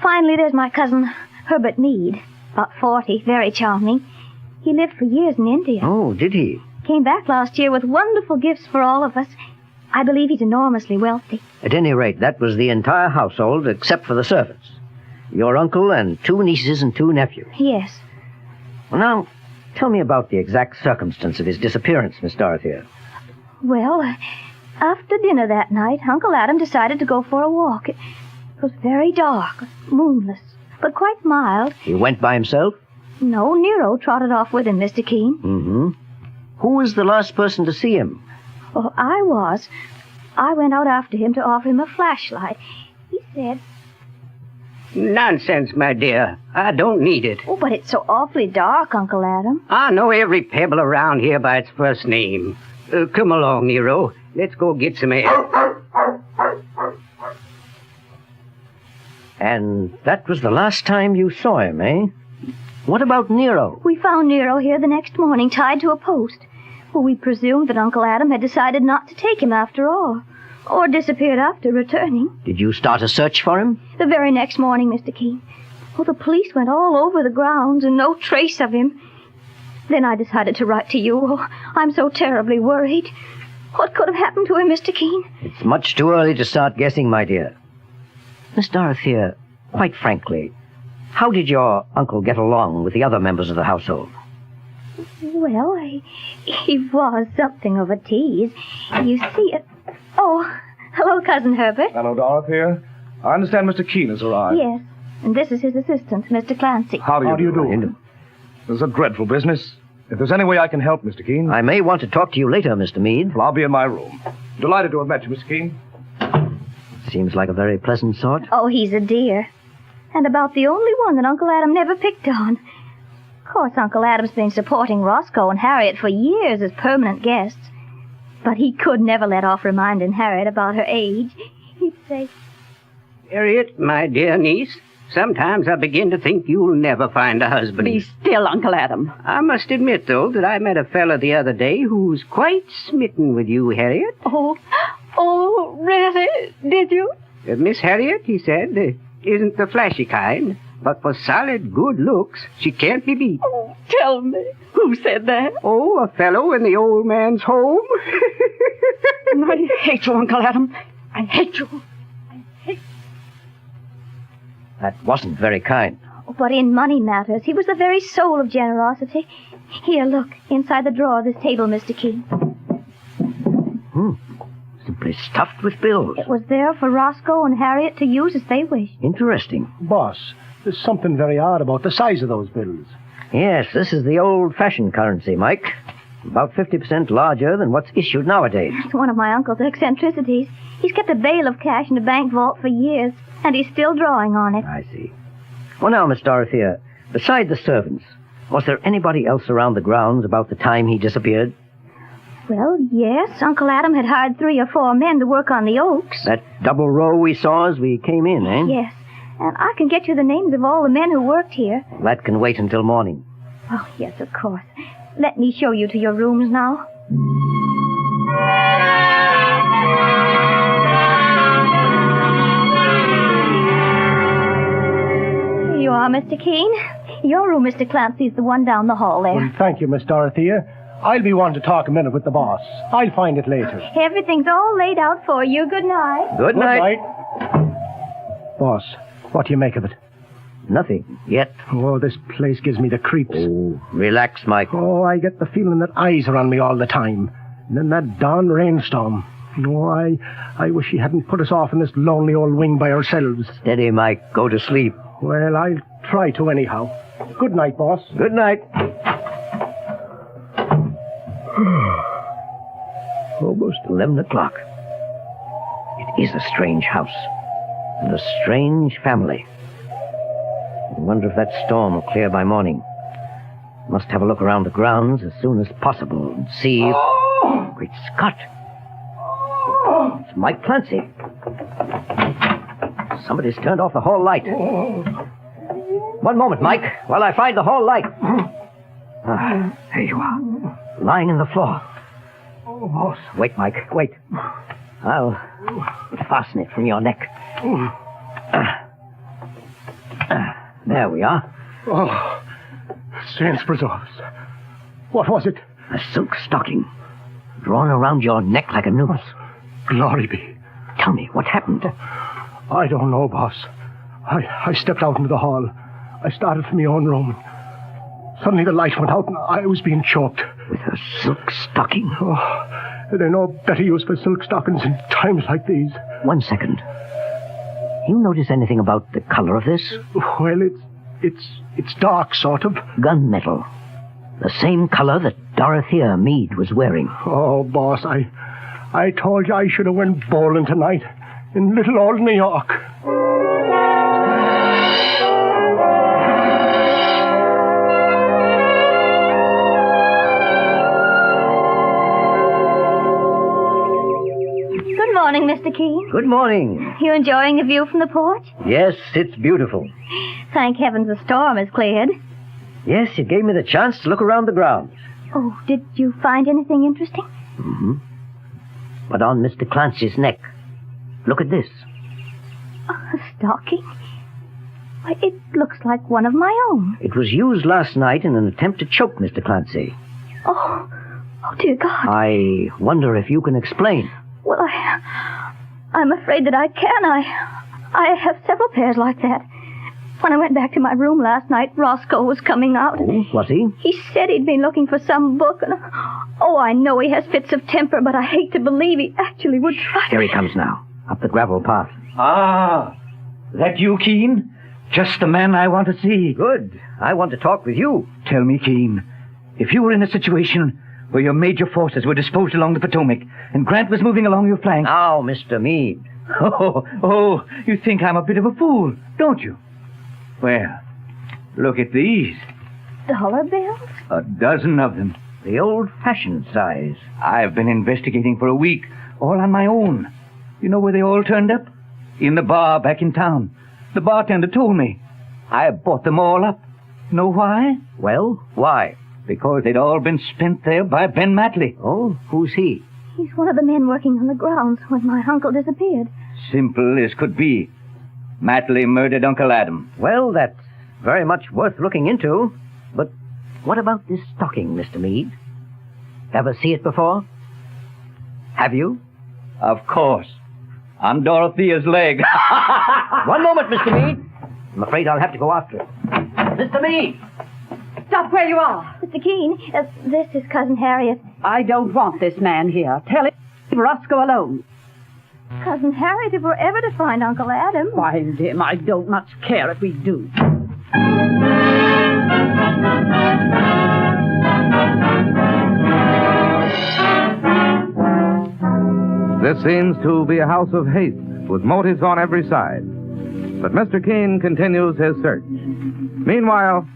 Finally, there's my cousin Herbert Meade, about 40, very charming. He lived for years in India. Oh, did he? Came back last year with wonderful gifts for all of us. I believe he's enormously wealthy. At any rate, that was the entire household except for the servants. Your uncle and 2 nieces and 2 nephews. Yes. Well, now, tell me about the exact circumstance of his disappearance, Miss Dorothea. Well, after dinner that night, Uncle Adam decided to go for a walk. It was very dark, moonless, but quite mild. He went by himself? No, Nero trotted off with him, Mr. Keene. Mm-hmm. Who was the last person to see him? Well, I was. I went out after him to offer him a flashlight. He said... Nonsense, my dear. I don't need it. Oh, but it's so awfully dark, Uncle Adam. I know every pebble around here by its first name. Come along, Nero. Let's go get some air. And that was the last time you saw him, eh? What about Nero? We found Nero here the next morning, tied to a post. Well, we presumed that Uncle Adam had decided not to take him after all, or disappeared after returning. Did you start a search for him? The very next morning, Mr. Keene. Well, the police went all over the grounds and no trace of him. Then I decided to write to you. Oh, I'm so terribly worried. What could have happened to him, Mr. Keene? It's much too early to start guessing, my dear. Miss Dorothea, quite frankly, how did your uncle get along with the other members of the household? Well, he was something of a tease. You see, Oh, hello, Cousin Herbert. Hello, Dorothea. I understand Mr. Keene has arrived. Yes, and this is his assistant, Mr. Clancy. How do you do? This is a dreadful business. If there's any way I can help, Mr. Keene... I may want to talk to you later, Mr. Meade. Well, I'll be in my room. Delighted to have met you, Mr. Keene. Seems like a very pleasant sort. Oh, he's a dear. And about the only one that Uncle Adam never picked on. Of course, Uncle Adam's been supporting Roscoe and Harriet for years as permanent guests. But he could never let off reminding Harriet about her age. He'd say, Harriet, my dear niece, sometimes I begin to think you'll never find a husband. Be still, Uncle Adam. I must admit, though, that I met a fella the other day who's quite smitten with you, Harriet. Oh, really? Did you? Miss Harriet, he said, isn't the flashy kind, but for solid good looks, she can't be beat. Oh, tell me. Who said that? Oh, a fellow in the old man's home. I hate you, Uncle Adam. I hate you. That wasn't very kind. but in money matters, he was the very soul of generosity. Here, look, inside the drawer of this table, Mr. Keene. Simply stuffed with bills. It was there for Roscoe and Harriet to use as they wished. Interesting. Boss, there's something very odd about the size of those bills. Yes, this is the old-fashioned currency, Mike. About 50% larger than what's issued nowadays. It's one of my uncle's eccentricities. He's kept a bale of cash in a bank vault for years, and he's still drawing on it. I see. Well, now, Miss Dorothea, beside the servants, was there anybody else around the grounds about the time he disappeared? Well, yes. Uncle Adam had hired 3 or 4 men to work on the oaks. That double row we saw as we came in, eh? Yes. And I can get you the names of all the men who worked here. That can wait until morning. Oh, yes, of course. Let me show you to your rooms now. Here you are, Mr. Keene. Your room, Mr. Clancy, is the one down the hall there. Well, thank you, Miss Dorothea. I'll be one to talk a minute with the boss. I'll find it later. Everything's all laid out for you. Good night. Good night. Boss, what do you make of it? Nothing yet. Oh, this place gives me the creeps. Oh, relax, Mike. Oh, I get the feeling that eyes are on me all the time. And then that darn rainstorm. Oh, I wish he hadn't put us off in this lonely old wing by ourselves. Steady, Mike. Go to sleep. Well, I'll try to anyhow. Good night, boss. Good night. Almost 11 o'clock. It is a strange house. And a strange family. I wonder if that storm will clear by morning. Must have a look around the grounds as soon as possible and see if... Great Scott! It's Mike Clancy. Somebody's turned off the hall light. One moment, Mike, while I find the hall light. There you are. Lying in the floor. Wait, Mike, wait. I'll fasten it from your neck. There we are. Oh, saints preserve us. What was it? A silk stocking. Drawn around your neck like a noose. Glory be. Tell me, what happened? I don't know, boss. I stepped out into the hall. I started for my own room. Suddenly the light went out and I was being choked. With a silk stocking? Oh, there ain't no better use for silk stockings in times like these. 1 second. You notice anything about the color of this? Well, it's dark, sort of. Gunmetal. The same color that Dorothea Meade was wearing. Oh, boss, I told you I should have went bowling tonight in little old New York. Good morning, Mr. Keene. Good morning. You enjoying the view from the porch? Yes, it's beautiful. Thank heavens the storm has cleared. Yes, it gave me the chance to look around the grounds. Oh, did you find anything interesting? Mm-hmm. But on Mr. Clancy's neck, look at this. A stocking? Why, it looks like one of my own. It was used last night in an attempt to choke Mr. Clancy. Oh, dear God. I wonder if you can explain. Well, I'm afraid that I can. I have several pairs like that. When I went back to my room last night, Roscoe was coming out. Oh, was he? He said he'd been looking for some book, and I know he has fits of temper, but I hate to believe he actually would try. Here he comes now, up the gravel path. Ah, that you, Keene? Just the man I want to see. Good. I want to talk with you. Tell me, Keene, if you were in a situation where your major forces were disposed along the Potomac and Grant was moving along your flank... Now, Mr. Meade. Oh, you think I'm a bit of a fool, don't you? Well, look at these. $1 bills? A dozen of them. The old-fashioned size. I've been investigating for a week, all on my own. You know where they all turned up? In the bar back in town. The bartender told me. I bought them all up. Know why? Well, why? Because they'd all been spent there by Ben Matley. Oh, who's he? He's one of the men working on the grounds when my uncle disappeared. Simple as could be. Matley murdered Uncle Adam. Well, that's very much worth looking into. But what about this stocking, Mr. Meade? Ever see it before? Have you? Of course. On Dorothea's leg. One moment, Mr. Meade. I'm afraid I'll have to go after it. Mr. Meade! Stop where you are. Mr. Keene, this is Cousin Harriet. I don't want this man here. Tell him to leave Roscoe alone. Cousin Harriet, if we're ever to find Uncle Adam... Find him. I don't much care if we do. This seems to be a house of hate, with motives on every side. But Mr. Keene continues his search. Meanwhile,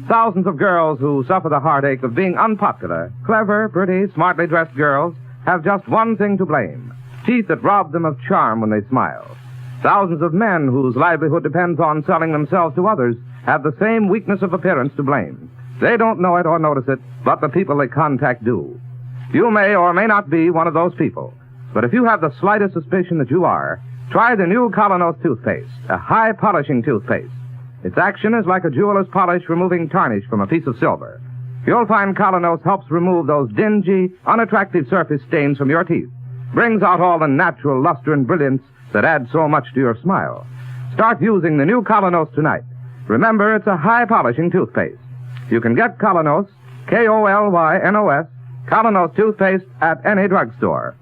thousands of girls who suffer the heartache of being unpopular, clever, pretty, smartly dressed girls, have just one thing to blame: teeth that rob them of charm when they smile. Thousands of men whose livelihood depends on selling themselves to others have the same weakness of appearance to blame. They don't know it or notice it, but the people they contact do. You may or may not be one of those people, but if you have the slightest suspicion that you are, try the new Colonos toothpaste, a high-polishing toothpaste. Its action is like a jeweler's polish removing tarnish from a piece of silver. You'll find Colonos helps remove those dingy, unattractive surface stains from your teeth, brings out all the natural luster and brilliance that add so much to your smile. Start using the new Colonos tonight. Remember, it's a high-polishing toothpaste. You can get Colonos, K-O-L-Y-N-O-S, Colonos toothpaste at any drugstore.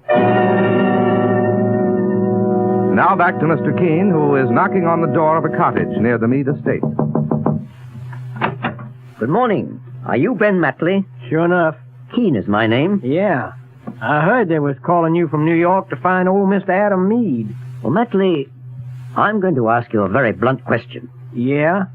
Now back to Mr. Keene, who is knocking on the door of a cottage near the Meade estate. Good morning. Are you Ben Matley? Sure enough. Keene is my name. Yeah. I heard they was calling you from New York to find old Mr. Adam Mead. Well, Matley, I'm going to ask you a very blunt question. Yeah?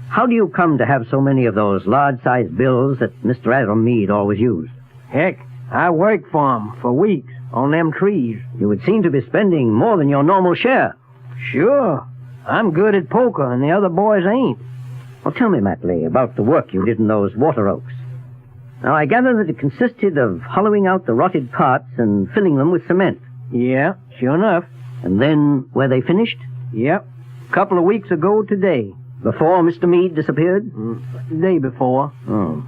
How do you come to have so many of those large-sized bills that Mr. Adam Mead always used? Heck, I worked for him for weeks on them trees. You would seem to be spending more than your normal share. Sure. I'm good at poker, and the other boys ain't. Well, tell me, Matley, about the work you did in those water oaks. Now, I gather that it consisted of hollowing out the rotted parts and filling them with cement. Yeah, sure enough. And then, were they finished? Yep. Couple of weeks ago today. Before Mr. Mead disappeared? The day before. Oh.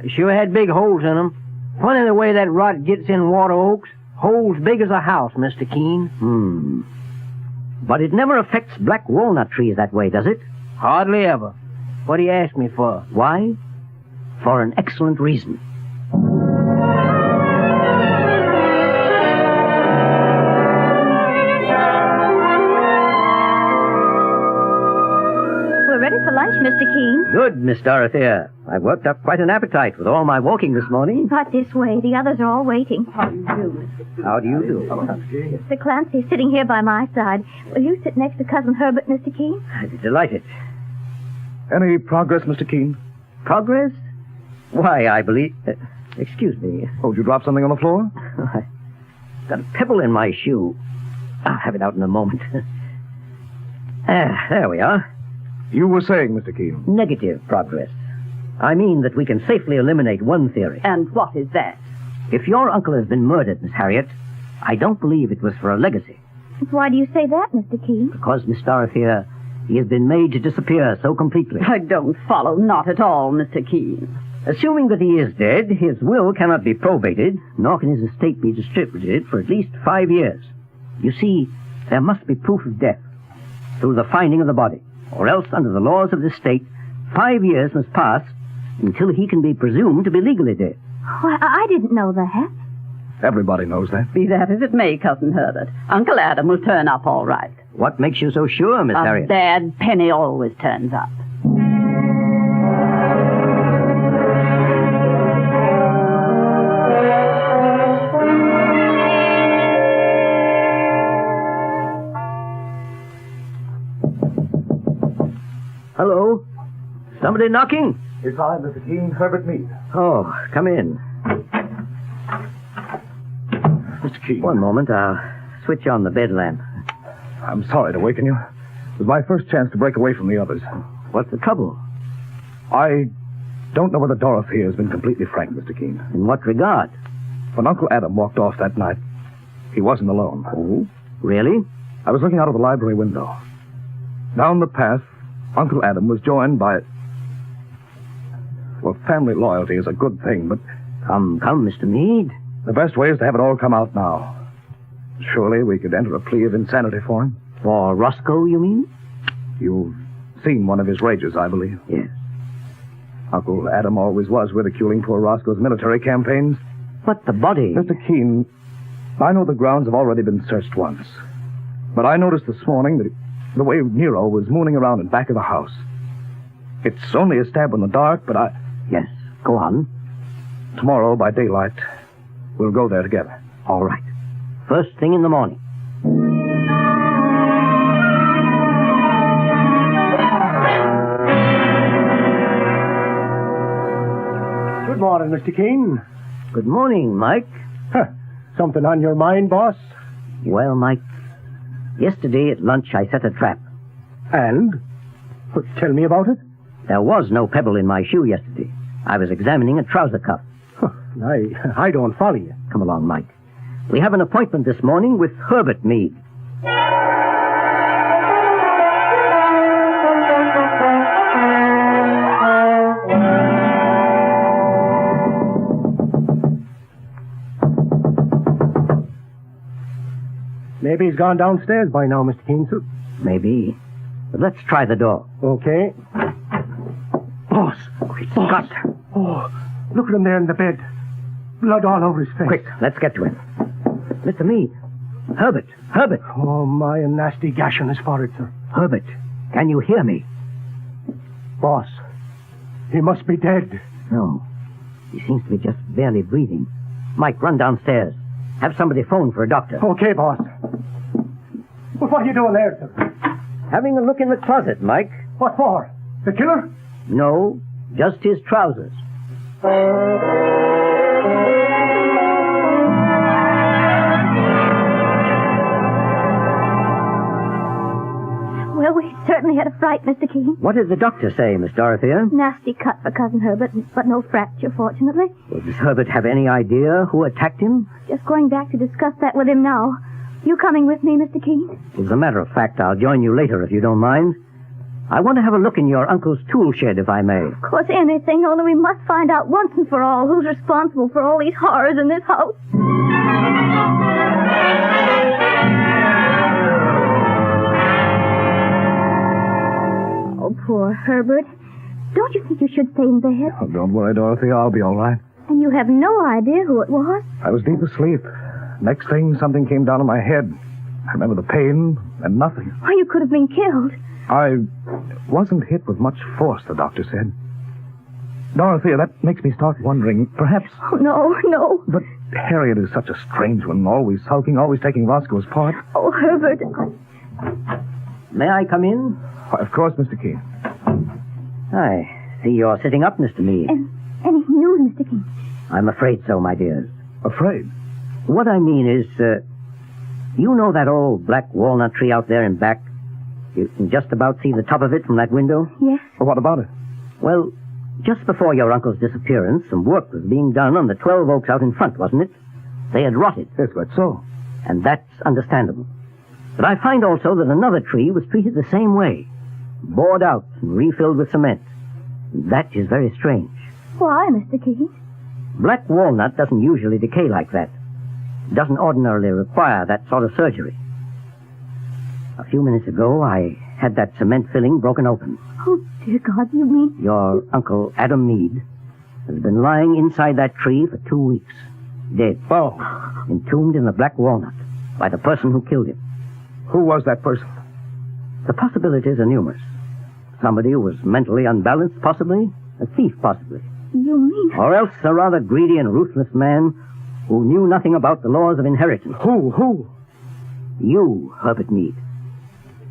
Sure had big holes in them. Funny the way that rot gets in water oaks. Holes big as a house, Mr. Keene. But it never affects black walnut trees that way, does it? Hardly ever. What do you ask me for? Why? For an excellent reason. We're ready for lunch, Mr. Keene. Good, Miss Dorothea. I've worked up quite an appetite with all my walking this morning. Right this way. The others are all waiting. How do you do? Mr. Clancy's sitting here by my side. Will you sit next to Cousin Herbert, Mr. Keene? I'd be delighted. Any progress, Mr. Keene? Progress? Why, I believe... excuse me. Oh, did you drop something on the floor? I've got a pebble in my shoe. I'll have it out in a moment. There we are. You were saying, Mr. Keene? Negative progress. I mean that we can safely eliminate one theory. And what is that? If your uncle has been murdered, Miss Harriet, I don't believe it was for a legacy. Why do you say that, Mr. Keene? Because, Miss Dorothea, he has been made to disappear so completely. I don't follow, not at all, Mr. Keene. Assuming that he is dead, his will cannot be probated, nor can his estate be distributed for at least 5 years. You see, there must be proof of death through the finding of the body, or else, under the laws of this state, 5 years must pass until he can be presumed to be legally dead. Why, I didn't know that. Everybody knows that. Be that as it may, Cousin Herbert, Uncle Adam will turn up all right. What makes you so sure, Miss Harriet? A bad penny always turns up. Hello? Somebody knocking? It's I, Mr. Keene, Herbert Mead. Oh, come in. Mr. Keene. One moment, I'll switch on the bed lamp. I'm sorry to waken you. It was my first chance to break away from the others. What's the trouble? I don't know whether Dorothea has been completely frank, Mr. Keene. In what regard? When Uncle Adam walked off that night, he wasn't alone. Oh? Really? I was looking out of the library window. Down the path, Uncle Adam was joined by... Well, family loyalty is a good thing, but... Come, Mr. Mead. The best way is to have it all come out now. Surely we could enter a plea of insanity for him. For Roscoe, you mean? You've seen one of his rages, I believe. Yes. Uncle Adam always was ridiculing poor Roscoe's military campaigns. But the body... Mr. Keene, I know the grounds have already been searched once. But I noticed this morning that the way Nero was mooning around in back of the house. It's only a stab in the dark, but I... Yes, go on. Tomorrow, by daylight, we'll go there together. All right. First thing in the morning. Good morning, Mr. Keene. Good morning, Mike. Something on your mind, boss? Well, Mike, yesterday at lunch I set a trap. And? Tell me about it. There was no pebble in my shoe yesterday. I was examining a trouser cuff. I don't follow you. Come along, Mike. We have an appointment this morning with Herbert Mead. Maybe he's gone downstairs by now, Mr. Keene. Maybe. But let's try the door. Okay. Boss. Scott. Oh, look at him there in the bed. Blood all over his face. Quick, let's get to him. Mr. Mead. Herbert. Oh, my, a nasty gash on his forehead, sir. Herbert, can you hear me? Boss, he must be dead. No. He seems to be just barely breathing. Mike, run downstairs. Have somebody phone for a doctor. Okay, boss. Well, what are you doing there, sir? Having a look in the closet, Mike. What for? The killer? No, just his trousers. Well, we certainly had a fright, Mr. Keene. What did the doctor say, Miss Dorothea? Nasty cut for Cousin Herbert, but no fracture, fortunately. Well, does Herbert have any idea who attacked him? Just going back to discuss that with him now. You coming with me, Mr. Keene? As a matter of fact, I'll join you later if you don't mind. I want to have a look in your uncle's tool shed, if I may. Of course, anything, only we must find out once and for all who's responsible for all these horrors in this house. Oh, poor Herbert. Don't you think you should stay in bed? Oh, don't worry, Dorothy. I'll be all right. And you have no idea who it was? I was deep asleep. Next thing, something came down on my head. I remember the pain and nothing. Why, you could have been killed. I wasn't hit with much force, the doctor said. Dorothea, that makes me start wondering, perhaps... Oh, no. But Harriet is such a strange one, always sulking, always taking Roscoe's part. Oh, Herbert. May I come in? Why, of course, Mr. Keene. I see you're sitting up, Mr. Meade. Any news, Mr. Keene? I'm afraid so, my dears. Afraid? What I mean is, you know that old black walnut tree out there in back? You can just about see the top of it from that window? Yes. Well, what about it? Well, just before your uncle's disappearance, some work was being done on the 12 oaks out in front, wasn't it? They had rotted. Yes, quite so. And that's understandable. But I find also that another tree was treated the same way. Bored out and refilled with cement. That is very strange. Why, Mr. Keene? Black walnut doesn't usually decay like that. It doesn't ordinarily require that sort of surgery. A few minutes ago, I had that cement filling broken open. Oh, dear God, you mean... Your Uncle Adam Meade has been lying inside that tree for 2 weeks. Dead. Oh. Entombed in the black walnut by the person who killed him. Who was that person? The possibilities are numerous. Somebody who was mentally unbalanced, possibly. A thief, possibly. You mean... Or else a rather greedy and ruthless man who knew nothing about the laws of inheritance. Who? You, Herbert Meade.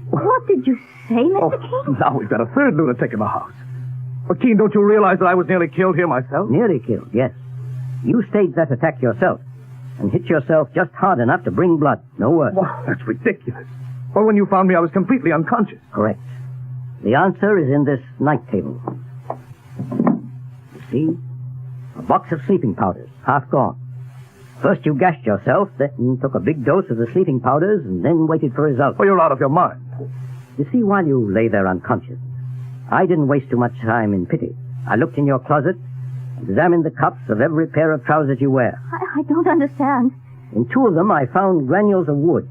What did you say, Mr. Keene? Now we've got a third lunatic in the house. But, Keene, don't you realize that I was nearly killed here myself? Nearly killed, yes. You staged that attack yourself and hit yourself just hard enough to bring blood. No worse. Well, that's ridiculous. Well, when you found me, I was completely unconscious. Correct. The answer is in this night table. You see? A box of sleeping powders, half gone. First you gashed yourself, then took a big dose of the sleeping powders, and then waited for results. Oh, you're out of your mind. You see, while you lay there unconscious, I didn't waste too much time in pity. I looked in your closet, examined the cuffs of every pair of trousers you wear. I don't understand. In 2 of them, I found granules of wood,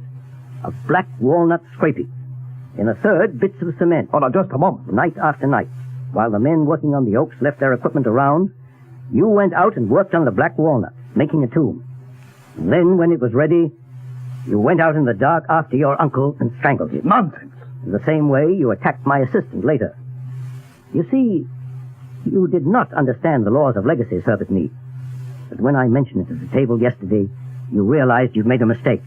of black walnut scraping. In a third, bits of cement. Oh, now, just a moment. Night after night, while the men working on the oaks left their equipment around, you went out and worked on the black walnut, making a tomb. And then, when it was ready, you went out in the dark after your uncle and strangled him. Nonsense. In the same way, you attacked my assistant later. You see, you did not understand the laws of legacy, Herbert Meade. But when I mentioned it at the table yesterday, you realized you'd made a mistake.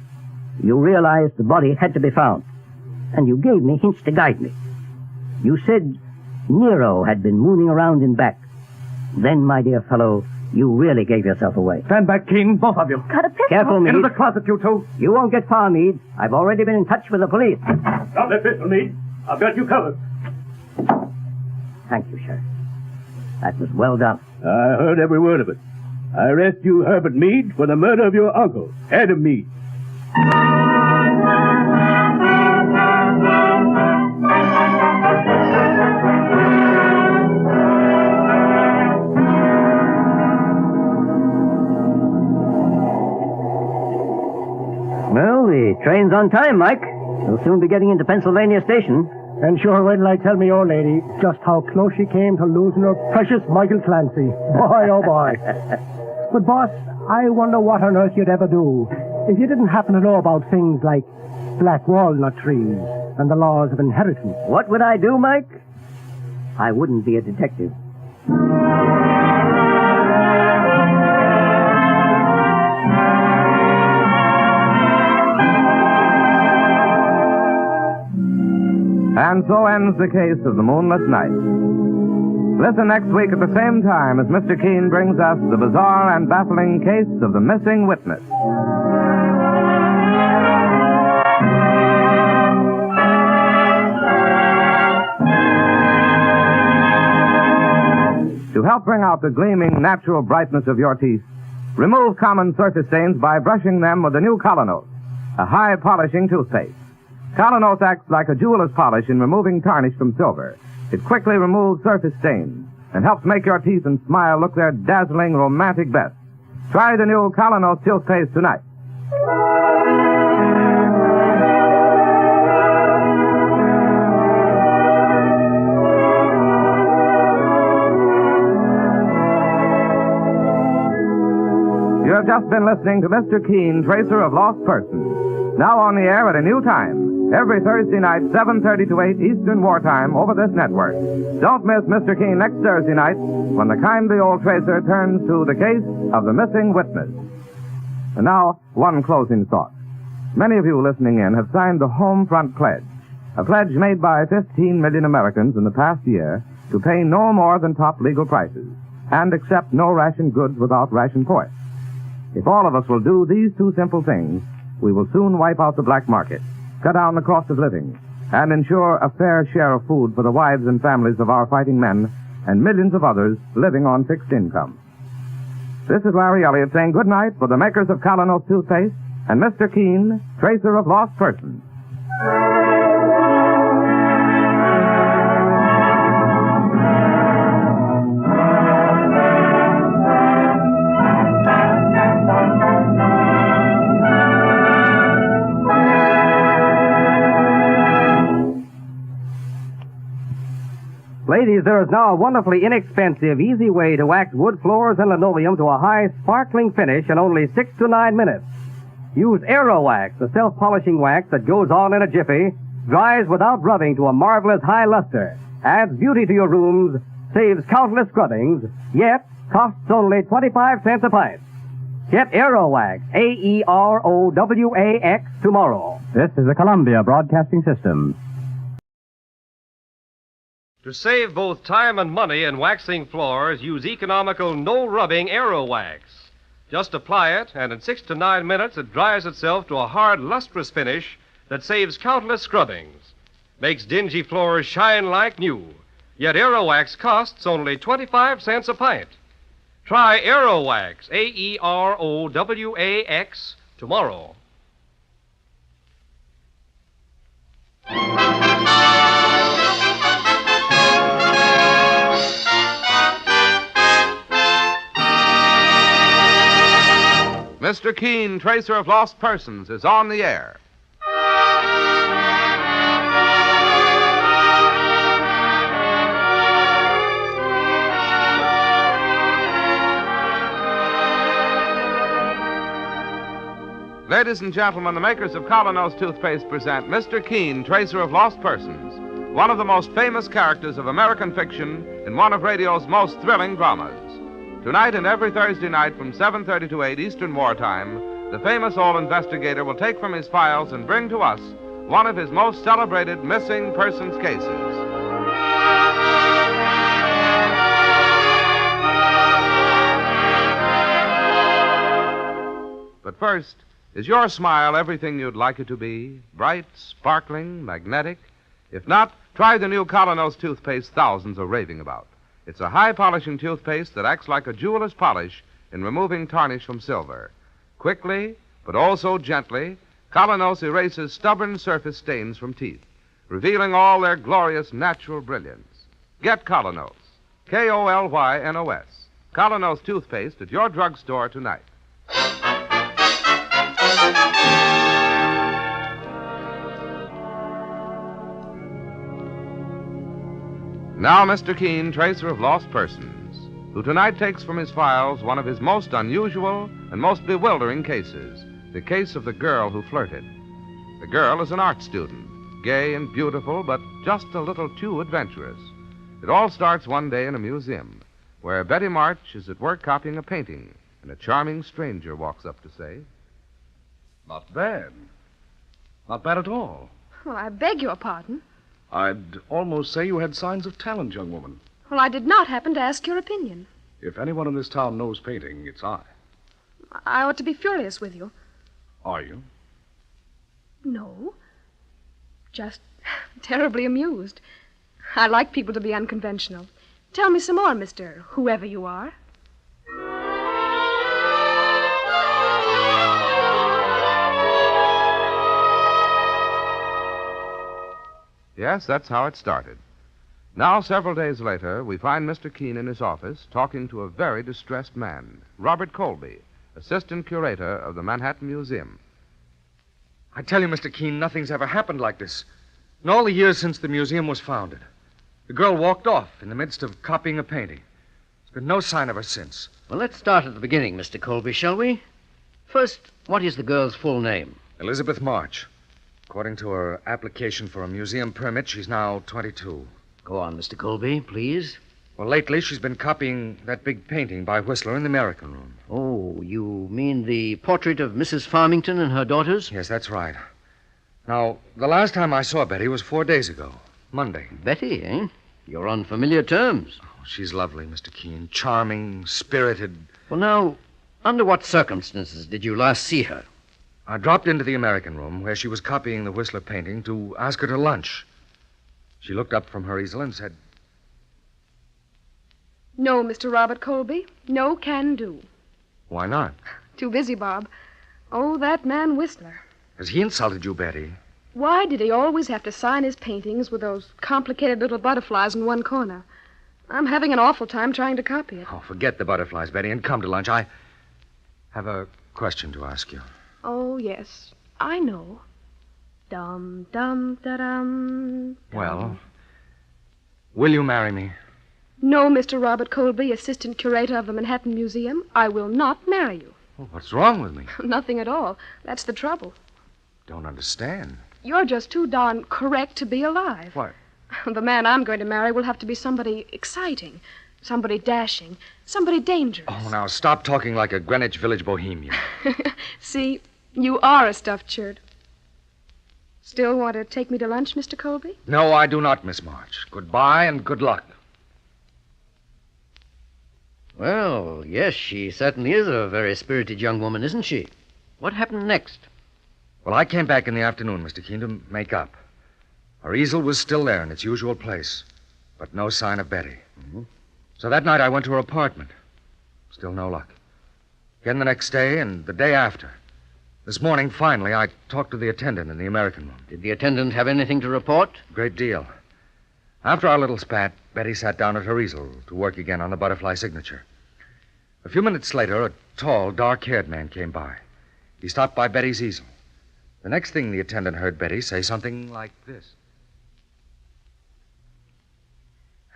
You realized the body had to be found. And you gave me hints to guide me. You said Nero had been mooning around in back. Then, my dear fellow, you really gave yourself away. Stand back, Keene, both of you. Got a pistol. Careful, Meade. Into the closet, you two. You won't get far, Meade. I've already been in touch with the police. Drop that pistol, Meade. I've got you covered. Thank you, Sheriff. That was well done. I heard every word of it. I arrest you, Herbert Meade, for the murder of your uncle, Adam Meade. Well, the train's on time, Mike. We'll soon be getting into Pennsylvania Station. And sure, wait till I tell me old lady just how close she came to losing her precious Michael Clancy. Boy, oh boy. But, boss, I wonder what on earth you'd ever do if you didn't happen to know about things like black walnut trees and the laws of inheritance. What would I do, Mike? I wouldn't be a detective. And so ends the case of the moonless night. Listen next week at the same time as Mr. Keene brings us the bizarre and baffling case of the missing witness. To help bring out the gleaming, natural brightness of your teeth, remove common surface stains by brushing them with the new Colonos, a high-polishing toothpaste. Colonos acts like a jeweler's polish in removing tarnish from silver. It quickly removes surface stains and helps make your teeth and smile look their dazzling, romantic best. Try the new Colonos toothpaste tonight. You have just been listening to Mr. Keene, Tracer of Lost Persons. Now on the air at a new time, every Thursday night, 7:30 to 8 Eastern Wartime over this network. Don't miss Mr. Keene next Thursday night when the kindly old Tracer turns to the case of the missing witness. And now, one closing thought. Many of you listening in have signed the Home Front Pledge, a pledge made by 15 million Americans in the past year to pay no more than top legal prices and accept no ration goods without ration points. If all of us will do these two simple things, we will soon wipe out the black market, cut down the cost of living, and ensure a fair share of food for the wives and families of our fighting men and millions of others living on fixed income. This is Larry Elliott saying good night for the makers of Colonos toothpaste and Mr. Keene, Tracer of Lost Persons. Ladies, there is now a wonderfully inexpensive, easy way to wax wood floors and linoleum to a high, sparkling finish in only 6 to 9 minutes. Use Aero Wax, the self-polishing wax that goes on in a jiffy, dries without rubbing to a marvelous high luster, adds beauty to your rooms, saves countless scrubbings, yet costs only 25 cents a pint. Get Aero Wax, Aerowax, tomorrow. This is the Columbia Broadcasting System. To save both time and money in waxing floors, use economical, no-rubbing Aero Wax. Just apply it, and in 6 to 9 minutes, it dries itself to a hard, lustrous finish that saves countless scrubbings. Makes dingy floors shine like new. Yet Aero Wax costs only 25 cents a pint. Try Aero Wax, Aerowax, tomorrow. Mr. Keene, Tracer of Lost Persons, is on the air. Ladies and gentlemen, the makers of Colonos toothpaste present Mr. Keene, Tracer of Lost Persons, one of the most famous characters of American fiction in one of radio's most thrilling dramas. Tonight and every Thursday night from 7:30 to 8 Eastern Wartime, the famous old investigator will take from his files and bring to us one of his most celebrated missing persons cases. But first, is your smile everything you'd like it to be? Bright, sparkling, magnetic? If not, try the new Colonos toothpaste thousands are raving about. It's a high-polishing toothpaste that acts like a jeweler's polish in removing tarnish from silver. Quickly, but also gently, Colonos erases stubborn surface stains from teeth, revealing all their glorious natural brilliance. Get Colonos, K-O-L-Y-N-O-S, Colonos toothpaste at your drugstore tonight. Now, Mr. Keene, Tracer of Lost Persons, who tonight takes from his files one of his most unusual and most bewildering cases, the case of the girl who flirted. The girl is an art student, gay and beautiful, but just a little too adventurous. It all starts one day in a museum, where Betty March is at work copying a painting, and a charming stranger walks up to say, Not bad. Not bad at all. Oh, I beg your pardon. I'd almost say you had signs of talent, young woman. Well, I did not happen to ask your opinion. If anyone in this town knows painting, it's I. I ought to be furious with you. Are you? No. Just terribly amused. I like people to be unconventional. Tell me some more, Mr. Whoever you are. Yes, that's how it started. Now, several days later, we find Mr. Keene in his office talking to a very distressed man, Robert Colby, assistant curator of the Manhattan Museum. I tell you, Mr. Keene, nothing's ever happened like this. In all the years since the museum was founded. The girl walked off in the midst of copying a painting. There's been no sign of her since. Well, let's start at the beginning, Mr. Colby, shall we? First, what is the girl's full name? Elizabeth March. According to her application for a museum permit, she's now 22. Go on, Mr. Colby, please. Well, lately she's been copying that big painting by Whistler in the American Room. Oh, you mean the portrait of Mrs. Farmington and her daughters? Yes, that's right. Now, the last time I saw Betty was 4 days ago. Monday. Betty, eh? You're on familiar terms. Oh, she's lovely, Mr. Keene. Charming, spirited. Well, now, under what circumstances did you last see her? I dropped into the American Room where she was copying the Whistler painting to ask her to lunch. She looked up from her easel and said, No, Mr. Robert Colby. No can do. Why not? Too busy, Bob. Oh, that man Whistler. Has he insulted you, Betty? Why did he always have to sign his paintings with those complicated little butterflies in one corner? I'm having an awful time trying to copy it. Oh, forget the butterflies, Betty, and come to lunch. I have a question to ask you. Oh, yes. I know. Dum-dum-da-dum. Well, will you marry me? No, Mr. Robert Colby, assistant curator of the Manhattan Museum. I will not marry you. Well, what's wrong with me? Nothing at all. That's the trouble. Don't understand. You're just too darn correct to be alive. What? The man I'm going to marry will have to be somebody exciting, somebody dashing, somebody dangerous. Oh, now stop talking like a Greenwich Village bohemian. See, you are a stuffed shirt. Still want to take me to lunch, Mr. Colby? No, I do not, Miss March. Goodbye and good luck. Well, yes, she certainly is a very spirited young woman, isn't she? What happened next? Well, I came back in the afternoon, Mr. Keene, to make up. Her easel was still there in its usual place, but no sign of Betty. Mm-hmm. So that night I went to her apartment. Still no luck. Again the next day and the day after. This morning, finally, I talked to the attendant in the American Room. Did the attendant have anything to report? Great deal. After our little spat, Betty sat down at her easel to work again on the butterfly signature. A few minutes later, a tall, dark-haired man came by. He stopped by Betty's easel. The next thing the attendant heard Betty say something like this.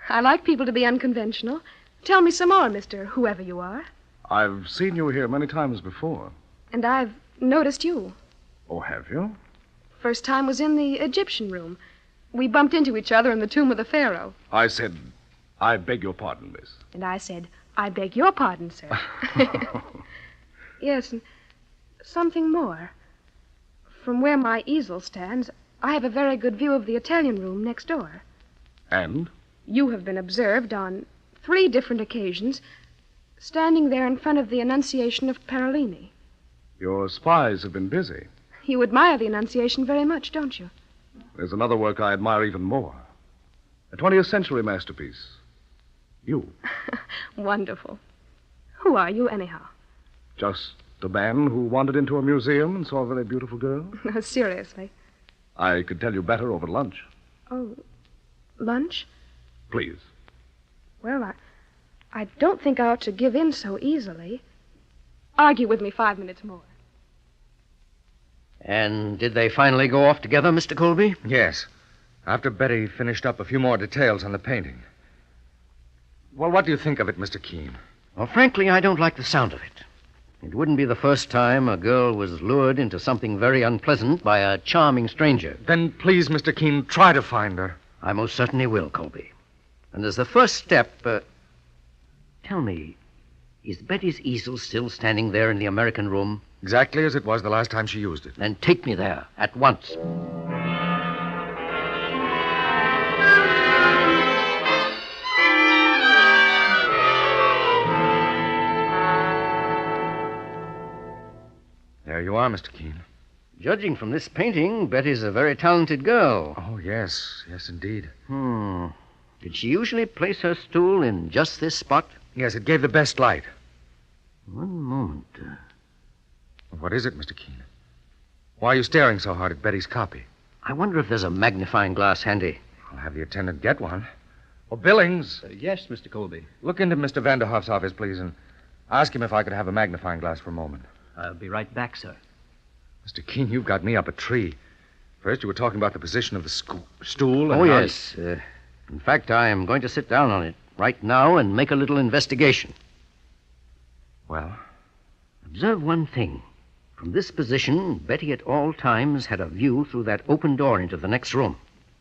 I like people to be unconventional. Tell me some more, Mr. Whoever you are. I've seen you here many times before. And I've noticed you. Oh, have you? First time was in the Egyptian room. We bumped into each other in the tomb of the pharaoh. I said, I beg your pardon, miss. And I said, I beg your pardon, sir. Yes, and something more. From where my easel stands, I have a very good view of the Italian room next door. And? You have been observed on 3 different occasions, standing there in front of the Annunciation of Parolini. Your spies have been busy. You admire the Annunciation very much, don't you? There's another work I admire even more. A 20th century masterpiece. You. Wonderful. Who are you, anyhow? Just a man who wandered into a museum and saw a very beautiful girl. Seriously. I could tell you better over lunch. Oh, lunch? Please. Well, I don't think I ought to give in so easily. Argue with me 5 minutes more. And did they finally go off together, Mr. Colby? Yes. After Betty finished up a few more details on the painting. Well, what do you think of it, Mr. Keene? Well, frankly, I don't like the sound of it. It wouldn't be the first time a girl was lured into something very unpleasant by a charming stranger. Then please, Mr. Keene, try to find her. I most certainly will, Colby. And as the first step, tell me, is Betty's easel still standing there in the American room? Exactly as it was the last time she used it. Then take me there at once. you are, Mr. Keene. Judging from this painting, Betty's a very talented girl. Oh, yes. Yes, indeed. Did she usually place her stool in just this spot? Yes, it gave the best light. One moment. What is it, Mr. Keene? Why are you staring so hard at Betty's copy? I wonder if there's a magnifying glass handy. I'll have the attendant get one. Oh, Billings. Yes, Mr. Colby. Look into Mr. Vanderhoff's office, please, and ask him if I could have a magnifying glass for a moment. I'll be right back, sir. Mr. Keene, you've got me up a tree. First, you were talking about the position of the stool. And Oh, yes. In fact, I am going to sit down on it right now and make a little investigation. Well? Observe one thing. From this position, Betty at all times had a view through that open door into the next room.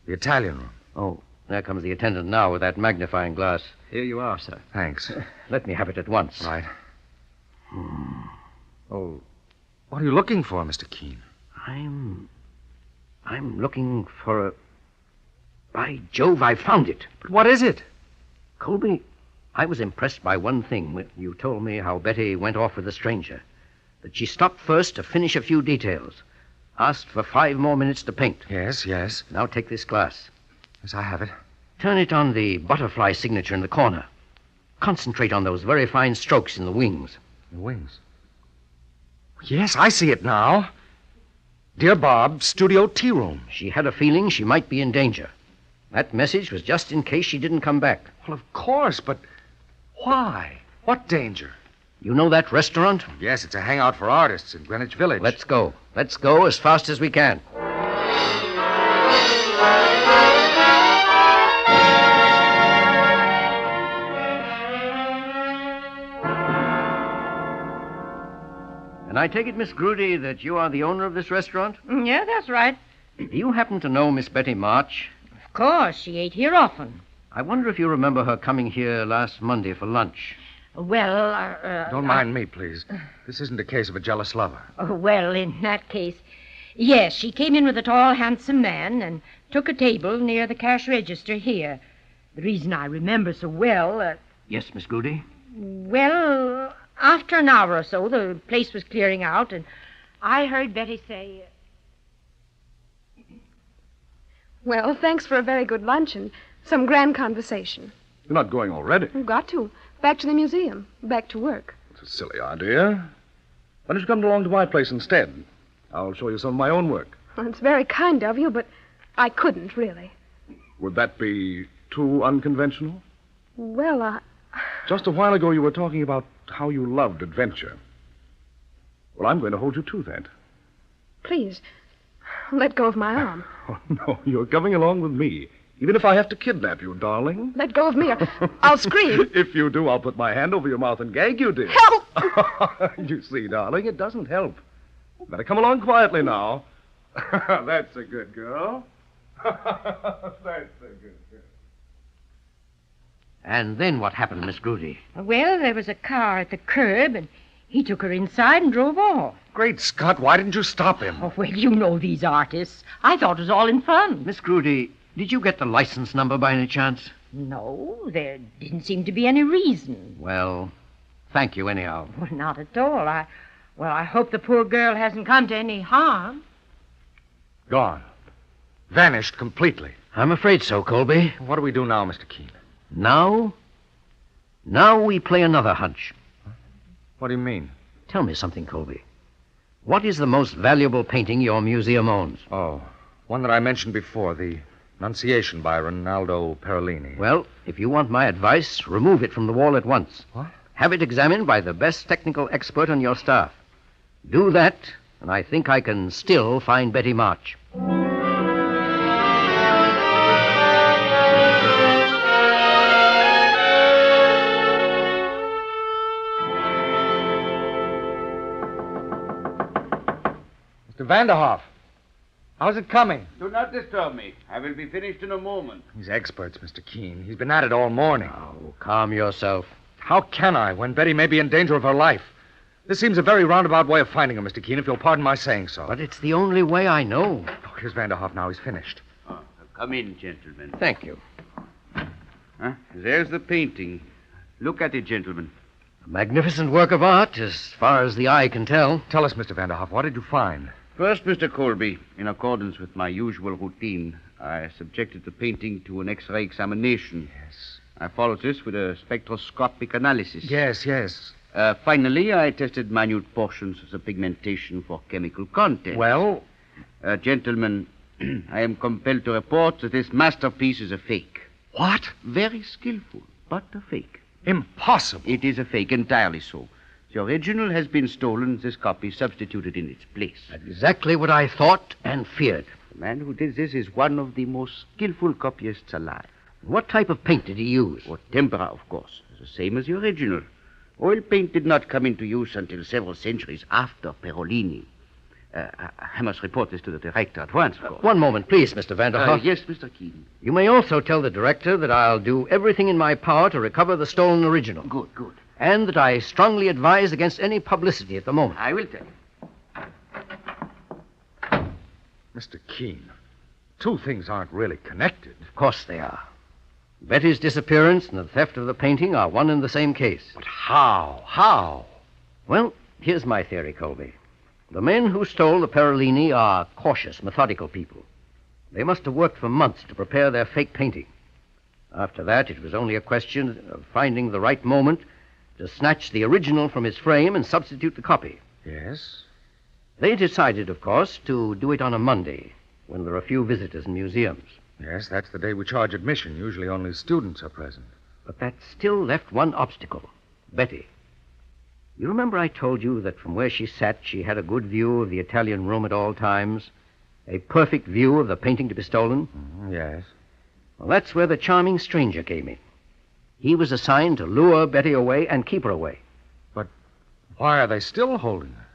The Italian room. Oh, there comes the attendant now with that magnifying glass. Here you are, sir. Thanks. Let me have it at once. Right. Oh, what are you looking for, Mr. Keene? I'm looking for a... By Jove, I found it. But what is it? Colby, I was impressed by one thing when you told me how Betty went off with the stranger. That she stopped first to finish a few details. Asked for 5 more minutes to paint. Yes, yes. Now take this glass. Yes, I have it. Turn it on the butterfly signature in the corner. Concentrate on those very fine strokes in the wings. The wings? Yes, I see it now. Dear Bob, Studio Tea Room. She had a feeling she might be in danger. That message was just in case she didn't come back. Well, of course, but why? What danger? You know that restaurant? Yes, it's a hangout for artists in Greenwich Village. Let's go. Let's go as fast as we can. And I take it, Miss Grudy, that you are the owner of this restaurant? Yeah, that's right. Do you happen to know Miss Betty March? Of course, she ate here often. I wonder if you remember her coming here last Monday for lunch. Well, Don't mind me, please. This isn't a case of a jealous lover. Well, in that case, yes, she came in with a tall, handsome man and took a table near the cash register here. The reason I remember so well... Yes, Miss Grudy? Well, after an hour or so, the place was clearing out, and I heard Betty say... Well, thanks for a very good lunch and some grand conversation. You're not going already. We've got to. Back to the museum. Back to work. It's a silly idea. Why don't you come along to my place instead? I'll show you some of my own work. Well, it's very kind of you, but I couldn't, really. Would that be too unconventional? Well, Just a while ago, you were talking about how you loved adventure. Well, I'm going to hold you to that. Please, let go of my arm. Oh, no, you're coming along with me. Even if I have to kidnap you, darling. Let go of me, or I'll scream. If you do, I'll put my hand over your mouth and gag you, dear. Help! You see, darling, it doesn't help. Better come along quietly now. That's a good girl. That's a good girl. And then what happened, Miss Grudy? Well, there was a car at the curb, and he took her inside and drove off. Great Scott, why didn't you stop him? Oh, well, you know these artists. I thought it was all in fun. Miss Grudy, did you get the license number by any chance? No, there didn't seem to be any reason. Well, thank you anyhow. Well, not at all. I hope the poor girl hasn't come to any harm. Gone. Vanished completely. I'm afraid so, Colby. What do we do now, Mr. Keene? Now we play another hunch. What do you mean? Tell me something, Colby. What is the most valuable painting your museum owns? Oh, one that I mentioned before, the Annunciation by Rinaldo Perellini. Well, if you want my advice, remove it from the wall at once. What? Have it examined by the best technical expert on your staff. Do that, and I think I can still find Betty March. Mr. Vanderhoff, how's it coming? Do not disturb me. I will be finished in a moment. He's experts, Mr. Keene. He's been at it all morning. Oh, calm yourself. How can I, when Betty may be in danger of her life? This seems a very roundabout way of finding her, Mr. Keene, if you'll pardon my saying so. But it's the only way I know. Oh, here's Vanderhoff now. He's finished. Come in, gentlemen. Thank you. There's the painting. Look at it, gentlemen. A Magnificent work of art, as far as the eye can tell. Tell us, Mr. Vanderhoff, what did you find? First, Mr. Colby, in accordance with my usual routine, I subjected the painting to an X-ray examination. Yes. I followed this with a spectroscopic analysis. Yes. Finally, I tested minute portions of the pigmentation for chemical content. Well? Gentlemen, I am compelled to report that this masterpiece is a fake. What? Very skillful, but a fake. Impossible. It is a fake, entirely so. The original has been stolen, this copy substituted in its place. Exactly what I thought and feared. The man who did this is one of the most skillful copyists alive. What type of paint did he use? Or tempera, of course. The same as the original. Oil paint did not come into use until several centuries after Perolini. I must report this to the director at once, of course. One moment, please, Mr. Vanderhoff. Yes, Mr. Keene. You may also tell the director that I'll do everything in my power to recover the stolen original. Good. And that I strongly advise against any publicity at the moment. I will tell you. Mr. Keene, two things aren't really connected. Of course they are. Betty's disappearance and the theft of the painting are one and the same case. But how? Well, here's my theory, Colby. The men who stole the Perolini are cautious, methodical people. They must have worked for months to prepare their fake painting. After that, it was only a question of finding the right moment to snatch the original from its frame and substitute the copy. Yes? They decided, of course, to do it on a Monday, when there are few visitors in museums. Yes, that's the day we charge admission. Usually only students are present. But that still left one obstacle, Betty. You remember I told you that from where she sat, she had a good view of the Italian room at all times? A perfect view of the painting to be stolen? Yes. Well, that's where the charming stranger came in. He was assigned to lure Betty away and keep her away. But why are they still holding her?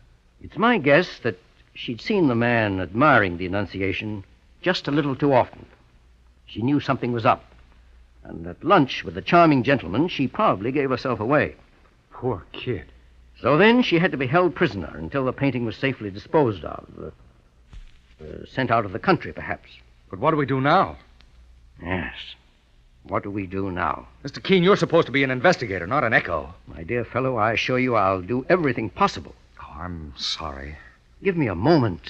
It's my guess that she'd seen the man admiring the Annunciation just a little too often. She knew something was up. And at lunch with the charming gentleman, she probably gave herself away. Poor kid. So then she had to be held prisoner until the painting was safely disposed of. Sent out of the country, perhaps. But what do we do now? Yes. What do we do now? Mr. Keene, you're supposed to be an investigator, not an echo. My dear fellow, I assure you I'll do everything possible. Oh, I'm sorry. Give me a moment.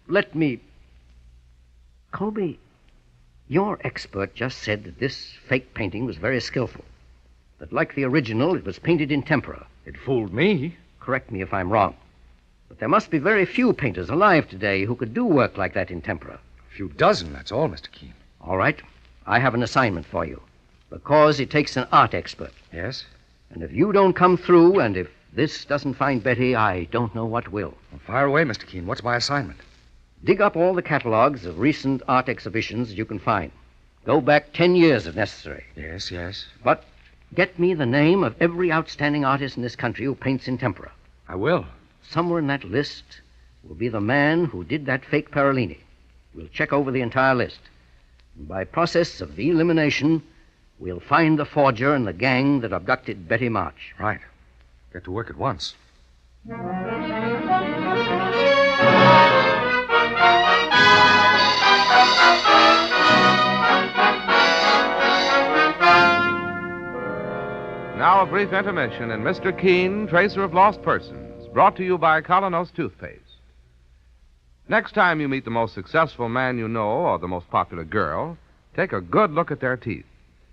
Let me... Colby, your expert just said that this fake painting was very skillful. That like the original, it was painted in tempera. It fooled me. Correct me if I'm wrong. But there must be very few painters alive today who could do work like that in tempera. A few dozen, that's all, Mr. Keene. All right. I have an assignment for you. Because it takes an art expert. Yes? And if you don't come through, and if this doesn't find Betty, I don't know what will. Well, fire away, Mr. Keene. What's my assignment? Dig up all the catalogs of recent art exhibitions that you can find. Go back 10 years if necessary. Yes. But get me the name of every outstanding artist in this country who paints in tempera. I will. Somewhere in that list will be the man who did that fake Perolini. We'll check over the entire list. And by process of elimination, we'll find the forger and the gang that abducted Betty March. Right. Get to work at once. Now a brief intermission in Mr. Keene, Tracer of Lost Persons, brought to you by Colonos Toothpaste. Next time you meet the most successful man you know or the most popular girl, take a good look at their teeth.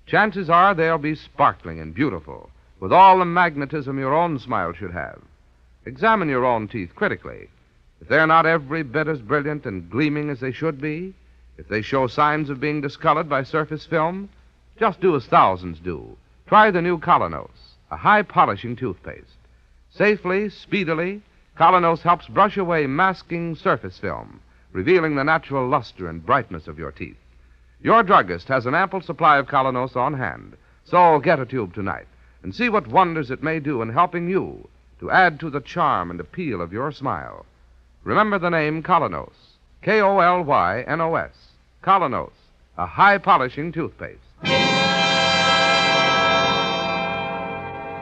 Chances are they'll be sparkling and beautiful, with all the magnetism your own smile should have. Examine your own teeth critically. If they're not every bit as brilliant and gleaming as they should be, if they show signs of being discolored by surface film, just do as thousands do. Try the new Colonos, a high-polishing toothpaste. Safely, speedily, Colonos helps brush away masking surface film, revealing the natural luster and brightness of your teeth. Your druggist has an ample supply of Colonos on hand, so get a tube tonight and see what wonders it may do in helping you to add to the charm and appeal of your smile. Remember the name Colonos, K-O-L-Y-N-O-S, Colonos, a high-polishing toothpaste.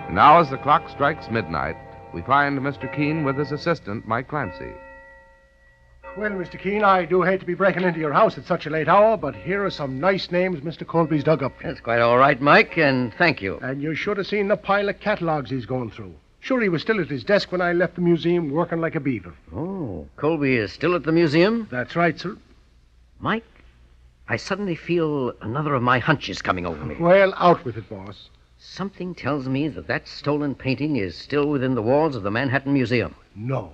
Now, as the clock strikes midnight, we find Mr. Keene with his assistant, Mike Clancy. Well, Mr. Keene, I do hate to be breaking into your house at such a late hour, but here are some nice names Mr. Colby's dug up. That's quite all right, Mike, and thank you. And you should have seen the pile of catalogues he's going through. Sure, he was still at his desk when I left the museum working like a beaver. Oh, Colby is still at the museum? That's right, sir. Mike, I suddenly feel another of my hunches coming over me. Well, out with it, boss. Something tells me that stolen painting is still within the walls of the Manhattan Museum. No.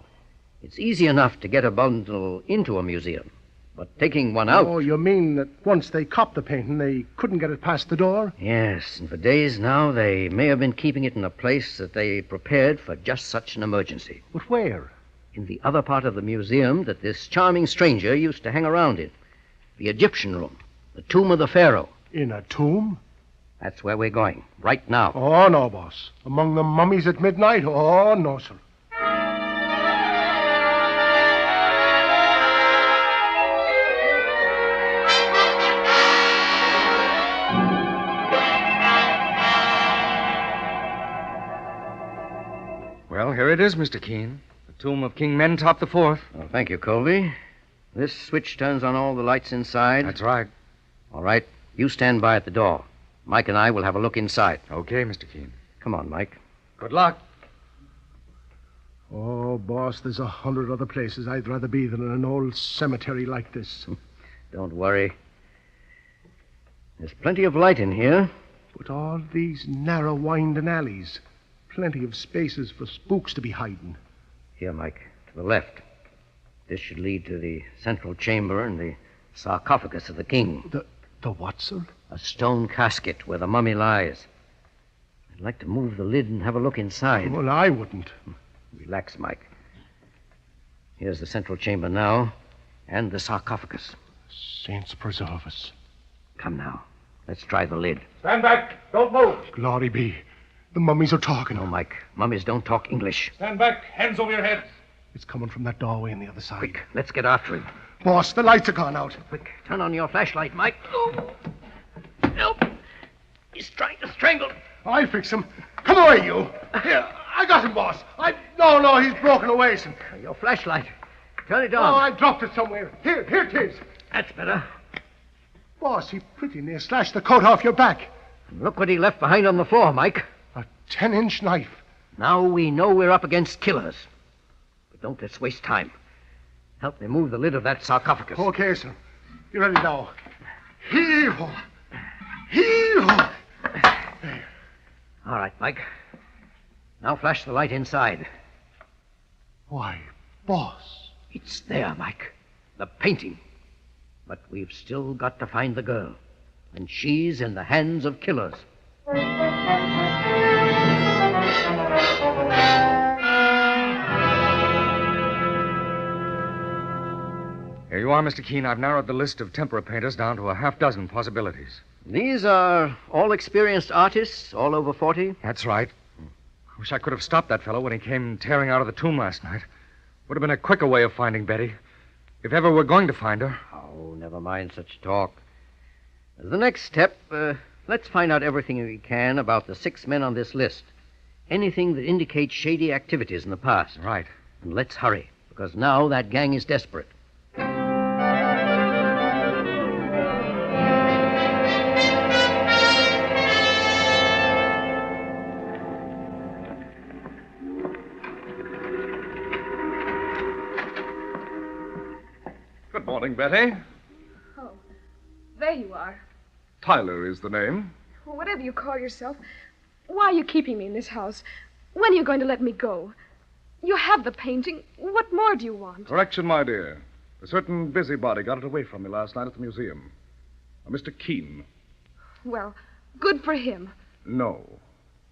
It's easy enough to get a bundle into a museum, but taking one out... Oh, you mean that once they copped the painting, they couldn't get it past the door? Yes, and for days now, they may have been keeping it in a place that they prepared for just such an emergency. But where? In the other part of the museum that this charming stranger used to hang around in. The Egyptian room, the tomb of the pharaoh. In a tomb? That's where we're going, right now. Oh, no, boss. Among the mummies at midnight? Oh, no, sir. Well, here it is, Mr. Keene. The tomb of King Mentop IV. Well, thank you, Colby. This switch turns on all the lights inside. That's right. All right. You stand by at the door. Mike and I will have a look inside. Okay, Mr. Keene. Come on, Mike. Good luck. Oh, boss, there's 100 other places I'd rather be than in an old cemetery like this. Don't worry. There's plenty of light in here. But all these narrow, winding alleys. Plenty of spaces for spooks to be hiding. Here, Mike, to the left. This should lead to the central chamber and the sarcophagus of the king. The what, sir? A stone casket where the mummy lies. I'd like to move the lid and have a look inside. Well, I wouldn't. Relax, Mike. Here's the central chamber now, and the sarcophagus. Saints preserve us. Come now. Let's try the lid. Stand back. Don't move. Glory be. The mummies are talking. No, Mike. Mummies don't talk English. Stand back. Hands over your head. It's coming from that doorway on the other side. Quick, let's get after him. Boss, the lights are gone out. Quick, turn on your flashlight, Mike. Help. He's trying to strangle. I'll fix him. Come away, you. Here, I got him, boss. No, he's broken away. Your flashlight. Turn it Oh, on. I dropped it somewhere. Here it is. That's better. Boss, he pretty near slashed the coat off your back. And look what he left behind on the floor, Mike. A 10-inch knife. Now we know we're up against killers. But don't let's waste time. Help me move the lid of that sarcophagus. Okay, sir. You ready now? Heave-ho! Heave-ho! All right, Mike. Now flash the light inside. Why, boss. It's there, Mike. The painting. But we've still got to find the girl. And she's in the hands of killers. Here you are, Mr. Keene. I've narrowed the list of tempera painters down to a half-dozen possibilities. These are all experienced artists, all over 40? That's right. I wish I could have stopped that fellow when he came tearing out of the tomb last night. Would have been a quicker way of finding Betty. If ever we're going to find her. Oh, never mind such talk. As the next step, let's find out everything we can about the 6 men on this list. Anything that indicates shady activities in the past. Right. And let's hurry, because now that gang is desperate. Good morning, Betty. Oh, there you are. Tyler is the name. Well, whatever you call yourself, why are you keeping me in this house? When are you going to let me go? You have the painting. What more do you want? Correction, my dear. A certain busybody got it away from me last night at the museum. A Mr. Keene. Well, good for him. No.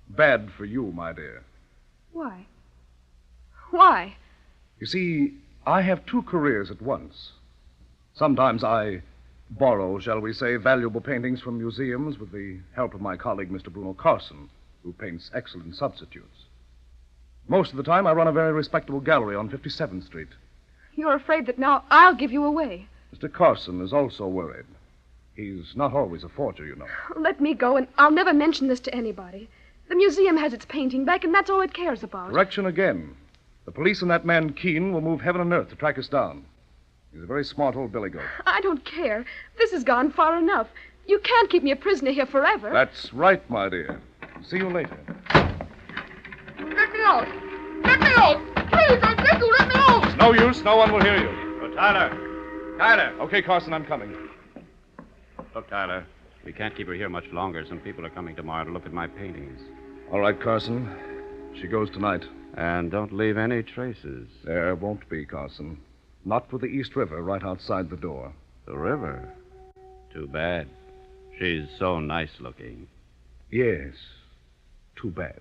Bad for you, my dear. Why? Why? You see, I have 2 careers at once. Sometimes I borrow, shall we say, valuable paintings from museums with the help of my colleague, Mr. Bruno Carson, who paints excellent substitutes. Most of the time, I run a very respectable gallery on 57th Street. You're afraid that now I'll give you away. Mr. Carson is also worried. He's not always a forger, you know. Let me go, and I'll never mention this to anybody. The museum has its painting back, and that's all it cares about. Correction again. The police and that man Keene will move heaven and earth to track us down. He's a very smart old billy goat. I don't care. This has gone far enough. You can't keep me a prisoner here forever. That's right, my dear. See you later. Let me out! Let me out! Please, I beg you, let me out! It's no use. No one will hear you. Oh, Tyler! Tyler! Okay, Carson, I'm coming. Look, Tyler, we can't keep her here much longer. Some people are coming tomorrow to look at my paintings. All right, Carson. She goes tonight. And don't leave any traces. There won't be, Carson. Not for the East River right outside the door. The river? Too bad. She's so nice looking. Yes. Too bad.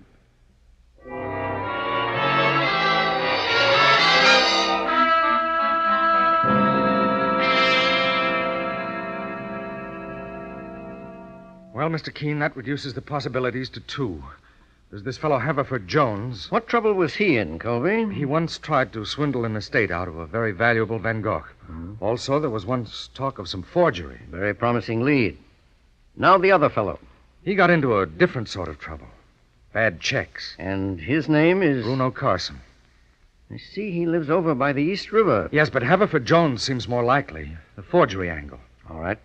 Well, Mr. Keene, that reduces the possibilities to two. There's this fellow Haverford Jones. What trouble was he in, Colby? He once tried to swindle an estate out of a very valuable Van Gogh. Mm-hmm. Also, there was once talk of some forgery. Very promising lead. Now the other fellow. He got into a different sort of trouble. Bad checks. And his name is? Bruno Carson. I see he lives over by the East River. Yes, but Haverford Jones seems more likely. The forgery angle. All right.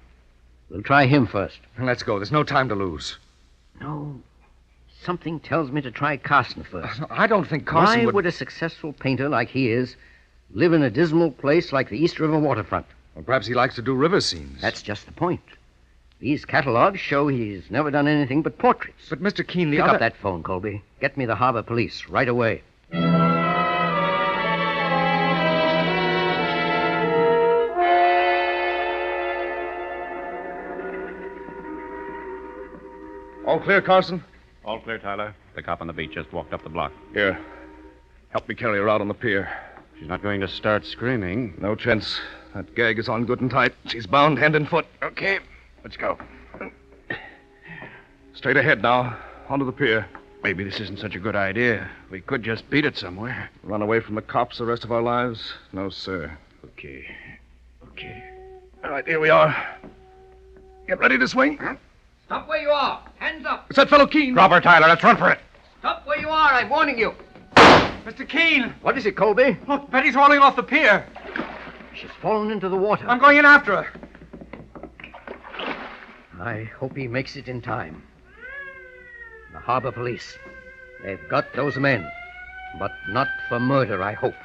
We'll try him first. Let's go. There's no time to lose. No. Something tells me to try Carson first. I don't think Carson Why would a successful painter like he is live in a dismal place like the East River waterfront? Well, perhaps he likes to do river scenes. That's just the point. These catalogs show he's never done anything but portraits. But, Mr. Keene, Pick up that phone, Colby. Get me the harbor police right away. All clear, Carson? All clear, Tyler. The cop on the beach just walked up the block. Here. Help me carry her out on the pier. She's not going to start screaming. No chance. That gag is on good and tight. She's bound hand and foot. Okay, let's go. Straight ahead now. Onto the pier. Maybe this isn't such a good idea. We could just beat it somewhere. Run away from the cops the rest of our lives? No, sir. Okay. All right, here we are. Get ready to swing. Stop where you are. Hands up. It's that fellow Keene. Drop her, Tyler. Let's run for it. Stop where you are. I'm warning you. Mr. Keene! What is it, Colby? Look, Betty's rolling off the pier. She's fallen into the water. I'm going in after her. I hope he makes it in time. The harbor police. They've got those men. But not for murder, I hope.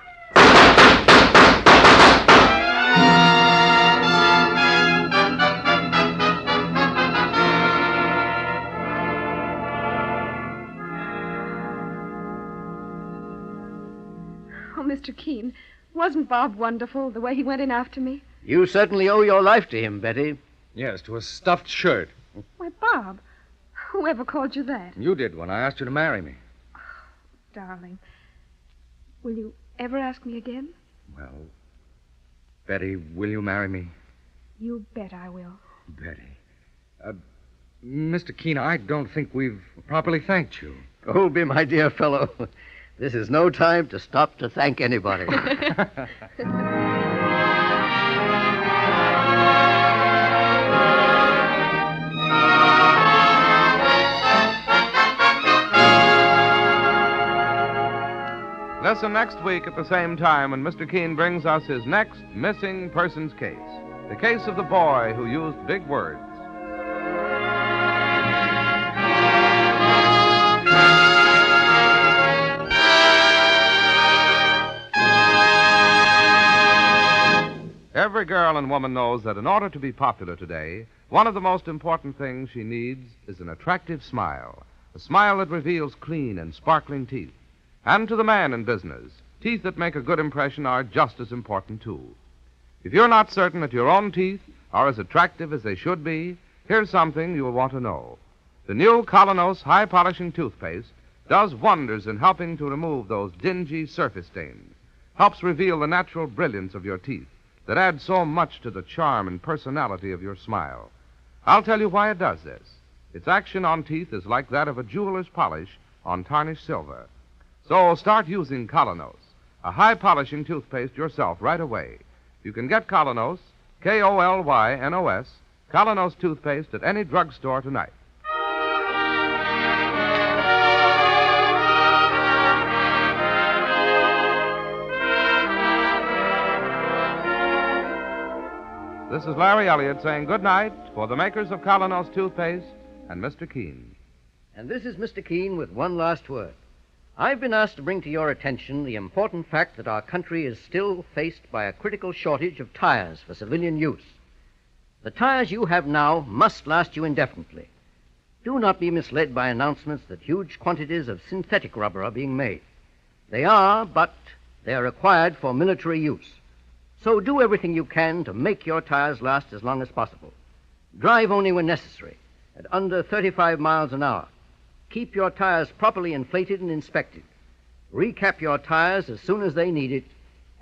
Oh, Mr. Keene, wasn't Bob wonderful, the way he went in after me? You certainly owe your life to him, Betty. Yes, to a stuffed shirt. Why, Bob, whoever called you that? You did when I asked you to marry me. Darling, will you ever ask me again? Well, Betty, will you marry me? You bet I will. Betty. Mr. Keene, I don't think we've properly thanked you. Colby, my dear fellow, this is no time to stop to thank anybody. Listen next week at the same time when Mr. Keene brings us his next missing persons case. The case of the boy who used big words. Every girl and woman knows that in order to be popular today, one of the most important things she needs is an attractive smile. A smile that reveals clean and sparkling teeth. And to the man in business, teeth that make a good impression are just as important, too. If you're not certain that your own teeth are as attractive as they should be, here's something you'll want to know. The new Colonos High Polishing Toothpaste does wonders in helping to remove those dingy surface stains, helps reveal the natural brilliance of your teeth that adds so much to the charm and personality of your smile. I'll tell you why it does this. Its action on teeth is like that of a jeweler's polish on tarnished silver. So start using Colonos, a high-polishing toothpaste yourself right away. You can get Colonos, K-O-L-Y-N-O-S, Colonos toothpaste at any drugstore tonight. This is Larry Elliott saying good night for the makers of Colonos toothpaste and Mr. Keene. And this is Mr. Keene with one last word. I've been asked to bring to your attention the important fact that our country is still faced by a critical shortage of tires for civilian use. The tires you have now must last you indefinitely. Do not be misled by announcements that huge quantities of synthetic rubber are being made. They are, but they are required for military use. So do everything you can to make your tires last as long as possible. Drive only when necessary, at under 35 miles an hour. Keep your tires properly inflated and inspected. Recap your tires as soon as they need it,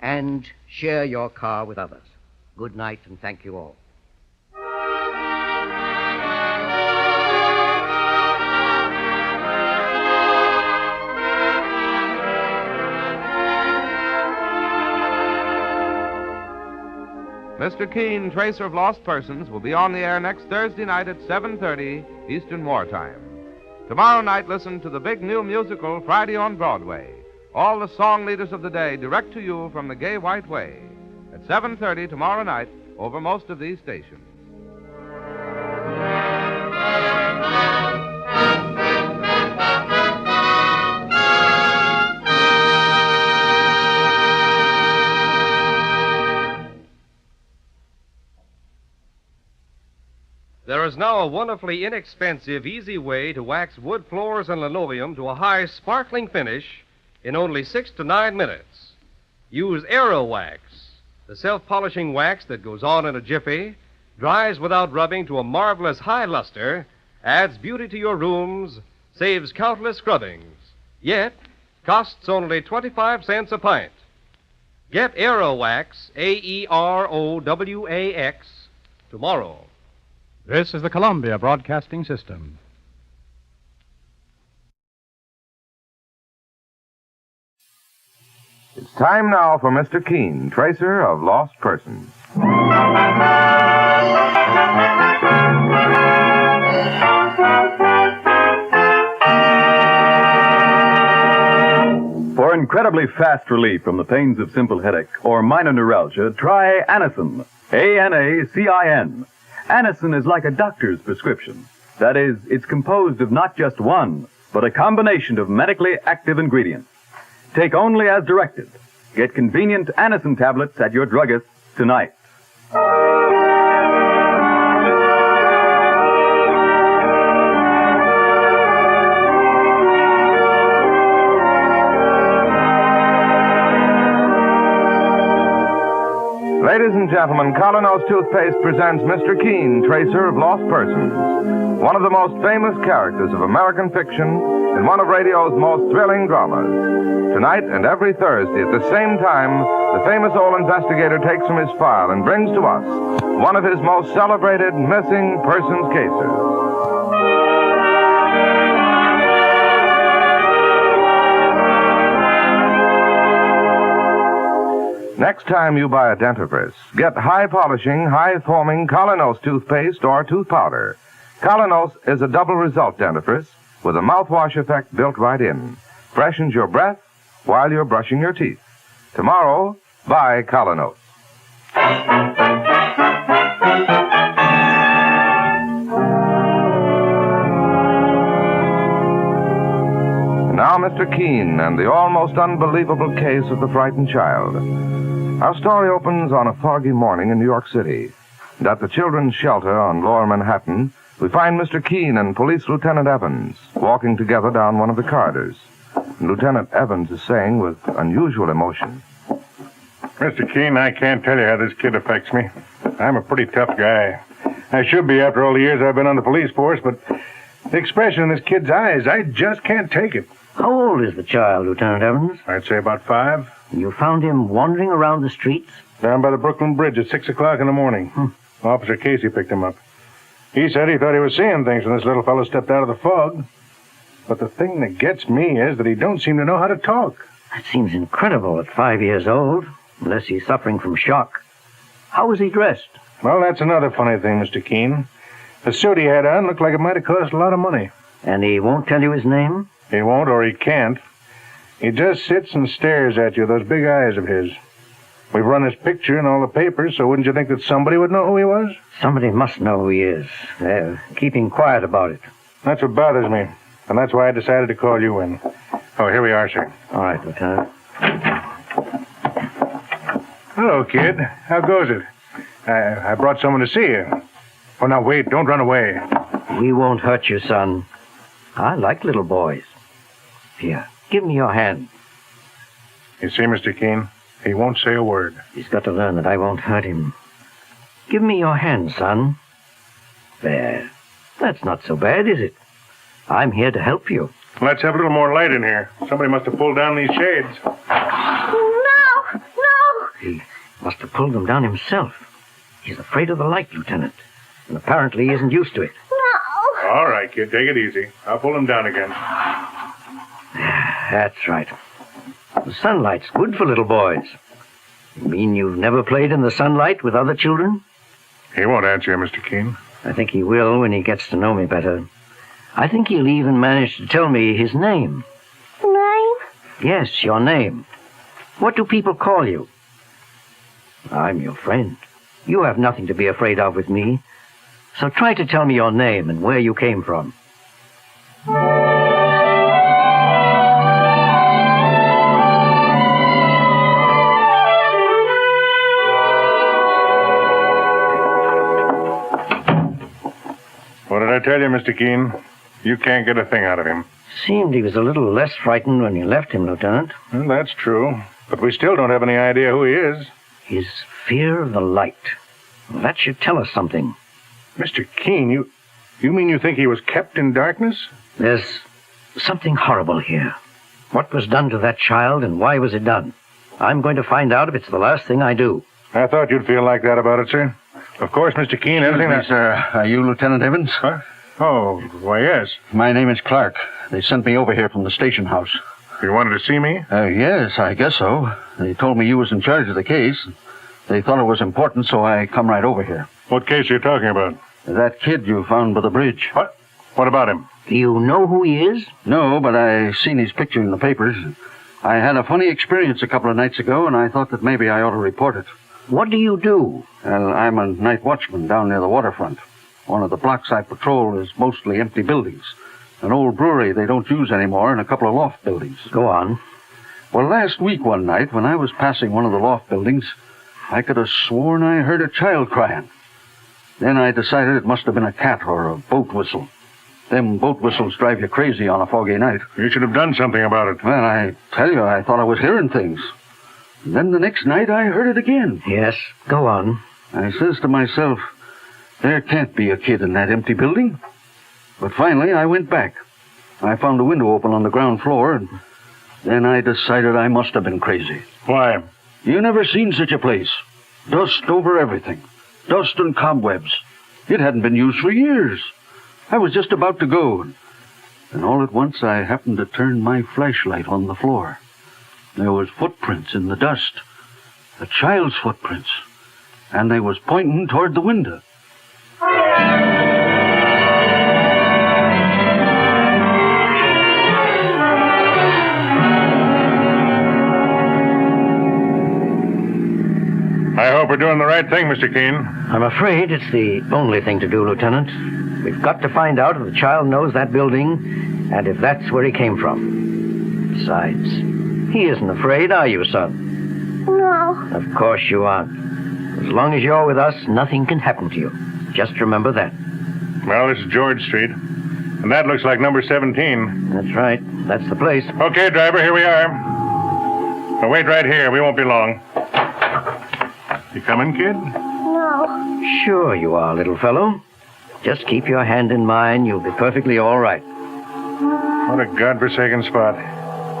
and share your car with others. Good night, and thank you all. Mr. Keene, Tracer of Lost Persons, will be on the air next Thursday night at 7:30 Eastern Wartime. Tomorrow night, listen to the big new musical Friday on Broadway. All the song leaders of the day direct to you from the Gay White Way. At 7:30 tomorrow night over most of these stations. There is now a wonderfully inexpensive, easy way to wax wood floors and linoleum to a high, sparkling finish in only 6 to 9 minutes. Use Aero Wax, the self-polishing wax that goes on in a jiffy, dries without rubbing to a marvelous high luster, adds beauty to your rooms, saves countless scrubbings, yet costs only 25 cents a pint. Get Aero Wax, AEROWAX, tomorrow. This is the Columbia Broadcasting System. It's time now for Mr. Keene, Tracer of Lost Persons. For incredibly fast relief from the pains of simple headache or minor neuralgia, try Anacin. ANACIN. Anacin is like a doctor's prescription. That is, it's composed of not just one, but a combination of medically active ingredients. Take only as directed. Get convenient Anacin tablets at your druggist tonight. Ladies and gentlemen, Colonos Toothpaste presents Mr. Keene, Tracer of Lost Persons, one of the most famous characters of American fiction in one of radio's most thrilling dramas. Tonight and every Thursday at the same time, the famous old investigator takes from his file and brings to us one of his most celebrated missing persons cases. Next time you buy a dentifrice, get high-polishing, high-foaming Colonos toothpaste or tooth powder. Colonos is a double result dentifrice with a mouthwash effect built right in. Freshens your breath while you're brushing your teeth. Tomorrow, buy Colonos. And now, Mr. Keene and the almost unbelievable case of the frightened child. Our story opens on a foggy morning in New York City. And at the children's shelter on Lower Manhattan, we find Mr. Keene and Police Lieutenant Evans walking together down one of the corridors. And Lieutenant Evans is saying with unusual emotion, Mr. Keene, I can't tell you how this kid affects me. I'm a pretty tough guy. I should be after all the years I've been on the police force, but the expression in this kid's eyes, I just can't take it. How old is the child, Lieutenant Evans? I'd say about 5. You found him wandering around the streets? Down by the Brooklyn Bridge at 6 o'clock in the morning. Officer Casey picked him up. He said he thought he was seeing things when this little fellow stepped out of the fog. But the thing that gets me is that he don't seem to know how to talk. That seems incredible at 5 years old, unless he's suffering from shock. How was he dressed? Well, that's another funny thing, Mr. Keene. The suit he had on looked like it might have cost a lot of money. And he won't tell you his name? He won't, or he can't. He just sits and stares at you, those big eyes of his. We've run his picture in all the papers, so wouldn't you think that somebody would know who he was? Somebody must know who he is. They're keeping quiet about it. That's what bothers me, and that's why I decided to call you in. Oh, here we are, sir. All right, Lieutenant. Hello, kid. How goes it? I brought someone to see you. Oh, now, wait. Don't run away. We won't hurt you, son. I like little boys. Here, give me your hand. You see, Mr. Keene, he won't say a word. He's got to learn that I won't hurt him. Give me your hand, son. There. That's not so bad, is it? I'm here to help you. Let's have a little more light in here. Somebody must have pulled down these shades. No! No! He must have pulled them down himself. He's afraid of the light, Lieutenant. And apparently he isn't used to it. No! All right, kid. Take it easy. I'll pull them down again. That's right. The sunlight's good for little boys. You mean you've never played in the sunlight with other children? He won't answer you, Mr. Keene. I think he will when he gets to know me better. I think he'll even manage to tell me his name. Name? Yes, your name. What do people call you? I'm your friend. You have nothing to be afraid of with me. So try to tell me your name and where you came from. What did I tell you, Mr. Keene? You can't get a thing out of him. Seemed he was a little less frightened when you left him, Lieutenant. Well, that's true. But we still don't have any idea who he is. His fear of the light. Well, that should tell us something. Mr. Keene, you mean you think he was kept in darkness? There's something horrible here. What was done to that child and why was it done? I'm going to find out if it's the last thing I do. I thought you'd feel like that about it, sir. Of course, Mr. Keene, anything that... sir. Are you Lieutenant Evans? Huh? Oh, why, yes. My name is Clark. They sent me over here from the station house. You wanted to see me? Yes, I guess so. They told me you was in charge of the case. They thought it was important, so I come right over here. What case are you talking about? That kid you found by the bridge. What? What about him? Do you know who he is? No, but I seen his picture in the papers. I had a funny experience a couple of nights ago, and I thought that maybe I ought to report it. What do you do? Well, I'm a night watchman down near the waterfront. One of the blocks I patrol is mostly empty buildings. An old brewery they don't use anymore and a couple of loft buildings. Go on. Well, last week one night, when I was passing one of the loft buildings, I could have sworn I heard a child crying. Then I decided it must have been a cat or a boat whistle. Them boat whistles drive you crazy on a foggy night. You should have done something about it. Well, I tell you, I thought I was hearing things. And then the next night I heard it again. Yes, go on. I says to myself, there can't be a kid in that empty building. But finally I went back. I found a window open on the ground floor, and then I decided I must have been crazy. Why? You never seen such a place. Dust over everything. Dust and cobwebs. It hadn't been used for years. I was just about to go, and all at once I happened to turn my flashlight on the floor. There was footprints in the dust. A child's footprints. And they was pointing toward the window. I hope we're doing the right thing, Mr. Keene. I'm afraid it's the only thing to do, Lieutenant. We've got to find out if the child knows that building and if that's where he came from. Besides, he isn't afraid, are you, son? No. Of course you aren't. As long as you're with us, nothing can happen to you. Just remember that. Well, this is George Street. And that looks like number 17. That's right. That's the place. Okay, driver, here we are. Now, wait right here. We won't be long. You coming, kid? No. Sure you are, little fellow. Just keep your hand in mine. You'll be perfectly all right. What a godforsaken spot.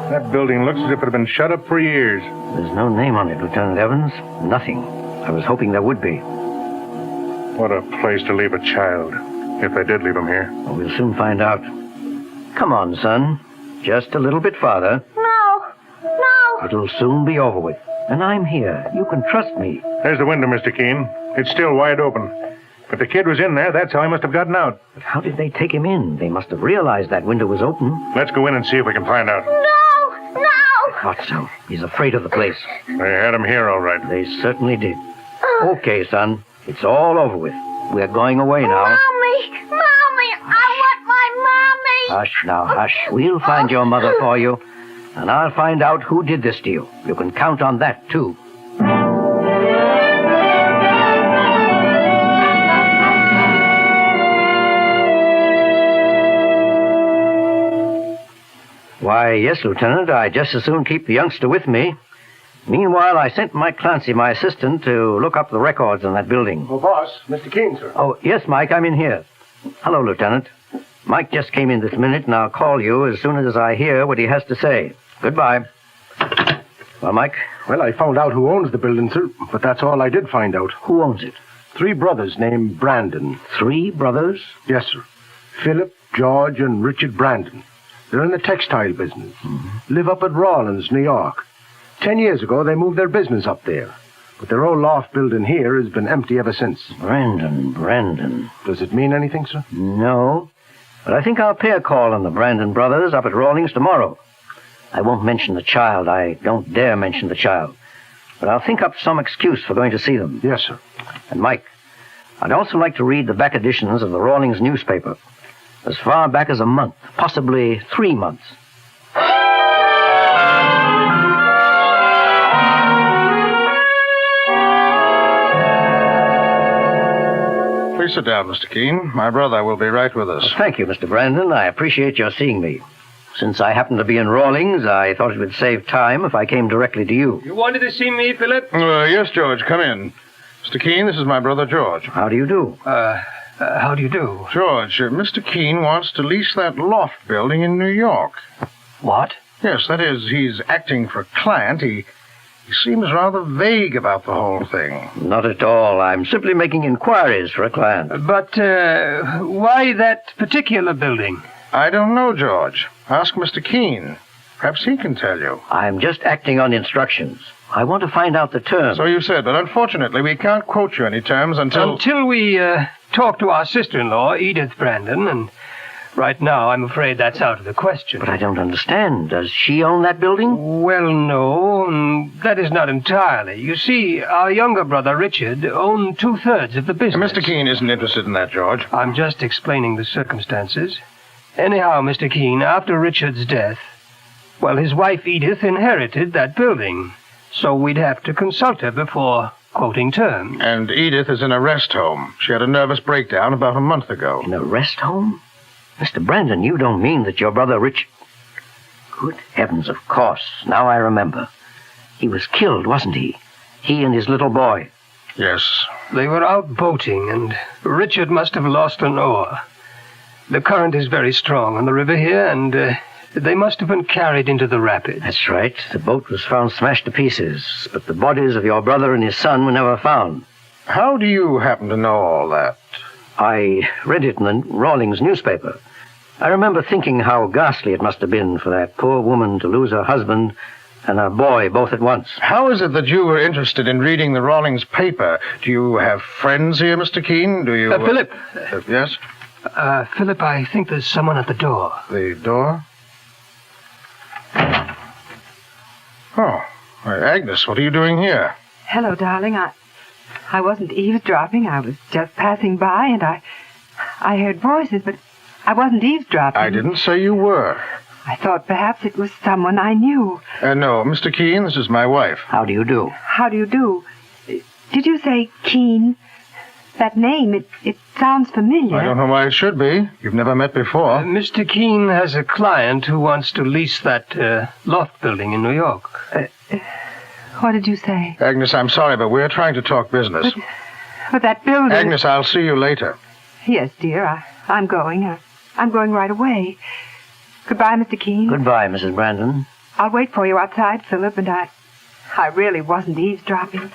That building looks as if it had been shut up for years. There's no name on it, Lieutenant Evans. Nothing. I was hoping there would be. What a place to leave a child, if they did leave him here. Well, we'll soon find out. Come on, son. Just a little bit farther. No. No. It'll soon be over with. And I'm here. You can trust me. There's the window, Mr. Keene. It's still wide open. If the kid was in there, that's how he must have gotten out. But how did they take him in? They must have realized that window was open. Let's go in and see if we can find out. No! No! thought so. He's afraid of the place. They had him here all right. They certainly did. Okay, son. It's all over with. We're going away now. Mommy! Mommy! I want my mommy! Hush now, hush. We'll find your mother for you. And I'll find out who did this to you. You can count on that, too. Why, yes, Lieutenant. I'd just as soon keep the youngster with me. Meanwhile, I sent Mike Clancy, my assistant, to look up the records on that building. Oh, boss, Mr. Keene, sir. Oh, yes, Mike, I'm in here. Hello, Lieutenant. Mike just came in this minute, and I'll call you as soon as I hear what he has to say. Goodbye. Well, Mike? Well, I found out who owns the building, sir, but that's all I did find out. Who owns it? 3 brothers named Brandon. 3 brothers? Yes, sir. Philip, George, and Richard Brandon. They're in the textile business. Live up at Rawlins, New York. 10 years ago, they moved their business up there. But their old loft building here has been empty ever since. Brandon. Does it mean anything, sir? No. But I think I'll pay a call on the Brandon brothers up at Rawlings tomorrow. I won't mention the child. I don't dare mention the child. But I'll think up some excuse for going to see them. Yes, sir. And, Mike, I'd also like to read the back editions of the Rawlings newspaper. As far back as a month, possibly 3 months. Please sit down, Mr. Keene. My brother will be right with us. Thank you, Mr. Brandon. I appreciate your seeing me. Since I happen to be in Rawlings, I thought it would save time if I came directly to you. You wanted to see me, Philip? Yes, George, come in. Mr. Keene, this is my brother, George. How do you do? How do you do? George, Mr. Keene wants to lease that loft building in New York. What? Yes, that is, he's acting for a client. He seems rather vague about the whole thing. Not at all. I'm simply making inquiries for a client. But, why that particular building? I don't know, George. Ask Mr. Keene. Perhaps he can tell you. I'm just acting on instructions. I want to find out the terms. So you said, but unfortunately we can't quote you any terms until... Until we, talk to our sister-in-law, Edith Brandon, and right now I'm afraid that's out of the question. But I don't understand. Does she own that building? Well, no, that is not entirely. You see, our younger brother, Richard, owned 2/3 of the business. Mr. Keene isn't interested in that, George. I'm just explaining the circumstances. Anyhow, Mr. Keene, after Richard's death, well, his wife Edith inherited that building. So we'd have to consult her before quoting terms. And Edith is in a rest home. She had a nervous breakdown about a month ago. In a rest home? Mr. Brandon, you don't mean that your brother Richard... Good heavens, of course. Now I remember. He was killed, wasn't he? He and his little boy. Yes. They were out boating, and Richard must have lost an oar. The current is very strong on the river here, and they must have been carried into the rapids. That's right. The boat was found smashed to pieces, but the bodies of your brother and his son were never found. How do you happen to know all that? I read it in the Rawlings newspaper. I remember thinking how ghastly it must have been for that poor woman to lose her husband and her boy both at once. How is it that you were interested in reading the Rawlings paper? Do you have friends here, Mr. Keene? Do you... Philip. Yes? Philip, I think there's someone at the door. The door? Oh, Agnes, what are you doing here? Hello, darling. I wasn't eavesdropping. I was just passing by, and I heard voices, but I wasn't eavesdropping. I didn't say you were. I thought perhaps it was someone I knew. No, Mr. Keene, this is my wife. How do you do? How do you do? Did you say Keene? That name, it sounds familiar. I don't know why it should be. You've never met before. Mr. Keene has a client who wants to lease that loft building in New York. What did you say? Agnes, I'm sorry, but we're trying to talk business. But that building... Agnes, I'll see you later. Yes, dear, I'm going. I'm going right away. Goodbye, Mr. Keene. Goodbye, Mrs. Brandon. I'll wait for you outside, Philip, and I really wasn't eavesdropping.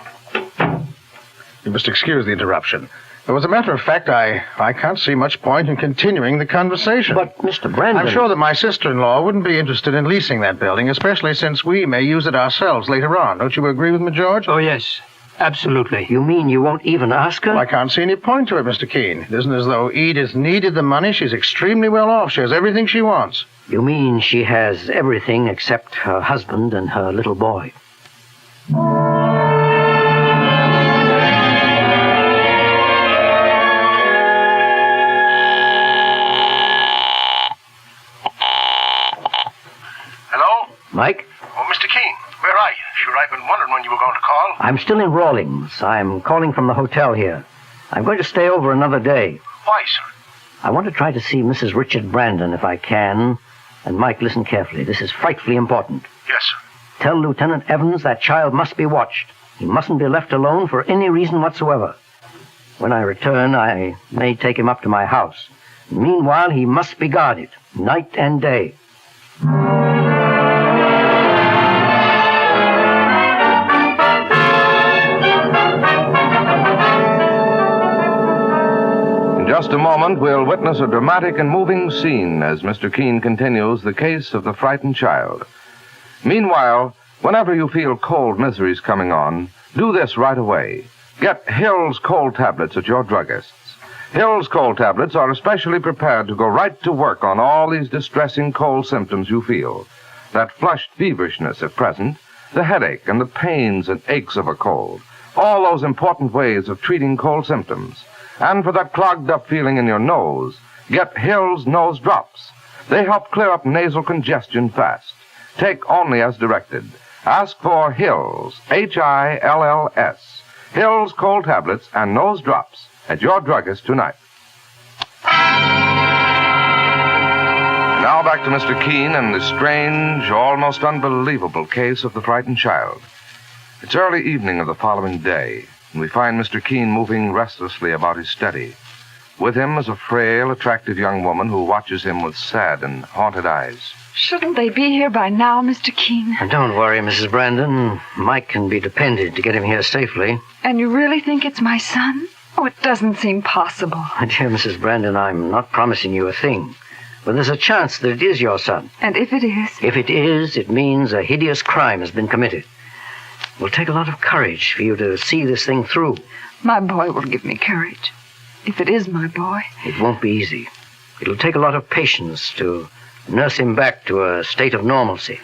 You must excuse the interruption. But as a matter of fact, I can't see much point in continuing the conversation. But, Mr. Brandon... I'm sure that my sister-in-law wouldn't be interested in leasing that building, especially since we may use it ourselves later on. Don't you agree with me, George? Oh, yes. Absolutely. You mean you won't even ask her? Well, I can't see any point to it, Mr. Keene. It isn't as though Edith needed the money. She's extremely well off. She has everything she wants. You mean she has everything except her husband and her little boy? Hello? Mike? Oh, Mr. Keene, where are you? Sure, I've been wondering when you were going to call. I'm still in Rawlings. I'm calling from the hotel here. I'm going to stay over another day. Why, sir? I want to try to see Mrs. Richard Brandon if I can. And Mike, listen carefully. This is frightfully important. Yes, sir. Tell Lieutenant Evans that child must be watched. He mustn't be left alone for any reason whatsoever. When I return, I may take him up to my house. Meanwhile, he must be guarded, night and day. In just a moment, we'll witness a dramatic and moving scene as Mr. Keene continues the case of the frightened child. Meanwhile, whenever you feel cold miseries coming on, do this right away. Get Hill's cold tablets at your druggist's. Hill's cold tablets are especially prepared to go right to work on all these distressing cold symptoms you feel. That flushed feverishness at present, the headache and the pains and aches of a cold. All those important ways of treating cold symptoms. And for that clogged up feeling in your nose, get Hill's nose drops. They help clear up nasal congestion fast. Take only as directed. Ask for Hill's, Hills, Hill's cold tablets and nose drops at your druggist tonight. Now back to Mr. Keene and the strange, almost unbelievable case of the frightened child. It's early evening of the following day, and we find Mr. Keene moving restlessly about his study. With him is a frail, attractive young woman who watches him with sad and haunted eyes. Shouldn't they be here by now, Mr. Keene? Don't worry, Mrs. Brandon. Mike can be depended to get him here safely. And you really think it's my son? Oh, it doesn't seem possible. My dear Mrs. Brandon, I'm not promising you a thing. But there's a chance that it is your son. And if it is? If it is, it means a hideous crime has been committed. It will take a lot of courage for you to see this thing through. My boy will give me courage. If it is my boy. It won't be easy. It'll take a lot of patience to nurse him back to a state of normalcy.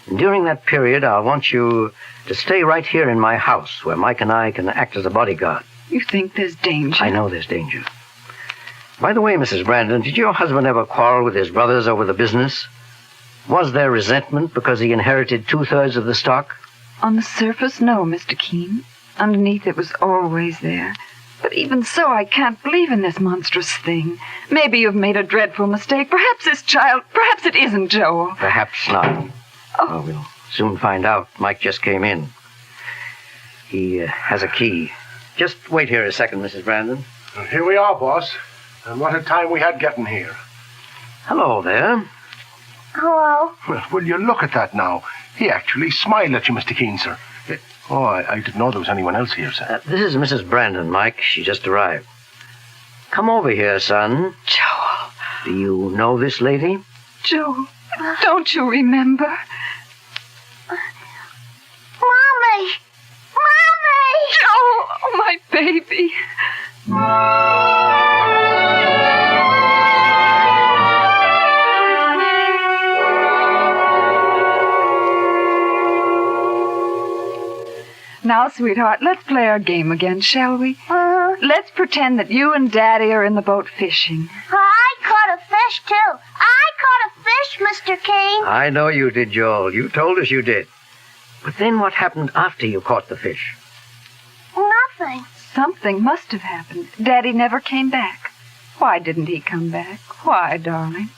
And during that period, I want you to stay right here in my house, where Mike and I can act as a bodyguard. You think there's danger? I know there's danger. By the way, Mrs. Brandon, did your husband ever quarrel with his brothers over the business? Was there resentment because he inherited 2/3 of the stock? On the surface, no, Mr. Keene. Underneath, it was always there. But even so, I can't believe in this monstrous thing. Maybe you've made a dreadful mistake. Perhaps this child, perhaps it isn't Joel. Perhaps not. Oh, we'll soon find out. Mike just came in. He has a key. Just wait here a second, Mrs. Brandon. Here we are, boss. And what a time we had getting here. Hello there. Hello. Well, will you look at that now? He actually smiled at you, Mr. Keene, sir. Oh, I didn't know there was anyone else here, sir. This is Mrs. Brandon, Mike. She just arrived. Come over here, son. Joel. Do you know this lady? Joel, don't you remember? Mommy! Mommy! Joel, oh, my baby. Now, sweetheart, let's play our game again, shall we? Let's pretend that you and Daddy are in the boat fishing. I caught a fish, too. I caught a fish, Mr. King. I know you did, Joel. You told us you did. But then what happened after you caught the fish? Nothing. Something must have happened. Daddy never came back. Why didn't he come back? Why, darling?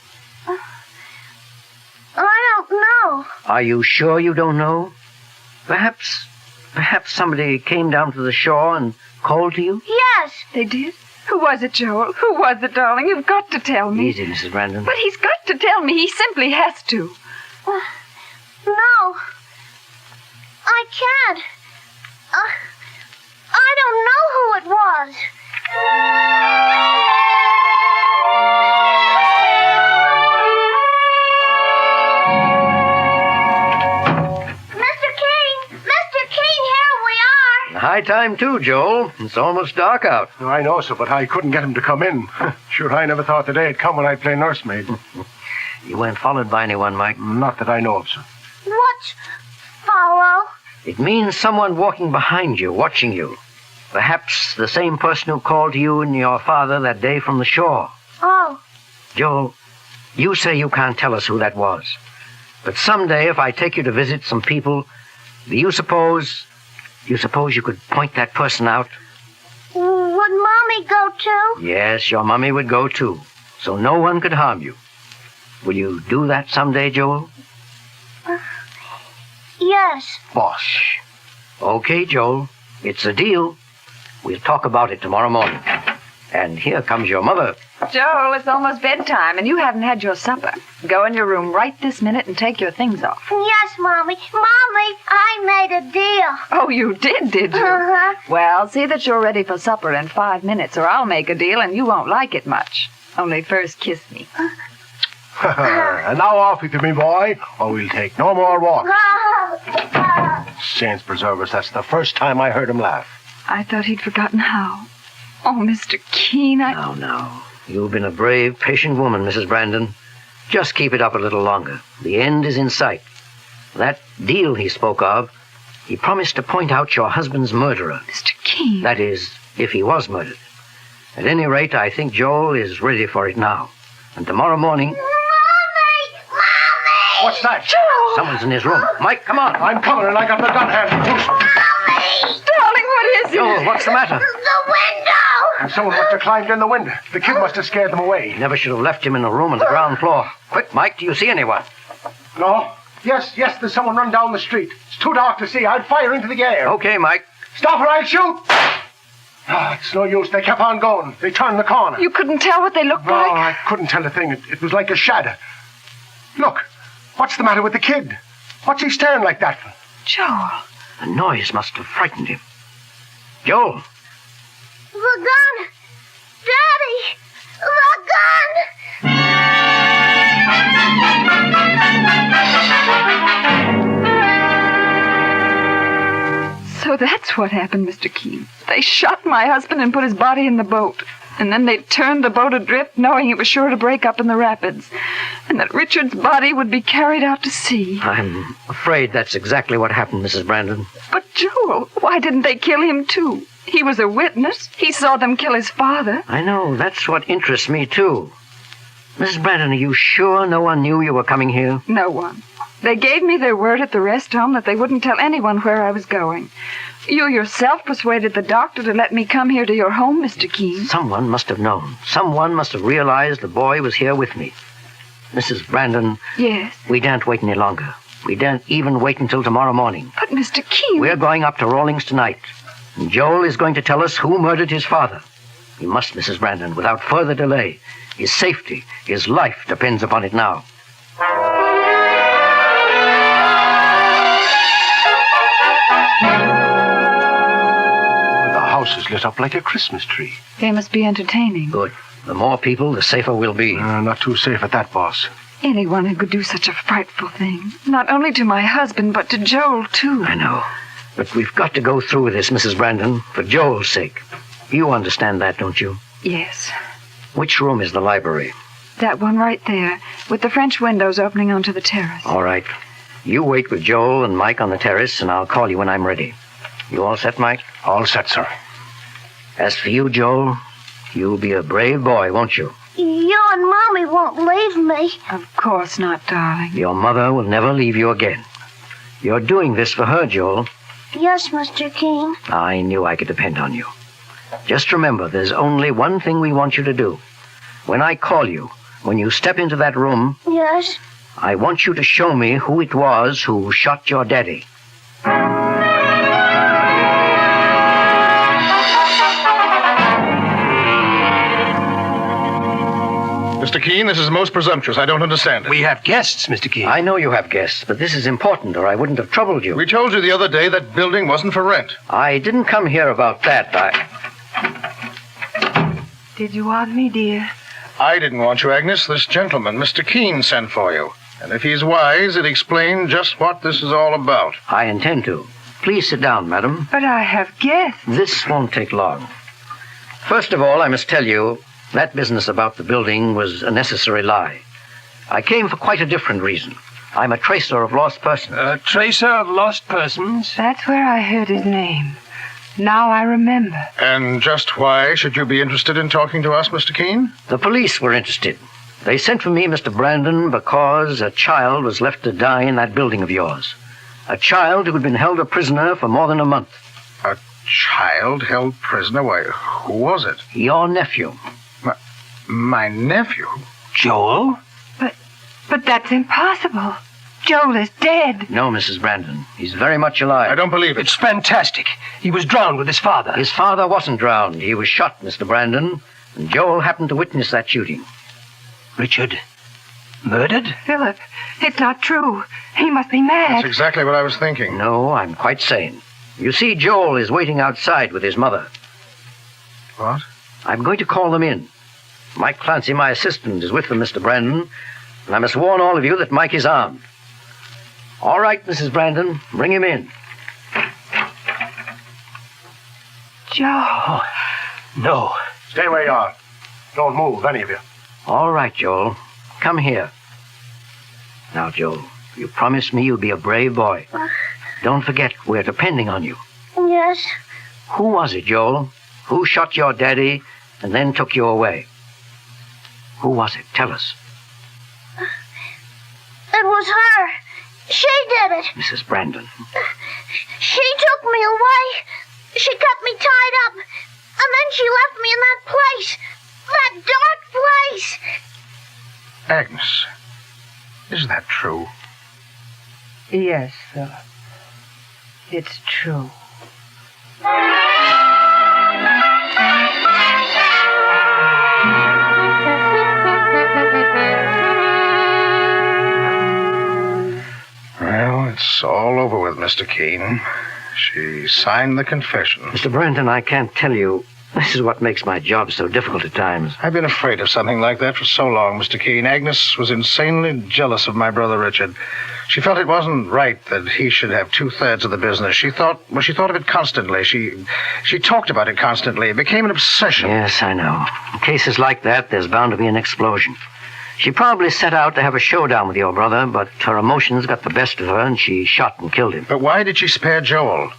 I don't know. Are you sure you don't know? Perhaps somebody came down to the shore and called to you? Yes. They did? Who was it, Joel? Who was it, darling? You've got to tell me. Easy, Mrs. Brandon. But he's got to tell me. He simply has to. No. I can't. I don't know who it was. Mr. King, here we are. Hi, time, too, Joel. It's almost dark out. I know, sir, but I couldn't get him to come in. Sure, I never thought the day would come when I'd play nursemaid. You weren't followed by anyone, Mike? Not that I know of, sir. What's follow? It means someone walking behind you, watching you. Perhaps the same person who called to you and your father that day from the shore. Oh. Joel, you say you can't tell us who that was. But someday, if I take you to visit some people, do you suppose you could point that person out? Would Mommy go too? Yes, your mummy would go too, so no one could harm you. Will you do that someday, Joel? Yes. Bosh. Okay, Joel. It's a deal. We'll talk about it tomorrow morning. And here comes your mother. Joel, it's almost bedtime, and you haven't had your supper. Go in your room right this minute and take your things off. Yes, Mommy. Mommy, I made a deal. Oh, you did you? Uh-huh. Well, see that you're ready for supper in 5 minutes, or I'll make a deal and you won't like it much. Only first kiss me. And now off with you, me boy, or we'll take no more walks. Saints preserve us, that's the first time I heard him laugh. I thought he'd forgotten how. Oh, Mr. Keene, No. You've been a brave, patient woman, Mrs. Brandon. Just keep it up a little longer. The end is in sight. That deal he spoke of, he promised to point out your husband's murderer. Mr. Keene. That is, if he was murdered. At any rate, I think Joel is ready for it now. And tomorrow morning... What's that? Joel! Someone's in his room. Mike, come on. I'm coming, and I got the gun hand. Darling, what is it? Joel, what's the matter? The window! And someone must have climbed in the window. The kid must have scared them away. Never should have left him in a room on the ground floor. Quick, Mike, do you see anyone? No. Yes, there's someone run down the street. It's too dark to see. I'd fire into the air. Okay, Mike. Stop or I'll shoot! It's no use. They kept on going. They turned the corner. You couldn't tell what they looked No, like? I couldn't tell a thing. It was like a shadow. Look, what's the matter with the kid? What's he staring like that for? Joel. The noise must have frightened him. Joel. The gun! Daddy! The gun! So that's what happened, Mr. Keene. They shot my husband and put his body in the boat. And then they turned the boat adrift, knowing it was sure to break up in the rapids. And that Richard's body would be carried out to sea. I'm afraid that's exactly what happened, Mrs. Brandon. But, Joel, why didn't they kill him, too? He was a witness. He saw them kill his father. I know. That's what interests me, too. Mrs. Brandon, are you sure no one knew you were coming here? No one. They gave me their word at the rest home that they wouldn't tell anyone where I was going. You yourself persuaded the doctor to let me come here to your home, Mr. Keene. Someone must have known. Someone must have realized the boy was here with me. Mrs. Brandon. Yes? We daren't wait any longer. We daren't even wait until tomorrow morning. But, Mr. Keene... We're going up to Rawlings tonight. And Joel is going to tell us who murdered his father. He must, Mrs. Brandon, without further delay. His safety, his life depends upon it now. The house is lit up like a Christmas tree. They must be entertaining. Good. The more people, the safer we'll be. Not too safe at that, boss. Anyone who could do such a frightful thing. Not only to my husband, but to Joel, too. I know. But we've got to go through with this, Mrs. Brandon, for Joel's sake. You understand that, don't you? Yes. Which room is the library? That one right there, with the French windows opening onto the terrace. All right. You wait with Joel and Mike on the terrace, and I'll call you when I'm ready. You all set, Mike? All set, sir. As for you, Joel, you'll be a brave boy, won't you? You and Mommy won't leave me. Of course not, darling. Your mother will never leave you again. You're doing this for her, Joel. Yes, Mr. Keene. I knew I could depend on you. Just remember, there's only one thing we want you to do. When I call you, when you step into that room... Yes? I want you to show me who it was who shot your daddy. Mr. Keene, this is most presumptuous. I don't understand it. We have guests, Mr. Keene. I know you have guests, but this is important, or I wouldn't have troubled you. We told you the other day that building wasn't for rent. I didn't come here about that. Did you want me, dear? I didn't want you, Agnes. This gentleman, Mr. Keene, sent for you. And if he's wise, he'd explain just what this is all about. I intend to. Please sit down, madam. But I have guests. This won't take long. First of all, I must tell you, that business about the building was a necessary lie. I came for quite a different reason. I'm a tracer of lost persons. A tracer of lost persons? That's where I heard his name. Now I remember. And just why should you be interested in talking to us, Mr. Keene? The police were interested. They sent for me, Mr. Brandon, because a child was left to die in that building of yours. A child who had been held a prisoner for more than a month. A child held prisoner? Why, who was it? Your nephew. My nephew? Joel? But that's impossible. Joel is dead. No, Mrs. Brandon. He's very much alive. I don't believe it. It's fantastic. He was drowned with his father. His father wasn't drowned. He was shot, Mr. Brandon. And Joel happened to witness that shooting. Richard? Murdered? Philip, it's not true. He must be mad. That's exactly what I was thinking. No, I'm quite sane. You see, Joel is waiting outside with his mother. What? I'm going to call them in. Mike Clancy, my assistant, is with them, Mr. Brandon. And I must warn all of you that Mike is armed. All right, Mrs. Brandon, bring him in. Joe. Oh, no. Stay where you are. Don't move, any of you. All right, Joel. Come here. Now, Joel, you promised me you'll be a brave boy. Don't forget, we're depending on you. Yes. Who was it, Joel? Who shot your daddy and then took you away? Who was it? Tell us. It was her. She did it. Mrs. Brandon. She took me away. She kept me tied up. And then she left me in that place. That dark place. Agnes, is that true? Yes, Philip. It's true. Well, it's all over with, Mr. Keene. She signed the confession. Mr. Brandon, I can't tell you. This is what makes my job so difficult at times. I've been afraid of something like that for so long, Mr. Keene. Agnes was insanely jealous of my brother Richard. She felt it wasn't right that he should have 2/3 of the business. She thought of it constantly. She talked about it constantly. It became an obsession. Yes, I know. In cases like that, there's bound to be an explosion. She probably set out to have a showdown with your brother, but her emotions got the best of her, and she shot and killed him. But why did she spare Joel?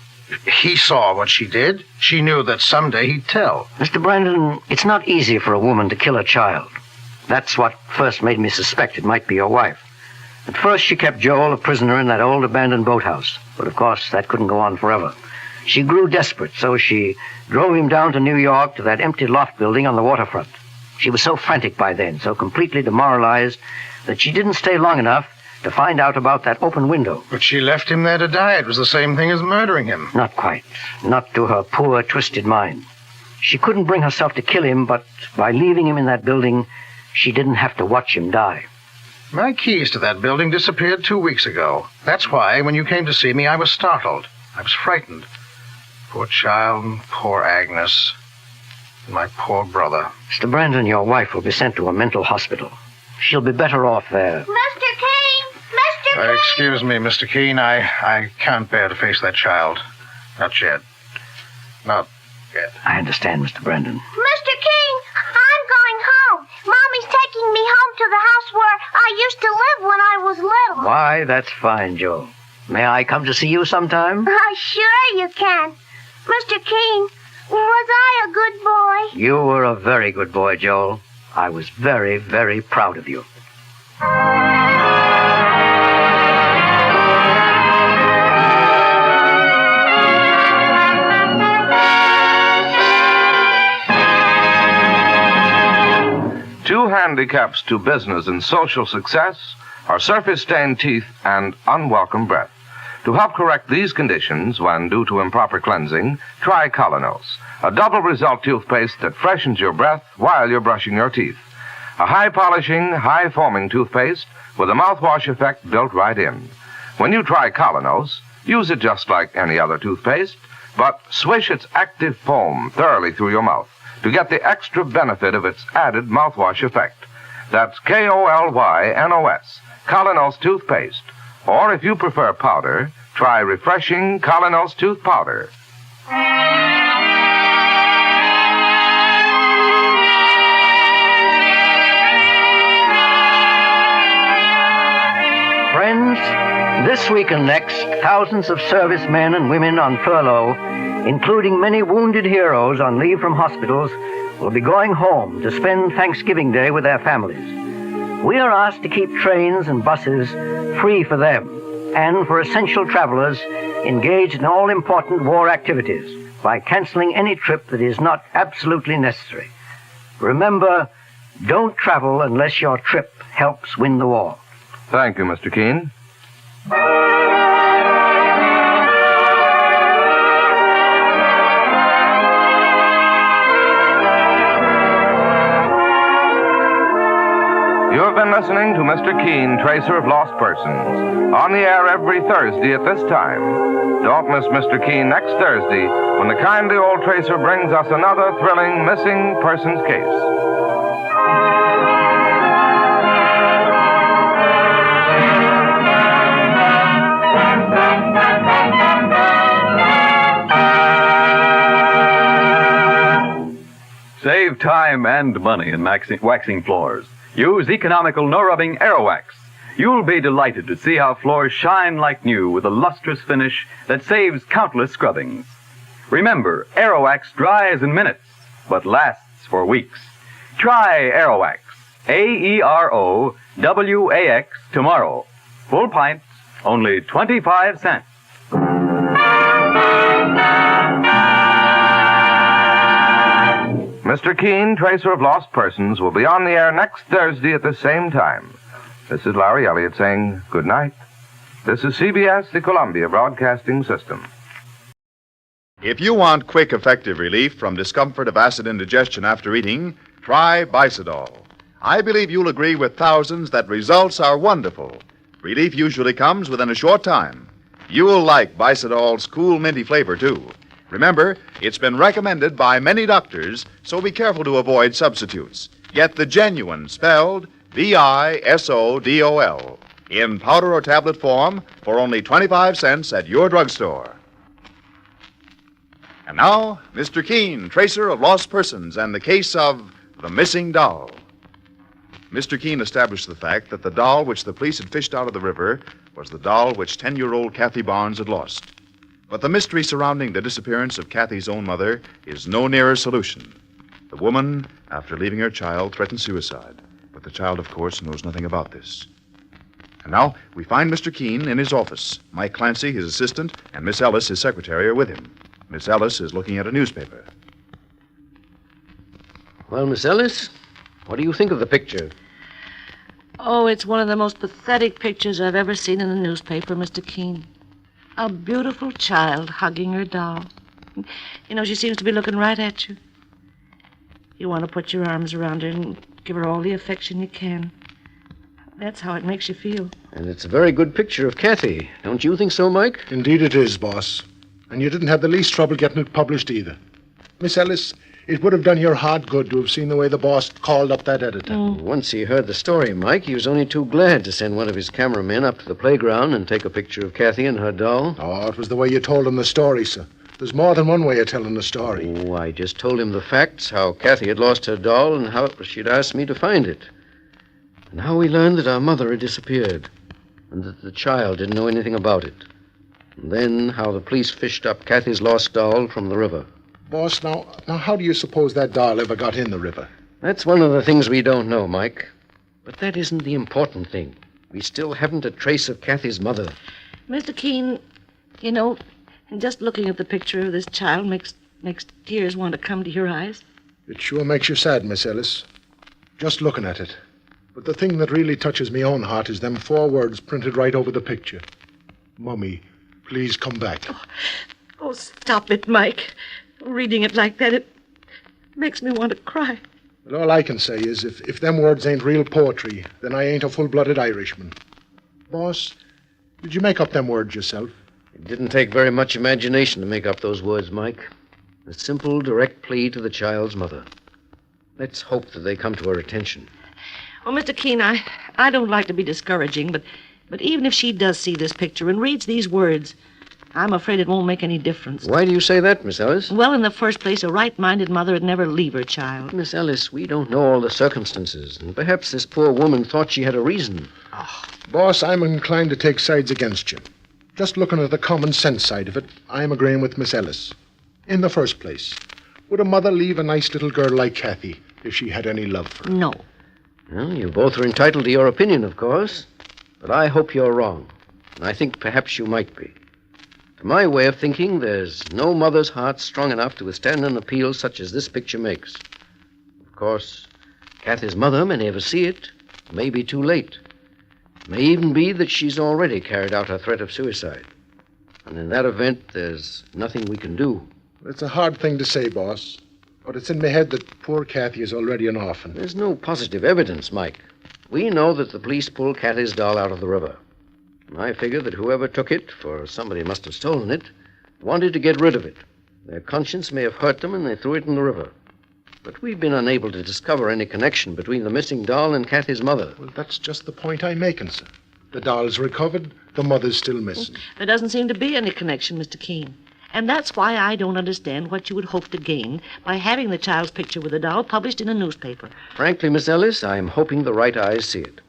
He saw what she did. She knew that someday he'd tell. Mr. Brandon, it's not easy for a woman to kill a child. That's what first made me suspect it might be your wife. At first, she kept Joel a prisoner in that old abandoned boathouse. But of course, that couldn't go on forever. She grew desperate, so she drove him down to New York to that empty loft building on the waterfront. She was so frantic by then, so completely demoralized, that she didn't stay long enough to find out about that open window. But she left him there to die. It was the same thing as murdering him. Not quite. Not to her poor, twisted mind. She couldn't bring herself to kill him, but by leaving him in that building, she didn't have to watch him die. My keys to that building disappeared 2 weeks ago. That's why, when you came to see me, I was startled. I was frightened. Poor child, poor Agnes, and my poor brother. Mr. Brandon, your wife will be sent to a mental hospital. She'll be better off there. Mr. Keene! Mr. Keene! Excuse me, Mr. Keene. I can't bear to face that child. Not yet. Not yet. I understand, Mr. Brandon. Mr. Keene, I'm going home. Mommy's taking me home to the house where I used to live when I was little. Why, that's fine, Joe. May I come to see you sometime? Sure you can. Mr. Keene, was I a good boy? You were a very good boy, Joel. I was very, very proud of you. Two handicaps to business and social success are surface-stained teeth and unwelcome breath. To help correct these conditions when due to improper cleansing, try Colonos, a double result toothpaste that freshens your breath while you're brushing your teeth. A high-polishing, high-foaming toothpaste with a mouthwash effect built right in. When you try Colonos, use it just like any other toothpaste, but swish its active foam thoroughly through your mouth to get the extra benefit of its added mouthwash effect. That's K-O-L-Y-N-O-S, Colonos toothpaste. Or if you prefer powder, Try refreshing Colonel's tooth powder. Friends, this week and next, thousands of servicemen and women on furlough, including many wounded heroes on leave from hospitals, will be going home to spend Thanksgiving Day with their families. We are asked to keep trains and buses free for them and for essential travelers engaged in all important war activities by canceling any trip that is not absolutely necessary. Remember, don't travel unless your trip helps win the war. Thank you, Mr. Keene. You have been listening to Mr. Keene, Tracer of Lost Persons, on the air every Thursday at this time. Don't miss Mr. Keene next Thursday when the kindly old Tracer brings us another thrilling missing persons case. Save time and money in waxing floors. Use economical no-rubbing Aerowax. You'll be delighted to see how floors shine like new with a lustrous finish that saves countless scrubbings. Remember, Aerowax dries in minutes, but lasts for weeks. Try Aerowax. Aerowax tomorrow. Full pint, only 25 cents. Mr. Keene, Tracer of Lost Persons, will be on the air next Thursday at the same time. This is Larry Elliott saying good night. This is CBS, the Columbia Broadcasting System. If you want quick, effective relief from discomfort of acid indigestion after eating, try Bicidol. I believe you'll agree with thousands that results are wonderful. Relief usually comes within a short time. You'll like Bicidol's cool, minty flavor, too. Remember, it's been recommended by many doctors, so be careful to avoid substitutes. Get the genuine, spelled Bisodol, in powder or tablet form for only 25 cents at your drugstore. And now, Mr. Keene, Tracer of Lost Persons, and the case of the missing doll. Mr. Keene established the fact that the doll which the police had fished out of the river was the doll which 10-year-old Kathy Barnes had lost. But the mystery surrounding the disappearance of Kathy's own mother is no nearer solution. The woman, after leaving her child, threatened suicide. But the child, of course, knows nothing about this. And now we find Mr. Keene in his office. Mike Clancy, his assistant, and Miss Ellis, his secretary, are with him. Miss Ellis is looking at a newspaper. Well, Miss Ellis, what do you think of the picture? Oh, it's one of the most pathetic pictures I've ever seen in a newspaper, Mr. Keene. A beautiful child hugging her doll. You know, she seems to be looking right at you. You want to put your arms around her and give her all the affection you can. That's how it makes you feel. And it's a very good picture of Kathy. Don't you think so, Mike? Indeed it is, boss. And you didn't have the least trouble getting it published either. Miss Ellis, it would have done your heart good to have seen the way the boss called up that editor. Once he heard the story, Mike, he was only too glad to send one of his cameramen up to the playground and take a picture of Kathy and her doll. Oh, it was the way you told him the story, sir. There's more than one way of telling the story. Oh, I just told him the facts, how Kathy had lost her doll and how she'd asked me to find it. And how we learned that our mother had disappeared and that the child didn't know anything about it. And then how the police fished up Kathy's lost doll from the river. Boss, now how do you suppose that doll ever got in the river? That's one of the things we don't know, Mike. But that isn't the important thing. We still haven't a trace of Kathy's mother. Mr. Keene, you know, just looking at the picture of this child makes tears want to come to your eyes. It sure makes you sad, Miss Ellis. Just looking at it. But the thing that really touches me own heart is them 4 words printed right over the picture. Mummy, please come back. Oh, stop it, Mike. Reading it like that, it makes me want to cry. Well, all I can say is if them words ain't real poetry, then I ain't a full-blooded Irishman. Boss, did you make up them words yourself? It didn't take very much imagination to make up those words, Mike. A simple, direct plea to the child's mother. Let's hope that they come to her attention. Well, Mr. Keene, I don't like to be discouraging, but But even if she does see this picture and reads these words, I'm afraid it won't make any difference. Why do you say that, Miss Ellis? Well, in the first place, a right-minded mother would never leave her child. Miss Ellis, we don't know all the circumstances, and perhaps this poor woman thought she had a reason. Boss, I'm inclined to take sides against you. Just looking at the common sense side of it, I'm agreeing with Miss Ellis. In the first place, would a mother leave a nice little girl like Kathy if she had any love for her? No. Well, you both are entitled to your opinion, of course, but I hope you're wrong, and I think perhaps you might be. To my way of thinking, there's no mother's heart strong enough to withstand an appeal such as this picture makes. Of course, Kathy's mother may never see it, may be too late. It may even be that she's already carried out her threat of suicide. And in that event, there's nothing we can do. It's a hard thing to say, boss, but it's in my head that poor Kathy is already an orphan. There's no positive evidence, Mike. We know that the police pulled Kathy's doll out of the river. I figure that whoever took it, for somebody must have stolen it, wanted to get rid of it. Their conscience may have hurt them and they threw it in the river. But we've been unable to discover any connection between the missing doll and Kathy's mother. Well, that's just the point I'm making, sir. The doll's recovered, the mother's still missing. There doesn't seem to be any connection, Mr. Keene. And that's why I don't understand what you would hope to gain by having the child's picture with the doll published in a newspaper. Frankly, Miss Ellis, I'm hoping the right eyes see it.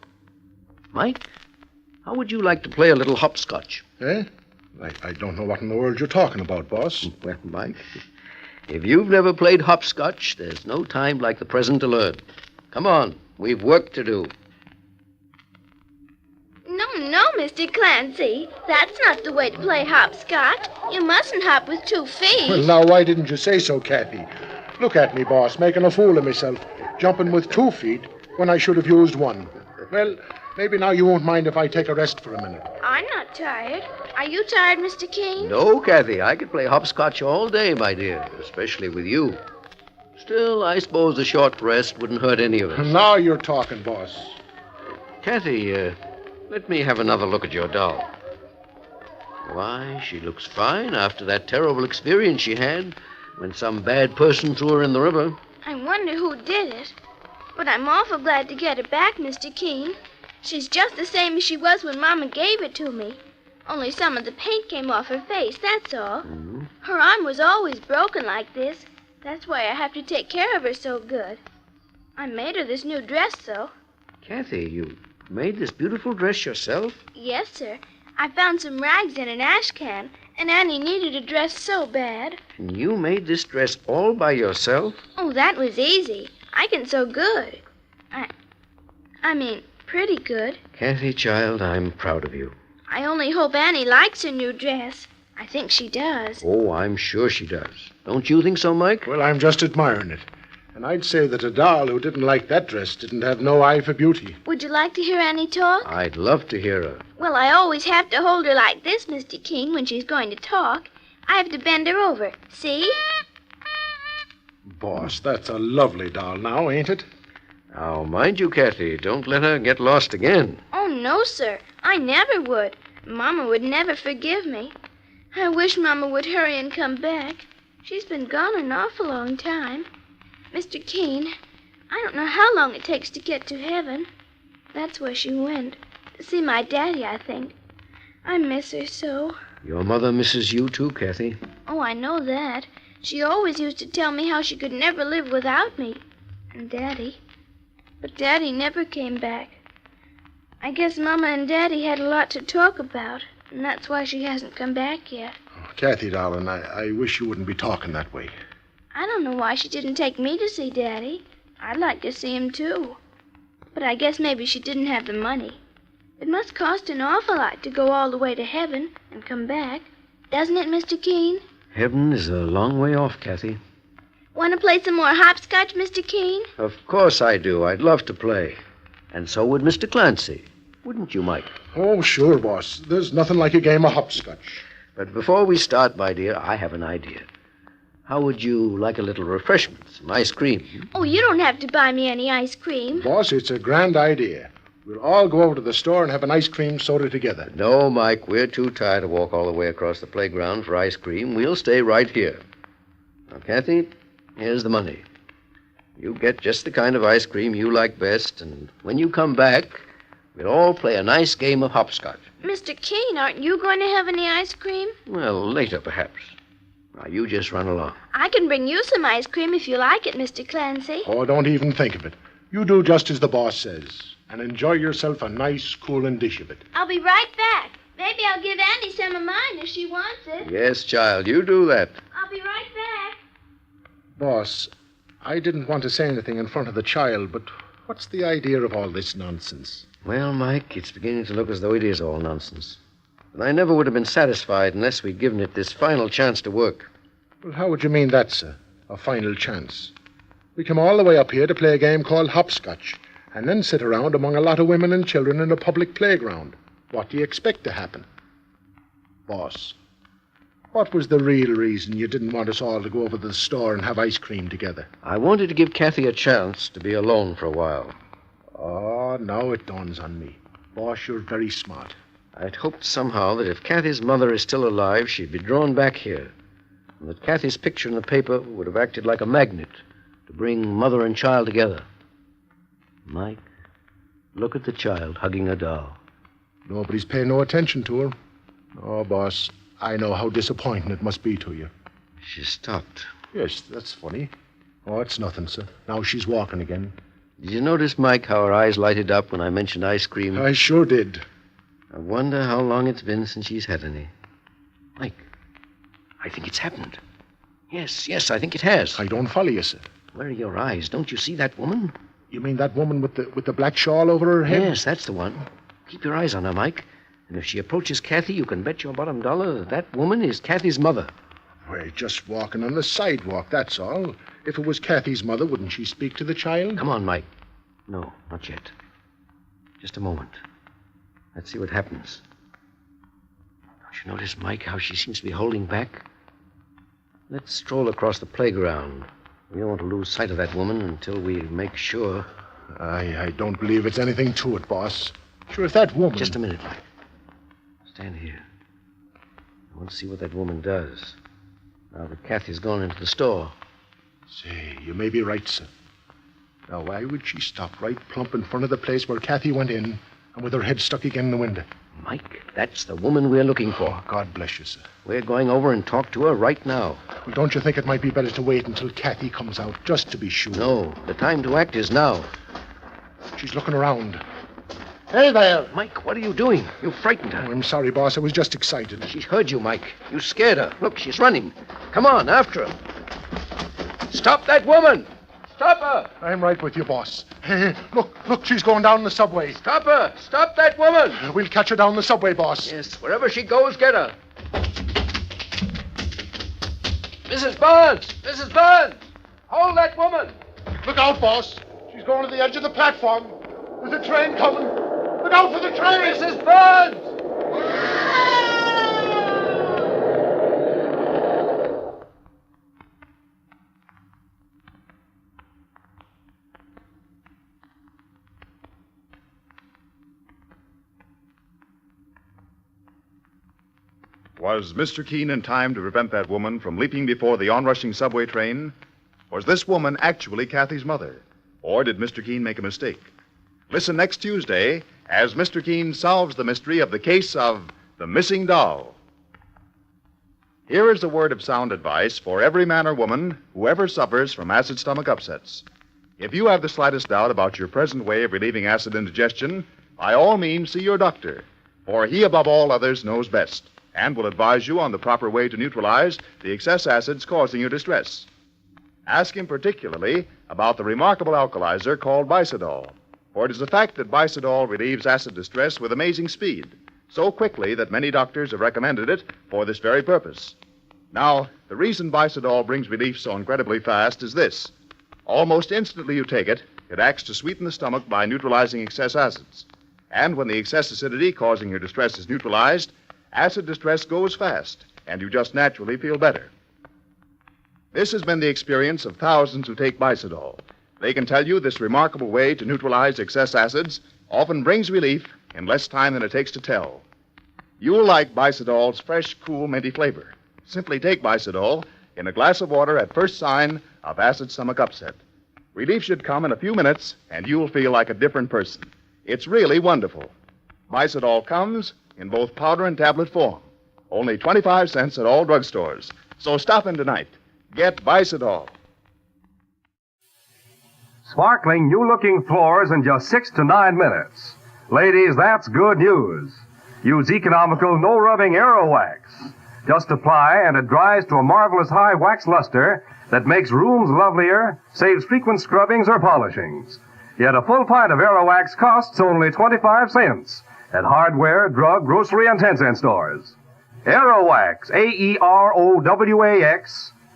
Mike? How would you like to play a little hopscotch? Eh? I don't know what in the world you're talking about, boss. Well, Mike, if you've never played hopscotch, there's no time like the present to learn. Come on, we've work to do. No, Mr. Clancy. That's not the way to play hopscotch. You mustn't hop with 2 feet. Well, now, why didn't you say so, Kathy? Look at me, boss, making a fool of myself, jumping with 2 feet when I should have used 1. Well, maybe now you won't mind if I take a rest for a minute. I'm not tired. Are you tired, Mr. Keene? No, Kathy, I could play hopscotch all day, my dear, especially with you. Still, I suppose a short rest wouldn't hurt any of us. Now you're talking, boss. Kathy, let me have another look at your doll. Why, she looks fine after that terrible experience she had when some bad person threw her in the river. I wonder who did it. But I'm awful glad to get it back, Mr. Keene. She's just the same as she was when Mama gave it to me. Only some of the paint came off her face, that's all. Mm-hmm. Her arm was always broken like this. That's why I have to take care of her so good. I made her this new dress, though. Kathy, you made this beautiful dress yourself? Yes, sir. I found some rags in an ash can, and Annie needed a dress so bad. And you made this dress all by yourself? Oh, that was easy. I can sew good. I mean, pretty good. Kathy, child, I'm proud of you. I only hope Annie likes her new dress. I think she does. Oh, I'm sure she does. Don't you think so, Mike? Well, I'm just admiring it. And I'd say that a doll who didn't like that dress didn't have no eye for beauty. Would you like to hear Annie talk? I'd love to hear her. Well, I always have to hold her like this, Mr. King, when she's going to talk. I have to bend her over. See? Boss, that's a lovely doll now, ain't it? Now, mind you, Kathy, don't let her get lost again. Oh, no, sir. I never would. Mama would never forgive me. I wish Mama would hurry and come back. She's been gone an awful long time. Mr. Keene, I don't know how long it takes to get to heaven. That's where she went. To see my daddy, I think. I miss her so. Your mother misses you too, Kathy. Oh, I know that. She always used to tell me how she could never live without me. And Daddy. But Daddy never came back. I guess Mama and Daddy had a lot to talk about, and that's why she hasn't come back yet. Oh, Kathy, darling, I wish you wouldn't be talking that way. I don't know why she didn't take me to see Daddy. I'd like to see him, too. But I guess maybe she didn't have the money. It must cost an awful lot to go all the way to heaven and come back. Doesn't it, Mr. Keene? Heaven is a long way off, Kathy. Want to play some more hopscotch, Mr. Keene? Of course I do. I'd love to play. And so would Mr. Clancy. Wouldn't you, Mike? Oh, sure, boss. There's nothing like a game of hopscotch. But before we start, my dear, I have an idea. How would you like a little refreshment, some ice cream? Oh, you don't have to buy me any ice cream. Boss, it's a grand idea. We'll all go over to the store and have an ice cream soda together. No, Mike, we're too tired to walk all the way across the playground for ice cream. We'll stay right here. Now, Kathy, here's the money. You get just the kind of ice cream you like best, and when you come back, We'll all play a nice game of hopscotch. Mr. Keene, aren't you going to have any ice cream? Well, later, perhaps. Now, you just run along. I can bring you some ice cream if you like it, Mr. Clancy. Oh, don't even think of it. You do just as the boss says, and enjoy yourself a nice, cooling dish of it. I'll be right back. Maybe I'll give Annie some of mine if she wants it. Yes, child, you do that. I'll be right back. Boss, I didn't want to say anything in front of the child, but what's the idea of all this nonsense? Well, Mike, it's beginning to look as though it is all nonsense. But I never would have been satisfied unless we'd given it this final chance to work. Well, how would you mean that, sir? A final chance? We come all the way up here to play a game called hopscotch, and then sit around among a lot of women and children in a public playground. What do you expect to happen? Boss, what was the real reason you didn't want us all to go over to the store and have ice cream together? I wanted to give Kathy a chance to be alone for a while. Oh, now it dawns on me. Boss, you're very smart. I'd hoped somehow that if Kathy's mother is still alive, she'd be drawn back here. And that Kathy's picture in the paper would have acted like a magnet to bring mother and child together. Mike, look at the child hugging a doll. Nobody's paying no attention to her. Oh, boss, I know how disappointing it must be to you. She stopped. Yes, that's funny. Oh, it's nothing, sir. Now she's walking again. Did you notice, Mike, how her eyes lighted up when I mentioned ice cream? I sure did. I wonder how long it's been since she's had any. Mike, I think it's happened. Yes, I think it has. I don't follow you, sir. Where are your eyes? Don't you see that woman? You mean that woman with the black shawl over her head? Yes, that's the one. Keep your eyes on her, Mike. And if she approaches Kathy, you can bet your bottom dollar that woman is Kathy's mother. We're just walking on the sidewalk, that's all. If it was Kathy's mother, wouldn't she speak to the child? Come on, Mike. No, not yet. Just a moment. Let's see what happens. Don't you notice, Mike, how she seems to be holding back? Let's stroll across the playground. We don't want to lose sight of that woman until we make sure. I don't believe it's anything to it, boss. Sure, if that woman... Just a minute, Mike. Stand here. I want to see what that woman does. Now that Kathy's gone into the store. Say, you may be right, sir. Now, why would she stop right plump in front of the place where Kathy went in and with her head stuck again in the window? Mike, that's the woman we're looking for. Oh, God bless you, sir. We're going over and talk to her right now. Well, don't you think it might be better to wait until Kathy comes out, just to be sure? No, the time to act is now. She's looking around. Hey there! Mike, what are you doing? You frightened her. Oh, I'm sorry, boss. I was just excited. She's heard you, Mike. You scared her. Look, she's running. Come on, after her. Stop that woman! Stop her! I'm right with you, boss. Hey, look, she's going down the subway. Stop her! Stop that woman! We'll catch her down the subway, boss. Yes, wherever she goes, get her. Mrs. Barnes! Mrs. Barnes! Hold that woman! Look out, boss. She's going to the edge of the platform. There's a train coming. Look out for the train! Mrs. Barnes! Was Mr. Keene in time to prevent that woman from leaping before the onrushing subway train? Was this woman actually Kathy's mother? Or did Mr. Keene make a mistake? Listen next Tuesday as Mr. Keene solves the mystery of the case of the missing doll. Here is a word of sound advice for every man or woman who ever suffers from acid stomach upsets. If you have the slightest doubt about your present way of relieving acid indigestion, by all means see your doctor, for he above all others knows best and will advise you on the proper way to neutralize the excess acids causing your distress. Ask him particularly about the remarkable alkalizer called Bicidol, for it is a fact that Bicidol relieves acid distress with amazing speed, so quickly that many doctors have recommended it for this very purpose. Now, the reason Bicidol brings relief so incredibly fast is this. Almost instantly you take it, it acts to sweeten the stomach by neutralizing excess acids. And when the excess acidity causing your distress is neutralized, acid distress goes fast, and you just naturally feel better. This has been the experience of thousands who take Bicidol. They can tell you this remarkable way to neutralize excess acids often brings relief in less time than it takes to tell. You'll like Bicidol's fresh, cool, minty flavor. Simply take Bicidol in a glass of water at first sign of acid stomach upset. Relief should come in a few minutes, and you'll feel like a different person. It's really wonderful. Bicidol comes in both powder and tablet form. Only 25 cents at all drugstores. So stop in tonight. Get Bicidol. Sparkling, new-looking floors in just 6 to 9 minutes. Ladies, that's good news. Use economical, no-rubbing Aero Wax. Just apply, and it dries to a marvelous high wax luster that makes rooms lovelier, saves frequent scrubbings or polishings. Yet a full pint of Aero Wax costs only 25 cents at hardware, drug, grocery, and 10-cent stores. Aero Wax, AEROWAX,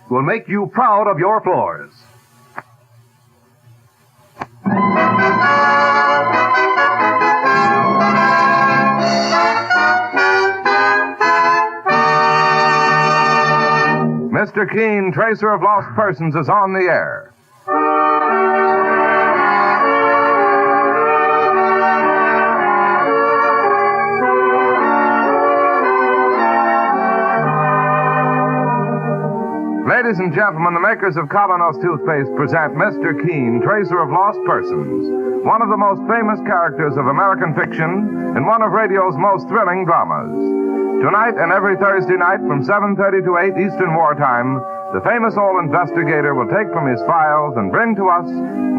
will make you proud of your floors. Mr. Keene, Tracer of Lost Persons, is on the air. Ladies and gentlemen, the makers of Colonos toothpaste present Mr. Keene, Tracer of Lost Persons, one of the most famous characters of American fiction and one of radio's most thrilling dramas. Tonight and every Thursday night from 7:30 to 8 Eastern Wartime, the famous old investigator will take from his files and bring to us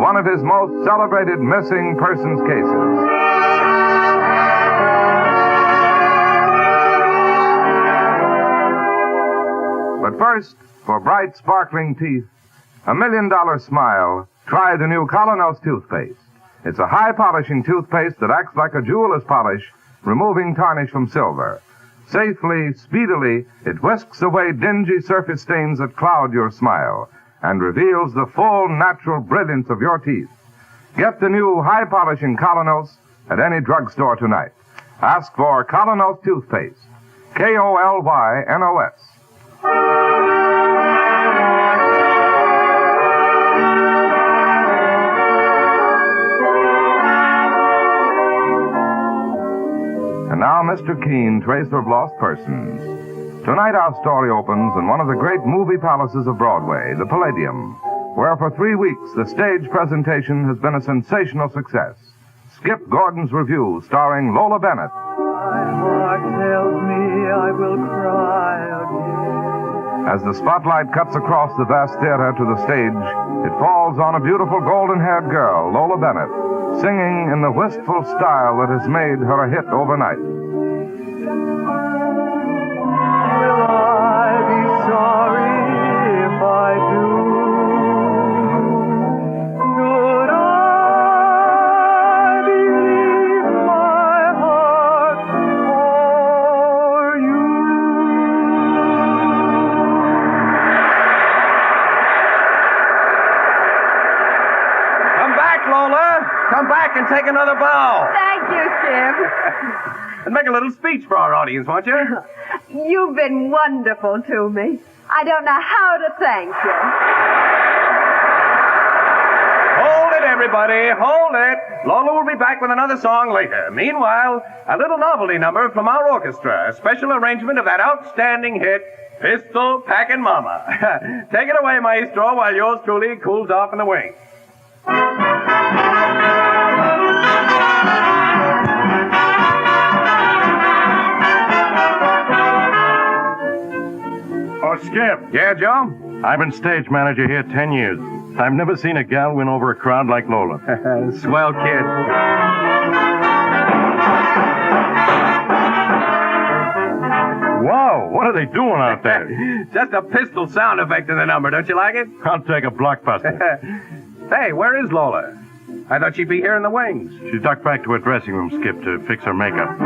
one of his most celebrated missing persons cases. But first, for bright, sparkling teeth, a $1 million smile, try the new Colonos toothpaste. It's a high-polishing toothpaste that acts like a jeweler's polish, removing tarnish from silver. Safely, speedily, it whisks away dingy surface stains that cloud your smile and reveals the full, natural brilliance of your teeth. Get the new high-polishing Colonos at any drugstore tonight. Ask for Colonos toothpaste. K-O-L-Y-N-O-S. And now, Mr. Keene, Tracer of Lost Persons. Tonight, our story opens in one of the great movie palaces of Broadway, the Palladium, where for 3 weeks the stage presentation has been a sensational success. Skip Gordon's Review, starring Lola Bennett. My heart tells me I will cry again. As the spotlight cuts across the vast theater to the stage, it falls on a beautiful golden-haired girl, Lola Bennett, singing in the wistful style that has made her a hit overnight. Will I be sorry if I do? Should I believe my heart for you? Come back, Lola. Come back and take another bow. Thank you, Skip. And make a little speech for our audience, won't you? You've been wonderful to me. I don't know how to thank you. Hold it, everybody. Hold it. Lola will be back with another song later. Meanwhile, a little novelty number from our orchestra. A special arrangement of that outstanding hit, Pistol Packin' Mama. Take it away, maestro, while yours truly cools off in the wings. Oh, Skip. Yeah, Joe? I've been stage manager here 10 years. I've never seen a gal win over a crowd like Lola. Swell kid. Wow, what are they doing out there? Just a pistol sound effect in the number. Don't you like it? I'll take a blockbuster. Hey, where is Lola? I thought she'd be here in the wings. She ducked back to her dressing room, Skip, to fix her makeup.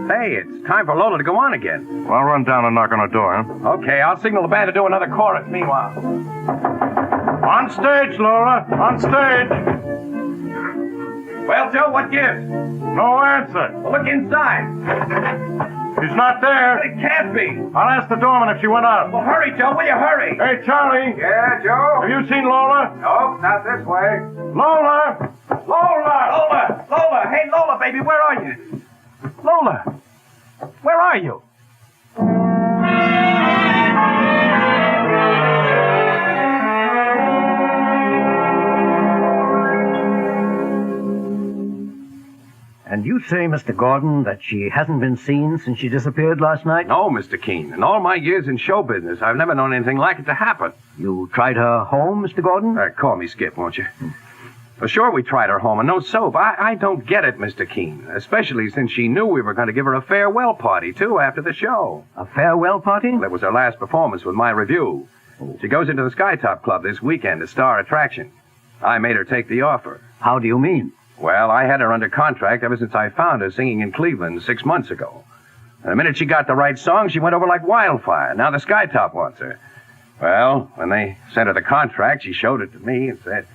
Hey, it's time for Lola to go on again. Well, I'll run down and knock on her door, huh? Okay, I'll signal the band to do another chorus meanwhile. On stage, Laura. On stage. Well, Joe, what gives? No answer. Well, look inside. She's not there. But it can't be. I'll ask the doorman if she went out. Well, hurry, Joe. Will you hurry? Hey, Charlie. Yeah, Joe? Have you seen Lola? Nope, not this way. Lola! Lola! Lola! Lola! Hey, Lola, baby, where are you? Lola! Where are you? say, Mr. Gordon, that she hasn't been seen since she disappeared last night? No, Mr. Keene. In all my years in show business, I've never known anything like it to happen. You tried her home, Mr. Gordon? Call me Skip, won't you? Well, sure, we tried her home, and no soap. I don't get it, Mr. Keene, especially since she knew we were going to give her a farewell party, too, after the show. A farewell party? That was her last performance with my review. She goes into the Skytop Club this weekend, a star attraction. I made her take the offer. How do you mean? Well, I had her under contract ever since I found her singing in Cleveland 6 months ago. And the minute she got the right song, she went over like wildfire. Now the Skytop wants her. Well, when they sent her the contract, she showed it to me and said...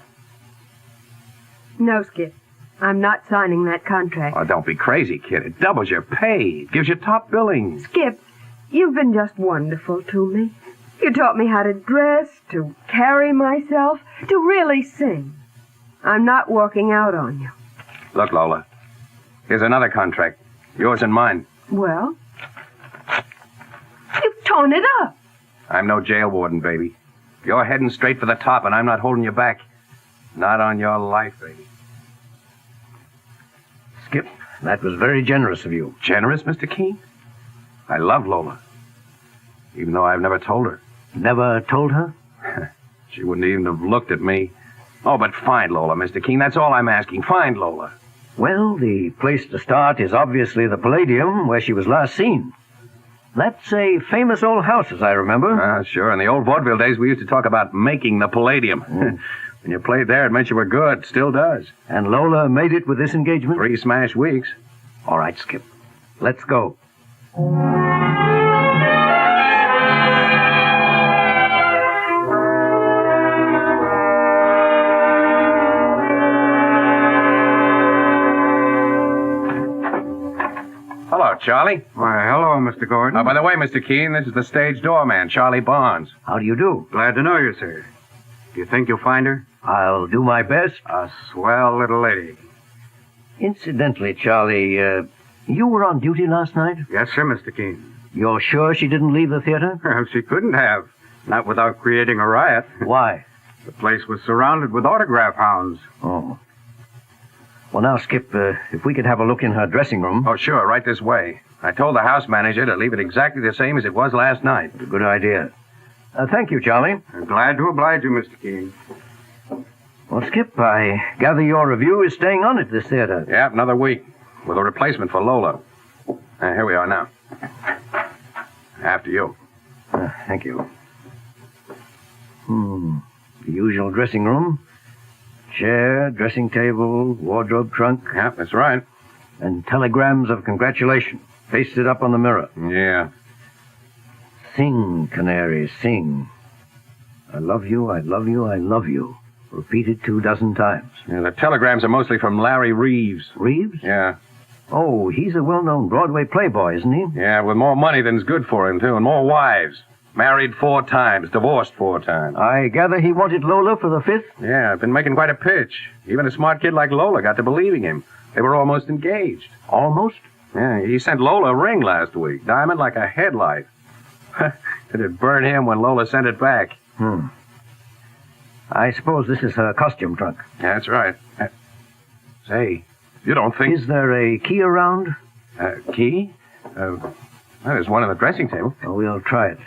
No, Skip. I'm not signing that contract. Oh, don't be crazy, kid. It doubles your pay. It gives you top billing. Skip, you've been just wonderful to me. You taught me how to dress, to carry myself, to really sing. I'm not walking out on you. Look, Lola. Here's another contract. Yours and mine. Well, you've torn it up. I'm no jail warden, baby. You're heading straight for the top, and I'm not holding you back. Not on your life, baby. Skip, that was very generous of you. Generous, Mr. Keene? I love Lola. Even though I've never told her. Never told her? She wouldn't even have looked at me. Oh, but find Lola, Mr. Keene. That's all I'm asking. Find Lola. Well, the place to start is obviously the Palladium, where she was last seen. That's a famous old house, as I remember. Sure. In the old vaudeville days, we used to talk about making the Palladium. When you played there, it meant you were good. Still does. And Lola made it with this engagement? 3 smash weeks. All right, Skip. Let's go. Hello, Charlie. Why, hello, Mr. Gordon. Oh, by the way, Mr. Keene, this is the stage doorman, Charlie Barnes. How do you do? Glad to know you, sir. Do you think you'll find her? I'll do my best. A swell little lady. Incidentally, Charlie, you were on duty last night? Yes, sir, Mr. Keene. You're sure she didn't leave the theater? Well, she couldn't have. Not without creating a riot. Why? The place was surrounded with autograph hounds. Oh. Well, now, Skip, if we could have a look in her dressing room. Oh, sure, right this way. I told the house manager to leave it exactly the same as it was last night. A good idea. Thank you, Charlie. I'm glad to oblige you, Mr. Keene. Well, Skip, I gather your review is staying on at this theater. Yeah, another week, with a replacement for Lola. Here we are now. After you. Thank you. The usual dressing room. Chair, dressing table, wardrobe trunk. Yeah, that's right. And telegrams of congratulation pasted up on the mirror. Yeah. Sing, canary, sing. I love you, I love you, I love you. Repeated 24 times. Yeah, the telegrams are mostly from Larry Reeves. Reeves? Yeah. Oh, he's a well-known Broadway playboy, isn't he? Yeah, with more money than's good for him, too, and more wives. Married 4 times, divorced 4 times. I gather he wanted Lola for the 5th? Yeah, I've been making quite a pitch. Even a smart kid like Lola got to believing him. They were almost engaged. Almost? Yeah, he sent Lola a ring last week. Diamond like a headlight. It'd burn him when Lola sent it back. I suppose this is her costume trunk. Yeah, that's right. Say, you don't think... Is there a key around? Key? Well, there's one on the dressing table. Oh, we'll try it.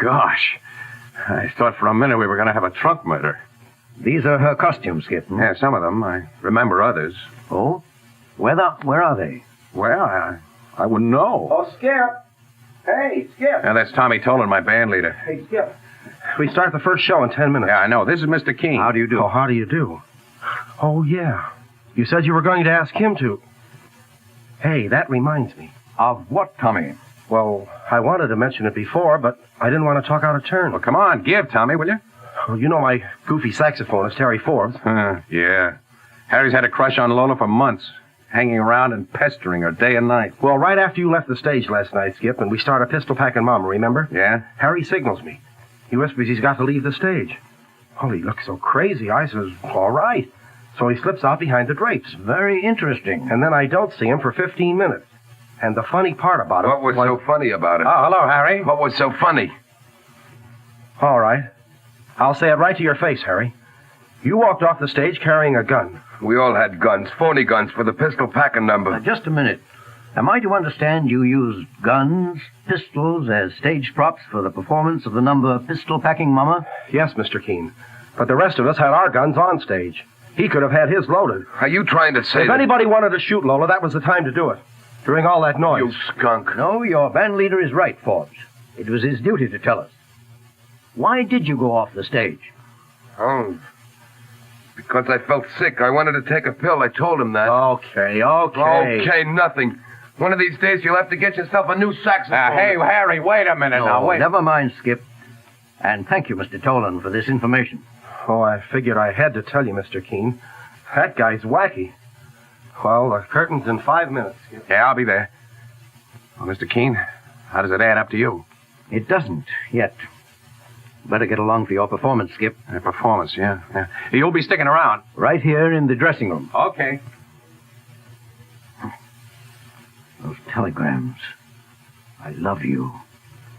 Gosh. I thought for a minute we were going to have a trunk murder. These are her costumes, Skip. Yeah, some of them. I remember others. Oh? Where are they? Well, I wouldn't know. Oh, Skip. Hey, Skip. Yeah, that's Tommy Tolan, my band leader. Hey, Skip. We start the first show in 10 minutes. Yeah, I know. This is Mr. King. How do you do? Oh, how do you do? Oh, yeah. You said you were going to ask him to. Hey, that reminds me. Of what, Tommy? Well, I wanted to mention it before, but I didn't want to talk out of turn. Well, come on, give, Tommy, will you? Well, you know my goofy saxophonist, Harry Forbes. Yeah. Harry's had a crush on Lola for months, hanging around and pestering her day and night. Well, right after you left the stage last night, Skip, and we started pistol-packing Mama, remember? Yeah? Harry signals me. He whispers he's got to leave the stage. Well, he looks so crazy. I says, all right. So he slips out behind the drapes. Very interesting. And then I don't see him for 15 minutes. And the funny part about it... What was so funny about it? Oh, hello, Harry. What was so funny? All right. I'll say it right to your face, Harry. You walked off the stage carrying a gun. We all had guns, phony guns for the pistol packing number. Just a minute. Am I to understand you used guns, pistols as stage props for the performance of the number Pistol Packing Mama? Yes, Mr. Keene. But the rest of us had our guns on stage. He could have had his loaded. Are you trying to say If anybody wanted to shoot Lola, that was the time to do it. During all that noise. You skunk. No, your band leader is right, Forbes. It was his duty to tell us. Why did you go off the stage? Oh, because I felt sick. I wanted to take a pill. I told him that. Okay. Okay, nothing. One of these days you'll have to get yourself a new saxophone. Hey, Harry, wait a minute now. Wait. Never mind, Skip. And thank you, Mr. Tolan, for this information. Oh, I figured I had to tell you, Mr. Keene. That guy's wacky. Well, the curtain's in 5 minutes. Yeah, I'll be there. Well, Mr. Keene, how does it add up to you? It doesn't, yet. Better get along for your performance, Skip. Performance, yeah. You'll be sticking around. Right here in the dressing room. Okay. Those telegrams. I love you.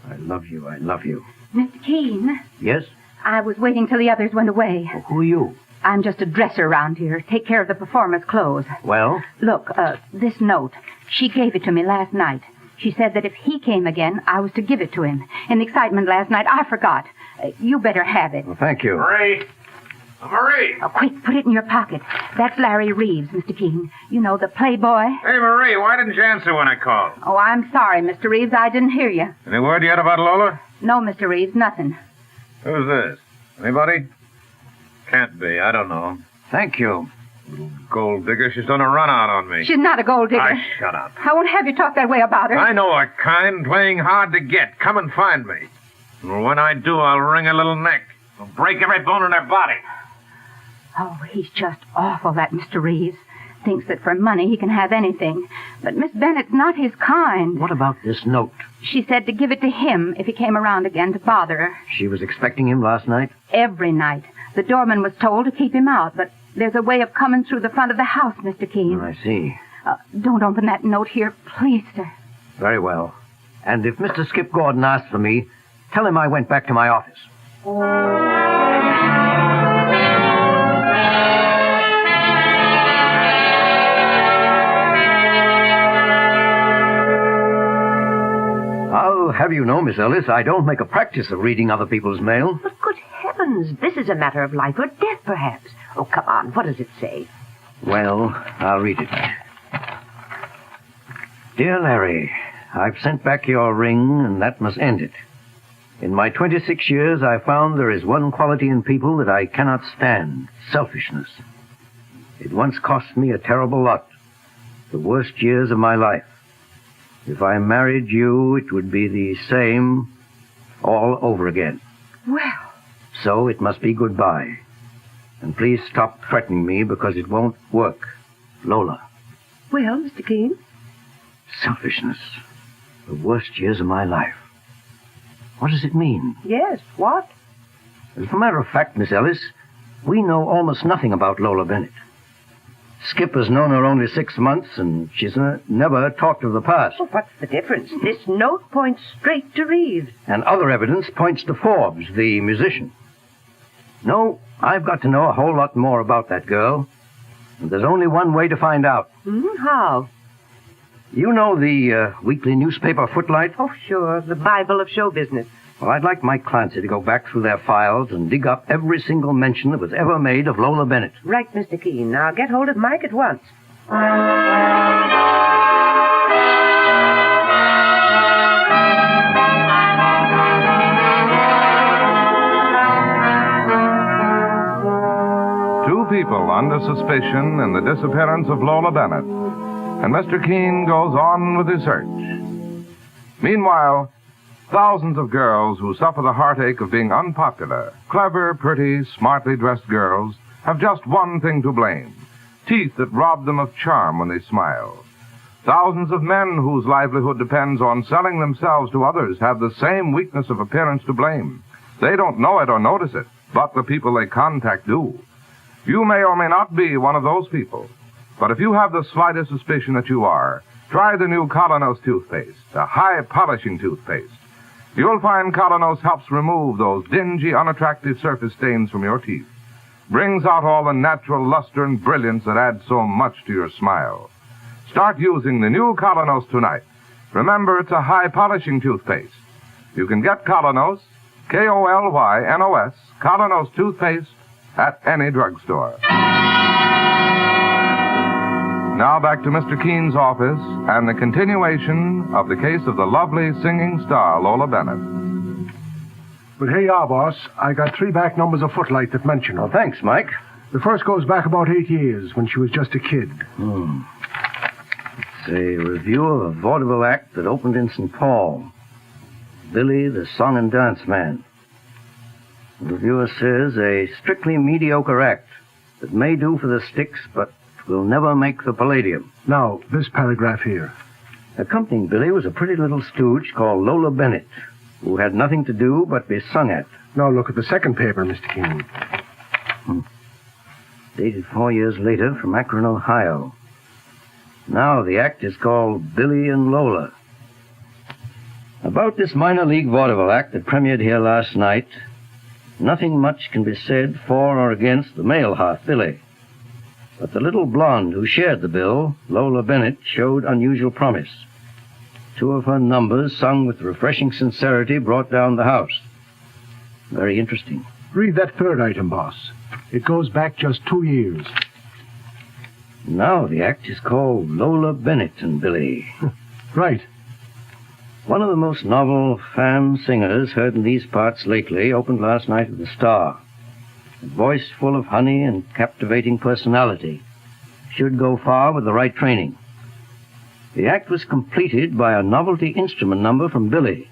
I love you. I love you. Mr. Keene, Yes? I was waiting till the others went away. Who are you? I'm just a dresser around here. Take care of the performers' clothes. Well? Look, this note. She gave it to me last night. She said that if he came again, I was to give it to him. In the excitement last night, I forgot. You better have it. Well, thank you. Marie! Oh, quick, put it in your pocket. That's Larry Reeves, Mr. Keene. You know, the playboy. Hey, Marie, why didn't you answer when I called? Oh, I'm sorry, Mr. Reeves. I didn't hear you. Any word yet about Lola? No, Mr. Reeves, nothing. Who's this? Anybody? Can't be. I don't know. Thank you. Little gold digger. She's done a run out on me. She's not a gold digger. Shut up. I won't have you talk that way about her. I know a kind playing hard to get. Come and find me. And when I do, I'll wring her little neck. I'll break every bone in her body. Oh, he's just awful, that Mr. Reeves. Thinks that for money he can have anything. But Miss Bennett's not his kind. What about this note? She said to give it to him if he came around again to bother her. She was expecting him last night? Every night. The doorman was told to keep him out, but there's a way of coming through the front of the house, Mr. Keene. I see. Don't open that note here, please, sir. Very well. And if Mr. Skip Gordon asks for me, tell him I went back to my office. I'll have you know, Miss Ellis, I don't make a practice of reading other people's mail. But good heavens, this is a matter of life or death, perhaps. Oh, come on, what does it say? Well, I'll read it. Dear Larry, I've sent back your ring, and that must end it. In my 26 years, I found there is one quality in people that I cannot stand, selfishness. It once cost me a terrible lot, the worst years of my life. If I married you, it would be the same all over again. Well. So it must be goodbye. And please stop threatening me because it won't work. Lola. Well, Mr. Keene? Selfishness. The worst years of my life. What does it mean? Yes, what? As a matter of fact, Miss Ellis, we know almost nothing about Lola Bennett. Skip has known her only 6 months, and she's never talked of the past. Well, what's the difference? This note points straight to Reeves. And other evidence points to Forbes, the musician. No, I've got to know a whole lot more about that girl. And there's only one way to find out. How? You know the weekly newspaper Footlight? Oh, sure. The Bible of show business. Well, I'd like Mike Clancy to go back through their files and dig up every single mention that was ever made of Lola Bennett. Right, Mr. Keene. Now get hold of Mike at once. Two people under suspicion in the disappearance of Lola Bennett. And Mr. Keene goes on with his search. Meanwhile, thousands of girls who suffer the heartache of being unpopular, clever, pretty, smartly dressed girls, have just one thing to blame: teeth that rob them of charm when they smile. Thousands of men whose livelihood depends on selling themselves to others have the same weakness of appearance to blame. They don't know it or notice it, but the people they contact do. You may or may not be one of those people, but if you have the slightest suspicion that you are, try the new Colonos toothpaste, a high-polishing toothpaste. You'll find Colonos helps remove those dingy, unattractive surface stains from your teeth. brings out all the natural luster and brilliance that add so much to your smile. Start using the new Colonos tonight. Remember, it's a high-polishing toothpaste. You can get Colonos, K-O-L-Y-N-O-S, Colonos toothpaste, at any drugstore. Now back to Mr. Keene's office and the continuation of the case of the lovely singing star, Lola Bennett. But here you are, boss. I got 3 back numbers of Footlight that mention her. Oh, thanks, Mike. The first goes back about 8 years, when she was just a kid. It's a review of a vaudeville act that opened in St. Paul. Billy, the song and dance man. The reviewer says a strictly mediocre act that may do for the sticks, but will never make the palladium. Now, this paragraph here. Accompanying Billy was a pretty little stooge called Lola Bennett, who had nothing to do but be sung at. Now look at the second paper, Mr. Keene. Dated 4 years later from Akron, Ohio. Now the act is called Billy and Lola. About this minor league vaudeville act that premiered here last night, nothing much can be said for or against the male half, Billy. But the little blonde who shared the bill, Lola Bennett, showed unusual promise. 2 of her numbers, sung with refreshing sincerity, brought down the house. Very interesting. Read that third item, boss. It goes back just 2 years. Now the act is called Lola Bennett and Billy. Right. One of the most novel femme singers heard in these parts lately opened last night at the Star. A voice full of honey and captivating personality. Should go far with the right training. The act was completed by a novelty instrument number from Billy.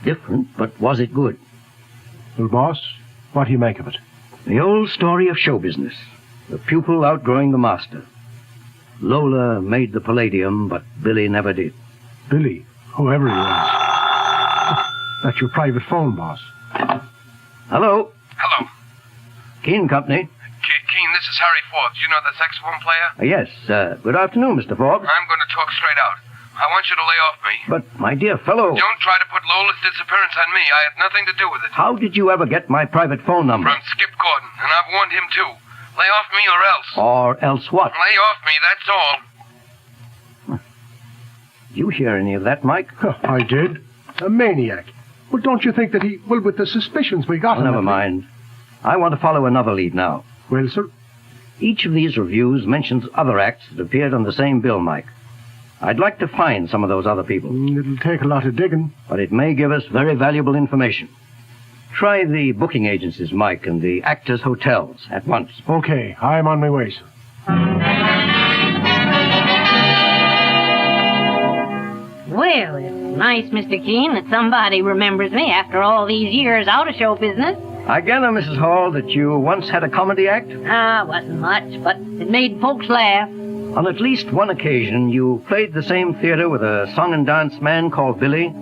Different, but was it good? Well, boss, what do you make of it? The old story of show business. The pupil outgrowing the master. Lola made the palladium, but Billy never did. Billy? Whoever he was. That's your private phone, boss. Hello? Hello. Keene Company. Keene, this is Harry Forbes. You know the saxophone player? Yes, good afternoon, Mr. Forbes. I'm going to talk straight out. I want you to lay off me. But, my dear fellow... Don't try to put Lola's disappearance on me. I had nothing to do with it. How did you ever get my private phone number? From Skip Gordon, and I've warned him too. Lay off me or else. Or else what? Lay off me, that's all. Did you hear any of that, Mike? I did. A maniac. Well, don't you think that he... Well, with the suspicions we got... Never mind. I want to follow another lead now. Well, sir? Each of these reviews mentions other acts that appeared on the same bill, Mike. I'd like to find some of those other people. It'll take a lot of digging. But it may give us very valuable information. Try the booking agencies, Mike, and the actors' hotels at once. Okay, I'm on my way, sir. Well, it's nice, Mr. Keene, that somebody remembers me after all these years out of show business. I gather, Mrs. Hall, that you once had a comedy act? Wasn't much, but it made folks laugh. On at least one occasion, you played the same theater with a song and dance man called Billy?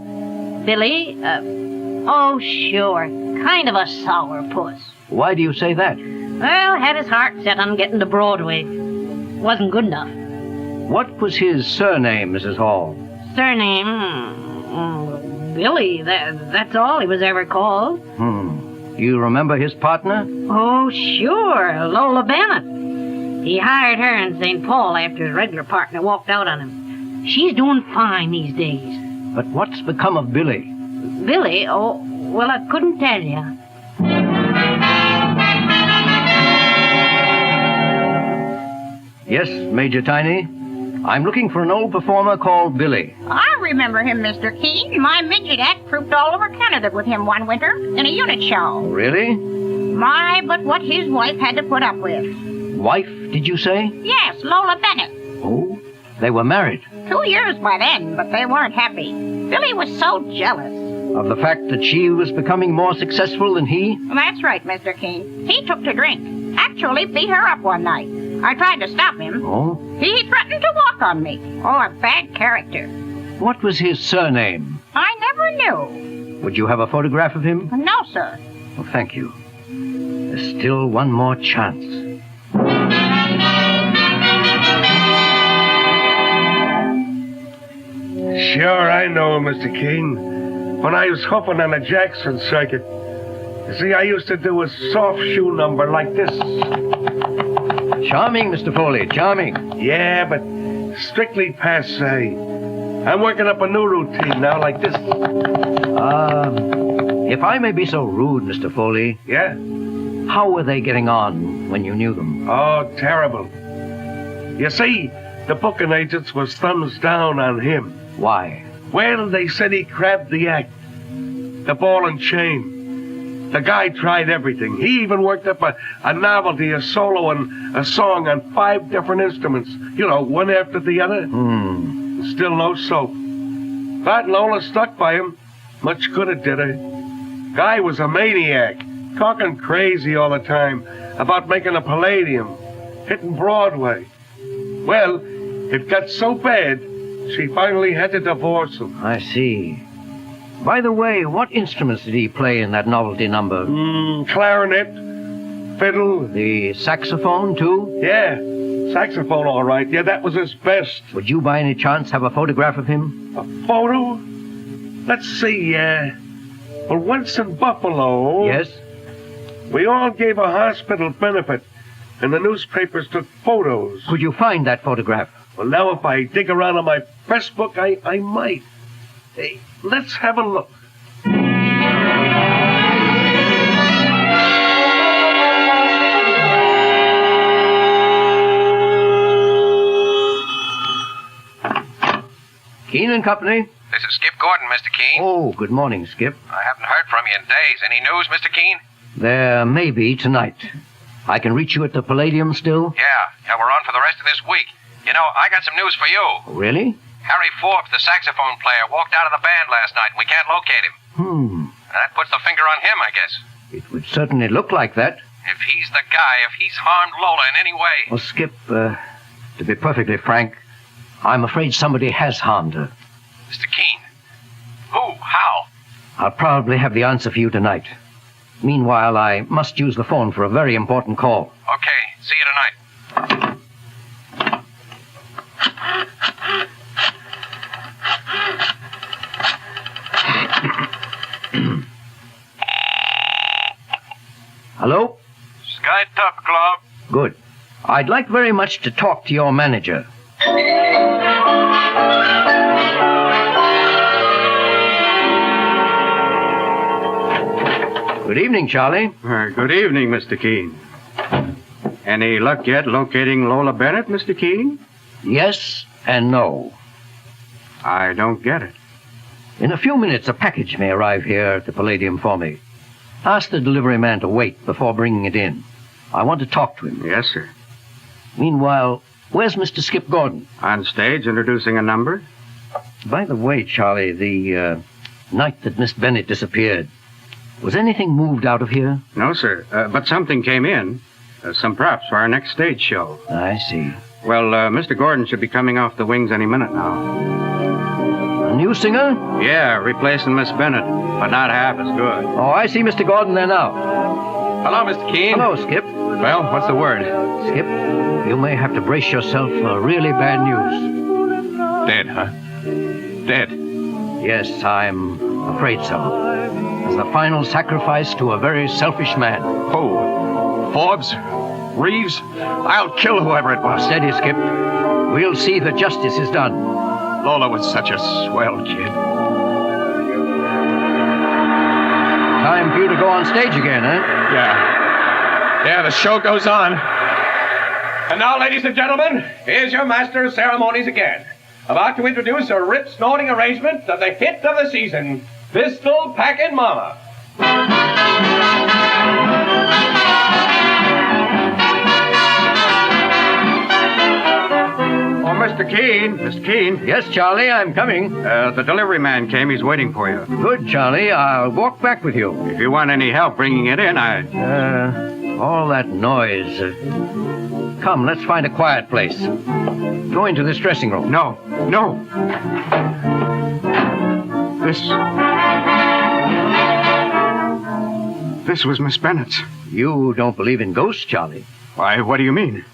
Billy? Oh, sure. Kind of a sourpuss. Why do you say that? Well, had his heart set on getting to Broadway. Wasn't good enough. What was his surname, Mrs. Hall? Surname? Billy. That's all he was ever called. Do you remember his partner? Oh, sure. Lola Bennett. He hired her in St. Paul after his regular partner walked out on him. She's doing fine these days. But what's become of Billy? Billy? Oh, well, I couldn't tell you. Yes, Major Tiny? I'm looking for an old performer called Billy. I remember him, Mr. Keene. My midget act trooped all over Canada with him one winter in a unit show. Really? My, but what his wife had to put up with. Wife, did you say? Yes, Lola Bennett. Oh, they were married. 2 years by then, but they weren't happy. Billy was so jealous. Of the fact that she was becoming more successful than he? That's right, Mr. Keene. He took to drink. Actually beat her up one night. I tried to stop him. Oh? He threatened to walk on me. Oh, a bad character. What was his surname? I never knew. Would you have a photograph of him? No, sir. Well, thank you. There's still one more chance. Sure, I know him, Mr. Keene. When I was hoofing on the Jackson circuit. See, I used to do a soft shoe number like this. Charming, Mr. Foley, charming. Yeah, but strictly passe. I'm working up a new routine now like this. If I may be so rude, Mr. Foley. Yeah? How were they getting on when you knew them? Oh, terrible. You see, the booking agents was thumbs down on him. Why? Well, they said he crabbed the act. The ball and chain. The guy tried everything. He even worked up a novelty, a solo, and a song on 5 different instruments. You know, one after the other. Still no soap. But Lola stuck by him. Much good it did her. Guy was a maniac. Talking crazy all the time about making a Palladium. Hitting Broadway. Well, it got so bad, she finally had to divorce him. I see. By the way, what instruments did he play in that novelty number? Clarinet, fiddle. The saxophone, too? Yeah, saxophone, all right. Yeah, that was his best. Would you by any chance have a photograph of him? A photo? Let's see, well, once in Buffalo... Yes? We all gave a hospital benefit, and the newspapers took photos. Could you find that photograph? Well, now if I dig around in my press book, I might. Hey, let's have a look. Keene and Company? This is Skip Gordon, Mr. Keene. Oh, good morning, Skip. I haven't heard from you in days. Any news, Mr. Keene? There may be tonight. I can reach you at the Palladium still? Yeah, we're on for the rest of this week. You know, I got some news for you. Really? Harry Forbes, the saxophone player, walked out of the band last night, and we can't locate him. That puts the finger on him, I guess. It would certainly look like that. If he's the guy, if he's harmed Lola in any way. Well, Skip, to be perfectly frank, I'm afraid somebody has harmed her. Mr. Keene. Who? How? I'll probably have the answer for you tonight. Meanwhile, I must use the phone for a very important call. Okay, see you tonight. Hello? Sky Top Club. Good. I'd like very much to talk to your manager. Good evening, Charlie. Good evening, Mr. Keene. Any luck yet locating Lola Bennett, Mr. Keene? Yes and no. I don't get it. In a few minutes, a package may arrive here at the Palladium for me. Ask the delivery man to wait before bringing it in. I want to talk to him. Yes, sir. Meanwhile, where's Mr. Skip Gordon? On stage, introducing a number. By the way, Charlie, the night that Miss Bennett disappeared, was anything moved out of here? No, sir. But something came in. Some props for our next stage show. I see. Well, Mr. Gordon should be coming off the wings any minute now. A new singer? Yeah, replacing Miss Bennett, but not half as good. Oh, I see Mr. Gordon there now. Hello, Mr. Keene. Hello, Skip. Well, what's the word? Skip, you may have to brace yourself for really bad news. Dead, huh? Dead. Yes, I'm afraid so. As the final sacrifice to a very selfish man. Who? Forbes? Reeves? I'll kill whoever it was. Steady, Skip. We'll see that justice is done. Lola was such a swell kid. Time for you to go on stage again, eh? Yeah, the show goes on. And now, ladies and gentlemen, here's your master of ceremonies again. About to introduce a rip-snorting arrangement of the hit of the season, Pistol Packin' Mama. Oh, Mr. Keene. Mr. Keene. Yes, Charlie, I'm coming. The delivery man came. He's waiting for you. Good, Charlie. I'll walk back with you. If you want any help bringing it in, all that noise. Come, let's find a quiet place. Go into this dressing room. No. This was Miss Bennett's. You don't believe in ghosts, Charlie. Why, what do you mean?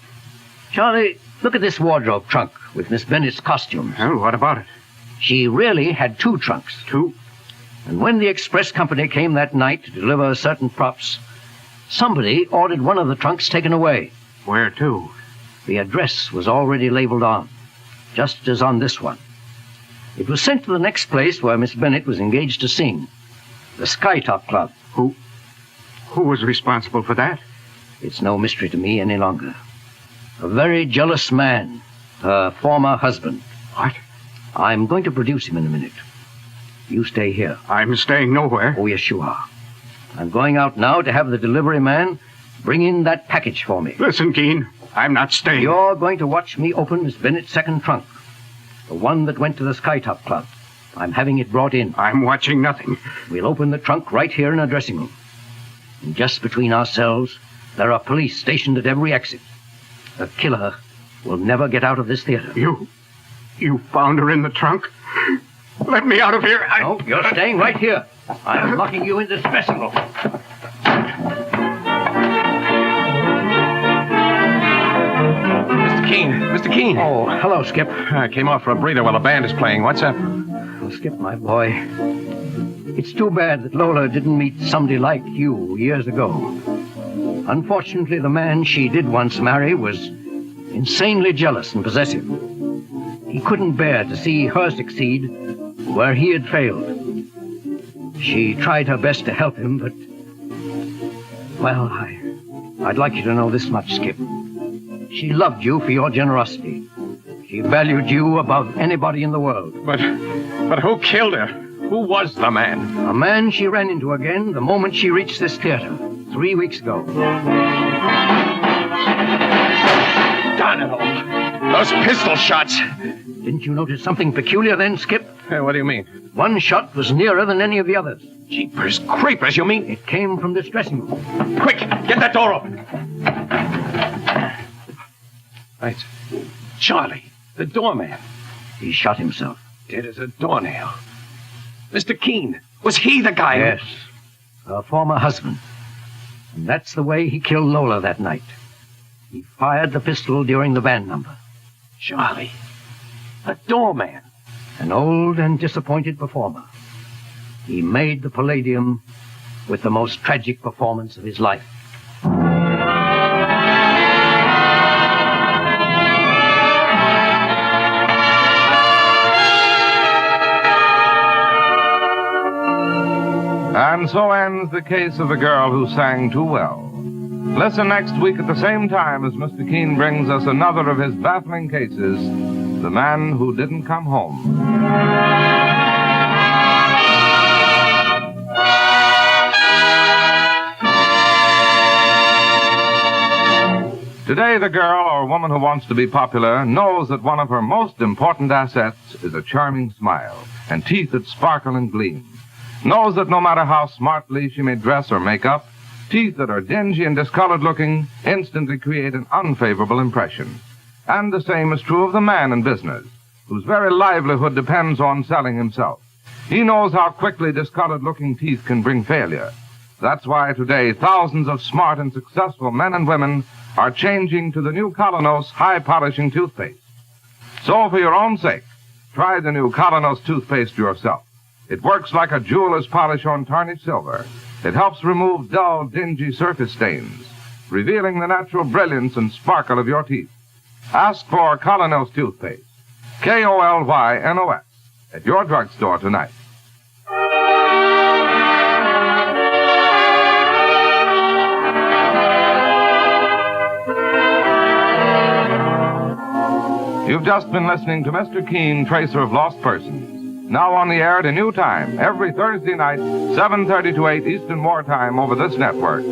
Charlie, look at this wardrobe trunk with Miss Bennett's costumes. Oh, what about it? She really had 2 trunks. 2? And when the express company came that night to deliver certain props, somebody ordered one of the trunks taken away. Where to? The address was already labeled on, just as on this one. It was sent to the next place where Miss Bennett was engaged to sing, the Skytop Club. Who was responsible for that? It's no mystery to me any longer. A very jealous man, her former husband. What? I'm going to produce him in a minute. You stay here. I'm staying nowhere. Oh, yes, you are. I'm going out now to have the delivery man bring in that package for me. Listen, Keene, I'm not staying. You're going to watch me open Miss Bennett's second trunk, the one that went to the Skytop Club. I'm having it brought in. I'm watching nothing. We'll open the trunk right here in our dressing room. And just between ourselves, there are police stationed at every exit. The killer will never get out of this theater. You found her in the trunk? Let me out of here. No, you're staying right here. I'm locking you in this dressing room. Mr. Keene. Oh, hello, Skip. I came off for a breather while the band is playing. What's up? Oh, Skip, my boy. It's too bad that Lola didn't meet somebody like you years ago. Unfortunately, the man she did once marry was insanely jealous and possessive. He couldn't bear to see her succeed where he had failed. She tried her best to help him, but... Well, I'd like you to know this much, Skip. She loved you for your generosity. She valued you above anybody in the world. But who killed her? Who was the man? A man she ran into again the moment she reached this theater 3 weeks ago. Darn it all. Those pistol shots. Didn't you notice something peculiar then, Skip? What do you mean? One shot was nearer than any of the others. Jeepers creepers, you mean? It came from this dressing room. Quick, get that door open. Right. Charlie, the doorman. He shot himself. Dead as a doornail. Mr. Keene, was he the guy? Yes. Her former husband. And that's the way he killed Lola that night. He fired the pistol during the band number. Charlie, a doorman. An old and disappointed performer. He made the Palladium with the most tragic performance of his life. And so ends the case of the girl who sang too well. Listen next week at the same time as Mr. Keene brings us another of his baffling cases, The Man Who Didn't Come Home. Today, the girl or woman who wants to be popular knows that one of her most important assets is a charming smile and teeth that sparkle and gleam. Knows that no matter how smartly she may dress or make up, teeth that are dingy and discolored looking instantly create an unfavorable impression. And the same is true of the man in business, whose very livelihood depends on selling himself. He knows how quickly discolored looking teeth can bring failure. That's why today thousands of smart and successful men and women are changing to the new Colonos high polishing toothpaste. So for your own sake, try the new Colonos toothpaste yourself. It works like a jeweler's polish on tarnished silver. It helps remove dull, dingy surface stains, revealing the natural brilliance and sparkle of your teeth. Ask for Colonos toothpaste, K-O-L-Y-N-O-S, at your drugstore tonight. You've just been listening to Mr. Keene, Tracer of Lost Persons. Now on the air at a new time, every Thursday night, 7:30 to 8 Eastern Wartime over this network.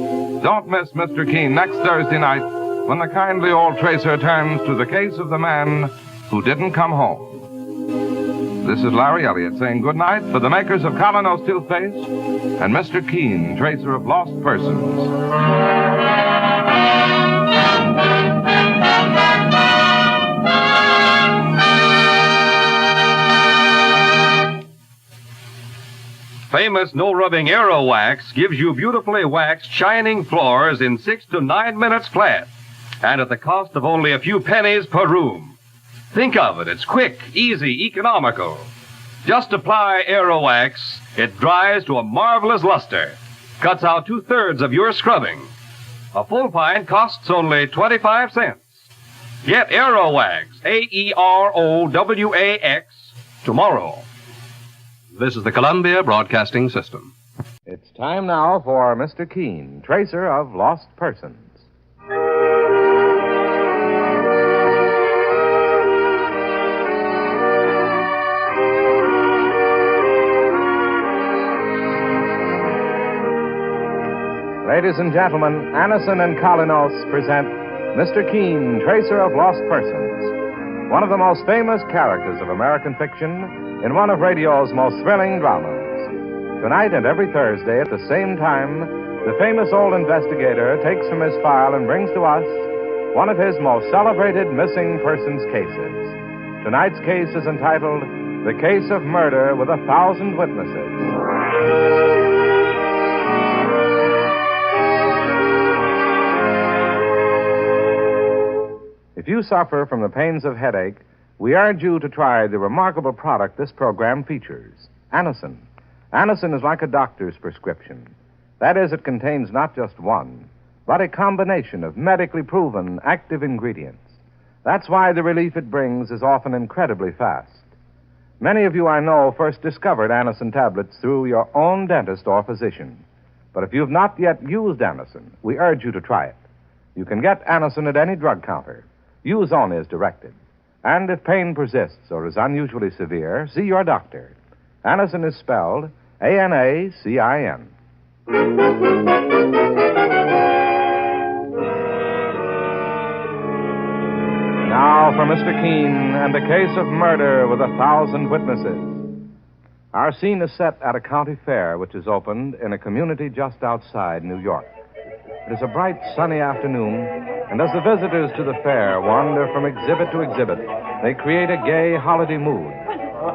Don't miss Mr. Keene next Thursday night when the kindly old Tracer turns to the case of the man who didn't come home. This is Larry Elliott saying good night for the makers of Colonos toothpaste and Mr. Keene, Tracer of Lost Persons. Famous no-rubbing Aero Wax gives you beautifully waxed, shining floors in 6 to 9 minutes flat, and at the cost of only a few pennies per room. Think of it. It's quick, easy, economical. Just apply Aerowax. It dries to a marvelous luster. Cuts out 2/3 of your scrubbing. A full pint costs only 25 cents. Get Aerowax, Aerowax, tomorrow. This is the Columbia Broadcasting System. It's time now for Mr. Keene, tracer of lost persons. Ladies and gentlemen, Anison and Kalinos present Mr. Keene, tracer of lost persons, one of the most famous characters of American fiction in one of radio's most thrilling dramas. Tonight and every Thursday at the same time, the famous old investigator takes from his file and brings to us one of his most celebrated missing persons cases. Tonight's case is entitled The Case of Murder with 1,000 Witnesses. If you suffer from the pains of headache, we urge you to try the remarkable product this program features, Anison. Anison is like a doctor's prescription. That is, it contains not just one, but a combination of medically proven active ingredients. That's why the relief it brings is often incredibly fast. Many of you I know first discovered Anison tablets through your own dentist or physician. But if you've not yet used Anison, we urge you to try it. You can get Anison at any drug counter. Use only as directed. And if pain persists or is unusually severe, see your doctor. Anison is spelled Anacin. Now for Mr. Keene and the case of murder with 1,000 witnesses. Our scene is set at a county fair which is opened in a community just outside New York. It is a bright, sunny afternoon, and as the visitors to the fair wander from exhibit to exhibit, they create a gay holiday mood.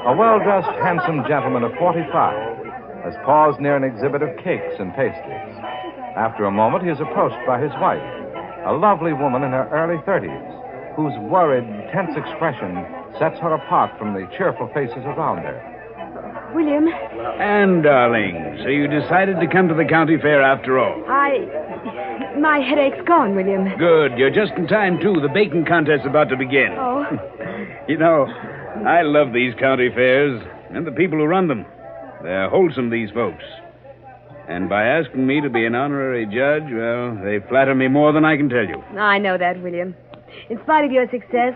A well-dressed, handsome gentleman of 45 has paused near an exhibit of cakes and pastries. After a moment, he is approached by his wife, a lovely woman in her early 30s, whose worried, tense expression sets her apart from the cheerful faces around her. William? Anne, darling, so you decided to come to the county fair after all. My headache's gone, William. Good. You're just in time, too. The baking contest's about to begin. Oh? You know, I love these county fairs and the people who run them. They're wholesome, these folks. And by asking me to be an honorary judge, well, they flatter me more than I can tell you. I know that, William. In spite of your success,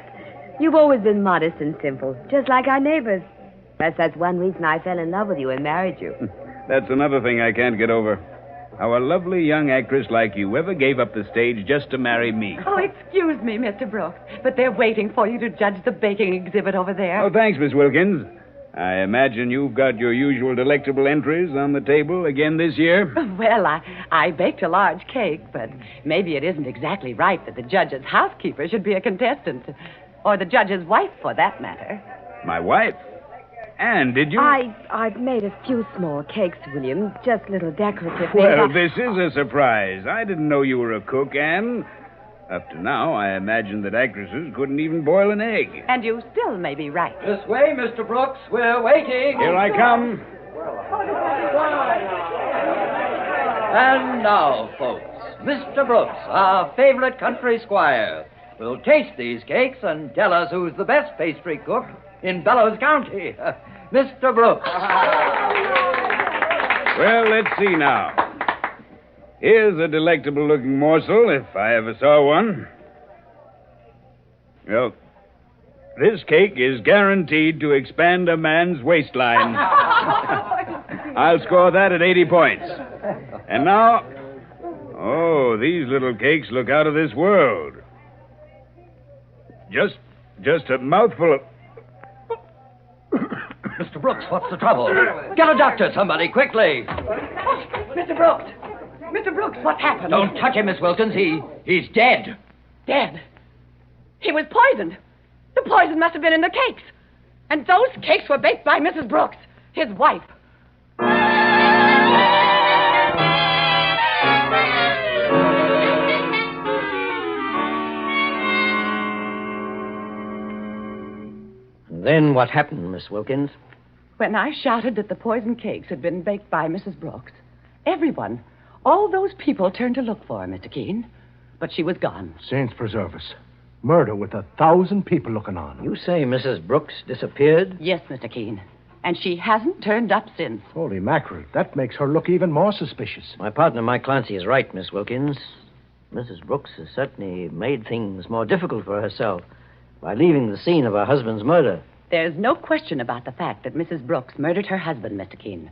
you've always been modest and simple, just like our neighbors. That's one reason I fell in love with you and married you. That's another thing I can't get over. How a lovely young actress like you ever gave up the stage just to marry me. Oh, excuse me, Mr. Brooks, but they're waiting for you to judge the baking exhibit over there. Oh, thanks, Miss Wilkins. I imagine you've got your usual delectable entries on the table again this year? Well, I baked a large cake, but maybe it isn't exactly right that the judge's housekeeper should be a contestant. Or the judge's wife, for that matter. My wife? Anne, did you... I've made a few small cakes, William. Just little decorative things. Well, this is a surprise. I didn't know you were a cook, Anne. Up to now, I imagined that actresses couldn't even boil an egg. And you still may be right. This way, Mr. Brooks. We're waiting. Here I come. And now, folks, Mr. Brooks, our favorite country squire, will taste these cakes and tell us who's the best pastry cook in Bellows County. Mr. Brooks. Well, let's see now. Here's a delectable-looking morsel, if I ever saw one. Well, this cake is guaranteed to expand a man's waistline. I'll score that at 80 points. And now... Oh, these little cakes look out of this world. Just a mouthful of... Mr. Brooks, what's the trouble? Get a doctor, somebody, quickly. Mr. Brooks! Mr. Brooks, what happened? Don't touch him, Miss Wilkins. He's dead. Dead? He was poisoned. The poison must have been in the cakes. And those cakes were baked by Mrs. Brooks, his wife. Then what happened, Miss Wilkins? When I shouted that the poisoned cakes had been baked by Mrs. Brooks, everyone, all those people turned to look for her, Mr. Keene. But she was gone. Saints preserve us. Murder with 1,000 people looking on. You say Mrs. Brooks disappeared? Yes, Mr. Keene. And she hasn't turned up since. Holy mackerel. That makes her look even more suspicious. My partner, Mike Clancy, is right, Miss Wilkins. Mrs. Brooks has certainly made things more difficult for herself by leaving the scene of her husband's murder. There's no question about the fact that Mrs. Brooks murdered her husband, Mr. Keene.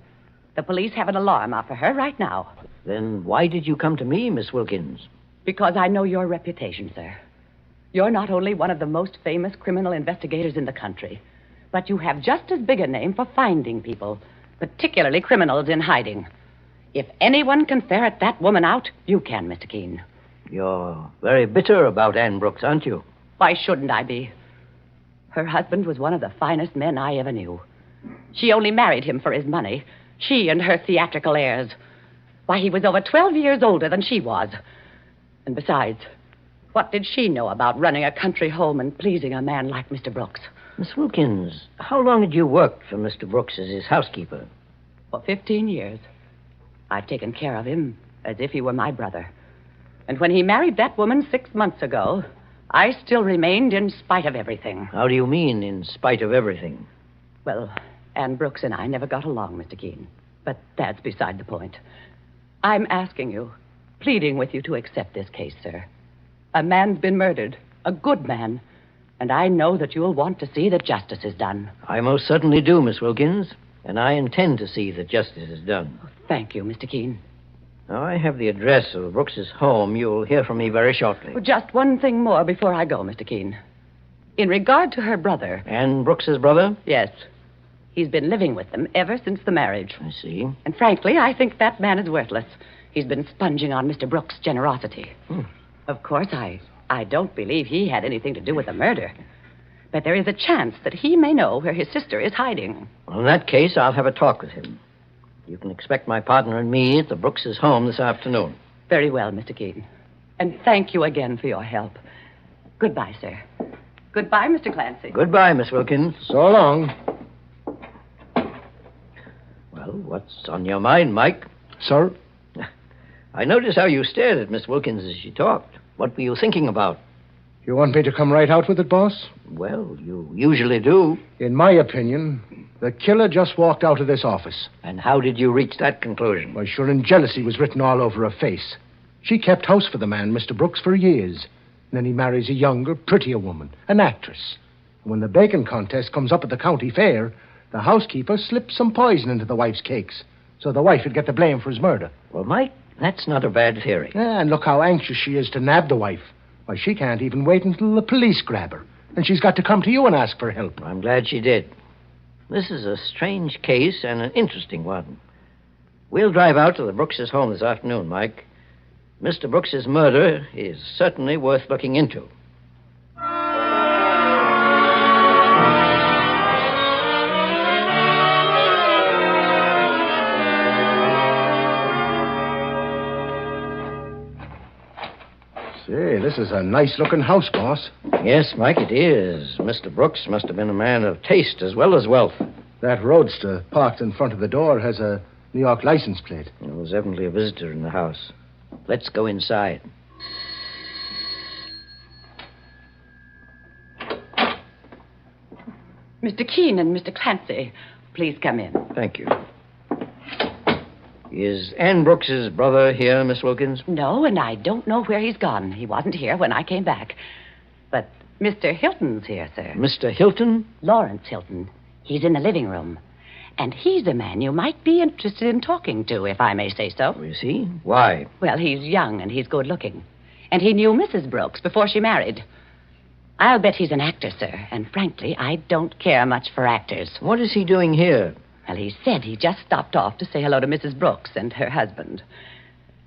The police have an alarm out for her right now. Then why did you come to me, Miss Wilkins? Because I know your reputation, sir. You're not only one of the most famous criminal investigators in the country, but you have just as big a name for finding people, particularly criminals in hiding. If anyone can ferret that woman out, you can, Mr. Keene. You're very bitter about Anne Brooks, aren't you? Why shouldn't I be? Her husband was one of the finest men I ever knew. She only married him for his money. She and her theatrical airs. Why, he was over 12 years older than she was. And besides, what did she know about running a country home and pleasing a man like Mr. Brooks? Miss Wilkins, how long had you worked for Mr. Brooks as his housekeeper? For 15 years. I've taken care of him as if he were my brother. And when he married that woman 6 months ago, I still remained in spite of everything. How do you mean, in spite of everything? Well, Anne Brooks and I never got along, Mr. Keene. But that's beside the point. I'm asking you, pleading with you to accept this case, sir. A man's been murdered, a good man, and I know that you'll want to see that justice is done. I most certainly do, Miss Wilkins, and I intend to see that justice is done. Thank you, Mr. Keene. Now, I have the address of Brooks's home. You'll hear from me very shortly. Well, just one thing more before I go, Mr. Keene. In regard to her brother... Anne Brooks's brother? Yes. He's been living with them ever since the marriage. I see. And frankly, I think that man is worthless. He's been sponging on Mr. Brooks' generosity. Of course, I don't believe he had anything to do with the murder. But there is a chance that he may know where his sister is hiding. Well, in that case, I'll have a talk with him. You can expect my partner and me at the Brooks' home this afternoon. Very well, Mr. Keene. And thank you again for your help. Goodbye, sir. Goodbye, Mr. Clancy. Goodbye, Miss Wilkins. So long. Well, what's on your mind, Mike? Sir? I noticed how you stared at Miss Wilkins as she talked. What were you thinking about? You want me to come right out with it, boss? Well, you usually do. In my opinion, the killer just walked out of this office. And how did you reach that conclusion? Why, sure, and jealousy was written all over her face. She kept house for the man, Mr. Brooks, for years. And then he marries a younger, prettier woman, an actress. And when the baking contest comes up at the county fair, the housekeeper slips some poison into the wife's cakes, so the wife would get the blame for his murder. Well, Mike, that's not a bad theory. Yeah, and look how anxious she is to nab the wife. Why, she can't even wait until the police grab her. And she's got to come to you and ask for help. I'm glad she did. This is a strange case and an interesting one. We'll drive out to the Brooks' home this afternoon, Mike. Mr. Brooks' murder is certainly worth looking into. Say, this is a nice-looking house, boss. Yes, Mike, it is. Mr. Brooks must have been a man of taste as well as wealth. That roadster parked in front of the door has a New York license plate. There was evidently a visitor in the house. Let's go inside. Mr. Keene and Mr. Clancy, please come in. Thank you. Is Anne Brooks's brother here, Miss Wilkins? No, and I don't know where he's gone. He wasn't here when I came back. But Mr. Hilton's here, sir. Mr. Hilton? Lawrence Hilton. He's in the living room. And he's a man you might be interested in talking to, if I may say so. You see? Why? Well, he's young and he's good looking. And he knew Mrs. Brooks before she married. I'll bet he's an actor, sir. And frankly, I don't care much for actors. What is he doing here? Well, he said he just stopped off to say hello to Mrs. Brooks and her husband.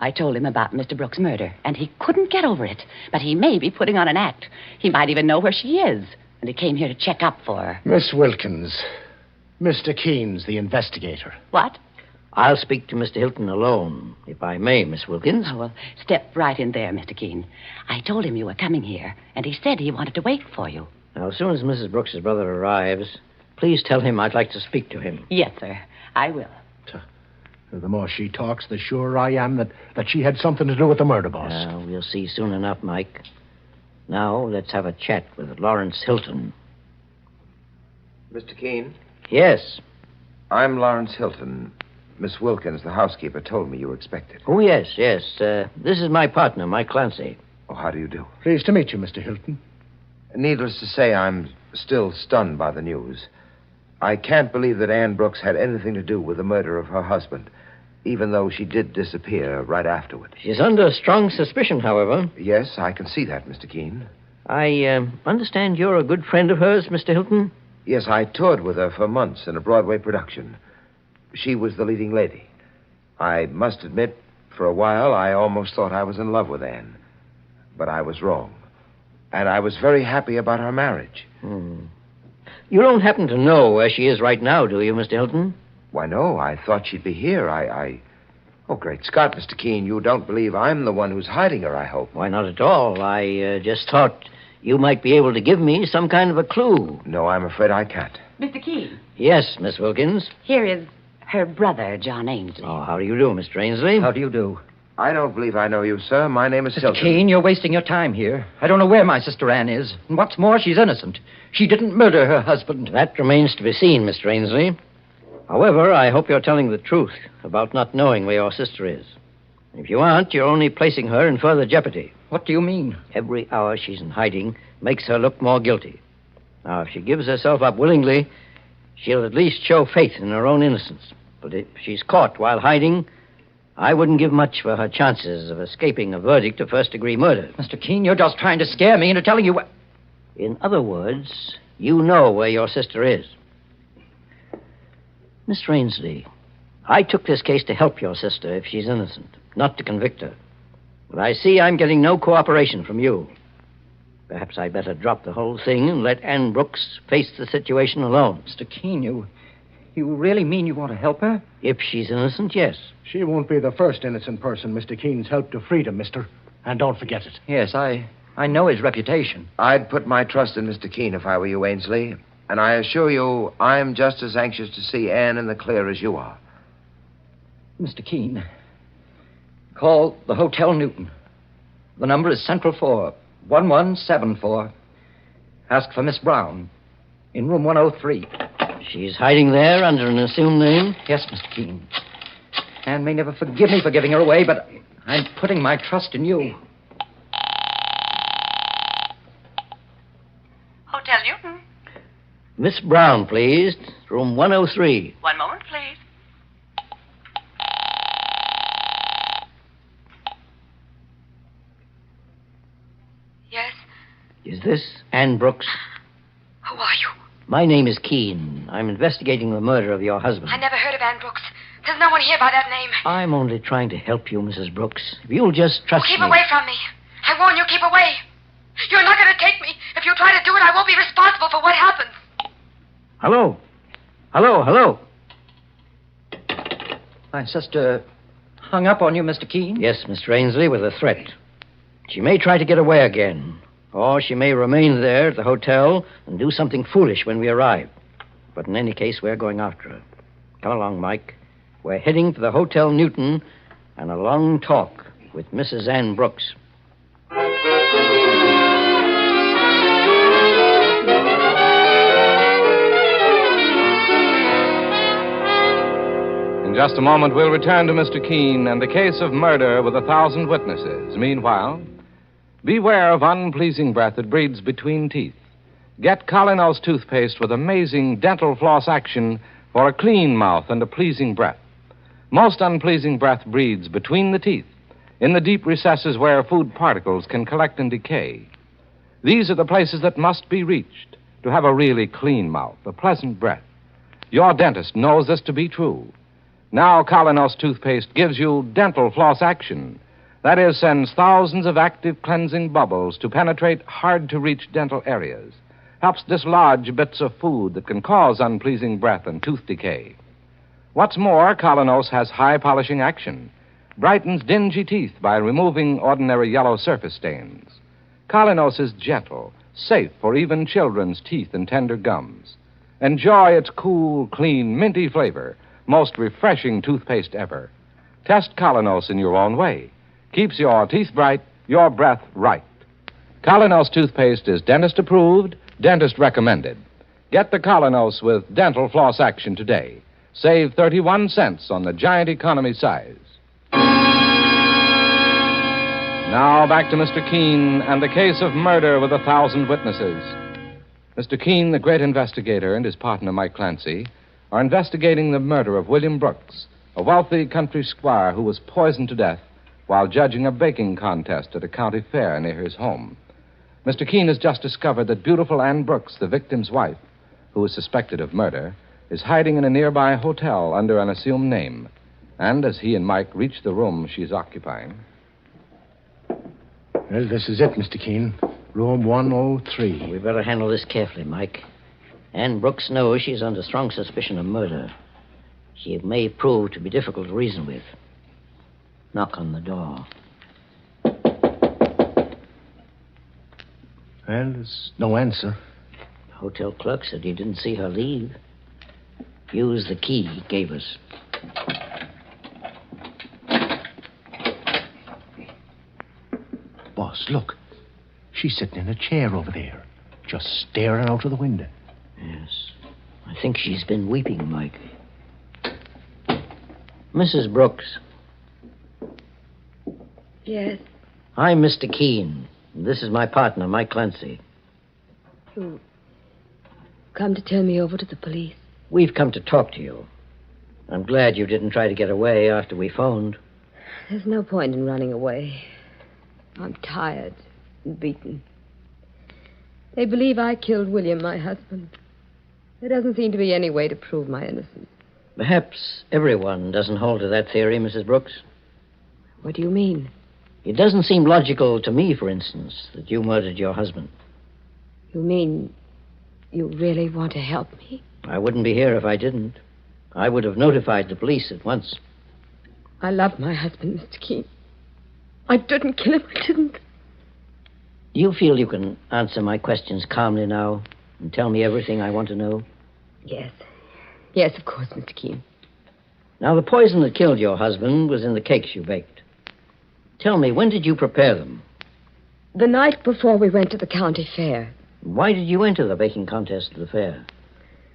I told him about Mr. Brooks' murder, and he couldn't get over it. But he may be putting on an act. He might even know where she is. And he came here to check up for her. Miss Wilkins. Mr. Keene's the investigator. What? I'll speak to Mr. Hilton alone, if I may, Miss Wilkins. Oh, well, step right in there, Mr. Keene. I told him you were coming here, and he said he wanted to wait for you. Now, as soon as Mrs. Brooks' brother arrives, Please tell him I'd like to speak to him. Yes, sir. I will. The more she talks, the surer I am that she had something to do with the murder, boss. We'll see soon enough, Mike. Now, let's have a chat with Lawrence Hilton. Mr. Keene? Yes. I'm Lawrence Hilton. Miss Wilkins, the housekeeper, told me you were expected. Oh, yes. This is my partner, Mike Clancy. Oh, how do you do? Pleased to meet you, Mr. Hilton. Needless to say, I'm still stunned by the news. I can't believe that Ann Brooks had anything to do with the murder of her husband, even though she did disappear right afterward. She's under strong suspicion, however. Yes, I can see that, Mr. Keene. I understand you're a good friend of hers, Mr. Hilton? Yes, I toured with her for months in a Broadway production. She was the leading lady. I must admit, for a while, I almost thought I was in love with Ann. But I was wrong. And I was very happy about our marriage. You don't happen to know where she is right now, do you, Mr. Hilton? Why, no. I thought she'd be here. Oh, great Scott, Mr. Keene, you don't believe I'm the one who's hiding her, I hope. Why, not at all. I just thought you might be able to give me some kind of a clue. No, I'm afraid I can't. Mr. Keene. Yes, Miss Wilkins. Here is her brother, John Ainsley. Oh, how do you do, Mr. Ainsley? How do you do? I don't believe I know you, sir. My name is Hilton. Keene, you're wasting your time here. I don't know where my sister Ann is. And what's more, she's innocent. She didn't murder her husband. That remains to be seen, Mr. Ainsley. However, I hope you're telling the truth about not knowing where your sister is. If you aren't, you're only placing her in further jeopardy. What do you mean? Every hour she's in hiding makes her look more guilty. Now, if she gives herself up willingly, she'll at least show faith in her own innocence. But if she's caught while hiding, I wouldn't give much for her chances of escaping a verdict of first-degree murder. Mr. Keene, you're just trying to scare me into telling you what... In other words, you know where your sister is. Mr. Ainsley, I took this case to help your sister if she's innocent, not to convict her. But I see I'm getting no cooperation from you. Perhaps I'd better drop the whole thing and let Ann Brooks face the situation alone. Mr. Keene, you really mean you want to help her? If she's innocent, yes. She won't be the first innocent person Mr. Keene's helped to freedom, mister. And don't forget it. Yes, I know his reputation. I'd put my trust in Mr. Keene if I were you, Ainsley. And I assure you, I'm just as anxious to see Ann in the clear as you are. Mr. Keene, call the Hotel Newton. The number is Central 4, 1174. Ask for Miss Brown in room 103. She's hiding there under an assumed name? Yes, Mr. Keene. Ann may never forgive me for giving her away, but I'm putting my trust in you. Hotel Newton. Miss Brown, please. Room 103. One moment, please. Yes? Is this Ann Brooks? Who are you? My name is Keene. I'm investigating the murder of your husband. I never heard of Ann Brooks. There's no one here by that name. I'm only trying to help you, Mrs. Brooks. If you'll just trust Keep me... away from me. I warn you, keep away. You're not going to take me. If you try to do it, I won't be responsible for what happens. Hello? Hello? My sister hung up on you, Mr. Keene? Yes, Mr. Ainsley, with a threat. She may try to get away again. Or she may remain there at the hotel and do something foolish when we arrive. But in any case, we're going after her. Come along, Mike. We're heading to the Hotel Newton and a long talk with Mrs. Ann Brooks. In just a moment, we'll return to Mr. Keene and the case of murder with 1,000 witnesses. Meanwhile, beware of unpleasing breath that breeds between teeth. Get Colinos toothpaste with amazing dental floss action for a clean mouth and a pleasing breath. Most unpleasing breath breeds between the teeth, in the deep recesses where food particles can collect and decay. These are the places that must be reached to have a really clean mouth, a pleasant breath. Your dentist knows this to be true. Now Colinos toothpaste gives you dental floss action. That is, sends thousands of active cleansing bubbles to penetrate hard-to-reach dental areas. Helps dislodge bits of food that can cause unpleasing breath and tooth decay. What's more, Colinos has high polishing action. Brightens dingy teeth by removing ordinary yellow surface stains. Colinos is gentle, safe for even children's teeth and tender gums. Enjoy its cool, clean, minty flavor. Most refreshing toothpaste ever. Test Colonos in your own way. Keeps your teeth bright, your breath right. Colonos toothpaste is dentist approved, dentist recommended. Get the Colonos with dental floss action today. Save 31 cents on the giant economy size. Now back to Mr. Keene and the case of murder with 1,000 witnesses. Mr. Keene, the great investigator, and his partner, Mike Clancy, are investigating the murder of William Brooks, a wealthy country squire who was poisoned to death while judging a baking contest at a county fair near his home. Mr. Keene has just discovered that beautiful Anne Brooks, the victim's wife, who is suspected of murder, is hiding in a nearby hotel under an assumed name. And as he and Mike reach the room she's occupying... Well, this is it, Mr. Keene. Room 103. We better handle this carefully, Mike. Anne Brooks knows she's under strong suspicion of murder. She may prove to be difficult to reason with. Knock on the door. Well, there's no answer. The hotel clerk said he didn't see her leave. Use the key he gave us. Boss, look. She's sitting in a chair over there, just staring out of the window. Yes. I think she's been weeping, Mike. Mrs. Brooks. Yes. I'm Mr. Keene. This is my partner, Mike Clancy. You come to turn me over to the police? We've come to talk to you. I'm glad you didn't try to get away after we phoned. There's no point in running away. I'm tired and beaten. They believe I killed William, my husband. There doesn't seem to be any way to prove my innocence. Perhaps everyone doesn't hold to that theory, Mrs. Brooks. What do you mean? It doesn't seem logical to me, for instance, that you murdered your husband. You mean you really want to help me? I wouldn't be here if I didn't. I would have notified the police at once. I love my husband, Mr. Keene. I didn't kill him. I didn't. You feel you can answer my questions calmly now and tell me everything I want to know? Yes. Yes, of course, Mr. Keene. Now, the poison that killed your husband was in the cakes you baked. Tell me, when did you prepare them? The night before we went to the county fair. Why did you enter the baking contest at the fair?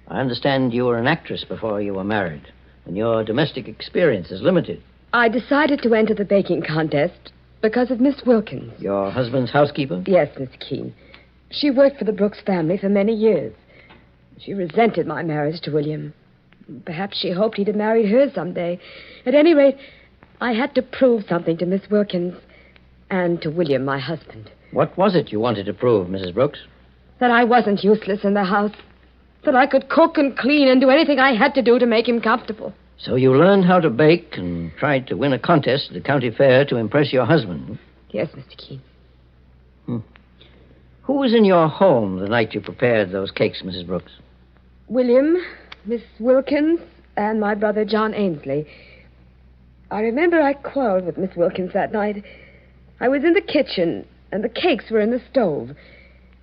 I understand you were an actress before you were married, and your domestic experience is limited. I decided to enter the baking contest because of Miss Wilkins. Your husband's housekeeper? Yes, Mr. Keene. She worked for the Brooks family for many years. She resented my marriage to William. Perhaps she hoped he'd have married her someday. At any rate, I had to prove something to Miss Wilkins and to William, my husband. What was it you wanted to prove, Mrs. Brooks? That I wasn't useless in the house. That I could cook and clean and do anything I had to do to make him comfortable. So you learned how to bake and tried to win a contest at the county fair to impress your husband? Yes, Mr. Keene. Who was in your home the night you prepared those cakes, Mrs. Brooks? William, Miss Wilkins, and my brother John Ainsley. I remember I quarreled with Miss Wilkins that night. I was in the kitchen, and the cakes were in the stove.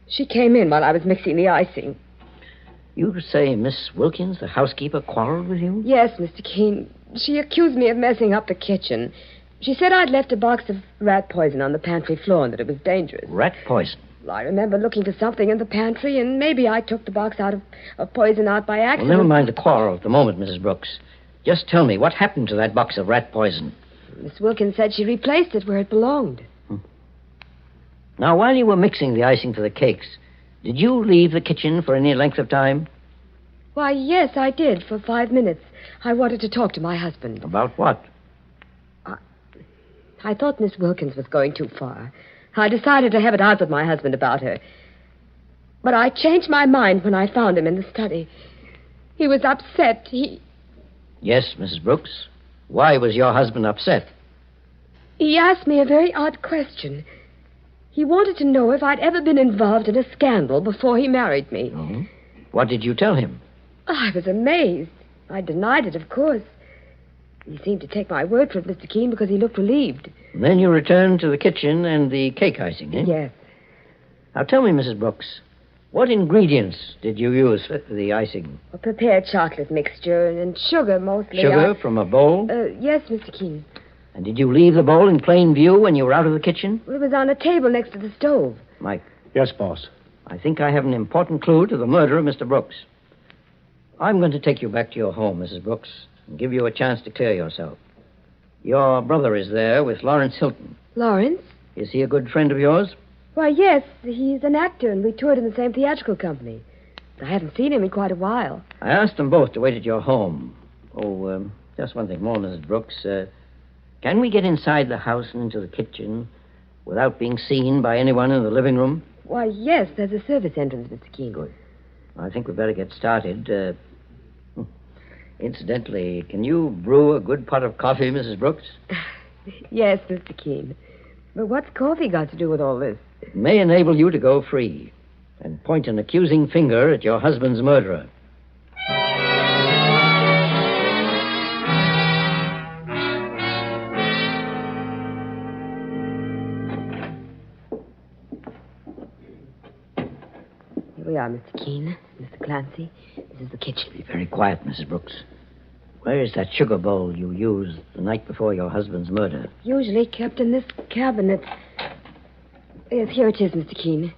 She came in while I was mixing the icing. You say Miss Wilkins, the housekeeper, quarreled with you? Yes, Mr. Keene. She accused me of messing up the kitchen. She said I'd left a box of rat poison on the pantry floor and that it was dangerous. Rat poison? Well, I remember looking for something in the pantry, and maybe I took the box of poison out by accident. Well, never mind the quarrel at the moment, Mrs. Brooks. Just tell me, what happened to that box of rat poison? Miss Wilkins said she replaced it where it belonged. Now, while you were mixing the icing for the cakes, did you leave the kitchen for any length of time? Why, yes, I did, for 5 minutes. I wanted to talk to my husband. About what? I thought Miss Wilkins was going too far. I decided to have it out with my husband about her. But I changed my mind when I found him in the study. He was upset. Yes, Mrs. Brooks. Why was your husband upset? He asked me a very odd question. He wanted to know if I'd ever been involved in a scandal before he married me. Oh? What did you tell him? I was amazed. I denied it, of course. He seemed to take my word for it, Mr. Keene, because he looked relieved. Then you returned to the kitchen and the cake icing, eh? Yes. Now tell me, Mrs. Brooks, What ingredients did you use for the icing? A prepared chocolate mixture and sugar mostly. Sugar from a bowl? Yes, Mr. Keene. And did you leave the bowl in plain view when you were out of the kitchen? Well, it was on a table next to the stove. Mike. Yes, boss. I think I have an important clue to the murder of Mr. Brooks. I'm going to take you back to your home, Mrs. Brooks, and give you a chance to clear yourself. Your brother is there with Lawrence Hilton. Lawrence? Is he a good friend of yours? Why, yes. He's an actor, and we toured in the same theatrical company. I haven't seen him in quite a while. I asked them both to wait at your home. Oh, just one thing more, Mrs. Brooks. Can we get inside the house and into the kitchen without being seen by anyone in the living room? Why, yes, there's a service entrance, Mr. Keene. Good. I think we'd better get started. Incidentally, can you brew a good pot of coffee, Mrs. Brooks? Yes, Mr. Keene. But what's coffee got to do with all this? It may enable you to go free and point an accusing finger at your husband's murderer. Here we are, Mr. Keene. Mr. Clancy. This is the kitchen. Be very quiet, Mrs. Brooks. Where is that sugar bowl you used the night before your husband's murder? Usually kept in this cabinet. Yes, here it is, Mr. Keene.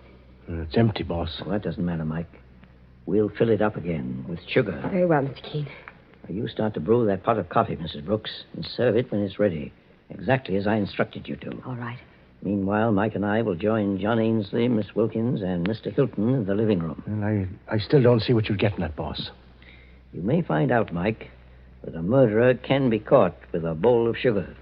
It's empty, boss. Well, that doesn't matter, Mike. We'll fill it up again with sugar. Very well, Mr. Keene. Now, you start to brew that pot of coffee, Mrs. Brooks, and serve it when it's ready, exactly as I instructed you to. All right. Meanwhile, Mike and I will join John Ainsley, Miss Wilkins, and Mr. Hilton in the living room. Well, I still don't see what you're getting at, boss. You may find out, Mike, that a murderer can be caught with a bowl of sugar.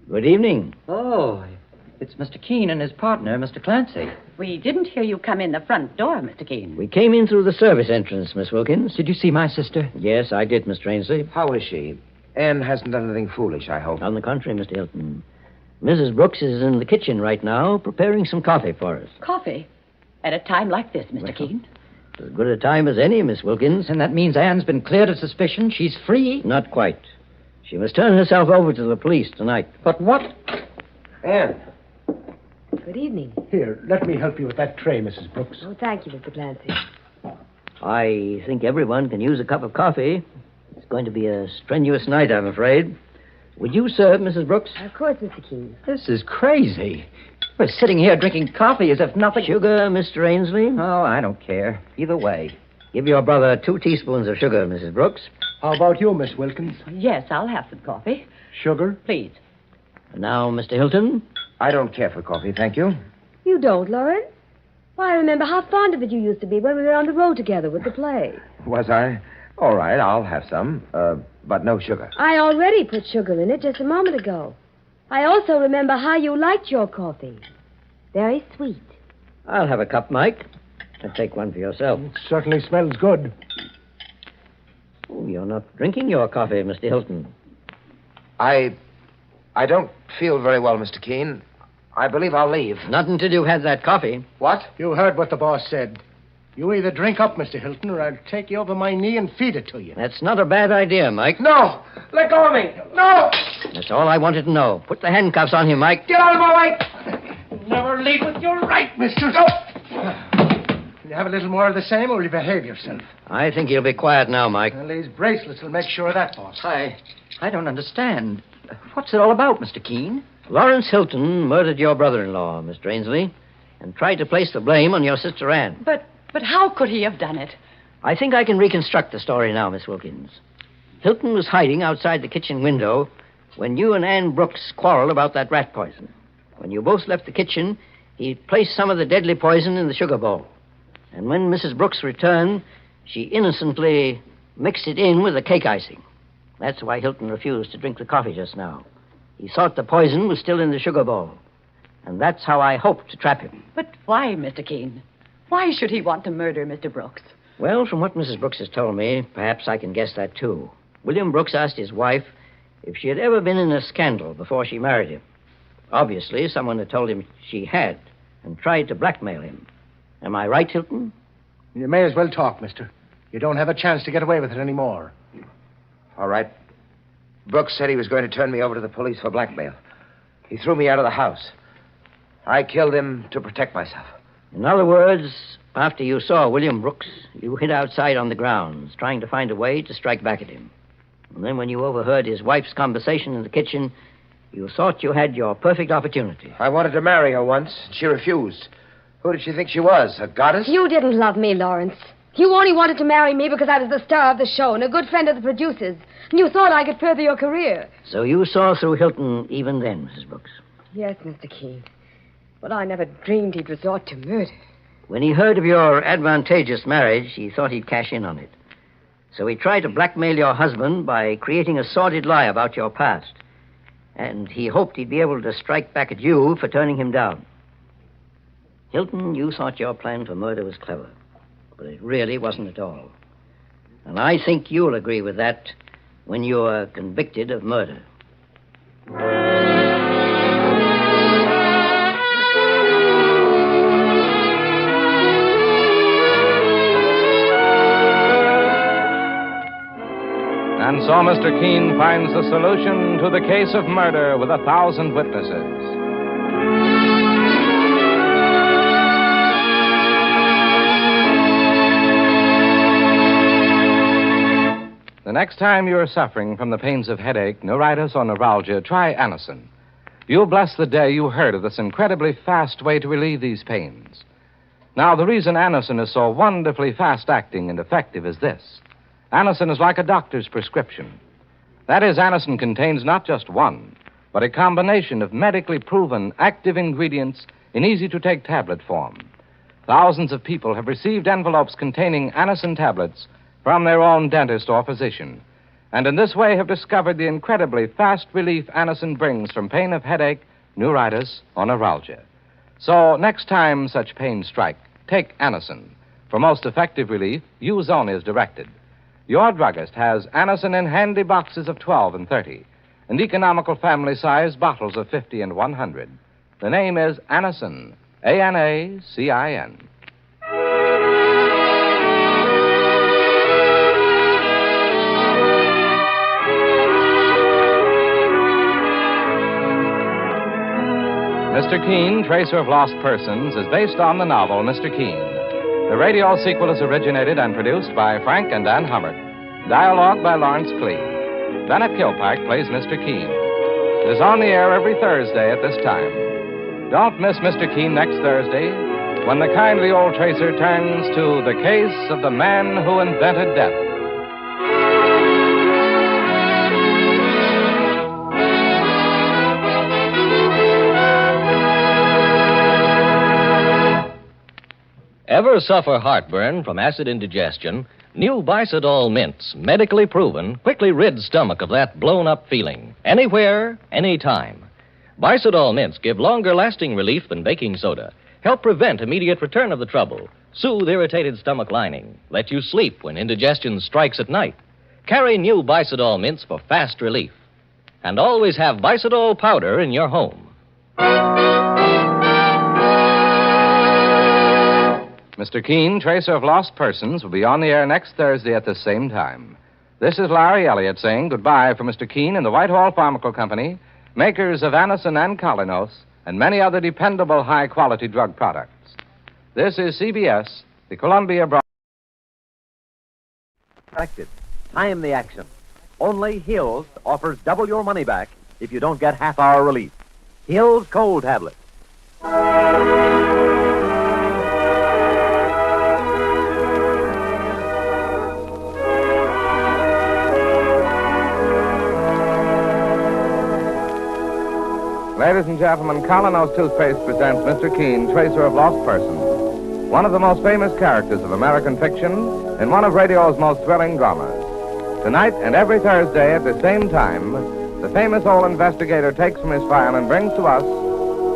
Good evening. Oh, it's Mr. Keene and his partner, Mr. Clancy. We didn't hear you come in the front door, Mr. Keene. We came in through the service entrance, Miss Wilkins. Did you see my sister? Yes, I did, Mr. Ainsley. How is she? Anne hasn't done anything foolish, I hope. On the contrary, Mr. Hilton. Mrs. Brooks is in the kitchen right now preparing some coffee for us. Coffee? At a time like this, Mr. Keene? As good a time as any, Miss Wilkins. And that means Anne's been cleared of suspicion. She's free. Not quite. She must turn herself over to the police tonight. But what? Anne. Good evening. Here, let me help you with that tray, Mrs. Brooks. Oh, thank you, Mr. Clancy. I think everyone can use a cup of coffee. It's going to be a strenuous night, I'm afraid. Would you serve, Mrs. Brooks? Of course, Mr. Keene. This is crazy. We're sitting here drinking coffee as if nothing... Sugar, Mr. Ainsley? Oh, I don't care. Either way. Give your brother 2 teaspoons of sugar, Mrs. Brooks. How about you, Miss Wilkins? Yes, I'll have some coffee. Sugar? Please. And now, Mr. Hilton? I don't care for coffee, thank you. You don't, Lawrence? Why, I remember how fond of it you used to be when we were on the road together with the play. Was I? All right, I'll have some, but no sugar. I already put sugar in it just a moment ago. I also remember how you liked your coffee. Very sweet. I'll have a cup, Mike. And take one for yourself. It certainly smells good. Oh, you're not drinking your coffee, Mr. Hilton. I don't feel very well, Mr. Keene. I believe I'll leave. Not until you've had that coffee. What? You heard what the boss said. You either drink up, Mr. Hilton, or I'll take you over my knee and feed it to you. That's not a bad idea, Mike. No! Let go of me! No! That's all I wanted to know. Put the handcuffs on him, Mike. Get out of my way! Never lead with your right, mister. No! Will you have a little more of the same, or will you behave yourself? I think you'll be quiet now, Mike. Well, these bracelets will make sure of that, boss. I don't understand. What's it all about, Mr. Keene? Lawrence Hilton murdered your brother-in-law, Mr. Ainsley, and tried to place the blame on your sister Anne. But how could he have done it? I think I can reconstruct the story now, Miss Wilkins. Hilton was hiding outside the kitchen window when you and Anne Brooks quarreled about that rat poison. When you both left the kitchen, he placed some of the deadly poison in the sugar bowl. And when Mrs. Brooks returned, she innocently mixed it in with the cake icing. That's why Hilton refused to drink the coffee just now. He thought the poison was still in the sugar bowl. And that's how I hoped to trap him. But why, Mr. Keene? Why should he want to murder Mr. Brooks? Well, from what Mrs. Brooks has told me, perhaps I can guess that, too. William Brooks asked his wife if she had ever been in a scandal before she married him. Obviously, someone had told him she had and tried to blackmail him. Am I right, Hilton? You may as well talk, mister. You don't have a chance to get away with it anymore. All right. Brooks said he was going to turn me over to the police for blackmail. He threw me out of the house. I killed him to protect myself. In other words, after you saw William Brooks, you hid outside on the grounds, trying to find a way to strike back at him. And then when you overheard his wife's conversation in the kitchen, you thought you had your perfect opportunity. I wanted to marry her once. She refused. Who did she think she was, a goddess? You didn't love me, Lawrence. You only wanted to marry me because I was the star of the show and a good friend of the producers. And you thought I could further your career. So you saw through Hilton even then, Mrs. Brooks. Yes, Mr. Keene. But I never dreamed he'd resort to murder. When he heard of your advantageous marriage, he thought he'd cash in on it. So he tried to blackmail your husband by creating a sordid lie about your past. And he hoped he'd be able to strike back at you for turning him down. Hilton, you thought your plan for murder was clever. But it really wasn't at all. And I think you'll agree with that when you're convicted of murder. And so Mr. Keene finds the solution to the case of murder with 1,000 witnesses. The next time you're suffering from the pains of headache, neuritis, or neuralgia, try Anacin. You'll bless the day you heard of this incredibly fast way to relieve these pains. Now, the reason Anacin is so wonderfully fast-acting and effective is this. Anacin is like a doctor's prescription. That is, Anacin contains not just one, but a combination of medically proven active ingredients in easy-to-take tablet form. Thousands of people have received envelopes containing Anacin tablets from their own dentist or physician, and in this way have discovered the incredibly fast relief Anacin brings from pain of headache, neuritis, or neuralgia. So next time such pains strike, take Anacin. For most effective relief, use only as directed. Your druggist has Anacin in handy boxes of 12 and 30, and economical family-size bottles of 50 and 100. The name is Anacin, A-N-A-C-I-N. Mr. Keene, Tracer of Lost Persons, is based on the novel Mr. Keene. The radio sequel is originated and produced by Frank and Ann Hubbard. Dialogue by Lawrence Clee. Bennett Kilpack plays Mr. Keene. It is on the air every Thursday at this time. Don't miss Mr. Keene next Thursday when the kindly old tracer turns to the case of the man who invented death. Ever suffer heartburn from acid indigestion? New Bicidol mints, medically proven, quickly rid stomach of that blown-up feeling. Anywhere, anytime. Bicidol mints give longer-lasting relief than baking soda, help prevent immediate return of the trouble, soothe irritated stomach lining, let you sleep when indigestion strikes at night. Carry new Bicidol mints for fast relief. And always have Bicidol powder in your home. Mr. Keene, Tracer of Lost Persons, will be on the air next Thursday at the same time. This is Larry Elliott saying goodbye for Mr. Keene and the Whitehall Pharmaceutical Company, makers of Anacin and Colinos, and many other dependable high-quality drug products. This is CBS, the Columbia Broadcasting. Time the action. Only Hills offers double your money back if you don't get half-hour relief. Hills Cold Tablet. Ladies and gentlemen, Colinos Toothpaste presents Mr. Keene, Tracer of Lost Persons, one of the most famous characters of American fiction and one of radio's most thrilling dramas. Tonight and every Thursday at the same time, the famous old investigator takes from his file and brings to us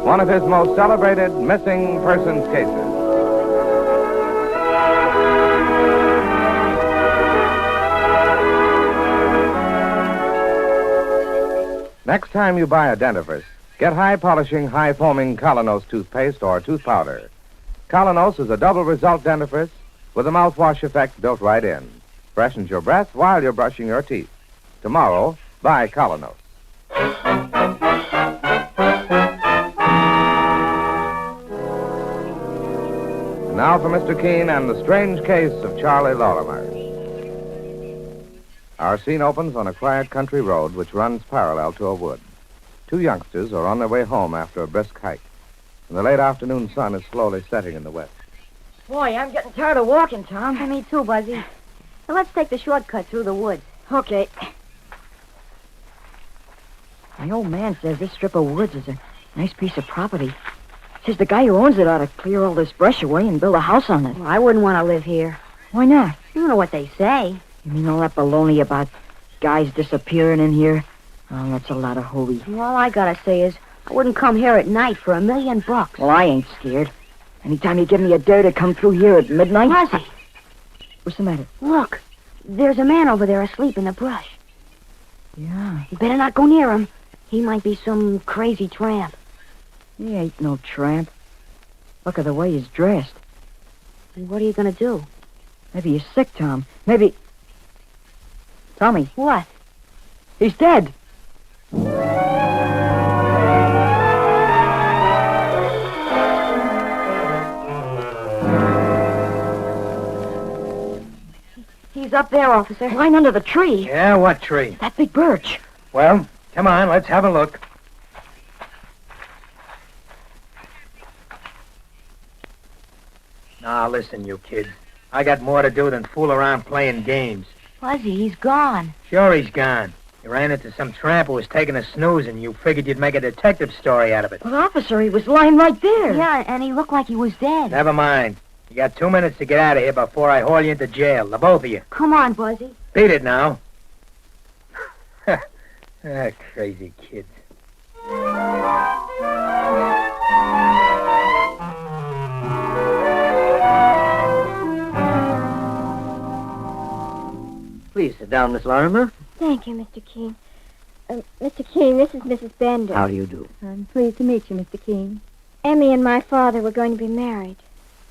one of his most celebrated missing persons cases. Next time you buy a dentifrice, get high-polishing, high-foaming Colinos toothpaste or tooth powder. Colinos is a double result dentifrice with a mouthwash effect built right in. Freshens your breath while you're brushing your teeth. Tomorrow, buy Colonos. Now for Mr. Keene and the strange case of Charlie Lorimer. Our scene opens on a quiet country road which runs parallel to a wood. Two youngsters are on their way home after a brisk hike, and the late afternoon sun is slowly setting in the west. Boy, I'm getting tired of walking, Tom. Me too, Buzzy. Now let's take the shortcut through the woods. Okay. My old man says this strip of woods is a nice piece of property. Says the guy who owns it ought to clear all this brush away and build a house on it. Well, I wouldn't want to live here. Why not? You know what they say. You mean all that baloney about guys disappearing in here? Oh, that's a lot of hooey. Well, all I gotta say is I wouldn't come here at night for $1 million. Well, I ain't scared. Anytime you give me a dare to come through here at midnight... Buzzy! What's the matter? Look, there's a man over there asleep in the brush. Yeah. You better not go near him. He might be some crazy tramp. He ain't no tramp. Look at the way he's dressed. And what are you gonna do? Maybe he's sick, Tom. Maybe... Tommy. What? He's dead. He's up there, officer. Lying under the tree. Yeah, what tree? That big birch. Well, come on, let's have a look. Now, listen, you kids. I got more to do than fool around playing games. Buzzy, he's gone. Sure he's gone. You ran into some tramp who was taking a snooze, and you figured you'd make a detective story out of it. But, officer, he was lying right there. Yeah, and he looked like he was dead. Never mind. You got 2 minutes to get out of here before I haul you into jail, the both of you. Come on, Buzzy. Beat it now. Crazy kids. Please sit down, Miss Lorimer. Thank you, Mr. Keene. Mr. Keene, this is Mrs. Bender. How do you do? I'm pleased to meet you, Mr. Keene. Emmy and my father were going to be married.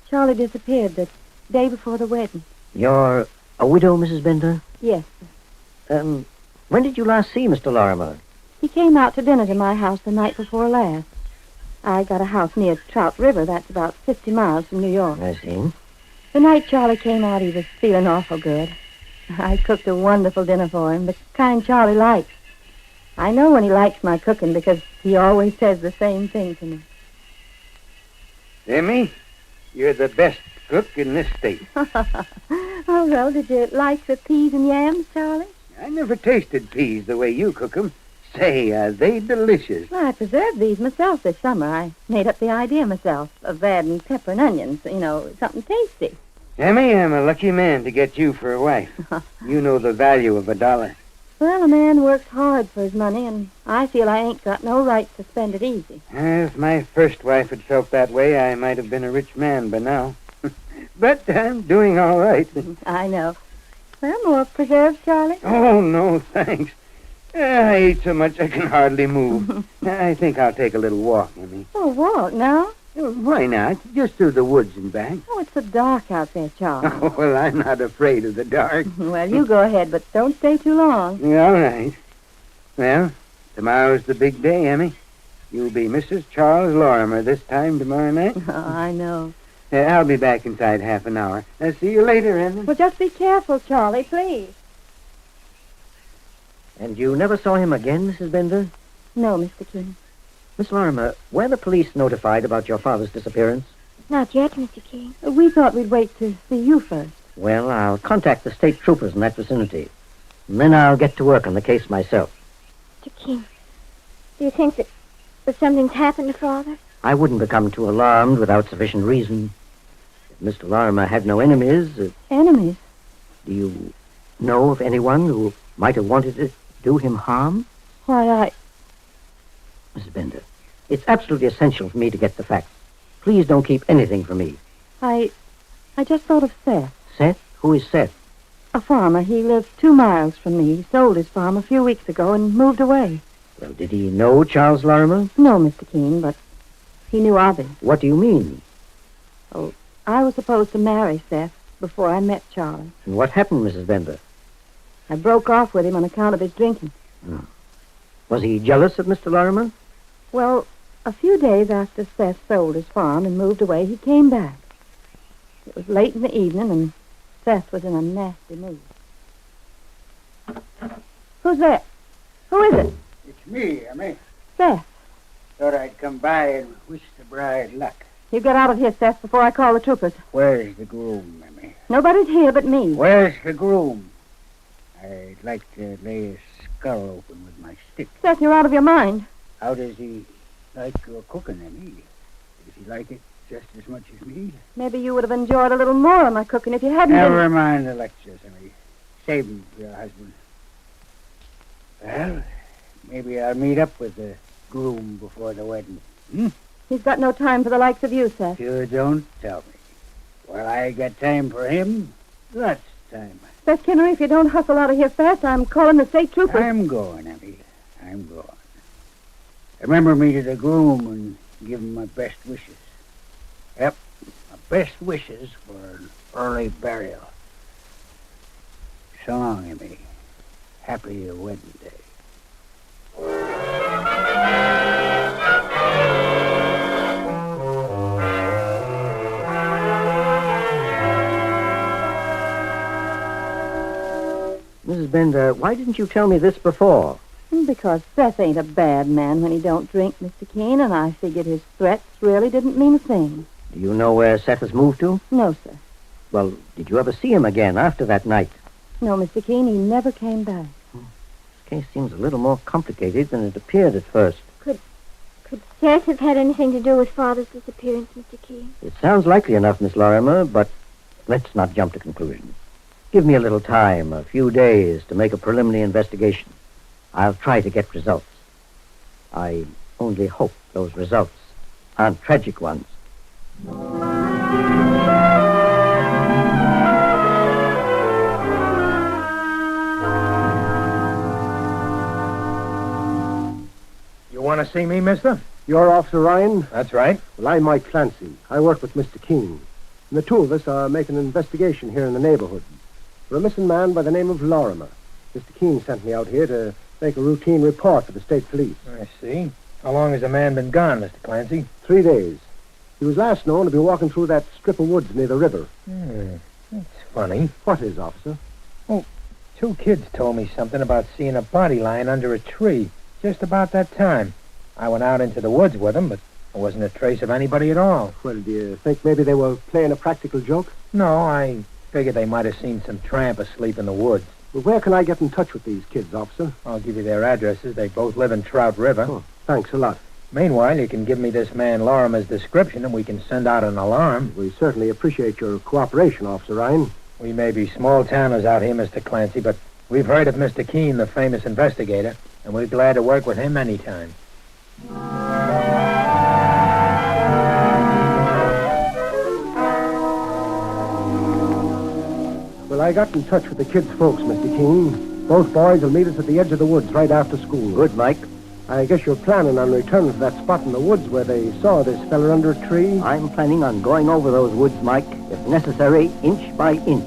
Charlie disappeared the day before the wedding. You're a widow, Mrs. Bender? Yes. When did you last see Mr. Lorimer? He came out to dinner to my house the night before last. I got a house near Trout River. That's about 50 miles from New York. I see. The night Charlie came out, he was feeling awful good. I cooked a wonderful dinner for him, the kind Charlie likes. I know when he likes my cooking because he always says the same thing to me. Emmy, you're the best cook in this state. Oh, well, did you like the peas and yams, Charlie? I never tasted peas the way you cook them. Say, are they delicious? Well, I preserved these myself this summer. I made up the idea myself of adding pepper and onions, something tasty. Emmy, I'm a lucky man to get you for a wife. You know the value of $1. Well, a man works hard for his money, and I feel I ain't got no right to spend it easy. If my first wife had felt that way, I might have been a rich man by now. But I'm doing all right. I know. Well, more preserves, Charlie? Oh, no, thanks. I ate so much I can hardly move. I think I'll take a little walk, Emmy. Oh, walk now? Why not? Just through the woods and back. Oh, it's so dark out there, Charlie. Oh, well, I'm not afraid of the dark. Well, you go ahead, but don't stay too long. All right. Well, tomorrow's the big day, Emmy. You'll be Mrs. Charles Lorimer this time tomorrow night. Oh, I know. I'll be back inside half an hour. I'll see you later, Emmy. Well, just be careful, Charlie, please. And you never saw him again, Mrs. Bender? No, Mr. King. Miss Lorimer, were the police notified about your father's disappearance? Not yet, Mr. King. We thought we'd wait to see you first. Well, I'll contact the state troopers in that vicinity. And then I'll get to work on the case myself. Mr. King, do you think that something's happened to Father? I wouldn't become too alarmed without sufficient reason. If Mr. Lorimer had no enemies... Enemies? Do you know of anyone who might have wanted to do him harm? Why, Mrs. Bender, it's absolutely essential for me to get the facts. Please don't keep anything from me. I just thought of Seth. Seth? Who is Seth? A farmer. He lives 2 miles from me. He sold his farm a few weeks ago and moved away. Well, did he know Charles Lorimer? No, Mr. Keene, but he knew of him. What do you mean? Oh, I was supposed to marry Seth, before I met Charlie. And what happened, Mrs. Bender? I broke off with him on account of his drinking. Was he jealous of Mr. Lorimer? Well, a few days after Seth sold his farm and moved away, he came back. It was late in the evening, and Seth was in a nasty mood. Who's there? Who is it? It's me, Emmy. Seth. Thought I'd come by and wish the bride luck. You get out of here, Seth, before I call the troopers. Where's the groom, Emmy? Nobody's here but me. Where's the groom? I'd like to lay his skull open with my stick. Seth, you're out of your mind. How does he like your cooking, Emmy? Does he like it just as much as me? Maybe you would have enjoyed a little more of my cooking if you hadn't Never mind the lectures, Emmy. Save them for your husband. Well, maybe I'll meet up with the groom before the wedding. He's got no time for the likes of you, Seth. You don't tell me. Well, I got time for him. Lots of time. Seth Kinnery, if you don't hustle out of here fast, I'm calling the state troopers. I'm going, Emmy. I'm going. Remember me to the groom and give him my best wishes. Yep, my best wishes for an early burial. So long, Emmy. Happy wedding day. Mrs. Bender, why didn't you tell me this before? Because Seth ain't a bad man when he don't drink, Mr. Keene, and I figured his threats really didn't mean a thing. Do you know where Seth has moved to? No, sir. Well, did you ever see him again after that night? No, Mr. Keene, he never came back. This case seems a little more complicated than it appeared at first. Could Seth have had anything to do with Father's disappearance, Mr. Keene? It sounds likely enough, Miss Lorimer, but let's not jump to conclusions. Give me a little time, a few days, to make a preliminary investigation. I'll try to get results. I only hope those results aren't tragic ones. You want to see me, mister? You're Officer Ryan? That's right. Well, I'm Mike Clancy. I work with Mr. Keene. And the two of us are making an investigation here in the neighborhood for a missing man by the name of Lorimer. Mr. Keene sent me out here to make a routine report for the state police. I see. How long has the man been gone, Mr. Clancy? 3 days. He was last known to be walking through that strip of woods near the river. That's funny. What is, officer? Oh, 2 kids told me something about seeing a body lying under a tree just about that time. I went out into the woods with them, but there wasn't a trace of anybody at all. Well, do you think maybe they were playing a practical joke? No, I figured they might have seen some tramp asleep in the woods. Well, where can I get in touch with these kids, officer? I'll give you their addresses. They both live in Trout River. Oh, thanks a lot. Meanwhile, you can give me this man Lorimer's description, and we can send out an alarm. We certainly appreciate your cooperation, Officer Ryan. We may be small-towners out here, Mr. Clancy, but we've heard of Mr. Keene, the famous investigator, and we're glad to work with him anytime. Well, I got in touch with the kids' folks, Mr. Keene. Both boys will meet us at the edge of the woods right after school. Good, Mike. I guess you're planning on returning to that spot in the woods where they saw this fella under a tree? I'm planning on going over those woods, Mike, if necessary, inch by inch.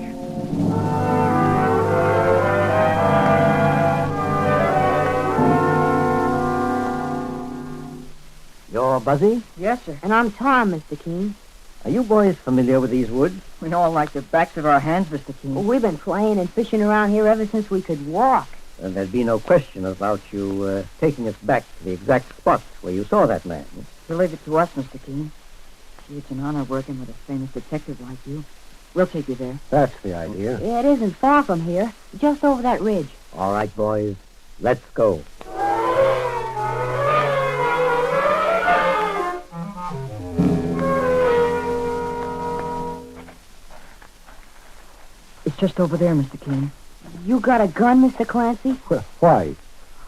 You're Buzzy? Yes, sir. And I'm Tom, Mr. Keene. Are you boys familiar with these woods? We know them like the backs of our hands, Mr. Keene. Well, we've been playing and fishing around here ever since we could walk. And there'd be no question about you taking us back to the exact spot where you saw that man. You leave it to us, Mr. Keene. Gee, it's an honor working with a famous detective like you. We'll take you there. That's the idea. Yeah, it isn't far from here. Just over that ridge. All right, boys. Let's go. It's just over there, Mr. Keene. You got a gun, Mr. Clancy? Why?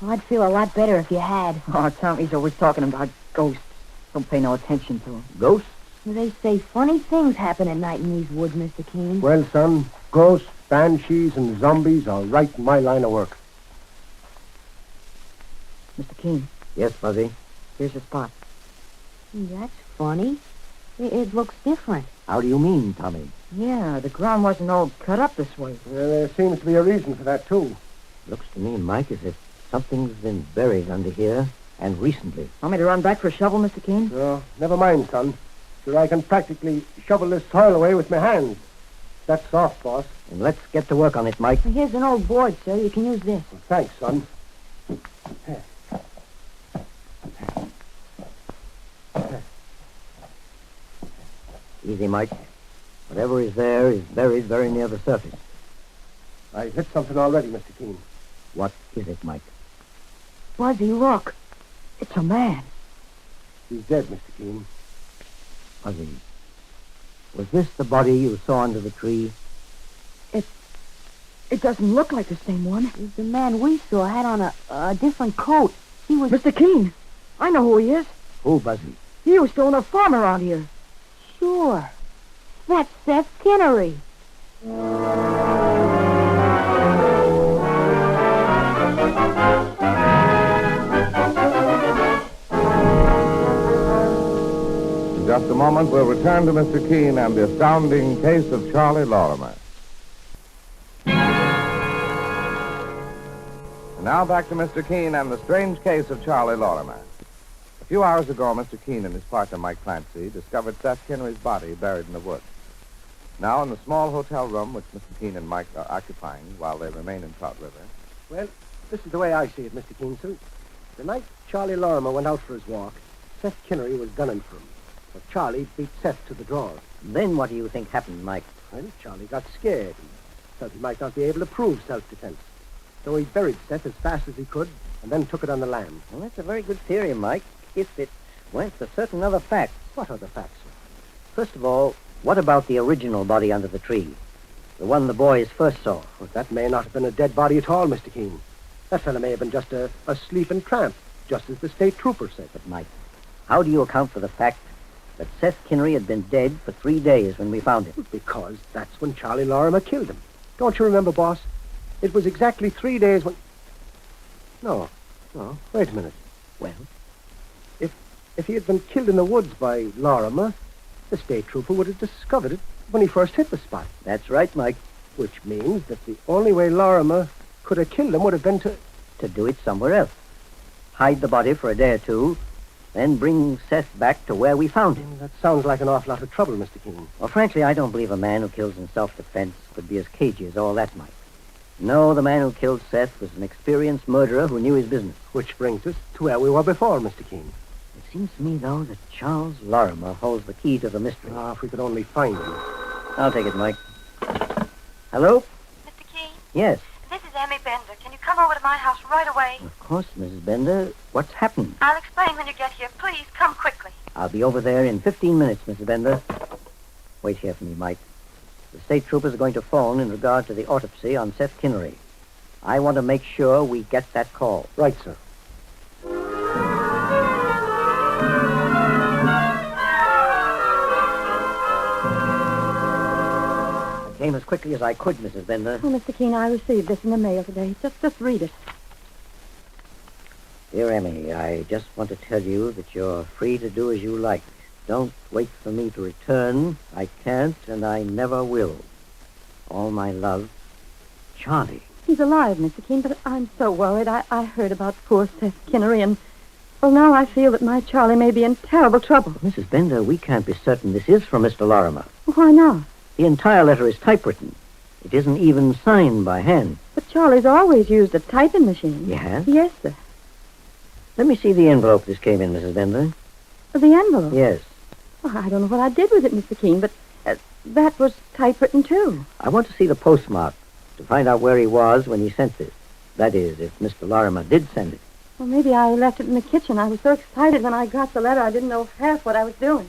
I'd feel a lot better if you had. Oh, Tommy's always talking about ghosts. Don't pay no attention to them. Ghosts? They say funny things happen at night in these woods, Mr. Keene. Well, son, ghosts, banshees, and zombies are right in my line of work. Mr. Keene. Yes, Buzzy? Here's the spot. That's funny. It looks different. How do you mean, Tommy? Yeah, the ground wasn't all cut up this way. Well, there seems to be a reason for that, too. Looks to me, Mike, as if something's been buried under here, and recently. Want me to run back for a shovel, Mr. Keene? No, never mind, son. Sure, I can practically shovel this soil away with my hands. That's soft, boss. And let's get to work on it, Mike. Here's an old board, sir. You can use this. Well, thanks, son. Easy, Mike. Whatever is there is buried very near the surface. I've hit something already, Mr. Keene. What is it, Mike? Fuzzy, look. It's a man. He's dead, Mr. Keene. Fuzzy, was this the body you saw under the tree? It doesn't look like the same one. The man we saw had on a different coat. He was... Mr. Keene, I know who he is. Who, Buzzy? He used to own a farm around here. Sure. That's Seth Kinnery. In just a moment, we'll return to Mr. Keene and the astounding case of Charlie Lorimer. And now back to Mr. Keene and the strange case of Charlie Lorimer. A few hours ago, Mr. Keene and his partner, Mike Clancy, discovered Seth Kinnery's body buried in the woods. Now, in the small hotel room which Mr. Keene and Mike are occupying while they remain in Trout River. Well, this is the way I see it, Mr. Keene, sir. The night Charlie Lorimer went out for his walk, Seth Kinnery was gunning for him. But Charlie beat Seth to the draw. Then what do you think happened, Mike? Well, Charlie got scared. He felt he might not be able to prove self-defense. So he buried Seth as fast as he could and then took it on the lam. Well, that's a very good theory, Mike, if it went for certain other facts. What other facts, sir? First of all, what about the original body under the tree? The one the boys first saw? Well, that may not have been a dead body at all, Mr. Keene. That fellow may have been just a sleeping tramp, just as the state trooper said. But, Mike, how do you account for the fact that Seth Kinnery had been dead for 3 days when we found him? Because that's when Charlie Lorimer killed him. Don't you remember, boss? It was exactly 3 days when... No, wait a minute. Well? If he had been killed in the woods by Lorimer, the state trooper would have discovered it when he first hit the spot. That's right, Mike. Which means that the only way Lorimer could have killed him would have been to do it somewhere else. Hide the body for a day or two, then bring Seth back to where we found him. That sounds like an awful lot of trouble, Mr. Keene. Well, frankly, I don't believe a man who kills in self-defense could be as cagey as all that, Mike. No, the man who killed Seth was an experienced murderer who knew his business. Which brings us to where we were before, Mr. Keene. It seems to me, though, that Charles Lorimer holds the key to the mystery. Ah, if we could only find him. I'll take it, Mike. Hello? Mr. Keene? Yes. This is Emmy Bender. Can you come over to my house right away? Of course, Mrs. Bender. What's happened? I'll explain when you get here. Please, come quickly. I'll be over there in 15 minutes, Mrs. Bender. Wait here for me, Mike. The state troopers are going to phone in regard to the autopsy on Seth Kinnery. I want to make sure we get that call. Right, sir. I came as quickly as I could, Mrs. Bender. Oh, Mr. Keene, I received this in the mail today. Just read it. Dear Emmy, I just want to tell you that you're free to do as you like. Don't wait for me to return. I can't, and I never will. All my love, Charlie. He's alive, Mr. Keene, but I'm so worried. I heard about poor Seth Kinnery, and, well, now I feel that my Charlie may be in terrible trouble. Mrs. Bender, we can't be certain this is from Mr. Lorimer. Why not? The entire letter is typewritten. It isn't even signed by hand. But Charlie's always used a typing machine. You have? Yes, sir. Let me see the envelope this came in, Mrs. Bender. The envelope? Yes. Well, I don't know what I did with it, Mr. Keene, but that was typewritten, too. I want to see the postmark to find out where he was when he sent this. That is, if Mr. Lorimer did send it. Well, maybe I left it in the kitchen. I was so excited when I got the letter, I didn't know half what I was doing.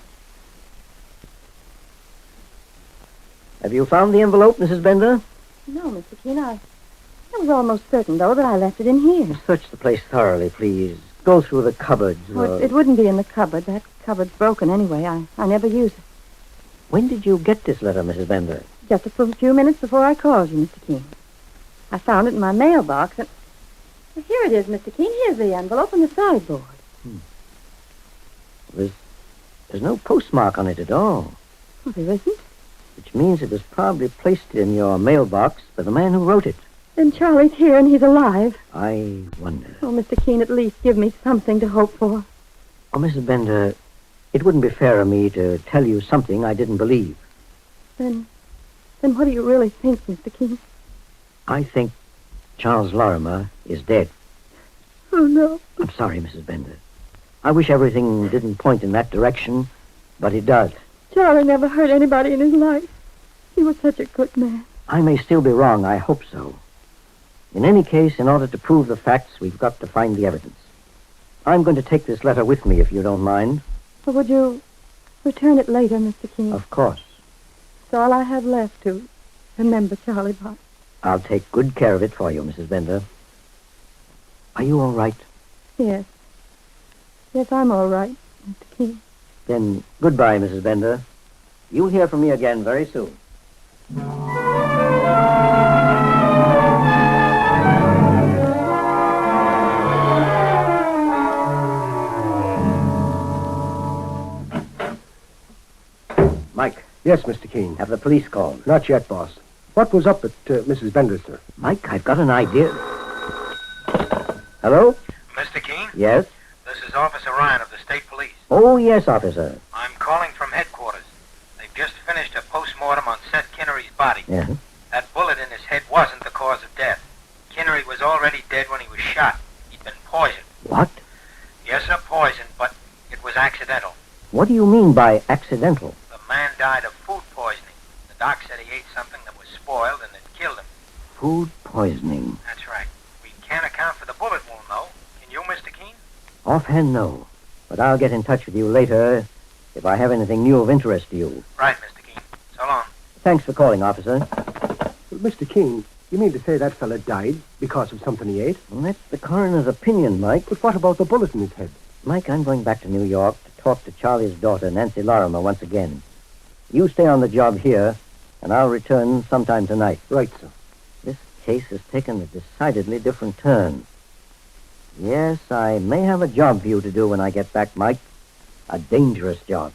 Have you found the envelope, Mrs. Bender? No, Mr. Keene, I was almost certain, though, that I left it in here. Search the place thoroughly, please. Go through the cupboards. Oh, it wouldn't be in the cupboard. That cupboard's broken anyway. I never use it. When did you get this letter, Mrs. Bender? Just a few minutes before I called you, Mr. Keene. I found it in my mailbox, and... Well, here it is, Mr. Keene. Here's the envelope on the sideboard. There's no postmark on it at all. Well, there isn't. Which means it was probably placed in your mailbox by the man who wrote it. And Charlie's here and he's alive. I wonder. Oh, Mr. Keene, at least give me something to hope for. Oh, Mrs. Bender, it wouldn't be fair of me to tell you something I didn't believe. Then what do you really think, Mr. Keene? I think Charles Lorimer is dead. Oh, no. I'm sorry, Mrs. Bender. I wish everything didn't point in that direction, but it does. Charlie never hurt anybody in his life. He was such a good man. I may still be wrong. I hope so. In any case, in order to prove the facts, we've got to find the evidence. I'm going to take this letter with me, if you don't mind. Or would you return it later, Mr. Keene? Of course. It's all I have left to remember Charlie by. I'll take good care of it for you, Mrs. Bender. Are you all right? Yes. Yes, I'm all right, Mr. Keene. Then goodbye, Mrs. Bender. You'll hear from me again very soon. Mike. Yes, Mr. Keene. Have the police called? Not yet, boss. What was up at Mrs. Bender's, sir? Mike, I've got an idea. Hello? Mr. Keene? Yes? This is Officer Ryan of the State Police. Oh, yes, officer. I'm calling from headquarters. They've just finished a post-mortem on Seth Kinnery's body. Yeah? That bullet in his head wasn't the cause of death. Kinnery was already dead when he was shot. He'd been poisoned. What? Yes, sir, poisoned, but it was accidental. What do you mean by accidental? The man died of food poisoning. The doc said he ate something that was spoiled and it killed him. Food poisoning. That's right. We can't account for the bullet wound, though. Can you, Mr. Keene? Offhand, no. But I'll get in touch with you later if I have anything new of interest to you. Right, Mr. Keene. So long. Thanks for calling, officer. Well, Mr. Keene, you mean to say that fella died because of something he ate? Well, that's the coroner's opinion, Mike. But what about the bullet in his head? Mike, I'm going back to New York to talk to Charlie's daughter, Nancy Lorimer, once again. You stay on the job here, and I'll return sometime tonight. Right, sir. This case has taken a decidedly different turn. Yes, I may have a job for you to do when I get back, Mike. A dangerous job.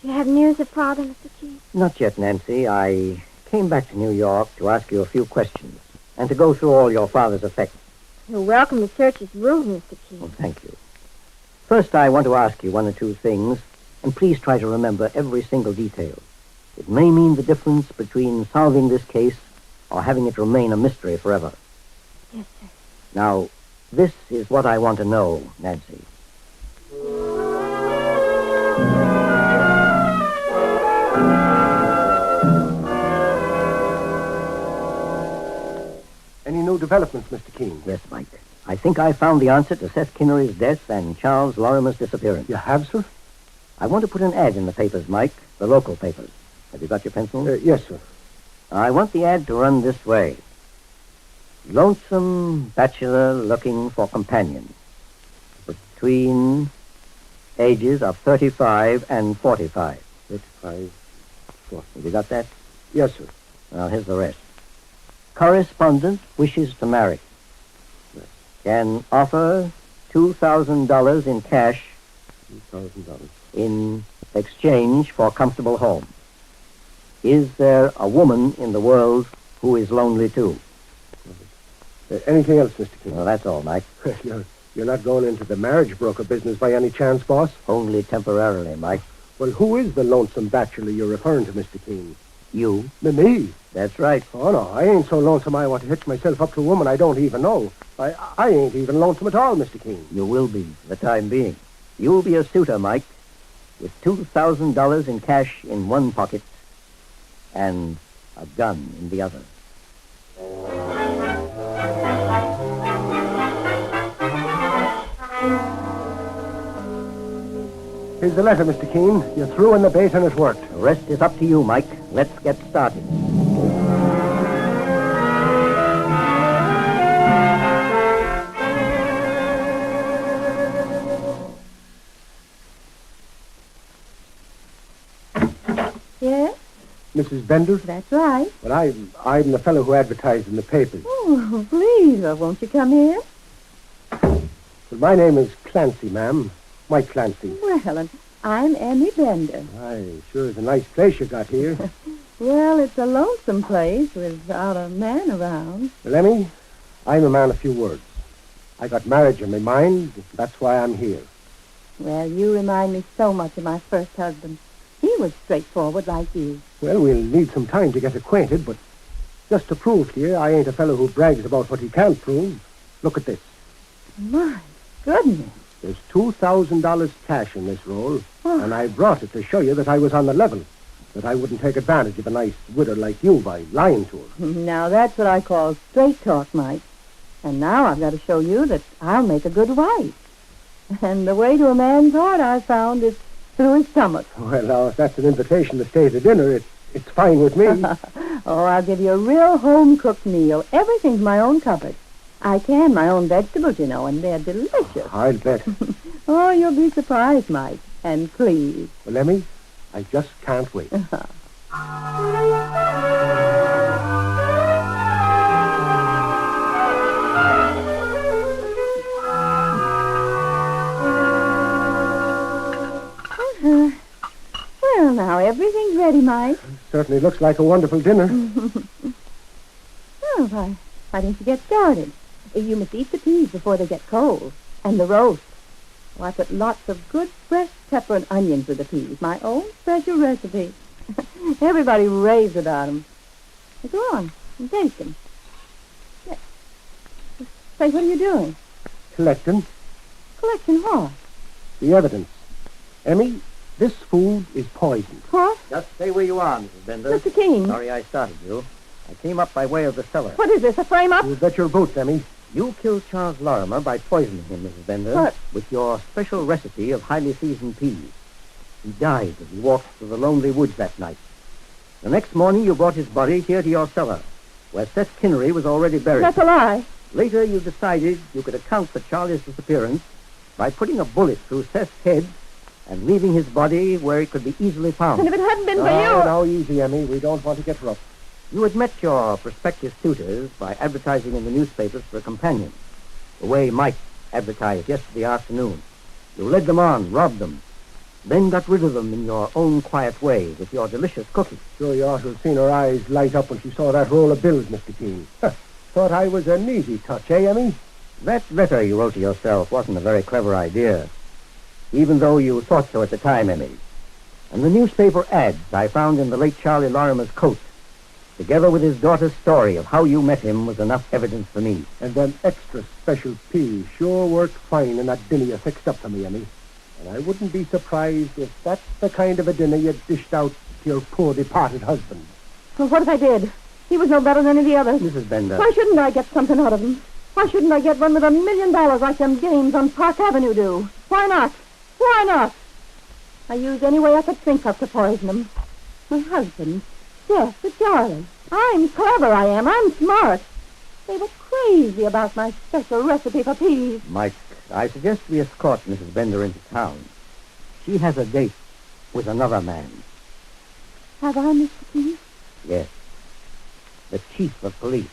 Do you have news of Father, Mr. Keene? Not yet, Nancy. I came back to New York to ask you a few questions and to go through all your father's effects. You're welcome to search his room, Mr. Keene. Oh, thank you. First, I want to ask you one or two things, and please try to remember every single detail. It may mean the difference between solving this case or having it remain a mystery forever. Yes, sir. Now, this is what I want to know, Nancy. Any new developments, Mr. Keene? Yes, Mike. I think I found the answer to Seth Kinnery's death and Charles Lorimer's disappearance. You have, sir? I want to put an ad in the papers, Mike, the local papers. Have you got your pencil? Yes, sir. I want the ad to run this way. Lonesome bachelor looking for companion. Between ages of 35 and 45. 35, 40. Have you got that? Yes, sir. Well, here's the rest. Correspondent wishes to marry. Can offer $2,000 in cash. $2,000. In exchange for comfortable home. Is there a woman in the world who is lonely too? Anything else, Mr. Keene? Well, that's all, Mike. You're not going into the marriage broker business by any chance, boss? Only temporarily, Mike. Well, who is the lonesome bachelor you're referring to, Mr. Keene? You? Me? That's right. Oh, no, I ain't so lonesome I want to hitch myself up to a woman I don't even know. I ain't even lonesome at all, Mr. Keene. You will be, for the time being. You'll be a suitor, Mike, with $2,000 in cash in one pocket and a gun in the other. Here's the letter, Mr. Keene. You threw in the bait and it worked. The rest is up to you, Mike. Let's get started. Yes? Mrs. Bender? That's right. Well, I'm the fellow who advertised in the papers. Oh, please, won't you come in? Well, my name is Clancy, ma'am. Mike Clancy. Well, and I'm Emmy Bender. Aye, sure is a nice place you got here. Well, it's a lonesome place without a man around. Well, Emmy, I'm a man of few words. I got marriage in my mind. That's why I'm here. Well, you remind me so much of my first husband. He was straightforward like you. Well, we'll need some time to get acquainted, but just to prove to you, I ain't a fellow who brags about what he can't prove. Look at this. My goodness. There's $2,000 cash in this roll, and I brought it to show you that I was on the level, that I wouldn't take advantage of a nice widow like you by lying to her. Now, that's what I call straight talk, Mike. And now I've got to show you that I'll make a good wife. And the way to a man's heart, I found, is through his stomach. Well, now, if that's an invitation to stay to dinner, it's fine with me. Oh, I'll give you a real home-cooked meal. Everything's my own cupboard. I can my own vegetables, you know, and they're delicious. I'll bet. Oh, you'll be surprised, Mike. And please. Well, Emmy, I just can't wait. Well, now, everything's ready, Mike. Certainly looks like a wonderful dinner. Oh, why don't you get started? You must eat the peas before they get cold. And the roast. Oh, I put lots of good fresh pepper and onions with the peas. My own special recipe. Everybody raves about them. Go on, and taste them. Yeah. Say, what are you doing? Collecting Collecting what? the evidence. Emmy, this food is poisoned. What? Just stay where you are, Mrs. Bender. Mr. King. Sorry I started you. I came up by way of the cellar. What is this, a frame-up? You bet your boots, Emmy. You killed Charles Lorimer by poisoning him, Mrs. Bender. What? With your special recipe of highly seasoned peas. He died as he walked through the lonely woods that night. The next morning, you brought his body here to your cellar, where Seth Kinnery was already buried. That's a lie. Later, you decided you could account for Charlie's disappearance by putting a bullet through Seth's head and leaving his body where it could be easily found. And if it hadn't been for Oh, you... now, easy, Emmy. We don't want to get rough. You had met your prospective suitors by advertising in the newspapers for a companion, the way Mike advertised yesterday afternoon. You led them on, robbed them, then got rid of them in your own quiet way with your delicious cooking. Sure, you ought to have seen her eyes light up when she saw that roll of bills, Mr. King. Thought I was an easy touch, eh, Emmy? That letter you wrote to yourself wasn't a very clever idea, even though you thought so at the time, Emmy. And the newspaper ads I found in the late Charlie Lorimer's coat, together with his daughter's story of how you met him, was enough evidence for me. And them extra special peas sure worked fine in that dinner you fixed up for me, Emmy. And I wouldn't be surprised if that's the kind of a dinner you dished out to your poor departed husband. Well, what if I did? He was no better than any of the others. Mrs. Bender. Why shouldn't I get something out of him? Why shouldn't I get one with $1 million like them games on Park Avenue do? Why not? Why not? I used any way I could think of to poison him. My husband. Yes, but Charlie. I'm clever, I am. I'm smart. They were crazy about my special recipe for peas. Mike, I suggest we escort Mrs. Bender into town. She has a date with another man. Have I, Mr. King? Yes. The chief of police.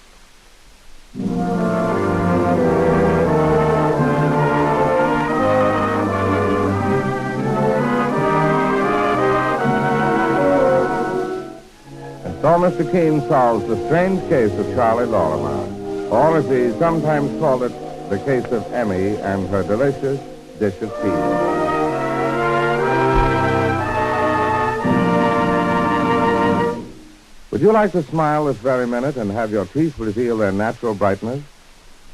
So Mr. Keene solves the strange case of Charlie Lorimer, or as he sometimes called it, the case of Emmy and her delicious dish of peas. Would you like to smile this very minute and have your teeth reveal their natural brightness?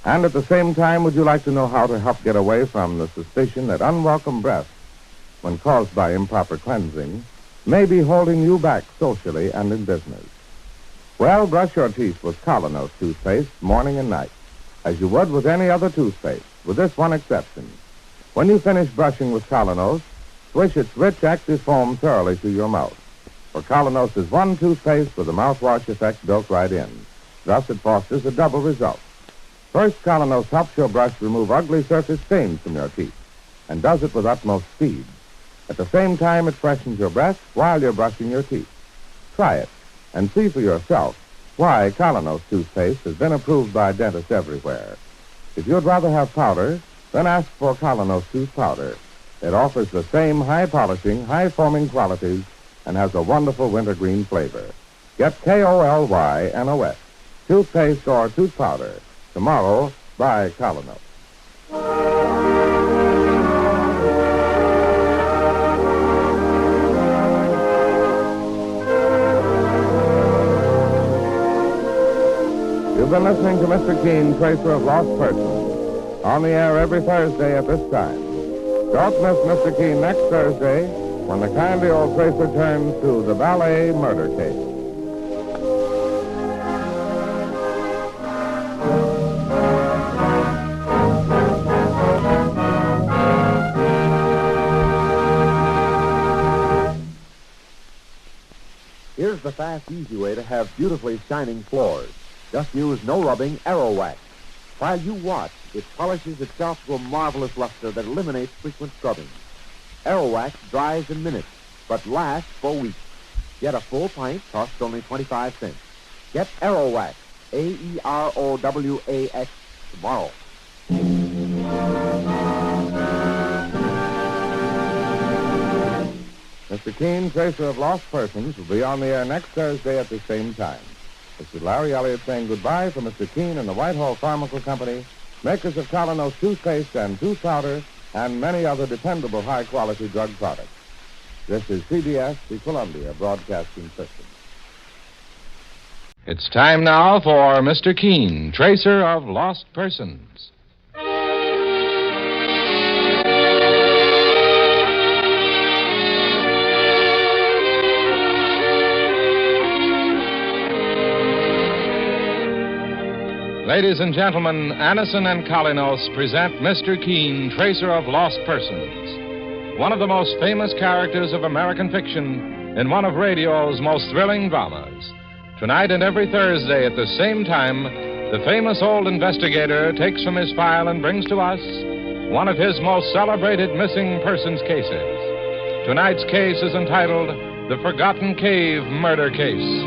And at the same time, would you like to know how to help get away from the suspicion that unwelcome breath, when caused by improper cleansing, may be holding you back socially and in business? Well, brush your teeth with Colonos toothpaste morning and night, as you would with any other toothpaste, with this one exception. When you finish brushing with Colonos, swish its rich active foam thoroughly through your mouth. For Colonos is one toothpaste with the mouthwash effect built right in. Thus, it fosters a double result. First, Colonos helps your brush remove ugly surface stains from your teeth, and does it with utmost speed. At the same time, it freshens your breath while you're brushing your teeth. Try it. and see for yourself why Colonos toothpaste has been approved by dentists everywhere. If you'd rather have powder, then ask for Colonos tooth powder. It offers the same high-polishing, high-foaming qualities and has a wonderful wintergreen flavor. Get KolYNOS, toothpaste or tooth powder. Tomorrow, by Colonos. You've been listening to Mr. Keene, Tracer of Lost Persons, on the air every Thursday at this time. Don't miss Mr. Keene next Thursday when the kindly old Tracer turns to the ballet murder case. Here's the fast, easy way to have beautifully shining floors. Just use no rubbing Aero Wax. While you watch, it polishes itself to a marvelous luster that eliminates frequent scrubbing. Aero Wax dries in minutes, but lasts for weeks. Get a full pint, costs only 25 cents. Get Aero Wax, AEROWAX, tomorrow. Mr. Keene, Tracer of Lost Persons, will be on the air next Thursday at the same time. This is Larry Elliott saying goodbye for Mr. Keene and the Whitehall Pharmaceutical Company, makers of Colonos toothpaste and tooth powder, and many other dependable high-quality drug products. This is CBS, the Columbia Broadcasting System. It's time now for Mr. Keene, Tracer of Lost Persons. Ladies and gentlemen, Anison and Colonos present Mr. Keene, Tracer of Lost Persons, one of the most famous characters of American fiction in one of radio's most thrilling dramas. Tonight and every Thursday at the same time, the famous old investigator takes from his file and brings to us one of his most celebrated missing persons cases. Tonight's case is entitled The Forgotten Cave Murder Case.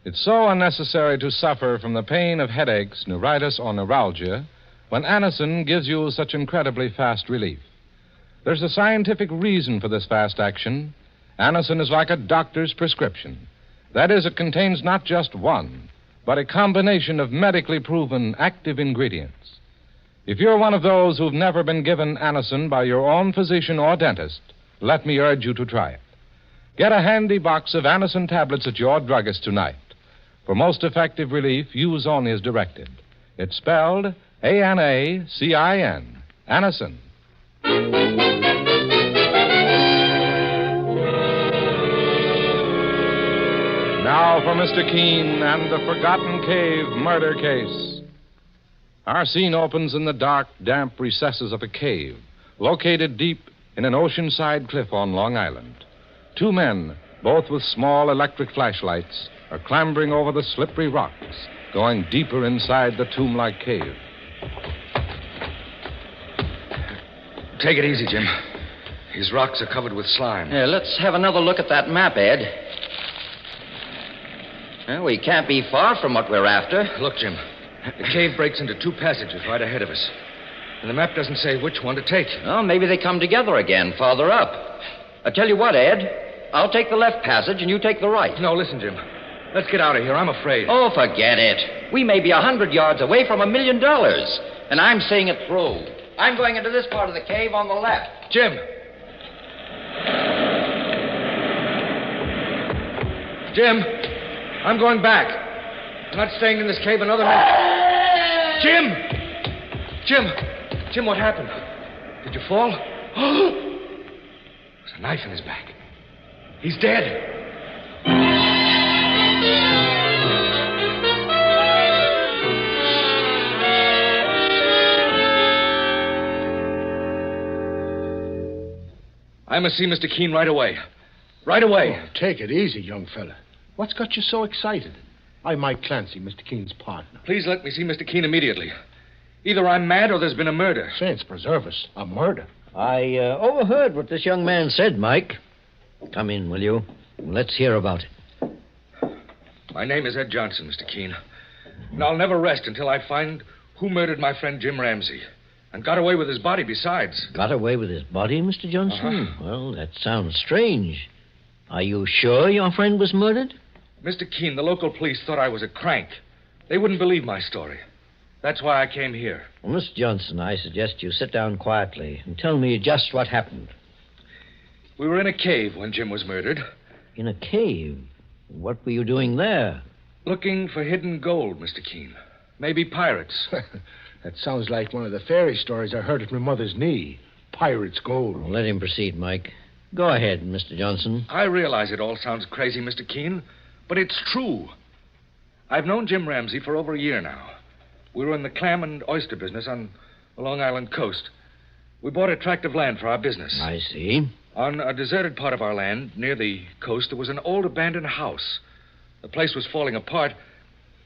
It's so unnecessary to suffer from the pain of headaches, neuritis, or neuralgia when Anison gives you such incredibly fast relief. There's a scientific reason for this fast action. Anison is like a doctor's prescription. That is, it contains not just one, but a combination of medically proven active ingredients. If you're one of those who've never been given Anison by your own physician or dentist, let me urge you to try it. Get a handy box of Anison tablets at your druggist tonight. For most effective relief, use only as directed. It's spelled A-N-A-C-I-N. Anison. Now for Mr. Keene and the Forgotten Cave Murder Case. Our scene opens in the dark, damp recesses of a cave, located deep in an oceanside cliff on Long Island. Two men, both with small electric flashlights, are clambering over the slippery rocks, going deeper inside the tomb-like cave. Take it easy, Jim. These rocks are covered with slime. Yeah, let's have another look at that map, Ed. Well, we can't be far from what we're after. Look, Jim. The cave breaks into two passages right ahead of us. And the map doesn't say which one to take. Oh, maybe they come together again, farther up. I tell you what, Ed. I'll take the left passage and you take the right. No, listen, Jim. Let's get out of here. I'm afraid. Oh, forget it. We may be 100 yards away from $1 million. And I'm seeing it through. I'm going into this part of the cave on the left. Jim. Jim. I'm going back. I'm not staying in this cave another minute. Jim! Jim, what happened? Did you fall? There's a knife in his back. He's dead. I must see Mr. Keene right away. Right away. Oh, take it easy, young fella. What's got you so excited? I'm Mike Clancy, Mr. Keene's partner. Please let me see Mr. Keene immediately. Either I'm mad or there's been a murder. Saints preserve us. A murder. I overheard what this young man said, Mike. Come in, will you? Let's hear about it. My name is Ed Johnson, Mr. Keene. And I'll never rest until I find who murdered my friend Jim Ramsey. And got away with his body besides. Got away with his body, Mr. Johnson? Uh-huh. Well, that sounds strange. Are you sure your friend was murdered? Mr. Keene, the local police thought I was a crank. They wouldn't believe my story. That's why I came here. Well, Mr. Johnson, I suggest you sit down quietly and tell me just what happened. We were in a cave when Jim was murdered. In a cave? What were you doing there? Looking for hidden gold, Mr. Keene. Maybe pirates. That sounds like one of the fairy stories I heard at my mother's knee. Pirates' gold. Well, let him proceed, Mike. Go ahead, Mr. Johnson. I realize it all sounds crazy, Mr. Keene, but it's true. I've known Jim Ramsey for over a year now. We were in the clam and oyster business on the Long Island coast. We bought a tract of land for our business. I see. On a deserted part of our land, near the coast, there was an old abandoned house. The place was falling apart,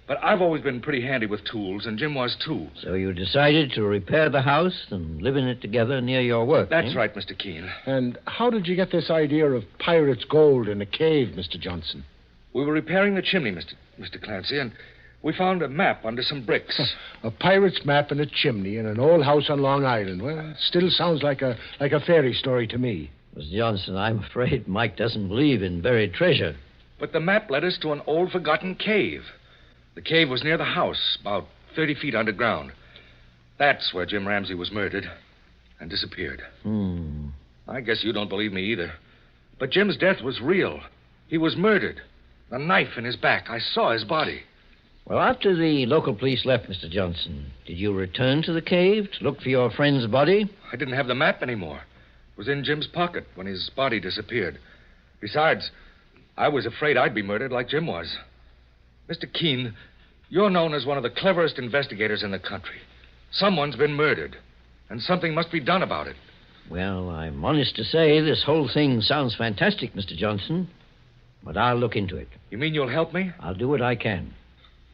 but I've always been pretty handy with tools, and Jim was too. So you decided to repair the house and live in it together near your work, That's right, Mr. Keene. And how did you get this idea of pirates' gold in a cave, Mr. Johnson? We were repairing the chimney, Mr. Clancy, and we found a map under some bricks. A pirate's map in a chimney in an old house on Long Island. Well, still sounds like a fairy story to me. Mr. Johnson, I'm afraid Mike doesn't believe in buried treasure. But the map led us to an old forgotten cave. The cave was near the house, about 30 feet underground. That's where Jim Ramsey was murdered and disappeared. I guess you don't believe me either. But Jim's death was real. He was murdered. A knife in his back. I saw his body. Well, after the local police left, Mr. Johnson, did you return to the cave to look for your friend's body? I didn't have the map anymore. It was in Jim's pocket when his body disappeared. Besides, I was afraid I'd be murdered like Jim was. Mr. Keene, you're known as one of the cleverest investigators in the country. Someone's been murdered, and something must be done about it. Well, I'm honest to say this whole thing sounds fantastic, Mr. Johnson. But I'll look into it. You mean you'll help me? I'll do what I can.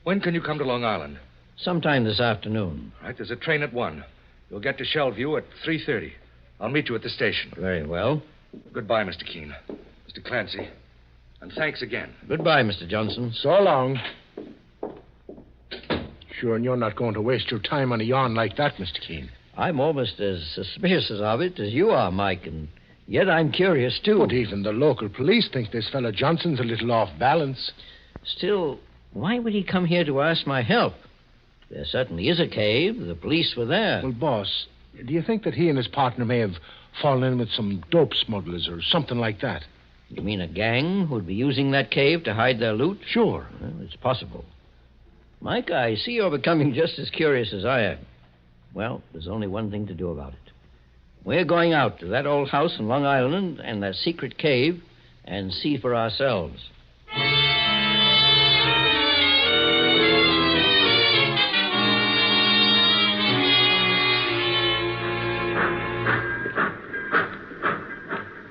When can you come to Long Island? Sometime this afternoon. All right, there's a train at 1. You'll get to Shellview at 3:30. I'll meet you at the station. Very well. Goodbye, Mr. Keene. Mr. Clancy. And thanks again. Goodbye, Mr. Johnson. So long. Sure, and you're not going to waste your time on a yarn like that, Mr. Keene. I'm almost as suspicious of it as you are, Mike, and yet I'm curious, too. But even the local police think this fellow Johnson's a little off balance. Still, why would he come here to ask my help? There certainly is a cave. The police were there. Well, boss, do you think that he and his partner may have fallen in with some dope smugglers or something like that? You mean a gang who'd be using that cave to hide their loot? Sure. Well, it's possible. Mike, I see you're becoming just as curious as I am. Well, there's only one thing to do about it. We're going out to that old house in Long Island and that secret cave and see for ourselves.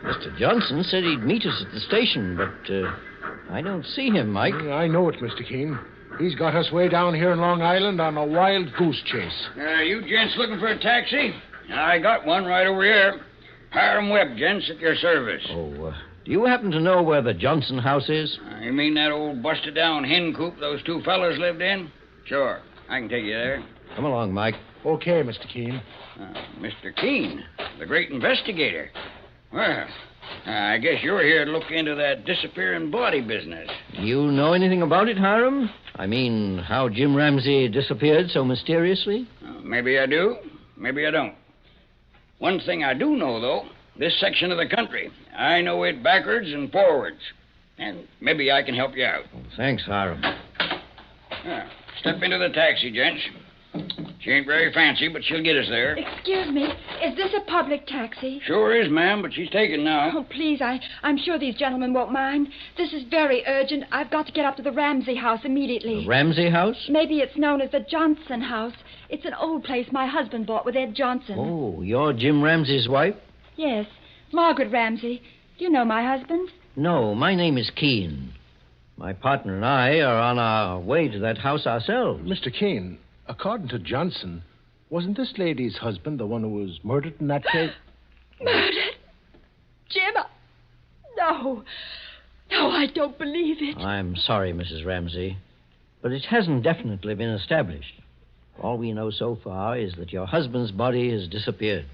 Mr. Johnson said he'd meet us at the station, but I don't see him, Mike. I know it, Mr. Keene. He's got us way down here in Long Island on a wild goose chase. You gents looking for a taxi? I got one right over here. Hiram Webb, gents, at your service. Oh, do you happen to know where the Johnson house is? You mean that old busted-down hen coop those two fellas lived in? Sure. I can take you there. Come along, Mike. Okay, Mr. Keene. Mr. Keene, the great investigator. Well, I guess you're here to look into that disappearing body business. You know anything about it, Hiram? I mean, how Jim Ramsey disappeared so mysteriously? Maybe I do. Maybe I don't. One thing I do know, though, this section of the country, I know it backwards and forwards. And maybe I can help you out. Thanks, Hiram. Step into the taxi, gents. She ain't very fancy, but she'll get us there. Excuse me. Is this a public taxi? Sure is, ma'am, but she's taken now. Oh, please, I'm sure these gentlemen won't mind. This is very urgent. I've got to get up to the Ramsey house immediately. The Ramsey house? Maybe it's known as the Johnson house. It's an old place my husband bought with Ed Johnson. Oh, you're Jim Ramsey's wife? Yes, Margaret Ramsey. Do you know my husband? No, my name is Keene. My partner and I are on our way to that house ourselves. Mr. Keene, according to Johnson, Wasn't this lady's husband the one who was murdered in that cave? Murdered? Jim? No. No, I don't believe it. I'm sorry, Mrs. Ramsey, but it hasn't definitely been established. All we know so far is that your husband's body has disappeared.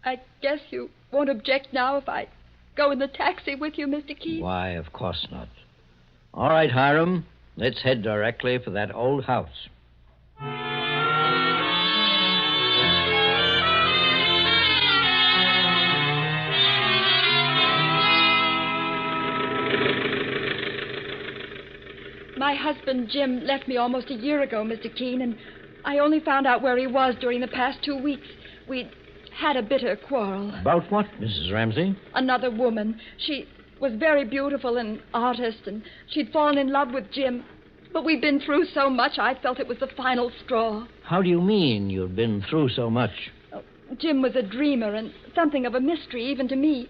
I guess you won't object now if I go in the taxi with you, Mr. Keene? Why, of course not. All right, Hiram, let's head directly for that old house. My husband, Jim, left me almost a year ago, Mr. Keene, and I only found out where he was during the past 2 weeks. We'd had a bitter quarrel. About what, Mrs. Ramsey? Another woman. She was very beautiful, an artist, and she'd fallen in love with Jim. But we'd been through so much, I felt it was the final straw. How do you mean you've been through so much? Jim was a dreamer and something of a mystery, even to me.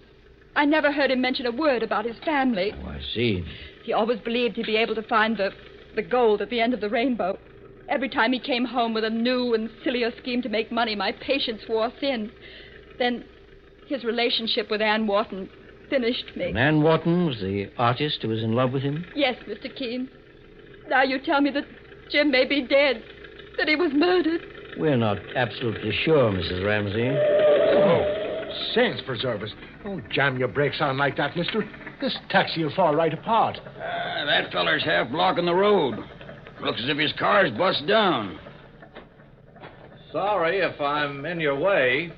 I never heard him mention a word about his family. Oh, I see. He always believed he'd be able to find the gold at the end of the rainbow. Every time he came home with a new and sillier scheme to make money, my patience wore thin. Then his relationship with Ann Wharton finished me. And Ann Wharton was the artist who was in love with him? Yes, Mr. Keene. Now you tell me that Jim may be dead, that he was murdered. We're not absolutely sure, Mrs. Ramsey. Oh, saints preserve us. Don't jam your brakes on like that, mister. This taxi will fall right apart. That feller's half blocking the road. Looks as if his car's bust down. Sorry if I'm in your way.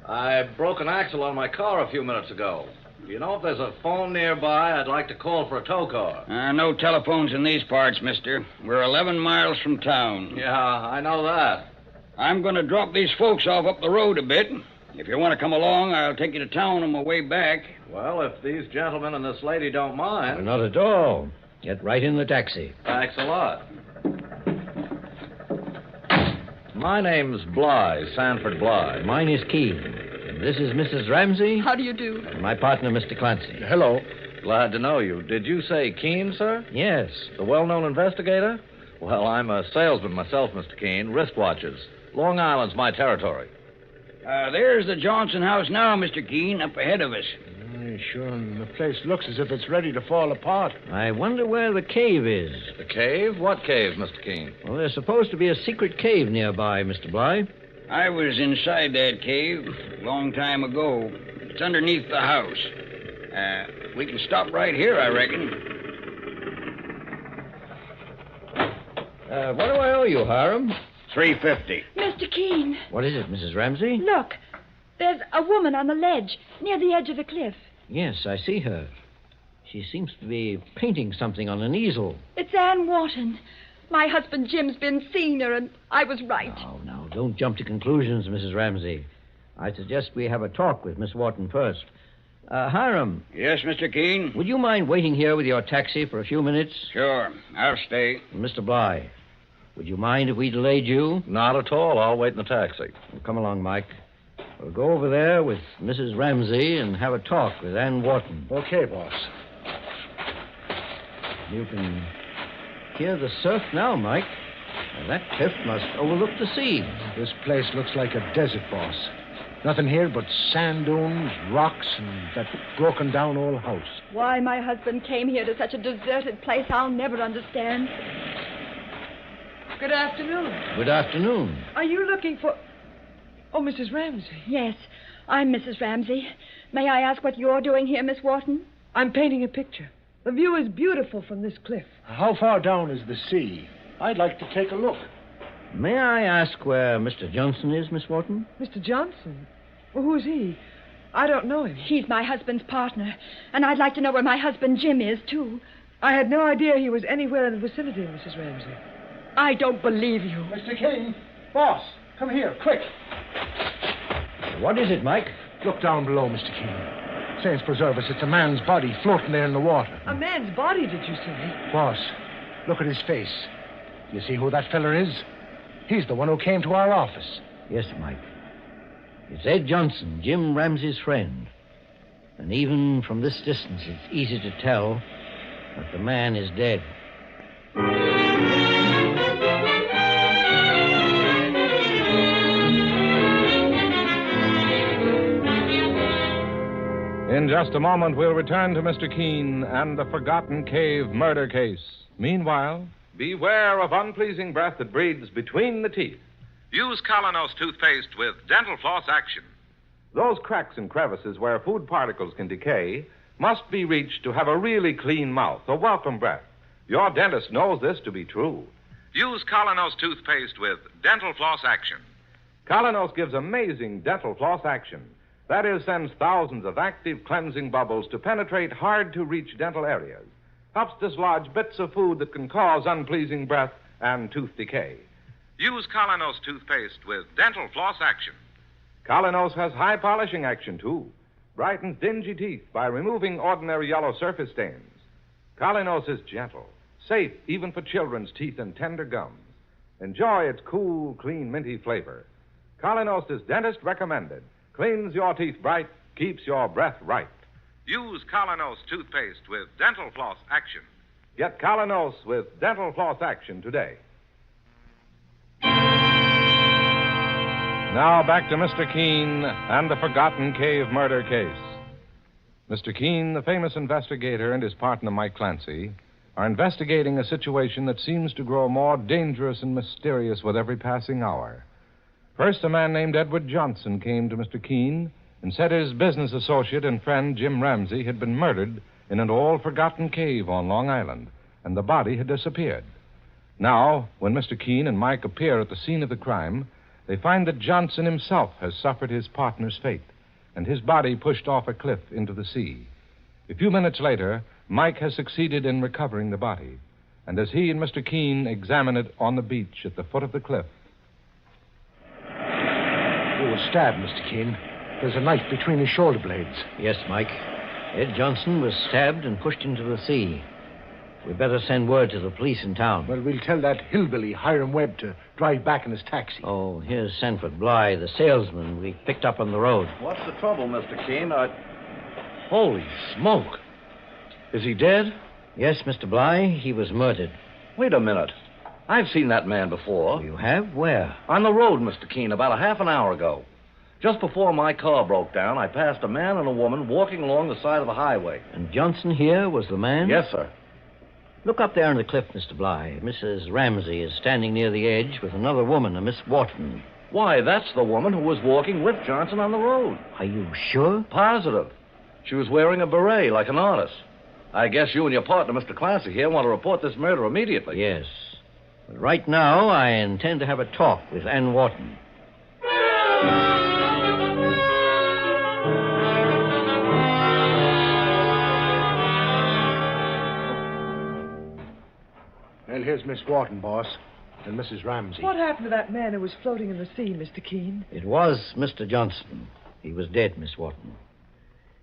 I broke an axle on my car a few minutes ago. You know, if there's a phone nearby, I'd like to call for a tow car. No telephones in these parts, mister. We're 11 miles from town. Yeah, I know that. I'm going to drop these folks off up the road a bit. If you want to come along, I'll take you to town on my way back. Well, if these gentlemen and this lady don't mind. Not at all. Get right in the taxi. Thanks a lot. My name's Bly, Sanford Bly. Mine is Keene. And this is Mrs. Ramsey. How do you do? And my partner, Mr. Clancy. Hello. Glad to know you. Did you say Keene, sir? Yes. The well-known investigator? Well, I'm a salesman myself, Mr. Keene. Wristwatches. Long Island's my territory. There's the Johnson house now, Mr. Keene, up ahead of us. Sure, and the place looks as if it's ready to fall apart. I wonder where the cave is. The cave? What cave, Mr. Keene? Well, there's supposed to be a secret cave nearby, Mr. Bly. I was inside that cave a long time ago. It's underneath the house. We can stop right here, I reckon. What do I owe you, Hiram? $3.50. Mr. Keene. What is it, Mrs. Ramsey? Look, there's a woman on the ledge near the edge of the cliff. Yes, I see her. She seems to be painting something on an easel. It's Ann Wharton. My husband Jim's been seeing her, and I was right. No, don't jump to conclusions, Mrs. Ramsey. I suggest we have a talk with Miss Wharton first. Hiram. Yes, Mr. Keene? Would you mind waiting here with your taxi for a few minutes? Sure, I'll stay. Mr. Bly, would you mind if we delayed you? Not at all. I'll wait in the taxi. Well, come along, Mike. We'll go over there with Mrs. Ramsey and have a talk with Ann Wharton. Okay, boss. You can hear the surf now, Mike. Now, that cliff must overlook the sea. This place looks like a desert, boss. Nothing here but sand dunes, rocks, and that broken down old house. Why my husband came here to such a deserted place, I'll never understand. Good afternoon. Good afternoon. Are you looking for... Oh, Mrs. Ramsey. Yes, I'm Mrs. Ramsey. May I ask what you're doing here, Miss Wharton? I'm painting a picture. The view is beautiful from this cliff. How far down is the sea? I'd like to take a look. May I ask where Mr. Johnson is, Miss Wharton? Mr. Johnson? Well, who's he? I don't know him. He's my husband's partner, and I'd like to know where my husband Jim is, too. I had no idea he was anywhere in the vicinity, Mrs. Ramsey. I don't believe you. Mr. King, boss, come here, quick. What is it, Mike? Look down below, Mr. King. Saints preserve us, it's a man's body floating there in the water. A man's body, did you say? Boss, look at his face. You see who that feller is? He's the one who came to our office. Yes, Mike. It's Ed Johnson, Jim Ramsey's friend. And even from this distance, it's easy to tell that the man is dead. just a moment, we'll return to Mr. Keene and the Forgotten Cave murder case. Meanwhile, beware of unpleasing breath that breathes between the teeth. Use Colonos toothpaste with dental floss action. Those cracks and crevices where food particles can decay must be reached to have a really clean mouth, a welcome breath. Your dentist knows this to be true. Use Colonos toothpaste with dental floss action. Colonos gives amazing dental floss action. That is, sends thousands of active cleansing bubbles to penetrate hard-to-reach dental areas. Helps dislodge bits of food that can cause unpleasing breath and tooth decay. Use Colonos toothpaste with dental floss action. Colonos has high polishing action, too. Brightens dingy teeth by removing ordinary yellow surface stains. Colonos is gentle, safe even for children's teeth and tender gums. Enjoy its cool, clean, minty flavor. Colonos is dentist recommended. Cleans your teeth bright, keeps your breath right. Use Colonos toothpaste with dental floss action. Get Colonos with dental floss action today. Now back to Mr. Keene and the Forgotten Cave murder case. Mr. Keene, the famous investigator, and his partner, Mike Clancy, are investigating a situation that seems to grow more dangerous and mysterious with every passing hour. First, a man named Edward Johnson came to Mr. Keene and said his business associate and friend, Jim Ramsey, had been murdered in an old-forgotten cave on Long Island, and the body had disappeared. Now, when Mr. Keene and Mike appear at the scene of the crime, they find that Johnson himself has suffered his partner's fate, and his body pushed off a cliff into the sea. A few minutes later, Mike has succeeded in recovering the body, and as he and Mr. Keene examine it on the beach at the foot of the cliff. He was stabbed, Mr. Keene. There's a knife between his shoulder blades. Yes, Mike. Ed Johnson was stabbed and pushed into the sea. We'd better send word to the police in town. Well, we'll tell that hillbilly, Hiram Webb, to drive back in his taxi. Oh, here's Sanford Bly, the salesman we picked up on the road. What's the trouble, Mr. Keene? Holy smoke. Is he dead? Yes, Mr. Bly, he was murdered. Wait a minute. I've seen that man before. You have? Where? On the road, Mr. Keene, about a half an hour ago. Just before my car broke down, I passed a man and a woman walking along the side of the highway. And Johnson here was the man? Yes, sir. Look up there on the cliff, Mr. Bly. Mrs. Ramsey is standing near the edge with another woman, a Miss Wharton. Why, that's the woman who was walking with Johnson on the road. Are you sure? Positive. She was wearing a beret like an artist. I guess you and your partner, Mr. Clancy, here want to report this murder immediately. Yes. But right now, I intend to have a talk with Ann Wharton. Well, here's Miss Wharton, boss, and Mrs. Ramsey. What happened to that man who was floating in the sea, Mr. Keene? It was Mr. Johnson. He was dead, Miss Wharton.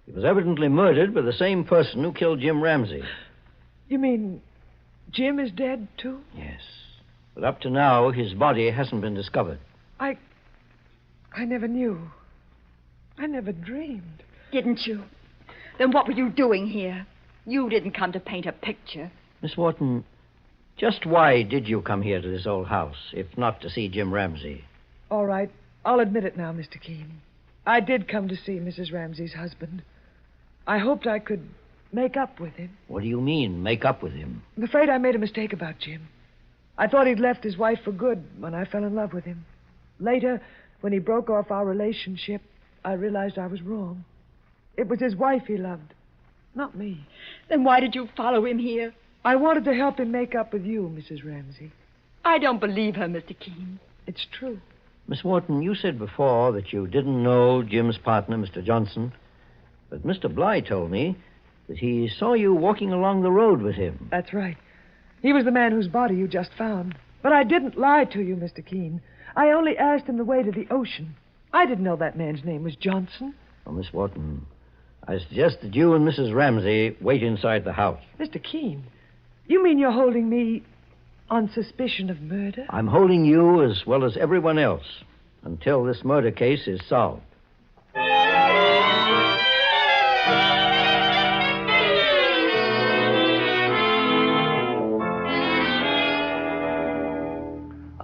He was evidently murdered by the same person who killed Jim Ramsey. You mean Jim is dead, too? Yes. But up to now, his body hasn't been discovered. I never knew. I never dreamed. Didn't you? Then what were you doing here? You didn't come to paint a picture. Miss Wharton, just why did you come here to this old house, if not to see Jim Ramsey? All right. I'll admit it now, Mr. Keene. I did come to see Mrs. Ramsey's husband. I hoped I could make up with him. What do you mean, make up with him? I'm afraid I made a mistake about Jim. I thought he'd left his wife for good when I fell in love with him. Later, when he broke off our relationship, I realized I was wrong. It was his wife he loved, not me. Then why did you follow him here? I wanted to help him make up with you, Mrs. Ramsey. I don't believe her, Mr. Keene. It's true. Miss Wharton, you said before that you didn't know Jim's partner, Mr. Johnson. But Mr. Bly told me that he saw you walking along the road with him. That's right. He was the man whose body you just found. But I didn't lie to you, Mr. Keene. I only asked him the way to the ocean. I didn't know that man's name was Johnson. Oh, Miss Wharton, I suggest that you and Mrs. Ramsey wait inside the house. Mr. Keene, you mean you're holding me on suspicion of murder? I'm holding you as well as everyone else until this murder case is solved.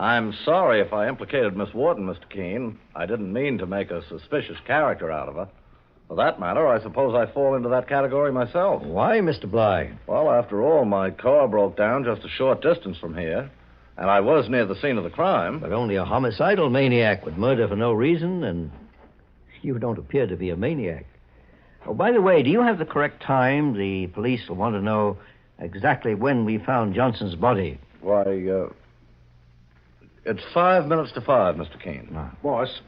I'm sorry if I implicated Miss Wharton, Mr. Keene. I didn't mean to make a suspicious character out of her. For that matter, I suppose I fall into that category myself. Why, Mr. Bly? Well, after all, my car broke down just a short distance from here, and I was near the scene of the crime. But only a homicidal maniac would murder for no reason, and you don't appear to be a maniac. Oh, by the way, do you have the correct time? The police will want to know exactly when we found Johnson's body. Why, it's 5 minutes to 5, Mr. Keene. Boss,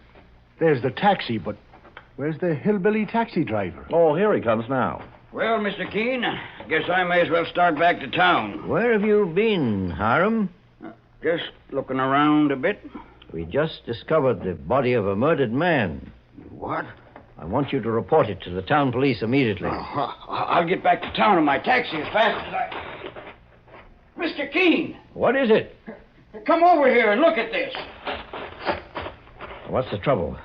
there's the taxi, but where's the hillbilly taxi driver? Oh, here he comes now. Well, Mr. Keene, I guess I may as well start back to town. Where have you been, Hiram? Just looking around a bit. We just discovered the body of a murdered man. What? I want you to report it to the town police immediately. I'll get back to town in my taxi as fast as I... Mr. Keene! What is it? Come over here and look at this. What's the trouble?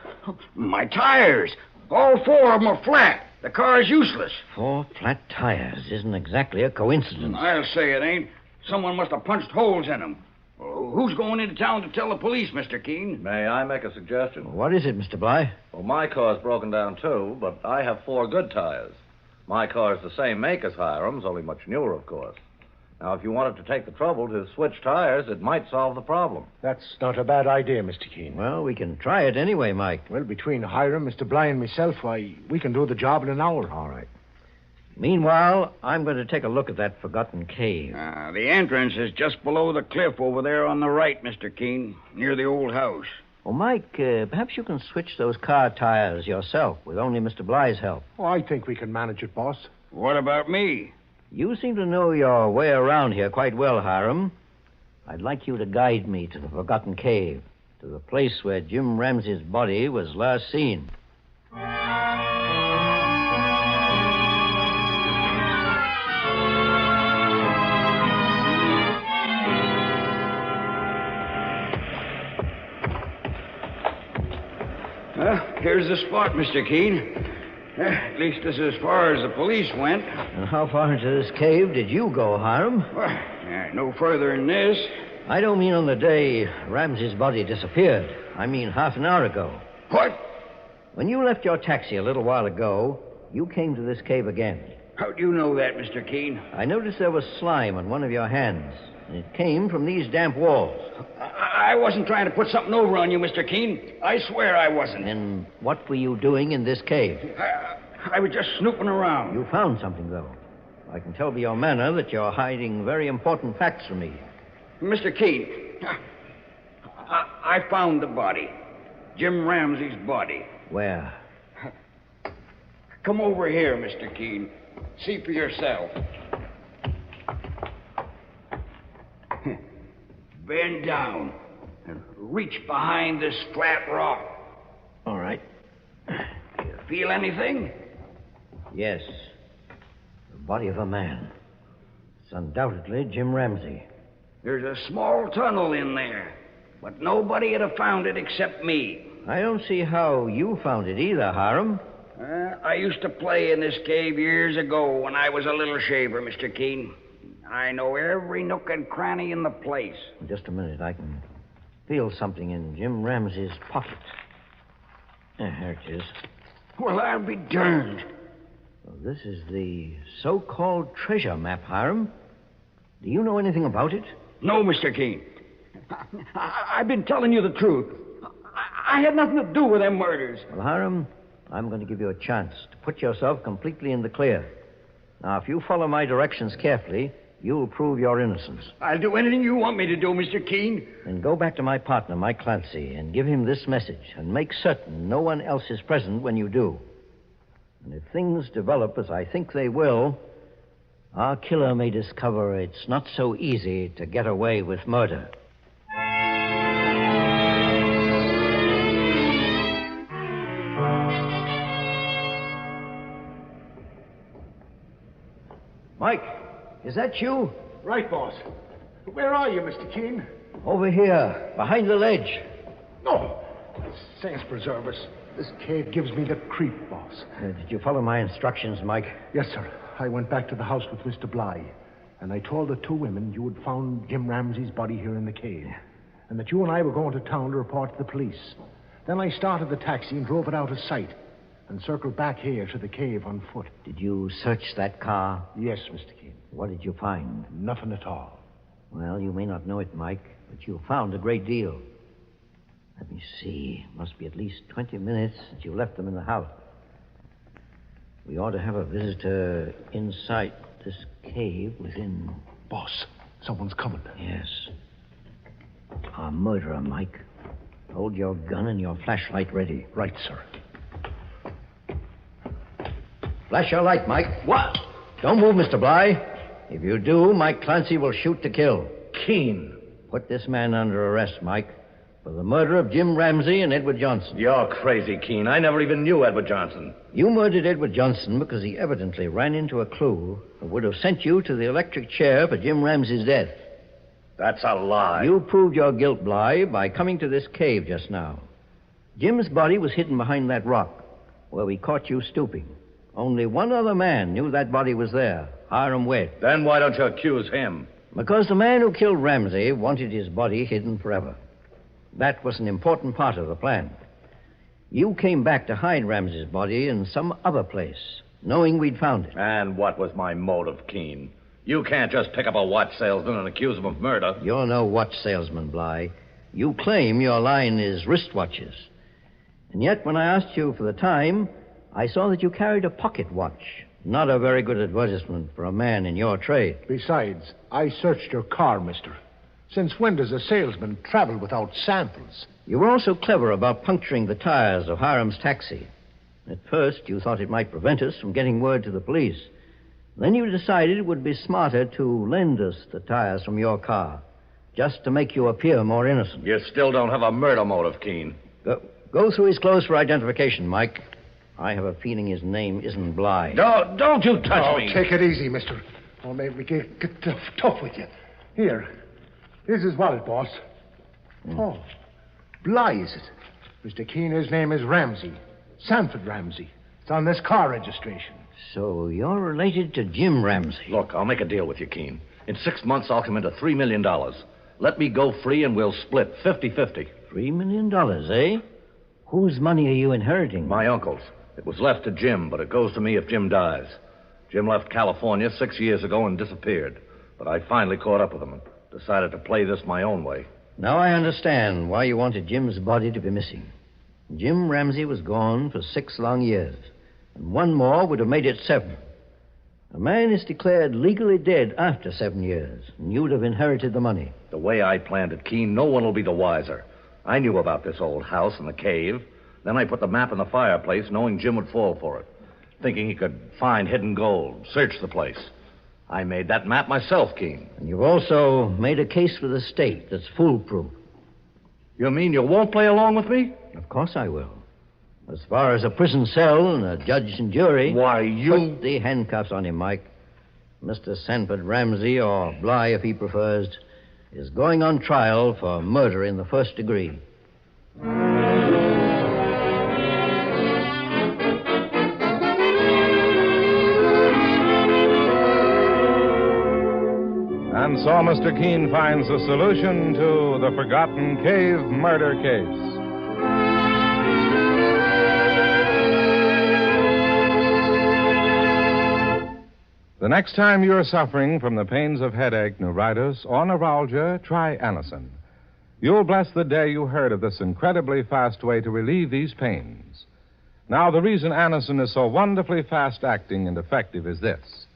My tires. All 4 of them are flat. The car's useless. 4 flat tires isn't exactly a coincidence. I'll say it ain't. Someone must have punched holes in them. Who's going into town to tell the police, Mr. Keene? May I make a suggestion? What is it, Mr. Bly? Well, my car's broken down, too, but I have 4 good tires. My car's the same make as Hiram's, only much newer, of course. Now, if you wanted to take the trouble to switch tires, it might solve the problem. That's not a bad idea, Mr. Keene. Well, we can try it anyway, Mike. Well, between Hiram, Mr. Bly, and myself, why, we can do the job in an hour. All right. Meanwhile, I'm going to take a look at that forgotten cave. The entrance is just below the cliff over there on the right, Mr. Keene, near the old house. Well, Mike, perhaps you can switch those car tires yourself with only Mr. Bly's help. Oh, I think we can manage it, boss. What about me? You seem to know your way around here quite well, Hiram. I'd like you to guide me to the forgotten cave, to the place where Jim Ramsey's body was last seen. Here's the spot, Mr. Keene. At least this is as far as the police went. And how far into this cave did you go, Hiram? Well, no further than this. I don't mean on the day Ramsey's body disappeared. I mean half an hour ago. What? When you left your taxi a little while ago, you came to this cave again. How do you know that, Mr. Keene? I noticed there was slime on one of your hands. And it came from these damp walls. I wasn't trying to put something over on you, Mr. Keene. I swear I wasn't. Then what were you doing in this cave? I was just snooping around. You found something, though. I can tell by your manner that you're hiding very important facts from me. Mr. Keene, I found the body. Jim Ramsey's body. Where? Come over here, Mr. Keene. See for yourself. Bend down and reach behind this flat rock. All right. You feel anything? Yes. The body of a man. It's undoubtedly Jim Ramsey. There's a small tunnel in there, but nobody would have found it except me. I don't see how you found it either, Hiram. I used to play in this cave years ago when I was a little shaver, Mr. Keene. I know every nook and cranny in the place. Just a minute. I can feel something in Jim Ramsey's pocket. There it is. Well, I'll be darned. Well, this is the so-called treasure map, Hiram. Do you know anything about it? No, Mr. Keene. I've been telling you the truth. I had nothing to do with them murders. Well, Hiram, I'm going to give you a chance to put yourself completely in the clear. Now, if you follow my directions carefully, you'll prove your innocence. I'll do anything you want me to do, Mr. Keene. Then go back to my partner, Mike Clancy, and give him this message, and make certain no one else is present when you do. And if things develop as I think they will, our killer may discover it's not so easy to get away with murder. Mike, is that you? Right, boss. Where are you, Mr. Keene? Over here, behind the ledge. No. Saints preserve us. This cave gives me the creep, boss. Did you follow my instructions, Mike? Yes, sir. I went back to the house with Mr. Bly, and I told the 2 women you had found Jim Ramsey's body here in the cave, and that you and I were going to town to report to the police. Then I started the taxi and drove it out of sight. and circled back here to the cave on foot. Did you search that car? Yes, Mr. Keene. What did you find? Nothing at all. Well, you may not know it, Mike, but you found a great deal. Let me see. Must be at least 20 minutes since you left them in the house. We ought to have a visitor inside this cave within... Boss, someone's coming. Yes. Our murderer, Mike. Hold your gun and your flashlight ready. Right, sir. Flash your light, Mike. What? Don't move, Mr. Bly. If you do, Mike Clancy will shoot to kill. Keene. Put this man under arrest, Mike, for the murder of Jim Ramsey and Edward Johnson. You're crazy, Keene. I never even knew Edward Johnson. You murdered Edward Johnson because he evidently ran into a clue that would have sent you to the electric chair for Jim Ramsey's death. That's a lie. You proved your guilt, Bly, by coming to this cave just now. Jim's body was hidden behind that rock, where we caught you stooping. Only one other man knew that body was there, Hiram Webb. Then why don't you accuse him? Because the man who killed Ramsey wanted his body hidden forever. That was an important part of the plan. You came back to hide Ramsey's body in some other place, knowing we'd found it. And what was my motive, Keene? You can't just pick up a watch salesman and accuse him of murder. You're no watch salesman, Bly. You claim your line is wristwatches. And yet, when I asked you for the time, I saw that you carried a pocket watch. Not a very good advertisement for a man in your trade. Besides, I searched your car, mister. Since when does a salesman travel without samples? You were also clever about puncturing the tires of Hiram's taxi. At first, you thought it might prevent us from getting word to the police. Then you decided it would be smarter to lend us the tires from your car, just to make you appear more innocent. You still don't have a murder motive, Keene. Go through his clothes for identification, Mike. I have a feeling his name isn't Bly. No, don't you touch me. Take it easy, mister. Or maybe we get tough with you. Here. Here's his wallet, boss. Oh, Bly, is it? Mr. Keene, his name is Ramsey. Sanford Ramsey. It's on this car registration. So you're related to Jim Ramsey. Look, I'll make a deal with you, Keene. In 6 months, I'll come into $3 million. Let me go free and we'll split 50-50. $3 million, eh? Whose money are you inheriting? My uncle's. It was left to Jim, but it goes to me if Jim dies. Jim left California 6 years ago and disappeared. But I finally caught up with him and decided to play this my own way. Now I understand why you wanted Jim's body to be missing. Jim Ramsey was gone for 6 long years, and one more would have made it 7. A man is declared legally dead after 7 years, and you'd have inherited the money. The way I planned it, Keene, no one will be the wiser. I knew about this old house and the cave. Then I put the map in the fireplace, knowing Jim would fall for it, thinking he could find hidden gold, search the place. I made that map myself, Keene. And you've also made a case for the state that's foolproof. You mean you won't play along with me? Of course I will. As far as a prison cell and a judge and jury... Why, you... Put the handcuffs on him, Mike. Mr. Sanford Ramsey, or Bly if he prefers, is going on trial for murder in the first degree. And so Mr. Keene finds a solution to the forgotten cave murder case. The next time you're suffering from the pains of headache, neuritis, or neuralgia, try Anacin. You'll bless the day you heard of this incredibly fast way to relieve these pains. Now, the reason Anacin is so wonderfully fast-acting and effective is this.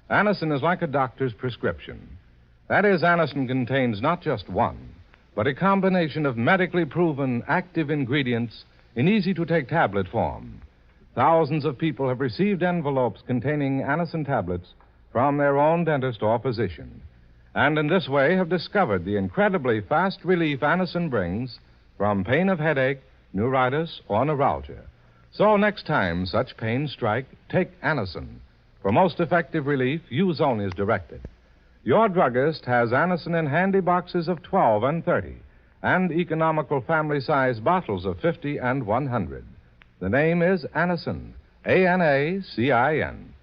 Anacin is like a doctor's prescription. That is, Anacin contains not just one, but a combination of medically proven active ingredients in easy-to-take tablet form. Thousands of people have received envelopes containing Anacin tablets from their own dentist or physician, and in this way have discovered the incredibly fast relief Anacin brings from pain of headache, neuritis, or neuralgia. So next time such pains strike, take Anacin. For most effective relief, use only as directed. Your druggist has Anacin in handy boxes of 12 and 30, and economical family-size bottles of 50 and 100. The name is Anacin, A-N-A-C-I-N.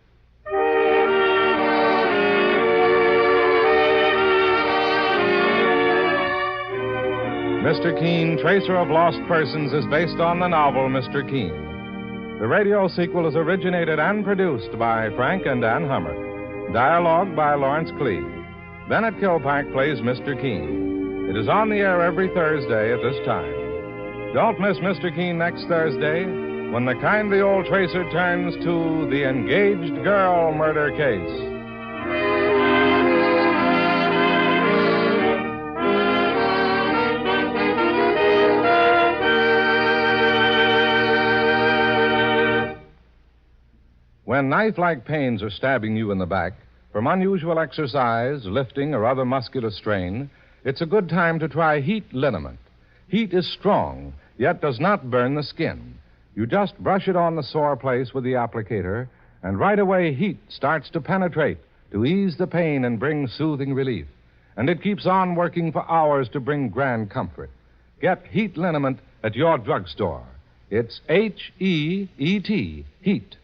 Mr. Keene, Tracer of Lost Persons, is based on the novel Mr. Keene. The radio sequel is originated and produced by Frank and Ann Hummer. Dialogue by Lawrence Clee. Bennett Kilpack plays Mr. Keene. It is on the air every Thursday at this time. Don't miss Mr. Keene next Thursday when the kindly old tracer turns to the engaged girl murder case. When knife-like pains are stabbing you in the back, from unusual exercise, lifting, or other muscular strain, it's a good time to try Heat Liniment. Heat is strong, yet does not burn the skin. You just brush it on the sore place with the applicator, and right away heat starts to penetrate to ease the pain and bring soothing relief. And it keeps on working for hours to bring grand comfort. Get Heat Liniment at your drugstore. It's H-E-E-T, Heat.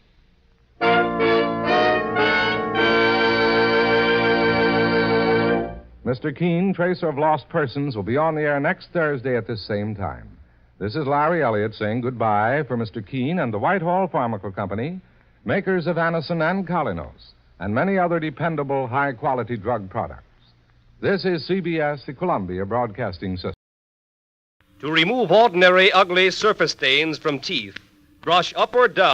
Mr. Keene, Tracer of Lost Persons, will be on the air next Thursday at this same time. This is Larry Elliott saying goodbye for Mr. Keene and the Whitehall Pharmaceutical Company, makers of Anacin and Colinos, and many other dependable, high-quality drug products. This is CBS, the Columbia Broadcasting System. To remove ordinary, ugly surface stains from teeth, brush up or down